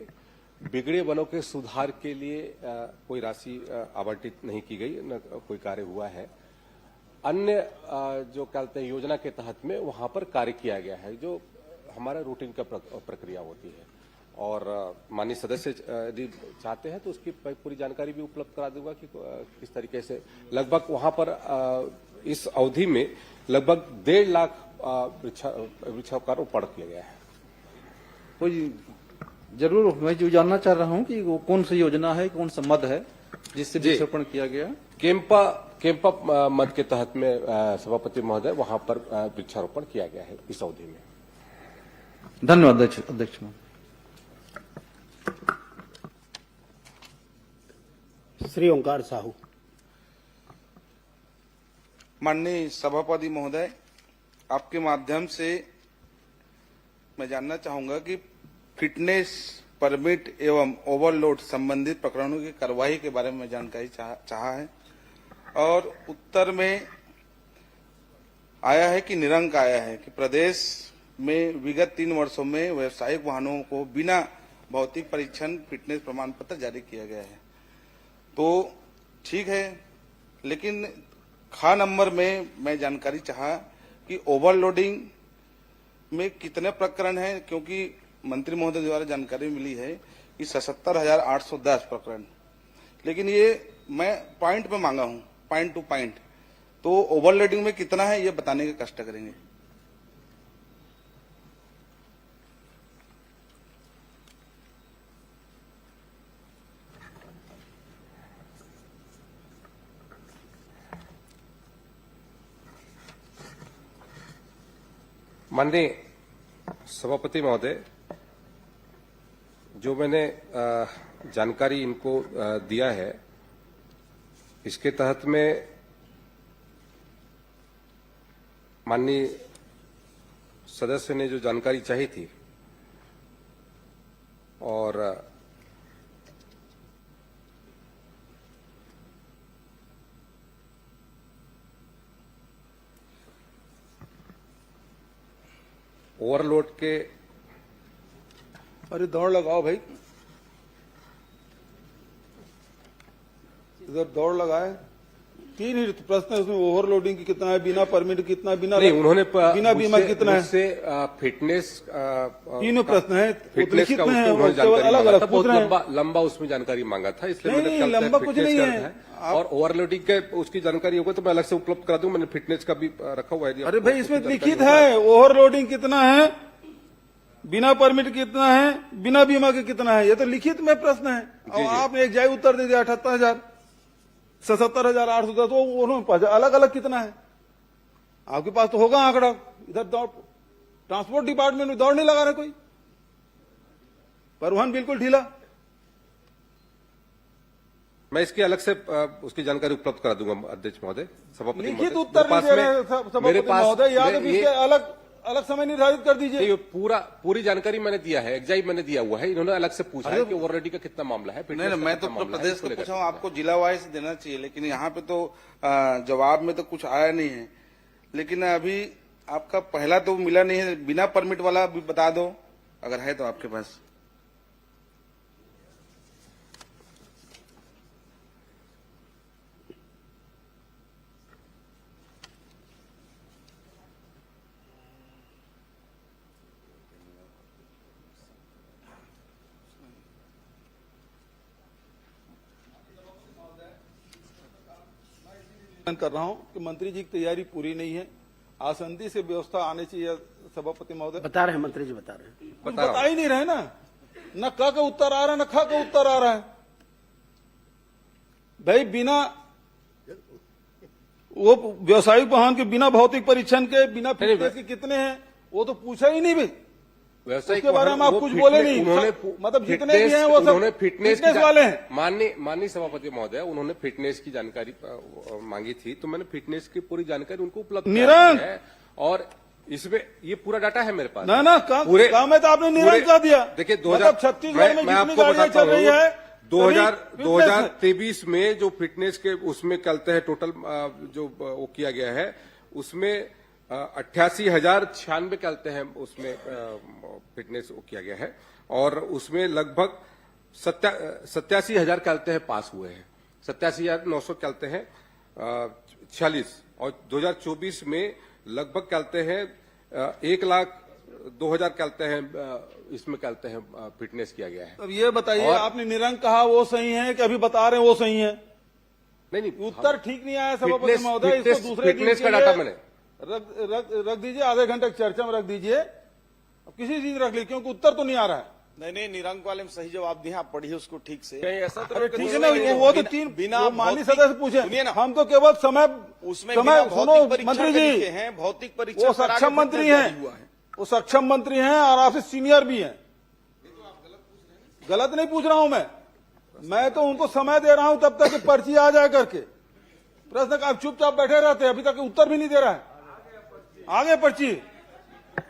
S2: बिगड़े वनों के सुधार के लिए कोई राशि आवंटित नहीं की गई, न कोई कार्य हुआ है। अन्य जो कहते हैं योजना के तहत में वहां पर कार्य किया गया है, जो हमारा रूटीन का प्रक्रिया होती है, और माननीय सदस्य यदि चाहते हैं तो उसकी पूरी जानकारी भी उपलब्ध करा दूंगा कि किस तरीके से लगभग वहां पर इस अवधि में लगभग 1.5 लाख वृक्षारोपण किया गया है।
S6: कोई जरूर मैं जो जानना चाह रहा हूं कि वो कौन सी योजना है, कौन सा मद है जिससे वृक्षारोपण किया गया?
S2: केम्पा मद के तहत में सभापति महोदय वहां पर वृक्षारोपण किया गया है इस अवधि में।
S6: धन्यवाद अध्यक्ष।
S8: श्री ओंकार साहू।
S7: माननीय सभापति महोदय, आपके माध्यम से मैं जानना चाहूंगा कि फिटनेस परमिट एवं ओवरलोड संबंधित प्रकरणों की कार्रवाई के बारे में जानकारी चाहा है, और उत्तर में आया है कि निरंक आया है कि प्रदेश में विगत 3 वर्षों में व्यावसायिक वाहनों को बिना भौतिक परीक्षण फिटनेस प्रमाण पत्र जारी किया गया है। तो ठीक है, लेकिन खा नंबर में मैं जानकारी चाहा कि ओवरलोडिंग में कितने प्रकरण हैं, क्योंकि मंत्री महोदय द्वारा जानकारी मिली है कि 77,810 प्रकरण, लेकिन ये मैं पॉइंट पे मांगा हूं, पॉइंट टू पॉइंट, तो ओवरलोडिंग में कितना है ये बताने के कष्ट करेंगे।
S2: माननीय सभापति महोदय, जो मैंने जानकारी इनको दिया है, इसके तहत में माननीय सदस्य ने जो जानकारी चाहिए थी और ओवरलोड के
S4: अरे दौड़ लगाओ भाई, इधर दौड़ लगाए। तीन ही प्रश्न है उसमें, ओवरलोडिंग की कितना है, बिना परमिट कितना है, बिना
S2: नहीं, उन्होंने
S4: बिना बीमा कितना है,
S2: से फिटनेस
S4: तीनों प्रश्न है।
S2: फिटनेस का
S4: में
S2: उन्होंने जानकारी
S4: अलग
S2: मांगा
S4: अलग
S2: था, बहुत
S4: पूछ रहे हैं।
S2: लंबा उसमें जानकारी मांगा था, इसलिए
S4: नहीं,
S2: मैंने
S4: नहीं,
S2: कल
S4: लंबा
S2: तक
S4: कुछ
S2: फिटनेस
S4: नहीं
S2: का
S4: है।
S2: था। और ओवरलोडिंग के उसकी जानकारी होगा तो मैं अलग से उपलब्ध करा दूं। मैंने फिटनेस का भी रखा हुआ है।
S4: अरे भाई इसमें लिखित है ओवरलोडिंग कितना है, बिना परमिट कितना है, बिना बीमा के कितना है, ये तो लिखित में प्रश्न है। और आपने एक जाय उत्तर दे दिया 78,000, 77,810, तो उन्होंने अलग अलग कितना है आपके पास तो होगा आंकड़ा। इधर दौड़, ट्रांसपोर्ट डिपार्टमेंट में दौड़ नहीं लगा रहे कोई, परिवहन बिल्कुल ढीला।
S2: मैं इसकी अलग से उसकी जानकारी उपलब्ध करा दूंगा अध्यक्ष महोदय, सभापति
S4: लिखित
S2: महोदय।
S4: उत्तर नहीं दे रहे
S2: मेरे
S4: सभापति
S2: पास
S4: महोदय, या तो बीच अलग अलग समय निर्धारित कर दीजिए।
S2: ये पूरी जानकारी मैंने दिया है, एग्जाइट मैंने दिया हुआ है। इन्होंने अलग से पूछा है कि ओवरलोडिंग का कितना मामला है।
S7: नहीं, मैं तो प्रदेश को पूछा हूँ, आपको जिला वाइज देना चाहिए, लेकिन यहाँ पे तो जवाब में तो कुछ आया नहीं है। लेकिन अभी आपका पहला तो मिला नहीं है, बिना परमिट वाला भी बता दो अगर है तो आपके पास।
S4: कर रहा हूं कि मंत्री जी की तैयारी पूरी नहीं है, आसंदी से व्यवस्था आनी चाहिए। सभापति महोदय
S8: बता रहे हैं, मंत्री जी बता रहे हैं,
S4: बता ही नहीं रहे ना, न क का उत्तर आ रहा है न ख का उत्तर आ रहा है। भाई बिना वो व्यवसायिक वाहन के बिना भौतिक परीक्षण के, बिना फिटनेस के कितने हैं वो तो पूछा ही नहीं भाई। उसके बारे में आप कुछ बोले नहीं। मतलब जितने भी हैं वो सब फिटनेस वाले हैं।
S2: माननीय सभापति महोदय, उन्होंने फिटनेस की जानकारी मांगी थी, तो मैंने फिटनेस की पूरी जानकारी उनको उपलब्ध
S4: निरंक
S2: है। और इसमें ये पूरा डाटा है मेरे पास।
S4: ना काम में तो आपने निरंक कर दिया।
S2: देखिए,
S4: छत्तीसगढ़ में जितनी गाड़ियां चल रही है
S2: 2023 में जो फिटनेस के उसमें कहते हैं टोटल जो वो किया गया है, उसमें 88,096 कहते हैं उसमें फिटनेस किया गया है। और उसमें लगभग 87,000 कहते हैं पास हुए हैं, 87,900 कहते हैं 46। और 2024 में लगभग कहते हैं 1,02,000 कहते हैं इसमें कहते हैं फिटनेस किया गया है।
S4: अब ये बताइए, आपने निरंक कहा वो सही है कि अभी बता रहे हैं वो सही है? नहीं, उत्तर ठीक नहीं आया सभापति महोदय। इसको दूसरे
S2: फिटनेस का डाटा मैंने
S4: रख दीजिए, आधे घंटे की चर्चा में रख दीजिए, अब किसी चीज रख लीजिए, क्योंकि उत्तर तो नहीं आ रहा है।
S16: नहीं, निरंक वाले में सही जवाब दिए, आप पढ़िए उसको ठीक से।
S2: ऐसा तो
S4: ठीक है ना, वो तो तीन बिना माननीय सदस्य पूछे, हम तो केवल समय सुनो मंत्री जी
S16: हैं, भौतिक परीक्षा
S4: वो सक्षम मंत्री हैं, वो सक्षम मंत्री हैं और आपसे सीनियर भी हैं। गलत नहीं पूछ रहा हूं मैं तो उनको समय दे रहा हूं तब तक कि पर्ची आ जाए करके। प्रश्न आप चुपचाप बैठे रहते हैं, अभी तक उत्तर भी नहीं दे रहा है। आगे पर्ची,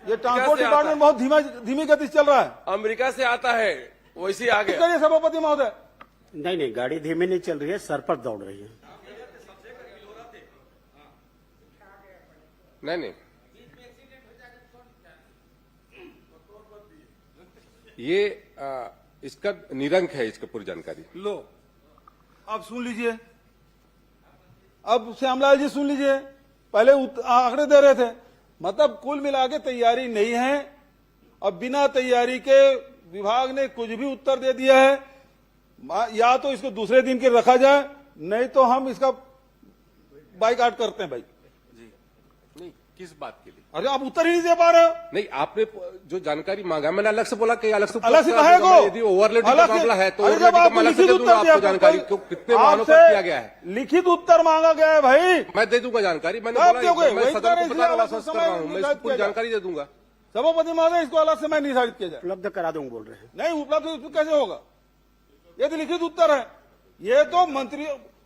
S4: ये ट्रांसपोर्ट डिपार्टमेंट बहुत धीमी गति से चल रहा है।
S17: अमेरिका से आता है वैसे आ गया।
S4: करिए सभापति महोदय।
S8: नहीं, गाड़ी धीमी नहीं चल रही है, सर पर दौड़ रही है।
S2: नहीं, ये इसका निरंक है, इसका पूरी जानकारी
S4: लो। अब सुन लीजिए, अब श्यामलाल जी सुन लीजिए, पहले आंकड़े दे रहे थे, मतलब कुल मिला के तैयारी नहीं है। अब बिना तैयारी के विभाग ने कुछ भी उत्तर दे दिया है, या तो इसको दूसरे दिन के रखा जाए, नहीं तो हम इसका बाइकआउट करते हैं भाई।
S2: नहीं, किस बात के लिए?
S4: अरे आप उत्तर ही नहीं दे पा रहे हो।
S2: नहीं, आपने जो जानकारी मांगा, मैंने अलग से बोला कि अलग से
S4: कहा को
S2: यदि ओवरलोडिंग का मामला है तो ओवरलोडिंग का अलग से दे दूंगा आपको जानकारी, कितने वाहनों पर किया गया है।
S4: लिखित उत्तर मांगा गया है भाई,
S2: मैं दे दूंगा जानकारी। मैंने बोला मैं सदन को बताने वाला सोच कर रहा हूं, मैं इसकी पूरी जानकारी दे दूंगा।
S4: सभापति महोदय, इसको अलग से मैं निर्धारित किया जाए,
S8: उपलब्ध करा दूंगा बोल रहे हैं।
S4: नहीं, उपलब्ध कैसे होगा? ये तो लिखित उत्तर है। ये तो मंत्री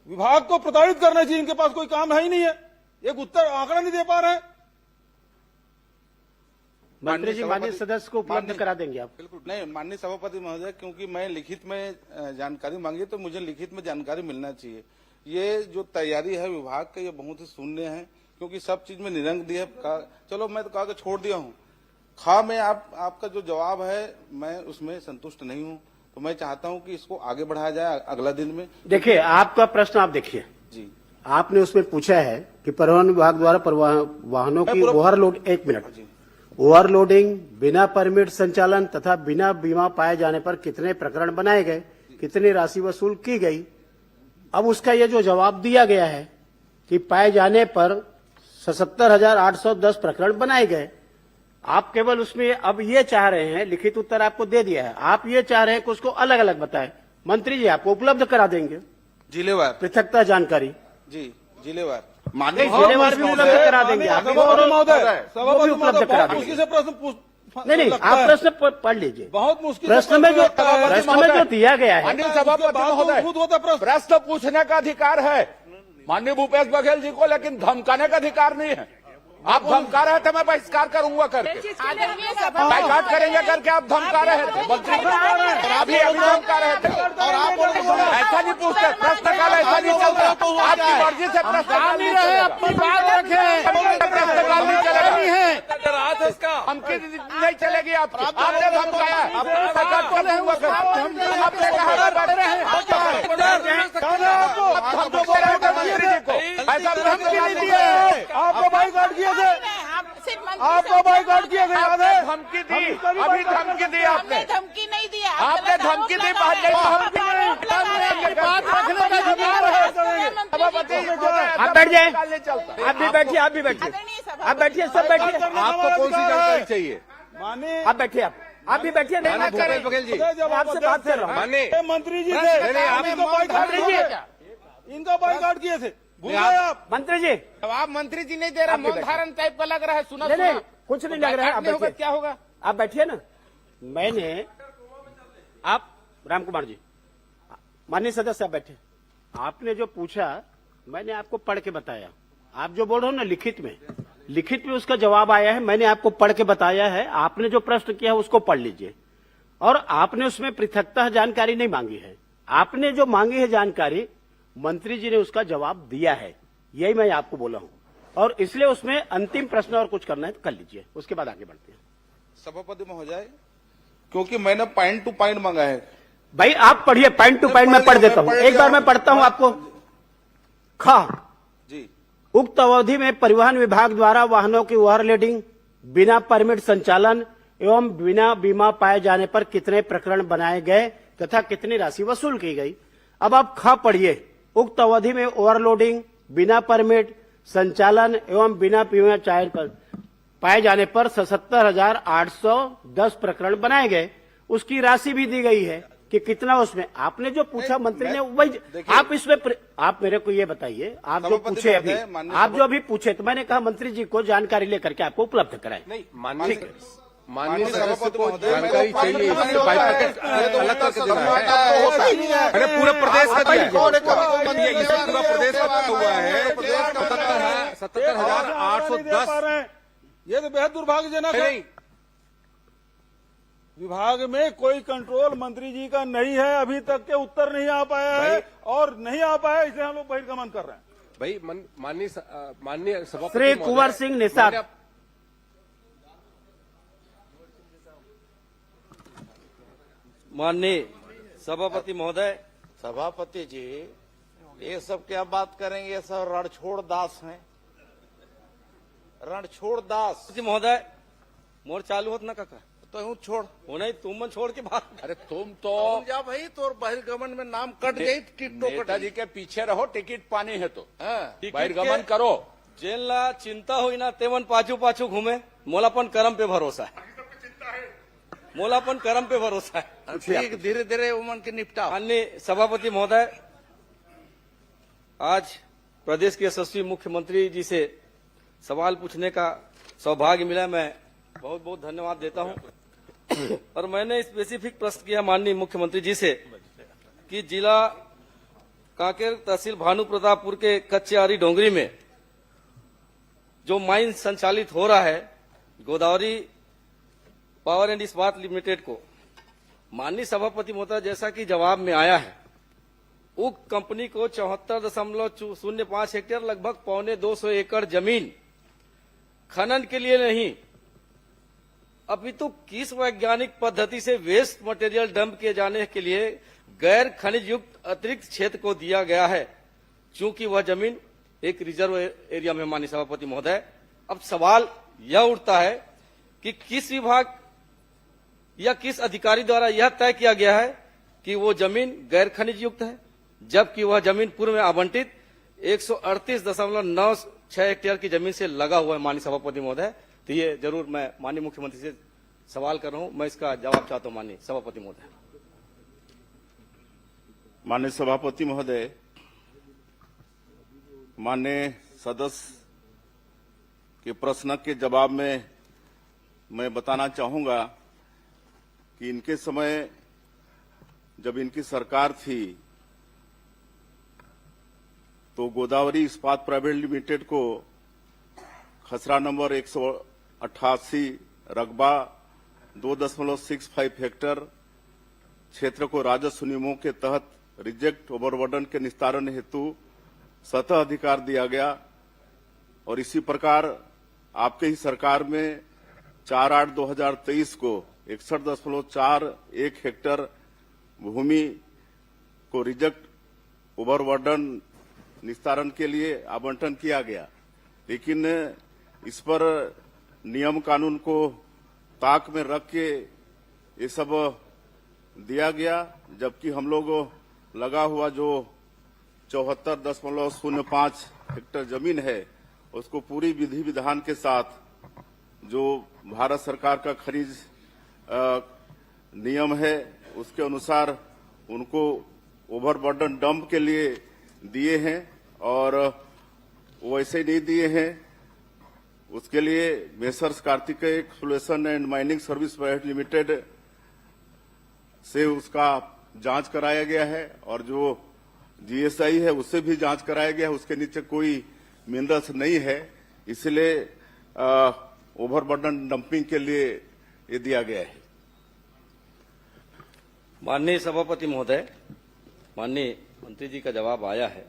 S4: विभाग को प्रताड़ित करना चाहिए, इनके पास कोई काम है ही नहीं है। एक उत्तर आंकड़ा नहीं दे पा रहे हैं।
S8: मंत्री जी माननीय सदस्य को उपलब्ध करा देंगे आप?
S7: बिल्कुल नहीं, माननीय सभापति महोदय, क्योंकि मैं लिखित में जानकारी मांगी तो मुझे लिखित में जानकारी मिलना चाहिए। ये जो तैयारी है विभाग का, ये बहुत ही शून्य है, क्योंकि सब चीज में निरंक दिया। चलो मैं तो कहा के छोड़ दिया हूँ। खा में आपका जो जवाब है मैं उसमें संतुष्ट नहीं हूँ, तो मैं चाहता हूँ कि इसको आगे बढ़ाया जाए अगला दिन में।
S8: देखिए, आपका प्रश्न आप देखिए
S7: जी,
S8: आपने उसमें पूछा है कि परिवहन विभाग द्वारा वाहनों की ओवरलोड, 1 मिनट, ओवरलोडिंग, बिना परमिट संचालन तथा बिना बीमा पाए जाने पर कितने प्रकरण बनाए गए, कितनी राशि वसूल की गई। अब उसका ये जो जवाब दिया गया है कि पाए जाने पर 77,810 प्रकरण बनाए गए, आप केवल उसमें अब ये चाह रहे हैं, लिखित उत्तर आपको दे दिया है, आप ये चाह रहे हैं कि उसको अलग अलग बताए। मंत्री जी आपको उपलब्ध करा देंगे
S7: जिलेवार
S8: पृथकता जानकारी।
S7: जी, जिलेवार
S3: माननीय
S8: जिलेवार भी उपलब्ध करा देंगे आप, वो भी उपलब्ध करा देंगे। नहीं, आप प्रश्न पढ़ लीजिए।
S3: बहुत मुश्किल
S8: प्रश्न में जो दिया गया है,
S3: माननीय सभापति महोदय, प्रश्न पूछने का अधिकार है माननीय भूपेश बघेल जी को, लेकिन धमकाने का अधिकार नहीं है। आप धमका रहे थे, मैं बहिष्कार करूंगा करके, बाइकाट करेंगे करके आप धमका रहे थे मंत्री, अभी धमका रहे थे। और आप ऐसा नहीं पूछते, प्रश्नकाल ऐसा नहीं चलता, आपकी मर्जी से प्रश्नकाल नहीं चलेगा। अपनी बात रखें, प्रश्नकाल नहीं चलेगा, धमकी नहीं चलेगी आपकी। आपने धमकाया, बाइकाट करूंगा करके, आपने कहा बैठ रहे हैं, मंत्री जी को ऐसा धमकी नहीं दी है, आपको बाइकाट किया, आपको बाइकाट किया गया है। धमकी दी, अभी धमकी दी आपने,
S14: धमकी नहीं दिया,
S3: आपने धमकी दी, बात रखने का अधिकार है। सभापति
S8: आप बैठ जाए, आप भी बैठिए, आप भी बैठिए, आप बैठिए, सब बैठिए।
S2: आपको कौन सी जानकारी चाहिए?
S8: आप बैठिए, आप भी बैठिए। नहीं
S2: भूपेश बघेल जी,
S8: आपसे बात कर रहा हूँ।
S2: माननीय
S4: मंत्री जी
S8: मंत्री जी,
S4: इनका बाइकाट किए थे, भूल गए आप?
S8: मंत्री जी,
S3: आप मंत्री जी नहीं दे रहे, मौन धारण टाइप का लग रहा है। सुना
S8: नहीं, कुछ नहीं लग रहा है। आप बैठिए,
S3: क्या होगा?
S8: आप बैठिए ना। मैंने, आप राम कुमार जी, माननीय सदस्य आप बैठे। आपने जो पूछा मैंने आपको पढ़ के बताया। आप जो बोल रहे हो ना लिखित में उसका जवाब आया है, मैंने आपको पढ़ के बताया है। आपने जो प्रश्न किया उसको पढ़ लीजिए। और आपने उसमें पृथकता जानकारी नहीं मांगी है, आपने जो मांगी है जानकारी, मंत्री जी ने उसका जवाब दिया है, यही मैं आपको बोला हूं। और इसलिए उसमें अंतिम प्रश्न और कुछ करना है तो कर लीजिए, उसके बाद आगे बढ़ते हैं।
S7: सभापति महोदय, क्योंकि मैंने पॉइंट टू पॉइंट मांगा है।
S8: भाई आप पढ़िए, पॉइंट टू पॉइंट मैं पढ़ देता हूं, एक बार मैं पढ़ता हूं आपको।
S7: जी,
S8: उक्त अवधि में परिवहन विभाग द्वारा वाहनों की ओवरलोडिंग, बिना परमिट संचालन एवं बिना बीमा पाए जाने पर कितने प्रकरण बनाए गए तथा कितनी राशि वसूल की गई। अब आप पढ़िए। उक्त अवधि में ओवरलोडिंग, बिना परमिट संचालन एवं बिना बीमा पाए जाने पर 77,810 प्रकरण बनाए गए। उसकी राशि भी दी गई है कि कितना उसमें। आपने जो पूछा मंत्री ने वही, आप इसमें आप मेरे को ये बताइए, आप जो पूछे अभी, आप जो अभी पूछे, तो मैंने कहा मंत्री जी को जानकारी लेकर के आपको उपलब्ध कराए।
S2: नहीं, माननीय सदस्य को जानकारी चाहिए, इसलिए बाइकाट अलग करके देना है। अरे पूरे प्रदेश का दिया है, पूरा प्रदेश का हुआ है 77,810।
S4: ये तो बेहद दुर्भाग्यजनक है। विभाग में कोई कंट्रोल मंत्री जी का नहीं है, अभी तक के उत्तर नहीं आ पाया है, और नहीं आ पाया इसलिए हम लोग बहिर्गमन कर रहे हैं।
S2: भाई माननीय सभापति
S8: श्री कुंवर सिंह निषाद,
S5: माननीय सभापति महोदय।
S16: सभापति जी, ये सब क्या बात करेंगे, ये सब रणछोड़ दास हैं, रणछोड़ दास।
S5: महोदय मोर चालू होत ना काका,
S16: तो हूँ छोड़
S5: हो नहीं, तुम मन छोड़ के बात।
S3: अरे तुम तो
S16: जा भाई, तो बहिर्गमन में नाम कट गई,
S3: नेताजी के पीछे रहो, टिकट पानी है तो
S5: टिकट
S3: बहिर्गमन करो।
S5: जेल ला चिंता हुई ना, तेवन पाछू पाछू घूमे। मोलापन कर्म पे भरोसा है, मोलापन कर्म पे भरोसा है।
S16: ठीक, धीरे धीरे उमन के निपटा।
S5: माननीय सभापति महोदय, आज प्रदेश के यशस्वी मुख्यमंत्री जी से सवाल पूछने का सौभाग्य मिला, मैं बहुत बहुत धन्यवाद देता हूं। और मैंने स्पेसिफिक प्रश्न किया माननीय मुख्यमंत्री जी से कि जिला कांकेर तहसील भानु प्रतापपुर के कच्चेआरी डोंगरी में जो माइन संचालित हो रहा है, गोदावरी पावर एंड इस्पात लिमिटेड को माननीय सभापति महोदय जैसा कि जवाब में आया है, उक्त कंपनी को 74.05 हेक्टेयर लगभग 250 एकड़ जमीन खनन के लिए नहीं अपितु किस वैज्ञानिक पद्धति से वेस्ट मटेरियल डंप किए जाने के लिए गैर खनिज युक्त अतिरिक्त क्षेत्र को दिया गया है, चूंकि वह जमीन एक रिजर्व एरिया में। माननीय सभापति महोदय, अब सवाल यह उठता है कि किस विभाग या किस अधिकारी द्वारा यह तय किया गया है कि वो जमीन गैर खनिज युक्त है, जबकि वह जमीन पूर्व में आवंटित 138.96 हेक्टेयर की जमीन से लगा हुआ है। माननीय सभापति महोदय, तो ये जरूर मैं माननीय मुख्यमंत्री से सवाल कर रहा हूं, मैं इसका जवाब चाहता हूं। माननीय सभापति महोदय।
S12: माननीय सभापति महोदय, माननीय सदस्य के प्रश्न के जवाब में मैं बताना चाहूंगा कि इनके समय जब इनकी सरकार थी तो गोदावरी इस्पात प्राइवेट लिमिटेड को खसरा नंबर 188 रकबा 2.65 हेक्टेयर क्षेत्र को राजस्व नियमों के तहत रिजेक्ट ओवरबर्डन के निस्तारण हेतु सतह अधिकार दिया गया और इसी प्रकार आपके ही सरकार में 4/8/2023 को 61.41 हेक्टेयर भूमि को रिजेक्ट ओवरबर्डन निस्तारण के लिए आवंटन किया गया, लेकिन इस पर नियम कानून को ताक में रख के ये सब दिया गया, जबकि हम लोग लगा हुआ जो 74.05 हेक्टेयर जमीन है उसको पूरी विधि विधान के साथ जो भारत सरकार का खनिज नियम है उसके अनुसार उनको ओवरबर्डन डंप के लिए दिए हैं और वैसे नहीं दिए हैं। उसके लिए messrs Kartikeya exploration and mining service private limited से उसका जांच कराया गया है और जो जीएसआई है उससे भी जांच कराया गया है, उसके नीचे कोई मिनरल्स नहीं है, इसलिए ओवरबर्डन डंपिंग के लिए ये दिया गया है।
S5: माननीय सभापति महोदय, माननीय मंत्री जी का जवाब आया है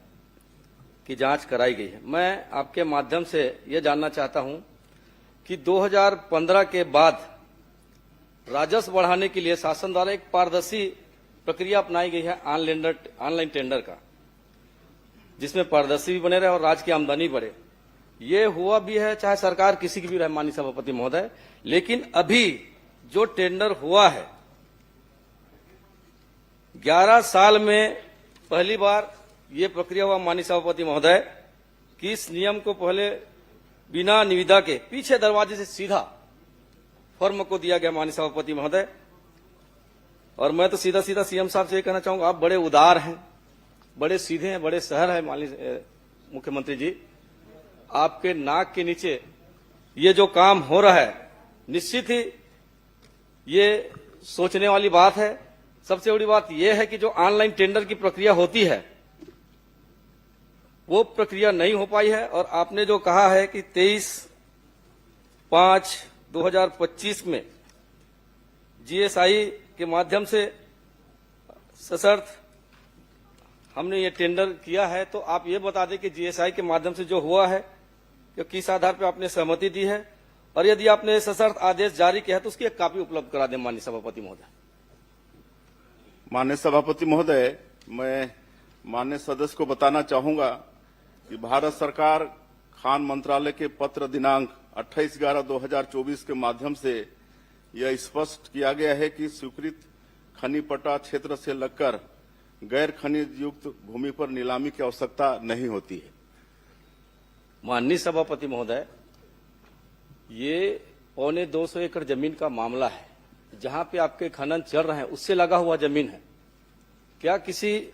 S5: कि जांच कराई गई है। मैं आपके माध्यम से यह जानना चाहता हूं कि 2015 के बाद राजस्व बढ़ाने के लिए शासन द्वारा एक पारदर्शी प्रक्रिया अपनाई गई है ऑनलाइन टेंडर का, जिसमें पारदर्शी भी बने रहे और राज्य की आमदनी बढ़े। ये हुआ भी है चाहे सरकार किसी की भी रहे माननीय सभापति महोदय, लेकिन अभी जो टेंडर हुआ है 11 साल में पहली बार ये प्रक्रिया हुआ माननीय सभापति महोदय कि इस नियम को पहले बिना निविदा के पीछे दरवाजे से सीधा फर्म को दिया गया माननीय सभापति महोदय। और मैं तो सीधा सीधा सीएम साहब से ये कहना चाहूंगा, आप बड़े उदार हैं, बड़े सीधे हैं, बड़े सहर हैं माननीय मुख्यमंत्री जी। आपके नाक के नीचे ये जो काम हो रहा है निश्चित ही ये सोचने वाली बात है। सबसे बड़ी बात यह है कि जो ऑनलाइन टेंडर की प्रक्रिया होती है वो प्रक्रिया नहीं हो पाई है और आपने जो कहा है कि 23/5/2025 में जीएसआई के माध्यम से सशर्त हमने ये टेंडर किया है, तो आप ये बता दें कि जीएसआई के माध्यम से जो हुआ है कि किस आधार पर आपने सहमति दी है और यदि आपने सशर्त आदेश जारी किया है तो उसकी एक कॉपी उपलब्ध करा दें माननीय सभापति महोदय।
S12: माननीय सभापति महोदय, मैं माननीय सदस्य को बताना चाहूंगा कि भारत सरकार खान मंत्रालय के पत्र दिनांक 28/11/2024 के माध्यम से यह स्पष्ट किया गया है कि स्वीकृत खनिज पट्टा क्षेत्र से लगकर गैर खनिज युक्त भूमि पर नीलामी की आवश्यकता नहीं होती है।
S5: माननीय सभापति महोदय, ये 250 एकड़ जमीन का मामला है, जहां पे आपके खनन चल रहे हैं उससे लगा हुआ जमीन है। क्या किसी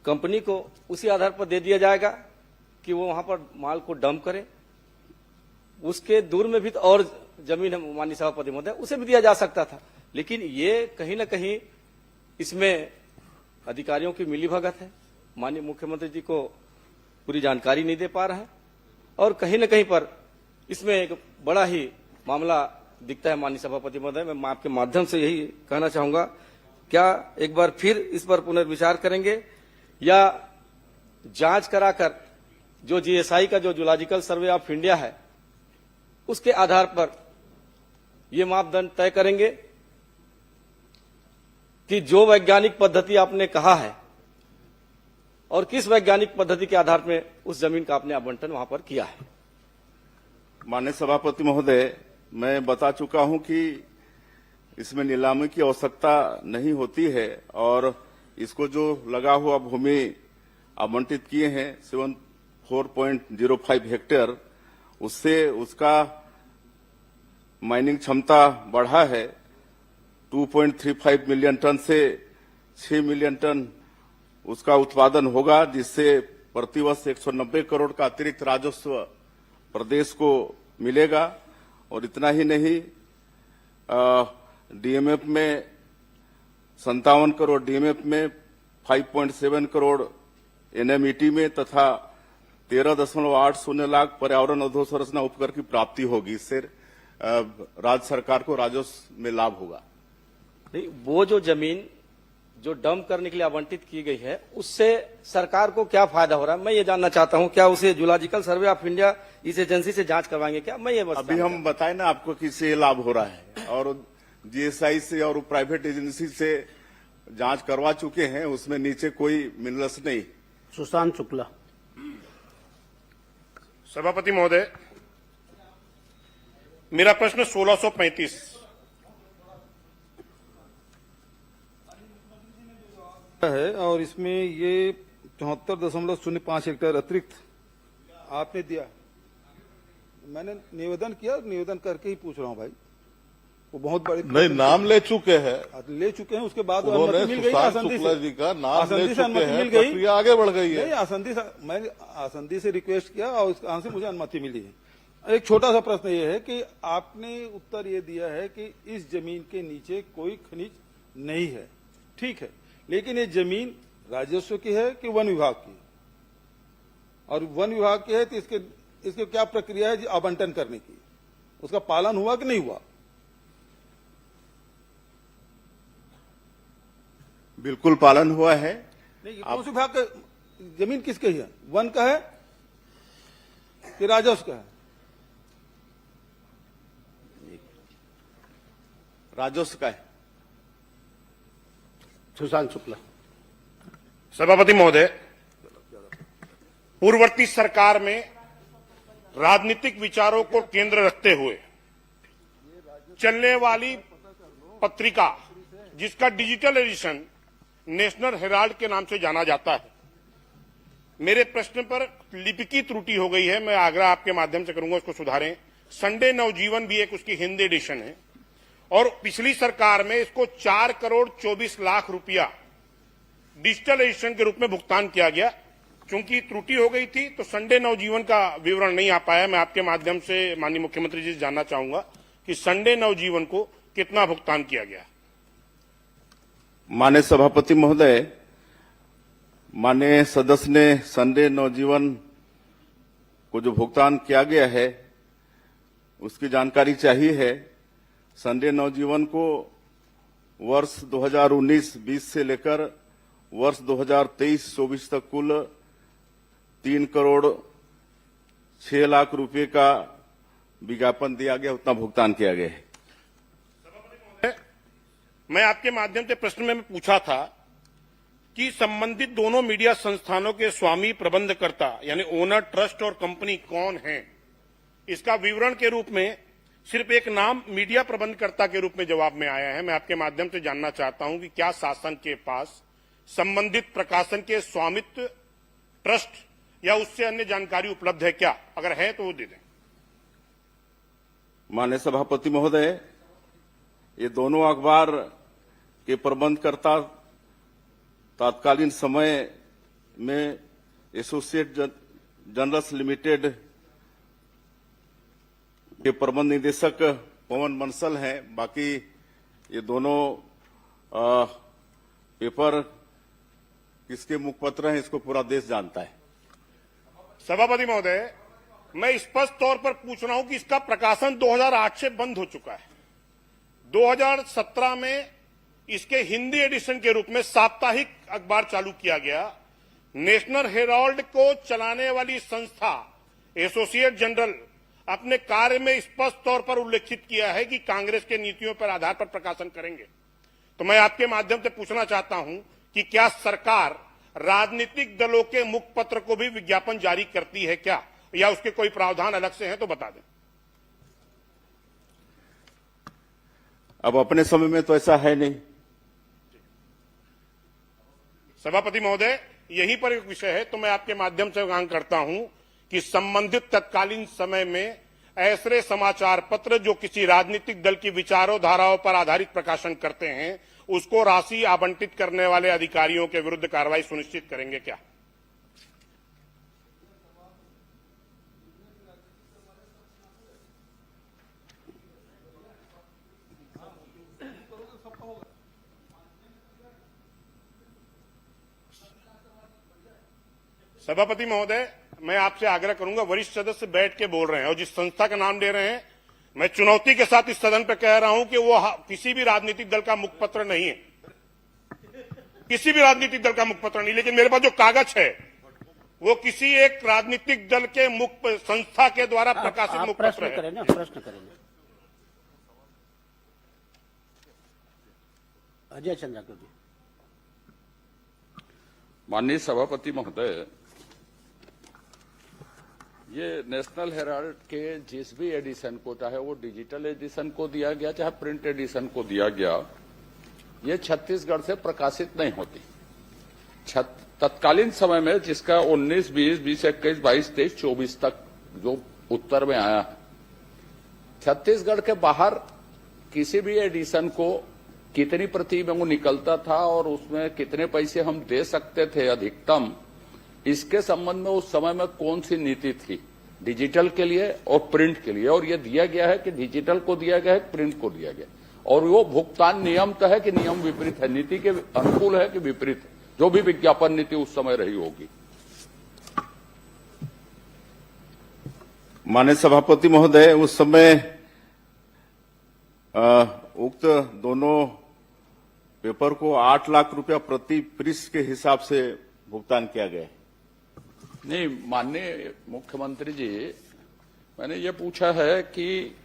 S5: कंपनी को उसी आधार पर दे दिया जाएगा कि वो वहां पर माल को डंप करे? उसके दूर में भी तो और जमीन है माननीय सभापति महोदय, उसे भी दिया जा सकता था, लेकिन ये कहीं ना कहीं इसमें अधिकारियों की मिलीभगत है। माननीय मुख्यमंत्री जी को पूरी जानकारी नहीं दे पा रहे हैं और कहीं न कहीं पर इसमें एक बड़ा ही मामला दिखता है माननीय सभापति महोदय। मैं आपके माध्यम से यही कहना चाहूंगा, क्या एक बार फिर इस पर पुनर्विचार करेंगे या जांच कराकर जो जीएसआई का जो जूलॉजिकल सर्वे ऑफ इंडिया है उसके आधार पर ये मापदंड तय करेंगे कि जो वैज्ञानिक पद्धति आपने कहा है और किस वैज्ञानिक पद्धति के आधार में उस जमीन का आपने आवंटन वहां पर किया है।
S12: माननीय सभापति महोदय, मैं बता चुका हूं कि इसमें नीलामी की आवश्यकता नहीं होती है और इसको जो लगा हुआ भूमि आवंटित किए हैं 74.05 हेक्टेयर, उससे उसका माइनिंग क्षमता बढ़ा है 2.35 मिलियन टन से 6 मिलियन टन उसका उत्पादन होगा, जिससे प्रतिवर्ष 190 करोड़ का अतिरिक्त राजस्व प्रदेश को मिलेगा। और इतना ही नहीं, डीएमएफ में 57 करोड़, डीएमएफ में 5.7 करोड़, एनएमईटी में तथा 13.80 लाख पर्यावरण अधोसंरचना उपकर की प्राप्ति होगी। इससे राज्य सरकार को राजस्व में लाभ होगा।
S5: नहीं, वो जो जमीन जो डंप करने के लिए आवंटित की गई है उससे सरकार को क्या फायदा हो रहा है, मैं ये जानना चाहता हूं। क्या उसे जूलॉजिकल सर्वे ऑफ इंडिया इस एजेंसी से जांच करवाएंगे क्या? मैं ये बस
S12: अभी हम बताएं ना आपको किससे लाभ हो रहा है, और जीएसआई से और प्राइवेट एजेंसी से जांच करवा चुके हैं, उसमें नीचे कोई मिनरल्स नहीं।
S8: सुशांत शुक्ला।
S9: सभापति महोदय, मेरा प्रश्न 1635
S4: है और इसमें ये 74.05 हेक्टेयर अतिरिक्त आपने दिया। मैंने निवेदन किया, निवेदन करके ही पूछ रहा हूं भाई। वो बहुत बड़े
S18: नहीं, नाम ले चुके हैं,
S4: ले चुके हैं, उसके बाद
S18: उन्होंने
S4: अनुमति मिल गई आसंदी
S18: शुक्ला
S4: से।
S18: जी का नाम ले
S4: आसंदी से
S18: चुके
S4: अनुमति
S18: हैं,
S4: मिल गई,
S18: प्रक्रिया आगे बढ़ गई है।
S4: नहीं, आसंदी से मैंने आसंदी से रिक्वेस्ट किया और वहां से मुझे अनुमति मिली है। एक छोटा सा प्रश्न ये है कि आपने उत्तर ये दिया है कि इस जमीन के नीचे कोई खनिज नहीं है, ठीक है, लेकिन ये जमीन राजस्व की है कि वन विभाग की? और वन विभाग की है तो इसके क्या प्रक्रिया है आवंटन करने की? उसका पालन हुआ कि नहीं हुआ?
S12: बिल्कुल पालन हुआ है।
S4: नहीं, कौन से विभाग का जमीन किसके है? वन का है कि राजस्व का है?
S12: राजस्व का है।
S8: सुशांत शुक्ला।
S9: सभापति महोदय, पूर्ववर्ती सरकार में राजनीतिक विचारों को केंद्र रखते हुए चलने वाली पत्रिका जिसका डिजिटल एडिशन नेशनल हेराल्ड के नाम से जाना जाता है, मेरे प्रश्न पर लिपिकी त्रुटि हो गई है। मैं आग्रह आपके माध्यम से करूंगा उसको सुधारें। संडे नवजीवन भी एक उसकी हिंदी एडिशन है और पिछली सरकार में इसको 4 करोड़ 24 लाख रुपया डिजिटल एडिशन के रूप में भुगतान किया गया। चूंकि त्रुटि हो गई थी तो संडे नवजीवन का विवरण नहीं आ पाया। मैं आपके माध्यम से माननीय मुख्यमंत्री जी से जानना चाहूंगा कि संडे नवजीवन को कितना भुगतान किया गया।
S12: माननीय सभापति महोदय, माननीय सदस्य ने संडे नवजीवन को जो भुगतान किया गया है उसकी जानकारी चाहिए है। संडे नवजीवन को वर्ष 2019-20 से लेकर वर्ष 2023-24 तक कुल 3 करोड़ 6 लाख रुपए का विज्ञापन दिया गया, उतना भुगतान किया गया है।
S9: मैं आपके माध्यम से प्रश्न में पूछा था कि संबंधित दोनों मीडिया संस्थानों के स्वामी प्रबंधकर्ता यानी ओनर, ट्रस्ट और कंपनी कौन हैं, इसका विवरण के रूप में सिर्फ एक नाम मीडिया प्रबंधकर्ता के रूप में जवाब में आया है। मैं आपके माध्यम से जानना चाहता हूं कि क्या शासन के पास संबंधित प्रकाशन के स्वामित्व, ट्रस्ट या उससे अन्य जानकारी उपलब्ध है क्या? अगर है तो वो दे दें।
S12: माननीय सभापति महोदय, ये दोनों अखबार के प्रबंधकर्ता तत्कालीन समय में एसोसिएट जर्नल्स लिमिटेड के प्रबंध निदेशक पवन बंसल हैं। बाकी ये दोनों पेपर किसके मुखपत्र हैं इसको पूरा देश जानता है।
S9: सभापति महोदय, मैं स्पष्ट तौर पर पूछ रहा हूं कि इसका प्रकाशन 2008 से बंद हो चुका है। 2017 में इसके हिंदी एडिशन के रूप में साप्ताहिक अखबार चालू किया गया। नेशनल हेराल्ड को चलाने वाली संस्था एसोसिएट जनरल अपने कार्य में स्पष्ट तौर पर उल्लेखित किया है कि कांग्रेस के नीतियों पर आधार पर प्रकाशन करेंगे। तो मैं आपके माध्यम से पूछना चाहता हूं कि क्या सरकार राजनीतिक दलों के मुखपत्र को भी विज्ञापन जारी करती है क्या, या उसके कोई प्रावधान अलग से हैं तो बता दें।
S12: अब अपने समय में तो ऐसा है नहीं।
S9: सभापति महोदय, यहीं पर एक विषय है, तो मैं आपके माध्यम से मांग करता हूं कि संबंधित तत्कालीन समय में ऐसे समाचार पत्र जो किसी राजनीतिक दल की विचारों धाराओं पर आधारित प्रकाशन करते हैं, उसको राशि आवंटित करने वाले अधिकारियों के विरुद्ध कार्रवाई सुनिश्चित करेंगे क्या? सभापति महोदय, मैं आपसे आग्रह करूंगा, वरिष्ठ सदस्य बैठ के बोल रहे हैं और जिस संस्था का नाम ले रहे हैं, मैं चुनौती के साथ इस सदन पर कह रहा हूं कि वो किसी भी राजनीतिक दल का मुखपत्र नहीं है, किसी भी राजनीतिक दल का मुखपत्र नहीं। लेकिन मेरे पास जो कागज है वो किसी एक राजनीतिक दल के मुख संस्था के द्वारा प्रकाशित मुखपत्र है।
S8: प्रश्न करें अजय चंद्राकर जी।
S3: माननीय सभापति महोदय, ये नेशनल हेराल्ड के जिस भी एडिशन को, चाहे वो डिजिटल एडिशन को दिया गया चाहे प्रिंट एडिशन को दिया गया, ये छत्तीसगढ़ से प्रकाशित नहीं होती। तत्कालीन समय में जिसका 19, 20, 21, 22, 23, 24 तक जो उत्तर में आया है, छत्तीसगढ़ के बाहर किसी भी एडिशन को कितनी प्रति में वो निकलता था और उसमें कितने पैसे हम दे सकते थे अधिकतम, इसके संबंध में उस समय में कौन सी नीति थी डिजिटल के लिए और प्रिंट के लिए, और ये दिया गया है कि डिजिटल को दिया गया है, प्रिंट को दिया गया, और वो भुगतान नियम तो है कि नियम विपरीत है, नीति के अनुकूल है कि विपरीत है, जो भी विज्ञापन नीति उस समय रही होगी।
S12: माननीय सभापति महोदय, उस समय उक्त दोनों पेपर को 8 लाख रुपया प्रति पृष्ठ के हिसाब से भुगतान किया गया।
S3: नहीं माननीय मुख्यमंत्री जी, मैंने ये पूछा है कि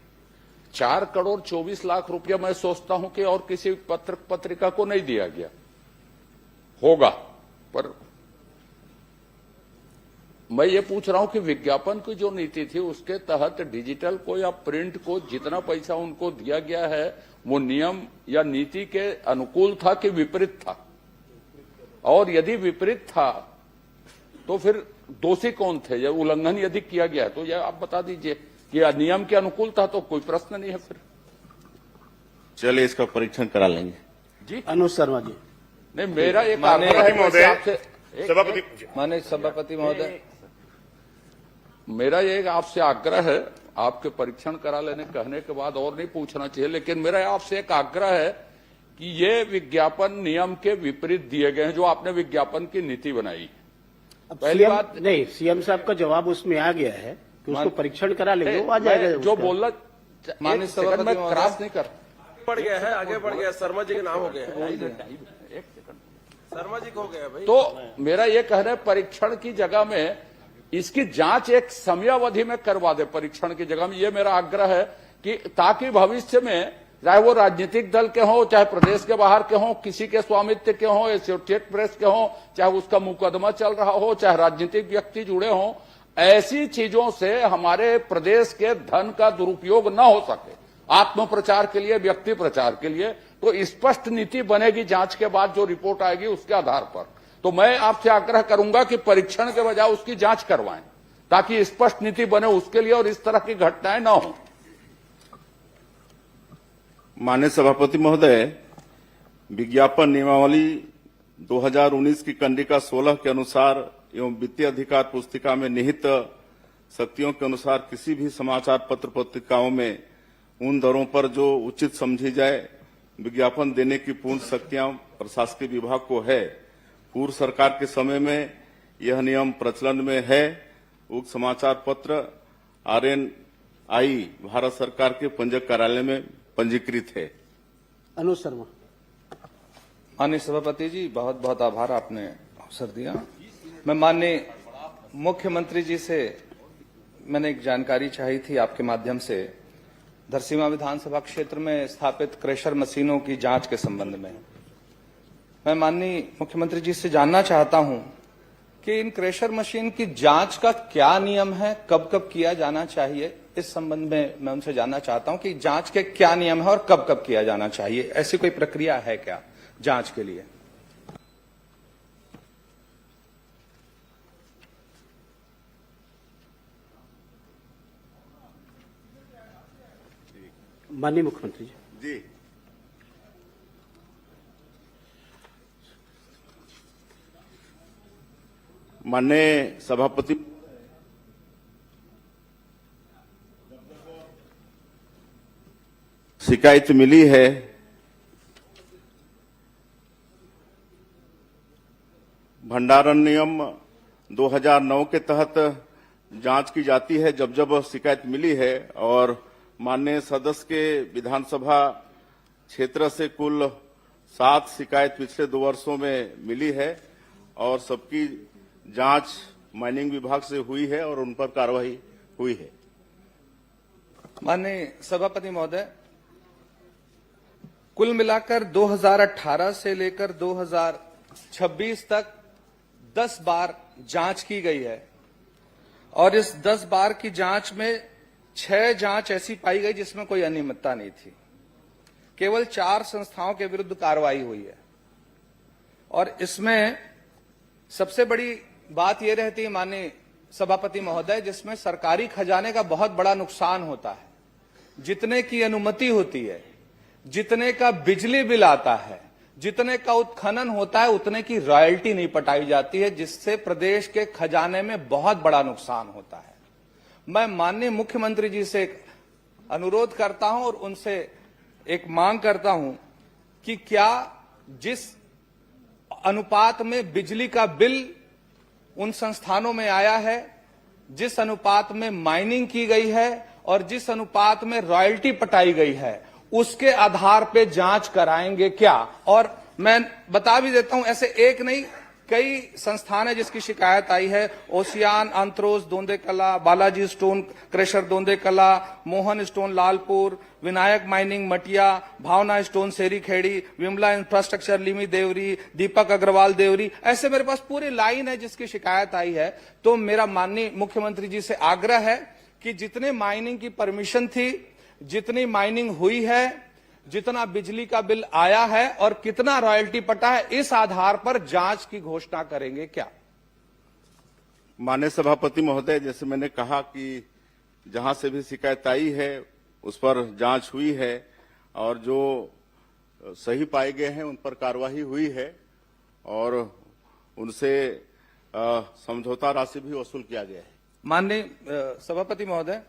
S3: 4 करोड़ 24 लाख रुपया मैं सोचता हूं कि और किसी पत्रिका को नहीं दिया गया होगा, पर मैं ये पूछ रहा हूं कि विज्ञापन की जो नीति थी उसके तहत डिजिटल को या प्रिंट को जितना पैसा उनको दिया गया है वो नियम या नीति के अनुकूल था कि विपरीत था, और यदि विपरीत था तो फिर दोषी कौन थे, या उल्लंघन यदि किया गया है तो यह आप बता दीजिए कि नियम के अनुकूल था तो कोई प्रश्न नहीं है। फिर चलिए
S12: इसका परीक्षण करा लेंगे
S3: जी।
S8: अनुज शर्मा जी।
S3: नहीं, मेरा एक आग्रह है
S13: माननीय सभापति महोदय,
S3: मेरा ये आपसे आग्रह है, आपके परीक्षण करा लेने कहने के बाद और नहीं पूछना चाहिए, लेकिन मेरा आपसे एक आग्रह है कि ये विज्ञापन नियम के विपरीत दिए गए हैं जो आपने विज्ञापन की नीति बनाई।
S8: पहली बात नहीं, सीएम साहब का जवाब उसमें आ गया है कि उसको परीक्षण करा लेंगे, वो आ जाएगा।
S3: जो बोलना
S13: माननीय सभापति
S3: मैं क्रॉस नहीं कर
S17: बढ़ गया है, आगे बढ़ गया, शर्मा जी के नाम हो गया है, शर्मा जी को हो गया भाई।
S3: तो मेरा ये कहना है परीक्षण की जगह में इसकी जांच एक समयावधि में करवा दे, परीक्षण की जगह में, ये मेरा आग्रह है कि ताकि भविष्य में चाहे वो राजनीतिक दल के हों, चाहे प्रदेश के बाहर के हों, किसी के स्वामित्व के हों, एसोसिएट प्रेस के हों, चाहे उसका मुकदमा चल रहा हो, चाहे राजनीतिक व्यक्ति जुड़े हों, ऐसी चीजों से हमारे प्रदेश के धन का दुरुपयोग न हो सके, आत्म प्रचार के लिए, व्यक्ति प्रचार के लिए, तो स्पष्ट नीति बनेगी जांच के बाद जो रिपोर्ट आएगी उसके आधार पर। तो मैं आपसे आग्रह करूंगा कि परीक्षण के बजाय उसकी जांच करवाएं ताकि स्पष्ट नीति बने उसके लिए और इस तरह की घटनाएं न हो।
S12: माननीय सभापति महोदय, विज्ञापन नियमावली 2019 की कंडिका 16 के अनुसार एवं वित्तीय अधिकार पुस्तिका में निहित शक्तियों के अनुसार किसी भी समाचार पत्र पत्रिकाओं में उन दरों पर जो उचित समझी जाए विज्ञापन देने की पूर्ण शक्तियां प्रशासकीय विभाग को है। पूर्व सरकार के समय में यह नियम प्रचलन में है। उक्त समाचार पत्र RNI भारत सरकार के पंजीयक कार्यालय में पंजीकृत है।
S8: अनुज शर्मा।
S13: माननीय सभापति जी, बहुत बहुत आभार, आपने अवसर दिया। मैं माननीय मुख्यमंत्री जी से मैंने एक जानकारी चाहिए थी आपके माध्यम से, धरसींवा विधानसभा क्षेत्र में स्थापित क्रेशर मशीनों की जांच के संबंध में। मैं माननीय मुख्यमंत्री जी से जानना चाहता हूं कि इन क्रेशर मशीन की जांच का क्या नियम है, कब कब किया जाना चाहिए। इस संबंध में मैं उनसे जानना चाहता हूं कि जांच के क्या नियम है और कब कब किया जाना चाहिए। ऐसी कोई प्रक्रिया है क्या जांच के लिए?
S8: माननीय मुख्यमंत्री जी।
S12: जी, माननीय सभापति, शिकायत मिली है भंडारण नियम 2009 के तहत जांच की जाती है जब जब शिकायत मिली है, और माननीय सदस्य के विधानसभा क्षेत्र से कुल 7 शिकायत पिछले 2 वर्षों में मिली है और सबकी जांच माइनिंग विभाग से हुई है और उन पर कार्रवाई हुई है।
S13: माननीय सभापति महोदय, कुल मिलाकर 2018 से लेकर 2026 तक 10 बार जांच की गई है और इस 10 बार की जांच में 6 जांच ऐसी पाई गई जिसमें कोई अनियमितता नहीं थी। केवल 4 संस्थाओं के विरुद्ध कार्रवाई हुई है और इसमें सबसे बड़ी बात यह रहती है माननीय सभापति महोदय, जिसमें सरकारी खजाने का बहुत बड़ा नुकसान होता है। जितने की अनुमति होती है, जितने का बिजली बिल आता है, जितने का उत्खनन होता है, उतने की रॉयल्टी नहीं पटाई जाती है, जिससे प्रदेश के खजाने में बहुत बड़ा नुकसान होता है। मैं माननीय मुख्यमंत्री जी से एक अनुरोध करता हूं और उनसे एक मांग करता हूं कि क्या जिस अनुपात में बिजली का बिल उन संस्थानों में आया है, जिस अनुपात में माइनिंग की गई है और जिस अनुपात में रॉयल्टी पटाई गई है, उसके आधार पे जांच कराएंगे क्या? और मैं बता भी देता हूं, ऐसे एक नहीं कई संस्थान है जिसकी शिकायत आई है। ओशियान अंत्रोज Dondekala, Balaji stone crusher Dondekala, Mohan stone Lalpur, Vinayak mining Matiya, Bhavna stone Seri Khedi, Vimla infrastructure लिमी देवरी, दीपक अग्रवाल देवरी। ऐसे मेरे पास पूरी लाइन है जिसकी शिकायत आई है। तो मेरा माननीय मुख्यमंत्री जी से आग्रह है कि जितने माइनिंग की परमिशन थी, जितनी माइनिंग हुई है, जितना बिजली का बिल आया है और कितना रॉयल्टी पटा है, इस आधार पर जांच की घोषणा करेंगे क्या?
S12: माननीय सभापति महोदय, जैसे मैंने कहा कि जहां से भी शिकायत आई है उस पर जांच हुई है और जो सही पाए गए हैं उन पर कार्रवाई हुई है और उनसे समझौता राशि भी वसूल किया गया है।
S13: माननीय सभापति महोदय,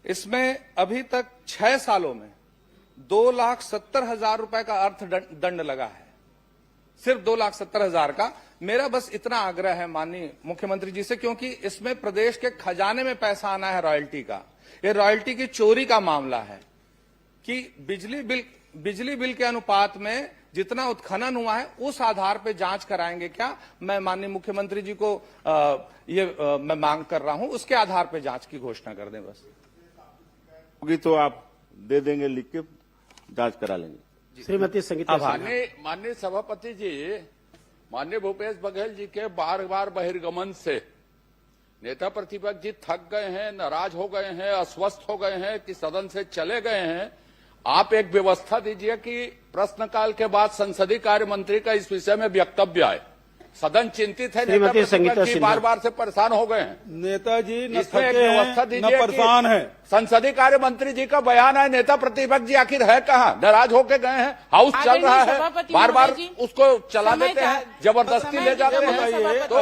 S13: इसमें अभी तक 6 सालों में 2,70,000 रुपए का अर्थ दंड लगा है, सिर्फ 2,70,000 का। मेरा बस इतना आग्रह है माननीय मुख्यमंत्री जी से, क्योंकि इसमें प्रदेश के खजाने में पैसा आना है रॉयल्टी का। ये रॉयल्टी की चोरी का मामला है कि बिजली बिल के अनुपात में जितना उत्खनन हुआ है उस आधार पे जांच कराएंगे क्या? मैं माननीय मुख्यमंत्री जी को मैं मांग कर रहा हूं, उसके आधार पे जांच की घोषणा कर दें बस।
S12: होगी तो आप दे देंगे, लिख के जांच करा लेंगे।
S8: श्रीमती संगीता सिन्हा।
S3: माननीय सभापति जी, माननीय भूपेश बघेल जी के बार बार बहिर्गमन से नेता प्रतिपक्ष जी थक गए हैं, नाराज हो गए हैं, अस्वस्थ हो गए हैं कि सदन से चले गए हैं। आप एक व्यवस्था दीजिए कि प्रश्नकाल के बाद संसदीय कार्य मंत्री का इस विषय में वक्तव्य आए। सदन चिंतित है, नेता प्रतिपक्ष जी बार बार से परेशान हो गए हैं।
S4: नेताजी न
S3: इसमें एक
S4: थके
S3: व्यवस्था
S4: हैं,
S3: दीजिए
S4: न परेशान है।
S3: संसदीय कार्य मंत्री जी का बयान है, नेता प्रतिपक्ष जी आखिर है कहाँ? नाराज होके गए हैं, हाउस चल रहा है, बार बार उसको चला देते हैं, जबरदस्ती ले जाते हैं। तो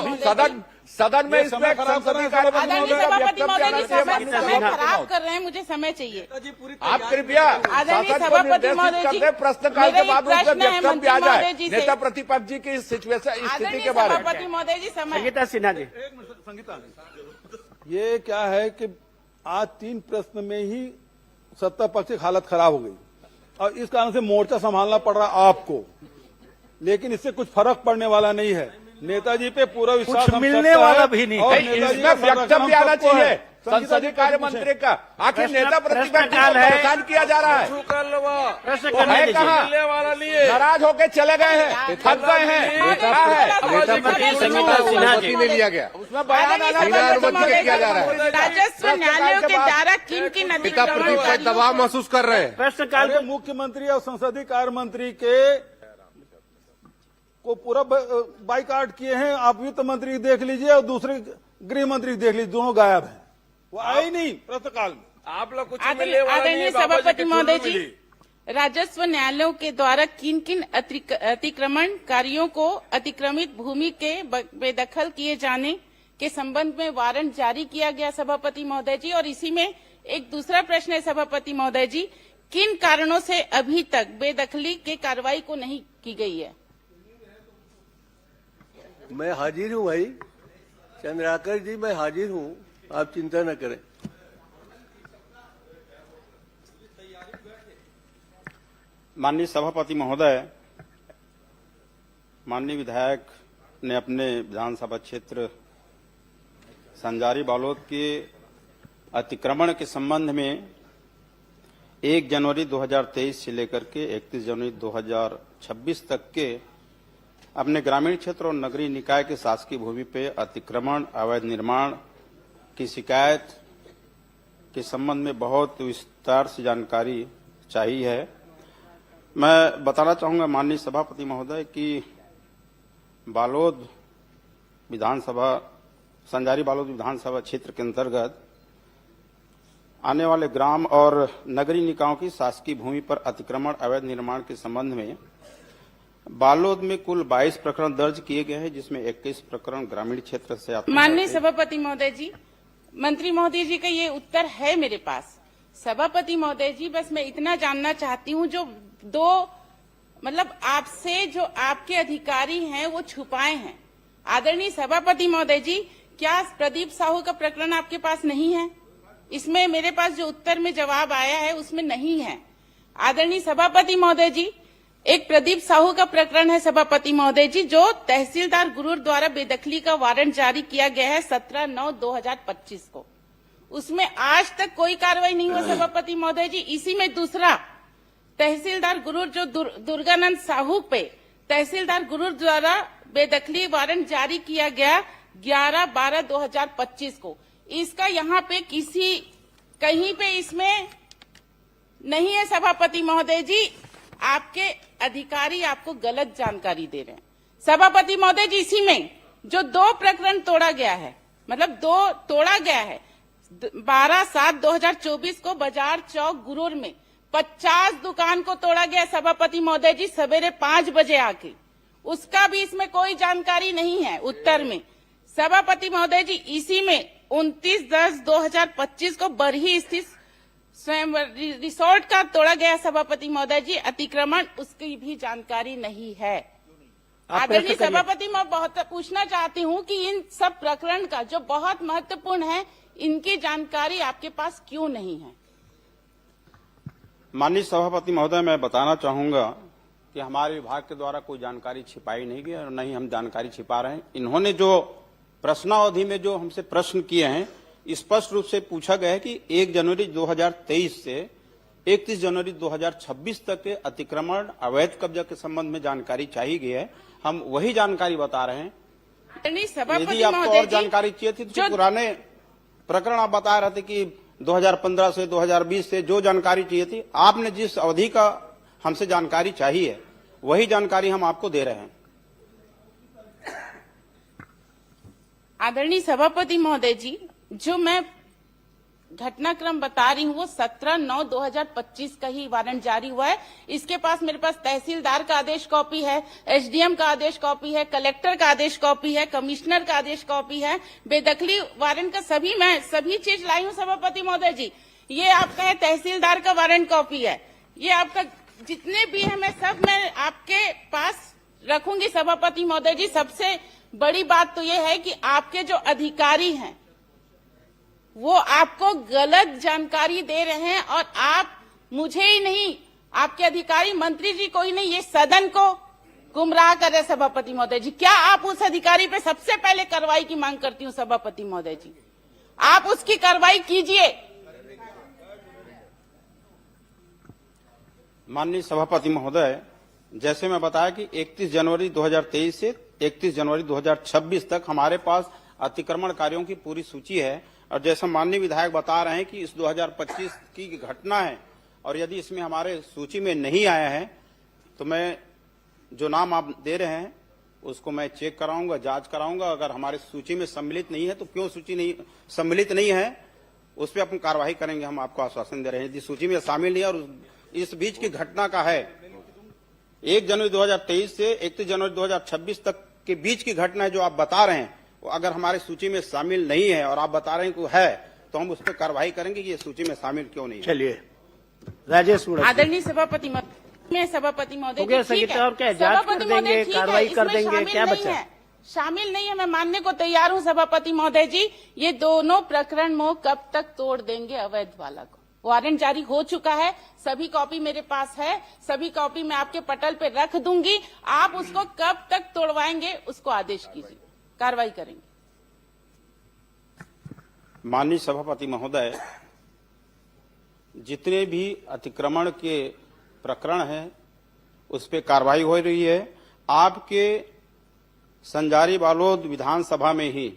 S3: सदन में इसमें संसदीय कार्य मंत्री का वक्तव्य आना चाहिए।
S14: समय खराब कर रहे हैं, मुझे समय चाहिए।
S3: आप कृपया शासन को निर्देशित कर दें, प्रश्नकाल के बाद उसमें वक्तव्य आ जाए नेता प्रतिपक्ष जी की सिचुएशन स्थिति के बारे में।
S14: सभापति महोदय जी, समय।
S8: संगीता सिन्हा जी।
S4: संगीता, ये क्या है कि आज 3 प्रश्न में ही सत्ता पक्ष की हालत खराब हो गई और इस कारण से मोर्चा संभालना पड़ रहा आपको, लेकिन इससे कुछ फर्क पड़ने वाला नहीं है। नेताजी पे पूरा विश्वास
S10: कुछ मिलने वाला भी नहीं है।
S3: इसमें वक्तव्य आना चाहिए संसदीय कार्य मंत्री का। आखिर नेता प्रतिपक्ष को परेशान किया जा रहा है, है कहाँ? नाराज होकर चले गए हैं, थक गए हैं, क्या है?
S2: नहीं लिया गया,
S3: उसमें बयान
S2: किया जा रहा है।
S14: राजस्व न्यायालयों के द्वारा किन किन
S2: नेता प्रतिपक्ष दबाव महसूस कर रहे हैं।
S4: प्रश्नकाल में मुख्यमंत्री और संसदीय कार्य मंत्री के को पूरा बाइकाट किए हैं। आप वित्त मंत्री देख लीजिए और दूसरे गृह मंत्री देख लीजिए, दोनों गायब हैं, वो आए नहीं प्रश्नकाल में।
S17: आप लोग कुछ
S14: आदरणीय सभापति महोदय जी, राजस्व न्यायालयों के द्वारा किन किन अतिक्रमणकारियों को अतिक्रमित भूमि के बेदखल किए जाने के संबंध में वारंट जारी किया गया सभापति महोदय जी। और इसी में एक दूसरा प्रश्न है सभापति महोदय जी, किन कारणों से अभी तक बेदखली के कार्रवाई को नहीं की गई है?
S15: मैं हाजिर हूँ भाई चंद्राकर जी, मैं हाजिर हूँ, आप चिंता न करें।
S11: माननीय सभापति महोदय, माननीय विधायक ने अपने विधानसभा क्षेत्र संजारी बालोद के अतिक्रमण के संबंध में 1 जनवरी 2023 से लेकर के 31 जनवरी 2026 तक के अपने ग्रामीण क्षेत्र और नगरीय निकाय के शासकीय भूमि पे अतिक्रमण, अवैध निर्माण की शिकायत के संबंध में बहुत विस्तार से जानकारी चाहिए है। मैं बताना चाहूंगा माननीय सभापति महोदय कि बालोद विधानसभा, संजारी बालोद विधानसभा क्षेत्र के अंतर्गत आने वाले ग्राम और नगरीय निकायों की शासकीय भूमि पर अतिक्रमण, अवैध निर्माण के संबंध में बालोद में कुल 22 प्रकरण दर्ज किए गए हैं, जिसमें 21 प्रकरण ग्रामीण क्षेत्र से आते हैं।
S14: माननीय सभापति महोदय जी, मंत्री महोदय जी का ये उत्तर है मेरे पास। सभापति महोदय जी, बस मैं इतना जानना चाहती हूँ, जो दो मतलब आपसे जो आपके अधिकारी हैं वो छुपाए हैं। आदरणीय सभापति महोदय जी, क्या प्रदीप साहू का प्रकरण आपके पास नहीं है? इसमें मेरे पास जो उत्तर में जवाब आया है उसमें नहीं है। आदरणीय सभापति महोदय जी, एक प्रदीप साहू का प्रकरण है सभापति महोदय जी, जो तहसीलदार गुरूर द्वारा बेदखली का वारंट जारी किया गया है 17/9/2025 को। उसमें आज तक कोई कार्रवाई नहीं हुआ सभापति महोदय जी। इसी में दूसरा तहसीलदार गुरूर जो दुर्गानंद साहू पे तहसीलदार गुरूर द्वारा बेदखली वारंट जारी किया गया 11/12/2025 को, इसका यहाँ पे कहीं पे इसमें नहीं है सभापति महोदय जी। आपके अधिकारी आपको गलत जानकारी दे रहे हैं सभापति महोदय जी। इसी में जो 2 प्रकरण तोड़ा गया है, मतलब 2 तोड़ा गया है 12/7/2024 को बाजार चौक गुरूर में 50 दुकान को तोड़ा गया सभापति महोदय जी, सवेरे 5 बजे आके। उसका भी इसमें कोई जानकारी नहीं है उत्तर में सभापति महोदय जी। इसी में 29/10/2025 को बरही स्थित स्वयं रिसोर्ट का तोड़ा गया सभापति महोदय जी, अतिक्रमण, उसकी भी जानकारी नहीं है। आदरणीय सभापति, मैं बहुत पूछना चाहती हूँ कि इन सब प्रकरण का जो बहुत महत्वपूर्ण है, इनकी जानकारी आपके पास क्यों नहीं है?
S11: माननीय सभापति महोदय, मैं बताना चाहूंगा कि हमारे विभाग के द्वारा कोई जानकारी छिपाई नहीं गई और न ही हम जानकारी छिपा रहे हैं। इन्होंने जो प्रश्नावधि में जो हमसे प्रश्न किए हैं, स्पष्ट रूप से पूछा गया है कि 1 जनवरी 2023 से 31 जनवरी 2026 तक के अतिक्रमण, अवैध कब्जा के संबंध में जानकारी चाहिए गई है। हम वही जानकारी बता रहे हैं। यदि आपको और जानकारी चाहिए थी तो पुराने प्रकरण आप बता रहे थे कि 2015 से 2020 से जो जानकारी चाहिए थी, आपने जिस अवधि का हमसे जानकारी चाहिए वही जानकारी हम आपको दे रहे हैं।
S14: आदरणीय सभापति महोदय जी, जो मैं घटनाक्रम बता रही हूँ वो 17/9/2025 का ही वारंट जारी हुआ है। इसके पास मेरे पास तहसीलदार का आदेश कॉपी है, एसडीएम का आदेश कॉपी है, कलेक्टर का आदेश कॉपी है, कमिश्नर का आदेश कॉपी है, बेदखली वारंट का सभी चीज लाई हूँ सभापति महोदय जी। ये आपका है तहसीलदार का वारंट कॉपी है, ये आपका जितने भी है मैं आपके पास रखूंगी सभापति महोदय जी। सबसे बड़ी बात तो ये है कि आपके जो अधिकारी हैं वो आपको गलत जानकारी दे रहे हैं और आप मुझे ही नहीं, आपके अधिकारी मंत्री जी को ही नहीं, ये सदन को गुमराह कर रहे सभापति महोदय जी। क्या आप उस अधिकारी पे सबसे पहले कार्रवाई की मांग करती हूँ सभापति महोदय जी, आप उसकी कार्रवाई कीजिए।
S11: माननीय सभापति महोदय, जैसे मैं बताया कि 31 जनवरी 2023 से 31 जनवरी 2026 तक हमारे पास अतिक्रमणकारियों की पूरी सूची है, और जैसा माननीय विधायक बता रहे हैं कि इस 2025 की घटना है, और यदि इसमें हमारे सूची में नहीं आया है तो मैं जो नाम आप दे रहे हैं उसको मैं चेक कराऊंगा, जांच कराऊंगा। अगर हमारे सूची में सम्मिलित नहीं है तो क्यों सूची नहीं सम्मिलित नहीं है उस पर अपन कार्रवाई करेंगे, हम आपको आश्वासन दे रहे हैं। यदि सूची में शामिल नहीं है और इस बीच की घटना का है 1 जनवरी 2023 से 31 जनवरी 2026 तक के बीच की घटना है जो आप बता रहे हैं, वो अगर हमारे सूची में शामिल नहीं है और आप बता रहे हैं कि है तो हम उस पर कार्रवाई करेंगे कि ये सूची में शामिल क्यों नहीं है।
S8: चलिए राजेश
S14: आदरणीय सभापति महोदय
S8: हो गया
S14: जी, ठीक
S8: संगीता,
S14: है।
S8: और क्या जांच कर
S14: सभापति महोदय,
S8: देंगे,
S14: ठीक है,
S8: कार्रवाई कर
S14: इसमें
S8: देंगे,
S14: शामिल
S8: क्या
S14: नहीं
S8: बचा
S14: है, शामिल नहीं है, मैं मानने को तैयार हूँ सभापति महोदय जी। ये दोनों प्रकरण मोह कब तक तोड़ देंगे अवैध वाला को? वारंट जारी हो चुका है, सभी कॉपी मेरे पास है, सभी कॉपी मैं आपके पटल पे रख दूंगी, आप उसको कब तक तोड़वाएंगे उसको आदेश कीजिए, कार्रवाई करेंगे।
S11: माननीय सभापति महोदय, जितने भी अतिक्रमण के प्रकरण हैं उस पर कार्रवाई हो रही है। आपके संजारी बालोद विधानसभा में ही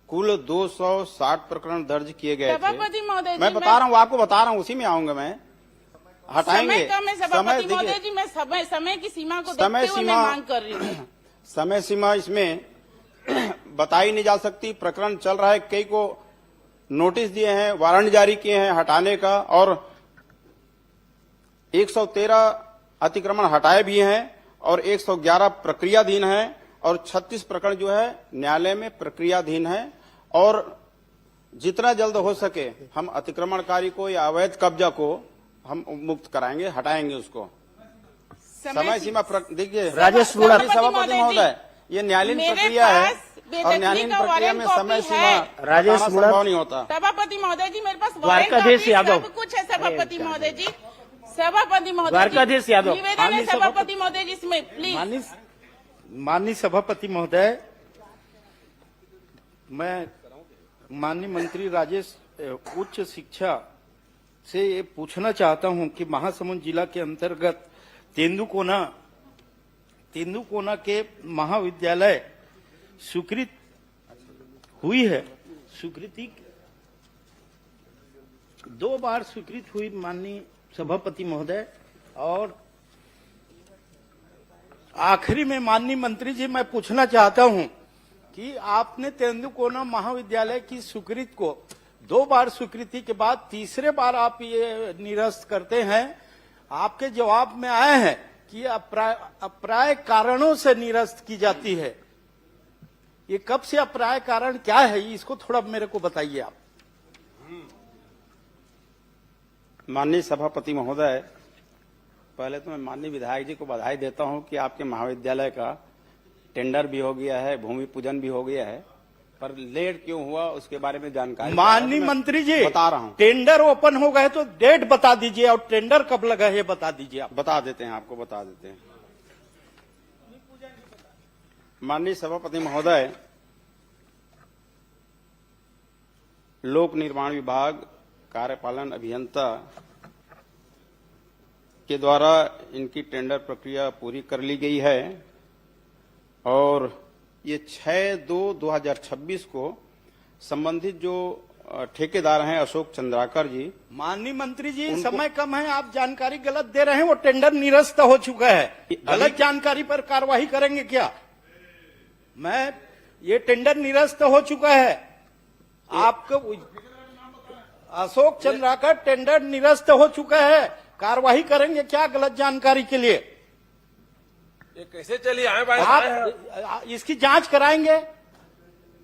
S11: कुल 260 प्रकरण दर्ज किए गए थे।
S14: सभापति महोदय,
S11: मैं बता रहा हूँ, आपको बता रहा हूँ, उसी में आऊंगा मैं। हटाएंगे
S14: समय कम है सभापति महोदय जी, मैं समय की सीमा को देखते हुए मैं मांग कर रही हूँ।
S11: समय सीमा इसमें बताई नहीं जा सकती। प्रकरण चल रहा है, कई को नोटिस दिए हैं, वारंट जारी किए हैं हटाने का, और 113 अतिक्रमण हटाए भी हैं और 111 प्रक्रियाधीन हैं, और 36 प्रकरण जो है न्यायालय में प्रक्रियाधीन है। और जितना जल्द हो सके हम अतिक्रमणकारी को या अवैध कब्जा को हम मुक्त कराएंगे, हटाएंगे उसको। समय सीमा देखिए
S8: राजेश
S11: सभापति महोदय, ये न्यायालयीन प्रक्रिया है और न्यायालयीन प्रक्रिया में समय सीमा
S8: राजेश
S11: संभव नहीं होता।
S14: सभापति महोदय जी, मेरे पास
S8: द्वारकाधीश यादव
S14: सब कुछ है सभापति महोदय जी। सभापति महोदय
S8: द्वारकाधीश यादव,
S14: निवेदन है सभापति महोदय जी, इसमें प्लीज।
S10: माननीय सभापति महोदय, मैं माननीय मंत्री राजेश उच्च शिक्षा से ये पूछना चाहता हूं कि महासमुंद जिला के अंतर्गत तेंदुकोना के महाविद्यालय स्वीकृत हुई है, स्वीकृति 2 बार स्वीकृत हुई माननीय सभापति महोदय। और आखिरी में माननीय मंत्री जी, मैं पूछना चाहता हूं कि आपने तेंदुकोना महाविद्यालय की स्वीकृति को 2 बार स्वीकृति के बाद तीसरे बार आप ये निरस्त करते हैं। आपके जवाब में आए हैं कि अप्राय कारणों से निरस्त की जाती है। ये कब से अप्राय कारण क्या है, इसको थोड़ा मेरे को बताइए आप।
S11: माननीय सभापति महोदय, पहले तो मैं माननीय विधायक जी को बधाई देता हूं कि आपके महाविद्यालय का टेंडर भी हो गया है, भूमि पूजन भी हो गया है, पर लेट क्यों हुआ उसके बारे में जानकारी
S10: माननीय मंत्री जी
S11: बता रहा हूं।
S10: टेंडर ओपन हो गए तो डेट बता दीजिए और टेंडर कब लगा है बता दीजिए आप।
S11: बता देते हैं, आपको बता देते हैं। माननीय सभापति महोदय, लोक निर्माण विभाग कार्यपालन अभियंता के द्वारा इनकी टेंडर प्रक्रिया पूरी कर ली गई है और ये 6/2/2026 को संबंधित जो ठेकेदार हैं अशोक चंद्राकर जी।
S10: माननीय मंत्री जी, समय कम है, आप जानकारी गलत दे रहे हैं, वो टेंडर निरस्त हो चुका है। गलत जानकारी पर कार्रवाई करेंगे क्या? ये टेंडर निरस्त हो चुका है। आपको अशोक चंद्राकर टेंडर निरस्त हो चुका है, कार्रवाई करेंगे क्या गलत जानकारी के लिए?
S17: ये कैसे चली आए भाई?
S10: आप इसकी जांच कराएंगे?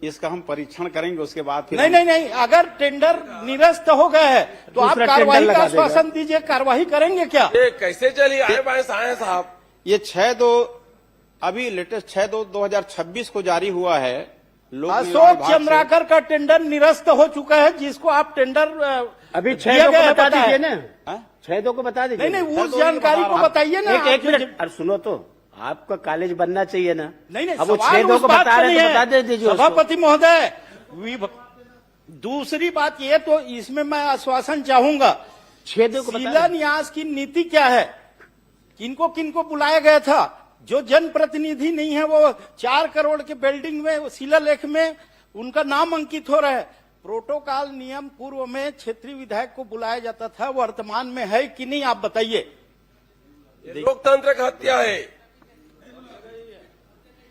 S11: इसका हम परीक्षण करेंगे, उसके बाद फिर
S10: नहीं, अगर टेंडर निरस्त हो गए हैं तो आप कार्रवाई का आश्वासन दीजिए, कार्रवाई करेंगे क्या?
S17: ये कैसे चली आए भाई साहब?
S11: ये 6/2 अभी लेटेस्ट 6/2/2026 को जारी हुआ है
S10: अशोक चंद्राकर का टेंडर निरस्त हो चुका है, जिसको आप टेंडर
S8: अभी 6 को बता दीजिए ना, 6 को बता दीजिए।
S10: नहीं, उस जानकारी को बताइए ना।
S8: एक मिनट, अरे सुनो तो, आपका कॉलेज बनना चाहिए ना।
S10: नहीं,
S8: अब वो
S10: सवाल
S8: 6
S10: उस
S8: को
S10: बात
S8: बता
S10: से
S8: रहे
S10: नहीं
S8: हैं तो
S10: है।
S8: बता दीजिए उसको।
S10: सभापति महोदय, दूसरी बात ये, तो इसमें मैं आश्वासन चाहूंगा,
S8: 6 को बता
S10: शिलान्यास की नीति क्या है, किनको किनको बुलाया गया था। जो जनप्रतिनिधि नहीं है वो 4 करोड़ के बिल्डिंग में, शिलालेख में उनका नाम अंकित हो रहा है। प्रोटोकॉल नियम पूर्व में क्षेत्रीय विधायक को बुलाया जाता था, वर्तमान में है कि नहीं, आप बताइए।
S17: लोकतंत्र का हत्या है।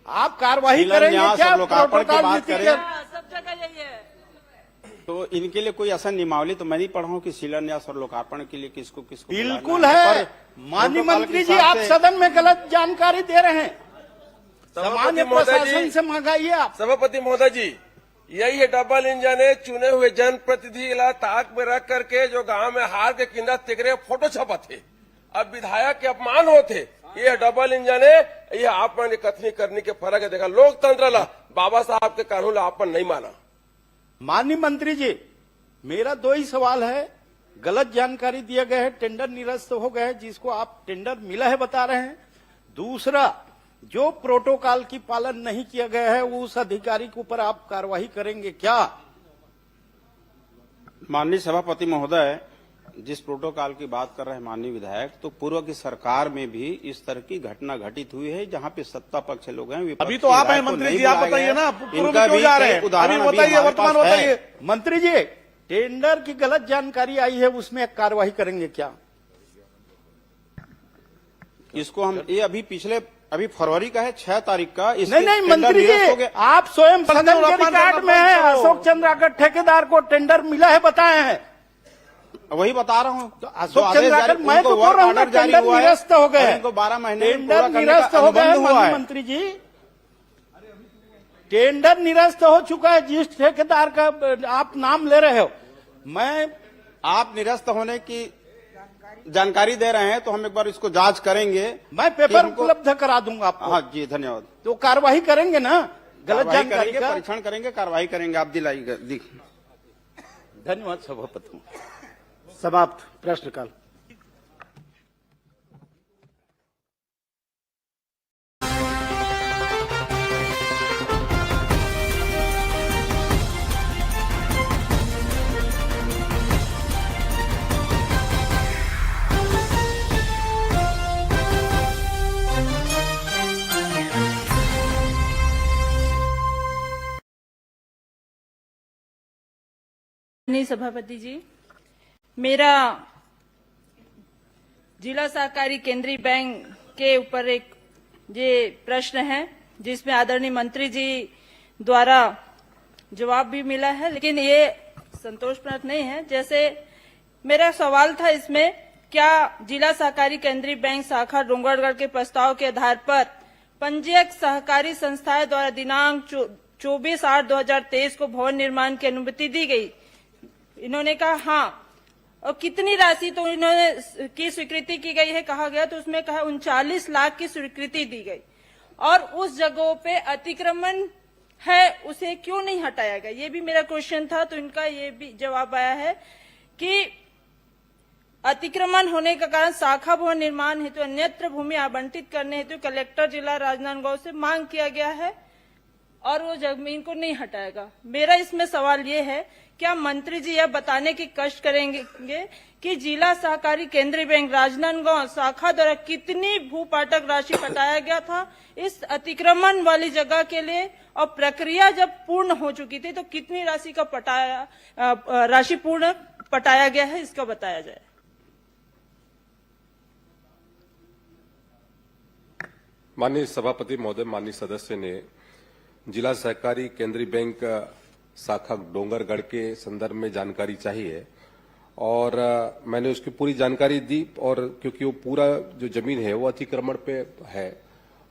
S10: आप कार्रवाई करेंगे क्या? प्रोटोकॉल नीति के
S1: सब जगह यही है।
S11: तो इनके लिए कोई ऐसा नियमावली तो मैं नहीं पढ़ा हूं कि शिलान्यास और लोकार्पण के लिए किसको किसको
S10: बिल्कुल है। माननीय मंत्री जी, आप सदन में गलत जानकारी दे रहे हैं। सामान्य प्रशासन से मंगाइए आप।
S17: सभापति महोदय जी, यही डबल इंजन है, चुने हुए जनप्रतिनिधि ताक में रख करके जो गांव में हार के किंदा तिकरे फोटो छपते, अब विधायक के अपमान होते। ये डबल इंजन है, ये आप मैंने कथनी करने के फर्क है। देखा लोकतंत्र ला, बाबा साहब के कानून ला आपन नहीं माना।
S10: माननीय मंत्री जी, मेरा 2 ही सवाल है। गलत जानकारी दिया गया है, टेंडर निरस्त हो गए हैं, जिसको आप टेंडर मिला है बता रहे हैं। दूसरा, जो प्रोटोकॉल की पालन नहीं किया गया है, उस अधिकारी के ऊपर आप कार्रवाई करेंगे क्या?
S11: माननीय सभापति महोदय, जिस प्रोटोकॉल की बात कर रहे हैं माननीय विधायक, तो पूर्व की सरकार में भी इस तरह की घटना घटित हुई है, जहां पे सत्ता पक्ष लोग हैं।
S18: अभी तो आप हैं मंत्री जी, आप बताइए ना,
S11: इनका भी उदाहरण बताइए,
S18: वर्तमान बताइए।
S10: मंत्री जी, टेंडर की गलत जानकारी आई है, उसमें कार्रवाई करेंगे क्या?
S11: इसको हम, ये अभी फरवरी का है, 6 तारीख का।
S10: नहीं मंत्री जी, आप स्वयं सदन के रिकॉर्ड में है, अशोक चंद्राकर ठेकेदार को टेंडर मिला है बताए हैं।
S11: वही बता रहा हूँ।
S10: तो अशोक चंद्राकर, मैं तो बोल रहा हूँ टेंडर निरस्त हो गए,
S11: इनको 12 महीने
S10: टेंडर निरस्त हो गए। मंत्री जी, टेंडर निरस्त हो चुका है। जिस ठेकेदार का आप नाम ले रहे हो,
S11: आप निरस्त होने की जानकारी दे रहे हैं, तो हम एक बार इसको जांच करेंगे।
S10: मैं पेपर उपलब्ध करा दूंगा आपको।
S11: हाँ जी, धन्यवाद।
S10: तो कार्रवाई करेंगे ना? गलत जानकारी का
S11: परीक्षण करेंगे, कार्रवाई करेंगे। आप दिलाइए।
S10: धन्यवाद सभापति।
S8: समाप्त प्रश्नकाल।
S1: नहीं सभापति जी, मेरा जिला सहकारी केंद्रीय बैंक के ऊपर एक ये प्रश्न है, जिसमें आदरणीय मंत्री जी द्वारा जवाब भी मिला है, लेकिन ये संतोषजनक नहीं है। जैसे मेरा सवाल था इसमें, क्या जिला सहकारी केंद्रीय बैंक शाखा डोंगरगढ़ के प्रस्ताव के आधार पर पंजीयक सहकारी संस्थाएं द्वारा दिनांक 24/8/2023 को भवन निर्माण की अनुमति दी गई? इन्होंने कहा हाँ। और कितनी राशि तो इन्होंने की स्वीकृति की गई है कहा गया, तो उसमें कहा 39 लाख की स्वीकृति दी गई। और उस जगहों पे अतिक्रमण है, उसे क्यों नहीं हटाया गया? ये भी मेरा क्वेश्चन था। तो इनका ये भी जवाब आया है कि अतिक्रमण होने के कारण शाखा भवन निर्माण हेतु अन्यत्र भूमि आवंटित करने हेतु कलेक्टर जिला राजनांदगांव से मांग किया गया है और वो जमीन को नहीं हटाएगा। मेरा इसमें सवाल ये है, क्या मंत्री जी यह बताने की कष्ट करेंगे कि जिला सहकारी केंद्रीय बैंक राजनांदगांव शाखा द्वारा कितनी भूपाटक राशि हटाया गया था इस अतिक्रमण वाली जगह के लिए, और प्रक्रिया जब पूर्ण हो चुकी थी तो कितनी राशि का राशि पूर्ण पटाया गया है, इसका बताया जाए।
S2: माननीय सभापति महोदय, माननीय सदस्य ने जिला सहकारी केंद्रीय बैंक शाखा डोंगरगढ़ के संदर्भ में जानकारी चाहिए और मैंने उसकी पूरी जानकारी दी। और क्योंकि वो पूरा जो जमीन है वो अतिक्रमण पे है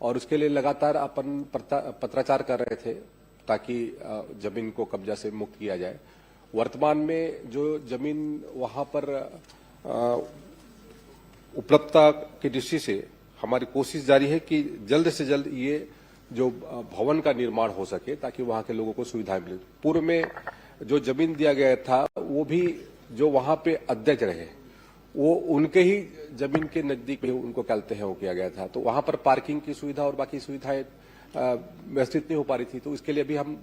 S2: और उसके लिए लगातार अपन पत्राचार कर रहे थे ताकि जमीन को कब्जा से मुक्त किया जाए। वर्तमान में जो जमीन वहां पर उपलब्धता की दृष्टि से हमारी कोशिश जारी है कि जल्द से जल्द ये जो भवन का निर्माण हो सके ताकि वहां के लोगों को सुविधाएं मिले। पूर्व में जो जमीन दिया गया था वो भी जो वहां पे अध्यक्ष रहे वो उनके ही जमीन के नजदीक में उनको कहते हैं वो किया गया था, तो वहां पर पार्किंग की सुविधा और बाकी सुविधाएं व्यवस्थित नहीं हो पा रही थी। तो इसके लिए भी हम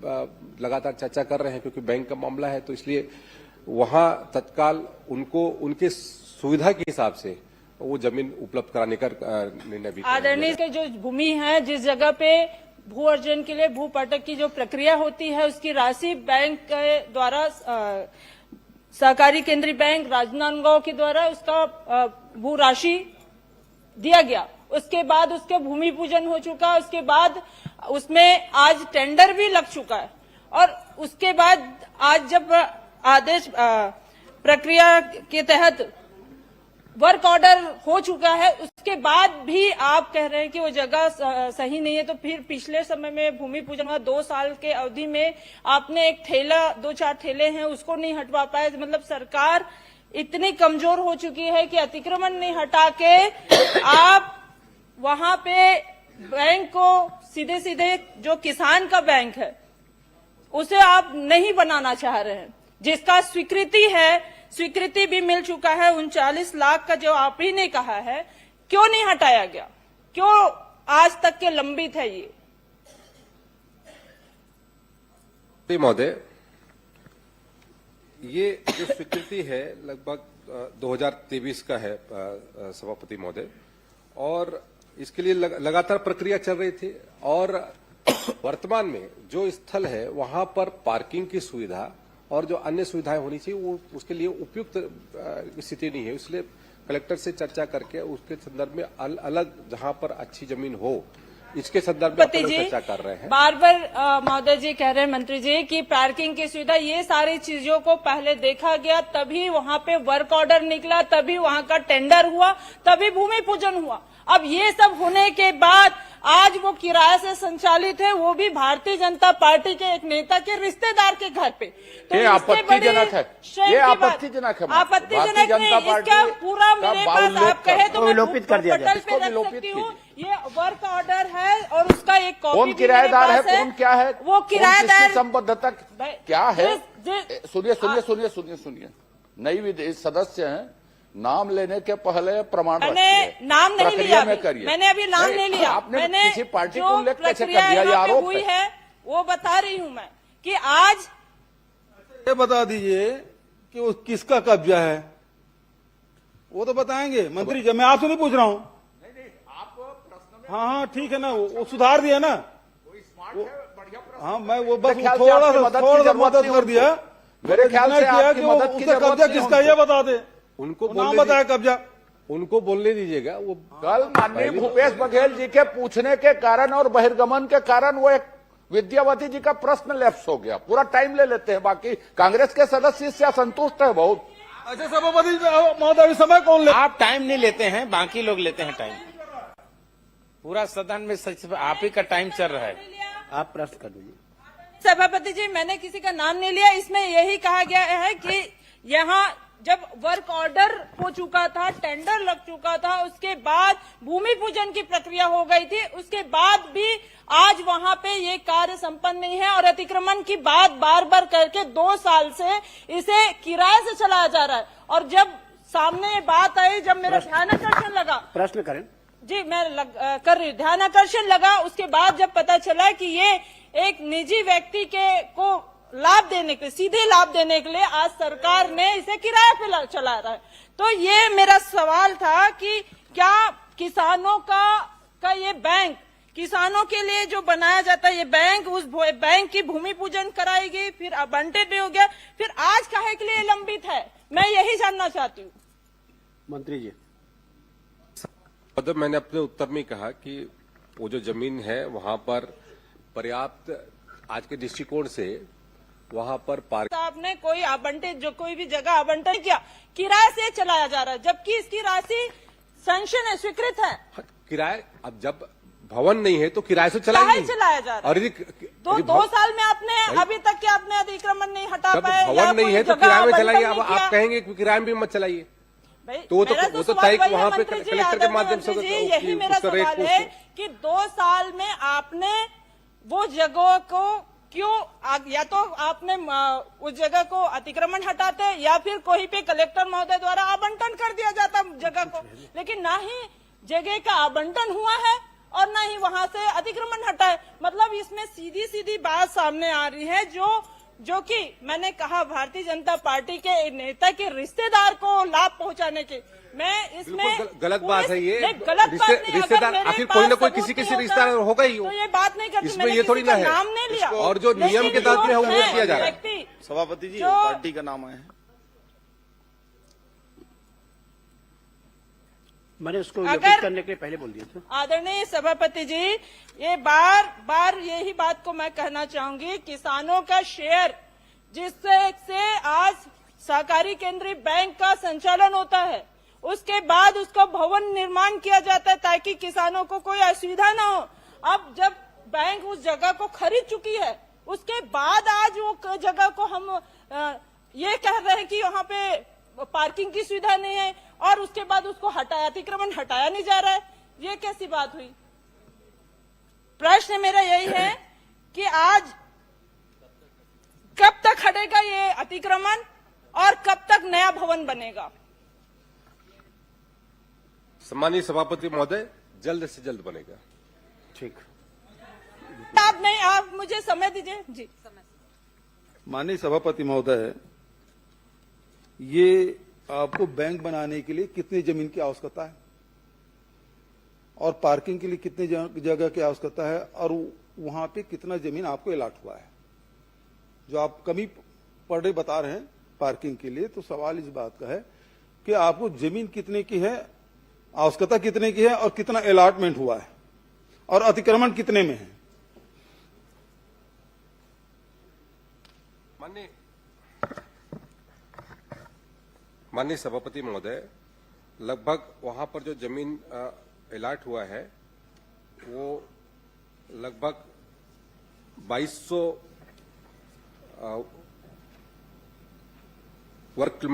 S2: लगातार चर्चा कर रहे हैं, क्योंकि बैंक का मामला है, तो इसलिए वहां तत्काल उनको उनके सुविधा के हिसाब से वो जमीन उपलब्ध कराने का निर्णय भी।
S1: आदरणीय के जो भूमि है, जिस जगह पे भू अर्जन के लिए भू पटक की जो प्रक्रिया होती है, उसकी राशि बैंक के द्वारा सहकारी केंद्रीय बैंक राजनांदगांव के द्वारा उसका भू राशि दिया गया। उसके बाद उसके भूमि पूजन हो चुका, उसके बाद उसमें आज टेंडर भी लग चुका है, और उसके बाद आज जब आदेश प्रक्रिया के तहत वर्क ऑर्डर हो चुका है, उसके बाद भी आप कह रहे हैं कि वो जगह सही नहीं है। तो फिर पिछले समय में भूमि पूजन हुआ, 2 साल के अवधि में आपने एक ठेला 2-4 ठेले हैं उसको नहीं हटवा पाए। मतलब सरकार इतनी कमजोर हो चुकी है कि अतिक्रमण नहीं हटा के आप वहां पे बैंक को सीधे सीधे जो किसान का बैंक है उसे आप नहीं बनाना चाह रहे हैं, जिसका स्वीकृति भी मिल चुका है। 39 लाख का जो आप ही ने कहा है, क्यों नहीं हटाया गया, क्यों आज तक के लंबित है ये?
S2: महोदय, ये जो स्वीकृति है लगभग 2023 का है सभापति महोदय, और इसके लिए लगातार प्रक्रिया चल रही थी, और वर्तमान में जो स्थल है वहां पर पार्किंग की सुविधा और जो अन्य सुविधाएं होनी चाहिए वो उसके लिए उपयुक्त स्थिति नहीं है। इसलिए कलेक्टर से चर्चा करके उसके संदर्भ में अलग जहां पर अच्छी जमीन हो इसके संदर्भ में चर्चा कर रहे हैं।
S1: बार बार महोदय जी कह रहे हैं, मंत्री जी, कि पार्किंग की सुविधा, ये सारी चीजों को पहले देखा गया, तभी वहां पे वर्क ऑर्डर निकला, तभी वहां का टेंडर हुआ, तभी भूमि पूजन हुआ। अब ये सब होने के बाद आज वो किराए से संचालित है, वो भी भारतीय जनता पार्टी के एक नेता के रिश्तेदार के घर पे। तो
S3: ये आपत्तिजनक है, ये आपत्तिजनक है।
S1: आपत्तिजनक नहीं, इसका पूरा मेरे पास आप कहे तो मैं
S8: विलोपित कर दिया
S1: पटल पे रख सकती हूँ। ये वर्क ऑर्डर है और उसका एक कॉपी
S3: कौन किराएदार है, कौन क्या है,
S1: वो किराएदार
S3: संबद्धता क्या है? सुनिए, नई सदस्य हैं, नाम लेने के पहले प्रमाण
S1: मैंने नाम नहीं लिया, मैंने अभी नाम नहीं लिया।
S3: आपने
S1: मैंने
S3: किसी पार्टी
S1: जो
S3: को उल्लेख कैसे कर
S1: प्रक्रिया
S3: दिया? ये
S1: यहाँ पे
S3: आरोप
S1: हुई है वो बता रही हूँ मैं, कि आज
S4: ये बता दीजिए कि वो किसका कब्जा है, वो तो बताएंगे मंत्री जी। मैं आपसे नहीं पूछ रहा हूँ। हाँ ठीक है ना, वो सुधार दिया ना। हाँ, मैं वो बस थोड़ा सा मदद कर दिया।
S3: मेरे ख्याल से आपकी मदद की जरूरत
S4: कब्जा किसका ये बता दे,
S2: उनको
S4: नाम बताया कब्जा,
S2: उनको बोलने दीजिएगा। वो
S3: कल माननीय भूपेश बघेल जी के पूछने के कारण और बहिर्गमन के कारण वो एक विद्यावती जी का प्रश्न लैप्स हो गया। पूरा टाइम ले लेते हैं, बाकी कांग्रेस के सदस्य इससे असंतुष्ट है बहुत।
S4: अच्छा सभापति महोदय, समय कौन ले?
S10: आप टाइम नहीं लेते हैं, बाकी लोग लेते हैं टाइम। पूरा सदन में सच आप ही का टाइम चल रहा है।
S8: आप प्रश्न कर लीजिए।
S1: सभापति जी, मैंने किसी का नाम नहीं लिया। इसमें यही कहा गया है कि यहाँ जब वर्क ऑर्डर हो चुका था, टेंडर लग चुका था, उसके बाद भूमि पूजन की प्रक्रिया हो गई थी, उसके बाद भी आज वहां पे ये कार्य संपन्न नहीं है, और अतिक्रमण की बात बार बार करके 2 साल से इसे किराए से चलाया जा रहा है। और जब सामने बात आई, जब मेरा ध्यान आकर्षण लगा,
S8: प्रश्न करें
S1: जी मैं कर रही हूँ, ध्यान आकर्षण लगा, उसके बाद जब पता चला कि ये एक निजी व्यक्ति को लाभ देने के लिए, सीधे लाभ देने के लिए आज सरकार ने इसे किराए पे चला रहा है। तो ये मेरा सवाल था कि क्या किसानों का ये बैंक, किसानों के लिए जो बनाया जाता है ये बैंक, उस बैंक की भूमि पूजन कराएगी, फिर आवंटित भी हो गया, फिर आज काहे के लिए लंबित है? मैं यही जानना चाहती हूँ।
S8: मंत्री जी,
S2: मतलब मैंने अपने उत्तर में कहा कि वो जो जमीन है वहां पर पर्याप्त, आज के दृष्टिकोण से वहां पर
S1: आपने कोई आवंटित, जो कोई भी जगह आवंटन किया, किराए से चलाया जा रहा है, जबकि इसकी राशि सैंक्शन है, स्वीकृत है।
S2: किराए, अब जब भवन नहीं है तो किराए से चलाया
S1: जा रहा है। और 2 साल में आपने अभी तक के आपने अतिक्रमण नहीं हटा पाए,
S2: भवन नहीं है तो किराए में चलाइए। अब आप कहेंगे कि किराए में भी मत चलाइए।
S1: भाई,
S2: तो वो तो
S1: मेरा
S2: वो तो
S1: सवाल
S2: तय
S1: वही है,
S2: वहां पे
S1: मंत्री जी,
S2: कलेक्टर के
S1: आदरणीय
S2: माध्यम से
S1: मंत्री जी, यही मेरा
S2: उसका रेट
S1: सवाल है
S2: पूछते।
S1: कि 2 साल में आपने वो जगह को क्यों या तो आपने उस जगह को अतिक्रमण हटाते या फिर कोई पे कलेक्टर महोदय द्वारा आवंटन कर दिया जाता जगह को, लेकिन ना ही जगह का आवंटन हुआ है और ना ही वहां से अतिक्रमण हटा है। मतलब इसमें सीधी सीधी बात सामने आ रही है जो कि मैंने कहा भारतीय जनता पार्टी के नेता के रिश्तेदार को लाभ पहुंचाने के, मैं इसमें
S2: गलत बात है ये।
S1: गलत बात नहीं,
S2: रिश्तेदार आखिर कोई ना कोई किसी रिश्तेदार होगा ही,
S1: तो ये बात नहीं करती,
S2: इसमें
S1: मैंने
S2: ये थोड़ी
S1: किसी
S2: ना
S1: का
S2: है।
S1: नाम नहीं लिया
S2: और जो नियम के तहत है वो किया जा रहा है।
S18: सभापति जी,
S1: जो-
S18: पार्टी का नाम है।
S8: मैंने उसको
S1: अगर-
S8: विरोध करने के लिए पहले बोल दिया था।
S1: आदरणीय सभापति जी, ये बार यही बात को मैं कहना चाहूंगी, किसानों का शेयर जिससे आज सहकारी केंद्रीय बैंक का संचालन होता है, उसके बाद उसका भवन निर्माण किया जाता है ताकि किसानों को कोई असुविधा न हो। अब जब बैंक उस जगह को खरीद चुकी है, उसके बाद आज वो जगह को हम ये कह रहे हैं कि वहाँ पे पार्किंग की सुविधा नहीं है और उसके बाद उसको अतिक्रमण हटाया नहीं जा रहा है, ये कैसी बात हुई? प्रश्न मेरा यही है कि आज कब तक हटेगा ये अतिक्रमण और कब तक नया भवन बनेगा?
S2: सम्मानीय सभापति महोदय, जल्द से जल्द बनेगा।
S8: ठीक,
S1: आप मुझे समय दीजिए जी।
S4: माननीय सभापति महोदय, ये आपको बैंक बनाने के लिए कितनी जमीन की आवश्यकता है और पार्किंग के लिए कितनी जगह की आवश्यकता है और वहां पे कितना जमीन आपको अलाट हुआ है? जो आप कमी पर डे बता रहे हैं पार्किंग के लिए, तो सवाल इस बात का है कि आपको जमीन कितने की है, आवश्यकता कितने की है और कितना अलाटमेंट हुआ है और अतिक्रमण कितने में है?
S2: माननीय सभापति महोदय, लगभग वहां पर जो जमीन अलाट हुआ है वो लगभग 2200 वर्ग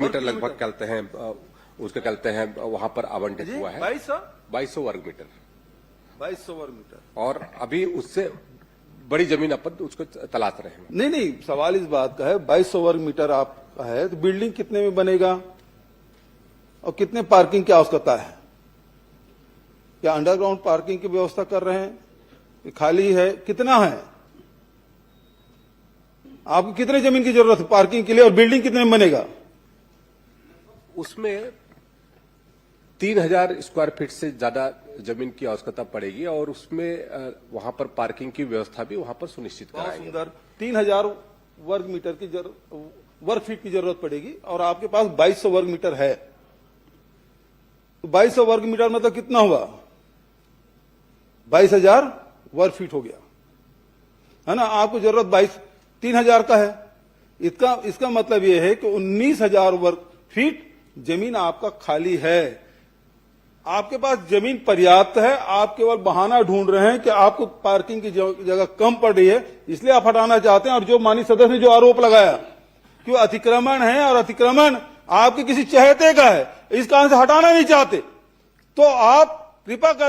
S2: मीटर लगभग कहते हैं, उसके कहते हैं वहां पर आवंटित हुआ है 2200 वर्ग मीटर।
S4: 2200 वर्ग मीटर।
S2: और अभी उससे बड़ी जमीन अपन उसको तलाश रहे हैं।
S4: नहीं, सवाल इस बात का है, 2200 वर्ग मीटर आपका है तो बिल्डिंग कितने में बनेगा और कितने पार्किंग की आवश्यकता है? क्या अंडरग्राउंड पार्किंग की व्यवस्था कर रहे हैं? खाली है, कितना है? आपको कितने जमीन की जरूरत है पार्किंग के लिए और बिल्डिंग कितने में बनेगा?
S2: उसमें 3000 स्क्वायर फीट से ज्यादा जमीन की आवश्यकता पड़ेगी और उसमें वहां पर पार्किंग की व्यवस्था भी वहां पर सुनिश्चित कराएंगे।
S4: सुंदर, 3000 वर्ग मीटर की वर्ग फीट की जरूरत पड़ेगी और आपके पास 2200 वर्ग मीटर है, तो 2200 वर्ग मीटर मतलब कितना हुआ? 22000 वर्ग फीट हो गया, है ना? आपको जरूरत 3000 का है, इसका मतलब यह है कि 19000 वर्ग फीट जमीन आपका खाली है। आपके पास जमीन पर्याप्त है, आप केवल बहाना ढूंढ रहे हैं कि आपको पार्किंग की जगह कम पड़ रही है, इसलिए आप हटाना चाहते हैं। और जो माननीय सदस्य ने जो आरोप लगाया कि वो अतिक्रमण है और अतिक्रमण आपके किसी चहेते का है, इस कारण से हटाना नहीं चाहते, तो आप कृपा कर